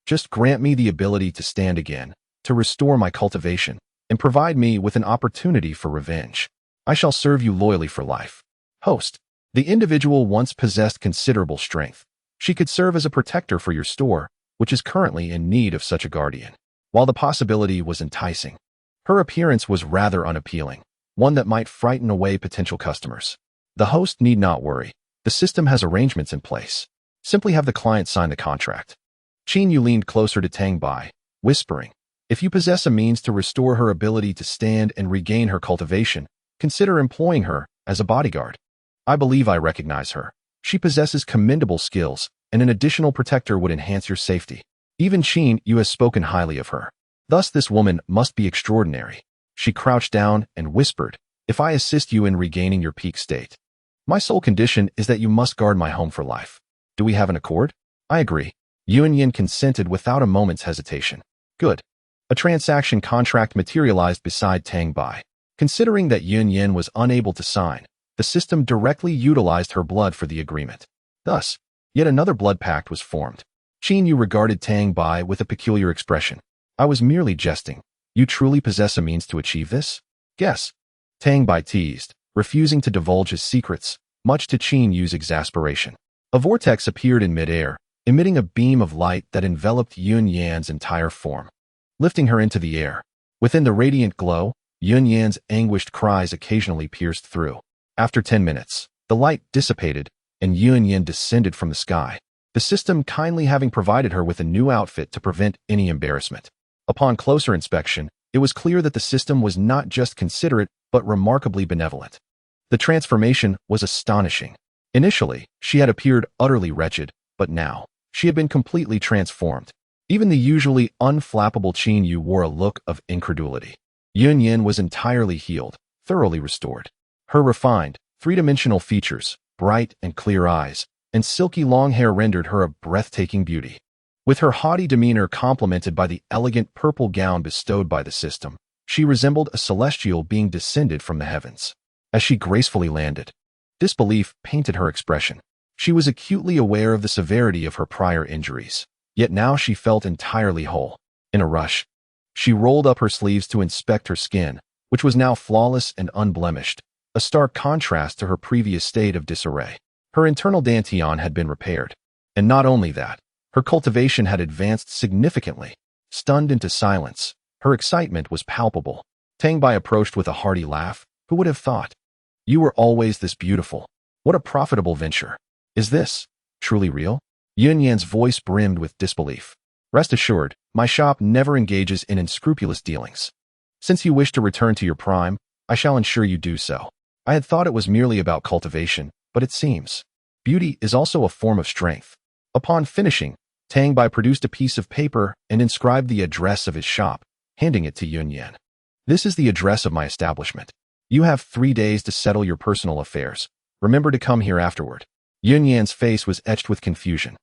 A: Just grant me the ability to stand again, to restore my cultivation, and provide me with an opportunity for revenge. I shall serve you loyally for life. Host. The individual once possessed considerable strength. She could serve as a protector for your store, which is currently in need of such a guardian. While the possibility was enticing, her appearance was rather unappealing, one that might frighten away potential customers. The host need not worry. The system has arrangements in place. Simply have the client sign the contract. Qin Yu leaned closer to Tang Bai, whispering, if you possess a means to restore her ability to stand and regain her cultivation, consider employing her as a bodyguard. I believe I recognize her. She possesses commendable skills, and an additional protector would enhance your safety. Even Qin Yu has spoken highly of her. Thus this woman must be extraordinary. She crouched down and whispered, if I assist you in regaining your peak state, my sole condition is that you must guard my home for life. Do we have an accord? I agree. Yun Yan consented without a moment's hesitation. Good. A transaction contract materialized beside Tang Bai. Considering that Yun Yan was unable to sign, the system directly utilized her blood for the agreement. Thus, yet another blood pact was formed. Qin Yu regarded Tang Bai with a peculiar expression. I was merely jesting. You truly possess a means to achieve this? Guess. Tang Bai teased, refusing to divulge his secrets, much to Qin Yu's exasperation. A vortex appeared in midair, emitting a beam of light that enveloped Yun Yan's entire form, lifting her into the air. Within the radiant glow, Yun Yan's anguished cries occasionally pierced through. After 10 minutes, the light dissipated, and Yun Yan descended from the sky, the system kindly having provided her with a new outfit to prevent any embarrassment. Upon closer inspection, it was clear that the system was not just considerate, but remarkably benevolent. The transformation was astonishing. Initially, she had appeared utterly wretched, but now, she had been completely transformed. Even the usually unflappable Qin Yu wore a look of incredulity. Yun Yan was entirely healed, thoroughly restored. Her refined, three-dimensional features, bright and clear eyes, and silky long hair rendered her a breathtaking beauty. With her haughty demeanor complemented by the elegant purple gown bestowed by the system, she resembled a celestial being descended from the heavens. As she gracefully landed, disbelief painted her expression. She was acutely aware of the severity of her prior injuries, yet now she felt entirely whole. In a rush, she rolled up her sleeves to inspect her skin, which was now flawless and unblemished, a stark contrast to her previous state of disarray. Her internal dantian had been repaired, and not only that, her cultivation had advanced significantly. Stunned into silence, her excitement was palpable. Tang Bai approached with a hearty laugh. Who would have thought? You were always this beautiful. What a profitable venture. Is this truly real? Yun Yan's voice brimmed with disbelief. Rest assured, my shop never engages in unscrupulous dealings. Since you wish to return to your prime, I shall ensure you do so. I had thought it was merely about cultivation, but it seems beauty is also a form of strength. Upon finishing, Tang Bai produced a piece of paper and inscribed the address of his shop, handing it to Yun Yan. This is the address of my establishment. You have 3 days to settle your personal affairs. Remember to come here afterward. Yun Yan's face was etched with confusion.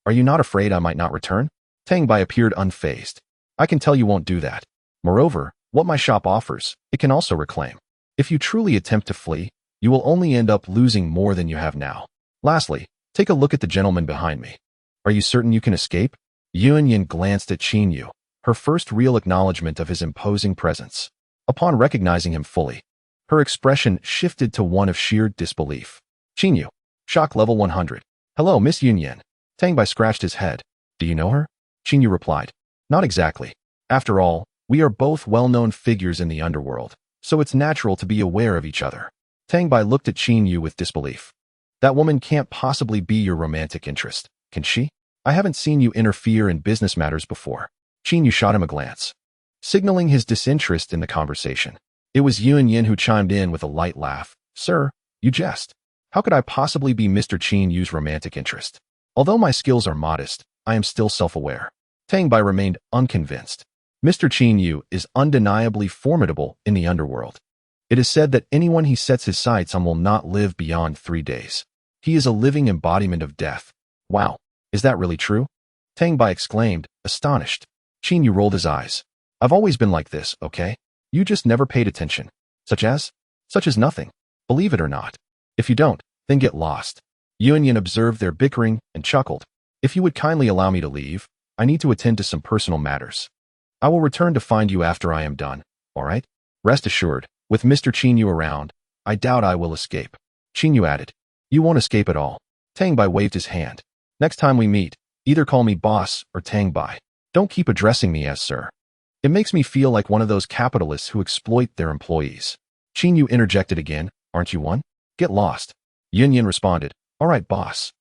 A: Are you not afraid I might not return? Tang Bai appeared unfazed. I can tell you won't do that. Moreover, what my shop offers, it can also reclaim. If you truly attempt to flee, you will only end up losing more than you have now. Lastly, take a look at the gentleman behind me. Are you certain you can escape? Yun Yan glanced at Qin Yu, her first real acknowledgement of his imposing presence. Upon recognizing him fully, her expression shifted to one of sheer disbelief. Qin Yu. Shock level 100. Hello, Miss Yun Yan. Tang Bai scratched his head. Do you know her? Qin Yu replied. Not exactly. After all, we are both well-known figures in the underworld, so it's natural to be aware of each other. Tang Bai looked at Qin Yu with disbelief. That woman can't possibly be your romantic interest, can she? I haven't seen you interfere in business matters before. Qin Yu shot him a glance, signaling his disinterest in the conversation. It was Yun Yan who chimed in with a light laugh. Sir, you jest. How could I possibly be Mr. Qin Yu's romantic interest? Although my skills are modest, I am still self-aware. Tang Bai remained unconvinced. Mr. Qin Yu is undeniably formidable in the underworld. It is said that anyone he sets his sights on will not live beyond 3 days. He is a living embodiment of death. Wow, is that really true? Tang Bai exclaimed, astonished. Qin Yu rolled his eyes. I've always been like this, okay? You just never paid attention. Such as? Such as nothing. Believe it or not. If you don't, then get lost. Yuan observed their bickering and chuckled. If you would kindly allow me to leave, I need to attend to some personal matters. I will return to find you after I am done, all right? Rest assured, with Mr. Qin Yu around, I doubt I will escape. Qin Yu added. You won't escape at all. Tang Bai waved his hand. Next time we meet, either call me boss or Tang Bai. Don't keep addressing me as sir. It makes me feel like one of those capitalists who exploit their employees. Qin Yu interjected again. Aren't you one? Get lost. Yuan responded. All right, boss.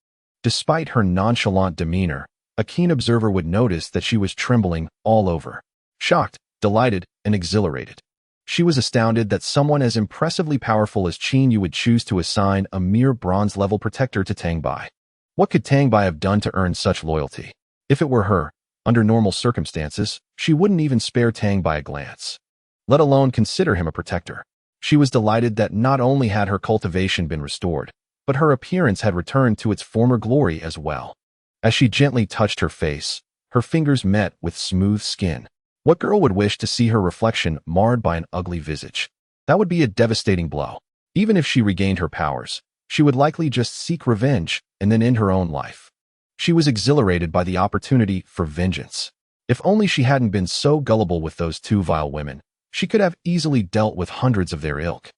A: Despite her nonchalant demeanor, a keen observer would notice that she was trembling all over. Shocked, delighted, and exhilarated. She was astounded that someone as impressively powerful as Qin Yu would choose to assign a mere bronze-level protector to Tang Bai. What could Tang Bai have done to earn such loyalty? If it were her, under normal circumstances, she wouldn't even spare Tang Bai a glance, let alone consider him a protector. She was delighted that not only had her cultivation been restored, but her appearance had returned to its former glory as well. As she gently touched her face, her fingers met with smooth skin. What girl would wish to see her reflection marred by an ugly visage? That would be a devastating blow. Even if she regained her powers, she would likely just seek revenge and then end her own life. She was exhilarated by the opportunity for vengeance. If only she hadn't been so gullible with those two vile women, she could have easily dealt with hundreds of their ilk.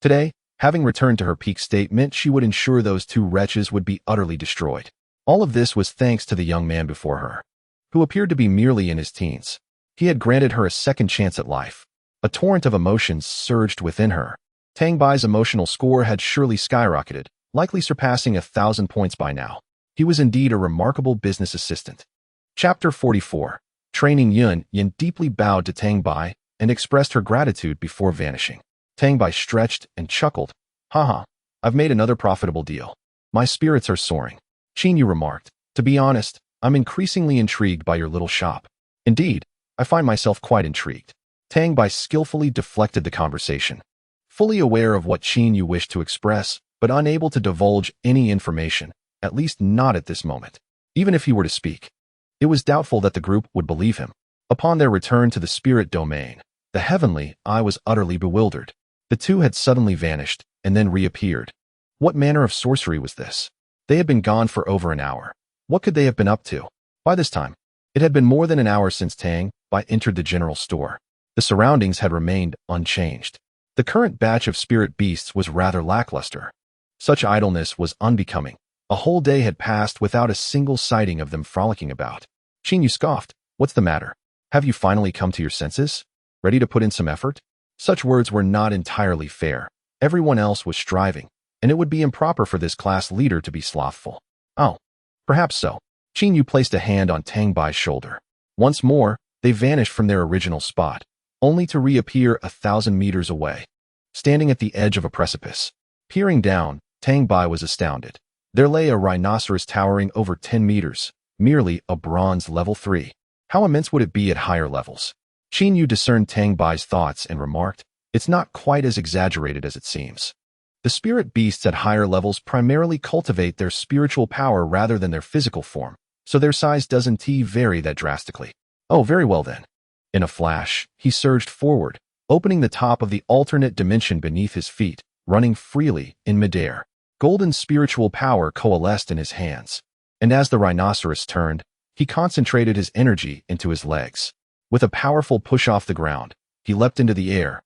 A: Today, having returned to her peak state meant she would ensure those two wretches would be utterly destroyed. All of this was thanks to the young man before her, who appeared to be merely in his teens. He had granted her a second chance at life. A torrent of emotions surged within her. Tang Bai's emotional score had surely skyrocketed, likely surpassing 1,000 points by now. He was indeed a remarkable business assistant. Chapter 44. Training Yuan deeply bowed to Tang Bai and expressed her gratitude before vanishing. Tang Bai stretched and chuckled. Haha, I've made another profitable deal. My spirits are soaring. Qin Yu remarked. To be honest, I'm increasingly intrigued by your little shop. Indeed, I find myself quite intrigued. Tang Bai skillfully deflected the conversation. Fully aware of what Qin Yu wished to express, but unable to divulge any information, at least not at this moment. Even if he were to speak, it was doubtful that the group would believe him. Upon their return to the spirit domain, the heavenly eye was utterly bewildered. The two had suddenly vanished and then reappeared. What manner of sorcery was this? They had been gone for over an hour. What could they have been up to? By this time, it had been more than an hour since Tang Bai entered the general store. The surroundings had remained unchanged. The current batch of spirit beasts was rather lackluster. Such idleness was unbecoming. A whole day had passed without a single sighting of them frolicking about. Qin Yu scoffed. What's the matter? Have you finally come to your senses? Ready to put in some effort? Such words were not entirely fair. Everyone else was striving, and it would be improper for this class leader to be slothful. Oh, perhaps so. Qin Yu placed a hand on Tang Bai's shoulder. Once more, they vanished from their original spot, only to reappear 1,000 meters away, standing at the edge of a precipice. Peering down, Tang Bai was astounded. There lay a rhinoceros towering over 10 meters, merely a bronze level 3. How immense would it be at higher levels? Qin Yu discerned Tang Bai's thoughts and remarked, it's not quite as exaggerated as it seems. The spirit beasts at higher levels primarily cultivate their spiritual power rather than their physical form, so their size doesn't vary that drastically. Oh, very well then. In a flash, he surged forward, opening the top of the alternate dimension beneath his feet, running freely in midair. Golden spiritual power coalesced in his hands, and as the rhinoceros turned, he concentrated his energy into his legs. With a powerful push off the ground, he leapt into the air,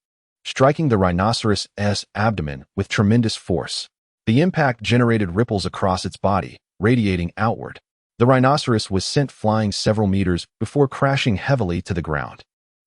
A: striking the rhinoceros's abdomen with tremendous force. The impact generated ripples across its body, radiating outward. The rhinoceros was sent flying several meters before crashing heavily to the ground.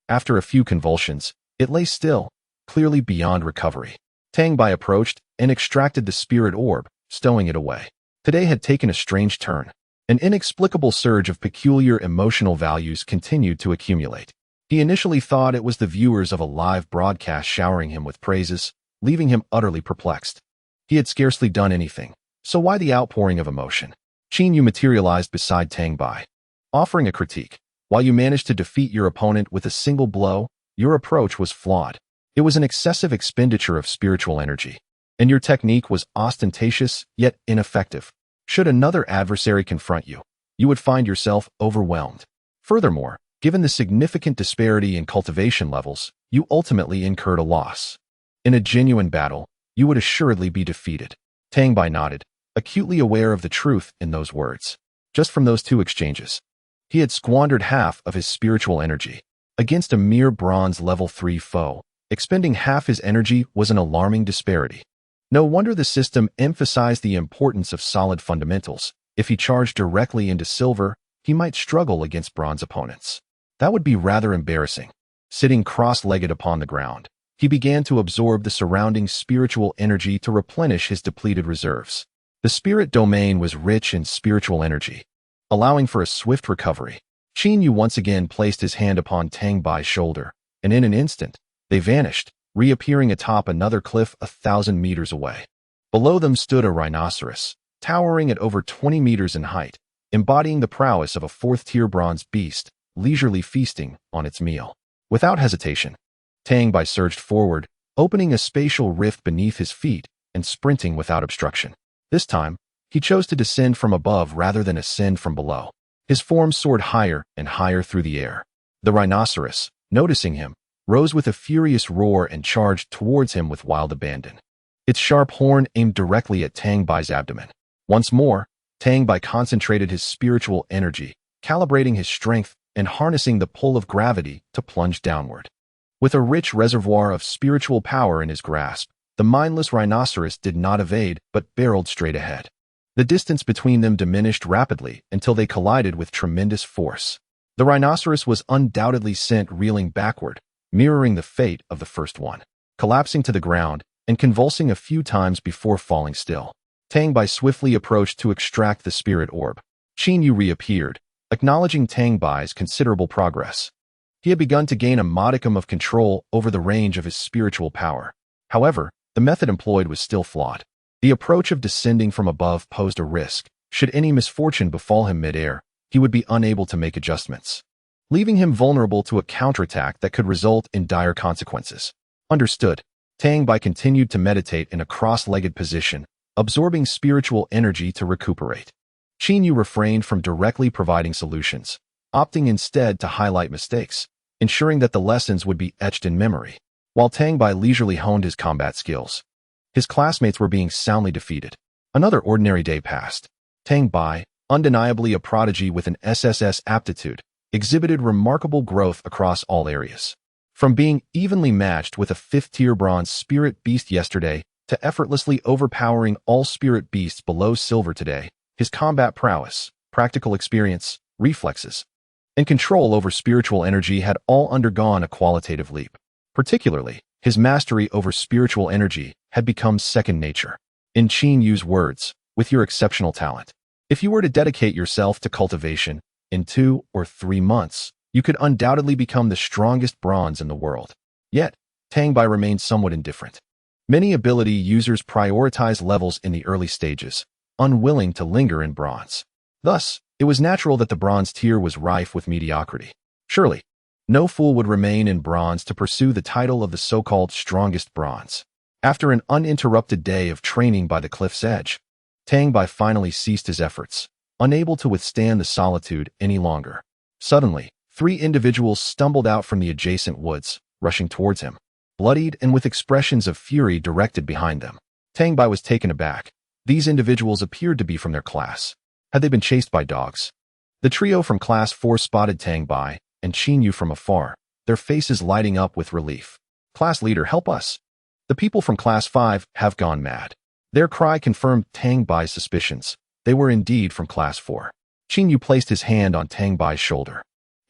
A: After a few convulsions, it lay still, clearly beyond recovery. Tang Bai approached and extracted the spirit orb, stowing it away. Today had taken a strange turn. An inexplicable surge of peculiar emotional values continued to accumulate. He initially thought it was the viewers of a live broadcast showering him with praises, leaving him utterly perplexed. He had scarcely done anything, so why the outpouring of emotion? Qin Yu materialized beside Tang Bai, offering a critique. While you managed to defeat your opponent with a single blow, your approach was flawed. It was an excessive expenditure of spiritual energy, and your technique was ostentatious yet ineffective. Should another adversary confront you, you would find yourself overwhelmed. Furthermore, given the significant disparity in cultivation levels, you ultimately incurred a loss. In a genuine battle, you would assuredly be defeated. Tang Bai nodded, acutely aware of the truth in those words. Just from those two exchanges, he had squandered half of his spiritual energy against a mere bronze level 3 foe. Expending half his energy was an alarming disparity. No wonder the system emphasized the importance of solid fundamentals. If he charged directly into silver, he might struggle against bronze opponents. That would be rather embarrassing. Sitting cross-legged upon the ground, he began to absorb the surrounding spiritual energy to replenish his depleted reserves. The spirit domain was rich in spiritual energy, allowing for a swift recovery. Qin Yu once again placed his hand upon Tang Bai's shoulder, and in an instant, they vanished, reappearing atop another cliff 1,000 meters away. Below them stood a rhinoceros, towering at over 20 meters in height, embodying the prowess of a fourth-tier bronze beast, leisurely feasting on its meal. Without hesitation, Tang Bai surged forward, opening a spatial rift beneath his feet and sprinting without obstruction. This time, he chose to descend from above rather than ascend from below. His form soared higher and higher through the air. The rhinoceros, noticing him, rose with a furious roar and charged towards him with wild abandon. Its sharp horn aimed directly at Tang Bai's abdomen. Once more, Tang Bai concentrated his spiritual energy, calibrating his strength and harnessing the pull of gravity to plunge downward. With a rich reservoir of spiritual power in his grasp, the mindless rhinoceros did not evade but barreled straight ahead. The distance between them diminished rapidly until they collided with tremendous force. The rhinoceros was undoubtedly sent reeling backward, mirroring the fate of the first one, collapsing to the ground and convulsing a few times before falling still. Tang Bai swiftly approached to extract the spirit orb. Qin Yu reappeared, acknowledging Tang Bai's considerable progress. He had begun to gain a modicum of control over the range of his spiritual power. However, the method employed was still flawed. The approach of descending from above posed a risk. Should any misfortune befall him midair, he would be unable to make adjustments, leaving him vulnerable to a counterattack that could result in dire consequences. Understood. Tang Bai continued to meditate in a cross-legged position, absorbing spiritual energy to recuperate. Qin Yu refrained from directly providing solutions, opting instead to highlight mistakes, ensuring that the lessons would be etched in memory. While Tang Bai leisurely honed his combat skills, his classmates were being soundly defeated. Another ordinary day passed. Tang Bai, undeniably a prodigy with an SSS aptitude, exhibited remarkable growth across all areas. From being evenly matched with a fifth-tier bronze spirit beast yesterday to effortlessly overpowering all spirit beasts below silver today, his combat prowess, practical experience, reflexes, and control over spiritual energy had all undergone a qualitative leap. Particularly, his mastery over spiritual energy had become second nature. In Qin Yu's words, with your exceptional talent, if you were to dedicate yourself to cultivation, in 2 or 3 months, you could undoubtedly become the strongest bronze in the world. Yet, Tang Bai remained somewhat indifferent. Many ability users prioritize levels in the early stages, unwilling to linger in bronze. Thus, it was natural that the bronze tier was rife with mediocrity. Surely, no fool would remain in bronze to pursue the title of the so-called strongest bronze. After an uninterrupted day of training by the cliff's edge, Tang Bai finally ceased his efforts, unable to withstand the solitude any longer. Suddenly, 3 individuals stumbled out from the adjacent woods, rushing towards him, bloodied and with expressions of fury directed behind them. Tang Bai was taken aback. These individuals appeared to be from their class. Had they been chased by dogs? The trio from Class 4 spotted Tang Bai and Qin Yu from afar, their faces lighting up with relief. Class leader, help us. The people from Class 5 have gone mad. Their cry confirmed Tang Bai's suspicions. They were indeed from Class 4. Qin Yu placed his hand on Tang Bai's shoulder,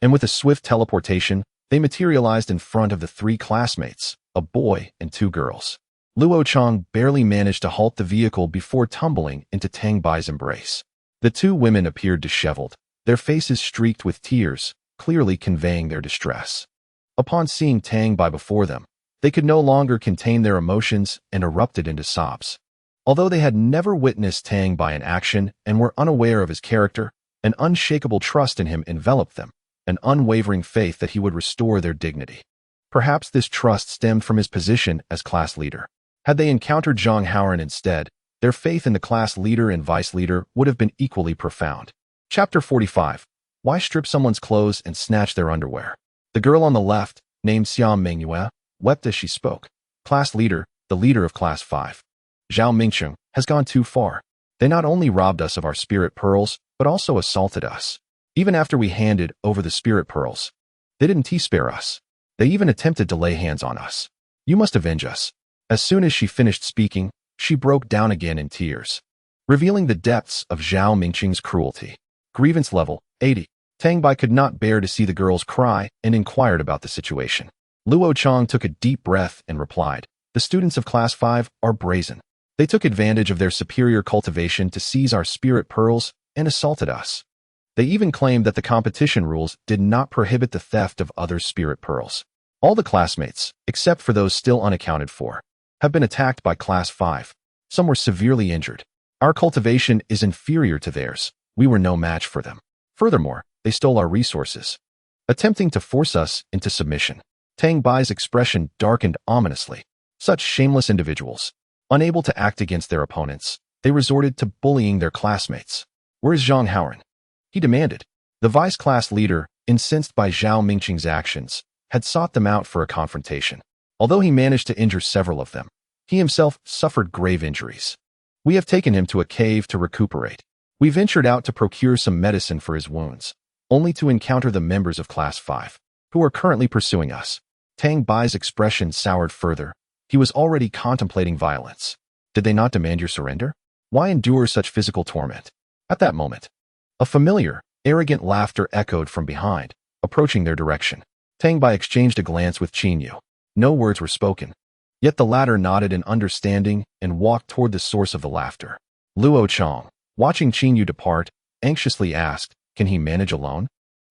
A: and with a swift teleportation, they materialized in front of the 3 classmates, a boy and 2 girls. Luo Chang barely managed to halt the vehicle before tumbling into Tang Bai's embrace. The 2 women appeared disheveled, their faces streaked with tears, clearly conveying their distress. Upon seeing Tang Bai before them, they could no longer contain their emotions and erupted into sobs. Although they had never witnessed Tang Bai in action and were unaware of his character, an unshakable trust in him enveloped them, an unwavering faith that he would restore their dignity. Perhaps this trust stemmed from his position as class leader. Had they encountered Zhang Haoran instead, their faith in the class leader and vice leader would have been equally profound. Chapter 45. Why strip someone's clothes and snatch their underwear? The girl on the left, named Xiao Mingyue, wept as she spoke. Class leader, the leader of Class 5. Zhao Mingcheng, has gone too far. They not only robbed us of our spirit pearls, but also assaulted us. Even after we handed over the spirit pearls, they didn't spare us. They even attempted to lay hands on us. You must avenge us. As soon as she finished speaking, she broke down again in tears, revealing the depths of Zhao Mingcheng's cruelty. Grievance level 80. Tang Bai could not bear to see the girls cry and inquired about the situation. Luo Chong took a deep breath and replied, "The students of Class 5 are brazen. They took advantage of their superior cultivation to seize our spirit pearls and assaulted us. They even claimed that the competition rules did not prohibit the theft of others' spirit pearls. All the classmates, except for those still unaccounted for, have been attacked by Class 5. Some were severely injured. Our cultivation is inferior to theirs. We were no match for them. Furthermore, they stole our resources, attempting to force us into submission." Tang Bai's expression darkened ominously. Such shameless individuals, unable to act against their opponents, they resorted to bullying their classmates. "Where's Zhang Haoran?" he demanded. The vice class leader, incensed by Zhao Mingcheng's actions, had sought them out for a confrontation. Although he managed to injure several of them, he himself suffered grave injuries. "We have taken him to a cave to recuperate. We ventured out to procure some medicine for his wounds, only to encounter the members of Class 5, who are currently pursuing us." Tang Bai's expression soured further. He was already contemplating violence. Did they not demand your surrender? Why endure such physical torment? At that moment, a familiar, arrogant laughter echoed from behind, approaching their direction. Tang Bai exchanged a glance with Qin Yu. No words were spoken, yet the latter nodded in understanding and walked toward the source of the laughter. Luo Chong, watching Qin Yu depart, anxiously asked, "Can he manage alone?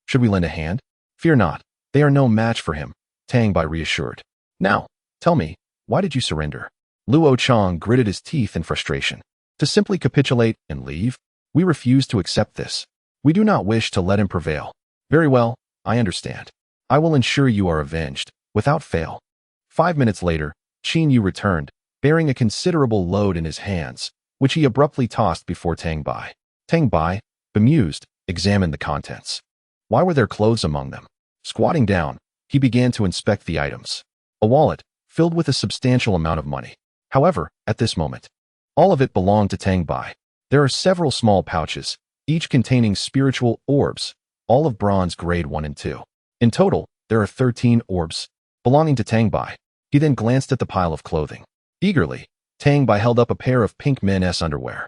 A: Should we lend a hand?" "Fear not, they are no match for him," Tang Bai reassured. "Now, tell me, why did you surrender?" Luo Chong gritted his teeth in frustration. "To simply capitulate and leave? We refuse to accept this. We do not wish to let him prevail." "Very well, I understand. I will ensure you are avenged, without fail." 5 minutes later, Qin Yu returned, bearing a considerable load in his hands, which he abruptly tossed before Tang Bai. Tang Bai, bemused, examined the contents. Why were there clothes among them? Squatting down, he began to inspect the items. A wallet, filled with a substantial amount of money. However, at this moment, all of it belonged to Tang Bai. There are several small pouches, each containing spiritual orbs, all of bronze grade 1 and 2. In total, there are 13 orbs, belonging to Tang Bai. He then glanced at the pile of clothing. Eagerly, Tang Bai held up a pair of pink men's underwear,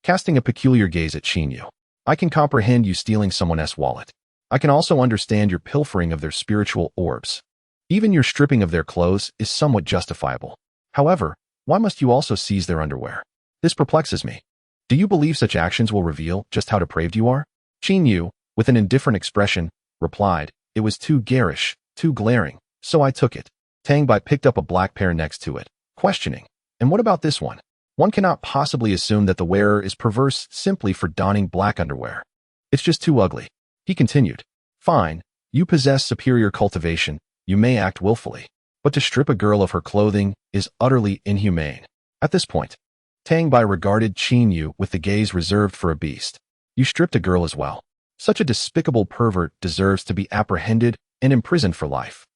A: casting a peculiar gaze at Qin Yu. "I can comprehend you stealing someone else's wallet. I can also understand your pilfering of their spiritual orbs. Even your stripping of their clothes is somewhat justifiable. However, why must you also seize their underwear? This perplexes me. Do you believe such actions will reveal just how depraved you are?" Qin Yu, with an indifferent expression, replied, "It was too garish, too glaring, so I took it." Tang Bai picked up a black pair next to it, questioning, "And what about this one? One cannot possibly assume that the wearer is perverse simply for donning black underwear. It's just too ugly." He continued, "Fine, you possess superior cultivation, you may act willfully, but to strip a girl of her clothing is utterly inhumane." At this point, Tang Bai regarded Qin Yu with the gaze reserved for a beast. "You stripped a girl as well. Such a despicable pervert deserves to be apprehended and imprisoned for life."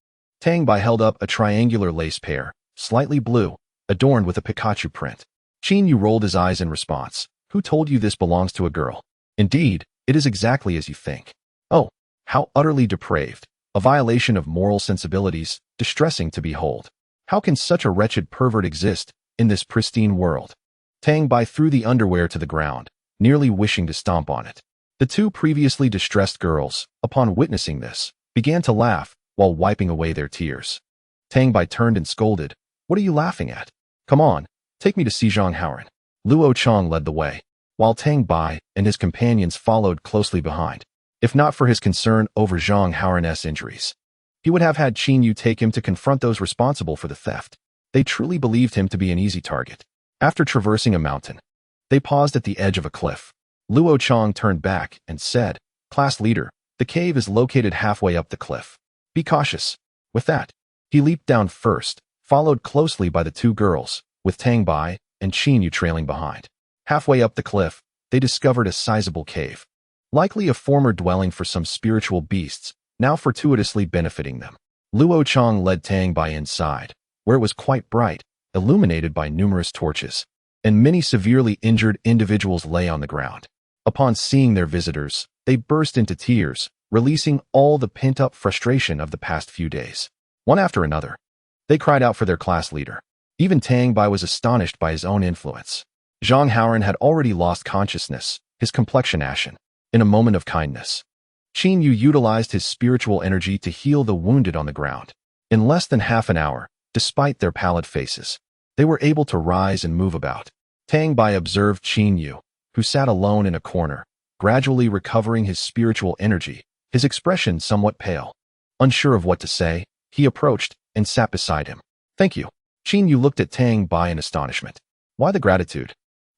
A: Tang Bai held up a triangular lace pair, slightly blue, adorned with a Pikachu print. Qin Yu rolled his eyes in response. "Who told you this belongs to a girl? Indeed, it is exactly as you think. Oh, how utterly depraved, a violation of moral sensibilities, distressing to behold. How can such a wretched pervert exist in this pristine world?" Tang Bai threw the underwear to the ground, nearly wishing to stomp on it. The two previously distressed girls, upon witnessing this, began to laugh while wiping away their tears. Tang Bai turned and scolded, "What are you laughing at? Come on, take me to see Zhang Haoran." Luo Chong led the way, while Tang Bai and his companions followed closely behind. If not for his concern over Zhang Haoran's injuries, he would have had Qin Yu take him to confront those responsible for the theft. They truly believed him to be an easy target. After traversing a mountain, they paused at the edge of a cliff. Luo Chong turned back and said, "Class leader, The cave is located halfway up the cliff. Be cautious. With that, he leaped down first, followed closely by the two girls, with Tang Bai and Qin Yu trailing behind. Halfway up the cliff, they discovered a sizable cave. Likely a former dwelling for some spiritual beasts, now fortuitously benefiting them. Luo Chong led Tang Bai inside, where it was quite bright, illuminated by numerous torches, and many severely injured individuals lay on the ground. Upon seeing their visitors, they burst into tears, releasing all the pent-up frustration of the past few days. One after another, they cried out for their class leader. Even Tang Bai was astonished by his own influence. Zhang Haoran had already lost consciousness, his complexion ashen. In a moment of kindness, Qin Yu utilized his spiritual energy to heal the wounded on the ground. In less than half an hour, despite their pallid faces, they were able to rise and move about. Tang Bai observed Qin Yu, who sat alone in a corner, gradually recovering his spiritual energy, his expression somewhat pale. Unsure of what to say, he approached and sat beside him. Thank you. Qin Yu looked at Tang Bai in astonishment. Why the gratitude?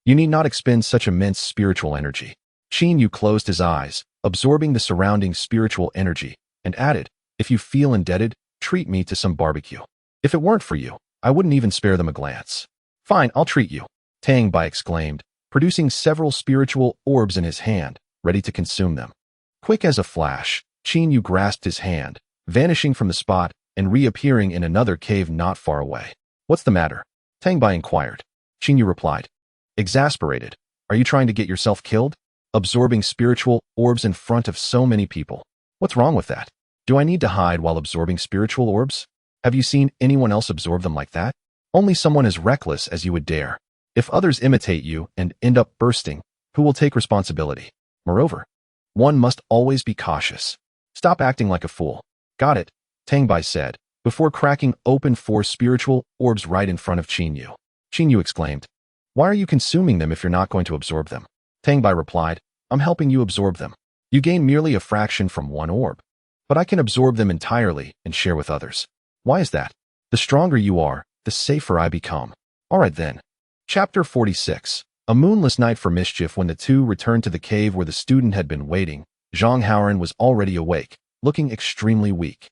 A: You need not expend such immense spiritual energy. Qin Yu closed his eyes, absorbing the surrounding spiritual energy, and added, if you feel indebted, treat me to some barbecue. If it weren't for you, I wouldn't even spare them a glance. Fine, I'll treat you, Tang Bai exclaimed, producing several spiritual orbs in his hand, ready to consume them. Quick as a flash, Qin Yu grasped his hand, vanishing from the spot and reappearing in another cave not far away. What's the matter? Tang Bai inquired. Qin Yu replied. Exasperated. Are you trying to get yourself killed? Absorbing spiritual orbs in front of so many people. What's wrong with that? Do I need to hide while absorbing spiritual orbs? Have you seen anyone else absorb them like that? Only someone as reckless as you would dare. If others imitate you and end up bursting, who will take responsibility? Moreover, one must always be cautious. Stop acting like a fool. Got it, Tang Bai said, before cracking open 4 spiritual orbs right in front of Qin Yu. Qin Yu exclaimed, why are you consuming them if you're not going to absorb them? Tang Bai replied, I'm helping you absorb them. You gain merely a fraction from one orb, but I can absorb them entirely and share with others. Why is that? The stronger you are, the safer I become. All right then. Chapter 46. A moonless night for mischief. When the two returned to the cave where the student had been waiting, Zhang Haoran was already awake, looking extremely weak.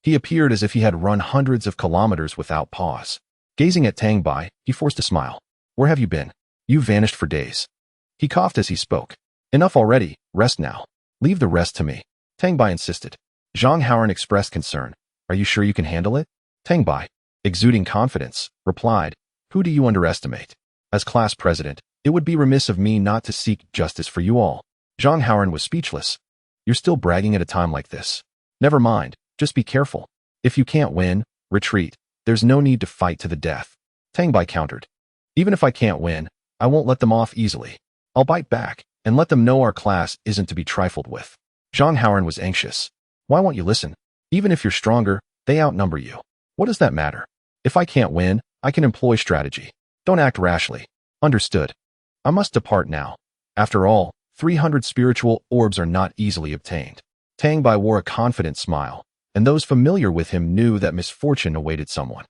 A: He appeared as if he had run hundreds of kilometers without pause. Gazing at Tang Bai, he forced a smile. Where have you been? You vanished for days. He coughed as he spoke. Enough already, rest now. Leave the rest to me, Tang Bai insisted. Zhang Haoran expressed concern. Are you sure you can handle it? Tang Bai, exuding confidence, replied, who do you underestimate? As class president, it would be remiss of me not to seek justice for you all. Zhang Haoran was speechless. You're still bragging at a time like this. Never mind, just be careful. If you can't win, retreat. There's no need to fight to the death. Tang Bai countered. Even if I can't win, I won't let them off easily. I'll bite back and let them know our class isn't to be trifled with. Zhang Haoran was anxious. Why won't you listen? Even if you're stronger, they outnumber you. What does that matter? If I can't win, I can employ strategy. Don't act rashly. Understood. I must depart now. After all, 300 spiritual orbs are not easily obtained. Tang Bai wore a confident smile, and those familiar with him knew that misfortune awaited someone.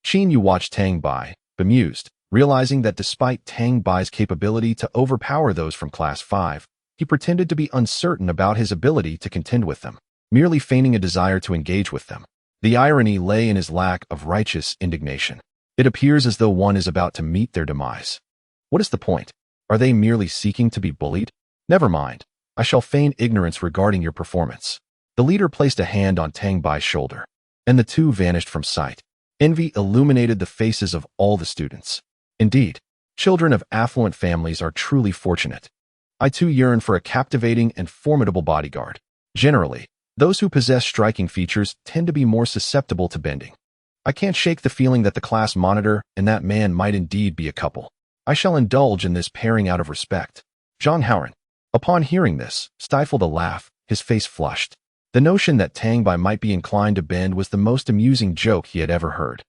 A: Qin Yu watched Tang Bai, bemused, realizing that despite Tang Bai's capability to overpower those from Class 5, he pretended to be uncertain about his ability to contend with them, merely feigning a desire to engage with them. The irony lay in his lack of righteous indignation. It appears as though one is about to meet their demise. What is the point? Are they merely seeking to be bullied? Never mind. I shall feign ignorance regarding your performance. The leader placed a hand on Tang Bai's shoulder, and the two vanished from sight. Envy illuminated the faces of all the students. Indeed, children of affluent families are truly fortunate. I too yearn for a captivating and formidable bodyguard. Generally, those who possess striking features tend to be more susceptible to bending. I can't shake the feeling that the class monitor and that man might indeed be a couple. I shall indulge in this pairing out of respect. Zhang Haoran, upon hearing this, stifled a laugh, his face flushed. The notion that Tang Bai might be inclined to bend was the most amusing joke he had ever heard.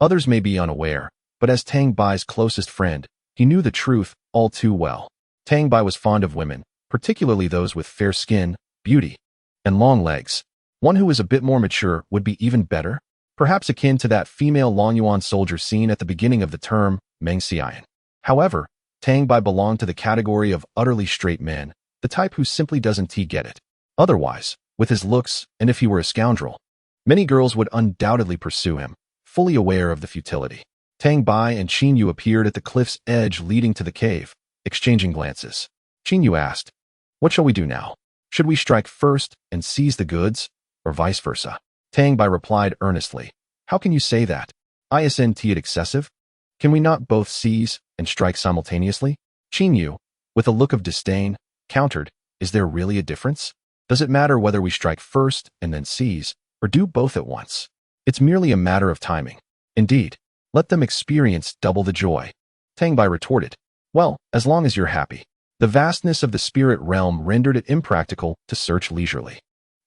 A: Others may be unaware, but as Tang Bai's closest friend, he knew the truth all too well. Tang Bai was fond of women, particularly those with fair skin, beauty, and long legs. One who was a bit more mature would be even better, perhaps akin to that female Longyuan soldier seen at the beginning of the term, Meng Xian. However, Tang Bai belonged to the category of utterly straight men, the type who simply doesn't get it. Otherwise, with his looks, and if he were a scoundrel, many girls would undoubtedly pursue him, fully aware of the futility. Tang Bai and Qin Yu appeared at the cliff's edge leading to the cave, exchanging glances. Qin Yu asked, "What shall we do now? Should we strike first and seize the goods, or vice versa?" Tang Bai replied earnestly, "How can you say that? Isn't it excessive? Can we not both seize and strike simultaneously?" Qin Yu, with a look of disdain, countered, "Is there really a difference? Does it matter whether we strike first and then seize, or do both at once? It's merely a matter of timing. Indeed, let them experience double the joy." Tang Bai retorted, "Well, as long as you're happy." The vastness of the spirit realm rendered it impractical to search leisurely.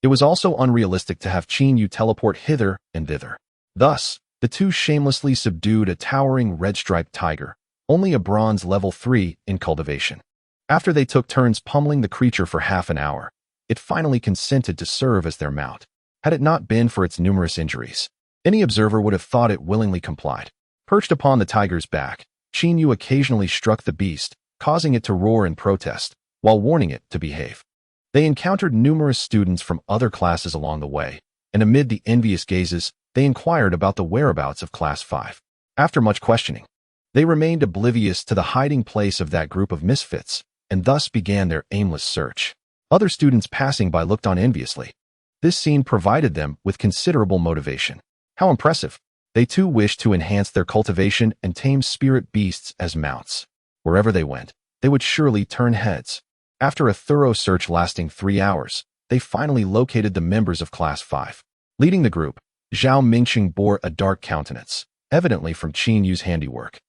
A: It was also unrealistic to have Qin Yu teleport hither and thither. Thus, the two shamelessly subdued a towering red-striped tiger, only a bronze level 3 in cultivation. After they took turns pummeling the creature for half an hour, it finally consented to serve as their mount. Had it not been for its numerous injuries, any observer would have thought it willingly complied. Perched upon the tiger's back, Qin Yu occasionally struck the beast, causing it to roar in protest, while warning it to behave. They encountered numerous students from other classes along the way, and amid the envious gazes, they inquired about the whereabouts of Class 5. After much questioning, they remained oblivious to the hiding place of that group of misfits, and thus began their aimless search. Other students passing by looked on enviously. This scene provided them with considerable motivation. How impressive! They too wished to enhance their cultivation and tame spirit beasts as mounts. Wherever they went, they would surely turn heads. After a thorough search lasting 3 hours, they finally located the members of Class 5. Leading the group, Zhao Mingqing bore a dark countenance, evidently from Qin Yu's handiwork.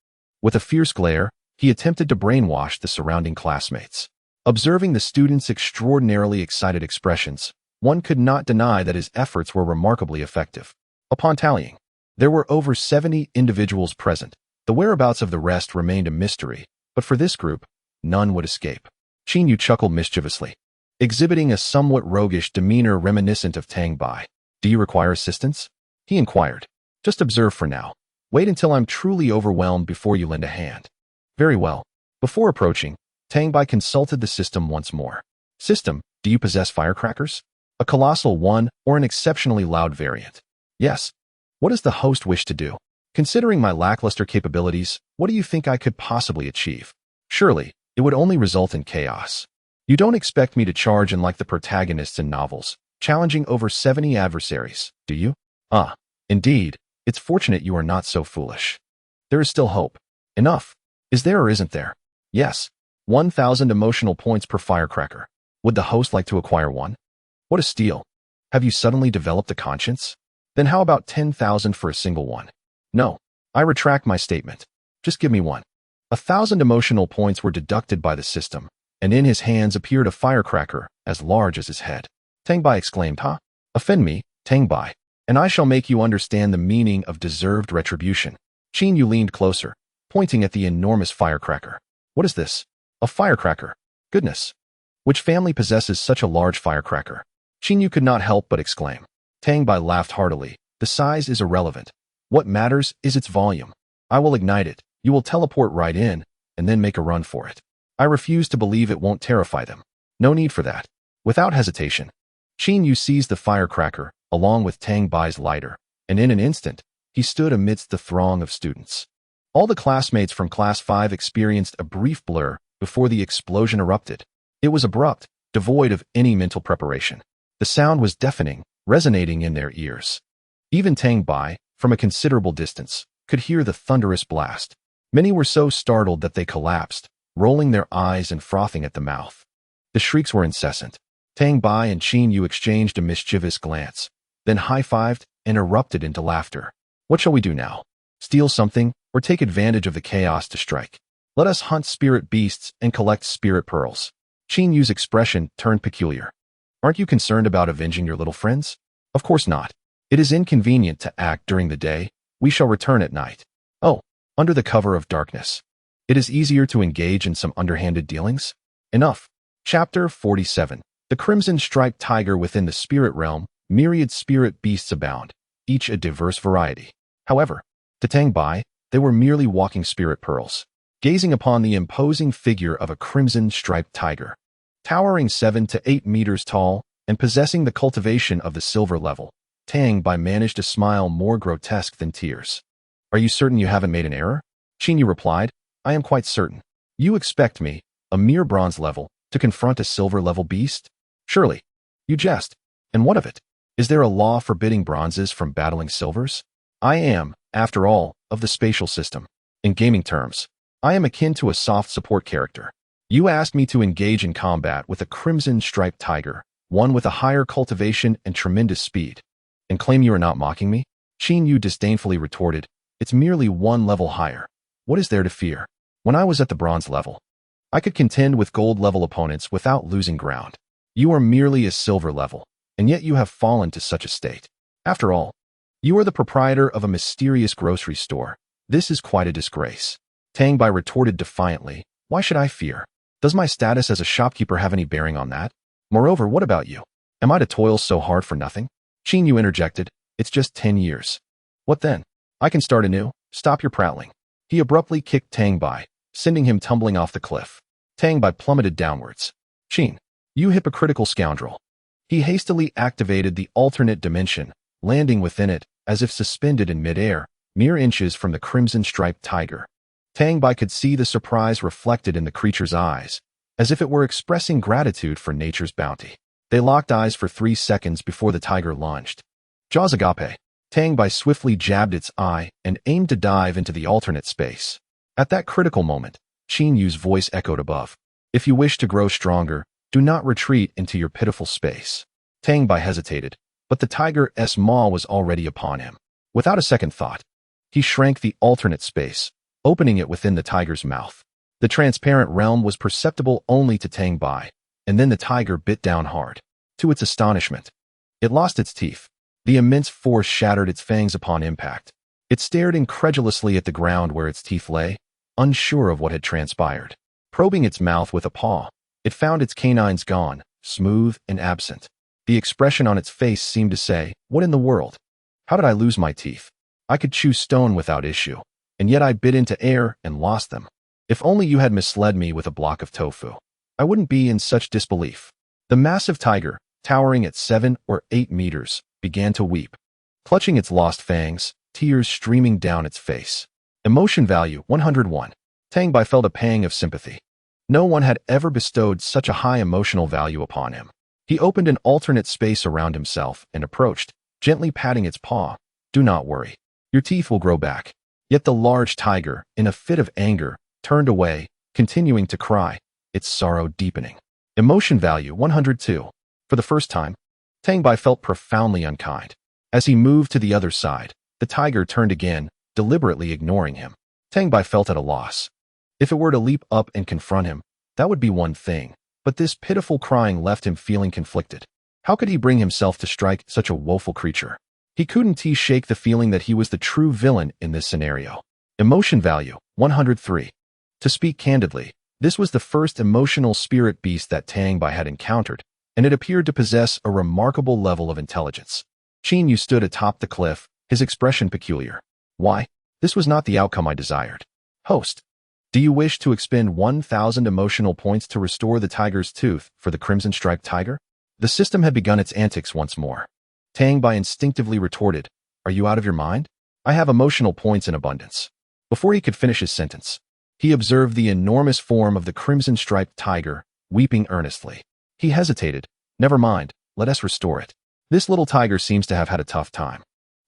A: With a fierce glare, he attempted to brainwash the surrounding classmates. Observing the students' extraordinarily excited expressions, one could not deny that his efforts were remarkably effective. Upon tallying, there were over 70 individuals present. The whereabouts of the rest remained a mystery, but for this group, none would escape. Qin Yu chuckled mischievously, exhibiting a somewhat roguish demeanor reminiscent of Tang Bai. "Do you require assistance?" he inquired. "Just observe for now. Wait until I'm truly overwhelmed before you lend a hand." "Very well." Before approaching, Tang Bai consulted the system once more. "System, do you possess firecrackers? A colossal one or an exceptionally loud variant?" "Yes." "What does the host wish to do? Considering my lackluster capabilities, what do you think I could possibly achieve? Surely, it would only result in chaos. You don't expect me to charge in like the protagonists in novels, challenging over 70 adversaries, do you? Ah, indeed, it's fortunate you are not so foolish. There is still hope. Enough. Is there or isn't there? Yes. 1,000 emotional points per firecracker. Would the host like to acquire one? What a steal. Have you suddenly developed a conscience? Then how about 10,000 for a single one? No, I retract my statement. Just give me one. 1,000 emotional points were deducted by the system, and in his hands appeared a firecracker as large as his head. Tang Bai exclaimed, "Huh? Offend me, Tang Bai, and I shall make you understand the meaning of deserved retribution." Qin Yu leaned closer, pointing at the enormous firecracker. "What is this? A firecracker? Goodness! Which family possesses such a large firecracker?" Qin Yu could not help but exclaim. Tang Bai laughed heartily. "The size is irrelevant. What matters is its volume. I will ignite it. You will teleport right in, and then make a run for it. I refuse to believe it won't terrify them. No need for that." Without hesitation, Qin Yu seized the firecracker, along with Tang Bai's lighter, and in an instant, he stood amidst the throng of students. All the classmates from Class 5 experienced a brief blur before the explosion erupted. It was abrupt, devoid of any mental preparation. The sound was deafening, resonating in their ears. Even Tang Bai, from a considerable distance, could hear the thunderous blast. Many were so startled that they collapsed, rolling their eyes and frothing at the mouth. The shrieks were incessant. Tang Bai and Qin Yu exchanged a mischievous glance, then high-fived and erupted into laughter. "What shall we do now? Steal something, or take advantage of the chaos to strike? Let us hunt spirit beasts and collect spirit pearls." Qin Yu's expression turned peculiar. "Aren't you concerned about avenging your little friends?" "Of course not. It is inconvenient to act during the day. We shall return at night." "Oh, under the cover of darkness. It is easier to engage in some underhanded dealings?" Enough. Chapter 47. The crimson-striped tiger within the spirit realm. Myriad spirit beasts abound, each a diverse variety. However, to Tang Bai, they were merely walking spirit pearls. Gazing upon the imposing figure of a crimson-striped tiger, towering 7 to 8 meters tall, and possessing the cultivation of the silver level, Tang Bai managed a smile more grotesque than tears. Are you certain you haven't made an error? Qin replied, I am quite certain. You expect me, a mere bronze level, to confront a silver level beast? Surely. You jest. And what of it? Is there a law forbidding bronzes from battling silvers? I am, after all, of the spatial system. In gaming terms, I am akin to a soft support character. You asked me to engage in combat with a crimson-striped tiger, one with a higher cultivation and tremendous speed, and claim you are not mocking me? Qin Yu disdainfully retorted, it's merely one level higher. What is there to fear? When I was at the bronze level, I could contend with gold-level opponents without losing ground. You are merely a silver level, and yet you have fallen to such a state. After all, you are the proprietor of a mysterious grocery store. This is quite a disgrace. Tang Bai retorted defiantly, why should I fear? Does my status as a shopkeeper have any bearing on that? Moreover, what about you? Am I to toil so hard for nothing? Qin Yu interjected, it's just 10 years. What then? I can start anew. Stop your prattling. He abruptly kicked Tang Bai, sending him tumbling off the cliff. Tang Bai plummeted downwards. Qin, you hypocritical scoundrel. He hastily activated the alternate dimension, landing within it, as if suspended in midair, mere inches from the crimson-striped tiger. Tang Bai could see the surprise reflected in the creature's eyes, as if it were expressing gratitude for nature's bounty. They locked eyes for 3 seconds before the tiger lunged. Jaws agape. Tang Bai swiftly jabbed its eye and aimed to dive into the alternate space. At that critical moment, Qin Yu's voice echoed above. If you wish to grow stronger, do not retreat into your pitiful space. Tang Bai hesitated, but the tiger's maw was already upon him. Without a second thought, he shrank the alternate space, opening it within the tiger's mouth. The transparent realm was perceptible only to Tang Bai, and then the tiger bit down hard. To its astonishment, it lost its teeth. The immense force shattered its fangs upon impact. It stared incredulously at the ground where its teeth lay, unsure of what had transpired. Probing its mouth with a paw, it found its canines gone, smooth and absent. The expression on its face seemed to say, what in the world? How did I lose my teeth? I could chew stone without issue, and yet I bit into air and lost them. If only you had misled me with a block of tofu, I wouldn't be in such disbelief. The massive tiger, towering at 7 or 8 meters, began to weep, clutching its lost fangs, tears streaming down its face. Emotion value 101. Tang Bai felt a pang of sympathy. No one had ever bestowed such a high emotional value upon him. He opened an alternate space around himself and approached, gently patting its paw. Do not worry. Your teeth will grow back. Yet the large tiger, in a fit of anger, turned away, continuing to cry, its sorrow deepening. Emotion value 102. For the first time, Tang Bai felt profoundly unkind. As he moved to the other side, the tiger turned again, deliberately ignoring him. Tang Bai felt at a loss. If it were to leap up and confront him, that would be one thing, but this pitiful crying left him feeling conflicted. How could he bring himself to strike such a woeful creature? He couldn't shake the feeling that he was the true villain in this scenario. Emotion value 103. To speak candidly, this was the first emotional spirit beast that Tang Bai had encountered, and it appeared to possess a remarkable level of intelligence. Qin Yu stood atop the cliff, his expression peculiar. Why? This was not the outcome I desired. Host, do you wish to expend 1,000 emotional points to restore the tiger's tooth for the crimson-striped tiger? The system had begun its antics once more. Tang Bai instinctively retorted, are you out of your mind? I have emotional points in abundance. Before he could finish his sentence, he observed the enormous form of the crimson-striped tiger, weeping earnestly. He hesitated. Never mind, let us restore it. This little tiger seems to have had a tough time.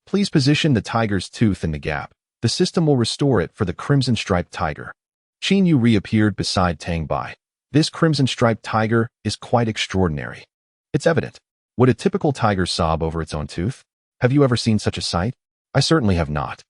A: Please position the tiger's tooth in the gap. The system will restore it for the crimson-striped tiger. Qin Yu reappeared beside Tang Bai. This crimson-striped tiger is quite extraordinary. It's evident. Would a typical tiger sob over its own tooth? Have you ever seen such a sight? I certainly have not.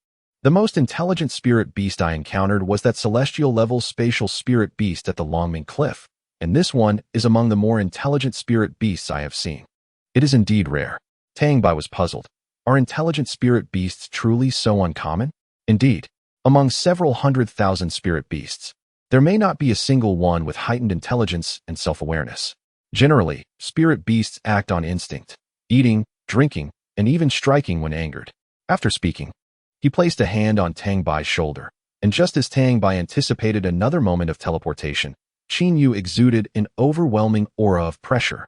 A: The most intelligent spirit beast I encountered was that celestial-level spatial spirit beast at the Longming Cliff, and this one is among the more intelligent spirit beasts I have seen. It is indeed rare. Tang Bai was puzzled. Are intelligent spirit beasts truly so uncommon? Indeed, among several 100,000 spirit beasts, there may not be a single one with heightened intelligence and self-awareness. Generally, spirit beasts act on instinct, eating, drinking, and even striking when angered. After speaking, he placed a hand on Tang Bai's shoulder, and just as Tang Bai anticipated another moment of teleportation, Qin Yu exuded an overwhelming aura of pressure.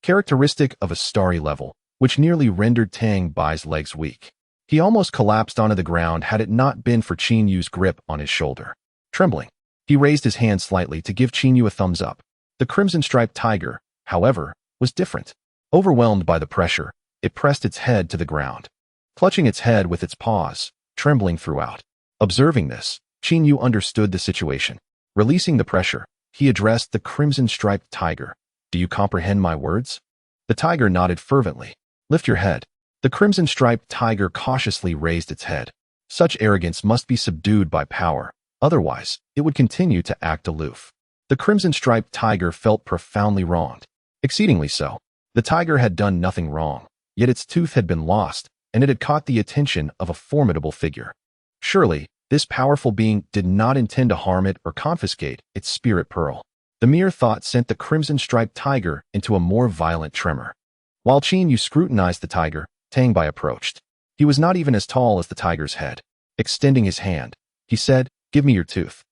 A: characteristic of a starry level, which nearly rendered Tang Bai's legs weak. He almost collapsed onto the ground had it not been for Qin Yu's grip on his shoulder. Trembling, he raised his hand slightly to give Qin Yu a thumbs up. The crimson-striped tiger, however, was different. Overwhelmed by the pressure, it pressed its head to the ground, clutching its head with its paws, trembling throughout. Observing this, Qin Yu understood the situation. Releasing the pressure, he addressed the crimson-striped tiger. "Do you comprehend my words?" The tiger nodded fervently. "Lift your head." The crimson-striped tiger cautiously raised its head. Such arrogance must be subdued by power, otherwise, it would continue to act aloof. The crimson-striped tiger felt profoundly wronged. Exceedingly so. The tiger had done nothing wrong, yet its tooth had been lost, and it had caught the attention of a formidable figure. Surely, this powerful being did not intend to harm it or confiscate its spirit pearl. The mere thought sent the crimson-striped tiger into a more violent tremor. While Qin Yu scrutinized the tiger, Tang Bai approached. He was not even as tall as the tiger's head. Extending his hand, he said, "Give me your tooth,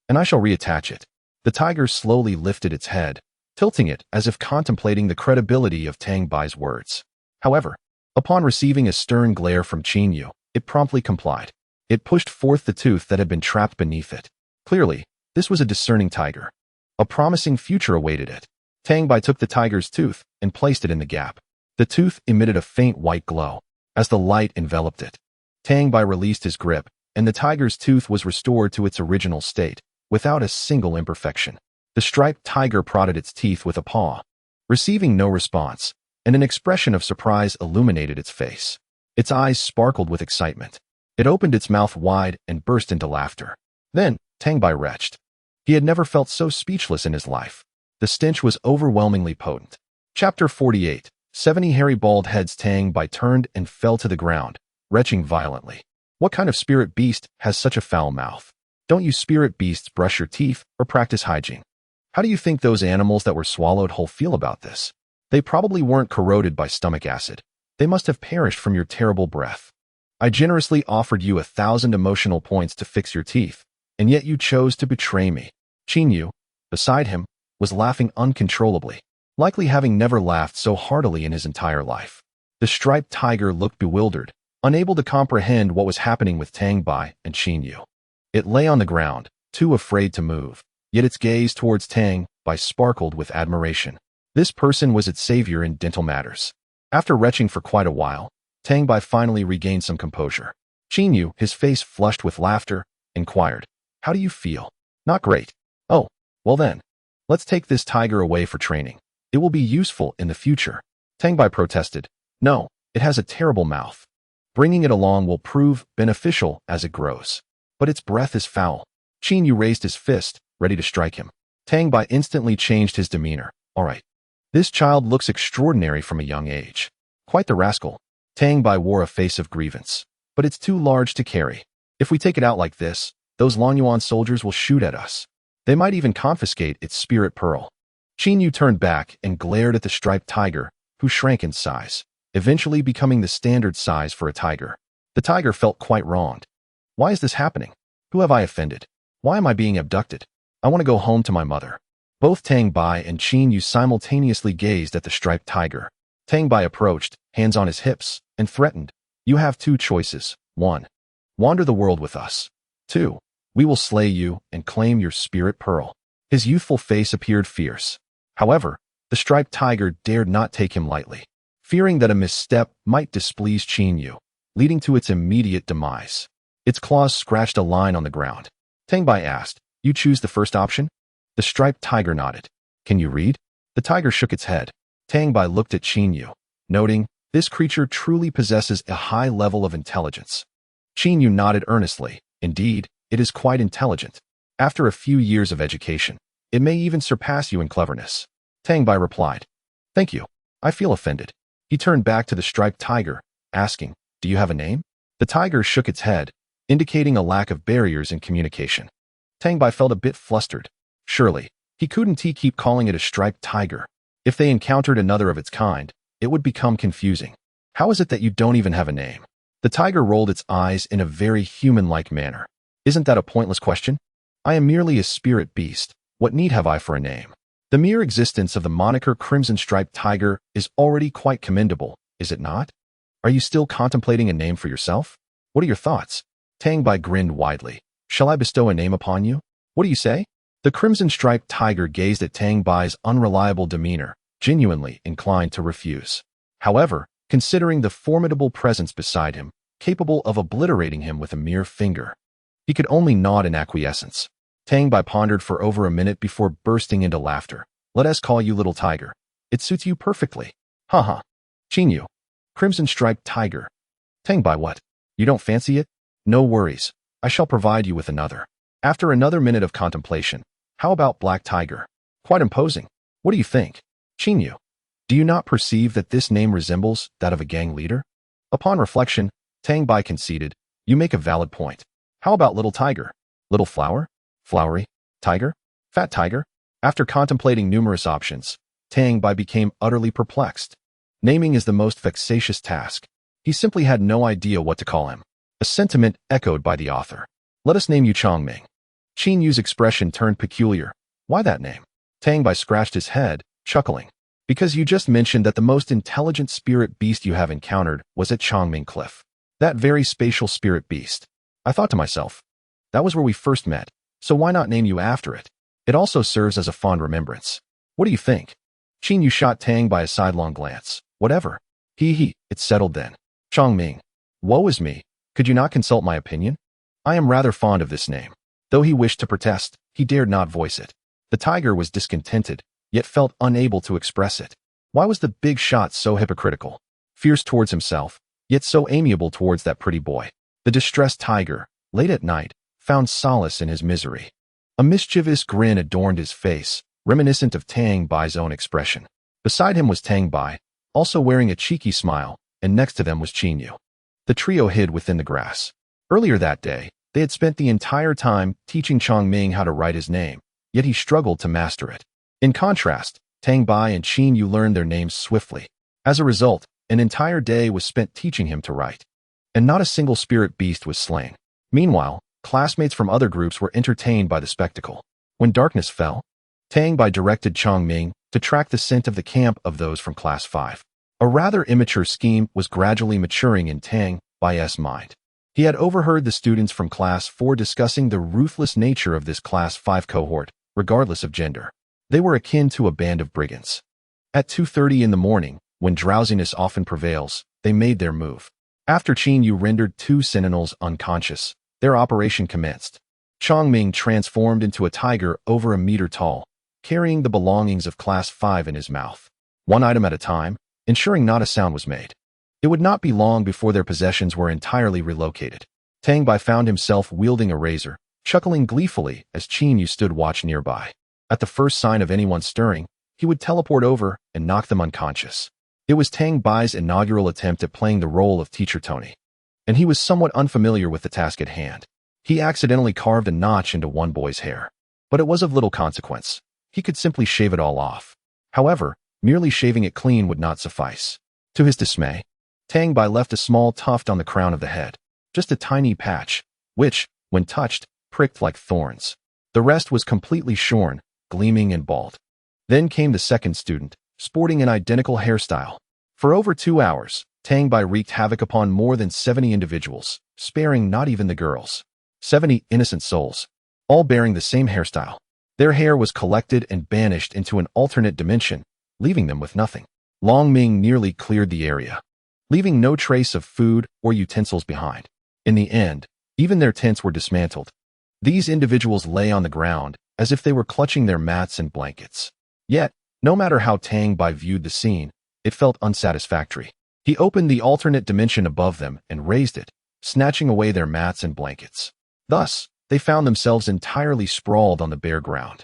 A: and I shall reattach it." The tiger slowly lifted its head, tilting it as if contemplating the credibility of Tang Bai's words. However, upon receiving a stern glare from Qin Yu, it promptly complied. It pushed forth the tooth that had been trapped beneath it. Clearly, this was a discerning tiger. A promising future awaited it. Tang Bai took the tiger's tooth and placed it in the gap. The tooth emitted a faint white glow as the light enveloped it. Tang Bai released his grip, and the tiger's tooth was restored to its original state, without a single imperfection. The striped tiger prodded its teeth with a paw, receiving no response, and an expression of surprise illuminated its face. Its eyes sparkled with excitement. It opened its mouth wide and burst into laughter. Then, Tang Bai retched. He had never felt so speechless in his life. The stench was overwhelmingly potent. Chapter 48. 70 hairy bald heads. Tang Bai turned and fell to the ground, retching violently. What kind of spirit beast has such a foul mouth? Don't you spirit beasts brush your teeth or practice hygiene? How do you think those animals that were swallowed whole feel about this? They probably weren't corroded by stomach acid. They must have perished from your terrible breath. I generously offered you 1,000 emotional points to fix your teeth, and yet you chose to betray me. Qin Yu, beside him, was laughing uncontrollably, likely having never laughed so heartily in his entire life. The striped tiger looked bewildered, unable to comprehend what was happening with Tang Bai and Qin Yu. It lay on the ground, too afraid to move, yet its gaze towards Tang Bai sparkled with admiration. This person was its savior in dental matters. After retching for quite a while, Tang Bai finally regained some composure. Qin Yu, his face flushed with laughter, inquired, "How do you feel?" "Not great." "Oh, well then, let's take this tiger away for training. It will be useful in the future." Tang Bai protested, "No, it has a terrible mouth. Bringing it along will prove beneficial as it grows. But its breath is foul." Qin Yu raised his fist, ready to strike him. Tang Bai instantly changed his demeanor. "All right. This child looks extraordinary from a young age. Quite the rascal." Tang Bai wore a face of grievance. "But it's too large to carry. If we take it out like this, those Longyuan soldiers will shoot at us. They might even confiscate its spirit pearl." Qin Yu turned back and glared at the striped tiger, who shrank in size, eventually becoming the standard size for a tiger. The tiger felt quite wronged. Why is this happening? Who have I offended? Why am I being abducted? I want to go home to my mother. Both Tang Bai and Qin Yu simultaneously gazed at the striped tiger. Tang Bai approached, hands on his hips, and threatened, "You have two choices. 1. Wander the world with us. 2. We will slay you and claim your spirit pearl." His youthful face appeared fierce. However, the striped tiger dared not take him lightly, fearing that a misstep might displease Qin Yu, leading to its immediate demise. Its claws scratched a line on the ground. Tang Bai asked, "You choose the first option?" The striped tiger nodded. "Can you read?" The tiger shook its head. Tang Bai looked at Qin Yu, noting, this creature truly possesses a high level of intelligence. Qin Yu nodded earnestly. "Indeed, it is quite intelligent. After a few years of education, it may even surpass you in cleverness." Tang Bai replied, "Thank you. I feel offended." He turned back to the striped tiger, asking, "Do you have a name?" The tiger shook its head, indicating a lack of barriers in communication. Tang Bai felt a bit flustered. Surely, he couldn't keep calling it a striped tiger. If they encountered another of its kind, it would become confusing. "How is it that you don't even have a name?" The tiger rolled its eyes in a very human-like manner. "Isn't that a pointless question? I am merely a spirit beast. What need have I for a name?" The mere existence of the moniker Crimson-Striped Tiger is already quite commendable, is it not? Are you still contemplating a name for yourself? What are your thoughts? Tang Bai grinned widely. Shall I bestow a name upon you? What do you say? The Crimson-Striped Tiger gazed at Tang Bai's unreliable demeanor, genuinely inclined to refuse. However, considering the formidable presence beside him, capable of obliterating him with a mere finger, he could only nod in acquiescence. Tang Bai pondered for over a minute before bursting into laughter. Let us call you Little Tiger. It suits you perfectly. Ha. Chinyu. Crimson-Striped Tiger. Tang Bai, what? You don't fancy it? No worries. I shall provide you with another. After another minute of contemplation, how about Black Tiger? Quite imposing. What do you think? Chinyu. Do you not perceive that this name resembles that of a gang leader? Upon reflection, Tang Bai conceded, you make a valid point. How about Little Tiger? Little Flower? Flowery? Tiger? Fat Tiger? After contemplating numerous options, Tang Bai became utterly perplexed. Naming is the most vexatious task. He simply had no idea what to call him. A sentiment echoed by the author. Let us name you Chongming. Qinyu's expression turned peculiar. Why that name? Tang Bai scratched his head, chuckling. Because you just mentioned that the most intelligent spirit beast you have encountered was at Chongming Cliff. That very spatial spirit beast. I thought to myself, that was where we first met. So why not name you after it? It also serves as a fond remembrance. What do you think? Chinyu shot Tang Bai a sidelong glance. Whatever. It's settled then. Chongming. Woe is me. Could you not consult my opinion? I am rather fond of this name. Though he wished to protest, he dared not voice it. The tiger was discontented, yet felt unable to express it. Why was the big shot so hypocritical? Fierce towards himself, yet so amiable towards that pretty boy. The distressed tiger, late at night, found solace in his misery. A mischievous grin adorned his face, reminiscent of Tang Bai's own expression. Beside him was Tang Bai, also wearing a cheeky smile, and next to them was Chinyu. The trio hid within the grass. Earlier that day, they had spent the entire time teaching Chongming how to write his name, yet he struggled to master it. In contrast, Tang Bai and Chinyu learned their names swiftly. As a result, an entire day was spent teaching him to write. And not a single spirit beast was slain. Meanwhile, classmates from other groups were entertained by the spectacle. When darkness fell, Tang Bai directed Chongming to track the scent of the camp of those from Class 5. A rather immature scheme was gradually maturing in Tang Bai's mind. He had overheard the students from Class 4 discussing the ruthless nature of this Class 5 cohort, regardless of gender. They were akin to a band of brigands. At 2:30 in the morning, when drowsiness often prevails, they made their move. After Chinyu rendered 2 sentinels unconscious, their operation commenced. Chongming transformed into a tiger over a meter tall, carrying the belongings of Class 5 in his mouth. One item at a time, ensuring not a sound was made. It would not be long before their possessions were entirely relocated. Tang Bai found himself wielding a razor, chuckling gleefully as Chinyu stood watch nearby. At the first sign of anyone stirring, he would teleport over and knock them unconscious. It was Tang Bai's inaugural attempt at playing the role of Teacher Tony, and he was somewhat unfamiliar with the task at hand. He accidentally carved a notch into one boy's hair, but it was of little consequence. He could simply shave it all off. However, merely shaving it clean would not suffice. To his dismay, Tang Bai left a small tuft on the crown of the head, just a tiny patch, which, when touched, pricked like thorns. The rest was completely shorn, gleaming and bald. Then came the second student, sporting an identical hairstyle. For over 2 hours, Tang Bai wreaked havoc upon more than 70 individuals, sparing not even the girls. 70 innocent souls, all bearing the same hairstyle. Their hair was collected and banished into an alternate dimension, leaving them with nothing. Long Ming nearly cleared the area, leaving no trace of food or utensils behind. In the end, even their tents were dismantled. These individuals lay on the ground as if they were clutching their mats and blankets. Yet, no matter how Tang Bai viewed the scene, it felt unsatisfactory. He opened the alternate dimension above them and raised it, snatching away their mats and blankets. Thus, they found themselves entirely sprawled on the bare ground.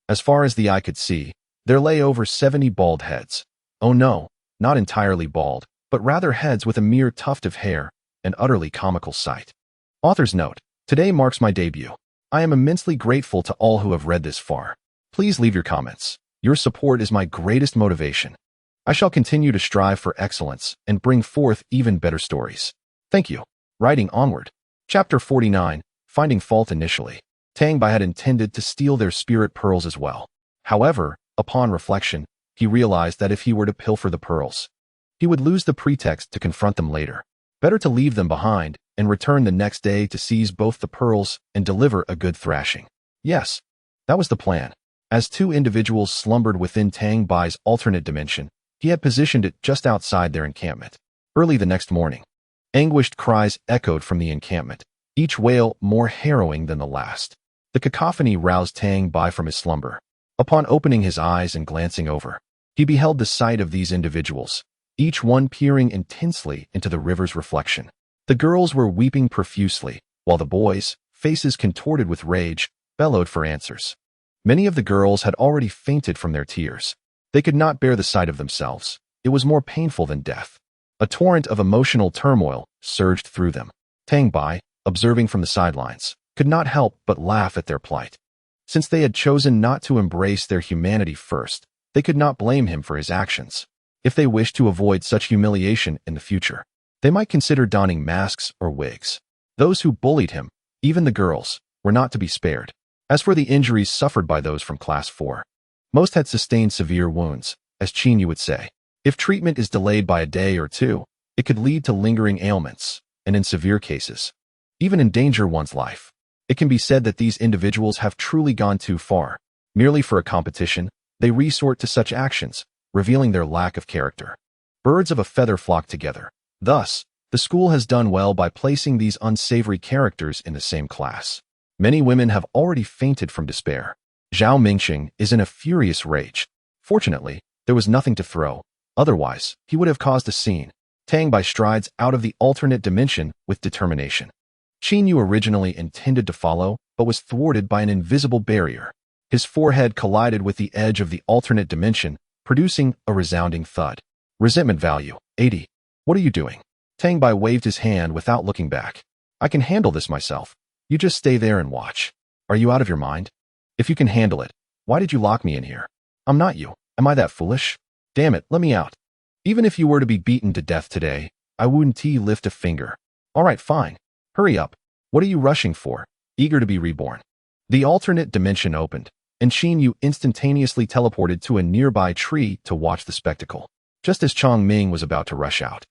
A: As far as the eye could see, there lay over 70 bald heads. Oh no, not entirely bald, but rather heads with a mere tuft of hair, an utterly comical sight. Author's note: today marks my debut. I am immensely grateful to all who have read this far. Please leave your comments. Your support is my greatest motivation. I shall continue to strive for excellence and bring forth even better stories. Thank you. Writing onward. Chapter 49, Finding Fault Initially. Tang Bai had intended to steal their spirit pearls as well. However, Upon reflection, he realized that if he were to pilfer the pearls, he would lose the pretext to confront them later. Better to leave them behind and return the next day to seize both the pearls and deliver a good thrashing. Yes, that was the plan. As two individuals slumbered within Tang Bai's alternate dimension, he had positioned it just outside their encampment. Early the next morning, anguished cries echoed from the encampment, each wail more harrowing than the last. The cacophony roused Tang Bai from his slumber. Upon opening his eyes and glancing over, he beheld the sight of these individuals, each one peering intensely into the river's reflection. The girls were weeping profusely, while the boys, faces contorted with rage, bellowed for answers. Many of the girls had already fainted from their tears. They could not bear the sight of themselves. It was more painful than death. A torrent of emotional turmoil surged through them. Tang Bai, observing from the sidelines, could not help but laugh at their plight. Since they had chosen not to embrace their humanity first, they could not blame him for his actions. If they wished to avoid such humiliation in the future, they might consider donning masks or wigs. Those who bullied him, even the girls, were not to be spared. As for the injuries suffered by those from Class 4, most had sustained severe wounds, as Chin would say. If treatment is delayed by a day or two, it could lead to lingering ailments, and in severe cases, even endanger one's life. It can be said that these individuals have truly gone too far. Merely for a competition, they resort to such actions, revealing their lack of character. Birds of a feather flock together. Thus, the school has done well by placing these unsavory characters in the same class. Many women have already fainted from despair. Zhao Mingxing is in a furious rage. Fortunately, there was nothing to throw. Otherwise, he would have caused a scene. Tang Bai strides out of the alternate dimension with determination. Qin Yu originally intended to follow, but was thwarted by an invisible barrier. His forehead collided with the edge of the alternate dimension, producing a resounding thud. Resentment value, 80. What are you doing? Tang Bai waved his hand without looking back. I can handle this myself. You just stay there and watch. Are you out of your mind? If you can handle it, why did you lock me in here? I'm not you. Am I that foolish? Damn it, let me out. Even if you were to be beaten to death today, I wouldn't lift a finger. All right, fine. Hurry up. What are you rushing for? Eager to be reborn. The alternate dimension opened, and Qin Yu instantaneously teleported to a nearby tree to watch the spectacle. Just as Chong Ming was about to rush out,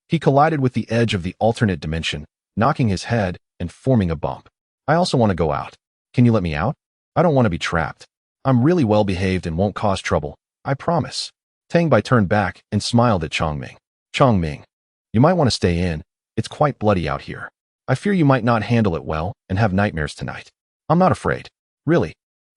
A: he collided with the edge of the alternate dimension, knocking his head and forming a bump. I also want to go out. Can you let me out? I don't want to be trapped. I'm really well behaved and won't cause trouble. I promise. Tang Bai turned back and smiled at Chong Ming. Chong Ming, you might want to stay in. It's quite bloody out here. I fear you might not handle it well and have nightmares tonight. I'm not afraid. Really.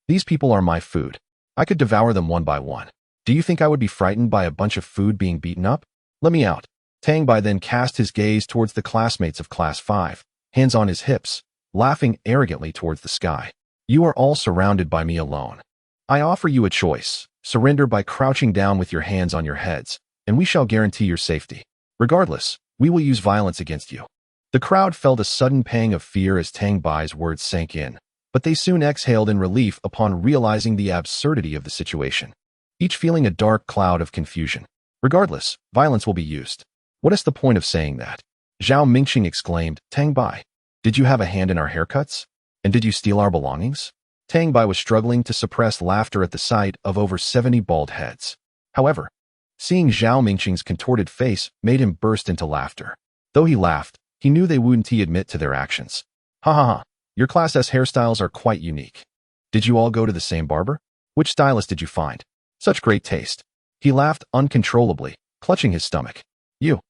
A: These people are my food. I could devour them one by one. Do you think I would be frightened by a bunch of food being beaten up? Let me out. Tang Bai then cast his gaze towards the classmates of Class 5, hands on his hips, laughing arrogantly towards the sky. You are all surrounded by me alone. I offer you a choice. Surrender by crouching down with your hands on your heads, and we shall guarantee your safety. Regardless, we will use violence against you. The crowd felt a sudden pang of fear as Tang Bai's words sank in, but they soon exhaled in relief upon realizing the absurdity of the situation, each feeling a dark cloud of confusion. Regardless, violence will be used. What is the point of saying that? Zhao Mingxing exclaimed, Tang Bai, did you have a hand in our haircuts? And did you steal our belongings? Tang Bai was struggling to suppress laughter at the sight of over 70 bald heads. However, seeing Zhao Mingxing's contorted face made him burst into laughter. Though he laughed, he knew they wouldn't admit to their actions. Ha ha ha, your Class S hairstyles are quite unique. Did you all go to the same barber? Which stylist did you find? Such great taste. He laughed uncontrollably, clutching his stomach. You.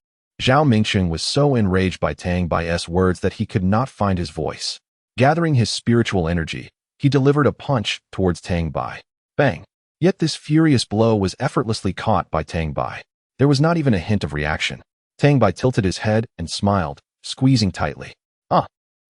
A: Zhao Mingxing was so enraged by Tang Bai's words that he could not find his voice. Gathering his spiritual energy, he delivered a punch towards Tang Bai. Bang! Yet this furious blow was effortlessly caught by Tang Bai. There was not even a hint of reaction. Tang Bai tilted his head and smiled, squeezing tightly. Ah!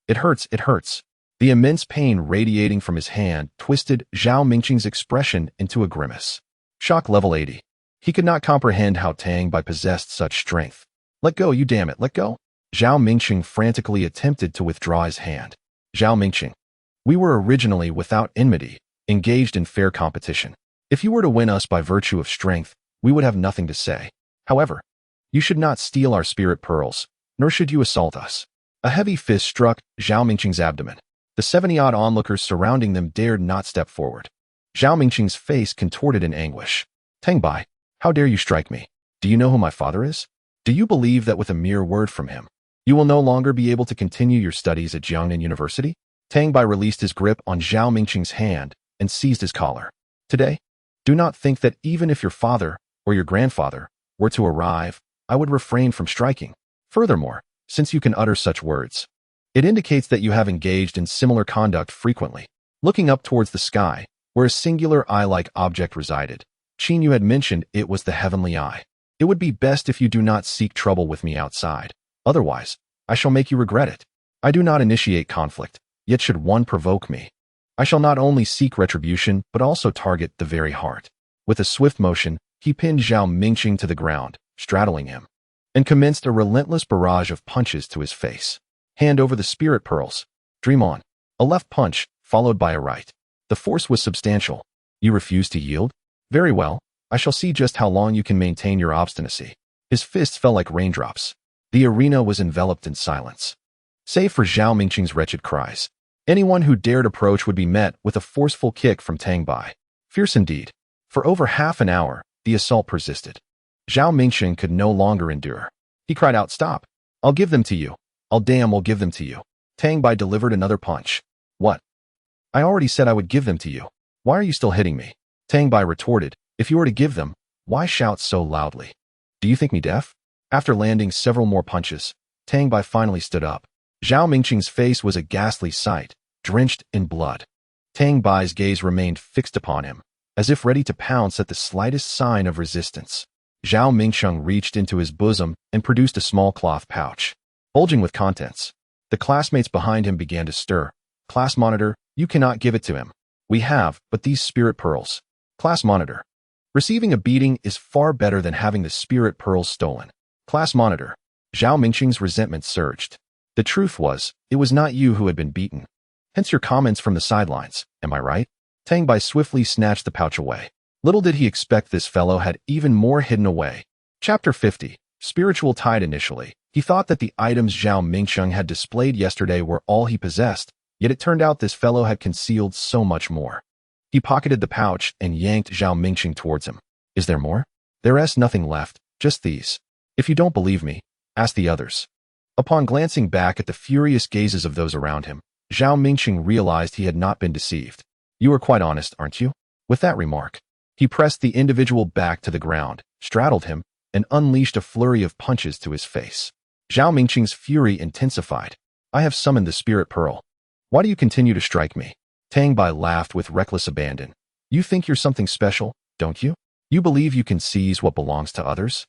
A: It hurts, it hurts. The immense pain radiating from his hand twisted Zhao Mingxing's expression into a grimace. Shock level 80. He could not comprehend how Tang Bai possessed such strength. Let go, you damn it, let go. Zhao Mingxing frantically attempted to withdraw his hand. Zhao Mingxing. We were originally without enmity, engaged in fair competition. If you were to win us by virtue of strength, we would have nothing to say. However, you should not steal our spirit pearls, nor should you assault us. A heavy fist struck Zhao Mingxing's abdomen. The 70-odd onlookers surrounding them dared not step forward. Zhao Mingqing's face contorted in anguish. Tang Bai, how dare you strike me? Do you know who my father is? Do you believe that with a mere word from him, you will no longer be able to continue your studies at Jiangnan University? Tang Bai released his grip on Zhao Mingqing's hand and seized his collar. Today, do not think that even if your father or your grandfather were to arrive, I would refrain from striking. Furthermore, since you can utter such words, it indicates that you have engaged in similar conduct frequently. Looking up towards the sky, where a singular eye-like object resided, Qin Yu had mentioned it was the heavenly eye. It would be best if you do not seek trouble with me outside. Otherwise, I shall make you regret it. I do not initiate conflict, yet should one provoke me, I shall not only seek retribution, but also target the very heart. With a swift motion, he pinned Zhao Mingqing to the ground, straddling him, and commenced a relentless barrage of punches to his face. Hand over the spirit pearls. Dream on. A left punch, followed by a right. The force was substantial. You refuse to yield? Very well, I shall see just how long you can maintain your obstinacy. His fists fell like raindrops. The arena was enveloped in silence, save for Zhao Mingqing's wretched cries. Anyone who dared approach would be met with a forceful kick from Tang Bai. Fierce indeed. For over half an hour, the assault persisted. Zhao Mingqing could no longer endure. He cried out, "Stop! I'll give them to you. I'll damn well give them to you." Tang Bai delivered another punch. What? I already said I would give them to you. Why are you still hitting me? Tang Bai retorted, if you were to give them, why shout so loudly? Do you think me deaf? After landing several more punches, Tang Bai finally stood up. Zhao Mingqing's face was a ghastly sight, drenched in blood. Tang Bai's gaze remained fixed upon him, as if ready to pounce at the slightest sign of resistance. Zhao Mingqing reached into his bosom and produced a small cloth pouch, bulging with contents. The classmates behind him began to stir. Class monitor, you cannot give it to him. We have but these spirit pearls. Class monitor. Receiving a beating is far better than having the spirit pearls stolen. Class monitor. Zhao Mingqing's resentment surged. The truth was, it was not you who had been beaten. Hence your comments from the sidelines, am I right? Tang Bai swiftly snatched the pouch away. Little did he expect this fellow had even more hidden away. Chapter 50. Spiritual tide. Initially, he thought that the items Zhao Mingqing had displayed yesterday were all he possessed, yet it turned out this fellow had concealed so much more. He pocketed the pouch and yanked Zhao Mingqing towards him. Is there more? There's nothing left, just these. If you don't believe me, ask the others. Upon glancing back at the furious gazes of those around him, Zhao Mingqing realized he had not been deceived. You are quite honest, aren't you? With that remark, he pressed the individual back to the ground, straddled him, and unleashed a flurry of punches to his face. Zhao Mingqing's fury intensified. I have summoned the spirit pearl. Why do you continue to strike me? Tang Bai laughed with reckless abandon. You think you're something special, don't you? You believe you can seize what belongs to others?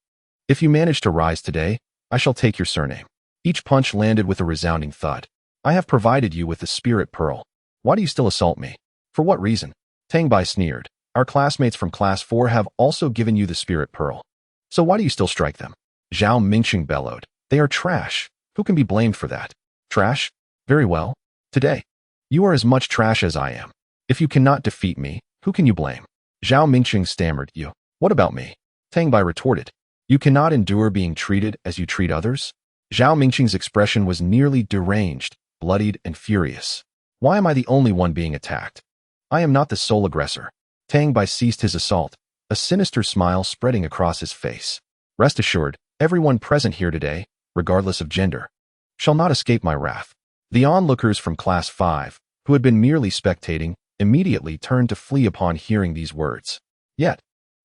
A: If you manage to rise today, I shall take your surname. Each punch landed with a resounding thud. I have provided you with the spirit pearl. Why do you still assault me? For what reason? Tang Bai sneered. Our classmates from class 4 have also given you the spirit pearl. So why do you still strike them? Zhao Mingqing bellowed. They are trash. Who can be blamed for that? Trash? Very well. Today, you are as much trash as I am. If you cannot defeat me, who can you blame? Zhao Mingqing stammered. You. What about me? Tang Bai retorted. You cannot endure being treated as you treat others? Zhao Mingqing's expression was nearly deranged, bloodied, and furious. Why am I the only one being attacked? I am not the sole aggressor. Tang Bai ceased his assault, a sinister smile spreading across his face. Rest assured, everyone present here today, regardless of gender, shall not escape my wrath. The onlookers from class 5, who had been merely spectating, immediately turned to flee upon hearing these words. Yet,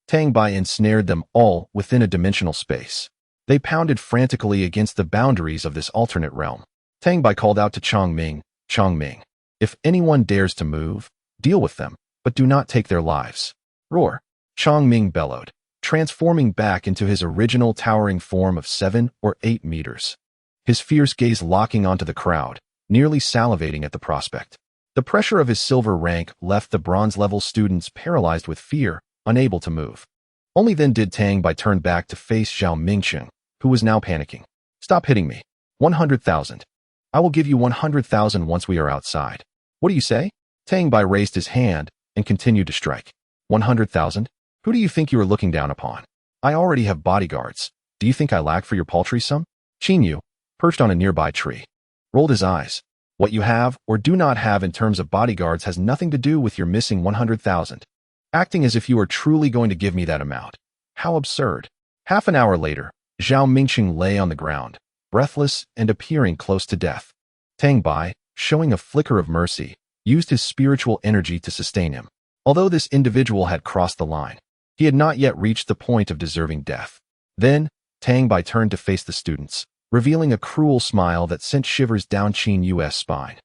A: Tang Bai ensnared them all within a dimensional space. They pounded frantically against the boundaries of this alternate realm. Tang Bai called out to Chongming, Chongming, if anyone dares to move, deal with them, but do not take their lives. Roar. Chongming bellowed, transforming back into his original towering form of 7 or 8 meters. His fierce gaze locking onto the crowd, nearly salivating at the prospect. The pressure of his silver rank left the bronze-level students paralyzed with fear, unable to move. Only then did Tang Bai turn back to face Zhao Mingqing, who was now panicking. Stop hitting me. 100,000. I will give you 100,000 once we are outside. What do you say? Tang Bai raised his hand and continued to strike. 100,000? Who do you think you are looking down upon? I already have bodyguards. Do you think I lack for your paltry sum? Qin Yu, perched on a nearby tree, rolled his eyes. What you have or do not have in terms of bodyguards has nothing to do with your missing 100,000. acting as if you are truly going to give me that amount. How absurd. Half an hour later, Zhao Mingqing lay on the ground, breathless and appearing close to death. Tang Bai, showing a flicker of mercy, used his spiritual energy to sustain him. Although this individual had crossed the line, he had not yet reached the point of deserving death. Then, Tang Bai turned to face the students, revealing a cruel smile that sent shivers down Qin Yu's spine.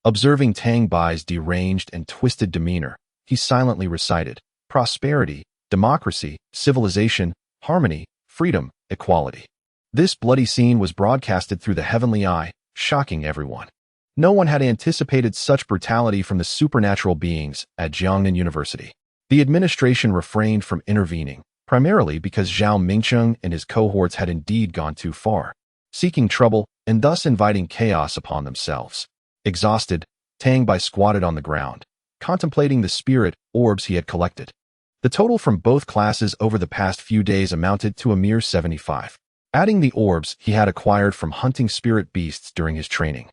A: Observing Tang Bai's deranged and twisted demeanor, he silently recited, prosperity, democracy, civilization, harmony, freedom, equality. This bloody scene was broadcasted through the heavenly eye, shocking everyone. No one had anticipated such brutality from the supernatural beings at Jiangnan University. The administration refrained from intervening, primarily because Zhao Mingqing and his cohorts had indeed gone too far, seeking trouble and thus inviting chaos upon themselves. Exhausted, Tang Bai squatted on the ground, contemplating the spirit orbs he had collected. The total from both classes over the past few days amounted to a mere 75. Adding the orbs he had acquired from hunting spirit beasts during his training,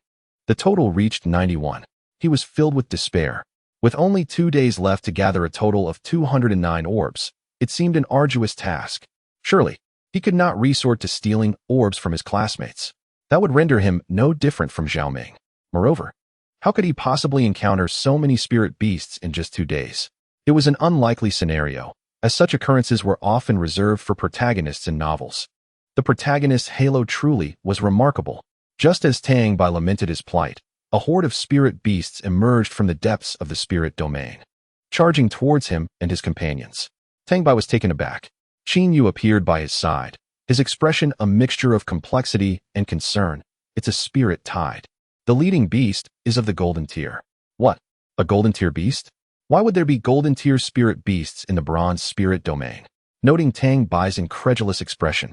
A: the total reached 91. He was filled with despair. With only 2 days left to gather a total of 209 orbs, it seemed an arduous task. Surely, he could not resort to stealing orbs from his classmates. That would render him no different from Zhao Ming. Moreover, how could he possibly encounter so many spirit beasts in just 2 days? It was an unlikely scenario, as such occurrences were often reserved for protagonists in novels. The protagonist's halo truly was remarkable. Just as Tang Bai lamented his plight, a horde of spirit beasts emerged from the depths of the spirit domain, charging towards him and his companions. Tang Bai was taken aback. Qin Yu appeared by his side, his expression a mixture of complexity and concern. It's a spirit tide. The leading beast is of the golden tier. What? A golden tier beast? Why would there be golden tier spirit beasts in the bronze spirit domain? Noting Tang Bai's incredulous expression,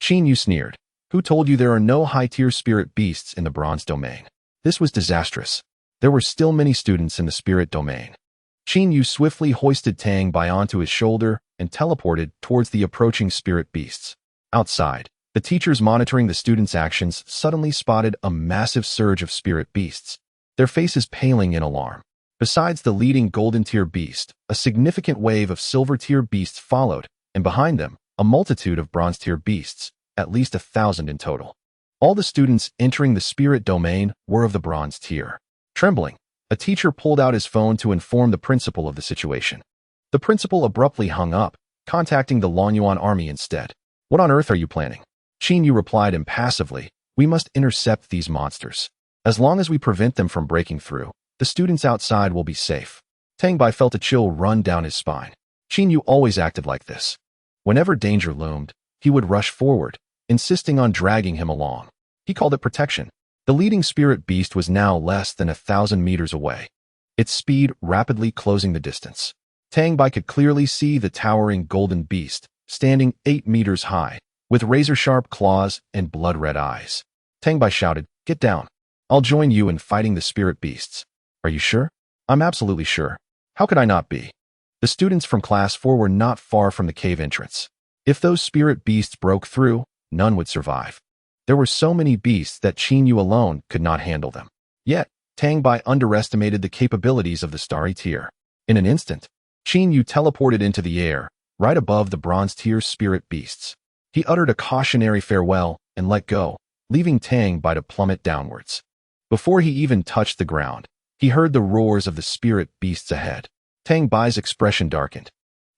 A: Qin Yu sneered. Who told you there are no high-tier spirit beasts in the bronze domain? This was disastrous. There were still many students in the spirit domain. Qin Yu swiftly hoisted Tang Bai onto his shoulder and teleported towards the approaching spirit beasts. Outside, the teachers monitoring the students' actions suddenly spotted a massive surge of spirit beasts, their faces paling in alarm. Besides the leading golden-tier beast, a significant wave of silver-tier beasts followed, and behind them, a multitude of bronze-tier beasts, at least 1,000 in total. All the students entering the spirit domain were of the bronze tier. Trembling, a teacher pulled out his phone to inform the principal of the situation. The principal abruptly hung up, contacting the Longyuan army instead. What on earth are you planning? Qin Yu replied impassively, we must intercept these monsters. As long as we prevent them from breaking through, the students outside will be safe. Tang Bai felt a chill run down his spine. Qin Yu always acted like this. Whenever danger loomed, he would rush forward, insisting on dragging him along. He called it protection. The leading spirit beast was now less than 1,000 meters away, its speed rapidly closing the distance. Tang Bai could clearly see the towering golden beast, standing 8 meters high, with razor-sharp claws and blood-red eyes. Tang Bai shouted, "Get down. I'll join you in fighting the spirit beasts." "Are you sure?" "I'm absolutely sure. How could I not be?" The students from Class 4 were not far from the cave entrance. If those spirit beasts broke through, none would survive. There were so many beasts that Qin Yu alone could not handle them. Yet, Tang Bai underestimated the capabilities of the starry tier. In an instant, Qin Yu teleported into the air, right above the bronze tier spirit beasts. He uttered a cautionary farewell and let go, leaving Tang Bai to plummet downwards. Before he even touched the ground, he heard the roars of the spirit beasts ahead. Tang Bai's expression darkened.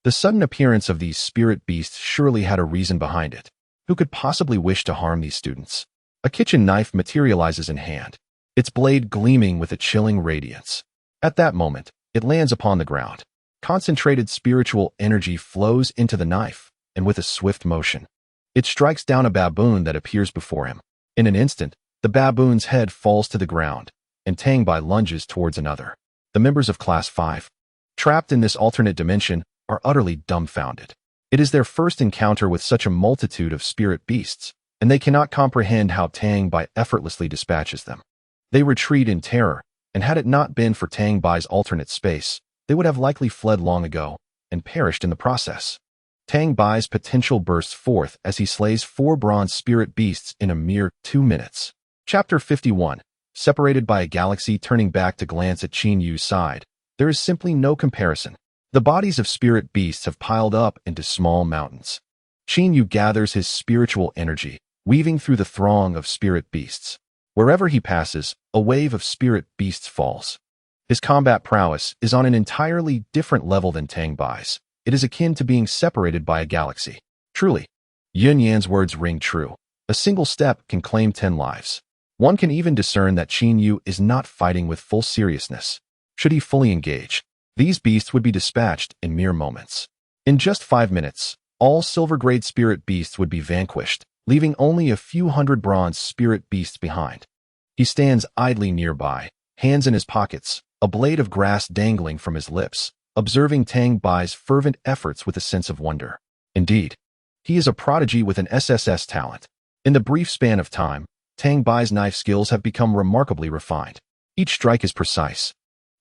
A: The sudden appearance of these spirit beasts surely had a reason behind it. Who could possibly wish to harm these students? A kitchen knife materializes in hand, its blade gleaming with a chilling radiance. At that moment, it lands upon the ground. Concentrated spiritual energy flows into the knife, and with a swift motion, it strikes down a baboon that appears before him. In an instant, the baboon's head falls to the ground, and Tang Bai lunges towards another. The members of Class 5, trapped in this alternate dimension, are utterly dumbfounded. It is their first encounter with such a multitude of spirit beasts, and they cannot comprehend how Tang Bai effortlessly dispatches them. They retreat in terror, and had it not been for Tang Bai's alternate space, they would have likely fled long ago and perished in the process. Tang Bai's potential bursts forth as he slays 4 bronze spirit beasts in a mere 2 minutes. Chapter 51. Separated by a galaxy. Turning back to glance at Qin Yu's side, there is simply no comparison. The bodies of spirit beasts have piled up into small mountains. Qin Yu gathers his spiritual energy, weaving through the throng of spirit beasts. Wherever he passes, a wave of spirit beasts falls. His combat prowess is on an entirely different level than Tang Bai's. It is akin to being separated by a galaxy. Truly, Yun Yan's words ring true. A single step can claim 10 lives. One can even discern that Qin Yu is not fighting with full seriousness. Should he fully engage, these beasts would be dispatched in mere moments. In just 5 minutes, all silver-grade spirit beasts would be vanquished, leaving only a few hundred bronze spirit beasts behind. He stands idly nearby, hands in his pockets, a blade of grass dangling from his lips, observing Tang Bai's fervent efforts with a sense of wonder. Indeed, he is a prodigy with an SSS talent. In the brief span of time, Tang Bai's knife skills have become remarkably refined. Each strike is precise,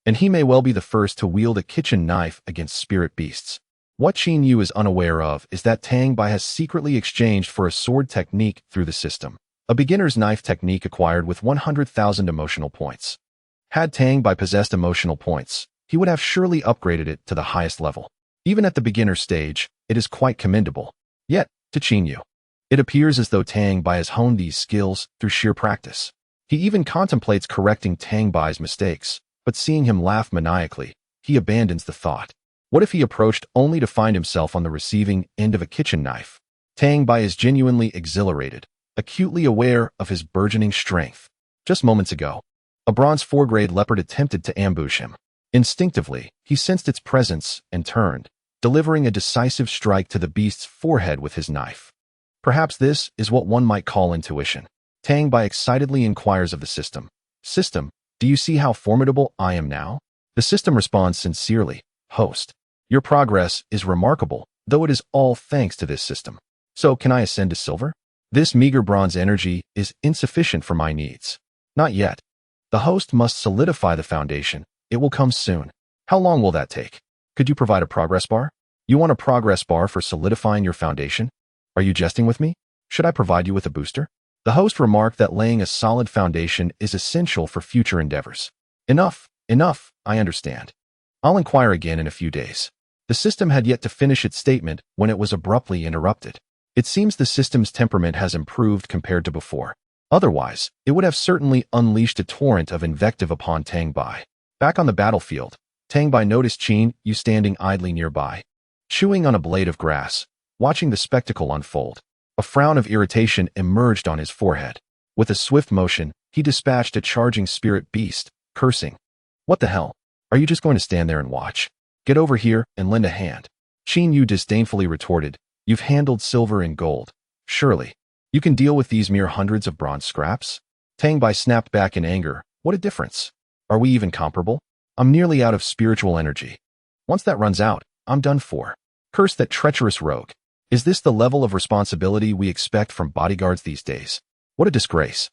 A: and he may well be the first to wield a kitchen knife against spirit beasts. What Qin Yu is unaware of is that Tang Bai has secretly exchanged for a sword technique through the system, a beginner's knife technique acquired with 100,000 emotional points. Had Tang Bai possessed emotional points, he would have surely upgraded it to the highest level. Even at the beginner stage, it is quite commendable. Yet, to Qin Yu, it appears as though Tang Bai has honed these skills through sheer practice. He even contemplates correcting Tang Bai's mistakes, but seeing him laugh maniacally, he abandons the thought. What if he approached only to find himself on the receiving end of a kitchen knife? Tang Bai is genuinely exhilarated, acutely aware of his burgeoning strength. Just moments ago, a bronze 4-grade leopard attempted to ambush him. Instinctively, he sensed its presence and turned, delivering a decisive strike to the beast's forehead with his knife. Perhaps this is what one might call intuition. Tang Bai excitedly inquires of the system. System, do you see how formidable I am now? The system responds sincerely. Host, your progress is remarkable, though it is all thanks to this system. So can I ascend to silver? This meager bronze energy is insufficient for my needs. Not yet. The host must solidify the foundation. It will come soon. How long will that take? Could you provide a progress bar? You want a progress bar for solidifying your foundation? Are you jesting with me? Should I provide you with a booster? The host remarked that laying a solid foundation is essential for future endeavors. Enough, I understand. I'll inquire again in a few days. The system had yet to finish its statement when it was abruptly interrupted. It seems the system's temperament has improved compared to before. Otherwise, it would have certainly unleashed a torrent of invective upon Tang Bai. Back on the battlefield, Tang Bai noticed Qin Yu standing idly nearby, chewing on a blade of grass, watching the spectacle unfold. A frown of irritation emerged on his forehead. With a swift motion, he dispatched a charging spirit beast, cursing. What the hell? Are you just going to stand there and watch? Get over here and lend a hand. Qin Yu disdainfully retorted, you've handled silver and gold. Surely, you can deal with these mere hundreds of bronze scraps? Tang Bai snapped back in anger. What a difference. Are we even comparable? I'm nearly out of spiritual energy. Once that runs out, I'm done for. Curse that treacherous rogue. Is this the level of responsibility we expect from bodyguards these days? What a disgrace.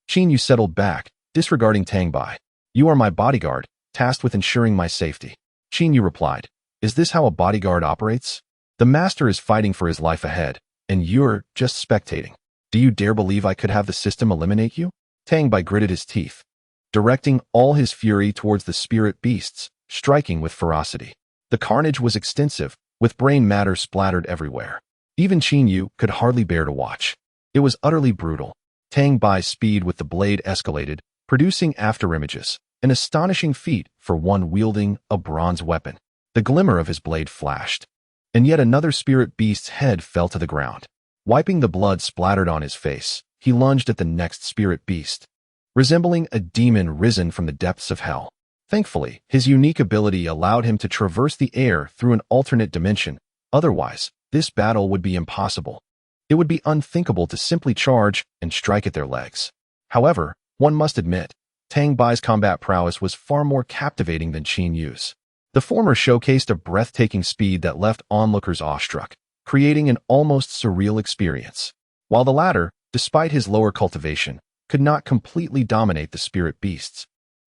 A: Qin Yu settled back, disregarding Tang Bai. You are my bodyguard, tasked with ensuring my safety. Qin Yu replied, is this how a bodyguard operates? The master is fighting for his life ahead, and you're just spectating. Do you dare believe I could have the system eliminate you? Tang Bai gritted his teeth, directing all his fury towards the spirit beasts, striking with ferocity. The carnage was extensive, with brain matter splattered everywhere. Even Qin Yu could hardly bear to watch. It was utterly brutal. Tang Bai's speed with the blade escalated, producing afterimages, an astonishing feat for one wielding a bronze weapon. The glimmer of his blade flashed, and yet another spirit beast's head fell to the ground. Wiping the blood splattered on his face, he lunged at the next spirit beast, resembling a demon risen from the depths of hell. Thankfully, his unique ability allowed him to traverse the air through an alternate dimension. Otherwise, this battle would be impossible. It would be unthinkable to simply charge and strike at their legs. However, one must admit, Tang Bai's combat prowess was far more captivating than Qin Yu's. The former showcased a breathtaking speed that left onlookers awestruck, creating an almost surreal experience, while the latter, despite his lower cultivation, could not completely dominate the spirit beasts.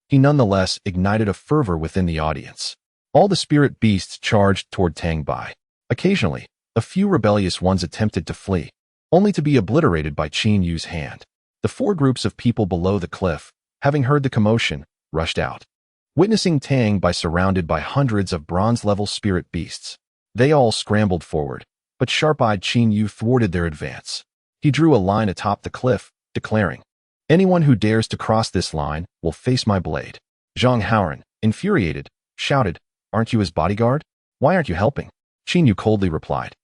A: He nonetheless ignited a fervor within the audience. All the spirit beasts charged toward Tang Bai. Occasionally, a few rebellious ones attempted to flee, only to be obliterated by Qin Yu's hand. The 4 groups of people below the cliff, having heard the commotion, rushed out. witnessing Tang Bai surrounded by hundreds of bronze-level spirit beasts. They all scrambled forward, but sharp-eyed Qin Yu thwarted their advance. He drew a line atop the cliff, declaring, "Anyone who dares to cross this line will face my blade." Zhang Haoran, infuriated, shouted, "Aren't you his bodyguard? Why aren't you helping?" Qin Yu coldly replied,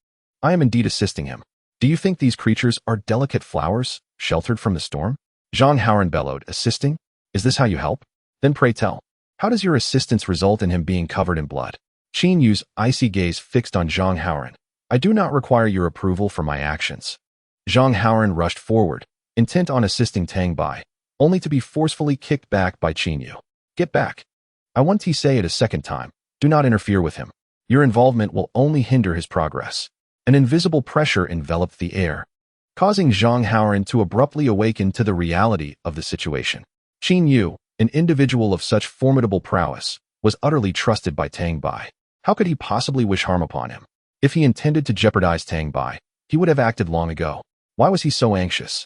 A: "I am indeed assisting him. Do you think these creatures are delicate flowers, sheltered from the storm?" Zhang Haoran bellowed, "Assisting? Is this how you help? Then pray tell, how does your assistance result in him being covered in blood?" Qin Yu's icy gaze fixed on Zhang Haoran. "I do not require your approval for my actions." Zhang Haoran rushed forward, intent on assisting Tang Bai, only to be forcefully kicked back by Qin Yu. "Get back. I want to say it a second time. Do not interfere with him. Your involvement will only hinder his progress." An invisible pressure enveloped the air, causing Zhang Haoran to abruptly awaken to the reality of the situation. Qin Yu, an individual of such formidable prowess, was utterly trusted by Tang Bai. How could he possibly wish harm upon him? If he intended to jeopardize Tang Bai, he would have acted long ago. Why was he so anxious?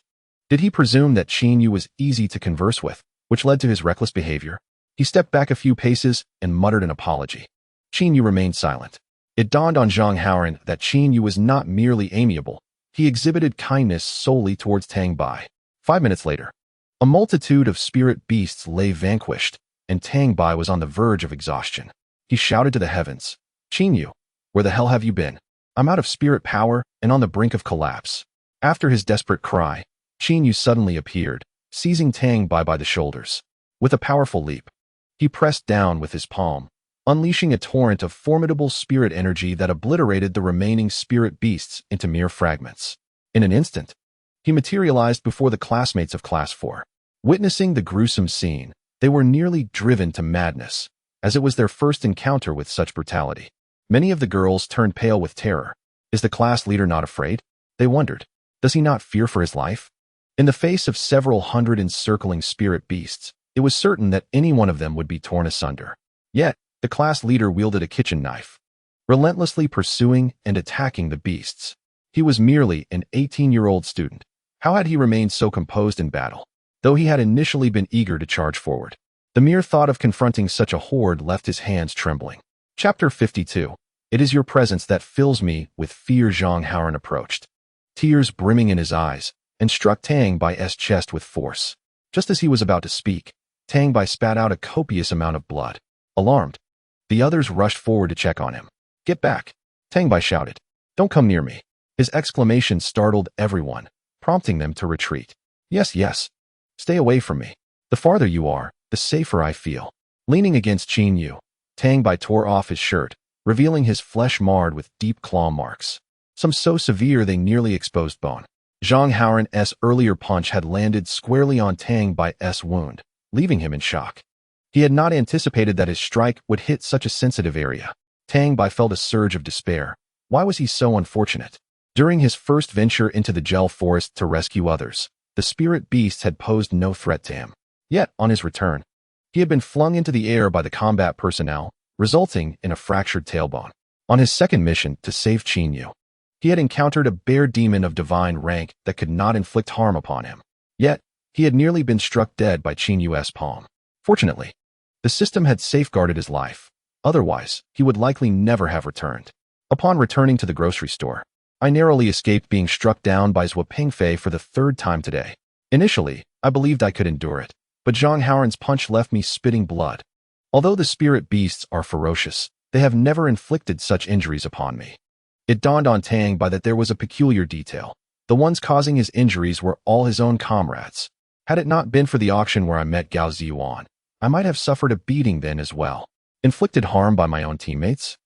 A: Did he presume that Qin Yu was easy to converse with, which led to his reckless behavior? He stepped back a few paces and muttered an apology. Qin Yu remained silent. It dawned on Zhang Haoran that Qin Yu was not merely amiable. He exhibited kindness solely towards Tang Bai. 5 minutes later, a multitude of spirit beasts lay vanquished, and Tang Bai was on the verge of exhaustion. He shouted to the heavens, "Qin Yu, where the hell have you been? I'm out of spirit power and on the brink of collapse." After his desperate cry, Qin Yu suddenly appeared, seizing Tang Bai by the shoulders. With a powerful leap, he pressed down with his palm, unleashing a torrent of formidable spirit energy that obliterated the remaining spirit beasts into mere fragments. In an instant, he materialized before the classmates of Class 4. Witnessing the gruesome scene, they were nearly driven to madness, as it was their first encounter with such brutality. Many of the girls turned pale with terror. Is the class leader not afraid? They wondered. Does he not fear for his life? In the face of several hundred encircling spirit beasts, it was certain that any one of them would be torn asunder. Yet, the class leader wielded a kitchen knife, relentlessly pursuing and attacking the beasts. He was merely an 18-year-old student. How had he remained so composed in battle, though he had initially been eager to charge forward? The mere thought of confronting such a horde left his hands trembling. Chapter 52. It is your presence that fills me with fear. Zhang Haoran approached, tears brimming in his eyes, and struck Tang Bai's chest with force. Just as he was about to speak, Tang Bai spat out a copious amount of blood. Alarmed, the others rushed forward to check on him. "Get back!" Tang Bai shouted. "Don't come near me." His exclamation startled everyone, prompting them to retreat. Yes, stay away from me. The farther you are, the safer I feel." Leaning against Qin Yu, Tang Bai tore off his shirt, revealing his flesh marred with deep claw marks, some so severe they nearly exposed bone. Zhang Haoran's earlier punch had landed squarely on Tang Bai's wound, leaving him in shock. He had not anticipated that his strike would hit such a sensitive area. Tang Bai felt a surge of despair. Why was he so unfortunate? During his first venture into the gel forest to rescue others, the spirit beasts had posed no threat to him. Yet, on his return, he had been flung into the air by the combat personnel, resulting in a fractured tailbone. On his second mission to save Qin Yu, he had encountered a bear demon of divine rank that could not inflict harm upon him. Yet, he had nearly been struck dead by Qin Yu's palm. Fortunately, the system had safeguarded his life. Otherwise, he would likely never have returned. Upon returning to the grocery store, I narrowly escaped being struck down by Zhou Pingfei for the third time today. Initially, I believed I could endure it, but Zhang Haoran's punch left me spitting blood. Although the spirit beasts are ferocious, they have never inflicted such injuries upon me. It dawned on Tang Bai that there was a peculiar detail. The ones causing his injuries were all his own comrades. Had it not been for the auction where I met Gao Ziyuan, I might have suffered a beating then as well. Inflicted harm by my own teammates?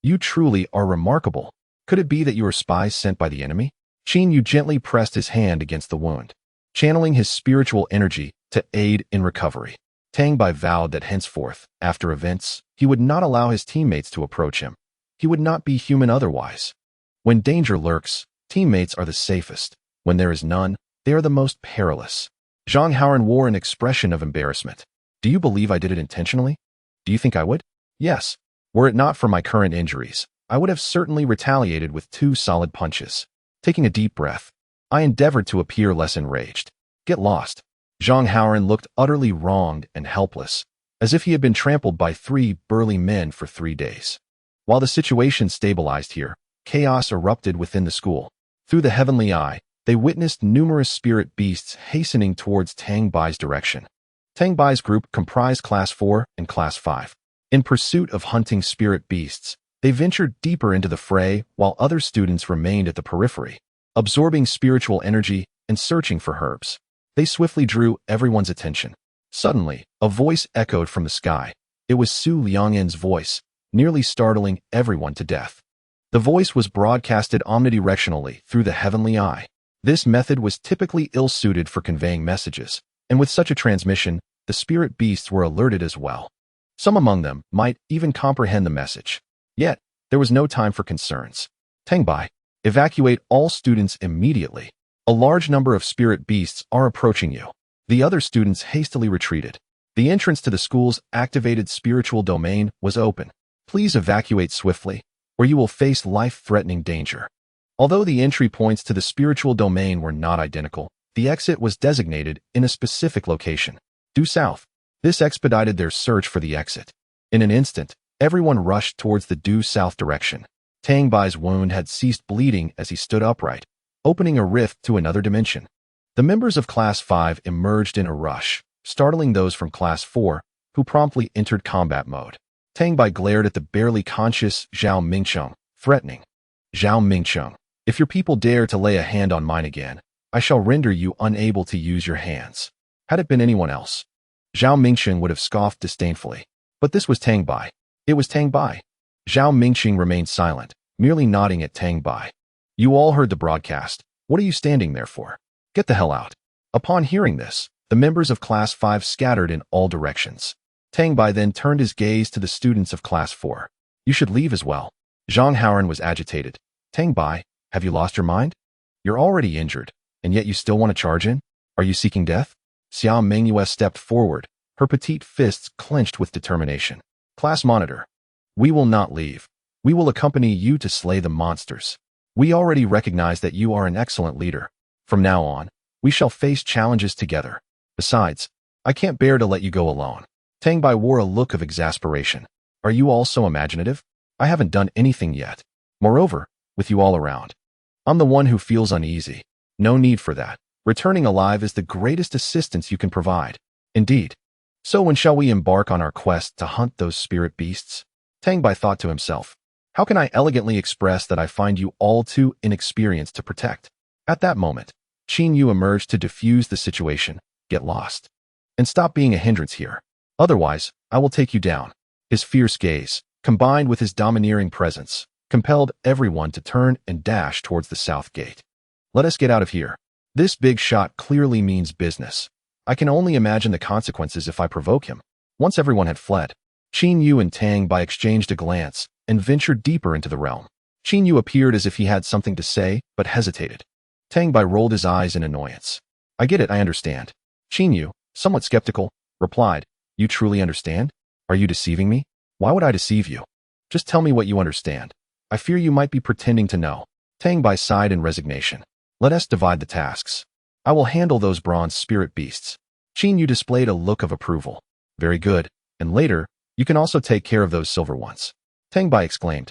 A: You truly are remarkable. Could it be that you are spies sent by the enemy? Qin Yu gently pressed his hand against the wound, channeling his spiritual energy to aid in recovery. Tang Bai vowed that henceforth, after events, he would not allow his teammates to approach him. He would not be human otherwise. When danger lurks, teammates are the safest. When there is none, they are the most perilous. Zhang Haoran wore an expression of embarrassment. Do you believe I did it intentionally? Do you think I would? Yes. Were it not for my current injuries, I would have certainly retaliated with 2 solid punches. Taking a deep breath, I endeavored to appear less enraged. Get lost. Zhang Haoran looked utterly wronged and helpless, as if he had been trampled by 3 burly men for 3 days. While the situation stabilized here, chaos erupted within the school. Through the heavenly eye, they witnessed numerous spirit beasts hastening towards Tang Bai's direction. Tang Bai's group comprised Class 4 and Class 5. In pursuit of hunting spirit beasts, they ventured deeper into the fray while other students remained at the periphery, absorbing spiritual energy and searching for herbs. They swiftly drew everyone's attention. Suddenly, a voice echoed from the sky. It was Su Liangen's voice, nearly startling everyone to death. The voice was broadcasted omnidirectionally through the heavenly eye. This method was typically ill-suited for conveying messages, and with such a transmission, the spirit beasts were alerted as well. Some among them might even comprehend the message. Yet, there was no time for concerns. Tang Bai, evacuate all students immediately. A large number of spirit beasts are approaching you. The other students hastily retreated. The entrance to the school's activated spiritual domain was open. Please evacuate swiftly, or you will face life-threatening danger. Although the entry points to the spiritual domain were not identical, the exit was designated in a specific location, due south. This expedited their search for the exit. In an instant, everyone rushed towards the due south direction. Tang Bai's wound had ceased bleeding as he stood upright, opening a rift to another dimension. The members of Class 5 emerged in a rush, startling those from Class 4, who promptly entered combat mode. Tang Bai glared at the barely conscious Zhao Mingcheng, threatening. Zhao Mingcheng, if your people dare to lay a hand on mine again, I shall render you unable to use your hands. Had it been anyone else, Zhao Mingcheng would have scoffed disdainfully. But this was Tang Bai. It was Tang Bai. Zhao Mingcheng remained silent, merely nodding at Tang Bai. You all heard the broadcast. What are you standing there for? Get the hell out. Upon hearing this, the members of Class 5 scattered in all directions. Tang Bai then turned his gaze to the students of Class 4. You should leave as well. Zhang Haoren was agitated. Tang Bai, have you lost your mind? You're already injured, and yet you still want to charge in? Are you seeking death? Xiao Mengyue stepped forward, her petite fists clenched with determination. Class Monitor. We will not leave. We will accompany you to slay the monsters. We already recognize that you are an excellent leader. From now on, we shall face challenges together. Besides, I can't bear to let you go alone. Tang Bai wore a look of exasperation. Are you all so imaginative? I haven't done anything yet. Moreover, with you all around, I'm the one who feels uneasy. No need for that. Returning alive is the greatest assistance you can provide. Indeed. So when shall we embark on our quest to hunt those spirit beasts? Tang Bai thought to himself. How can I elegantly express that I find you all too inexperienced to protect? At that moment, Qin Yu emerged to defuse the situation. Get lost. And stop being a hindrance here. Otherwise, I will take you down. His fierce gaze, combined with his domineering presence, compelled everyone to turn and dash towards the south gate. Let us get out of here. This big shot clearly means business. I can only imagine the consequences if I provoke him. Once everyone had fled, Qin Yu and Tang Bai exchanged a glance and ventured deeper into the realm. Qin Yu appeared as if he had something to say, but hesitated. Tang Bai rolled his eyes in annoyance. I get it, I understand. Qin Yu, somewhat skeptical, replied, You truly understand? Are you deceiving me? Why would I deceive you? Just tell me what you understand. I fear you might be pretending to know. Tang Bai sighed in resignation. Let us divide the tasks. I will handle those bronze spirit beasts. Qin Yu displayed a look of approval. Very good, and later, you can also take care of those silver ones. Tang Bai exclaimed.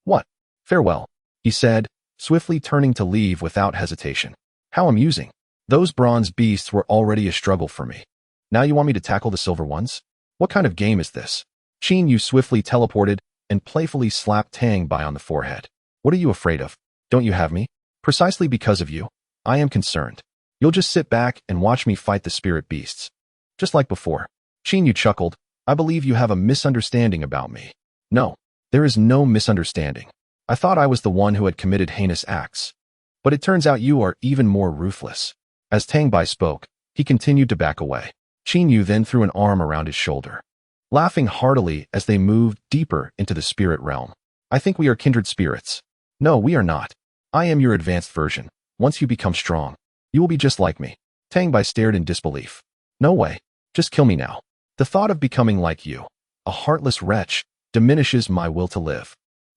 A: What? Farewell, he said, swiftly turning to leave without hesitation. How amusing. Those bronze beasts were already a struggle for me. Now you want me to tackle the silver ones? What kind of game is this? Qin Yu swiftly teleported and playfully slapped Tang Bai on the forehead. What are you afraid of? Don't you have me? Precisely because of you, I am concerned. You'll just sit back and watch me fight the spirit beasts. Just like before. Qin Yu chuckled. I believe you have a misunderstanding about me. No, there is no misunderstanding. I thought I was the one who had committed heinous acts. But it turns out you are even more ruthless. As Tang Bai spoke, he continued to back away. Qin Yu then threw an arm around his shoulder, laughing heartily as they moved deeper into the spirit realm. I think we are kindred spirits. No, we are not. I am your advanced version. Once you become strong, you will be just like me. Tang Bai stared in disbelief. No way. Just kill me now. The thought of becoming like you, a heartless wretch, diminishes my will to live.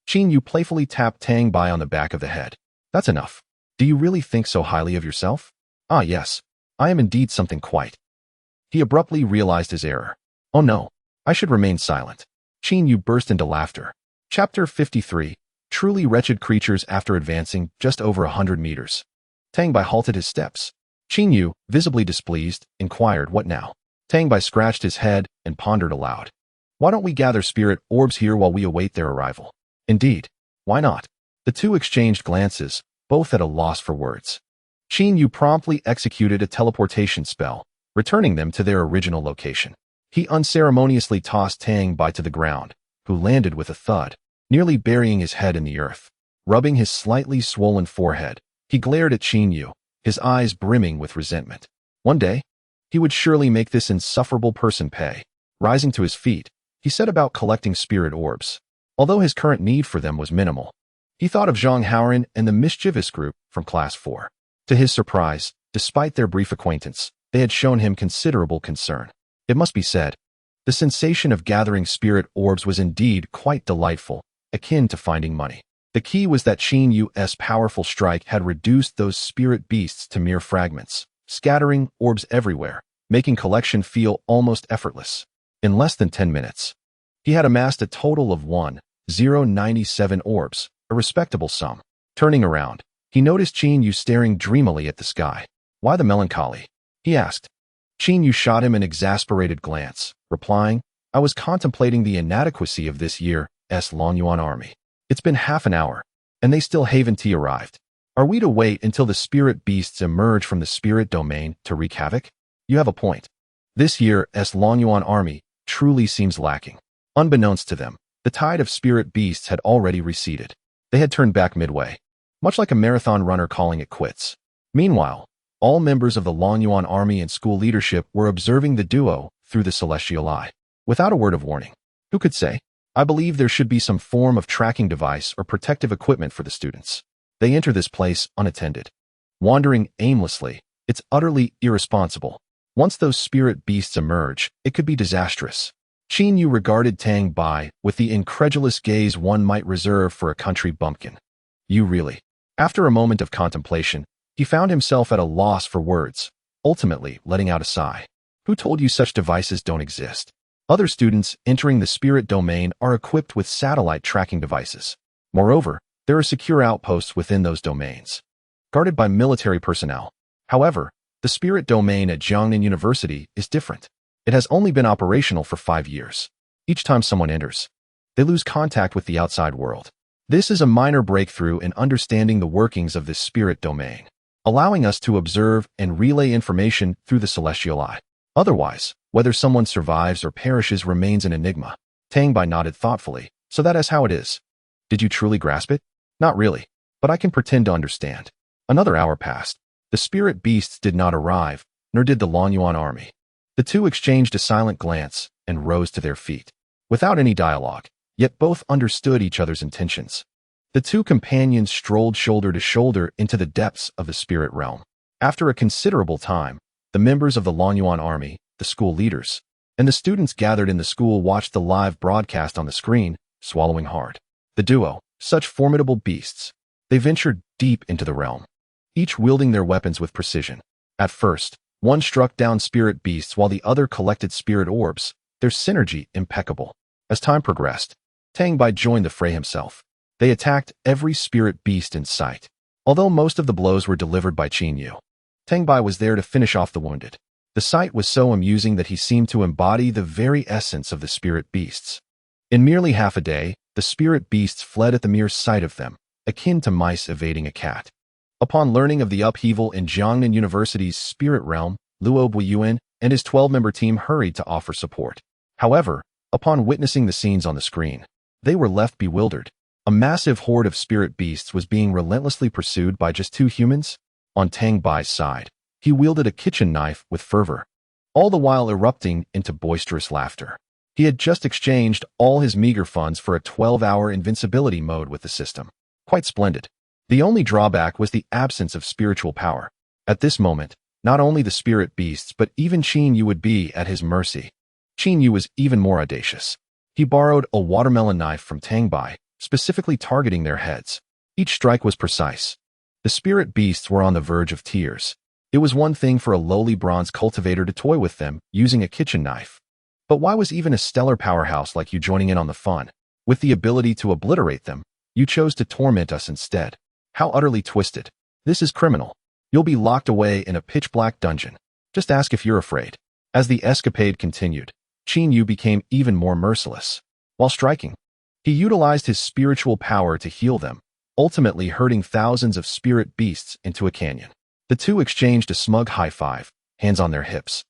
A: Qin Yu playfully tapped Tang Bai on the back of the head. That's enough. Do you really think so highly of yourself? Ah, yes. I am indeed something quite. He abruptly realized his error. Oh no. I should remain silent. Qin Yu burst into laughter. Chapter 53. Truly wretched creatures. After advancing just over 100 meters, Tang Bai halted his steps. Qin Yu, visibly displeased, inquired, "What now?" Tang Bai scratched his head and pondered aloud. "Why don't we gather spirit orbs here while we await their arrival?" "Indeed. Why not?" The two exchanged glances, both at a loss for words. Qin Yu promptly executed a teleportation spell, returning them to their original location. He unceremoniously tossed Tang Bai to the ground, who landed with a thud, nearly burying his head in the earth. Rubbing his slightly swollen forehead, he glared at Qin Yu, his eyes brimming with resentment. One day, he would surely make this insufferable person pay. Rising to his feet, he set about collecting spirit orbs. Although his current need for them was minimal, he thought of Zhang Haoran and the mischievous group from Class 4. To his surprise, despite their brief acquaintance, they had shown him considerable concern. It must be said, the sensation of gathering spirit orbs was indeed quite delightful, akin to finding money. The key was that Qin Yu's powerful strike had reduced those spirit beasts to mere fragments, scattering orbs everywhere, making collection feel almost effortless. In less than 10 minutes, he had amassed a total of 1,097 orbs, a respectable sum. Turning around, he noticed Qin Yu staring dreamily at the sky. "Why the melancholy?" he asked. Qin Yu shot him an exasperated glance, replying, "I was contemplating the inadequacy of this year's Longyuan army. It's been half an hour, and they still haven't arrived. Are we to wait until the spirit beasts emerge from the spirit domain to wreak havoc? You have a point. This year's Longyuan army truly seems lacking." Unbeknownst to them, the tide of spirit beasts had already receded. They had turned back midway, much like a marathon runner calling it quits. Meanwhile, all members of the Longyuan army and school leadership were observing the duo through the celestial eye. Without a word of warning, who could say? I believe there should be some form of tracking device or protective equipment for the students. They enter this place unattended, wandering aimlessly. It's utterly irresponsible. Once those spirit beasts emerge, it could be disastrous. Qin Yu regarded Tang Bai with the incredulous gaze one might reserve for a country bumpkin. "You really?" After a moment of contemplation, he found himself at a loss for words, ultimately letting out a sigh. "Who told you such devices don't exist? Other students entering the spirit domain are equipped with satellite tracking devices. Moreover, there are secure outposts within those domains, guarded by military personnel. However, the spirit domain at Jiangnan University is different. It has only been operational for 5 years. Each time someone enters, they lose contact with the outside world. This is a minor breakthrough in understanding the workings of this spirit domain, allowing us to observe and relay information through the celestial eye. Otherwise, whether someone survives or perishes remains an enigma." Tang Bai nodded thoughtfully. "So that is how it is. Did you truly grasp it?" "Not really, but I can pretend to understand." Another hour passed. The spirit beasts did not arrive, nor did the Longyuan army. The two exchanged a silent glance and rose to their feet. Without any dialogue, yet both understood each other's intentions, the two companions strolled shoulder to shoulder into the depths of the spirit realm. After a considerable time, the members of the Longyuan army, the school leaders, and the students gathered in the school watched the live broadcast on the screen, swallowing hard. The duo, such formidable beasts, they ventured deep into the realm, each wielding their weapons with precision. At first, one struck down spirit beasts while the other collected spirit orbs, their synergy impeccable. As time progressed, Tang Bai joined the fray himself. They attacked every spirit beast in sight. Although most of the blows were delivered by Qin Yu, Tang Bai was there to finish off the wounded. The sight was so amusing that he seemed to embody the very essence of the spirit beasts. In merely half a day, the spirit beasts fled at the mere sight of them, akin to mice evading a cat. Upon learning of the upheaval in Jiangnan University's spirit realm, Luo Buiyuan and his 12-member team hurried to offer support. However, upon witnessing the scenes on the screen, they were left bewildered. A massive horde of spirit beasts was being relentlessly pursued by just 2 humans. On Tang Bai's side, he wielded a kitchen knife with fervor, all the while erupting into boisterous laughter. He had just exchanged all his meager funds for a 12-hour invincibility mode with the system. Quite splendid. The only drawback was the absence of spiritual power. At this moment, not only the spirit beasts but even Qin Yu would be at his mercy. Qin Yu was even more audacious. He borrowed a watermelon knife from Tang Bai, specifically targeting their heads. Each strike was precise. The spirit beasts were on the verge of tears. It was one thing for a lowly bronze cultivator to toy with them using a kitchen knife, But why was even a stellar powerhouse like you joining in on the fun? With the ability to obliterate them, you chose to torment us instead. How utterly twisted. This is criminal. You'll be locked away in a pitch-black dungeon. Just ask if you're afraid. As the escapade continued, Qin Yu became even more merciless. While striking, he utilized his spiritual power to heal them, ultimately herding thousands of spirit beasts into a canyon. The two exchanged a smug high five, hands on their hips,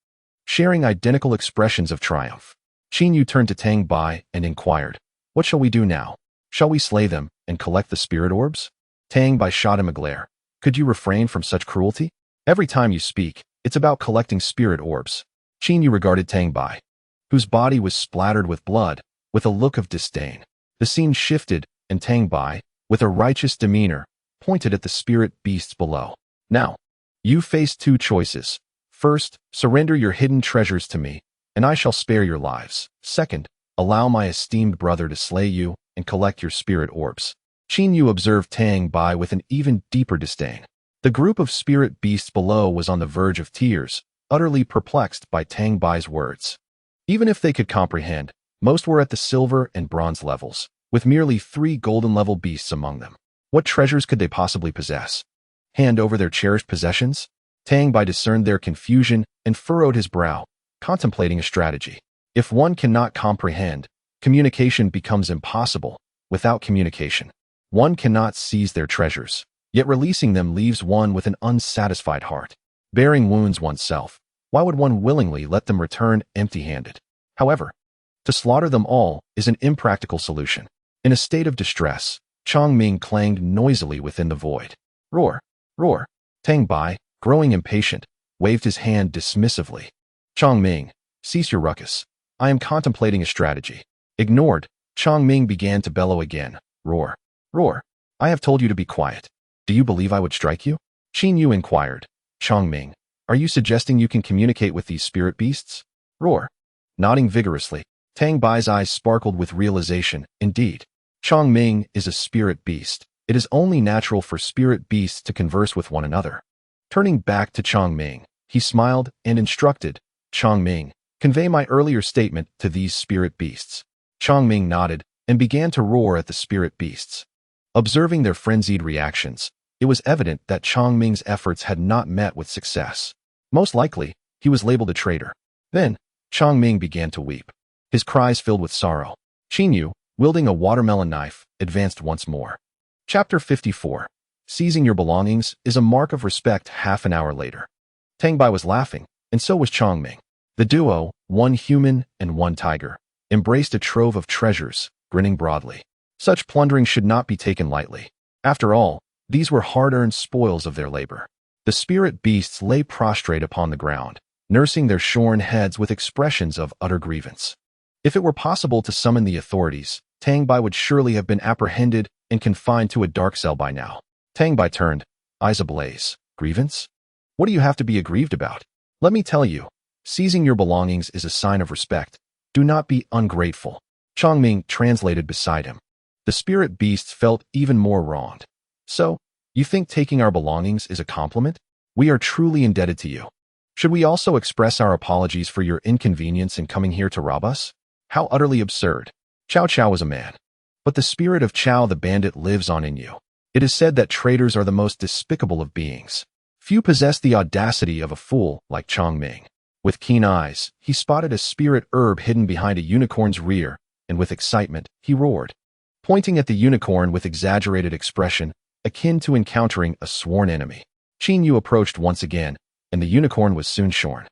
A: sharing identical expressions of triumph. Qin Yu turned to Tang Bai and inquired, "What shall we do now? Shall we slay them and collect the spirit orbs?" Tang Bai shot him a glare. "Could you refrain from such cruelty? Every time you speak, it's about collecting spirit orbs." Qin Yu regarded Tang Bai, whose body was splattered with blood, with a look of disdain. The scene shifted, and Tang Bai, with a righteous demeanor, pointed at the spirit beasts below. "Now, you face two choices. First, surrender your hidden treasures to me, and I shall spare your lives. Second, allow my esteemed brother to slay you and collect your spirit orbs." Qin Yu observed Tang Bai with an even deeper disdain. The group of spirit beasts below was on the verge of tears, utterly perplexed by Tang Bai's words. Even if they could comprehend, most were at the silver and bronze levels, with merely 3 golden-level beasts among them. What treasures could they possibly possess? Hand over their cherished possessions? Tang Bai discerned their confusion and furrowed his brow, contemplating a strategy. If one cannot comprehend, communication becomes impossible. Without communication, one cannot seize their treasures, yet releasing them leaves one with an unsatisfied heart. Bearing wounds oneself, why would one willingly let them return empty-handed? However, to slaughter them all is an impractical solution. In a state of distress, Chang Ming clanged noisily within the void. "Roar! Roar!" Tang Bai, growing impatient, waved his hand dismissively. "Chang Ming, cease your ruckus. I am contemplating a strategy." Ignored, Chang Ming began to bellow again. "Roar! Roar! I have told you to be quiet. Do you believe I would strike you?" Qin Yu inquired. "Chang Ming, are you suggesting you can communicate with these spirit beasts?" "Roar!" Nodding vigorously, Tang Bai's eyes sparkled with realization. Indeed, Chang Ming is a spirit beast. It is only natural for spirit beasts to converse with one another. Turning back to Chang Ming, he smiled and instructed, "Chang Ming, convey my earlier statement to these spirit beasts." Chang Ming nodded and began to roar at the spirit beasts. Observing their frenzied reactions, it was evident that Chang Ming's efforts had not met with success. Most likely, he was labeled a traitor. Then, Chang Ming began to weep, his cries filled with sorrow. Qin Yu, wielding a watermelon knife, advanced once more. Chapter 54. Seizing your belongings is a mark of respect. Half an hour later, Tang Bai was laughing, and so was Chang Ming. The duo, one human and one tiger, embraced a trove of treasures, grinning broadly. Such plundering should not be taken lightly. After all, these were hard-earned spoils of their labor. The spirit beasts lay prostrate upon the ground, nursing their shorn heads with expressions of utter grievance. If it were possible to summon the authorities, Tang Bai would surely have been apprehended and confined to a dark cell by now. Tang Bai turned, eyes ablaze. "Grievance? What do you have to be aggrieved about? Let me tell you, seizing your belongings is a sign of respect. Do not be ungrateful." Chang Ming translated beside him. The spirit beasts felt even more wronged. "So, you think taking our belongings is a compliment? We are truly indebted to you. Should we also express our apologies for your inconvenience in coming here to rob us? How utterly absurd." Chow Chow was a man, but the spirit of Chow the bandit lives on in you. It is said that traitors are the most despicable of beings. Few possess the audacity of a fool like Chang Ming. With keen eyes, he spotted a spirit herb hidden behind a unicorn's rear, and with excitement, he roared, pointing at the unicorn with exaggerated expression, akin to encountering a sworn enemy. Qin Yu approached once again, and the unicorn was soon shorn.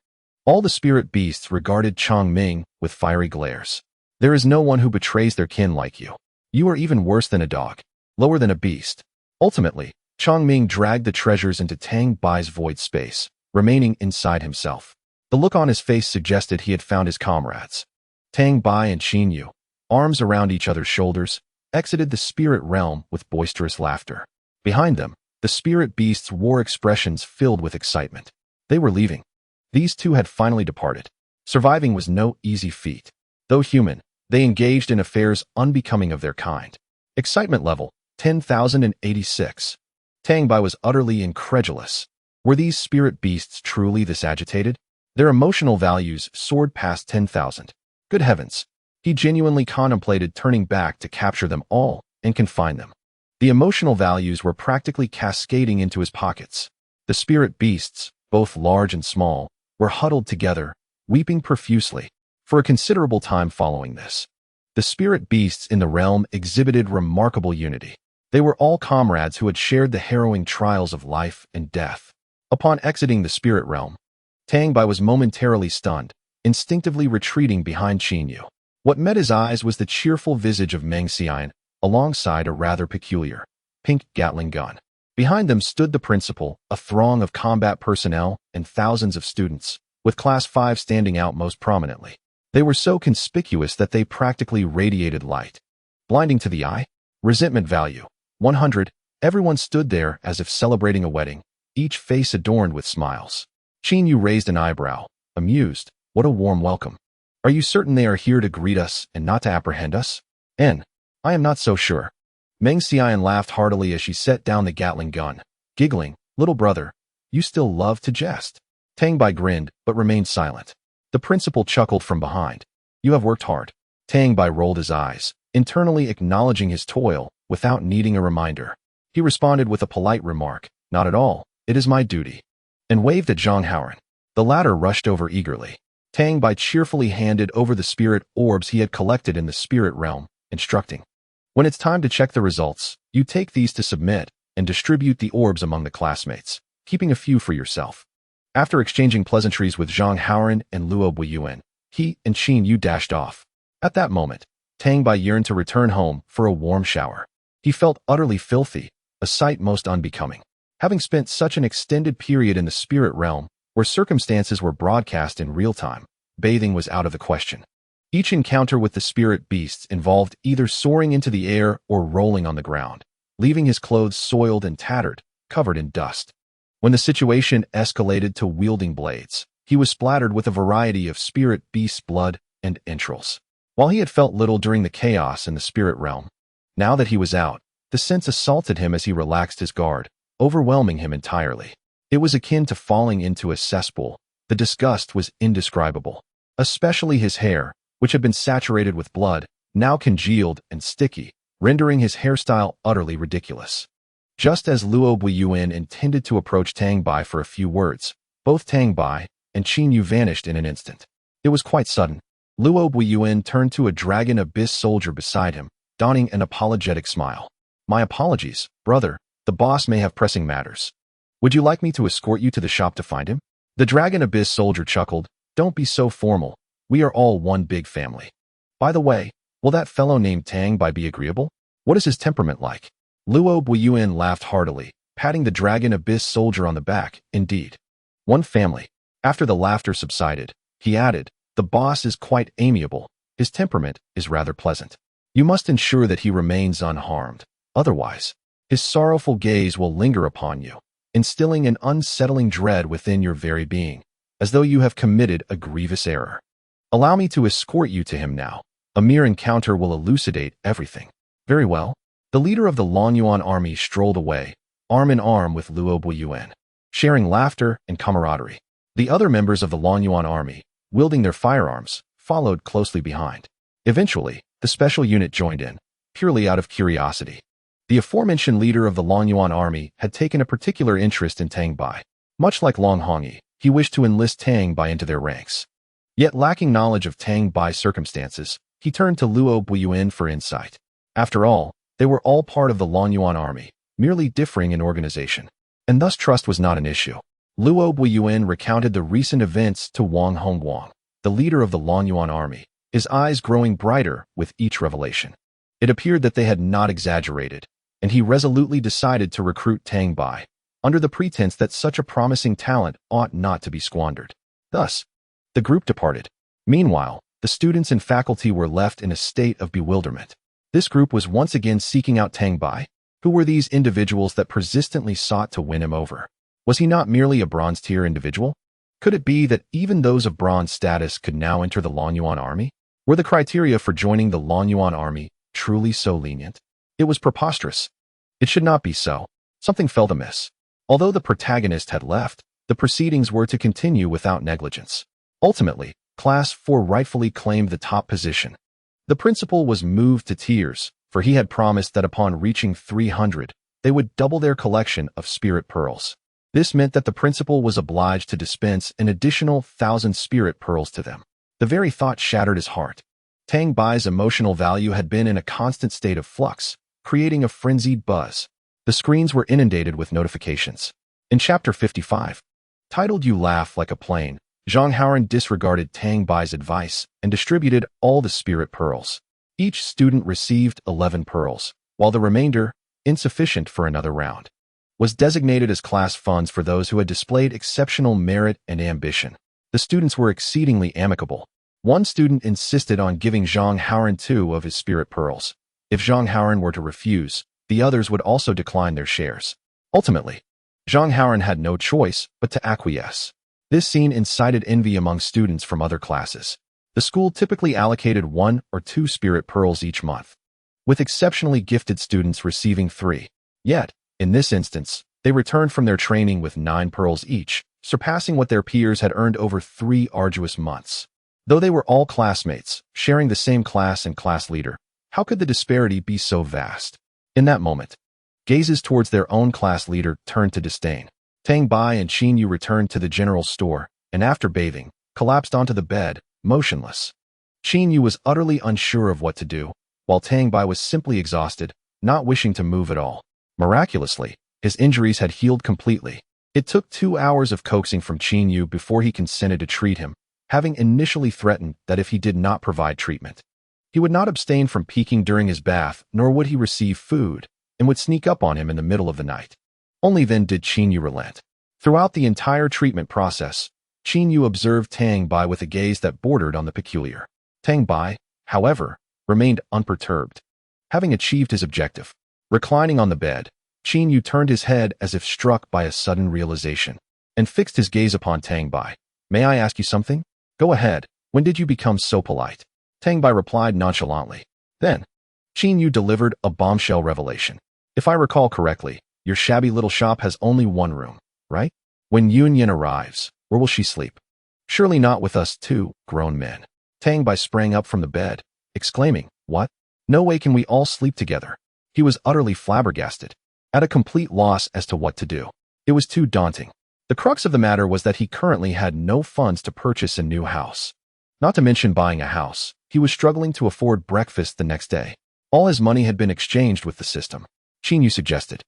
A: All the spirit beasts regarded Chang Ming with fiery glares. There is no one who betrays their kin like you. You are even worse than a dog, lower than a beast. Ultimately, Chang Ming dragged the treasures into Tang Bai's void space, remaining inside himself. The look on his face suggested he had found his comrades. Tang Bai and Qin Yu, arms around each other's shoulders, exited the spirit realm with boisterous laughter. Behind them, the spirit beasts wore expressions filled with excitement. They were leaving. These two had finally departed. Surviving was no easy feat. Though human, they engaged in affairs unbecoming of their kind. Excitement level, 10,086. Tang Bai was utterly incredulous. Were these spirit beasts truly this agitated? Their emotional values soared past 10,000. Good heavens! He genuinely contemplated turning back to capture them all and confine them. The emotional values were practically cascading into his pockets. The spirit beasts, both large and small, were huddled together, weeping profusely. For a considerable time following this, the spirit beasts in the realm exhibited remarkable unity. They were all comrades who had shared the harrowing trials of life and death. Upon exiting the spirit realm, Tang Bai was momentarily stunned, instinctively retreating behind Qin Yu. What met his eyes was the cheerful visage of Meng Xian, alongside a rather peculiar pink Gatling gun. Behind them stood the principal, a throng of combat personnel, and thousands of students, with Class 5 standing out most prominently. They were so conspicuous that they practically radiated light. Blinding to the eye, resentment value 100. Everyone stood there as if celebrating a wedding, each face adorned with smiles. Qin Yu raised an eyebrow, amused. What a warm welcome. Are you certain they are here to greet us and not to apprehend us? I am not so sure. Meng Xian laughed heartily as she set down the Gatling gun, giggling. Little brother, you still love to jest. Tang Bai grinned, but remained silent. The principal chuckled from behind. You have worked hard. Tang Bai rolled his eyes, internally acknowledging his toil, without needing a reminder. He responded with a polite remark, not at all, it is my duty, and waved at Zhang Haoran. The latter rushed over eagerly. Tang Bai cheerfully handed over the spirit orbs he had collected in the spirit realm, instructing. When it's time to check the results, you take these to submit and distribute the orbs among the classmates, keeping a few for yourself. After exchanging pleasantries with Zhang Haoran and Luo Buiyuan, he and Qin Yu dashed off. At that moment, Tang Bai yearned to return home for a warm shower. He felt utterly filthy, a sight most unbecoming. Having spent such an extended period in the spirit realm, where circumstances were broadcast in real time, bathing was out of the question. Each encounter with the spirit beasts involved either soaring into the air or rolling on the ground, leaving his clothes soiled and tattered, covered in dust. When the situation escalated to wielding blades, he was splattered with a variety of spirit beast blood and entrails. While he had felt little during the chaos in the spirit realm, now that he was out, the sense assaulted him as he relaxed his guard, overwhelming him entirely. It was akin to falling into a cesspool. The disgust was indescribable. Especially his hair, which had been saturated with blood, now congealed and sticky, rendering his hairstyle utterly ridiculous. Just as Luo Buiyuan intended to approach Tang Bai for a few words, both Tang Bai and Qin Yu vanished in an instant. It was quite sudden. Luo Buiyuan turned to a dragon abyss soldier beside him, donning an apologetic smile. My apologies, brother. The boss may have pressing matters. Would you like me to escort you to the shop to find him? The dragon abyss soldier chuckled. Don't be so formal. We are all one big family. By the way, will that fellow named Tang Bai be agreeable? What is his temperament like? Luo Buiyuan laughed heartily, patting the dragon abyss soldier on the back. Indeed. One family. After the laughter subsided, he added, the boss is quite amiable. His temperament is rather pleasant. You must ensure that he remains unharmed. Otherwise, his sorrowful gaze will linger upon you, instilling an unsettling dread within your very being, as though you have committed a grievous error. Allow me to escort you to him now. A mere encounter will elucidate everything. Very well. The leader of the Longyuan army strolled away, arm in arm with Luo Buiyuan, sharing laughter and camaraderie. The other members of the Longyuan army, wielding their firearms, followed closely behind. Eventually, the special unit joined in, purely out of curiosity. The aforementioned leader of the Longyuan army had taken a particular interest in Tang Bai. Much like Long Hongyi, he wished to enlist Tang Bai into their ranks. Yet lacking knowledge of Tang Bai's circumstances, he turned to Luo Buiyuan for insight. After all, they were all part of the Longyuan army, merely differing in organization. And thus trust was not an issue. Luo Buiyuan recounted the recent events to Wang Hongguang, the leader of the Longyuan army, his eyes growing brighter with each revelation. It appeared that they had not exaggerated, and he resolutely decided to recruit Tang Bai, under the pretense that such a promising talent ought not to be squandered. Thus, the group departed. Meanwhile, the students and faculty were left in a state of bewilderment. This group was once again seeking out Tang Bai. Who were these individuals that persistently sought to win him over? Was he not merely a bronze-tier individual? Could it be that even those of bronze status could now enter the Longyuan army? Were the criteria for joining the Longyuan army truly so lenient? It was preposterous. It should not be so. Something felt amiss. Although the protagonist had left, the proceedings were to continue without negligence. Ultimately, Class 4 rightfully claimed the top position. The principal was moved to tears, for he had promised that upon reaching 300, they would double their collection of spirit pearls. This meant that the principal was obliged to dispense an additional 1,000 spirit pearls to them. The very thought shattered his heart. Tang Bai's emotional value had been in a constant state of flux, creating a frenzied buzz. The screens were inundated with notifications. In Chapter 55, titled You Laugh Like a Plane, Zhang Haoran disregarded Tang Bai's advice and distributed all the spirit pearls. Each student received 11 pearls, while the remainder, insufficient for another round, was designated as class funds for those who had displayed exceptional merit and ambition. The students were exceedingly amicable. One student insisted on giving Zhang Haoran 2 of his spirit pearls. If Zhang Haoran were to refuse, the others would also decline their shares. Ultimately, Zhang Haoran had no choice but to acquiesce. This scene incited envy among students from other classes. The school typically allocated 1 or 2 spirit pearls each month, with exceptionally gifted students receiving 3. Yet, in this instance, they returned from their training with 9 pearls each, surpassing what their peers had earned over 3 arduous months. Though they were all classmates, sharing the same class and class leader, how could the disparity be so vast? In that moment, gazes towards their own class leader turned to disdain. Tang Bai and Qin Yu returned to the general store, and after bathing, collapsed onto the bed, motionless. Qin Yu was utterly unsure of what to do, while Tang Bai was simply exhausted, not wishing to move at all. Miraculously, his injuries had healed completely. It took 2 hours of coaxing from Qin Yu before he consented to treat him, having initially threatened that if he did not provide treatment, he would not abstain from peeking during his bath, nor would he receive food, and would sneak up on him in the middle of the night. Only then did Qin Yu relent. Throughout the entire treatment process, Qin Yu observed Tang Bai with a gaze that bordered on the peculiar. Tang Bai, however, remained unperturbed. Having achieved his objective, reclining on the bed, Qin Yu turned his head as if struck by a sudden realization, and fixed his gaze upon Tang Bai. "May I ask you something?" "Go ahead. When did you become so polite?" Tang Bai replied nonchalantly. Then, Qin Yu delivered a bombshell revelation. "If I recall correctly, your shabby little shop has only 1 room, right? When Yun Yin arrives, where will she sleep?" "Surely not with us 2 grown men." Tang Bai sprang up from the bed, exclaiming, "What? No way can we all sleep together." He was utterly flabbergasted, at a complete loss as to what to do. It was too daunting. The crux of the matter was that he currently had no funds to purchase a new house. Not to mention buying a house, he was struggling to afford breakfast the next day. All his money had been exchanged with the system. Qin Yu suggested,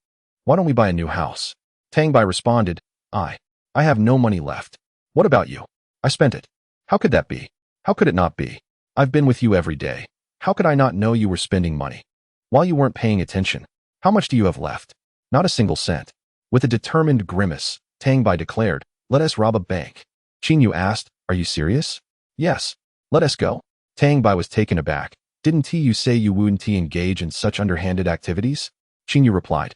A: "Why don't we buy a new house?" Tang Bai responded, I have no money left. What about you?" "I spent it." "How could that be?" "How could it not be? I've been with you every day. How could I not know you were spending money?" "While you weren't paying attention. How much do you have left?" "Not a single cent." With a determined grimace, Tang Bai declared, "Let us rob a bank." Qin Yu asked, "Are you serious?" "Yes. Let us go." Tang Bai was taken aback. "Didn't you say you wouldn't engage in such underhanded activities?" Qin Yu replied,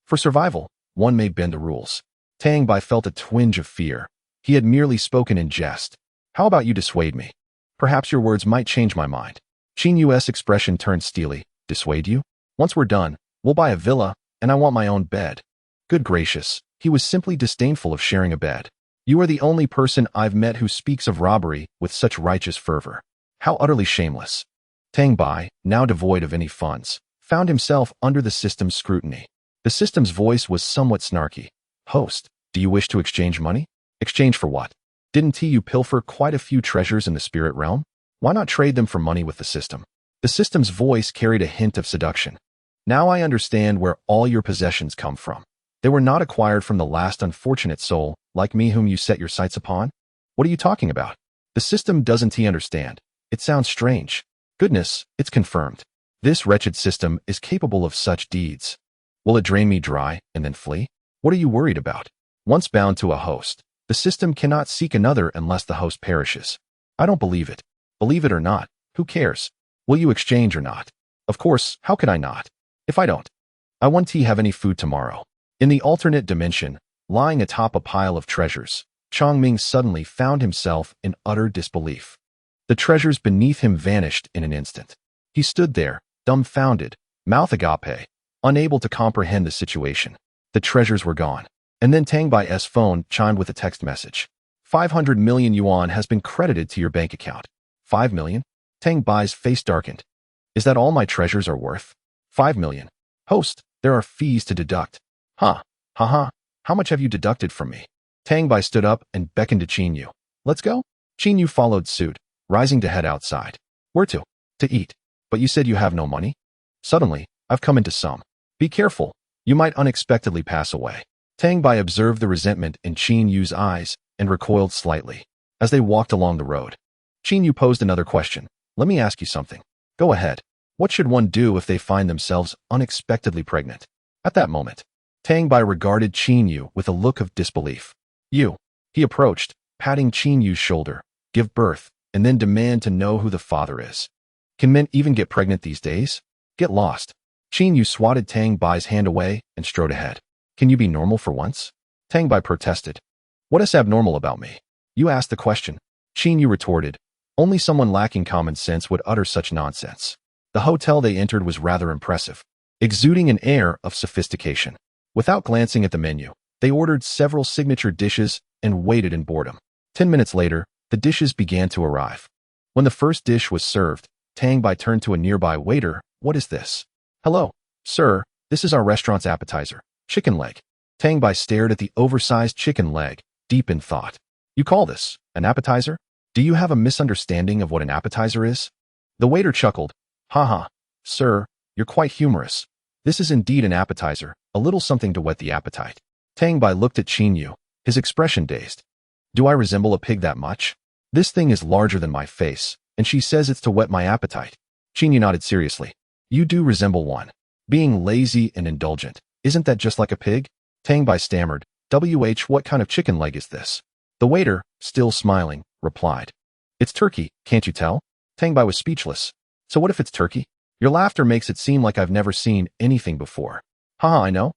A: "For survival, one may bend the rules." Tang Bai felt a twinge of fear. He had merely spoken in jest. "How about you dissuade me? Perhaps your words might change my mind." Qin Yu's expression turned steely. "Dissuade you? Once we're done, we'll buy a villa, and I want my own bed." Good gracious, he was simply disdainful of sharing a bed. "You are the only person I've met who speaks of robbery with such righteous fervor. How utterly shameless." Tang Bai, now devoid of any funds, found himself under the system's scrutiny. The system's voice was somewhat snarky. "Host, do you wish to exchange money?" "Exchange for what? Didn't you pilfer quite a few treasures in the spirit realm? Why not trade them for money with the system?" The system's voice carried a hint of seduction. "Now I understand where all your possessions come from. They were not acquired from the last unfortunate soul, like me, whom you set your sights upon." "What are you talking about?" "The system doesn't understand. It sounds strange. Goodness, it's confirmed. This wretched system is capable of such deeds. Will it drain me dry and then flee? What are you worried about? Once bound to a host, the system cannot seek another unless the host perishes." "I don't believe it." "Believe it or not, who cares? Will you exchange or not?" "Of course, how could I not? If I don't, I won't have any food tomorrow." In the alternate dimension, lying atop a pile of treasures, Chongming suddenly found himself in utter disbelief. The treasures beneath him vanished in an instant. He stood there, dumbfounded, mouth agape, unable to comprehend the situation. The treasures were gone. And then Tang Bai's phone chimed with a text message. 500 million yuan has been credited to your bank account. 5 million? Tang Bai's face darkened. Is that all my treasures are worth? 5 million. Host, there are fees to deduct. Huh. Haha. How much have you deducted from me? Tang Bai stood up and beckoned to Qin Yu. Let's go? Qin Yu followed suit, rising to head outside. Where to? To eat. But you said you have no money? Suddenly, I've come into some. Be careful. You might unexpectedly pass away. Tang Bai observed the resentment in Qin Yu's eyes and recoiled slightly. As they walked along the road, Qin Yu posed another question. Let me ask you something. Go ahead. What should one do if they find themselves unexpectedly pregnant? At that moment, Tang Bai regarded Qin Yu with a look of disbelief. You. He approached, patting Qin Yu's shoulder. Give birth, and then demand to know who the father is. Can men even get pregnant these days? Get lost. Qin Yu swatted Tang Bai's hand away and strode ahead. Can you be normal for once? Tang Bai protested. What is abnormal about me? You asked the question. Qin Yu retorted. Only someone lacking common sense would utter such nonsense. The hotel they entered was rather impressive, exuding an air of sophistication. Without glancing at the menu, they ordered several signature dishes and waited in boredom. 10 minutes later, the dishes began to arrive. When the first dish was served, Tang Bai turned to a nearby waiter. What is this? Hello, sir, this is our restaurant's appetizer, chicken leg. Tang Bai stared at the oversized chicken leg, deep in thought. You call this an appetizer? Do you have a misunderstanding of what an appetizer is? The waiter chuckled. Haha, sir, you're quite humorous. This is indeed an appetizer, a little something to whet the appetite. Tang Bai looked at Qin Yu, his expression dazed. Do I resemble a pig that much? This thing is larger than my face, and she says it's to whet my appetite. Qin Yu nodded seriously. You do resemble one. Being lazy and indulgent. Isn't that just like a pig? Tang Bai stammered. What kind of chicken leg is this? The waiter, still smiling, replied. It's turkey, can't you tell? Tang Bai was speechless. So what if it's turkey? Your laughter makes it seem like I've never seen anything before. Haha, I know.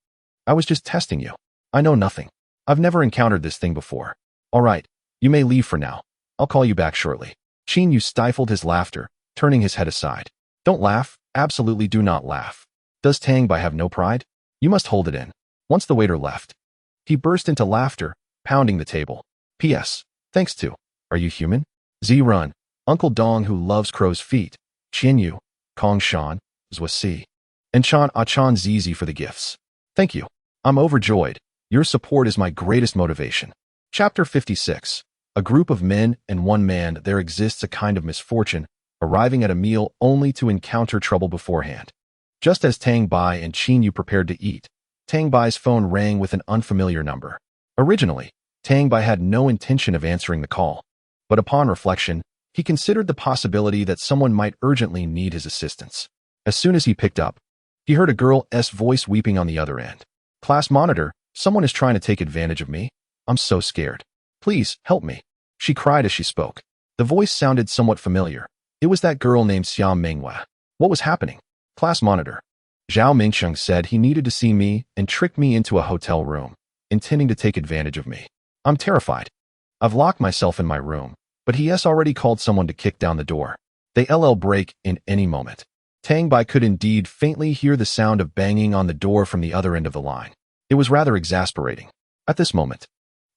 A: I was just testing you. I know nothing. I've never encountered this thing before. All right, you may leave for now. I'll call you back shortly. Qin Yu stifled his laughter, turning his head aside. Don't laugh, absolutely do not laugh. Does Tang Bai have no pride? You must hold it in. Once the waiter left, he burst into laughter, pounding the table. P.S. Thanks to, are you human? Z-Run, Uncle Dong who loves crow's feet, Qin Yu, Kong Shan, Zwasi, and Chan Achan Zizi for the gifts. Thank you. I'm overjoyed. Your support is my greatest motivation. Chapter 56. A group of men and one man. There exists a kind of misfortune, arriving at a meal only to encounter trouble beforehand. Just as Tang Bai and Qin Yu prepared to eat, Tang Bai's phone rang with an unfamiliar number. Originally, Tang Bai had no intention of answering the call, but upon reflection, he considered the possibility that someone might urgently need his assistance. As soon as he picked up, he heard a girl's voice weeping on the other end. Class monitor, someone is trying to take advantage of me. I'm so scared. Please, help me. She cried as she spoke. The voice sounded somewhat familiar. It was that girl named Xiao Minghua. What was happening? Class monitor. Zhao Mingsheng said he needed to see me and tricked me into a hotel room, intending to take advantage of me. I'm terrified. I've locked myself in my room, but he has already called someone to kick down the door. They'll break in any moment. Tang Bai could indeed faintly hear the sound of banging on the door from the other end of the line. It was rather exasperating. At this moment,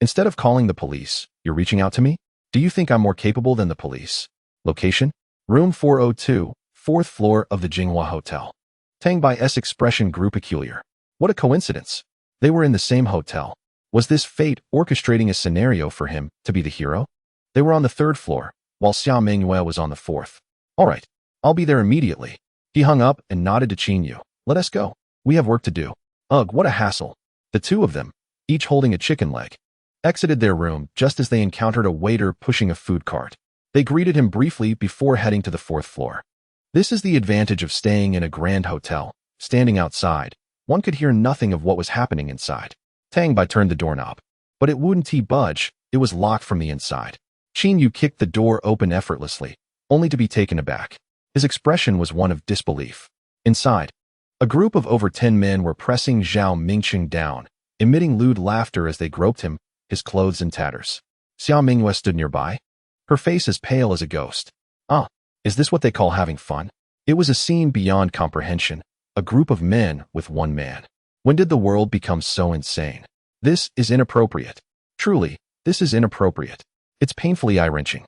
A: instead of calling the police, you're reaching out to me? Do you think I'm more capable than the police? Location? Room 402, 4th floor of the Jinghua Hotel. Tang Bai's expression grew peculiar. What a coincidence. They were in the same hotel. Was this fate orchestrating a scenario for him to be the hero? They were on the 3rd floor, while Xiao Mingyue was on the 4th. All right, I'll be there immediately. He hung up and nodded to Qin Yu. Let us go. We have work to do. Ugh, what a hassle. The two of them, each holding a chicken leg, exited their room just as they encountered a waiter pushing a food cart. They greeted him briefly before heading to the 4th floor. This is the advantage of staying in a grand hotel. Standing outside, one could hear nothing of what was happening inside. Tang Bai turned the doorknob, but it wouldn't budge. It was locked from the inside. Qin Yu kicked the door open effortlessly, only to be taken aback. His expression was one of disbelief. Inside, a group of over 10 men were pressing Zhao Mingsheng down, emitting lewd laughter as they groped him, his clothes in tatters. Xiao Minghua stood nearby, her face as pale as a ghost. Ah, is this what they call having fun? It was a scene beyond comprehension, a group of men with one man. When did the world become so insane? This is inappropriate. Truly, this is inappropriate. It's painfully eye-wrenching.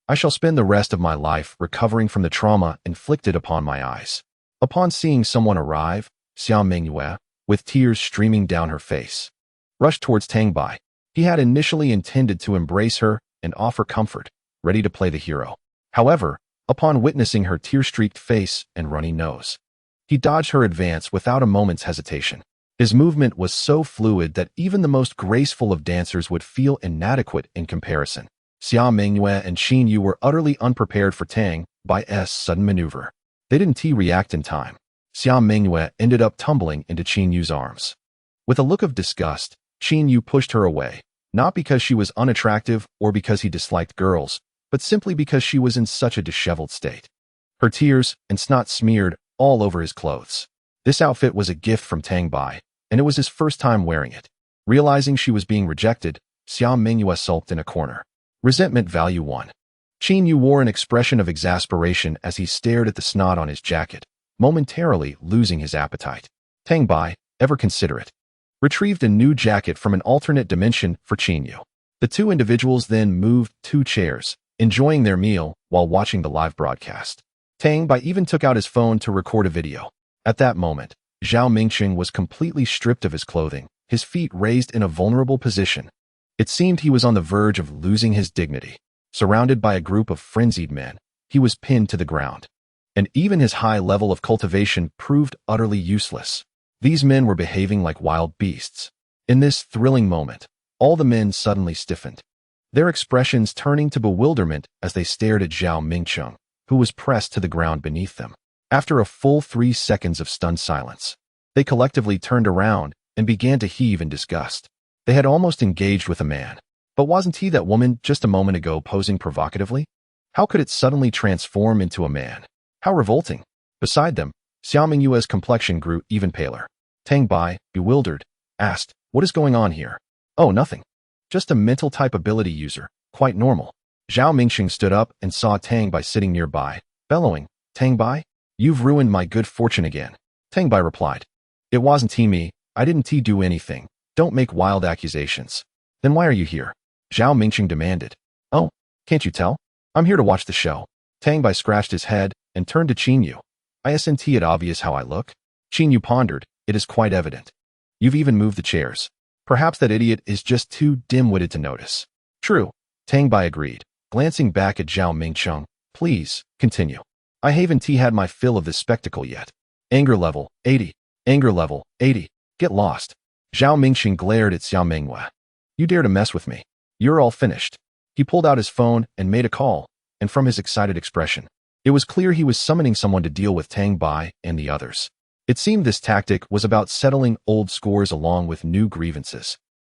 A: I shall spend the rest of my life recovering from the trauma inflicted upon my eyes. Upon seeing someone arrive, Xiao Mingyue, with tears streaming down her face, rushed towards Tang Bai. He had initially intended to embrace her and offer comfort, ready to play the hero. However, upon witnessing her tear-streaked face and runny nose, he dodged her advance without a moment's hesitation. His movement was so fluid that even the most graceful of dancers would feel inadequate in comparison. Xiao Mingyue and Qin Yu were utterly unprepared for Tang Bai's sudden maneuver. They didn't react in time. Xiao Mingyue ended up tumbling into Qin Yu's arms. With a look of disgust, Qin Yu pushed her away, not because she was unattractive or because he disliked girls, but simply because she was in such a disheveled state. Her tears and snot smeared all over his clothes. This outfit was a gift from Tang Bai, and it was his first time wearing it. Realizing she was being rejected, Xiao Mingyue sulked in a corner. Resentment value 1. Qin Yu wore an expression of exasperation as he stared at the snot on his jacket, momentarily losing his appetite. Tang Bai, ever considerate, retrieved a new jacket from an alternate dimension for Qin Yu. The two individuals then moved 2 chairs, enjoying their meal while watching the live broadcast. Tang Bai even took out his phone to record a video. At that moment, Zhao Mingqing was completely stripped of his clothing, his feet raised in a vulnerable position. It seemed he was on the verge of losing his dignity. Surrounded by a group of frenzied men, he was pinned to the ground. And even his high level of cultivation proved utterly useless. These men were behaving like wild beasts. In this thrilling moment, all the men suddenly stiffened, their expressions turning to bewilderment as they stared at Zhao Mingqing, who was pressed to the ground beneath them. After a full 3 seconds of stunned silence, they collectively turned around and began to heave in disgust. They had almost engaged with a man. But wasn't he that woman just a moment ago posing provocatively? How could it suddenly transform into a man? How revolting. Beside them, Xiao Mingyue's complexion grew even paler. Tang Bai, bewildered, asked, "What is going on here?" "Oh, nothing. Just a mental type ability user. Quite normal." Zhao Mingqing stood up and saw Tang Bai sitting nearby, bellowing, "Tang Bai, you've ruined my good fortune again." Tang Bai replied, "It wasn't me. I didn't do anything. Don't make wild accusations." "Then why are you here?" Zhao Mingqing demanded. "Oh, can't you tell? I'm here to watch the show." Tang Bai scratched his head and turned to Qin Yu. "Isn't it obvious how I look?" Qin Yu pondered. "It is quite evident. You've even moved the chairs. Perhaps that idiot is just too dim-witted to notice." "True," Tang Bai agreed, glancing back at Zhao Mingqing. "Please, continue. I haven't had my fill of this spectacle yet." Anger level 80. Anger level 80. Get lost. Zhao Mingqing glared at Xiao Mingyue. "You dare to mess with me? You're all finished." He pulled out his phone and made a call, and from his excited expression, it was clear he was summoning someone to deal with Tang Bai and the others. It seemed this tactic was about settling old scores along with new grievances.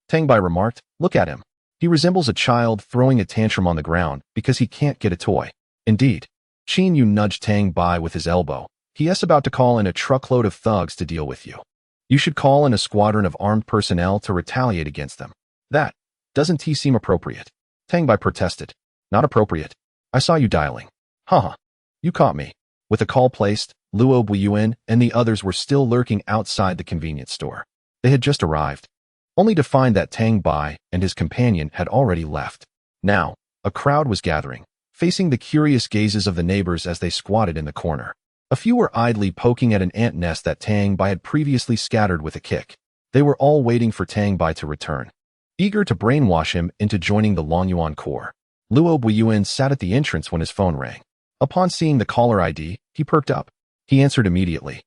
A: Tang Bai remarked, "Look at him. He resembles a child throwing a tantrum on the ground because he can't get a toy." Indeed. Qin Yu nudged Tang Bai with his elbow. "He's about to call in a truckload of thugs to deal with you. You should call in a squadron of armed personnel to retaliate against them." "That doesn't seem appropriate." Tang Bai protested. "Not appropriate. I saw you dialing." "Haha. You caught me." With a call placed, Luo Buiyuan and the others were still lurking outside the convenience store. They had just arrived, only to find that Tang Bai and his companion had already left. Now, a crowd was gathering, facing the curious gazes of the neighbors as they squatted in the corner. A few were idly poking at an ant nest that Tang Bai had previously scattered with a kick. They were all waiting for Tang Bai to return, eager to brainwash him into joining the Longyuan Corps. Luo Buiyuan sat at the entrance when his phone rang. Upon seeing the caller ID, he perked up. He answered immediately.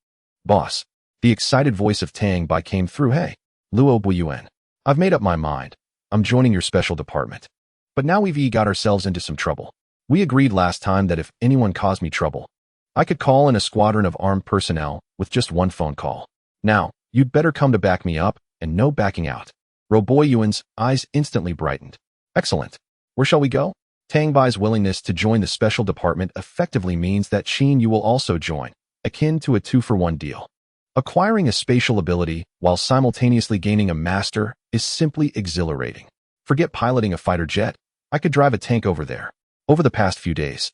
A: "Boss." The excited voice of Tang Bai came through. "Hey, Luo Buiyuan. I've made up my mind. I'm joining your special department. But now we've got ourselves into some trouble. We agreed last time that if anyone caused me trouble, I could call in a squadron of armed personnel with just one phone call. Now, you'd better come to back me up, and no backing out." Buiyuan's eyes instantly brightened. "Excellent. Where shall we go?" Tang Bai's willingness to join the special department effectively means that Qin Yu will also join, akin to a 2-for-1 deal. Acquiring a spatial ability while simultaneously gaining a master is simply exhilarating. Forget piloting a fighter jet. I could drive a tank over there. Over the past few days,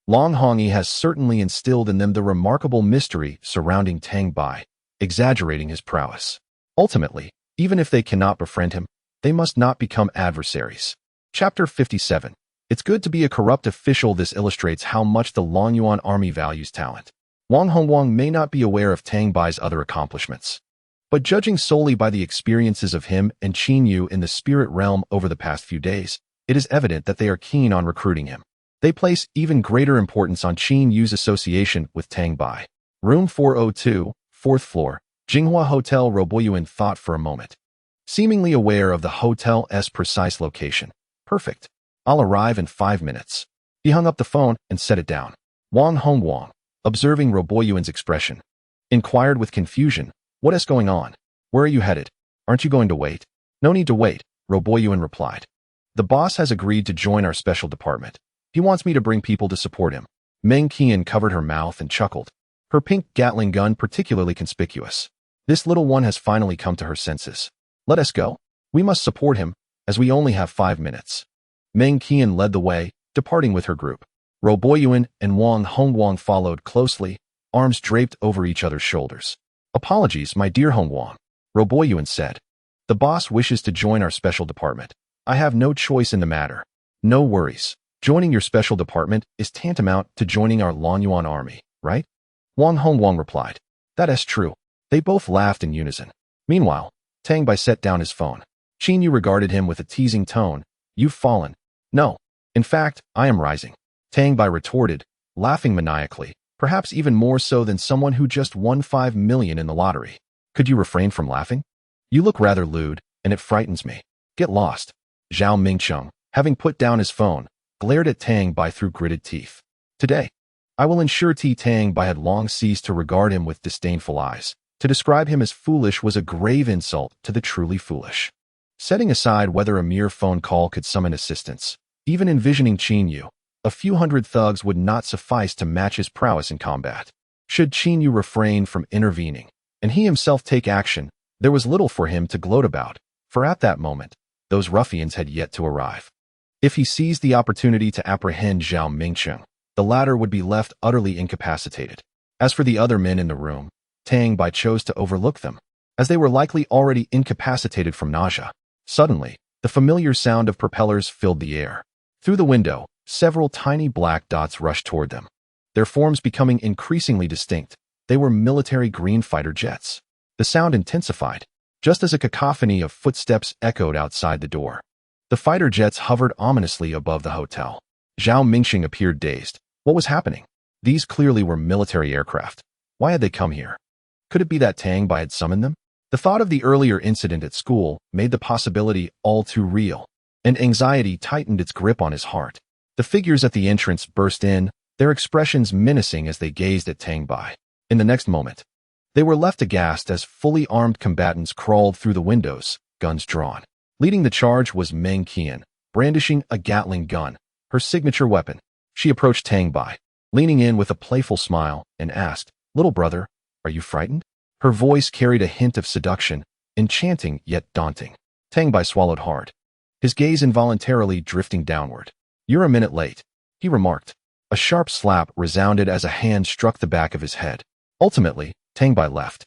A: Long Hongyi has certainly instilled in them the remarkable mystery surrounding Tang Bai, exaggerating his prowess. Ultimately, even if they cannot befriend him, they must not become adversaries. Chapter 57. It's good to be a corrupt official. This illustrates how much the Longyuan army values talent. Wang Hongwang may not be aware of Tang Bai's other accomplishments, but judging solely by the experiences of him and Qin Yu in the spirit realm over the past few days, it is evident that they are keen on recruiting him. They place even greater importance on Qin Yu's association with Tang Bai. Room 402, 4th floor, Jinghua Hotel. Roboyuan thought for a moment, seemingly aware of the hotel's precise location. Perfect. I'll arrive in 5 minutes. He hung up the phone and set it down. Wang Hongwang, observing Roboyuan's expression, inquired with confusion, "What is going on? Where are you headed? Aren't you going to wait?" "No need to wait," Roboyuan replied. "The boss has agreed to join our special department. He wants me to bring people to support him." Meng Qian covered her mouth and chuckled, her pink Gatling gun particularly conspicuous. This little one has finally come to her senses. "Let us go. We must support him, as we only have 5 minutes." Meng Qian led the way, departing with her group. Roboyuan and Wang Hongwang followed closely, arms draped over each other's shoulders. "Apologies, my dear Hongwang," Roboyuan said. "The boss wishes to join our special department. I have no choice in the matter." "No worries. Joining your special department is tantamount to joining our Longyuan army, right?" Wang Hongwang replied. "That is true." They both laughed in unison. Meanwhile, Tang Bai set down his phone. Qin Yu regarded him with a teasing tone. "You've fallen." "No. In fact, I am rising," Tang Bai retorted, laughing maniacally, perhaps even more so than someone who just won 5 million in the lottery. "Could you refrain from laughing? You look rather lewd, and it frightens me." "Get lost." Zhao Mingcheng, having put down his phone, glared at Tang Bai through gritted teeth. "Today, I will ensure Tang Bai had long ceased to regard him with disdainful eyes. To describe him as foolish was a grave insult to the truly foolish. Setting aside whether a mere phone call could summon assistance, even envisioning Qin Yu, a few hundred thugs would not suffice to match his prowess in combat. Should Qin Yu refrain from intervening, and he himself take action, there was little for him to gloat about, for at that moment, those ruffians had yet to arrive. If he seized the opportunity to apprehend Zhao Mingcheng, the latter would be left utterly incapacitated. As for the other men in the room, Tang Bai chose to overlook them, as they were likely already incapacitated from nausea. Suddenly, the familiar sound of propellers filled the air. Through the window, several tiny black dots rushed toward them. Their forms becoming increasingly distinct, they were military green fighter jets. The sound intensified, just as a cacophony of footsteps echoed outside the door. The fighter jets hovered ominously above the hotel. Zhao Mingxing appeared dazed. What was happening? These clearly were military aircraft. Why had they come here? Could it be that Tang Bai had summoned them? The thought of the earlier incident at school made the possibility all too real, and anxiety tightened its grip on his heart. The figures at the entrance burst in, their expressions menacing as they gazed at Tang Bai. In the next moment, they were left aghast as fully armed combatants crawled through the windows, guns drawn. Leading the charge was Meng Qian, brandishing a Gatling gun, her signature weapon. She approached Tang Bai, leaning in with a playful smile, and asked, "Little brother, are you frightened?" Her voice carried a hint of seduction, enchanting yet daunting. Tang Bai swallowed hard, his gaze involuntarily drifting downward. "You're a minute late," he remarked. A sharp slap resounded as a hand struck the back of his head. Ultimately, Tang Bai left,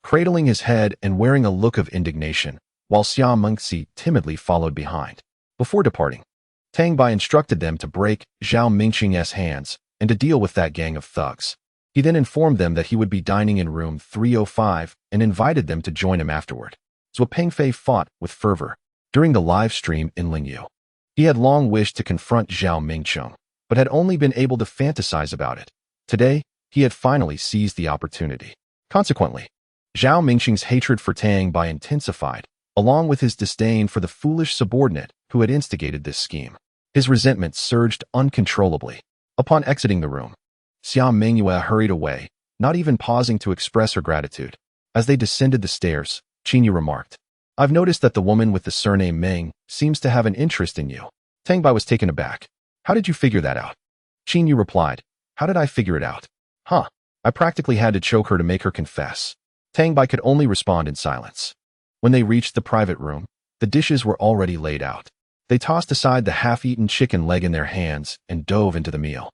A: cradling his head and wearing a look of indignation, while Xia Mengxi timidly followed behind. Before departing, Tang Bai instructed them to break Zhao Mingqing's hands and to deal with that gang of thugs. He then informed them that he would be dining in room 305 and invited them to join him afterward. Zhuo Pengfei fought with fervor during the live stream in Lingyu. He had long wished to confront Zhao Mingcheng, but had only been able to fantasize about it. Today, he had finally seized the opportunity. Consequently, Zhao Mingqing's hatred for Tang Bai intensified, along with his disdain for the foolish subordinate who had instigated this scheme. His resentment surged uncontrollably. Upon exiting the room, Xia Mengyue hurried away, not even pausing to express her gratitude. As they descended the stairs, Qin Yu remarked, "I've noticed that the woman with the surname Meng seems to have an interest in you." Tang Bai was taken aback. "How did you figure that out?" Qin Yu replied, "How did I figure it out? I practically had to choke her to make her confess." Tang Bai could only respond in silence. When they reached the private room, the dishes were already laid out. They tossed aside the half-eaten chicken leg in their hands and dove into the meal.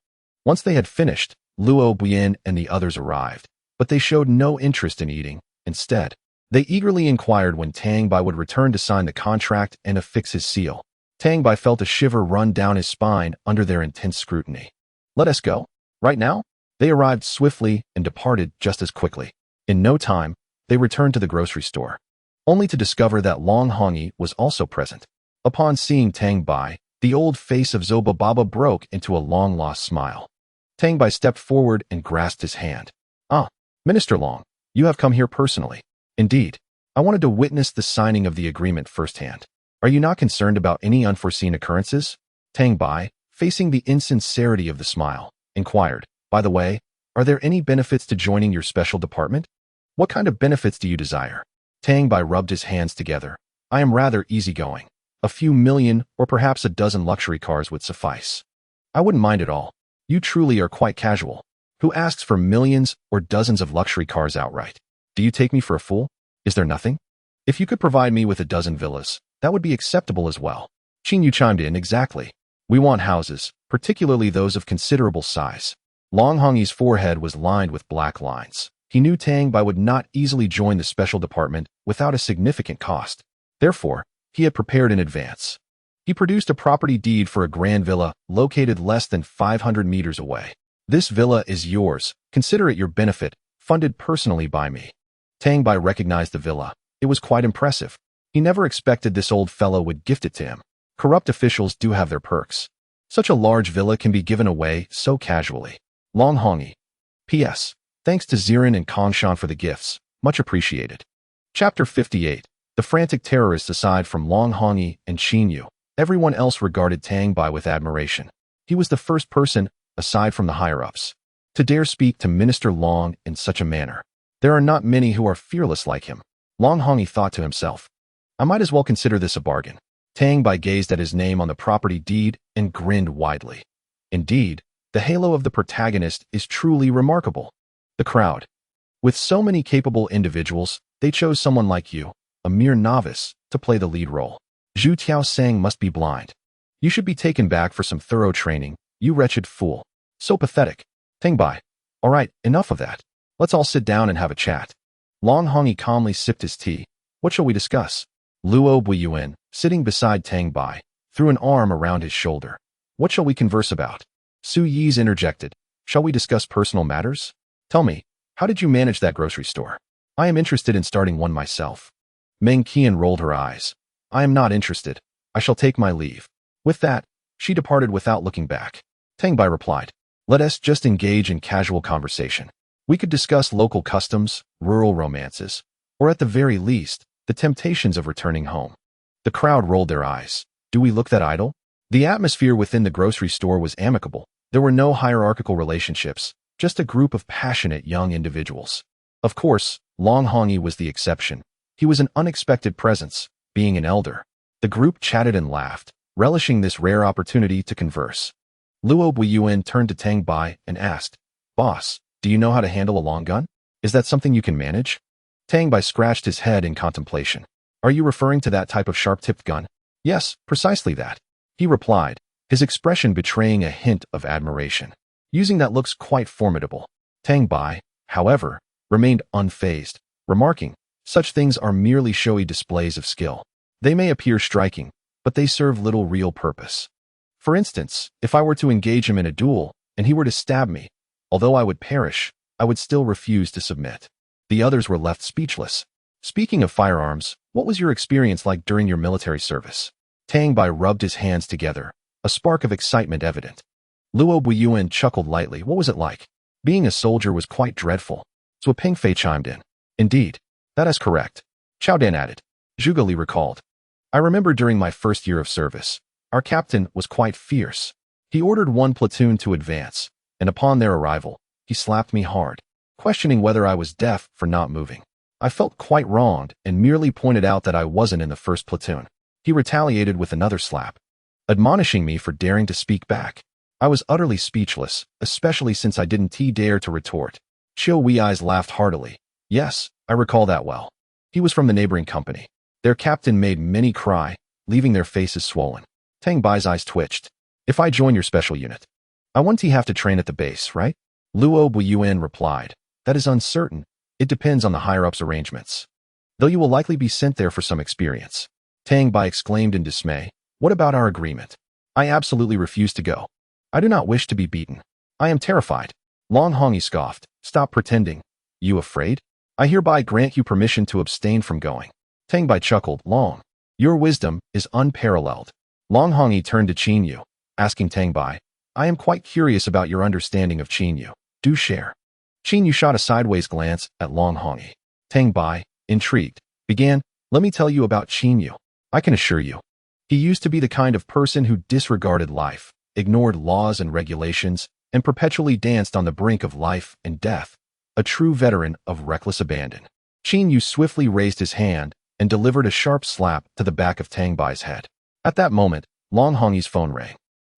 A: Once they had finished, Luo Buyin and the others arrived, but they showed no interest in eating. Instead, they eagerly inquired when Tang Bai would return to sign the contract and affix his seal. Tang Bai felt a shiver run down his spine under their intense scrutiny. Let us go. Right now? They arrived swiftly and departed just as quickly. In no time, they returned to the grocery store, only to discover that Long Hongi was also present. Upon seeing Tang Bai, the old face of Zoba Baba broke into a long-lost smile. Tang Bai stepped forward and grasped his hand. Ah, Minister Long, you have come here personally. Indeed, I wanted to witness the signing of the agreement firsthand. Are you not concerned about any unforeseen occurrences? Tang Bai, facing the insincerity of the smile, inquired. By the way, are there any benefits to joining your special department? What kind of benefits do you desire? Tang Bai rubbed his hands together. I am rather easygoing. A few million or perhaps a dozen luxury cars would suffice. I wouldn't mind at all. You truly are quite casual. Who asks for millions or dozens of luxury cars outright? Do you take me for a fool? Is there nothing? If you could provide me with a dozen villas, that would be acceptable as well. Qin Yu chimed in. Exactly. We want houses, particularly those of considerable size. Long Hongi's forehead was lined with black lines. He knew Tang Bai would not easily join the special department without a significant cost. Therefore, he had prepared in advance. He produced a property deed for a grand villa located less than 500 meters away. This villa is yours. Consider it your benefit, funded personally by me. Tang Bai recognized the villa. It was quite impressive. He never expected this old fellow would gift it to him. Corrupt officials do have their perks. Such a large villa can be given away so casually. Long Hongi. P.S. Thanks to Zirin and Kongshan for the gifts. Much appreciated. Chapter 58. The frantic terrorists. Aside from Long Hongi and Qin Yu, everyone else regarded Tang Bai with admiration. He was the first person, aside from the higher-ups, to dare speak to Minister Long in such a manner. There are not many who are fearless like him. Long Hongi thought to himself, I might as well consider this a bargain. Tang Bai gazed at his name on the property deed and grinned widely. Indeed, the halo of the protagonist is truly remarkable. The crowd. With so many capable individuals, they chose someone like you, a mere novice, to play the lead role. Zhu Tiaosang must be blind. You should be taken back for some thorough training, you wretched fool. So pathetic. Tang Bai. All right, enough of that. Let's all sit down and have a chat. Long Hongi calmly sipped his tea. What shall we discuss? Luo Buiyuan, sitting beside Tang Bai, threw an arm around his shoulder. What shall we converse about? Su Yi's interjected. Shall we discuss personal matters? Tell me, how did you manage that grocery store? I am interested in starting one myself. Meng Qian rolled her eyes. I am not interested. I shall take my leave. With that, she departed without looking back. Tang Bai replied, let us just engage in casual conversation. We could discuss local customs, rural romances, or at the very least, the temptations of returning home. The crowd rolled their eyes. Do we look that idle? The atmosphere within the grocery store was amicable. There were no hierarchical relationships, just a group of passionate young individuals. Of course, Long Hongi was the exception. He was an unexpected presence, being an elder. The group chatted and laughed, relishing this rare opportunity to converse. Luo Buiyuan turned to Tang Bai and asked, Boss, do you know how to handle a long gun? Is that something you can manage? Tang Bai scratched his head in contemplation. Are you referring to that type of sharp-tipped gun? Yes, precisely that. He replied, his expression betraying a hint of admiration. Using that looks quite formidable. Tang Bai, however, remained unfazed, remarking, such things are merely showy displays of skill. They may appear striking, but they serve little real purpose. For instance, if I were to engage him in a duel, and he were to stab me, although I would perish, I would still refuse to submit. The others were left speechless. Speaking of firearms, what was your experience like during your military service? Tang Bai rubbed his hands together, a spark of excitement evident. Luo Buiyuan chuckled lightly. What was it like? Being a soldier was quite dreadful. Zhuo Pingfei chimed in. Indeed, that is correct. Chao Dan added. Zhuge Li recalled. I remember during my first year of service, our captain was quite fierce. He ordered one platoon to advance, and upon their arrival, he slapped me hard, questioning whether I was deaf for not moving. I felt quite wronged and merely pointed out that I wasn't in the first platoon. He retaliated with another slap, admonishing me for daring to speak back. I was utterly speechless, especially since I didn't dare to retort. Chiu Wei's laughed heartily. Yes, I recall that well. He was from the neighboring company. Their captain made many cry, leaving their faces swollen. Tang Bai's eyes twitched. If I join your special unit, I won't have to train at the base, right? Luo Buiyuan replied. That is uncertain. It depends on the higher-ups' arrangements. Though you will likely be sent there for some experience. Tang Bai exclaimed in dismay. What about our agreement? I absolutely refuse to go. I do not wish to be beaten. I am terrified. Long Hongi scoffed. Stop pretending. You afraid? I hereby grant you permission to abstain from going. Tang Bai chuckled. Long, your wisdom is unparalleled. Long Hongi turned to Qin Yu, asking Tang Bai, I am quite curious about your understanding of Qin Yu. Do share. Qin Yu shot a sideways glance at Long Hongi. Tang Bai, intrigued, began, let me tell you about Qin Yu. I can assure you, he used to be the kind of person who disregarded life, ignored laws and regulations, and perpetually danced on the brink of life and death. A true veteran of reckless abandon. Qin Yu swiftly raised his hand and delivered a sharp slap to the back of Tang Bai's head. At that moment, Long Hongi's phone rang.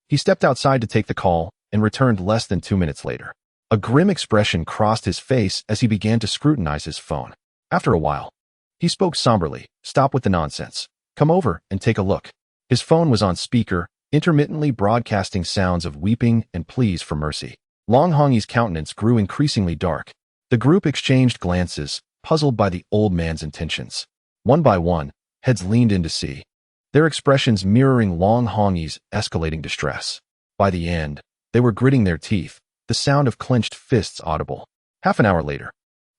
A: He stepped outside to take the call and returned less than 2 minutes later. A grim expression crossed his face as he began to scrutinize his phone. After a while, he spoke somberly, stop with the nonsense. Come over and take a look. His phone was on speaker, intermittently broadcasting sounds of weeping and pleas for mercy. Long Hongi's countenance grew increasingly dark. The group exchanged glances, puzzled by the old man's intentions. One by one, heads leaned in to see, their expressions mirroring Long Hongi's escalating distress. By the end, they were gritting their teeth, the sound of clenched fists audible. Half an hour later,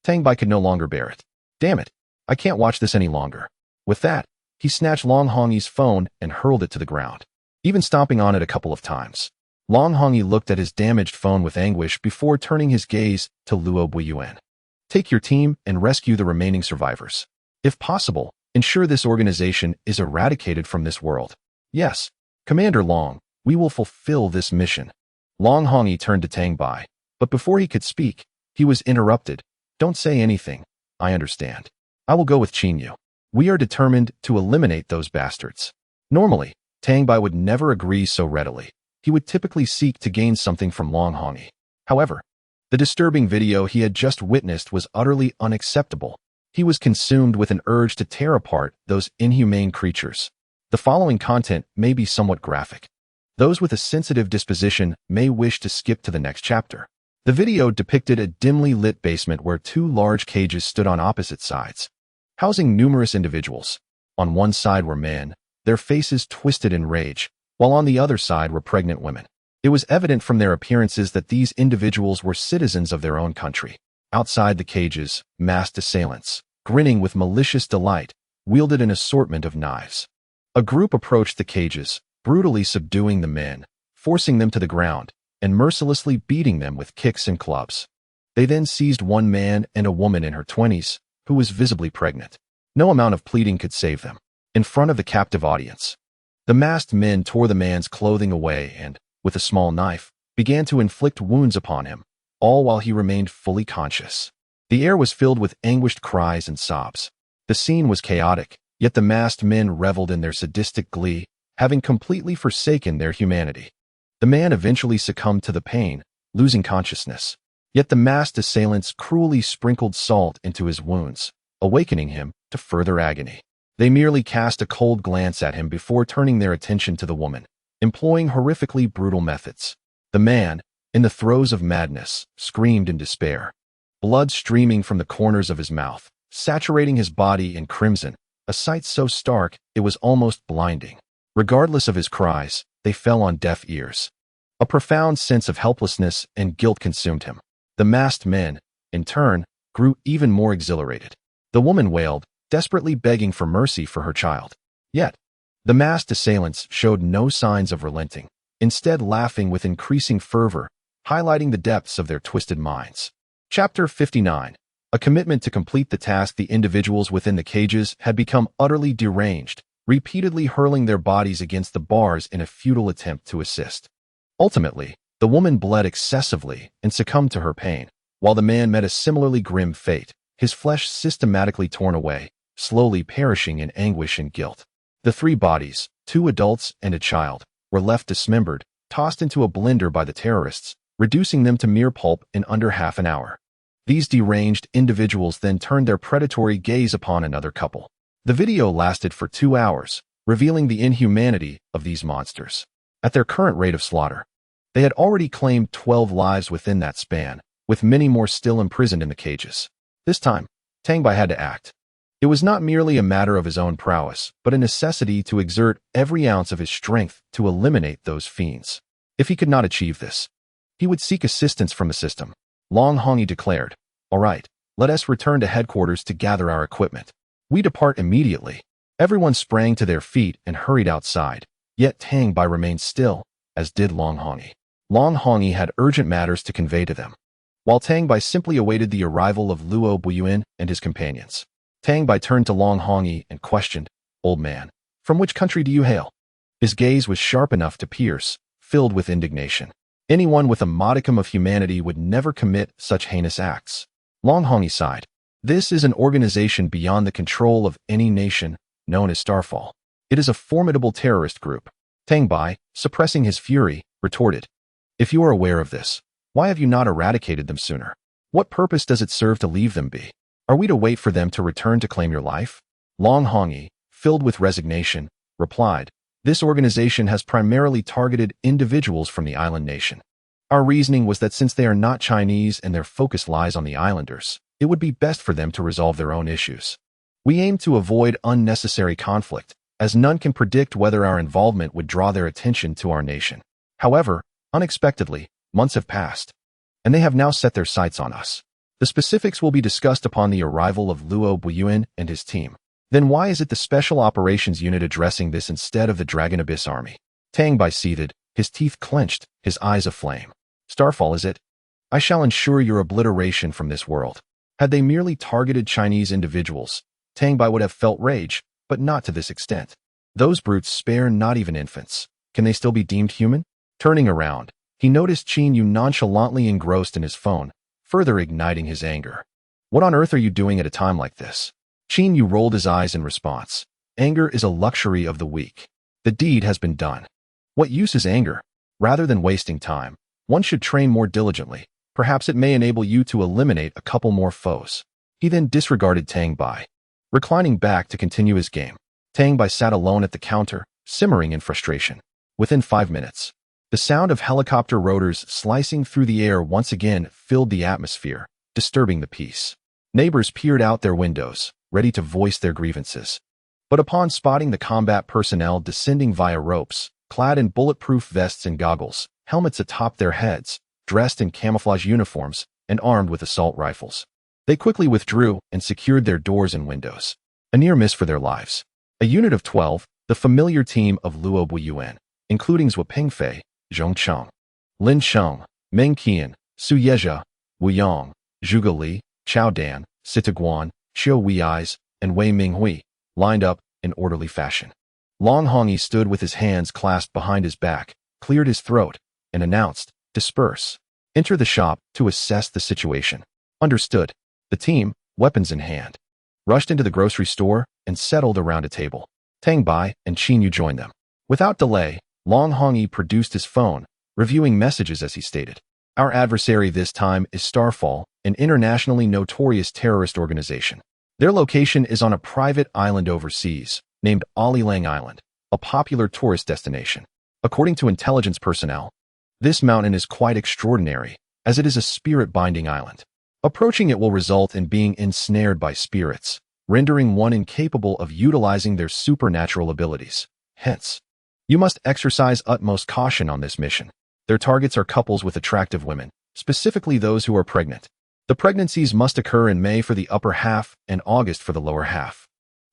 A: Tang Bai could no longer bear it. Damn it, I can't watch this any longer. With that, he snatched Long Hongi's phone and hurled it to the ground, even stomping on it a couple of times. Long Hongi looked at his damaged phone with anguish before turning his gaze to Luo Buiyuan. Take your team and rescue the remaining survivors. If possible, ensure this organization is eradicated from this world. Yes, Commander Long, we will fulfill this mission. Long Hongi turned to Tang Bai, but before he could speak, he was interrupted. Don't say anything. I understand. I will go with Qin Yu. We are determined to eliminate those bastards. Normally, Tang Bai would never agree so readily. He would typically seek to gain something from Long Hongi. However, the disturbing video he had just witnessed was utterly unacceptable. He was consumed with an urge to tear apart those inhumane creatures. The following content may be somewhat graphic. Those with a sensitive disposition may wish to skip to the next chapter. The video depicted a dimly lit basement where 2 large cages stood on opposite sides, housing numerous individuals. On one side were men, their faces twisted in rage, while on the other side were pregnant women. It was evident from their appearances that these individuals were citizens of their own country. Outside the cages, masked assailants, grinning with malicious delight, wielded an assortment of knives. A group approached the cages, brutally subduing the men, forcing them to the ground, and mercilessly beating them with kicks and clubs. They then seized one man and a woman in her 20s, who was visibly pregnant. No amount of pleading could save them. In front of the captive audience, the masked men tore the man's clothing away and, with a small knife, began to inflict wounds upon him, all while he remained fully conscious. The air was filled with anguished cries and sobs. The scene was chaotic, yet the masked men reveled in their sadistic glee, having completely forsaken their humanity. The man eventually succumbed to the pain, losing consciousness. Yet the masked assailants cruelly sprinkled salt into his wounds, awakening him to further agony. They merely cast a cold glance at him before turning their attention to the woman, employing horrifically brutal methods. The man, in the throes of madness, screamed in despair, blood streaming from the corners of his mouth, saturating his body in crimson, a sight so stark it was almost blinding. Regardless of his cries, they fell on deaf ears. A profound sense of helplessness and guilt consumed him. The masked men, in turn, grew even more exhilarated. The woman wailed, desperately begging for mercy for her child. Yet, the masked assailants showed no signs of relenting, instead laughing with increasing fervor, highlighting the depths of their twisted minds. Chapter 59. A commitment to complete the task. The individuals within the cages had become utterly deranged, repeatedly hurling their bodies against the bars in a futile attempt to assist. Ultimately, the woman bled excessively and succumbed to her pain, while the man met a similarly grim fate, his flesh systematically torn away, slowly perishing in anguish and guilt. The 3 bodies, 2 adults and a child, were left dismembered, tossed into a blender by the terrorists, reducing them to mere pulp in under half an hour. These deranged individuals then turned their predatory gaze upon another couple. The video lasted for 2 hours, revealing the inhumanity of these monsters. At their current rate of slaughter, they had already claimed 12 lives within that span, with many more still imprisoned in the cages. This time, Tang Bai had to act. It was not merely a matter of his own prowess, but a necessity to exert every ounce of his strength to eliminate those fiends. If he could not achieve this, he would seek assistance from the system. Long Hongi declared, "All right, let us return to headquarters to gather our equipment. We depart immediately." Everyone sprang to their feet and hurried outside, yet Tang Bai remained still, as did Long Hongi. Long Hongi had urgent matters to convey to them, while Tang Bai simply awaited the arrival of Luo Buyuan and his companions. Tang Bai turned to Long Hongi and questioned, "Old man, from which country do you hail?" His gaze was sharp enough to pierce, filled with indignation. Anyone with a modicum of humanity would never commit such heinous acts. Long Hongi sighed. "This is an organization beyond the control of any nation, known as Starfall. It is a formidable terrorist group." Tang Bai, suppressing his fury, retorted, "If you are aware of this, why have you not eradicated them sooner? What purpose does it serve to leave them be? Are we to wait for them to return to claim your life?" Long Hongi, filled with resignation, replied, "This organization has primarily targeted individuals from the island nation. Our reasoning was that since they are not Chinese and their focus lies on the islanders, it would be best for them to resolve their own issues. We aim to avoid unnecessary conflict, as none can predict whether our involvement would draw their attention to our nation. However, unexpectedly, months have passed, and they have now set their sights on us. The specifics will be discussed upon the arrival of Luo Buyuan and his team. Then why is it the Special Operations Unit addressing this instead of the Dragon Abyss Army?" Tang Bai seethed, his teeth clenched, his eyes aflame. "Starfall, is it? I shall ensure your obliteration from this world." Had they merely targeted Chinese individuals, Tang Bai would have felt rage, but not to this extent. Those brutes spare not even infants. Can they still be deemed human? Turning around, he noticed Qin Yu nonchalantly engrossed in his phone, further igniting his anger. "What on earth are you doing at a time like this?" Qin Yu rolled his eyes in response. "Anger is a luxury of the weak. The deed has been done. What use is anger? Rather than wasting time, one should train more diligently. Perhaps it may enable you to eliminate a couple more foes." He then disregarded Tang Bai. Reclining back to continue his game, Tang Bai sat alone at the counter, simmering in frustration. Within 5 minutes, the sound of helicopter rotors slicing through the air once again filled the atmosphere, disturbing the peace. Neighbors peered out their windows, ready to voice their grievances. But upon spotting the combat personnel descending via ropes, clad in bulletproof vests and goggles, helmets atop their heads, dressed in camouflage uniforms, and armed with assault rifles, they quickly withdrew and secured their doors and windows. A near miss for their lives. A unit of 12, the familiar team of Luo Buyuan, including Zhou Pingfei, Zhong Cheng, Lin Sheng, Meng Qian, Su Yezhe, Wu Yang, Zhuge Li, Chao Dan, Sita Guan, Xiao Wei's, and Wei Minghui, lined up in orderly fashion. Long Hongi stood with his hands clasped behind his back, cleared his throat, and announced, "Disperse. Enter the shop to assess the situation." "Understood." The team, weapons in hand, rushed into the grocery store and settled around a table. Tang Bai and Qin Yu joined them. Without delay, Long Hongi produced his phone, reviewing messages as he stated, "Our adversary this time is Starfall, an internationally notorious terrorist organization. Their location is on a private island overseas, named Olilang Island, a popular tourist destination. According to intelligence personnel, this mountain is quite extraordinary, as it is a spirit-binding island. Approaching it will result in being ensnared by spirits, rendering one incapable of utilizing their supernatural abilities. Hence, you must exercise utmost caution on this mission. Their targets are couples with attractive women, specifically those who are pregnant. The pregnancies must occur in May for the upper half and August for the lower half.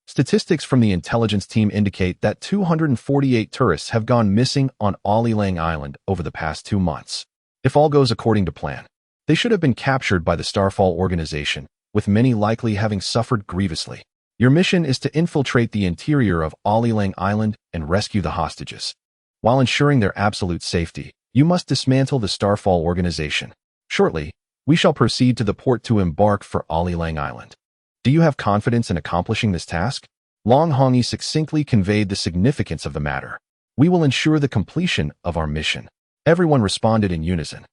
A: Statistics from the intelligence team indicate that 248 tourists have gone missing on Olilang Island over the past 2 months. If all goes according to plan, they should have been captured by the Starfall organization, with many likely having suffered grievously. Your mission is to infiltrate the interior of Olilang Island and rescue the hostages. While ensuring their absolute safety, you must dismantle the Starfall organization. Shortly, we shall proceed to the port to embark for Olilang Island. Do you have confidence in accomplishing this task?" Long Hongi succinctly conveyed the significance of the matter. "We will ensure the completion of our mission." Everyone responded in unison.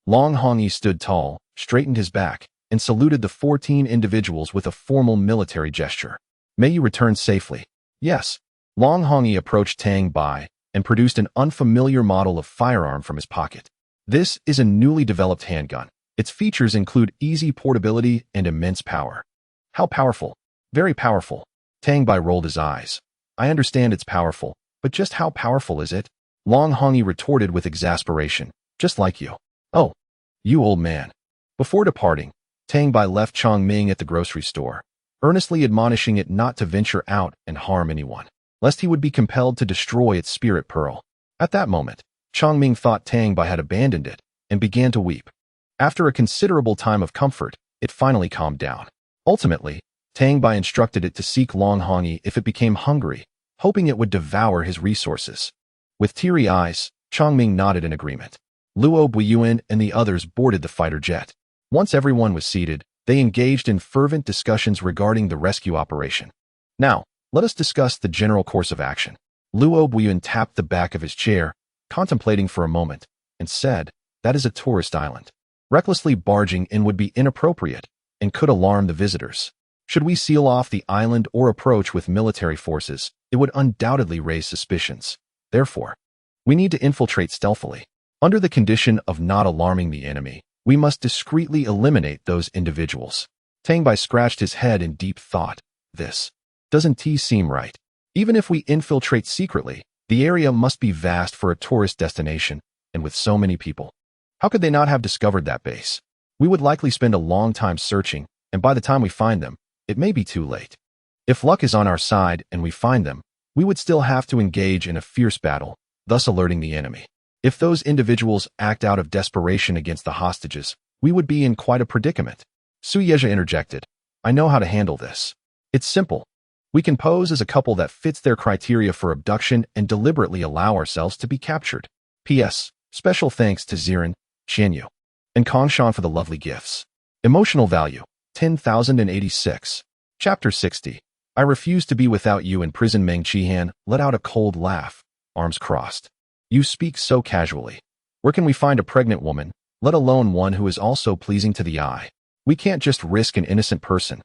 A: Long Hongi stood tall, straightened his back, and saluted the 14 individuals with a formal military gesture. "May you return safely." "Yes." Long Hongi approached Tang Bai and produced an unfamiliar model of firearm from his pocket. This is a newly developed handgun. Its features include easy portability and immense power. "How powerful?" Very powerful. Tang Bai rolled his eyes. I understand it's powerful, but just how powerful is it? Long Hongi retorted with exasperation. Just like you. Oh, you old man. Before departing, Tang Bai left Chong Ming at the grocery store, earnestly admonishing it not to venture out and harm anyone, lest he would be compelled to destroy its spirit pearl. At that moment, Chong Ming thought Tang Bai had abandoned it and began to weep. After a considerable time of comfort, it finally calmed down. Ultimately, Tang Bai instructed it to seek Long Hongi if it became hungry, hoping it would devour his resources. With teary eyes, Chong Ming nodded in agreement. Luo Buiyuan and the others boarded the fighter jet. Once everyone was seated, they engaged in fervent discussions regarding the rescue operation. Now, let us discuss the general course of action. Luo Buiyuan tapped the back of his chair, contemplating for a moment, and said, that is a tourist island. Recklessly barging in would be inappropriate and could alarm the visitors. Should we seal off the island or approach with military forces, it would undoubtedly raise suspicions. Therefore, we need to infiltrate stealthily. Under the condition of not alarming the enemy, we must discreetly eliminate those individuals. Tang Bai scratched his head in deep thought. This doesn't seem right. Even if we infiltrate secretly, the area must be vast for a tourist destination, and with so many people. How could they not have discovered that base? We would likely spend a long time searching, and by the time we find them, it may be too late. If luck is on our side and we find them, we would still have to engage in a fierce battle, thus alerting the enemy. If those individuals act out of desperation against the hostages, we would be in quite a predicament. Su Yezha interjected. I know how to handle this. It's simple. We can pose as a couple that fits their criteria for abduction and deliberately allow ourselves to be captured. P.S. Special thanks to Ziran, Qianyu, and Kongshan for the lovely gifts. Emotional value, 10,086. Chapter 60. I refuse to be without you. In prison. Meng Qihan let out a cold laugh, arms crossed. You speak so casually. Where can we find a pregnant woman, let alone one who is also pleasing to the eye? We can't just risk an innocent person.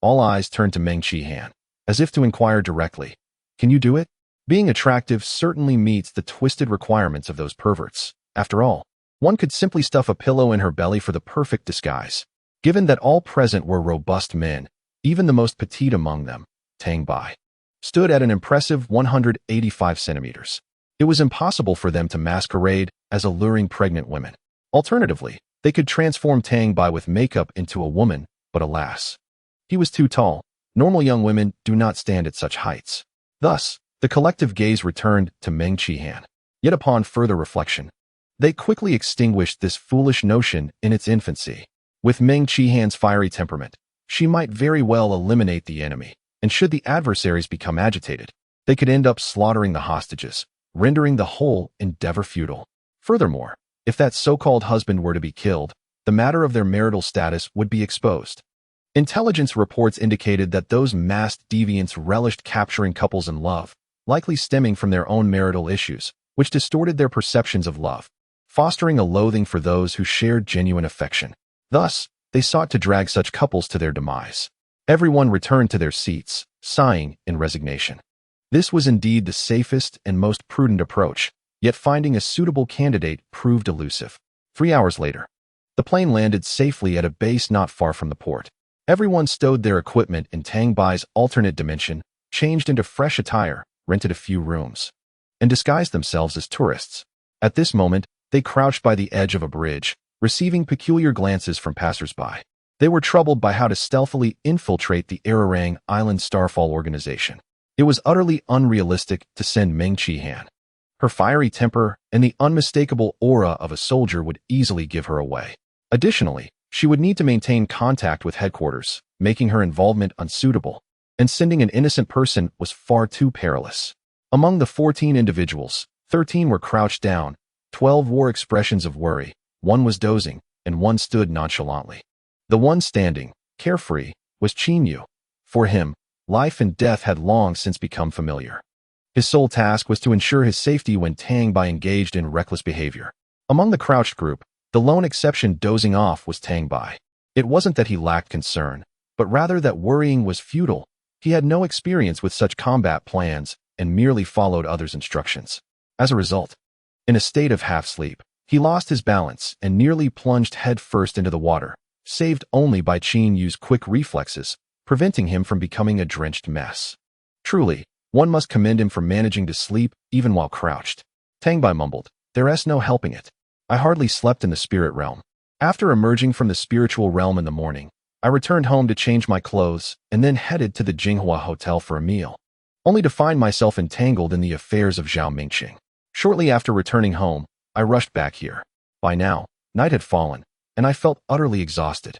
A: All eyes turned to Meng Qihan, as if to inquire directly. Can you do it? Being attractive certainly meets the twisted requirements of those perverts. After all, one could simply stuff a pillow in her belly for the perfect disguise. Given that all present were robust men, even the most petite among them, Tang Bai, stood at an impressive 185 centimeters. It was impossible for them to masquerade as alluring pregnant women. Alternatively, they could transform Tang Bai with makeup into a woman, but alas, he was too tall. Normal young women do not stand at such heights. Thus, the collective gaze returned to Meng Qihan. Yet upon further reflection, they quickly extinguished this foolish notion in its infancy. With Meng Qihan's fiery temperament, she might very well eliminate the enemy, and should the adversaries become agitated, they could end up slaughtering the hostages, rendering the whole endeavor futile. Furthermore, if that so-called husband were to be killed, the matter of their marital status would be exposed. Intelligence reports indicated that those masked deviants relished capturing couples in love, likely stemming from their own marital issues, which distorted their perceptions of love, fostering a loathing for those who shared genuine affection. Thus, they sought to drag such couples to their demise. Everyone returned to their seats, sighing in resignation. This was indeed the safest and most prudent approach, yet finding a suitable candidate proved elusive. 3 hours later, the plane landed safely at a base not far from the port. Everyone stowed their equipment in Tang Bai's alternate dimension, changed into fresh attire, rented a few rooms, and disguised themselves as tourists. At this moment, they crouched by the edge of a bridge, receiving peculiar glances from passersby. They were troubled by how to stealthily infiltrate the Ararang Island Starfall organization. It was utterly unrealistic to send Meng Qihan. Her fiery temper and the unmistakable aura of a soldier would easily give her away. Additionally, she would need to maintain contact with headquarters, making her involvement unsuitable, and sending an innocent person was far too perilous. Among the 14 individuals, 13 were crouched down, 12 wore expressions of worry, 1 was dozing, and 1 stood nonchalantly. The one standing, carefree, was Qianyu. For him, life and death had long since become familiar. His sole task was to ensure his safety when Tang Bai engaged in reckless behavior. Among the crouched group, the lone exception dozing off was Tang Bai. It wasn't that he lacked concern, but rather that worrying was futile. He had no experience with such combat plans and merely followed others' instructions. As a result, in a state of half-sleep, he lost his balance and nearly plunged headfirst into the water, saved only by Qianyu's quick reflexes, preventing him from becoming a drenched mess. Truly, one must commend him for managing to sleep even while crouched. Tang Bai mumbled, "There's no helping it. I hardly slept in the spirit realm. After emerging from the spiritual realm in the morning, I returned home to change my clothes and then headed to the Jinghua Hotel for a meal, only to find myself entangled in the affairs of Zhao Mingqing. Shortly after returning home, I rushed back here. By now, night had fallen, and I felt utterly exhausted."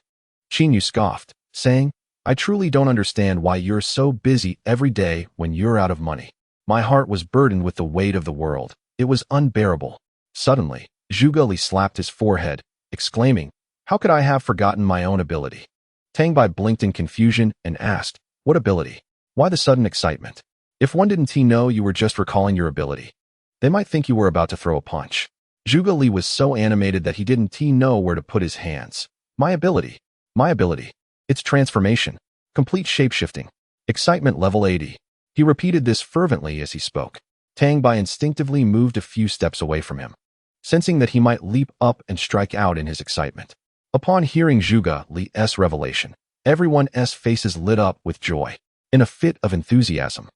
A: Qin Yu scoffed, saying, "I truly don't understand why you're so busy every day when you're out of money." My heart was burdened with the weight of the world. It was unbearable. Suddenly, Zhuge Li slapped his forehead, exclaiming, "How could I have forgotten my own ability?" Tang Bai blinked in confusion and asked, "What ability? Why the sudden excitement? If one didn't know you were just recalling your ability, they might think you were about to throw a punch." Zhuge Li was so animated that he didn't know where to put his hands. My ability. It's transformation. Complete shapeshifting. Excitement level 80. He repeated this fervently as he spoke. Tang Bai instinctively moved a few steps away from him, sensing that he might leap up and strike out in his excitement. Upon hearing Zhuge Li's revelation, everyone's faces lit up with joy. In a fit of enthusiasm,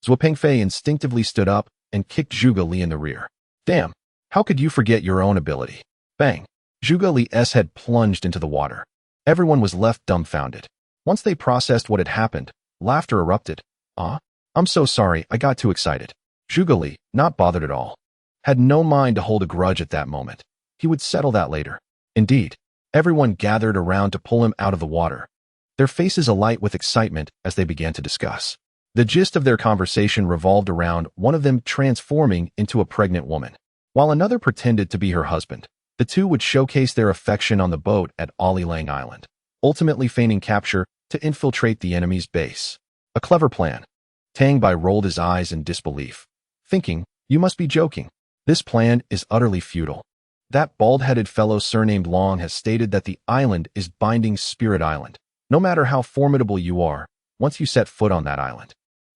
A: Zhuo Pengfei instinctively stood up and kicked Zhuge Li in the rear. "Damn! How could you forget your own ability?" Bang! Zhuge Li's head plunged into the water. Everyone was left dumbfounded. Once they processed what had happened, laughter erupted. I'm so sorry, I got too excited." Zhuge Li, not bothered at all, had no mind to hold a grudge at that moment. He would settle that later. Indeed, everyone gathered around to pull him out of the water, their faces alight with excitement as they began to discuss. The gist of their conversation revolved around one of them transforming into a pregnant woman, while another pretended to be her husband. The two would showcase their affection on the boat at Outsmarting Island, ultimately feigning capture to infiltrate the enemy's base. A clever plan. Tang Bai rolled his eyes in disbelief, thinking, "You must be joking. This plan is utterly futile. That bald-headed fellow surnamed Long has stated that the island is Binding Spirit Island. No matter how formidable you are, once you set foot on that island,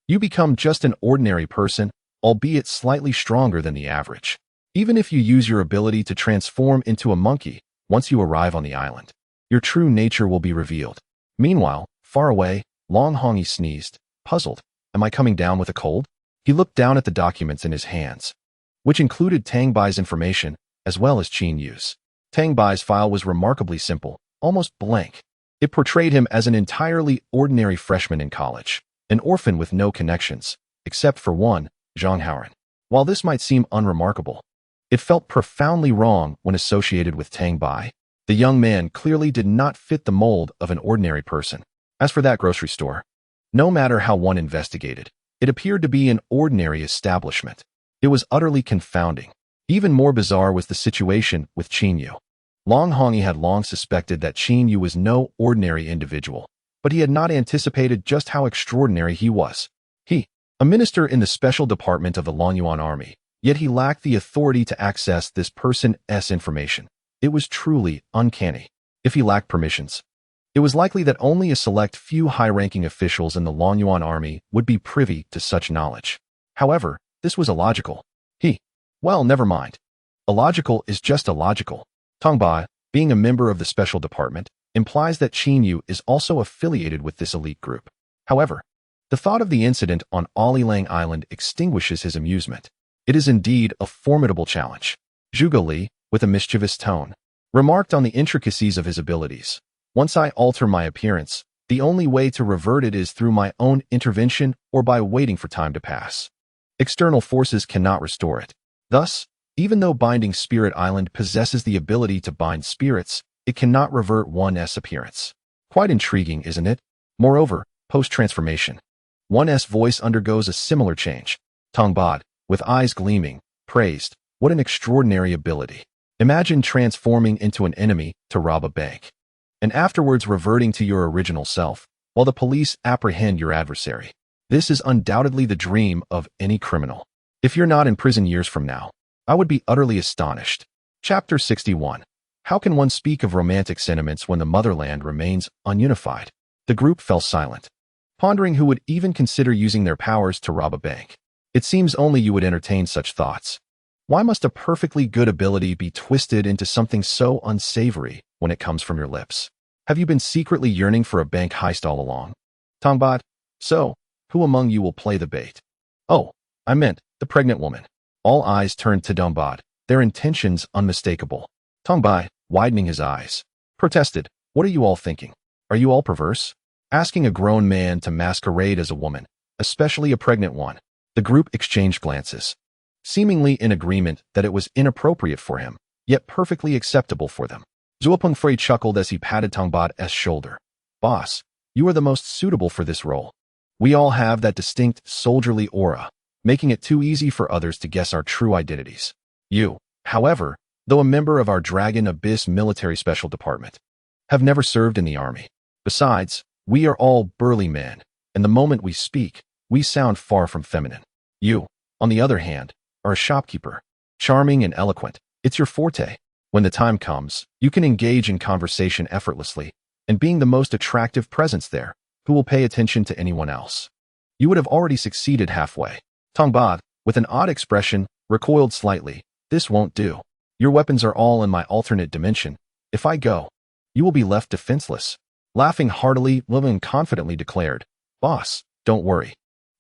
A: you become just an ordinary person, albeit slightly stronger than the average. Even if you use your ability to transform into a monkey, once you arrive on the island, your true nature will be revealed." Meanwhile, far away, Long Hongi sneezed, puzzled. "Am I coming down with a cold?" He looked down at the documents in his hands, which included Tang Bai's information as well as Qin Yu's. Tang Bai's file was remarkably simple, almost blank. It portrayed him as an entirely ordinary freshman in college, an orphan with no connections, except for one, Zhang Haoran. While this might seem unremarkable, it felt profoundly wrong when associated with Tang Bai. The young man clearly did not fit the mold of an ordinary person. As for that grocery store, no matter how one investigated, it appeared to be an ordinary establishment. It was utterly confounding. Even more bizarre was the situation with Qin Yu. Long Hongi had long suspected that Qin Yu was no ordinary individual, but he had not anticipated just how extraordinary he was. He, a minister in the special department of the Longyuan army, yet he lacked the authority to access this person's information. It was truly uncanny. If he lacked permissions, it was likely that only a select few high-ranking officials in the Longyuan army would be privy to such knowledge. However, this was illogical. Well, never mind. Illogical is just illogical. Tang Bai, being a member of the special department, implies that Qin Yu is also affiliated with this elite group. However, the thought of the incident on Outsmarting Island extinguishes his amusement. It is indeed a formidable challenge. Zhuge Li, with a mischievous tone, remarked on the intricacies of his abilities. "Once I alter my appearance, the only way to revert it is through my own intervention or by waiting for time to pass. External forces cannot restore it. Thus, even though Binding Spirit Island possesses the ability to bind spirits, it cannot revert one's appearance." Quite intriguing, isn't it? Moreover, post-transformation, one's voice undergoes a similar change. Tang Bai, with eyes gleaming, praised, "What an extraordinary ability. Imagine transforming into an enemy to rob a bank, and afterwards reverting to your original self, while the police apprehend your adversary. This is undoubtedly the dream of any criminal. If you're not in prison years from now, I would be utterly astonished." Chapter 61. How can one speak of romantic sentiments when the motherland remains ununified? The group fell silent, pondering who would even consider using their powers to rob a bank. It seems only you would entertain such thoughts. Why must a perfectly good ability be twisted into something so unsavory when it comes from your lips? Have you been secretly yearning for a bank heist all along? Tang Bai, so, who among you will play the bait? Oh, I meant the pregnant woman. All eyes turned to Tang Bai, their intentions unmistakable. Tang Bai, widening his eyes, protested, "What are you all thinking? Are you all perverse? Asking a grown man to masquerade as a woman, especially a pregnant one." The group exchanged glances, seemingly in agreement that it was inappropriate for him, yet perfectly acceptable for them. Zhuo Pengfei chuckled as he patted Tang Bai's shoulder. "Boss, you are the most suitable for this role. We all have that distinct soldierly aura, making it too easy for others to guess our true identities. You, however, though a member of our Dragon Abyss military special department, have never served in the army. Besides, we are all burly men, and the moment we speak, we sound far from feminine. You, on the other hand, are a shopkeeper, charming and eloquent. It's your forte. When the time comes, you can engage in conversation effortlessly, and being the most attractive presence there, who will pay attention to anyone else? You would have already succeeded halfway." Tang Bai, with an odd expression, recoiled slightly. "This won't do. Your weapons are all in my alternate dimension. If I go, you will be left defenseless." Laughing heartily, Lillian confidently declared, "Boss, don't worry.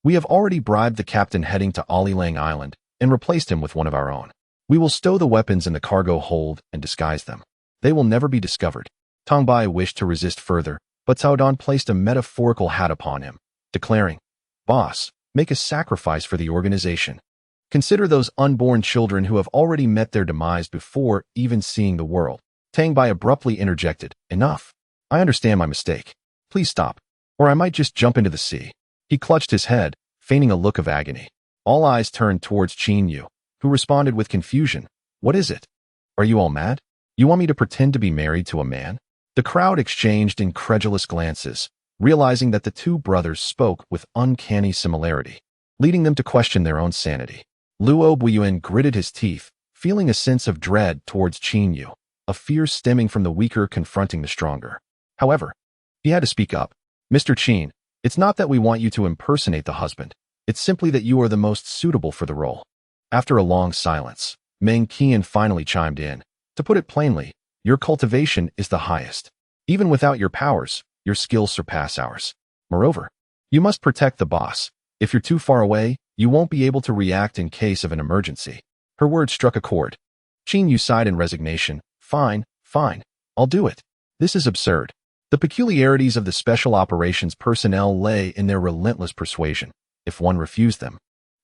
A: We have already bribed the captain heading to Olilang Island and replaced him with one of our own. We will stow the weapons in the cargo hold and disguise them. They will never be discovered." Tang Bai wished to resist further, but Cao Dan placed a metaphorical hat upon him, declaring, "Boss, make a sacrifice for the organization. Consider those unborn children who have already met their demise before even seeing the world." Tang Bai abruptly interjected, "Enough. I understand my mistake. Please stop, or I might just jump into the sea." He clutched his head, feigning a look of agony. All eyes turned towards Qin Yu, who responded with confusion, "What is it? Are you all mad? You want me to pretend to be married to a man?" The crowd exchanged incredulous glances, realizing that the two brothers spoke with uncanny similarity, leading them to question their own sanity. Luo Buiyuan gritted his teeth, feeling a sense of dread towards Qin Yu, a fear stemming from the weaker confronting the stronger. However, he had to speak up. "Mr. Qin, it's not that we want you to impersonate the husband. It's simply that you are the most suitable for the role." After a long silence, Meng Qian finally chimed in. "To put it plainly, your cultivation is the highest. Even without your powers, your skills surpass ours. Moreover, you must protect the boss. If you're too far away, you won't be able to react in case of an emergency." Her words struck a chord. Qin Yu sighed in resignation. Fine, I'll do it." This is absurd. The peculiarities of the special operations personnel lay in their relentless persuasion. If one refused them,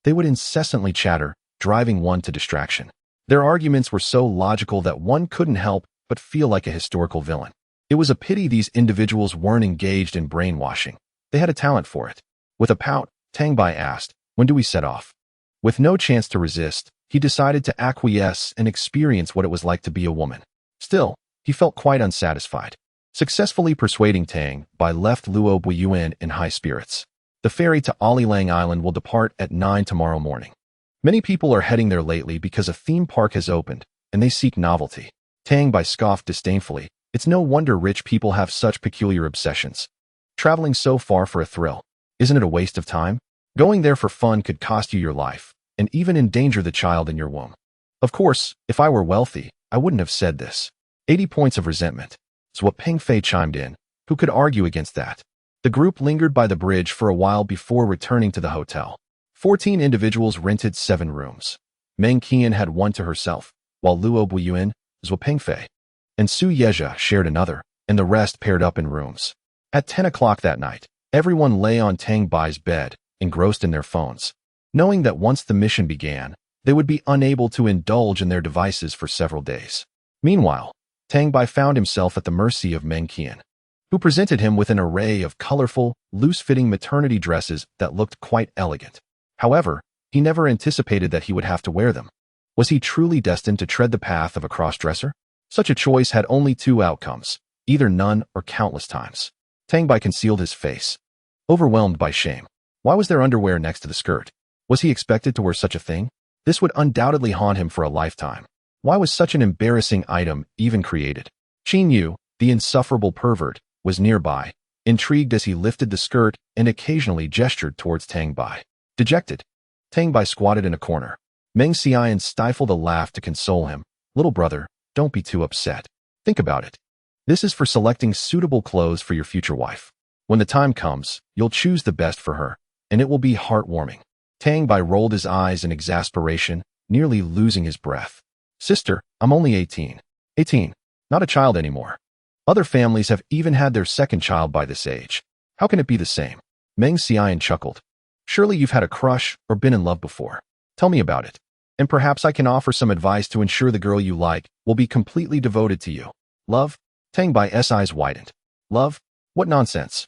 A: they would incessantly chatter, driving one to distraction. Their arguments were so logical that one couldn't help but feel like a historical villain. It was a pity these individuals weren't engaged in brainwashing. They had a talent for it. With a pout, Tang Bai asked, "When do we set off?" With no chance to resist, he decided to acquiesce and experience what it was like to be a woman. Still, he felt quite unsatisfied. Successfully persuading Tang Bai left Luo Buiyuan in high spirits. The ferry to Olilang Island will depart at 9 tomorrow morning. Many people are heading there lately because a theme park has opened, and they seek novelty. Tang Bai scoffed disdainfully. It's no wonder rich people have such peculiar obsessions. Traveling so far for a thrill, isn't it a waste of time? Going there for fun could cost you your life, and even endanger the child in your womb. Of course, if I were wealthy, I wouldn't have said this. 80 points of resentment. Zhuo Pengfei chimed in. Who could argue against that? The group lingered by the bridge for a while before returning to the hotel. 14 individuals rented 7 rooms. Meng Qian had one to herself, while Luo Buiyuan, Zhuo Pengfei, and Su Yezha shared another, and the rest paired up in rooms. At 10 o'clock that night, everyone lay on Tang Bai's bed, engrossed in their phones, knowing that once the mission began, they would be unable to indulge in their devices for several days. Meanwhile, Tang Bai found himself at the mercy of Meng Qian, who presented him with an array of colorful, loose-fitting maternity dresses that looked quite elegant. However, he never anticipated that he would have to wear them. Was he truly destined to tread the path of a cross-dresser? Such a choice had only 2 outcomes, either none or countless times. Tang Bai concealed his face, overwhelmed by shame. Why was there underwear next to the skirt? Was he expected to wear such a thing? This would undoubtedly haunt him for a lifetime. Why was such an embarrassing item even created? Qin Yu, the insufferable pervert, was nearby, intrigued as he lifted the skirt and occasionally gestured towards Tang Bai. Dejected, Tang Bai squatted in a corner. Meng Xian stifled a laugh to console him. Little brother, don't be too upset. Think about it. This is for selecting suitable clothes for your future wife. When the time comes, you'll choose the best for her, and it will be heartwarming. Tang Bai rolled his eyes in exasperation, nearly losing his breath. Sister, I'm only 18. 18. Not a child anymore. Other families have even had their second child by this age. How can it be the same? Meng Xian chuckled. Surely you've had a crush or been in love before. Tell me about it. And perhaps I can offer some advice to ensure the girl you like will be completely devoted to you. Love? Tang Bai's eyes widened. Love? What nonsense.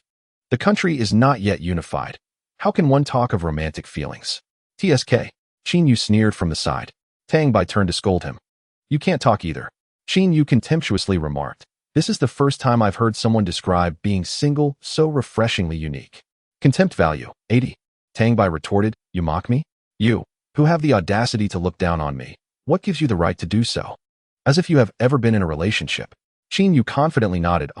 A: The country is not yet unified. How can one talk of romantic feelings? TSK. Qin Yu sneered from the side. Tang Bai turned to scold him. You can't talk either. Qin Yu contemptuously remarked. This is the first time I've heard someone describe being single so refreshingly unique. Contempt value, 80. Tang Bai retorted, you mock me? You, who have the audacity to look down on me. What gives you the right to do so? As if you have ever been in a relationship. Qin Yu confidently nodded.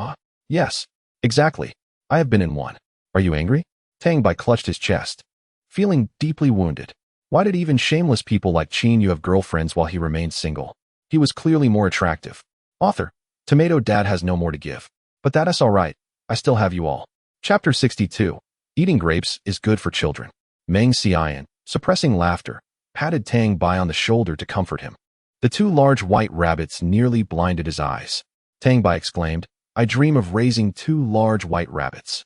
A: Yes, exactly. I have been in one. Are you angry? Tang Bai clutched his chest, feeling deeply wounded. Why did even shameless people like Qin Yu have girlfriends while he remained single? He was clearly more attractive. Author. Tomato Dad has no more to give. But that is all right. I still have you all. Chapter 62. Eating grapes is good for children. Meng Xian, suppressing laughter, patted Tang Bai on the shoulder to comfort him. The two large white rabbits nearly blinded his eyes. Tang Bai exclaimed, I dream of raising two large white rabbits.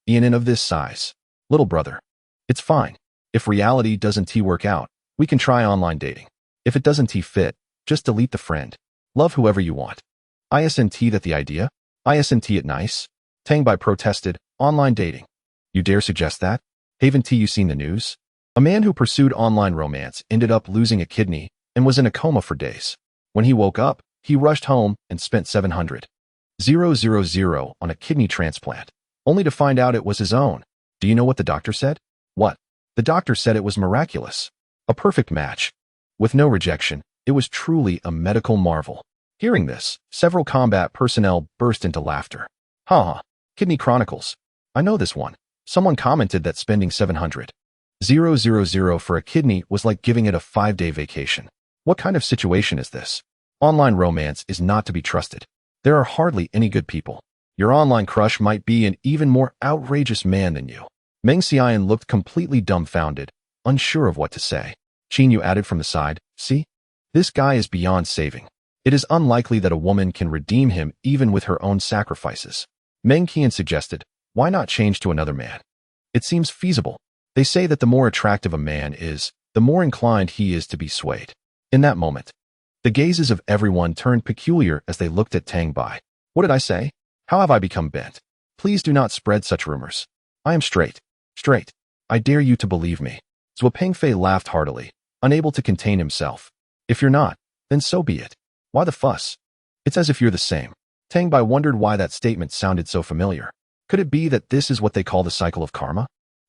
A: In and of this size. Little brother. It's fine. If reality doesn't work out, we can try online dating. If it doesn't fit, just delete the friend. Love whoever you want. Isn't that the idea? Isn't it nice? Tang Bai protested, online dating. You dare suggest that? Haven't you seen the news? A man who pursued online romance ended up losing a kidney and was in a coma for days. When he woke up, he rushed home and spent 700,000 on a kidney transplant, only to find out it was his own. Do you know what the doctor said? What? The doctor said it was miraculous. A perfect match. With no rejection, it was truly a medical marvel. Hearing this, several combat personnel burst into laughter. Kidney Chronicles. I know this one. Someone commented that spending 700,000 for a kidney was like giving it a 5-day vacation. What kind of situation is this? Online romance is not to be trusted. There are hardly any good people. Your online crush might be an even more outrageous man than you. Meng Xian looked completely dumbfounded, unsure of what to say. Qin Yu added from the side, see? This guy is beyond saving. It is unlikely that a woman can redeem him even with her own sacrifices. Meng Qian suggested, why not change to another man? It seems feasible. They say that the more attractive a man is, the more inclined he is to be swayed. In that moment, the gazes of everyone turned peculiar as they looked at Tang Bai. What did I say? How have I become bent? Please do not spread such rumors. I am straight. Straight. I dare you to believe me. Zhuo Pengfei laughed heartily, unable to contain himself. If you're not, then so be it. Why the fuss? It's as if you're the same. Tang Bai wondered why that statement sounded so familiar. Could it be that this is what they call the cycle of karma?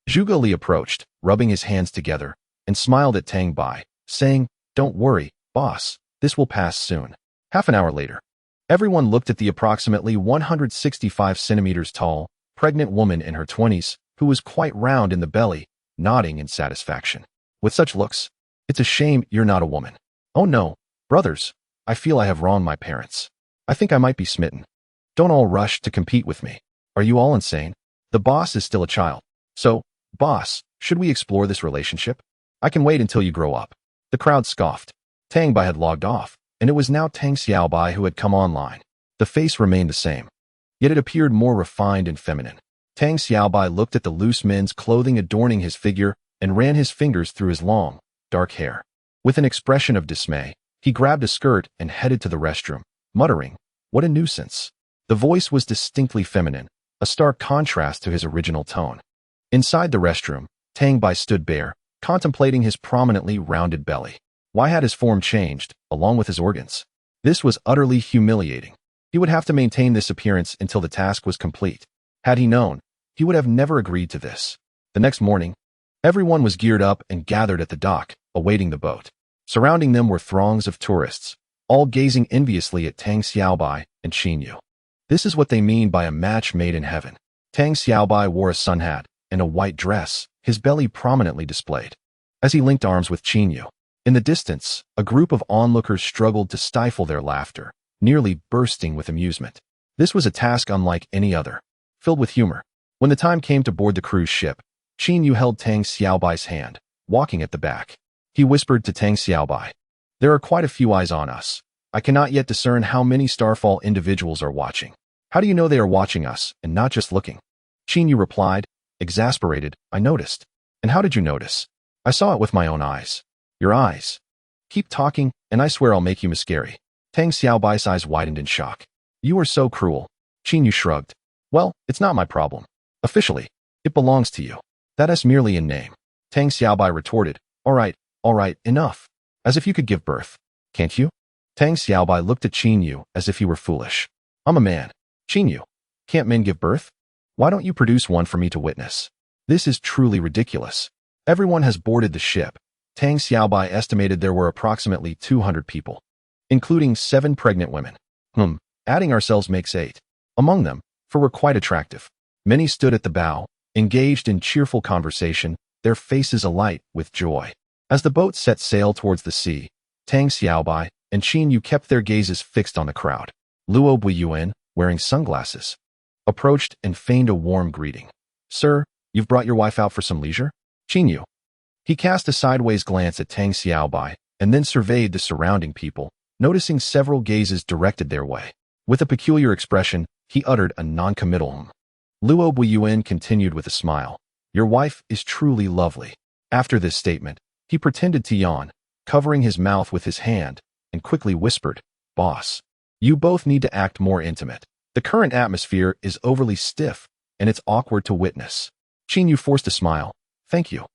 A: Zhuge Li approached, rubbing his hands together, and smiled at Tang Bai, saying, don't worry, boss, this will pass soon. Half an hour later, everyone looked at the approximately 165 centimeters tall, pregnant woman in her 20s, who was quite round in the belly, nodding in satisfaction. With such looks, it's a shame you're not a woman. Oh no, brothers, I feel I have wronged my parents. I think I might be smitten. Don't all rush to compete with me. Are you all insane? The boss is still a child. So, boss, should we explore this relationship? I can wait until you grow up. The crowd scoffed. Tang Bai had logged off, and it was now Tang Xiaobai who had come online. The face remained the same, yet it appeared more refined and feminine. Tang Xiaobai looked at the loose men's clothing adorning his figure and ran his fingers through his long, dark hair. With an expression of dismay, he grabbed a skirt and headed to the restroom, muttering, what a nuisance. The voice was distinctly feminine, a stark contrast to his original tone. Inside the restroom, Tang Bai stood bare, contemplating his prominently rounded belly. Why had his form changed, along with his organs? This was utterly humiliating. He would have to maintain this appearance until the task was complete. Had he known, he would have never agreed to this. The next morning, everyone was geared up and gathered at the dock, awaiting the boat. Surrounding them were throngs of tourists, all gazing enviously at Tang Xiaobai and Qin Yu. This is what they mean by a match made in heaven. Tang Xiaobai wore a sun hat and a white dress, his belly prominently displayed. As he linked arms with Qin Yu, in the distance, a group of onlookers struggled to stifle their laughter, nearly bursting with amusement. This was a task unlike any other, filled with humor. When the time came to board the cruise ship, Qin Yu held Tang Xiaobai's hand, walking at the back. He whispered to Tang Xiaobai, "There are quite a few eyes on us. I cannot yet discern how many Starfall individuals are watching. How do you know they are watching us and not just looking?" Qin Yu replied, exasperated, "I noticed." "And how did you notice?" "I saw it with my own eyes." "Your eyes? Keep talking, and I swear I'll make you miscarry." Tang Xiaobai's eyes widened in shock. "You are so cruel." Qin Yu shrugged. "Well, it's not my problem. Officially, it belongs to you. That is merely in name." Tang Xiaobai retorted, all right, enough. As if you could give birth. Can't you?" Tang Xiaobai looked at Qin Yu as if he were foolish. "I'm a man. Qin Yu, can't men give birth? Why don't you produce one for me to witness? This is truly ridiculous." Everyone has boarded the ship. Tang Xiaobai estimated there were approximately 200 people, including 7 pregnant women. Adding ourselves makes 8. Among them, for were quite attractive. Many stood at the bow, engaged in cheerful conversation, their faces alight with joy. As the boat set sail towards the sea, Tang Xiaobai and Qin Yu kept their gazes fixed on the crowd. Luo Buiyuan, wearing sunglasses, approached and feigned a warm greeting. "Sir, you've brought your wife out for some leisure?" Qin Yu. He cast a sideways glance at Tang Xiaobai and then surveyed the surrounding people, noticing several gazes directed their way. With a peculiar expression, he uttered a non-committal Luo Buiyuan continued with a smile. "Your wife is truly lovely." After this statement, he pretended to yawn, covering his mouth with his hand, and quickly whispered, "Boss, you both need to act more intimate. The current atmosphere is overly stiff, and it's awkward to witness." Qin Yu forced a smile. "Thank you."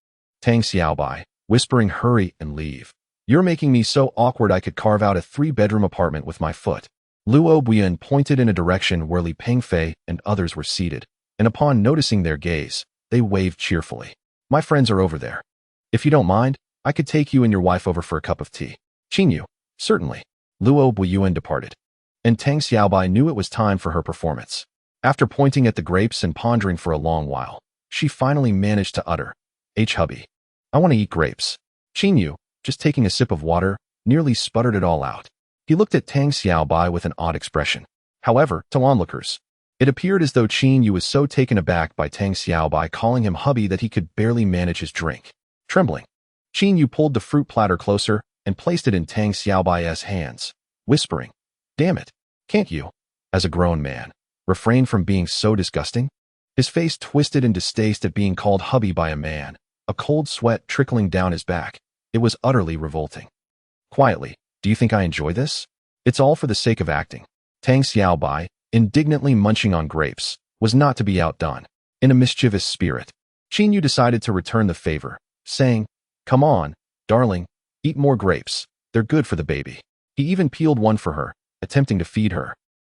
A: Tang Xiaobai, whispering, "Hurry and leave. You're making me so awkward I could carve out a 3-bedroom apartment with my foot." Luo Buiyuan pointed in a direction where Li Pengfei and others were seated, and upon noticing their gaze, they waved cheerfully. "My friends are over there. If you don't mind, I could take you and your wife over for a cup of tea." Qin Yu, "Certainly." Luo Buiyuan departed, and Tang Xiaobai knew it was time for her performance. After pointing at the grapes and pondering for a long while, she finally managed to utter, "Hubby, I want to eat grapes." Qin Yu, just taking a sip of water, nearly sputtered it all out. He looked at Tang Xiaobai with an odd expression. However, to onlookers, it appeared as though Qin Yu was so taken aback by Tang Xiaobai calling him hubby that he could barely manage his drink. Trembling, Qin Yu pulled the fruit platter closer and placed it in Tang Xiaobai's hands, whispering, "Damn it, can't you, as a grown man, refrain from being so disgusting?" His face twisted in distaste at being called hubby by a man, a cold sweat trickling down his back. It was utterly revolting. "Quietly, do you think I enjoy this? It's all for the sake of acting." Tang Xiaobai, indignantly munching on grapes, was not to be outdone. In a mischievous spirit, Qin Yu decided to return the favor, saying, "Come on, darling, eat more grapes. They're good for the baby." He even peeled one for her, attempting to feed her.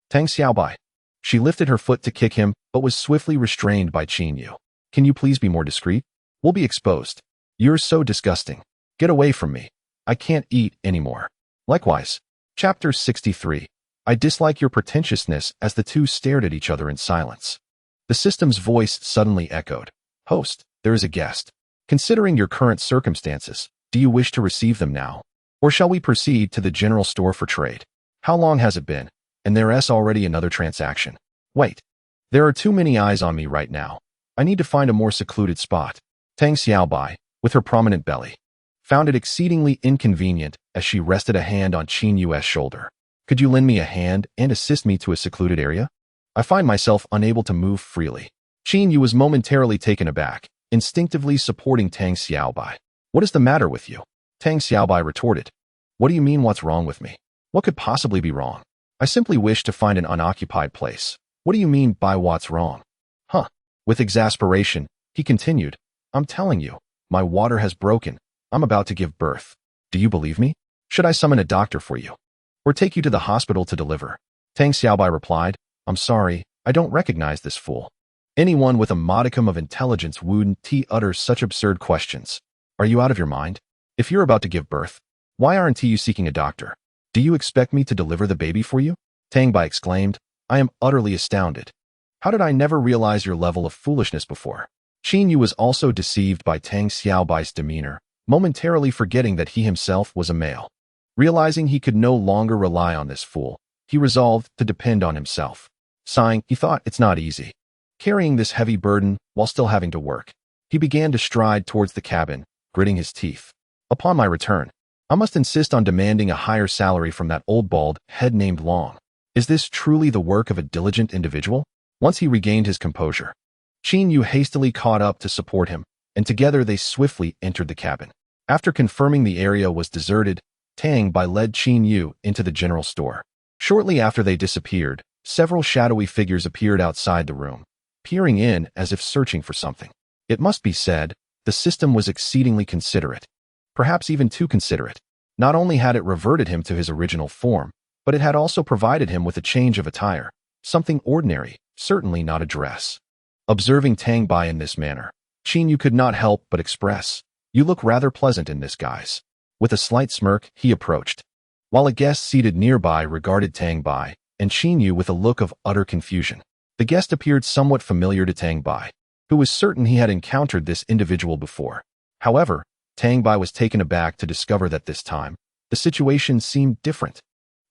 A: Tang Xiaobai. She lifted her foot to kick him, but was swiftly restrained by Qin Yu. "Can you please be more discreet? We'll be exposed. You're so disgusting. Get away from me. I can't eat anymore." Likewise. Chapter 63. I dislike your pretentiousness. As the two stared at each other in silence, the system's voice suddenly echoed. "Host, there is a guest. Considering your current circumstances, do you wish to receive them now? Or shall we proceed to the general store for trade? How long has it been? And there's already another transaction. Wait. There are too many eyes on me right now. I need to find a more secluded spot." Tang Xiaobai, with her prominent belly, found it exceedingly inconvenient as she rested a hand on Qin Yu's shoulder. "Could you lend me a hand and assist me to a secluded area? I find myself unable to move freely." Qin Yu was momentarily taken aback, instinctively supporting Tang Xiaobai. "What is the matter with you?" Tang Xiaobai retorted. "What do you mean what's wrong with me? What could possibly be wrong? I simply wish to find an unoccupied place. What do you mean by what's wrong?" "Huh." With exasperation, he continued, "I'm telling you, my water has broken. I'm about to give birth. Do you believe me? Should I summon a doctor for you? Or take you to the hospital to deliver?" Tang Xiaobai replied, "I'm sorry, I don't recognize this fool. Anyone with a modicum of intelligence wouldn't utter such absurd questions. Are you out of your mind? If you're about to give birth, why aren't you seeking a doctor? Do you expect me to deliver the baby for you?" Tang Bai exclaimed, "I am utterly astounded. How did I never realize your level of foolishness before?" Qin Yu was also deceived by Tang Xiaobai's demeanor, momentarily forgetting that he himself was a male. Realizing he could no longer rely on this fool, he resolved to depend on himself. Sighing, he thought, "It's not easy. carrying this heavy burden while still having to work. He began to stride towards the cabin, gritting his teeth. Upon my return, I must insist on demanding a higher salary from that old bald head named Long. Is this truly the work of a diligent individual? Once he regained his composure, Qin Yu hastily caught up to support him, and together they swiftly entered the cabin. After confirming the area was deserted, Tang Bai led Qin Yu into the general store. Shortly after they disappeared, several shadowy figures appeared outside the room, peering in as if searching for something. It must be said, the system was exceedingly considerate. Perhaps even too considerate. Not only had it reverted him to his original form, but it had also provided him with a change of attire, something ordinary, certainly not a dress. Observing Tang Bai in this manner, Qin Yu could not help but express, "You look rather pleasant in this guise." With a slight smirk, he approached, while a guest seated nearby regarded Tang Bai and Qin Yu with a look of utter confusion. The guest appeared somewhat familiar to Tang Bai, who was certain he had encountered this individual before. However, Tang Bai was taken aback to discover that this time, the situation seemed different.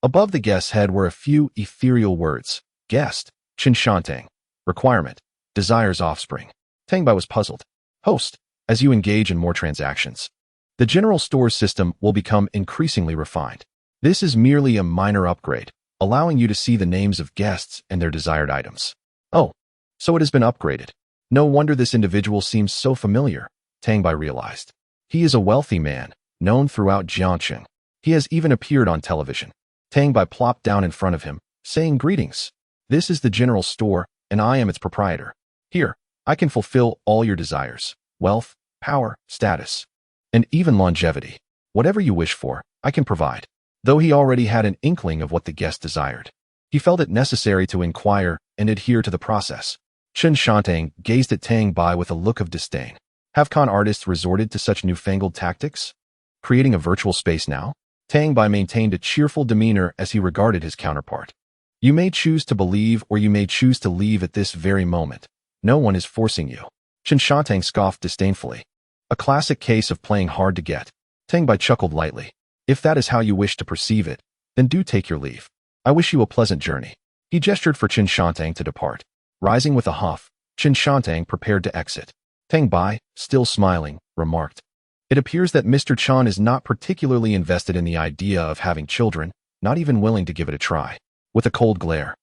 A: Above the guest's head were a few ethereal words: guest, Chen Shantang, requirement, desires offspring. Tang Bai was puzzled. Host, as you engage in more transactions, the general store system will become increasingly refined. This is merely a minor upgrade, allowing you to see the names of guests and their desired items. Oh, so it has been upgraded. No wonder this individual seems so familiar, Tang Bai realized. He is a wealthy man, known throughout Jiangxing. He has even appeared on television. Tang Bai plopped down in front of him, saying, "Greetings. This is the general store, and I am its proprietor. Here, I can fulfill all your desires: wealth, power, status, and even longevity. Whatever you wish for, I can provide." Though he already had an inkling of what the guest desired, he felt it necessary to inquire and adhere to the process. Chen Shantang gazed at Tang Bai with a look of disdain. Have con artists resorted to such newfangled tactics? Creating a virtual space now? Tang Bai maintained a cheerful demeanor as he regarded his counterpart. You may choose to believe or you may choose to leave at this very moment. No one is forcing you. Chen Shantang scoffed disdainfully. A classic case of playing hard to get. Tang Bai chuckled lightly. If that is how you wish to perceive it, then do take your leave. I wish you a pleasant journey. He gestured for Chen Shantang to depart. Rising with a huff, Chen Shantang prepared to exit. Tang Bai, still smiling, remarked, "It appears that Mr. Chan is not particularly invested in the idea of having children, not even willing to give it a try." With a cold glare,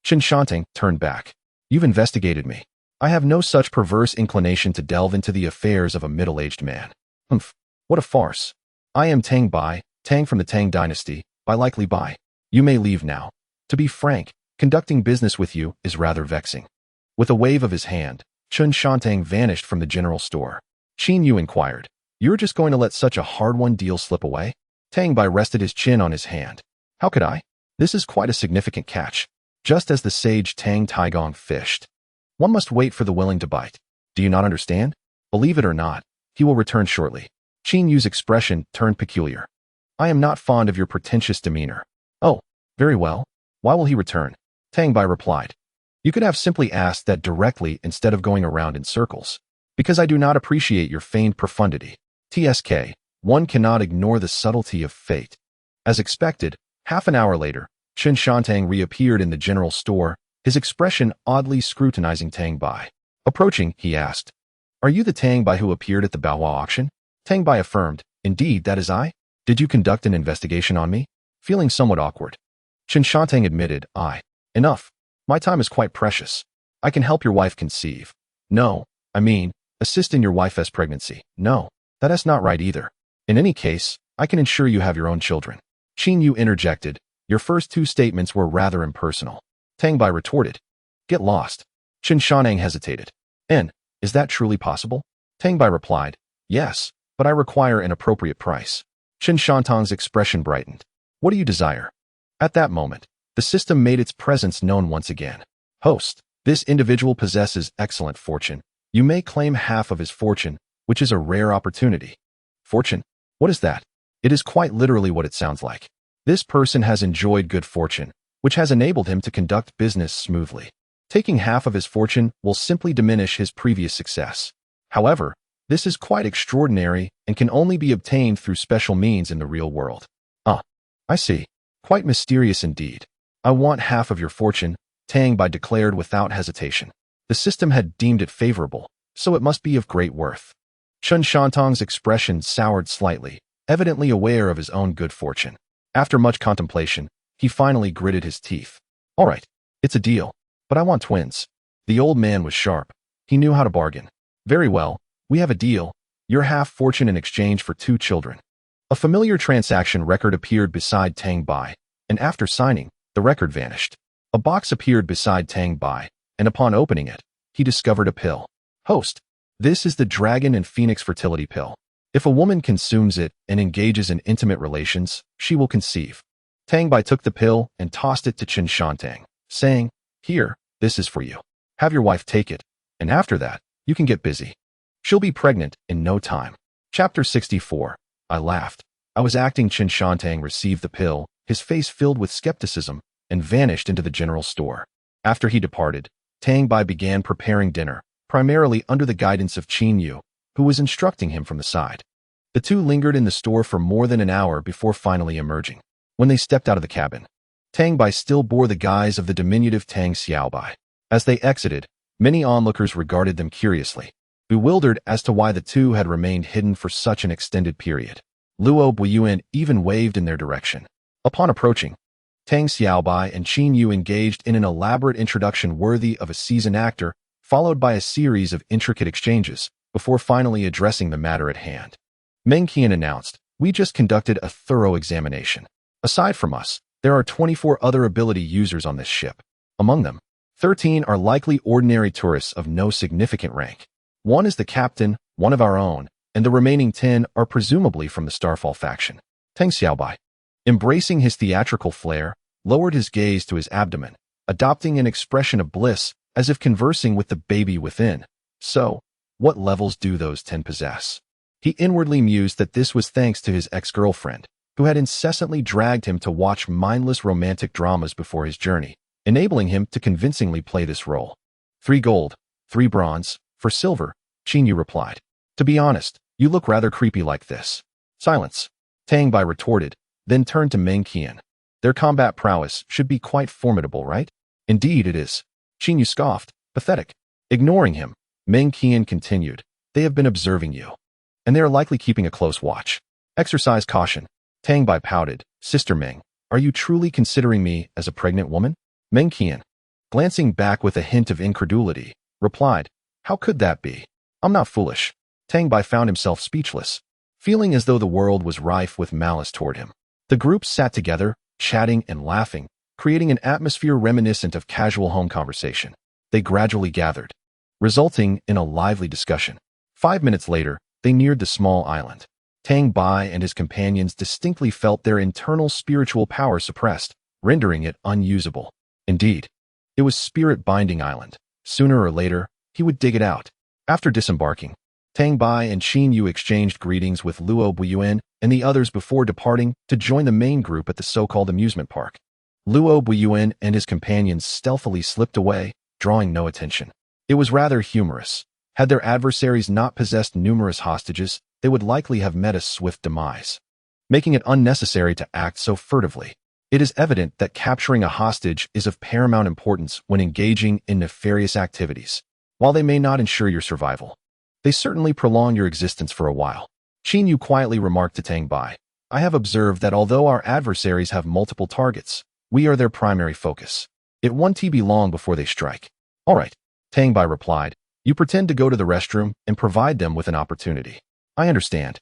A: Chen Shantang turned back. "You've investigated me. I have no such perverse inclination to delve into the affairs of a middle-aged man." Humph, what a farce. "I am Tang Bai, Tang from the Tang dynasty, Bai likely Bai. You may leave now. To be frank, conducting business with you is rather vexing." With a wave of his hand, Chen Shantang vanished from the general store. Qin Yu inquired, "You're just going to let such a hard-won deal slip away?" Tang Bai rested his chin on his hand. "How could I? This is quite a significant catch. Just as the sage Tang Taigong fished. One must wait for the willing to bite. Do you not understand? Believe it or not, he will return shortly." Qin Yu's expression turned peculiar. "I am not fond of your pretentious demeanor." "Oh, very well. Why will he return?" Tang Bai replied. "You could have simply asked that directly instead of going around in circles. Because I do not appreciate your feigned profundity. TSK, one cannot ignore the subtlety of fate." As expected, half an hour later, Chen Shantang reappeared in the general store, his expression oddly scrutinizing Tang Bai. Approaching, he asked, "Are you the Tang Bai who appeared at the Baohua auction?" Tang Bai affirmed, "Indeed, that is I. Did you conduct an investigation on me?" Feeling somewhat awkward, Chen Shantang admitted, Enough. My time is quite precious. I can help your wife conceive." "No, I mean, assist in your wife's pregnancy." "No, that is not right either. In any case, I can ensure you have your own children." Qin Yu interjected, "Your first two statements were rather impersonal." Tang Bai retorted, "Get lost." Chen Shantang hesitated. "And, is that truly possible?" Tang Bai replied, "Yes, but I require an appropriate price." Chen Shantang's expression brightened. "What do you desire?" At that moment, the system made its presence known once again. "Host, this individual possesses excellent fortune. You may claim half of his fortune, which is a rare opportunity." "Fortune? What is that?" It is quite literally what it sounds like. This person has enjoyed good fortune, which has enabled him to conduct business smoothly. Taking half of his fortune will simply diminish his previous success. However, this is quite extraordinary and can only be obtained through special means in the real world. "Ah, I see. Quite mysterious indeed. I want half of your fortune," Tang Bai declared without hesitation. The system had deemed it favorable, so it must be of great worth. Chun Shantong's expression soured slightly, evidently aware of his own good fortune. After much contemplation, he finally gritted his teeth. All right, it's a deal, but I want twins. The old man was sharp. He knew how to bargain. Very well, we have a deal. Your half fortune in exchange for 2 children. A familiar transaction record appeared beside Tang Bai, and after signing, the record vanished. A box appeared beside Tang Bai, and upon opening it, he discovered a pill. Host, this is the Dragon and Phoenix Fertility Pill. If a woman consumes it and engages in intimate relations, she will conceive. Tang Bai took the pill and tossed it to Chen Shantang, saying, Here, this is for you. Have your wife take it, and after that, you can get busy. She'll be pregnant in no time. Chapter 64. I laughed. I was acting. Chen Shantang received the pill, his face filled with skepticism, and vanished into the general store. After he departed, Tang Bai began preparing dinner, primarily under the guidance of Qin Yu, who was instructing him from the side. The two lingered in the store for more than an hour before finally emerging. When they stepped out of the cabin, Tang Bai still bore the guise of the diminutive Tang Xiaobai. As they exited, many onlookers regarded them curiously, bewildered as to why the two had remained hidden for such an extended period. Luo Buiyuan even waved in their direction. Upon approaching, Tang Xiaobai and Qin Yu engaged in an elaborate introduction worthy of a seasoned actor, followed by a series of intricate exchanges, before finally addressing the matter at hand. Meng Qian announced, We just conducted a thorough examination. Aside from us, there are 24 other ability users on this ship. Among them, 13 are likely ordinary tourists of no significant rank. 1 is the captain, 1 of our own, and the remaining 10 are presumably from the Starfall faction. Tang Xiaobai, embracing his theatrical flair, lowered his gaze to his abdomen, adopting an expression of bliss as if conversing with the baby within. So, what levels do those 10 possess? He inwardly mused that this was thanks to his ex-girlfriend, who had incessantly dragged him to watch mindless romantic dramas before his journey, enabling him to convincingly play this role. 3 gold, 3 bronze, for silver, Qin Yu replied. To be honest, you look rather creepy like this. Silence. Tang Bai retorted, then turned to Meng Qian. Their combat prowess should be quite formidable, right? Indeed it is. Qin Yu scoffed, pathetic. Ignoring him, Meng Qian continued, They have been observing you, and they are likely keeping a close watch. Exercise caution. Tang Bai pouted, Sister Meng, are you truly considering me as a pregnant woman? Meng Qian, glancing back with a hint of incredulity, replied, How could that be? I'm not foolish. Tang Bai found himself speechless, feeling as though the world was rife with malice toward him. The group sat together, chatting and laughing, creating an atmosphere reminiscent of casual home conversation. They gradually gathered, resulting in a lively discussion. 5 minutes later, they neared the small island. Tang Bai and his companions distinctly felt their internal spiritual power suppressed, rendering it unusable. Indeed, it was spirit-binding island. Sooner or later, he would dig it out. After disembarking, Tang Bai and Qin Yu exchanged greetings with Luo Buiyuan and the others before departing to join the main group at the so-called amusement park. Luo Buiyuan and his companions stealthily slipped away, drawing no attention. It was rather humorous. Had their adversaries not possessed numerous hostages, they would likely have met a swift demise, making it unnecessary to act so furtively. It is evident that capturing a hostage is of paramount importance when engaging in nefarious activities. While they may not ensure your survival, they certainly prolong your existence for a while. Qin Yu quietly remarked to Tang Bai, I have observed that although our adversaries have multiple targets, we are their primary focus. It won't be long before they strike. All right, Tang Bai replied, You pretend to go to the restroom and provide them with an opportunity. I understand.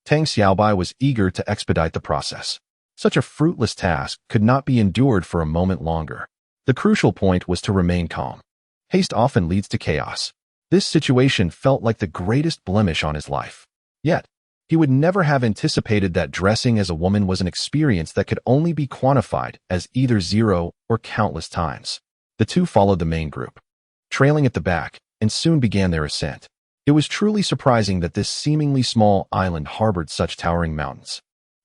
A: Tang Xiaobai was eager to expedite the process. Such a fruitless task could not be endured for a moment longer. The crucial point was to remain calm. Haste often leads to chaos. This situation felt like the greatest blemish on his life. Yet, he would never have anticipated that dressing as a woman was an experience that could only be quantified as either 0 or countless times. The two followed the main group, trailing at the back, and soon began their ascent. It was truly surprising that this seemingly small island harbored such towering mountains.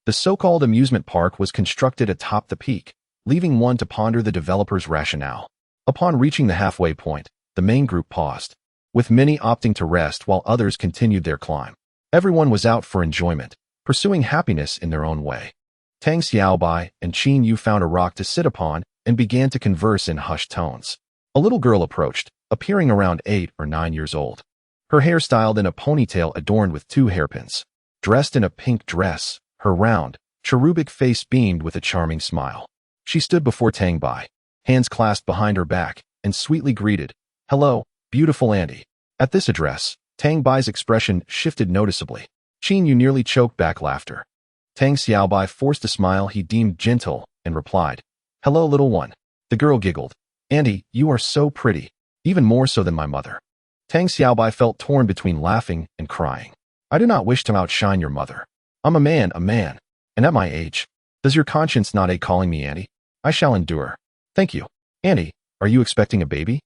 A: The so-called amusement park was constructed atop the peak, leaving one to ponder the developer's rationale. Upon reaching the halfway point, the main group paused, with many opting to rest while others continued their climb. Everyone was out for enjoyment, pursuing happiness in their own way. Tang Xiaobai and Qin Yu found a rock to sit upon and began to converse in hushed tones. A little girl approached, appearing around 8 or 9 years old. Her hair styled in a ponytail adorned with 2 hairpins. Dressed in a pink dress, her round, cherubic face beamed with a charming smile. She stood before Tang Bai, hands clasped behind her back, and sweetly greeted, "Hello, beautiful auntie." At this address, Tang Bai's expression shifted noticeably. Qin Yu nearly choked back laughter. Tang Xiaobai forced a smile he deemed gentle and replied, "Hello, little one." The girl giggled, "Auntie, you are so pretty, even more so than my mother." Tang Xiaobai felt torn between laughing and crying. "I do not wish to outshine your mother. I'm a man, and at my age, does your conscience not ache calling me auntie? I shall endure. Thank you. Auntie, are you expecting a baby?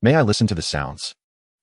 A: May I listen to the sounds?"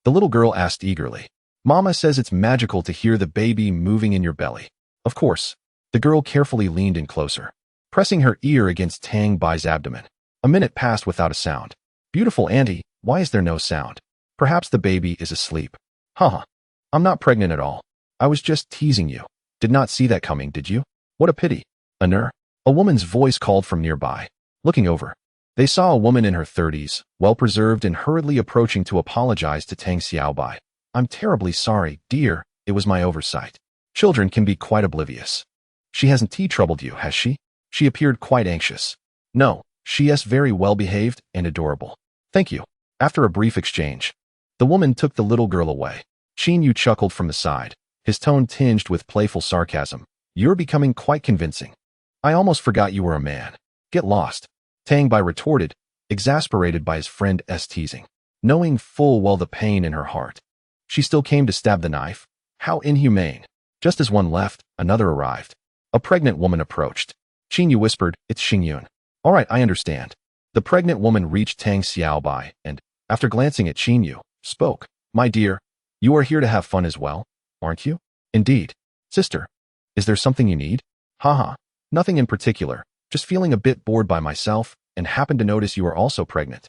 A: The little girl asked eagerly. "Mama says it's magical to hear the baby moving in your belly." Of course. The girl carefully leaned in closer, pressing her ear against Tang Bai's abdomen. A minute passed without a sound. "Beautiful auntie, why is there no sound? Perhaps the baby is asleep." "Haha. I'm not pregnant at all. I was just teasing you. Did not see that coming, did you? What a pity." A woman's voice called from nearby. Looking over, they saw a woman in her 30s, well-preserved and hurriedly approaching to apologize to Tang Xiaobai. "I'm terribly sorry, dear. It was my oversight. Children can be quite oblivious." "She hasn't troubled you, has she?" She appeared quite anxious. "No, she is very well-behaved and adorable. Thank you." After a brief exchange, the woman took the little girl away. Qin Yu chuckled from the side, his tone tinged with playful sarcasm. "You're becoming quite convincing. I almost forgot you were a man. Get lost." Tang Bai retorted, exasperated by his friend's teasing, knowing full well the pain in her heart. She still came to stab the knife. How inhumane. Just as one left, another arrived. A pregnant woman approached. Qin Yu whispered, "It's Xingyun." "All right, I understand." The pregnant woman reached Tang Xiaobai and, after glancing at Qin Yu, spoke, "My dear, you are here to have fun as well, aren't you?" "Indeed. Sister, is there something you need?" "Haha, nothing in particular, just feeling a bit bored by myself and happened to notice you are also pregnant.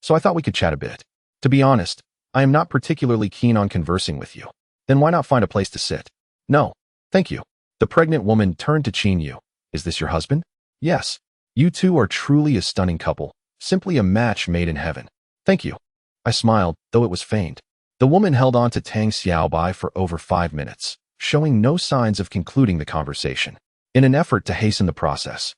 A: So I thought we could chat a bit. To be honest, I am not particularly keen on conversing with you. Then why not find a place to sit?" "No, thank you." The pregnant woman turned to Qin Yu. "Is this your husband?" "Yes. You two are truly a stunning couple, simply a match made in heaven." "Thank you." I smiled, though it was faint. The woman held on to Tang Xiaobai for over 5 minutes, showing no signs of concluding the conversation. In an effort to hasten the process,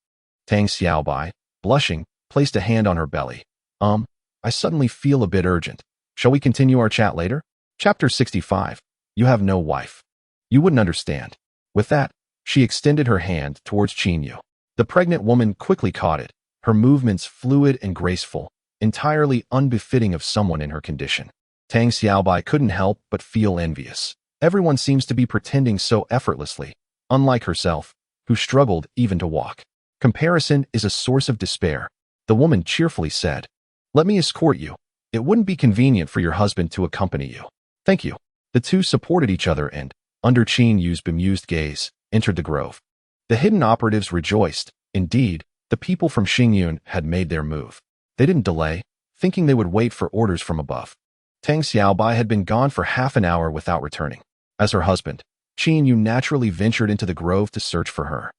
A: Tang Xiaobai, blushing, placed a hand on her belly. I suddenly feel a bit urgent. Shall we continue our chat later?" Chapter 65. You have no wife. You wouldn't understand. With that, she extended her hand towards Qin Yu. The pregnant woman quickly caught it, her movements fluid and graceful, entirely unbefitting of someone in her condition. Tang Xiaobai couldn't help but feel envious. Everyone seems to be pretending so effortlessly, unlike herself, who struggled even to walk. Comparison is a source of despair. The woman cheerfully said, "Let me escort you. It wouldn't be convenient for your husband to accompany you." "Thank you." The two supported each other and, under Qin Yu's bemused gaze, entered the grove. The hidden operatives rejoiced. Indeed, the people from Xingyun had made their move. They didn't delay, thinking they would wait for orders from above. Tang Xiaobai had been gone for half an hour without returning. As her husband, Qin Yu naturally ventured into the grove to search for her.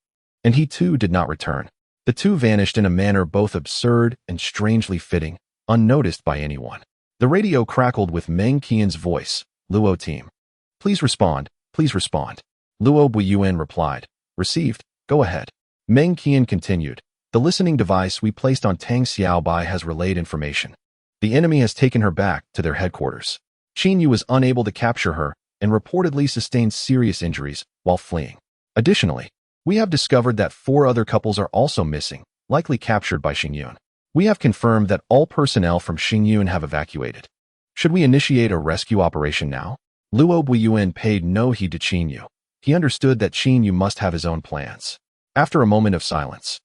A: And he too did not return. The two vanished in a manner both absurd and strangely fitting, unnoticed by anyone. The radio crackled with Meng Qian's voice. "Luo team. Please respond, please respond." Luo Buiyuan replied, "Received, go ahead." Meng Qian continued, "The listening device we placed on Tang Xiaobai has relayed information. The enemy has taken her back to their headquarters. Qin Yu was unable to capture her and reportedly sustained serious injuries while fleeing. Additionally, we have discovered that 4 other couples are also missing, likely captured by Xingyun. We have confirmed that all personnel from Xingyun have evacuated. Should we initiate a rescue operation now?" Luo Buiyuan paid no heed to Qin Yu. He understood that Qin Yu must have his own plans. After a moment of silence,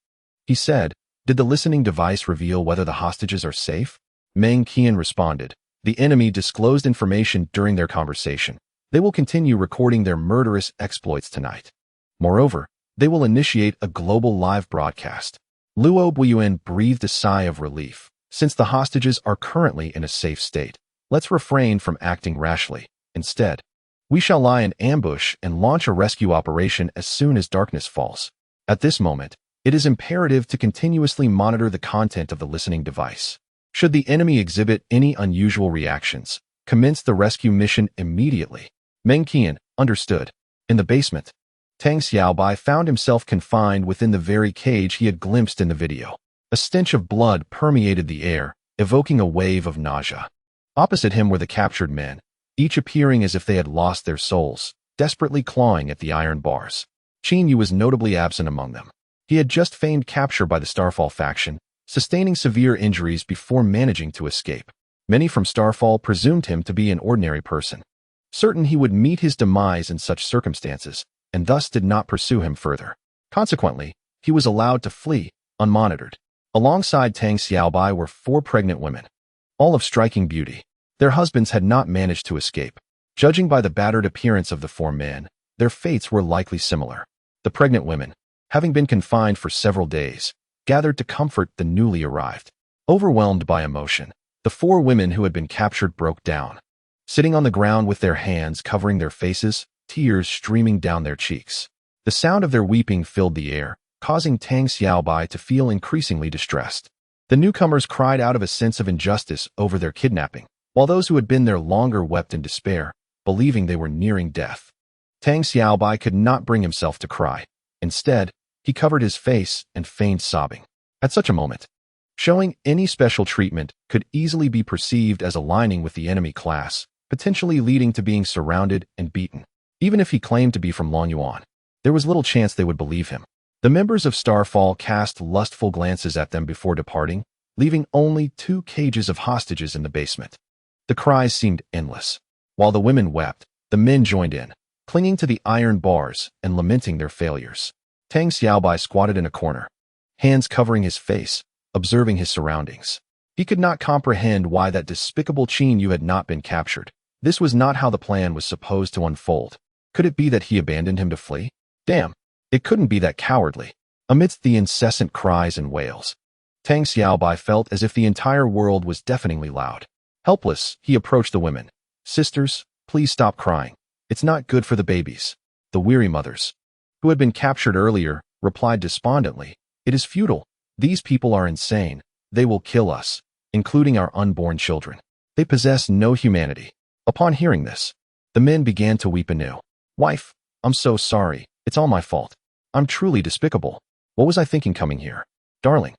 A: he said, "Did the listening device reveal whether the hostages are safe?" Meng Qian responded, "The enemy disclosed information during their conversation. They will continue recording their murderous exploits tonight. Moreover, they will initiate a global live broadcast." Luo Buiyuan breathed a sigh of relief. "Since the hostages are currently in a safe state, let's refrain from acting rashly. Instead, we shall lie in ambush and launch a rescue operation as soon as darkness falls. At this moment, it is imperative to continuously monitor the content of the listening device. Should the enemy exhibit any unusual reactions, commence the rescue mission immediately. Meng Qian understood. In the basement, Tang Xiaobai found himself confined within the very cage he had glimpsed in the video. A stench of blood permeated the air, evoking a wave of nausea. Opposite him were the captured men, each appearing as if they had lost their souls, desperately clawing at the iron bars. Qin Yu was notably absent among them. He had just feigned capture by the Starfall faction, sustaining severe injuries before managing to escape. Many from Starfall presumed him to be an ordinary person, certain he would meet his demise in such circumstances, and thus did not pursue him further. Consequently, he was allowed to flee, unmonitored. Alongside Tang Xiaobai were 4 pregnant women, all of striking beauty. Their husbands had not managed to escape. Judging by the battered appearance of the 4 men, their fates were likely similar. The pregnant women, having been confined for several days, gathered to comfort the newly arrived. Overwhelmed by emotion, the 4 women who had been captured broke down, sitting on the ground with their hands covering their faces, tears streaming down their cheeks. The sound of their weeping filled the air, causing Tang Xiaobai to feel increasingly distressed. The newcomers cried out of a sense of injustice over their kidnapping, while those who had been there longer wept in despair, believing they were nearing death. Tang Xiaobai could not bring himself to cry. Instead, he covered his face and feigned sobbing. At such a moment, showing any special treatment could easily be perceived as aligning with the enemy class, potentially leading to being surrounded and beaten. Even if he claimed to be from Longyuan, there was little chance they would believe him. The members of Starfall cast lustful glances at them before departing, leaving only 2 cages of hostages in the basement. The cries seemed endless. While the women wept, the men joined in, clinging to the iron bars and lamenting their failures. Tang Xiaobai squatted in a corner, hands covering his face, observing his surroundings. He could not comprehend why that despicable Qin Yu had not been captured. This was not how the plan was supposed to unfold. Could it be that he abandoned him to flee? Damn, it couldn't be that cowardly. Amidst the incessant cries and wails, Tang Xiaobai felt as if the entire world was deafeningly loud. Helpless, he approached the women. Sisters, please stop crying. It's not good for the babies. The weary mothers, who had been captured earlier, replied despondently, "It is futile. These people are insane. They will kill us, including our unborn children. They possess no humanity." Upon hearing this, the men began to weep anew. "Wife, I'm so sorry. It's all my fault. I'm truly despicable. What was I thinking coming here? Darling,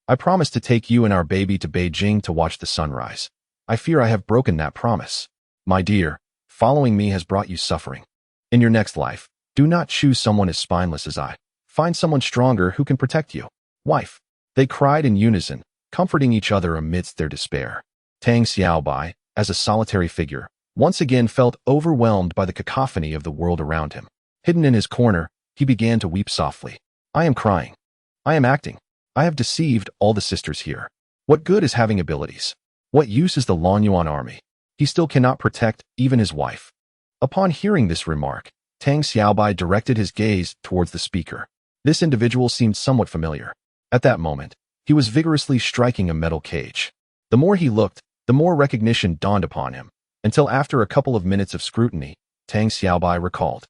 A: I promised to take you and our baby to Beijing to watch the sunrise. I fear I have broken that promise. My dear, following me has brought you suffering. In your next life, do not choose someone as spineless as I. Find someone stronger who can protect you. Wife." They cried in unison, comforting each other amidst their despair. Tang Xiaobai, as a solitary figure, once again felt overwhelmed by the cacophony of the world around him. Hidden in his corner, he began to weep softly. "I am crying. I am acting. I have deceived all the sisters here. What good is having abilities? What use is the Longyuan army? He still cannot protect even his wife." Upon hearing this remark, Tang Xiaobai directed his gaze towards the speaker. This individual seemed somewhat familiar. At that moment, he was vigorously striking a metal cage. The more he looked, the more recognition dawned upon him, until after a couple of minutes of scrutiny, Tang Xiaobai recalled.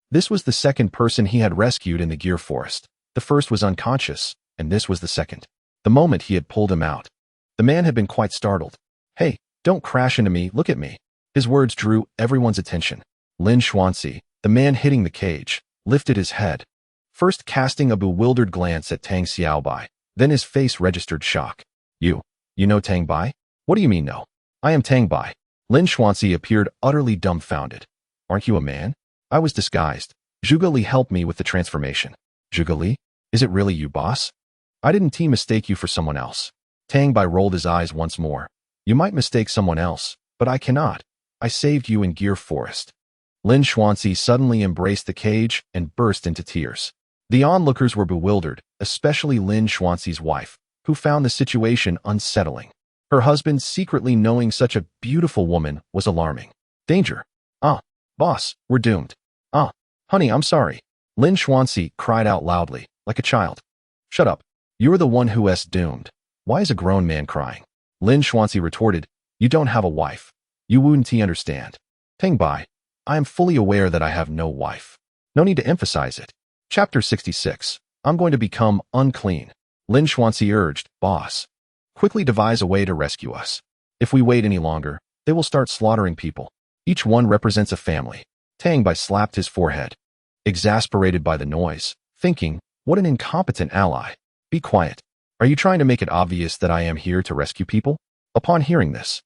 A: This was the second person he had rescued in the Gear Forest. The first was unconscious, and this was the second. The moment he had pulled him out, the man had been quite startled. "Hey, don't crash into me, look at me." His words drew everyone's attention. Lin Xuanxi, the man hitting the cage, lifted his head, first casting a bewildered glance at Tang Xiaobai, then his face registered shock. You know Tang Bai? What do you mean no? I am Tang Bai." Lin Xuanxi appeared utterly dumbfounded. "Aren't you a man? I was disguised. Zhuge Li helped me with the transformation." "Zhuge Li? Is it really you, boss? I didn't mistake you for someone else." Tang Bai rolled his eyes once more. "You might mistake someone else, but I cannot. I saved you in Gear Forest." Lin Xuanxi suddenly embraced the cage and burst into tears. The onlookers were bewildered, especially Lin Xuanxi's wife, who found the situation unsettling. Her husband secretly knowing such a beautiful woman was alarming. "Danger. Ah, boss, we're doomed. Ah, honey, I'm sorry." Lin Xuanxi cried out loudly, like a child. "Shut up. You're the one who's doomed. Why is a grown man crying?" Lin Xuanxi retorted, "You don't have a wife. You wouldn't understand." Tang Bai, I am fully aware that I have no wife. No need to emphasize it. Chapter 66. I'm going to become unclean. Lin Xuanxi urged, "Boss, Quickly devise a way to rescue us. If we wait any longer, they will start slaughtering people. Each one represents a family. Tang Bai slapped his forehead, exasperated by the noise, thinking, what an incompetent ally. Be quiet. Are you trying to make it obvious that I am here to rescue people? Upon hearing this,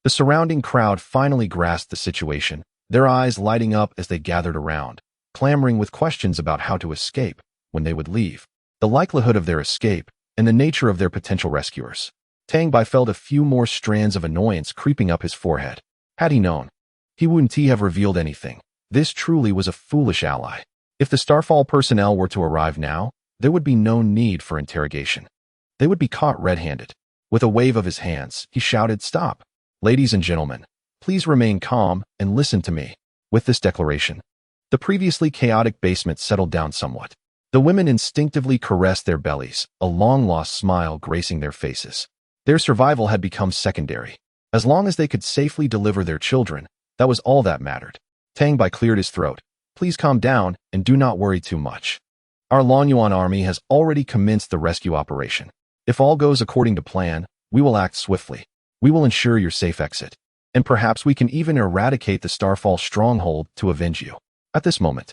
A: the surrounding crowd finally grasped the situation, their eyes lighting up as they gathered around, clamoring with questions about how to escape, when they would leave, the likelihood of their escape, and the nature of their potential rescuers. Tang Bai felt a few more strands of annoyance creeping up his forehead. Had he known, he wouldn't have revealed anything. This truly was a foolish ally. If the Starfall personnel were to arrive now, there would be no need for interrogation. They would be caught red-handed. With a wave of his hands, he shouted, "Stop! Ladies and gentlemen, please remain calm and listen to me." With this declaration, the previously chaotic basement settled down somewhat. The women instinctively caressed their bellies, a long-lost smile gracing their faces. Their survival had become secondary. As long as they could safely deliver their children, that was all that mattered. Tang Bai cleared his throat. Please calm down and do not worry too much. Our Longyuan army has already commenced the rescue operation. If all goes according to plan, we will act swiftly. We will ensure your safe exit. And perhaps we can even eradicate the Starfall stronghold to avenge you. At this moment,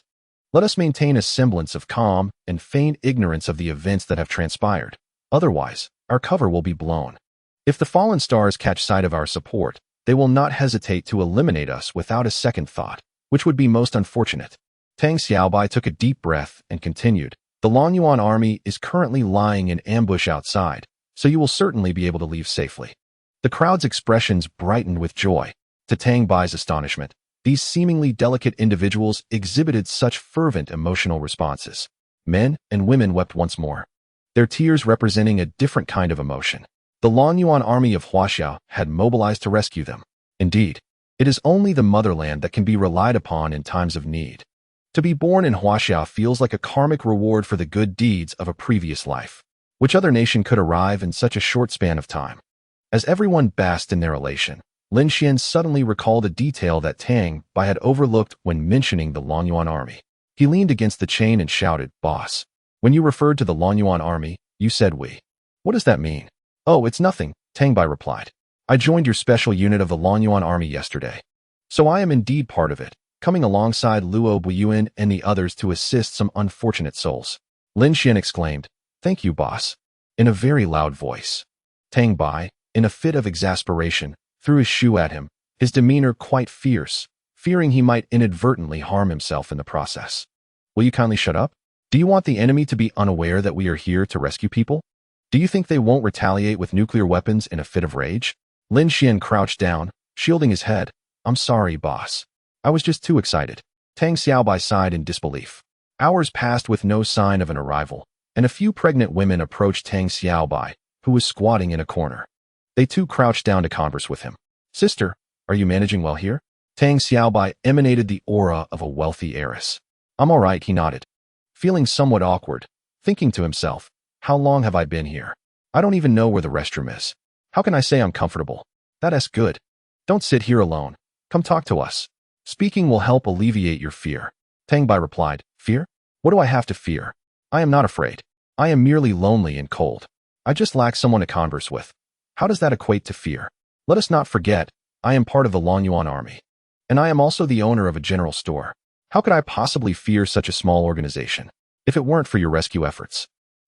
A: let us maintain a semblance of calm and feign ignorance of the events that have transpired. Otherwise, our cover will be blown. If the fallen stars catch sight of our support, they will not hesitate to eliminate us without a second thought, which would be most unfortunate. Tang Xiaobai took a deep breath and continued, the Longyuan army is currently lying in ambush outside, so you will certainly be able to leave safely. The crowd's expressions brightened with joy. To Tang Bai's astonishment, these seemingly delicate individuals exhibited such fervent emotional responses. Men and women wept once more, their tears representing a different kind of emotion. The Longyuan army of Huaxiao had mobilized to rescue them. Indeed, it is only the motherland that can be relied upon in times of need. To be born in Huaxiao feels like a karmic reward for the good deeds of a previous life. Which other nation could arrive in such a short span of time? As everyone basked in their elation, Lin Xian suddenly recalled a detail that Tang Bai had overlooked when mentioning the Longyuan army. He leaned against the chain and shouted, "Boss, when you referred to the Longyuan army, you said we. What does that mean?" "Oh, it's nothing," Tang Bai replied. "I joined your special unit of the Longyuan army yesterday. So I am indeed part of it, coming alongside Luo Buyuan and the others to assist some unfortunate souls." Lin Xian exclaimed, "Thank you, boss," in a very loud voice. Tang Bai, in a fit of exasperation, threw his shoe at him, his demeanor quite fierce, fearing he might inadvertently harm himself in the process. "Will you kindly shut up? Do you want the enemy to be unaware that we are here to rescue people? Do you think they won't retaliate with nuclear weapons in a fit of rage?" Lin Xian crouched down, shielding his head. "I'm sorry, boss. I was just too excited." Tang Xiaobai sighed in disbelief. Hours passed with no sign of an arrival, and a few pregnant women approached Tang Xiaobai, who was squatting in a corner. They too crouched down to converse with him. "Sister, are you managing well here?" Tang Xiaobai emanated the aura of a wealthy heiress. "I'm all right," he nodded, feeling somewhat awkward, thinking to himself, how long have I been here? I don't even know where the restroom is. How can I say I'm comfortable? That's good. Don't sit here alone. Come talk to us. Speaking will help alleviate your fear. Tang Bai replied, "Fear? What do I have to fear? I am not afraid. I am merely lonely and cold. I just lack someone to converse with. How does that equate to fear? Let us not forget, I am part of the Longyuan army. And I am also the owner of a general store. How could I possibly fear such a small organization, if it weren't for your rescue efforts?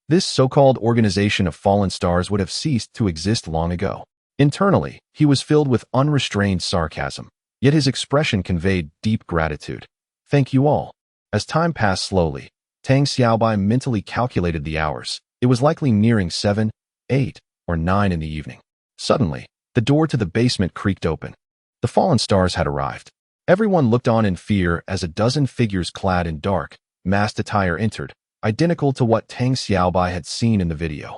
A: This so-called organization of fallen stars would have ceased to exist long ago." Internally, he was filled with unrestrained sarcasm, yet his expression conveyed deep gratitude. "Thank you all." As time passed slowly, Tang Xiaobai mentally calculated the hours. It was likely nearing 7, 8, or 9 in the evening. Suddenly, the door to the basement creaked open. The fallen stars had arrived. Everyone looked on in fear as a dozen figures clad in dark, masked attire entered, identical to what Tang Xiaobai had seen in the video.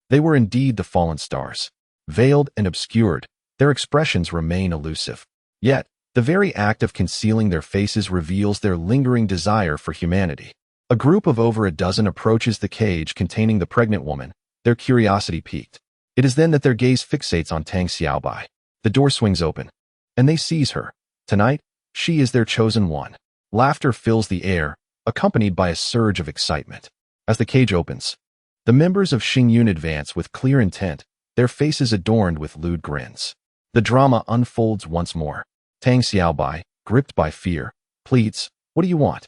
A: They were indeed the fallen stars. Veiled and obscured, their expressions remain elusive. Yet, the very act of concealing their faces reveals their lingering desire for humanity. A group of over a dozen approaches the cage containing the pregnant woman, their curiosity piqued. It is then that their gaze fixates on Tang Xiaobai. The door swings open, and they seize her. Tonight, she is their chosen one. Laughter fills the air, accompanied by a surge of excitement. As the cage opens, the members of Xingyun advance with clear intent, their faces adorned with lewd grins. The drama unfolds once more. Tang Bai, gripped by fear, pleads, "What do you want?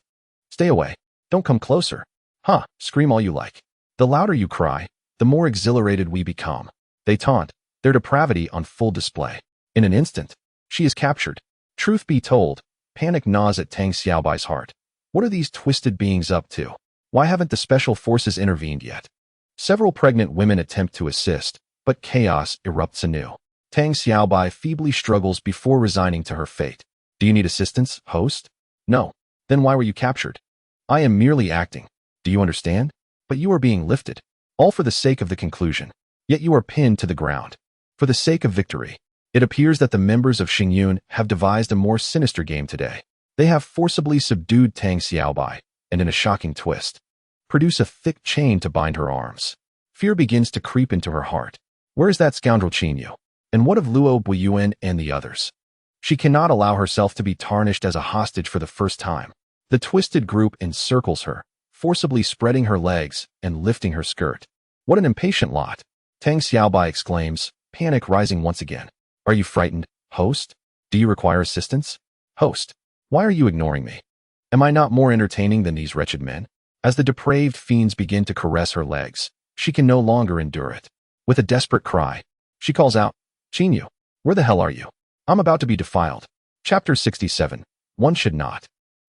A: Stay away. Don't come closer." "Huh, scream all you like. The louder you cry, the more exhilarated we become." They taunt, their depravity on full display. In an instant, she is captured. Truth be told, panic gnaws at Tang Bai's heart. What are these twisted beings up to? Why haven't the special forces intervened yet? Several pregnant women attempt to assist, but chaos erupts anew. Tang Bai feebly struggles before resigning to her fate. "Do you need assistance, host?" "No." "Then why were you captured?" "I am merely acting. Do you understand? But you are being lifted. All for the sake of the conclusion. Yet you are pinned to the ground. For the sake of victory." It appears that the members of Xingyun have devised a more sinister game today. They have forcibly subdued Tang Bai, and in a shocking twist, produce a thick chain to bind her arms. Fear begins to creep into her heart. Where is that scoundrel Qin Yu? And what of Luo Buiyuan and the others? She cannot allow herself to be tarnished as a hostage for the first time. The twisted group encircles her, forcibly spreading her legs and lifting her skirt. "What an impatient lot!" Tang Bai exclaims, panic rising once again. "Are you frightened, host? Do you require assistance? Host, why are you ignoring me? Am I not more entertaining than these wretched men?" As the depraved fiends begin to caress her legs, she can no longer endure it. With a desperate cry, she calls out, "Qin Yu, where the hell are you? I'm about to be defiled." Chapter 67. One should not.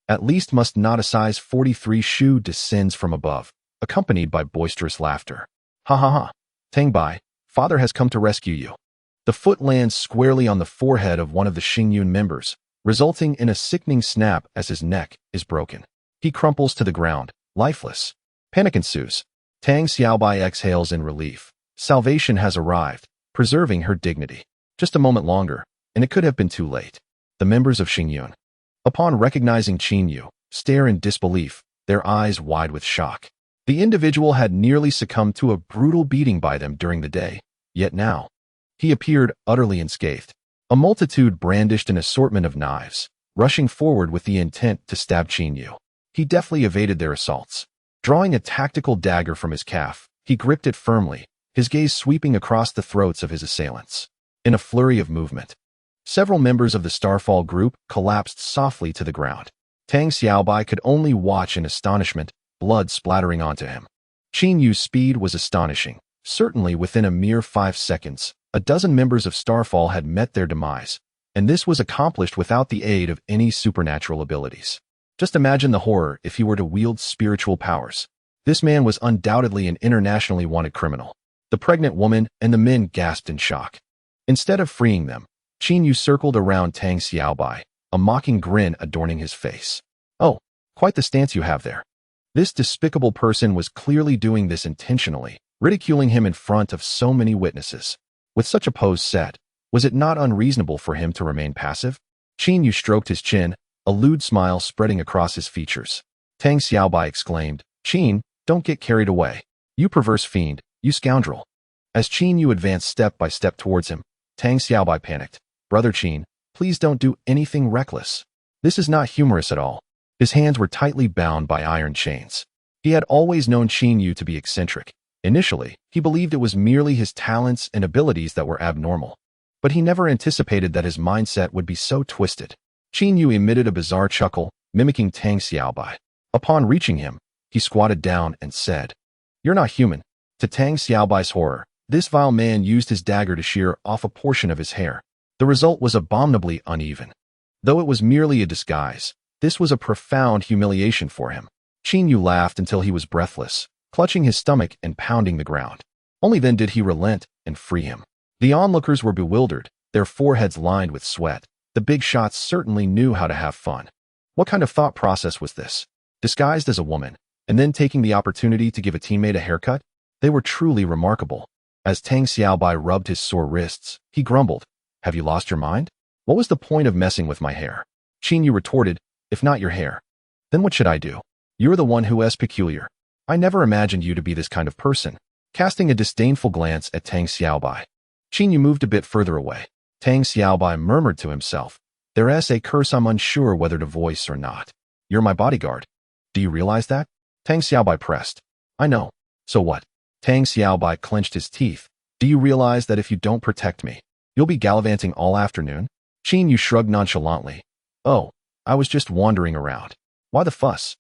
A: At least must not a size 43 shoe descends from above, accompanied by boisterous laughter. "Ha ha ha. Tang Bai, father has come to rescue you." The foot lands squarely on the forehead of one of the Xingyun members, resulting in a sickening snap as his neck is broken. He crumples to the ground, lifeless. Panic ensues. Tang Bai exhales in relief. Salvation has arrived, preserving her dignity. Just a moment longer, and it could have been too late. The members of Xingyun, upon recognizing Qin Yu, stare in disbelief, their eyes wide with shock. The individual had nearly succumbed to a brutal beating by them during the day, yet now, he appeared utterly unscathed. A multitude brandished an assortment of knives, rushing forward with the intent to stab Qin Yu. He deftly evaded their assaults. Drawing a tactical dagger from his calf, he gripped it firmly, his gaze sweeping across the throats of his assailants. In a flurry of movement, several members of the Starfall group collapsed softly to the ground. Tang Bai could only watch in astonishment, blood splattering onto him. Qin Yu's speed was astonishing. Certainly within a mere 5 seconds, a dozen members of Starfall had met their demise, and this was accomplished without the aid of any supernatural abilities. Just imagine the horror if he were to wield spiritual powers. This man was undoubtedly an internationally wanted criminal. The pregnant woman and the men gasped in shock. Instead of freeing them, Qin Yu circled around Tang Bai, a mocking grin adorning his face. "Oh, quite the stance you have there." This despicable person was clearly doing this intentionally, ridiculing him in front of so many witnesses. With such a pose set, was it not unreasonable for him to remain passive? Qin Yu stroked his chin, a lewd smile spreading across his features. Tang Bai exclaimed, "Qin, don't get carried away. You perverse fiend, you scoundrel." As Qin Yu advanced step by step towards him, Tang Bai panicked. "Brother Qin, please don't do anything reckless. This is not humorous at all." His hands were tightly bound by iron chains. He had always known Qin Yu to be eccentric. Initially, he believed it was merely his talents and abilities that were abnormal. But he never anticipated that his mindset would be so twisted. Qin Yu emitted a bizarre chuckle, mimicking Tang Bai. Upon reaching him, he squatted down and said, "You're not human." To Tang Bai's horror, this vile man used his dagger to shear off a portion of his hair. The result was abominably uneven. Though it was merely a disguise, this was a profound humiliation for him. Qin Yu laughed until he was breathless, clutching his stomach and pounding the ground. Only then did he relent and free him. The onlookers were bewildered, their foreheads lined with sweat. The big shots certainly knew how to have fun. What kind of thought process was this? Disguised as a woman, and then taking the opportunity to give a teammate a haircut? They were truly remarkable. As Tang Bai rubbed his sore wrists, he grumbled, "Have you lost your mind? What was the point of messing with my hair?" Qin Yu retorted, "If not your hair, then what should I do? You're the one who is peculiar. I never imagined you to be this kind of person." Casting a disdainful glance at Tang Bai, Qin Yu moved a bit further away. Tang Bai murmured to himself, "There's a curse I'm unsure whether to voice or not. You're my bodyguard. Do you realize that?" Tang Bai pressed, "I know. So what?" Tang Bai clenched his teeth, Do you realize that if you don't protect me, you'll be gallivanting all afternoon? Qin Yu shrugged nonchalantly. Oh, I was just wandering around. Why the fuss?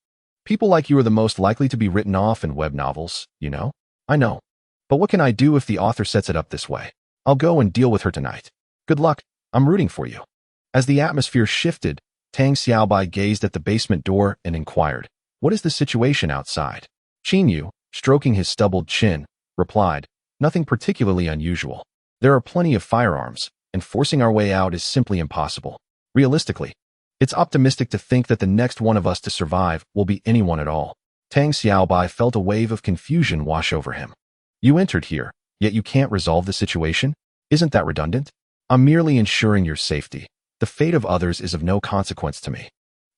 A: People like you are the most likely to be written off in web novels, you know? I know. But what can I do if the author sets it up this way? I'll go and deal with her tonight. Good luck. I'm rooting for you. As the atmosphere shifted, Tang Bai gazed at the basement door and inquired, what is the situation outside? Qin Yu, stroking his stubbled chin, replied, nothing particularly unusual. There are plenty of firearms, and forcing our way out is simply impossible. Realistically, it's optimistic to think that the next one of us to survive will be anyone at all. Tang Bai felt a wave of confusion wash over him. You entered here, yet you can't resolve the situation? Isn't that redundant? I'm merely ensuring your safety. The fate of others is of no consequence to me.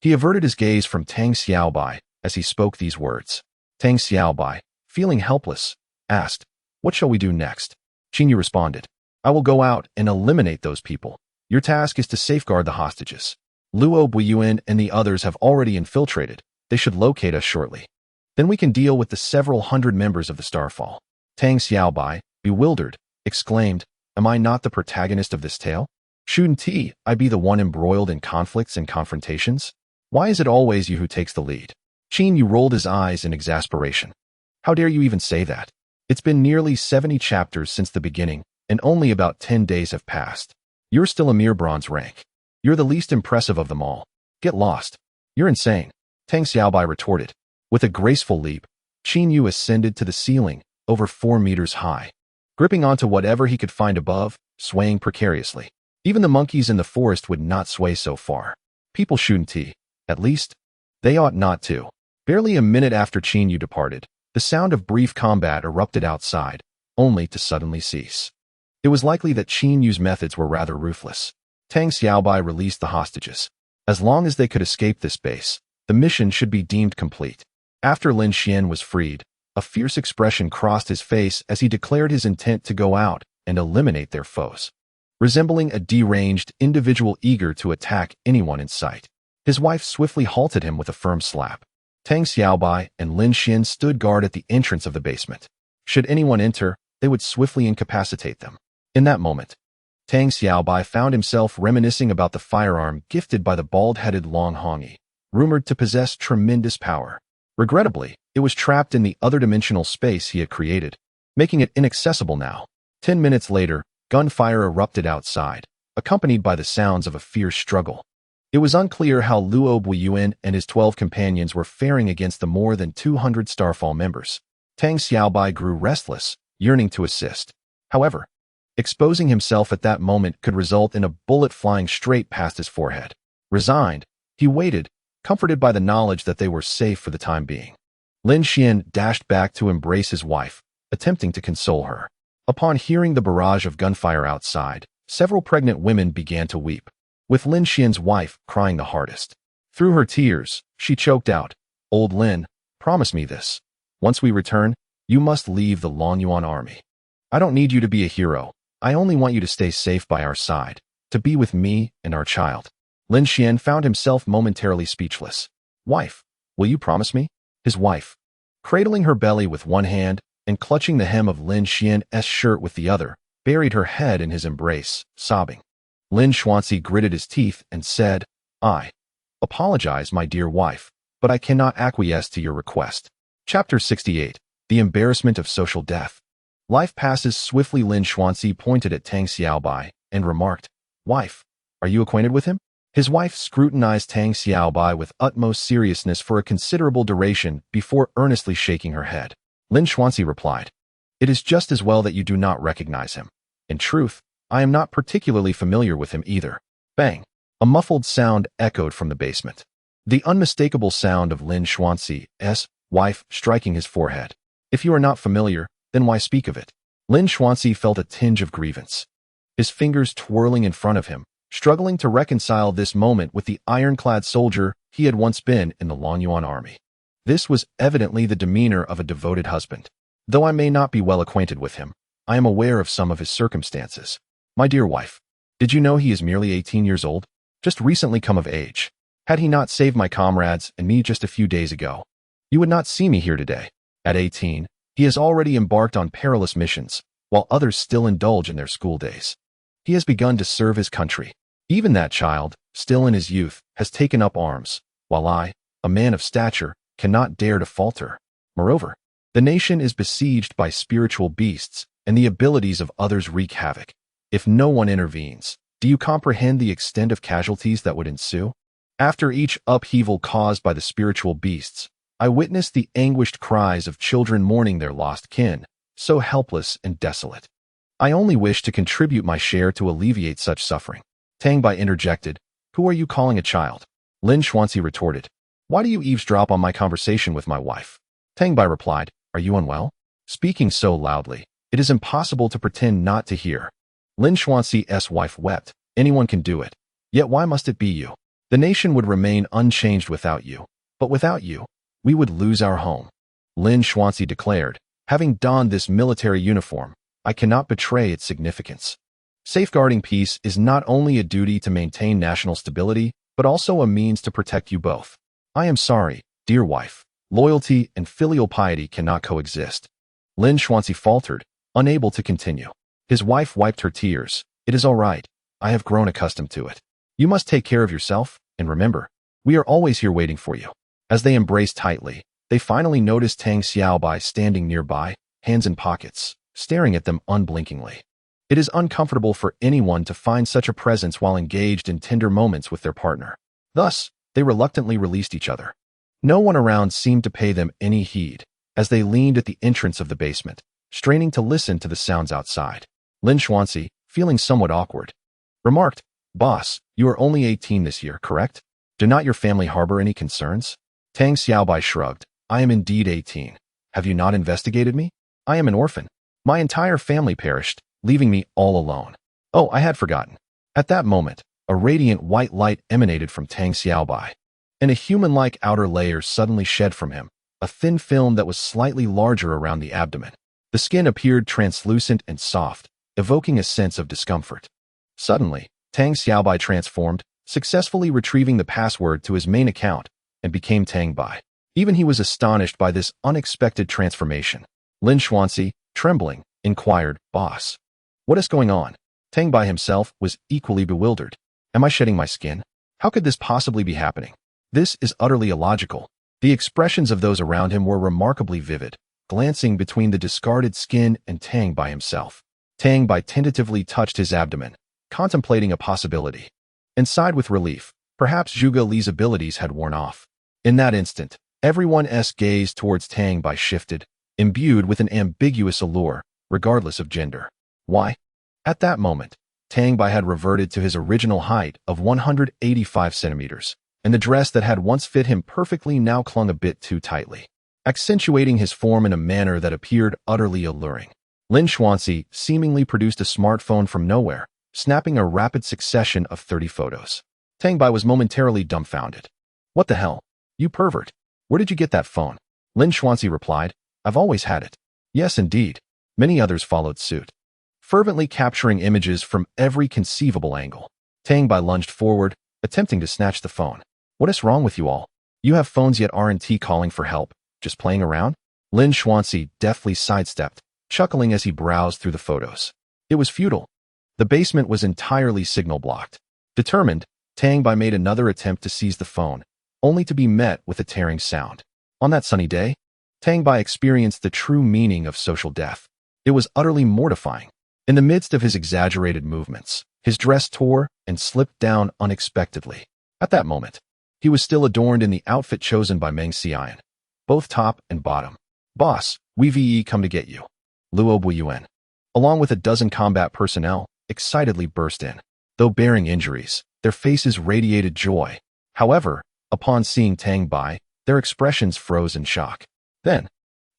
A: He averted his gaze from Tang Bai as he spoke these words. Tang Bai, feeling helpless, asked, what shall we do next? Qin Yu responded, I will go out and eliminate those people. Your task is to safeguard the hostages. Luo Buiyuan and the others have already infiltrated. They should locate us shortly. Then we can deal with the several hundred members of the Starfall. Tang Bai, bewildered, exclaimed, am I not the protagonist of this tale? Shouldn't I be the one embroiled in conflicts and confrontations? Why is it always you who takes the lead? Qin Yu rolled his eyes in exasperation. How dare you even say that? It's been nearly 70 chapters since the beginning, and only about 10 days have passed. You're still a mere bronze rank. You're the least impressive of them all. Get lost. You're insane, Tang Bai retorted. With a graceful leap, Qin Yu ascended to the ceiling, over 4 meters high, gripping onto whatever he could find above, swaying precariously. Even the monkeys in the forest would not sway so far. People shouldn't, at least, they ought not to. Barely a minute after Qin Yu departed, the sound of brief combat erupted outside, only to suddenly cease. It was likely that Qin Yu's methods were rather ruthless. Tang Bai released the hostages. As long as they could escape this base, the mission should be deemed complete. After Lin Xian was freed, a fierce expression crossed his face as he declared his intent to go out and eliminate their foes. Resembling a deranged individual eager to attack anyone in sight, his wife swiftly halted him with a firm slap. Tang Bai and Lin Xian stood guard at the entrance of the basement. Should anyone enter, they would swiftly incapacitate them. In that moment, Tang Bai found himself reminiscing about the firearm gifted by the bald-headed Long Hongi, rumored to possess tremendous power. Regrettably, it was trapped in the other-dimensional space he had created, making it inaccessible now. 10 minutes later, gunfire erupted outside, accompanied by the sounds of a fierce struggle. It was unclear how Luo Buiyuan and his 12 companions were faring against the more than 200 Starfall members. Tang Bai grew restless, yearning to assist. However, exposing himself at that moment could result in a bullet flying straight past his forehead. Resigned, he waited, comforted by the knowledge that they were safe for the time being. Lin Xian dashed back to embrace his wife, attempting to console her. Upon hearing the barrage of gunfire outside, several pregnant women began to weep, with Lin Xian's wife crying the hardest. Through her tears, she choked out, Old Lin, promise me this. Once we return, you must leave the Longyuan army. I don't need you to be a hero. I only want you to stay safe by our side, to be with me and our child. Lin Xian found himself momentarily speechless. Wife, will you promise me? His wife, cradling her belly with one hand and clutching the hem of Lin Xian's shirt with the other, buried her head in his embrace, sobbing. Lin Xuanzi gritted his teeth and said, I apologize, my dear wife, but I cannot acquiesce to your request. Chapter 68, The Embarrassment of Social Death. Life passes swiftly. Lin Xuanzi pointed at Tang Bai and remarked, Wife, are you acquainted with him? His wife scrutinized Tang Bai with utmost seriousness for a considerable duration before earnestly shaking her head. Lin Xuanzi replied, It is just as well that you do not recognize him. In truth, I am not particularly familiar with him either. Bang! A muffled sound echoed from the basement. The unmistakable sound of Lin Xuanzi's wife striking his forehead. If you are not familiar, then why speak of it? Lin Xuanzi felt a tinge of grievance. His fingers twirling in front of him, struggling to reconcile this moment with the ironclad soldier he had once been in the Longyuan army. This was evidently the demeanor of a devoted husband. Though I may not be well acquainted with him, I am aware of some of his circumstances. My dear wife, did you know he is merely 18 years old? Just recently come of age. Had he not saved my comrades and me just a few days ago, you would not see me here today. At 18, he has already embarked on perilous missions, while others still indulge in their school days. He has begun to serve his country. Even that child, still in his youth, has taken up arms, while I, a man of stature, cannot dare to falter. Moreover, the nation is besieged by spiritual beasts, and the abilities of others wreak havoc. If no one intervenes, do you comprehend the extent of casualties that would ensue? After each upheaval caused by the spiritual beasts, I witnessed the anguished cries of children mourning their lost kin, so helpless and desolate. I only wish to contribute my share to alleviate such suffering. Tang Bai interjected, "Who are you calling a child?" Lin Xuanxi retorted, "Why do you eavesdrop on my conversation with my wife?" Tang Bai replied, "Are you unwell?" Speaking so loudly, it is impossible to pretend not to hear. Lin Xuanxi's wife wept. "Anyone can do it. Yet why must it be you? The nation would remain unchanged without you. But without you, we would lose our home." Lin Xuanxi declared, "Having donned this military uniform, I cannot betray its significance. Safeguarding peace is not only a duty to maintain national stability, but also a means to protect you both. I am sorry, dear wife. Loyalty and filial piety cannot coexist." Lin Xuanxi faltered, unable to continue. His wife wiped her tears. "It is all right. I have grown accustomed to it. You must take care of yourself, and remember, we are always here waiting for you." As they embraced tightly, they finally noticed Tang Bai standing nearby, hands in pockets, staring at them unblinkingly. It is uncomfortable for anyone to find such a presence while engaged in tender moments with their partner. Thus, they reluctantly released each other. No one around seemed to pay them any heed, as they leaned at the entrance of the basement, straining to listen to the sounds outside. Lin Xuanxi, feeling somewhat awkward, remarked, "Boss, you are only 18 this year, correct? Do not your family harbor any concerns?" Tang Bai shrugged, "I am indeed 18. Have you not investigated me? I am an orphan. My entire family perished, leaving me all alone." "Oh, I had forgotten." At that moment, a radiant white light emanated from Tang Bai, and a human-like outer layer suddenly shed from him, a thin film that was slightly larger around the abdomen. The skin appeared translucent and soft, evoking a sense of discomfort. Suddenly, Tang Bai transformed, successfully retrieving the password to his main account, and became Tang Bai. Even he was astonished by this unexpected transformation. Lin Xuanxi, trembling, inquired, "Boss, what is going on?" Tang Bai himself was equally bewildered. "Am I shedding my skin? How could this possibly be happening? This is utterly illogical." The expressions of those around him were remarkably vivid, glancing between the discarded skin and Tang Bai himself. Tang Bai tentatively touched his abdomen, contemplating a possibility, and sighed with relief. Perhaps Zhuge Li's abilities had worn off. In that instant, everyone's gaze towards Tang Bai shifted, imbued with an ambiguous allure, regardless of gender. Why? At that moment, Tang Bai had reverted to his original height of 185 centimeters, and the dress that had once fit him perfectly now clung a bit too tightly, accentuating his form in a manner that appeared utterly alluring. Lin Xuanxi seemingly produced a smartphone from nowhere, snapping a rapid succession of 30 photos. Tang Bai was momentarily dumbfounded. "What the hell? You pervert. Where did you get that phone?" Lin Xuanxi replied, "I've always had it." "Yes, indeed." Many others followed suit, fervently capturing images from every conceivable angle. Tang Bai lunged forward, attempting to snatch the phone. "What is wrong with you all? You have phones yet aren't calling for help, just playing around?" Lin Xuanxi deftly sidestepped, chuckling as he browsed through the photos. It was futile. The basement was entirely signal-blocked. Determined, Tang Bai made another attempt to seize the phone, only to be met with a tearing sound. On that sunny day, Tang Bai experienced the true meaning of social death. It was utterly mortifying. In the midst of his exaggerated movements, his dress tore and slipped down unexpectedly. At that moment, he was still adorned in the outfit chosen by Meng Xian, both top and bottom. "Boss, we've come to get you." Luo Buiyuan, along with a dozen combat personnel, excitedly burst in. Though bearing injuries, their faces radiated joy. However, upon seeing Tang Bai, their expressions froze in shock. Then,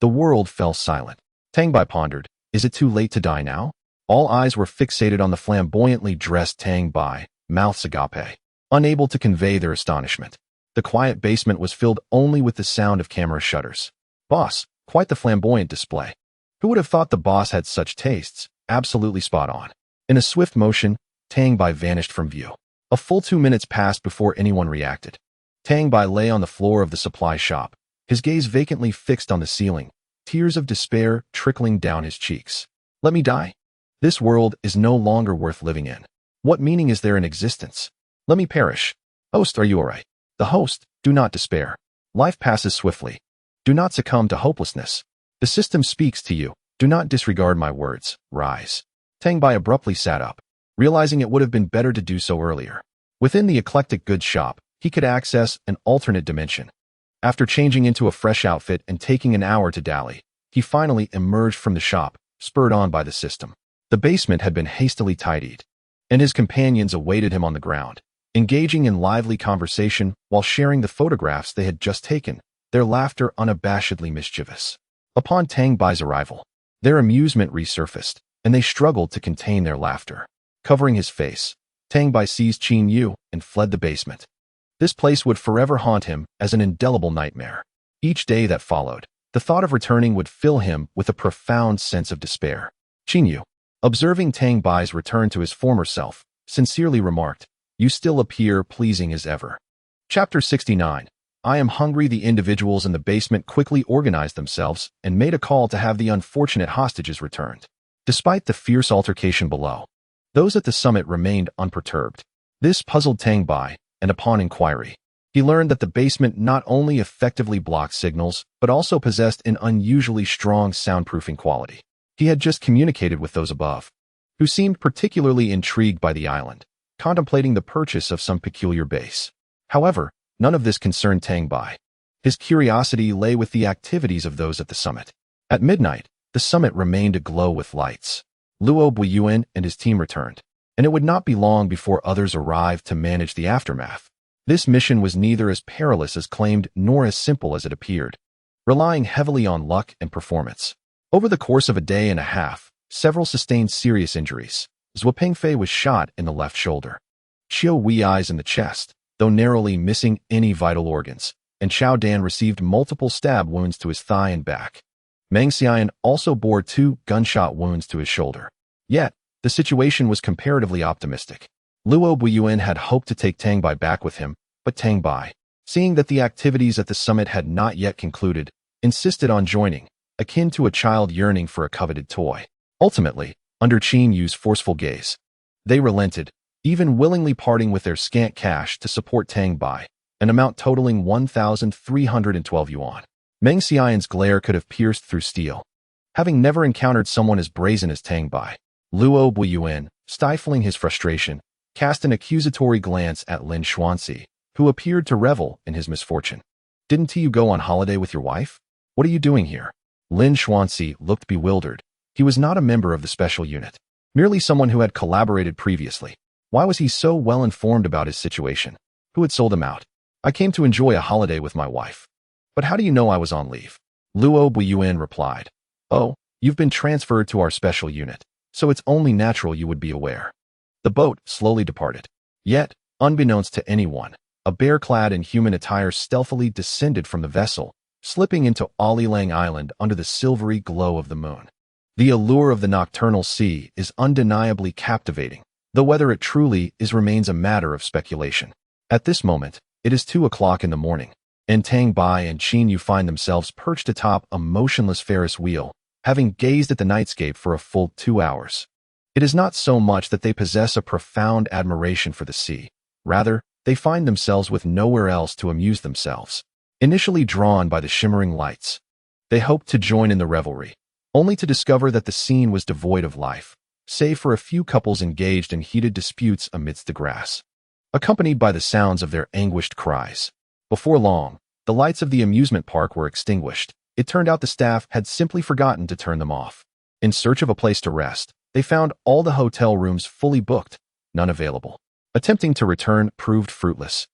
A: the world fell silent. Tang Bai pondered, "Is it too late to die now?" All eyes were fixated on the flamboyantly dressed Tang Bai, mouths agape, unable to convey their astonishment. The quiet basement was filled only with the sound of camera shutters. "Boss, quite the flamboyant display. Who would have thought the boss had such tastes? Absolutely spot on." In a swift motion, Tang Bai vanished from view. A full 2 minutes passed before anyone reacted. Tang Bai lay on the floor of the supply shop, his gaze vacantly fixed on the ceiling, tears of despair trickling down his cheeks. Let me die. This world is no longer worth living in. What meaning is there in existence? Let me perish. Host, are you all right? The host, do not despair. Life passes swiftly. Do not succumb to hopelessness. The system speaks to you. Do not disregard my words. Rise. Tang Bai abruptly sat up, realizing it would have been better to do so earlier. Within the eclectic goods shop, he could access an alternate dimension. After changing into a fresh outfit and taking an hour to dally, he finally emerged from the shop, spurred on by the system. The basement had been hastily tidied, and his companions awaited him on the ground, engaging in lively conversation while sharing the photographs they had just taken, their laughter unabashedly mischievous. Upon Tang Bai's arrival, their amusement resurfaced, and they struggled to contain their laughter. Covering his face, Tang Bai seized Qin Yu and fled the basement. This place would forever haunt him as an indelible nightmare. Each day that followed, the thought of returning would fill him with a profound sense of despair. Qin Yu, observing Tang Bai's return to his former self, sincerely remarked, "You still appear pleasing as ever." Chapter 69. I am hungry. The individuals in the basement quickly organized themselves and made a call to have the unfortunate hostages returned. Despite the fierce altercation below, those at the summit remained unperturbed. This puzzled Tang Bai, and upon inquiry, he learned that the basement not only effectively blocked signals, but also possessed an unusually strong soundproofing quality. He had just communicated with those above, who seemed particularly intrigued by the island, contemplating the purchase of some peculiar base. However, none of this concerned Tang Bai. His curiosity lay with the activities of those at the summit. At midnight, the summit remained aglow with lights. Luo Buiyuan and his team returned, and it would not be long before others arrived to manage the aftermath. This mission was neither as perilous as claimed nor as simple as it appeared, relying heavily on luck and performance. Over the course of a day and a half, several sustained serious injuries. Zhuo Pengfei was shot in the left shoulder, Xiao Wei's in the chest, though narrowly missing any vital organs, and Xiao Dan received multiple stab wounds to his thigh and back. Meng Xian also bore 2 gunshot wounds to his shoulder. Yet, the situation was comparatively optimistic. Luo Buiyuan had hoped to take Tang Bai back with him, but Tang Bai, seeing that the activities at the summit had not yet concluded, insisted on joining, akin to a child yearning for a coveted toy. Ultimately, under Qin Yu's forceful gaze, they relented, even willingly parting with their scant cash to support Tang Bai, an amount totaling 1,312 yuan. Meng Xian's glare could have pierced through steel. Having never encountered someone as brazen as Tang Bai, Luo Buiyuan, stifling his frustration, cast an accusatory glance at Lin Xuanxi, who appeared to revel in his misfortune. "Didn't you go on holiday with your wife? What are you doing here?" Lin Xuanxi looked bewildered. He was not a member of the special unit, merely someone who had collaborated previously. Why was he so well informed about his situation? Who had sold him out? "I came to enjoy a holiday with my wife." "But how do you know I was on leave?" Luo Buiyuan replied. "Oh, you've been transferred to our special unit, so it's only natural you would be aware." The boat slowly departed. Yet, unbeknownst to anyone, a bear clad in human attire stealthily descended from the vessel, slipping into Olilang Island under the silvery glow of the moon. The allure of the nocturnal sea is undeniably captivating, though whether it truly is remains a matter of speculation. At this moment, it is 2 o'clock in the morning, and Tang Bai and Qin Yu find themselves perched atop a motionless Ferris wheel, having gazed at the nightscape for a full 2 hours. It is not so much that they possess a profound admiration for the sea. Rather, they find themselves with nowhere else to amuse themselves. Initially drawn by the shimmering lights, they hoped to join in the revelry, only to discover that the scene was devoid of life, save for a few couples engaged in heated disputes amidst the grass, accompanied by the sounds of their anguished cries. Before long, the lights of the amusement park were extinguished. It turned out the staff had simply forgotten to turn them off. In search of a place to rest, they found all the hotel rooms fully booked, none available. Attempting to return proved fruitless,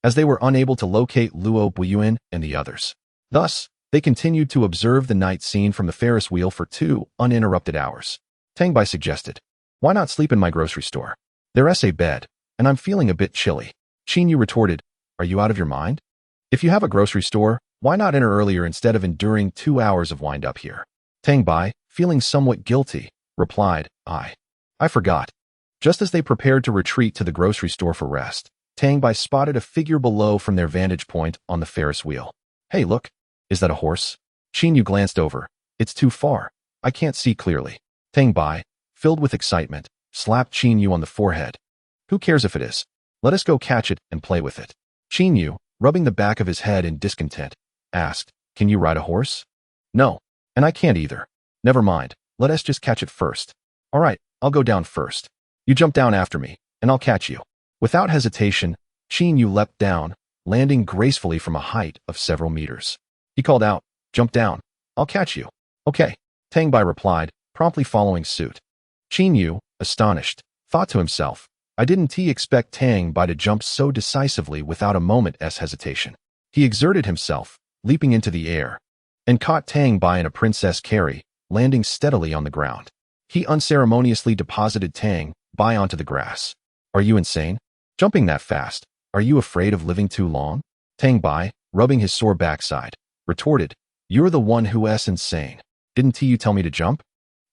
A: as they were unable to locate Luo Buiyuan and the others. Thus, they continued to observe the night scene from the Ferris wheel for 2 uninterrupted hours. Tang Bai suggested, "Why not sleep in my grocery store? There's a bed, and I'm feeling a bit chilly." Qin Yu retorted, "Are you out of your mind? If you have a grocery store, why not enter earlier instead of enduring 2 hours of wind-up here?" Tang Bai, feeling somewhat guilty, replied, I forgot." Just as they prepared to retreat to the grocery store for rest, Tang Bai spotted a figure below from their vantage point on the Ferris wheel. "Hey, look, is that a horse?" Qin Yu glanced over. "It's too far. I can't see clearly." Tang Bai, filled with excitement, slapped Qin Yu on the forehead. Who cares if it is? Let us go catch it and play with it. Qin Yu, rubbing the back of his head in discontent, asked, Can you ride a horse? No, and I can't either. Never mind, let us just catch it first. All right, I'll go down first. You jump down after me, and I'll catch you. Without hesitation, Qin Yu leapt down, landing gracefully from a height of several meters. He called out, Jump down. I'll catch you. Okay, Tang Bai replied, promptly following suit. Qin Yu, astonished, thought to himself, I didn't expect Tang Bai to jump so decisively without a moment's hesitation. He exerted himself, leaping into the air, and caught Tang Bai in a princess carry, landing steadily on the ground. He unceremoniously deposited Tang Bai onto the grass. Are you insane? Jumping that fast? Are you afraid of living too long? Tang Bai, rubbing his sore backside, retorted, You're the one who's insane. Didn't you tell me to jump?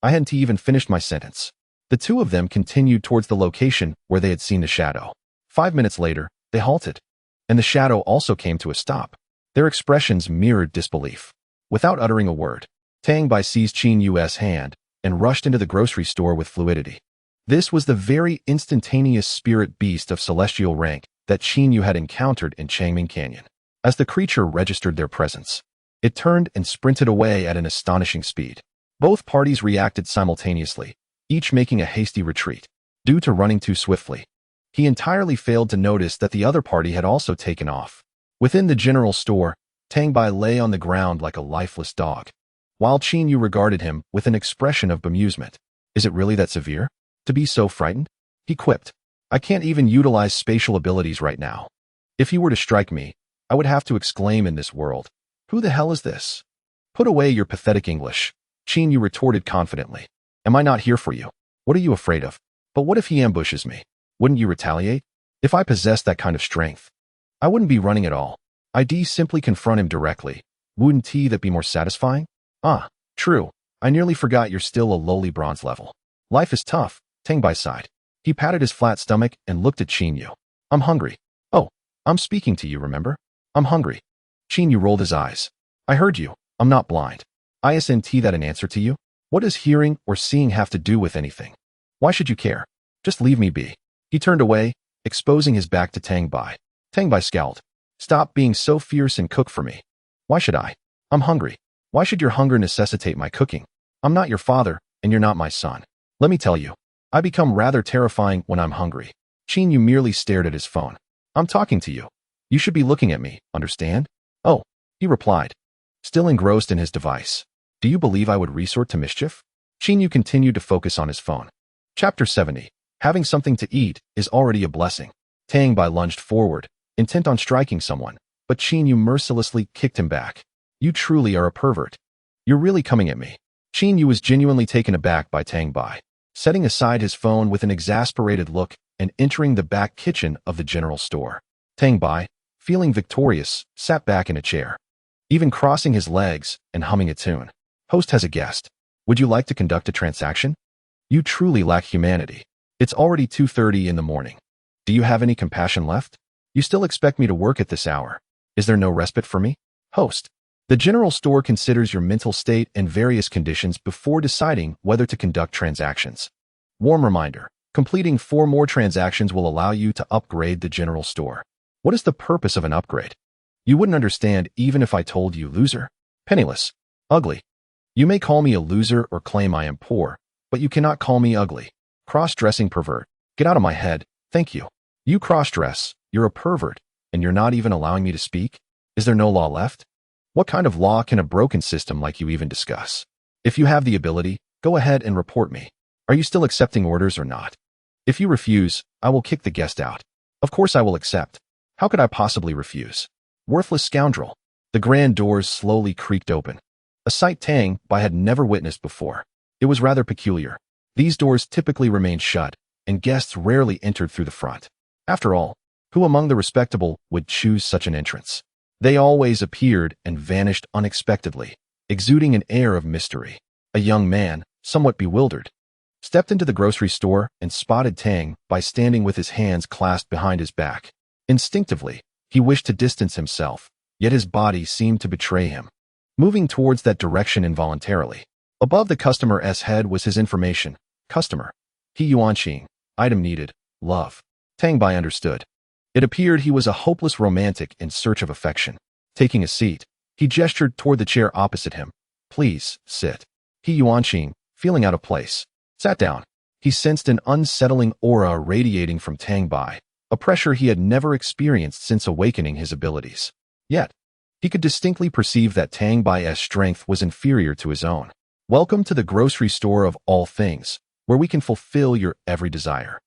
A: I hadn't even finished my sentence. The two of them continued towards the location where they had seen the shadow. 5 minutes later, they halted, and the shadow also came to a stop. Their expressions mirrored disbelief. Without uttering a word, Tang Bai seized Qin Yu's hand and rushed into the grocery store with fluidity. This was the very instantaneous spirit beast of celestial rank that Qin Yu had encountered in Changming Canyon. As the creature registered their presence, it turned and sprinted away at an astonishing speed. Both parties reacted simultaneously, each making a hasty retreat. Due to running too swiftly, he entirely failed to notice that the other party had also taken off. Within the general store, Tang Bai lay on the ground like a lifeless dog, while Qin Yu regarded him with an expression of bemusement. Is it really that severe? To be so frightened? He quipped. I can't even utilize spatial abilities right now. If you were to strike me, I would have to exclaim in this world, Who the hell is this? Put away your pathetic English, Qin Yu retorted confidently. Am I not here for you? What are you afraid of? But what if he ambushes me? Wouldn't you retaliate? If I possessed that kind of strength, I wouldn't be running at all. I'd simply confront him directly. Wouldn't that be more satisfying? Ah, true. I nearly forgot you're still a lowly bronze level. Life is tough, Tang Bai sighed. He patted his flat stomach and looked at Qin Yu. I'm hungry. Oh, I'm speaking to you, remember? I'm hungry. Qin Yu rolled his eyes. I heard you. I'm not blind. Isn't that an answer to you? What does hearing or seeing have to do with anything? Why should you care? Just leave me be. He turned away, exposing his back to Tang Bai. Tang Bai scowled. Stop being so fierce and cook for me. Why should I? I'm hungry. Why should your hunger necessitate my cooking? I'm not your father, and you're not my son. Let me tell you, I become rather terrifying when I'm hungry. Qin Yu merely stared at his phone. I'm talking to you. You should be looking at me, understand? Oh, he replied, still engrossed in his device. Do you believe I would resort to mischief? Qin Yu continued to focus on his phone. Chapter 70. Having something to eat is already a blessing. Tang Bai lunged forward, intent on striking someone, but Qin Yu mercilessly kicked him back. You truly are a pervert. You're really coming at me. Qin Yu was genuinely taken aback by Tang Bai, setting aside his phone with an exasperated look and entering the back kitchen of the general store. Tang Bai, feeling victorious, sat back in a chair, even crossing his legs and humming a tune. Host has a guest. Would you like to conduct a transaction? You truly lack humanity. It's already 2:30 in the morning. Do you have any compassion left? You still expect me to work at this hour? Is there no respite for me? Host. The general store considers your mental state and various conditions before deciding whether to conduct transactions. Warm reminder. Completing 4 more transactions will allow you to upgrade the general store. What is the purpose of an upgrade? You wouldn't understand even if I told you, loser. Penniless. Ugly. You may call me a loser or claim I am poor, but you cannot call me ugly. Cross-dressing pervert. Get out of my head, thank you. You cross-dress, you're a pervert, and you're not even allowing me to speak? Is there no law left? What kind of law can a broken system like you even discuss? If you have the ability, go ahead and report me. Are you still accepting orders or not? If you refuse, I will kick the guest out. Of course I will accept. How could I possibly refuse? Worthless scoundrel. The grand doors slowly creaked open. A sight Tang Bai had never witnessed before. It was rather peculiar. These doors typically remained shut, and guests rarely entered through the front. After all, who among the respectable would choose such an entrance? They always appeared and vanished unexpectedly, exuding an air of mystery. A young man, somewhat bewildered, stepped into the grocery store and spotted Tang Bai standing with his hands clasped behind his back. Instinctively, he wished to distance himself, yet his body seemed to betray him. Moving towards that direction involuntarily, Above the customer's head was his information. Customer. He Yuanqing. Item needed. Love. Tang Bai understood. It appeared he was a hopeless romantic in search of affection. Taking a seat, he gestured toward the chair opposite him. Please, sit. He Yuanqing, feeling out of place, sat down. He sensed an unsettling aura radiating from Tang Bai, a pressure he had never experienced since awakening his abilities. Yet, he could distinctly perceive that Tang Bai's strength was inferior to his own. Welcome to the grocery store of all things, where we can fulfill your every desire.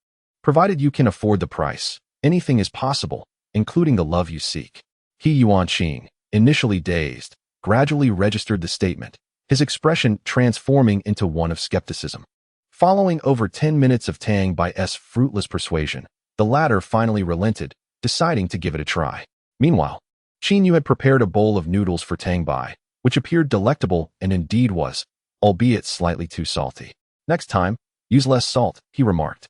A: Provided you can afford the price, anything is possible, including the love you seek. He Yuanqing, initially dazed, gradually registered the statement, his expression transforming into one of skepticism. Following over 10 minutes of Tang Bai's fruitless persuasion, the latter finally relented, deciding to give it a try. Meanwhile, Qin Yu had prepared a bowl of noodles for Tang Bai, which appeared delectable and indeed was, albeit slightly too salty. Next time, use less salt, he remarked.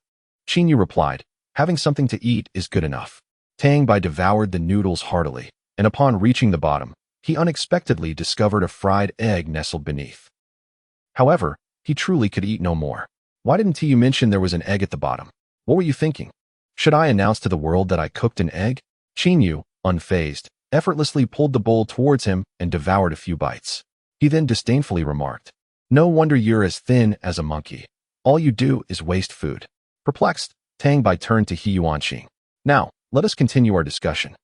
A: Qin Yu replied, having something to eat is good enough. Tang Bai devoured the noodles heartily, and upon reaching the bottom, he unexpectedly discovered a fried egg nestled beneath. However, he truly could eat no more. Why didn't you mention there was an egg at the bottom? What were you thinking? Should I announce to the world that I cooked an egg? Qin Yu, unfazed, effortlessly pulled the bowl towards him and devoured a few bites. He then disdainfully remarked, no wonder you're as thin as a monkey. All you do is waste food. Perplexed, Tang Bai turned to He Yuanqing. Now, let us continue our discussion.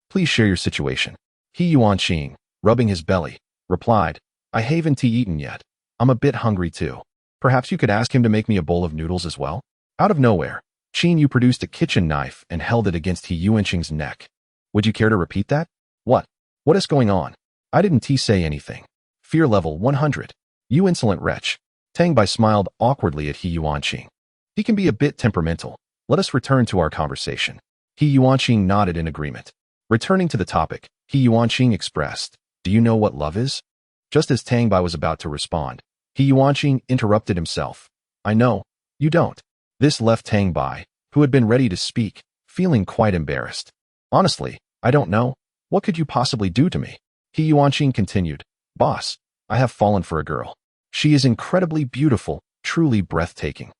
A: Please share your situation. He Yuanqing, rubbing his belly, replied, I haven't eaten yet. I'm a bit hungry too. Perhaps you could ask him to make me a bowl of noodles as well? Out of nowhere, Qin Yu produced a kitchen knife and held it against He Yuanqing's neck. Would you care to repeat that? What? What is going on? I didn't say anything. Fear level 100. You insolent wretch. Tang Bai smiled awkwardly at He Yuanqing. He can be a bit temperamental. Let us return to our conversation. He Yuanqing nodded in agreement. Returning to the topic, He Yuanqing expressed, do you know what love is? Just as Tang Bai was about to respond, He Yuanqing interrupted himself. I know, you don't. This left Tang Bai, who had been ready to speak, feeling quite embarrassed. Honestly, I don't know. What could you possibly do to me? He Yuanqing continued. Boss, I have fallen for a girl. She is incredibly beautiful, truly breathtaking.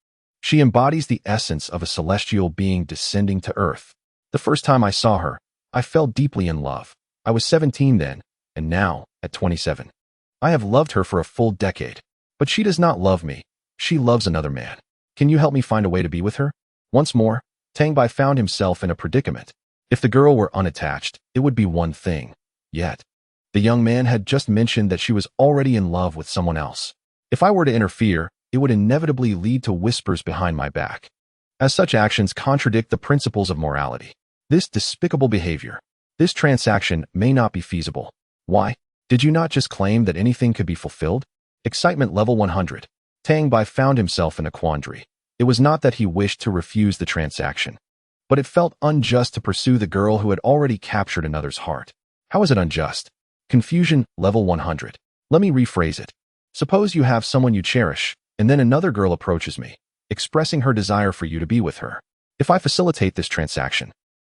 A: She embodies the essence of a celestial being descending to earth. The first time I saw her, I fell deeply in love. I was 17 then, and now, at 27. I have loved her for a full decade. But she does not love me. She loves another man. Can you help me find a way to be with her? Once more, Tang Bai found himself in a predicament. If the girl were unattached, it would be one thing. Yet, the young man had just mentioned that she was already in love with someone else. If I were to interfere, it would inevitably lead to whispers behind my back. As such actions contradict the principles of morality. This despicable behavior, this transaction may not be feasible. Why? Did you not just claim that anything could be fulfilled? Excitement level 100. Tang Bai found himself in a quandary. It was not that he wished to refuse the transaction, but it felt unjust to pursue the girl who had already captured another's heart. How is it unjust? Confusion level 100. Let me rephrase it. Suppose you have someone you cherish, and then another girl approaches me, expressing her desire for you to be with her. If I facilitate this transaction,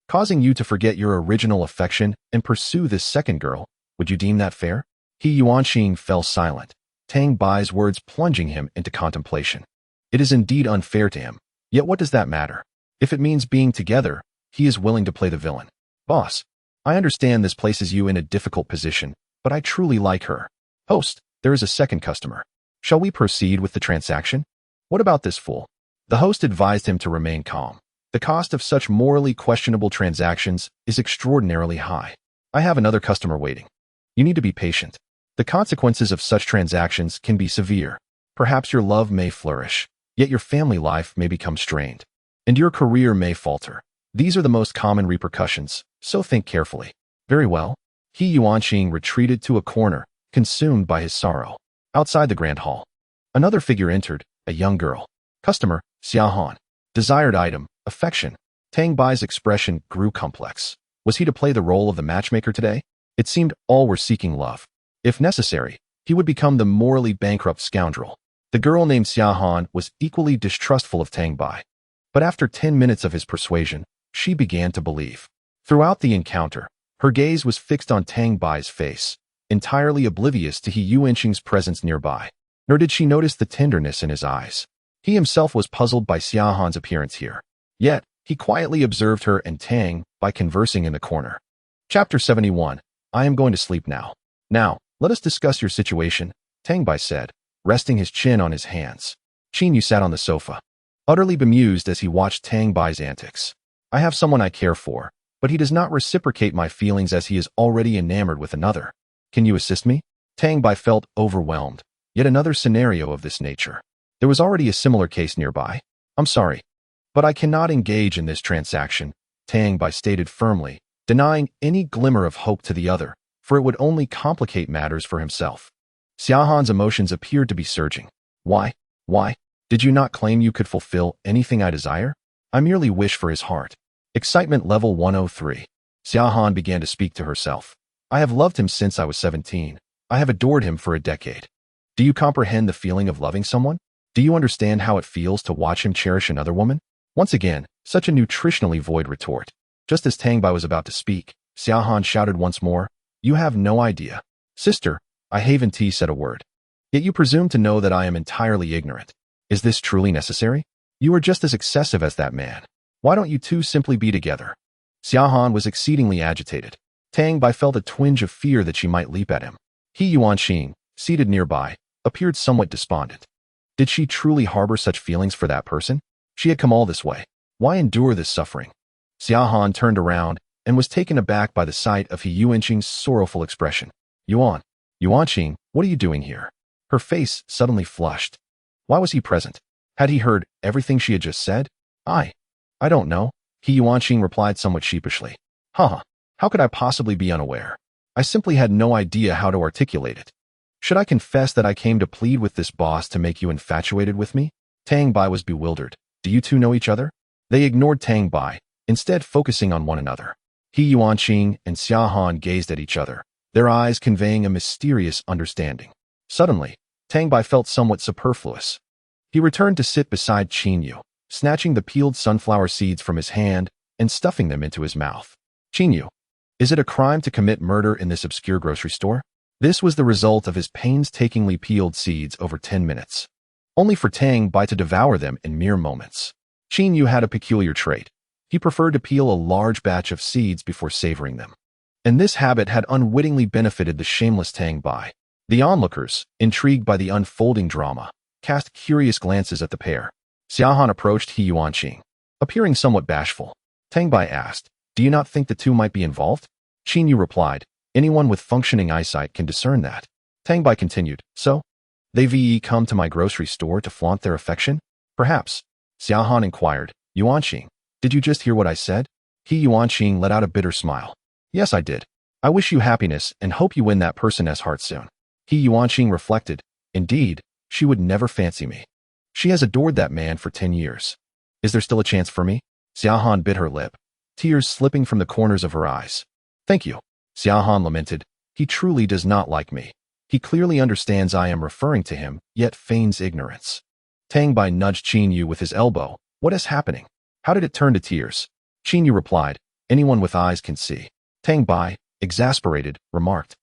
A: causing you to forget your original affection and pursue this second girl, would you deem that fair? He Yuanqing fell silent, Tang Bai's words plunging him into contemplation. It is indeed unfair to him, yet what does that matter? If it means being together, he is willing to play the villain. Boss, I understand this places you in a difficult position, but I truly like her. Host, there is a second customer. Shall we proceed with the transaction? What about this fool? The host advised him to remain calm. The cost of such morally questionable transactions is extraordinarily high. I have another customer waiting. You need to be patient. The consequences of such transactions can be severe. Perhaps your love may flourish, yet your family life may become strained, and your career may falter. These are the most common repercussions, so think carefully. Very well. He Yuanqing retreated to a corner, consumed by his sorrow. Outside the grand hall, another figure entered, a young girl. Customer, Xiaohan. Desired item, affection. Tang Bai's expression grew complex. Was he to play the role of the matchmaker today? It seemed all were seeking love. If necessary, he would become the morally bankrupt scoundrel. The girl named Xiaohan was equally distrustful of Tang Bai. But after 10 minutes of his persuasion, she began to believe. Throughout the encounter, her gaze was fixed on Tang Bai's face, entirely oblivious to He Yuanqing's presence nearby. nor did she notice the tenderness in his eyes. He himself was puzzled by Xiaohan's appearance here. Yet, he quietly observed her and Tang Bai conversing in the corner. Chapter 71. I am going to sleep now. Now, let us discuss your situation, Tang Bai said, resting his chin on his hands. Qin Yu sat on the sofa, utterly bemused as he watched Tang Bai's antics. I have someone I care for, but he does not reciprocate my feelings as he is already enamored with another. Can you assist me? Tang Bai felt overwhelmed. Yet another scenario of this nature. There was already a similar case nearby. I'm sorry, but I cannot engage in this transaction, Tang Bai stated firmly, denying any glimmer of hope to the other, for it would only complicate matters for himself. Xiaohan's emotions appeared to be surging. Why? Did you not claim you could fulfill anything I desire? I merely wish for his heart. Excitement level 103. Xiaohan began to speak to herself. I have loved him since I was 17. I have adored him for a decade. Do you comprehend the feeling of loving someone? Do you understand how it feels to watch him cherish another woman? Once again, such a nutritionally void retort. Just as Tang Bai was about to speak, Xiaohan shouted once more, You have no idea. Sister, I haven't said a word. Yet you presume to know that I am entirely ignorant. Is this truly necessary? You are just as excessive as that man. Why don't you two simply be together? Xiaohan was exceedingly agitated. Tang Bai felt a twinge of fear that she might leap at him. He Yuanqing, seated nearby, appeared somewhat despondent. Did she truly harbor such feelings for that person? She had come all this way. Why endure this suffering? Xiaohan turned around and was taken aback by the sight of He Yuanqing's sorrowful expression. Yuanqing, what are you doing here? Her face suddenly flushed. Why was he present? Had he heard everything she had just said? I don't know, He Yuanqing replied somewhat sheepishly. How could I possibly be unaware? I simply had no idea how to articulate it. Should I confess that I came to plead with this boss to make you infatuated with me? Tang Bai was bewildered. Do you two know each other? They ignored Tang Bai, instead focusing on one another. He Yuanqing and Xiaohan gazed at each other, their eyes conveying a mysterious understanding. Suddenly, Tang Bai felt somewhat superfluous. He returned to sit beside Qin Yu, snatching the peeled sunflower seeds from his hand and stuffing them into his mouth. Qin Yu, is it a crime to commit murder in this obscure grocery store? This was the result of his painstakingly peeled seeds over 10 minutes, only for Tang Bai to devour them in mere moments. Qin Yu had a peculiar trait. He preferred to peel a large batch of seeds before savoring them. And this habit had unwittingly benefited the shameless Tang Bai. The onlookers, intrigued by the unfolding drama, cast curious glances at the pair. Xiaohan approached He Yuanqing, appearing somewhat bashful. Tang Bai asked, Do you not think the two might be involved? Qin Yu replied, Anyone with functioning eyesight can discern that. Tang Bai continued, So? They've come to my grocery store to flaunt their affection? Perhaps. Xiaohan inquired, Yuanqing, did you just hear what I said? He Yuanqing let out a bitter smile. Yes, I did. I wish you happiness and hope you win that person's heart soon. He Yuanqing reflected, Indeed, she would never fancy me. She has adored that man for 10 years. Is there still a chance for me? Xiaohan bit her lip, tears slipping from the corners of her eyes. Thank you. Xiaohan lamented, He truly does not like me. He clearly understands I am referring to him, yet feigns ignorance. Tang Bai nudged Qin Yu with his elbow. What is happening? How did it turn to tears? Qin Yu replied, Anyone with eyes can see. Tang Bai, exasperated, remarked,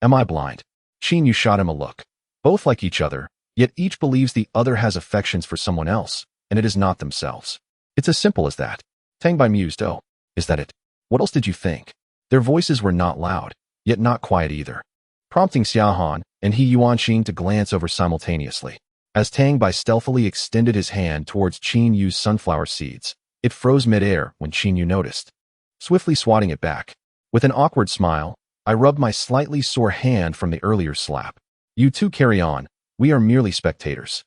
A: Am I blind? Qin Yu shot him a look. Both like each other, yet each believes the other has affections for someone else, and it is not themselves. It's as simple as that. Tang Bai mused, Oh, is that it? What else did you think? Their voices were not loud, yet not quiet either, prompting Xiaohan and He Yuanqing to glance over simultaneously. As Tang Bai stealthily extended his hand towards Qin Yu's sunflower seeds, it froze midair when Qin Yu noticed, swiftly swatting it back. With an awkward smile, I rubbed my slightly sore hand from the earlier slap. You two carry on, we are merely spectators.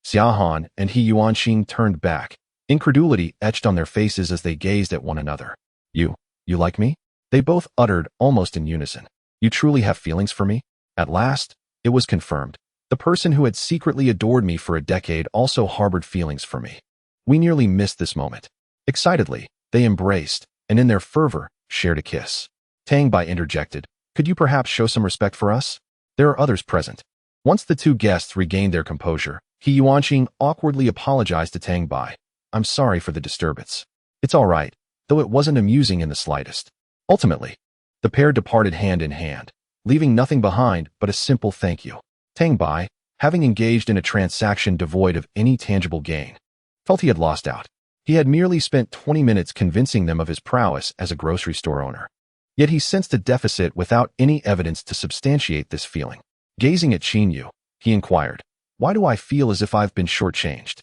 A: Xiaohan and He Yuanqing turned back, incredulity etched on their faces as they gazed at one another. You like me? They both uttered almost in unison. You truly have feelings for me? At last, it was confirmed. The person who had secretly adored me for a decade also harbored feelings for me. We nearly missed this moment. Excitedly, they embraced, and in their fervor, shared a kiss. Tang Bai interjected, Could you perhaps show some respect for us? There are others present. Once the two guests regained their composure, He Yuanqing awkwardly apologized to Tang Bai. I'm sorry for the disturbance. It's all right, though it wasn't amusing in the slightest. Ultimately, the pair departed hand in hand, leaving nothing behind but a simple thank you. Tang Bai, having engaged in a transaction devoid of any tangible gain, felt he had lost out. He had merely spent 20 minutes convincing them of his prowess as a grocery store owner. Yet he sensed a deficit without any evidence to substantiate this feeling. Gazing at Chinyu, he inquired, "Why do I feel as if I've been shortchanged?"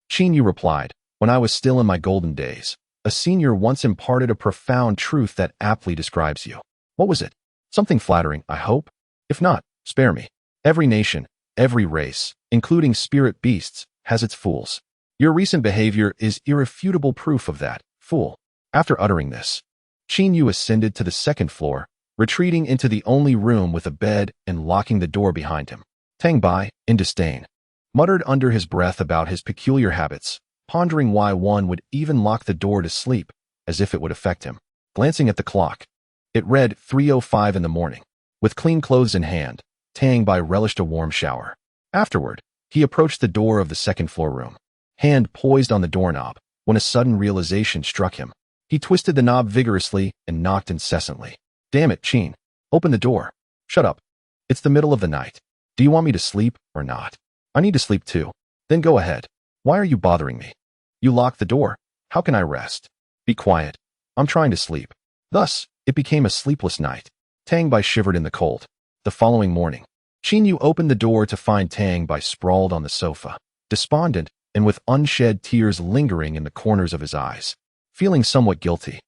A: Chinyu replied, "When I was still in my golden days, a senior once imparted a profound truth that aptly describes you." "What was it?" "Something flattering, I hope? If not, spare me. Every nation, every race, including spirit beasts, has its fools. Your recent behavior is irrefutable proof of that, fool." After uttering this, Chinyu ascended to the second floor, retreating into the only room with a bed and locking the door behind him. Tang Bai, in disdain, muttered under his breath about his peculiar habits, pondering why one would even lock the door to sleep, as if it would affect him. Glancing at the clock, it read 3:05 in the morning. With clean clothes in hand, Tang Bai relished a warm shower. Afterward, he approached the door of the second-floor room, hand poised on the doorknob, when a sudden realization struck him. He twisted the knob vigorously and knocked incessantly. "Damn it, Chin. Open the door." "Shut up. It's the middle of the night. Do you want me to sleep or not?" "I need to sleep too." "Then go ahead. Why are you bothering me?" "You locked the door. How can I rest?" "Be quiet. I'm trying to sleep." Thus, it became a sleepless night. Tang Bai shivered in the cold. The following morning, Chinyu opened the door to find Tang Bai sprawled on the sofa, despondent and with unshed tears lingering in the corners of his eyes. Feeling somewhat guilty,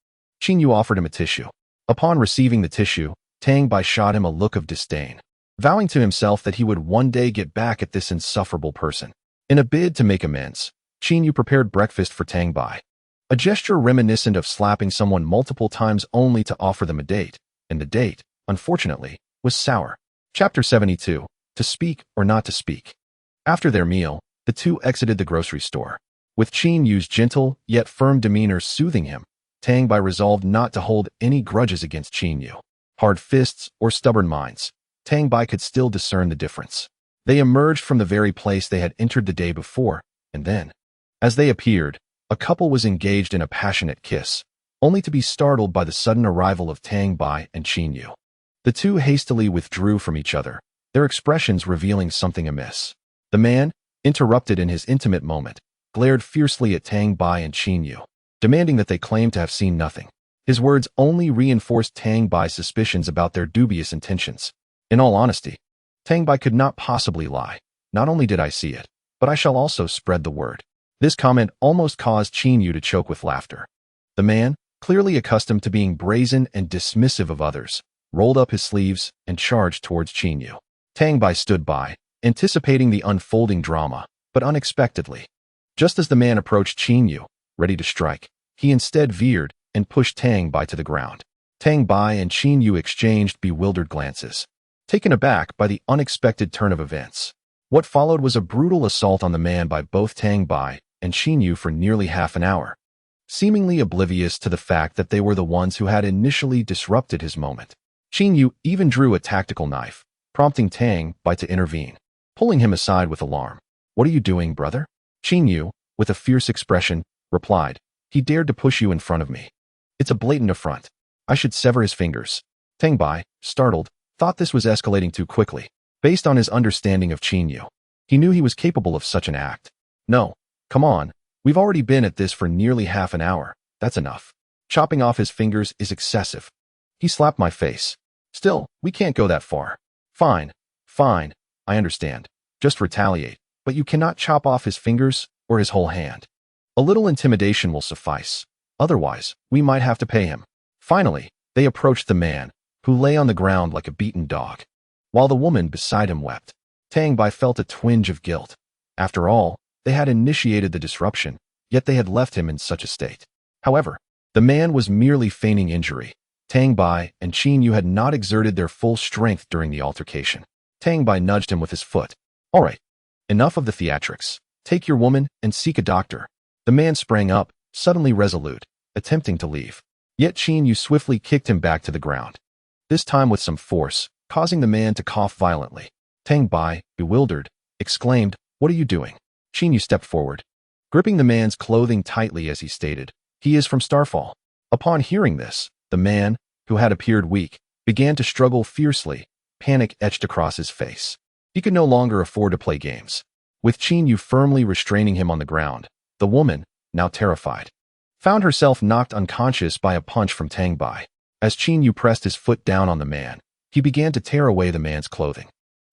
A: Chinyu offered him a tissue. Upon receiving the tissue, Tang Bai shot him a look of disdain, vowing to himself that he would one day get back at this insufferable person. In a bid to make amends, Chinyu prepared breakfast for Tang Bai, a gesture reminiscent of slapping someone multiple times only to offer them a date, and the date, unfortunately, was sour. Chapter 72, To Speak or Not to Speak. After their meal, the two exited the grocery store. With Chinyu's gentle yet firm demeanor soothing him, Tang Bai resolved not to hold any grudges against Chinyu. Hard fists or stubborn minds, Tang Bai could still discern the difference. They emerged from the very place they had entered the day before, and then, as they appeared, a couple was engaged in a passionate kiss, only to be startled by the sudden arrival of Tang Bai and Chinyu. The two hastily withdrew from each other, their expressions revealing something amiss. The man, interrupted in his intimate moment, glared fiercely at Tang Bai and Chinyu, demanding that they claim to have seen nothing. His words only reinforced Tang Bai's suspicions about their dubious intentions. In all honesty, Tang Bai could not possibly lie. "Not only did I see it, but I shall also spread the word." This comment almost caused Chinyu to choke with laughter. The man, clearly accustomed to being brazen and dismissive of others, rolled up his sleeves and charged towards Chinyu. Tang Bai stood by, anticipating the unfolding drama, but unexpectedly. Just as the man approached Chinyu, ready to strike, he instead veered and pushed Tang Bai to the ground. Tang Bai and Chinyu exchanged bewildered glances, taken aback by the unexpected turn of events. What followed was a brutal assault on the man by both Tang Bai and Chinyu for nearly half an hour, seemingly oblivious to the fact that they were the ones who had initially disrupted his moment. Chinyu even drew a tactical knife, prompting Tang Bai to intervene, pulling him aside with alarm. "What are you doing, brother?" Chinyu, with a fierce expression, replied, "He dared to push you in front of me. It's a blatant affront. I should sever his fingers." Tang Bai, startled, thought this was escalating too quickly. Based on his understanding of Chinyu, he knew he was capable of such an act. "No, come on, we've already been at this for nearly half an hour. That's enough. Chopping off his fingers is excessive." He slapped my face. "Still, we can't go that far." Fine, I understand. Just retaliate, but you cannot chop off his fingers or his whole hand. A little intimidation will suffice. Otherwise, we might have to pay him." Finally, they approached the man, who lay on the ground like a beaten dog, while the woman beside him wept. Tang Bai felt a twinge of guilt. After all, they had initiated the disruption, yet they had left him in such a state. However, the man was merely feigning injury. Tang Bai and Chinyu had not exerted their full strength during the altercation. Tang Bai nudged him with his foot. "All right, enough of the theatrics. Take your woman and seek a doctor." The man sprang up, suddenly resolute, attempting to leave. Yet Chinyu swiftly kicked him back to the ground, this time with some force, causing the man to cough violently. Tang Bai, bewildered, exclaimed, "What are you doing?" Chinyu stepped forward, gripping the man's clothing tightly as he stated, "He is from Starfall." Upon hearing this, the man, who had appeared weak, began to struggle fiercely, panic etched across his face. He could no longer afford to play games. With Qin Yu firmly restraining him on the ground, the woman, now terrified, found herself knocked unconscious by a punch from Tang Bai. As Qin Yu pressed his foot down on the man, he began to tear away the man's clothing.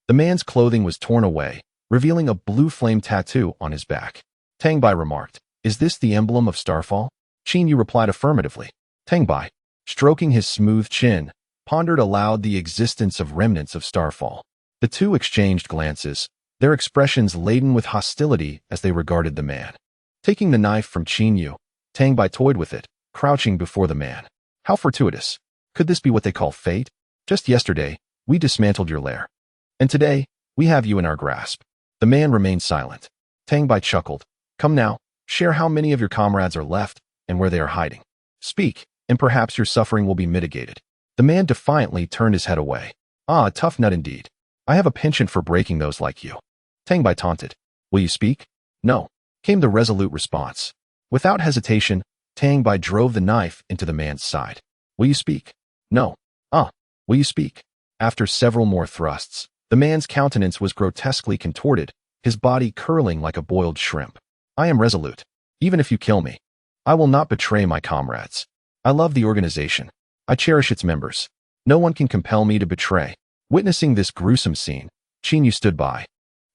A: The man's clothing was torn away, revealing a blue flame tattoo on his back. Tang Bai remarked, "Is this the emblem of Starfall?" Qin Yu replied affirmatively. Tang Bai, stroking his smooth chin, pondered aloud the existence of remnants of Starfall. The two exchanged glances, their expressions laden with hostility as they regarded the man. Taking the knife from Qin Yu, Tang Bai toyed with it, crouching before the man. How fortuitous. Could this be what they call fate? Just yesterday, we dismantled your lair. And today, we have you in our grasp. The man remained silent. Tang Bai chuckled. Come now, share how many of your comrades are left and where they are hiding. Speak, and perhaps your suffering will be mitigated. The man defiantly turned his head away. Ah, a tough nut indeed. I have a penchant for breaking those like you. Tang Bai taunted. Will you speak? No, came the resolute response. Without hesitation, Tang Bai drove the knife into the man's side. Will you speak? No. Ah, will you speak? After several more thrusts, the man's countenance was grotesquely contorted, his body curling like a boiled shrimp. I am resolute. Even if you kill me, I will not betray my comrades. I love the organization. I cherish its members. No one can compel me to betray. Witnessing this gruesome scene, Qin Yu stood by,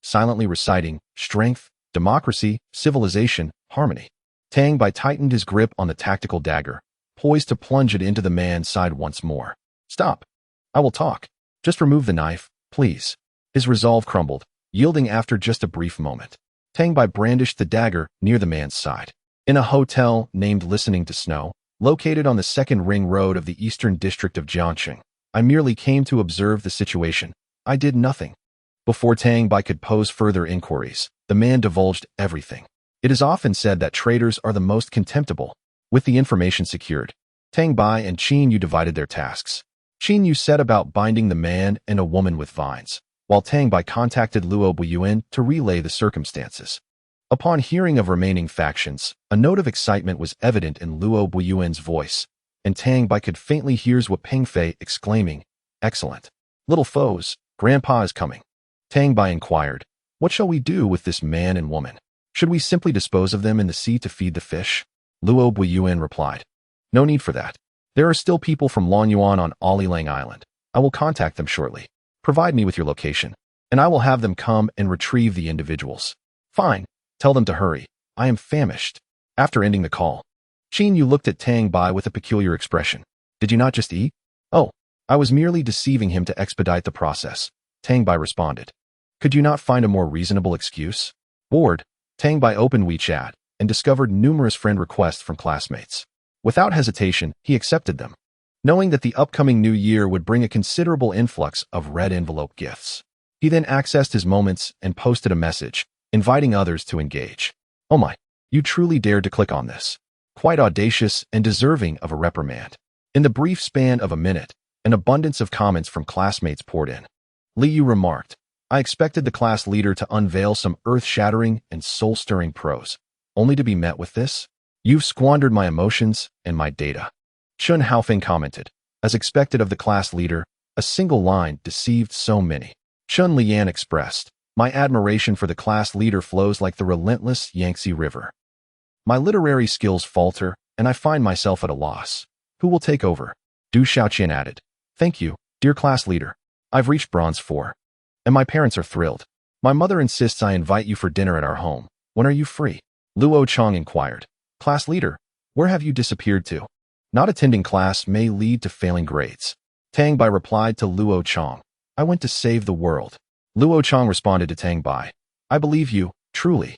A: silently reciting strength, democracy, civilization, harmony. Tang Bai tightened his grip on the tactical dagger, poised to plunge it into the man's side once more. Stop. I will talk. Just remove the knife, please. His resolve crumbled, yielding after just a brief moment. Tang Bai brandished the dagger near the man's side. In a hotel named Listening to Snow, located on the second ring road of the eastern district of Jiangxing, I merely came to observe the situation. I did nothing. Before Tang Bai could pose further inquiries, the man divulged everything. It is often said that traitors are the most contemptible. With the information secured, Tang Bai and Qin Yu divided their tasks. Qin Yu set about binding the man and a woman with vines, while Tang Bai contacted Luo Buyuan to relay the circumstances. Upon hearing of remaining factions, a note of excitement was evident in Luo Buyuan's voice, and Tang Bai could faintly hear Zhuo Pengfei exclaiming, "Excellent. Little foes, Grandpa is coming." Tang Bai inquired, "What shall we do with this man and woman? Should we simply dispose of them in the sea to feed the fish?" Luo Buyuan replied, "No need for that. There are still people from Lonyuan on Olilang Island. I will contact them shortly. Provide me with your location, and I will have them come and retrieve the individuals." "Fine. Tell them to hurry. I am famished." After ending the call, Qin Yu looked at Tang Bai with a peculiar expression. "Did you not just eat?" "Oh, I was merely deceiving him to expedite the process," Tang Bai responded. "Could you not find a more reasonable excuse?" Bored, Tang Bai opened WeChat and discovered numerous friend requests from classmates. Without hesitation, he accepted them, knowing that the upcoming new year would bring a considerable influx of red envelope gifts. He then accessed his moments and posted a message, inviting others to engage. "Oh my, you truly dared to click on this. Quite audacious and deserving of a reprimand." In the brief span of a minute, an abundance of comments from classmates poured in. Li Yu remarked, "I expected the class leader to unveil some earth-shattering and soul-stirring prose, only to be met with this? You've squandered my emotions and my data." Chun Haofeng commented, "As expected of the class leader, a single line deceived so many." Chun Lian expressed, "My admiration for the class leader flows like the relentless Yangtze River. My literary skills falter, and I find myself at a loss. Who will take over?" Du Xiaoqian added, "Thank you, dear class leader. I've reached bronze 4. And my parents are thrilled. My mother insists I invite you for dinner at our home. When are you free?" Luo Chong inquired, "Class leader, where have you disappeared to? Not attending class may lead to failing grades." Tang Bai replied to Luo Chong, "I went to save the world." Luo Chong responded to Tang Bai, "I believe you, truly.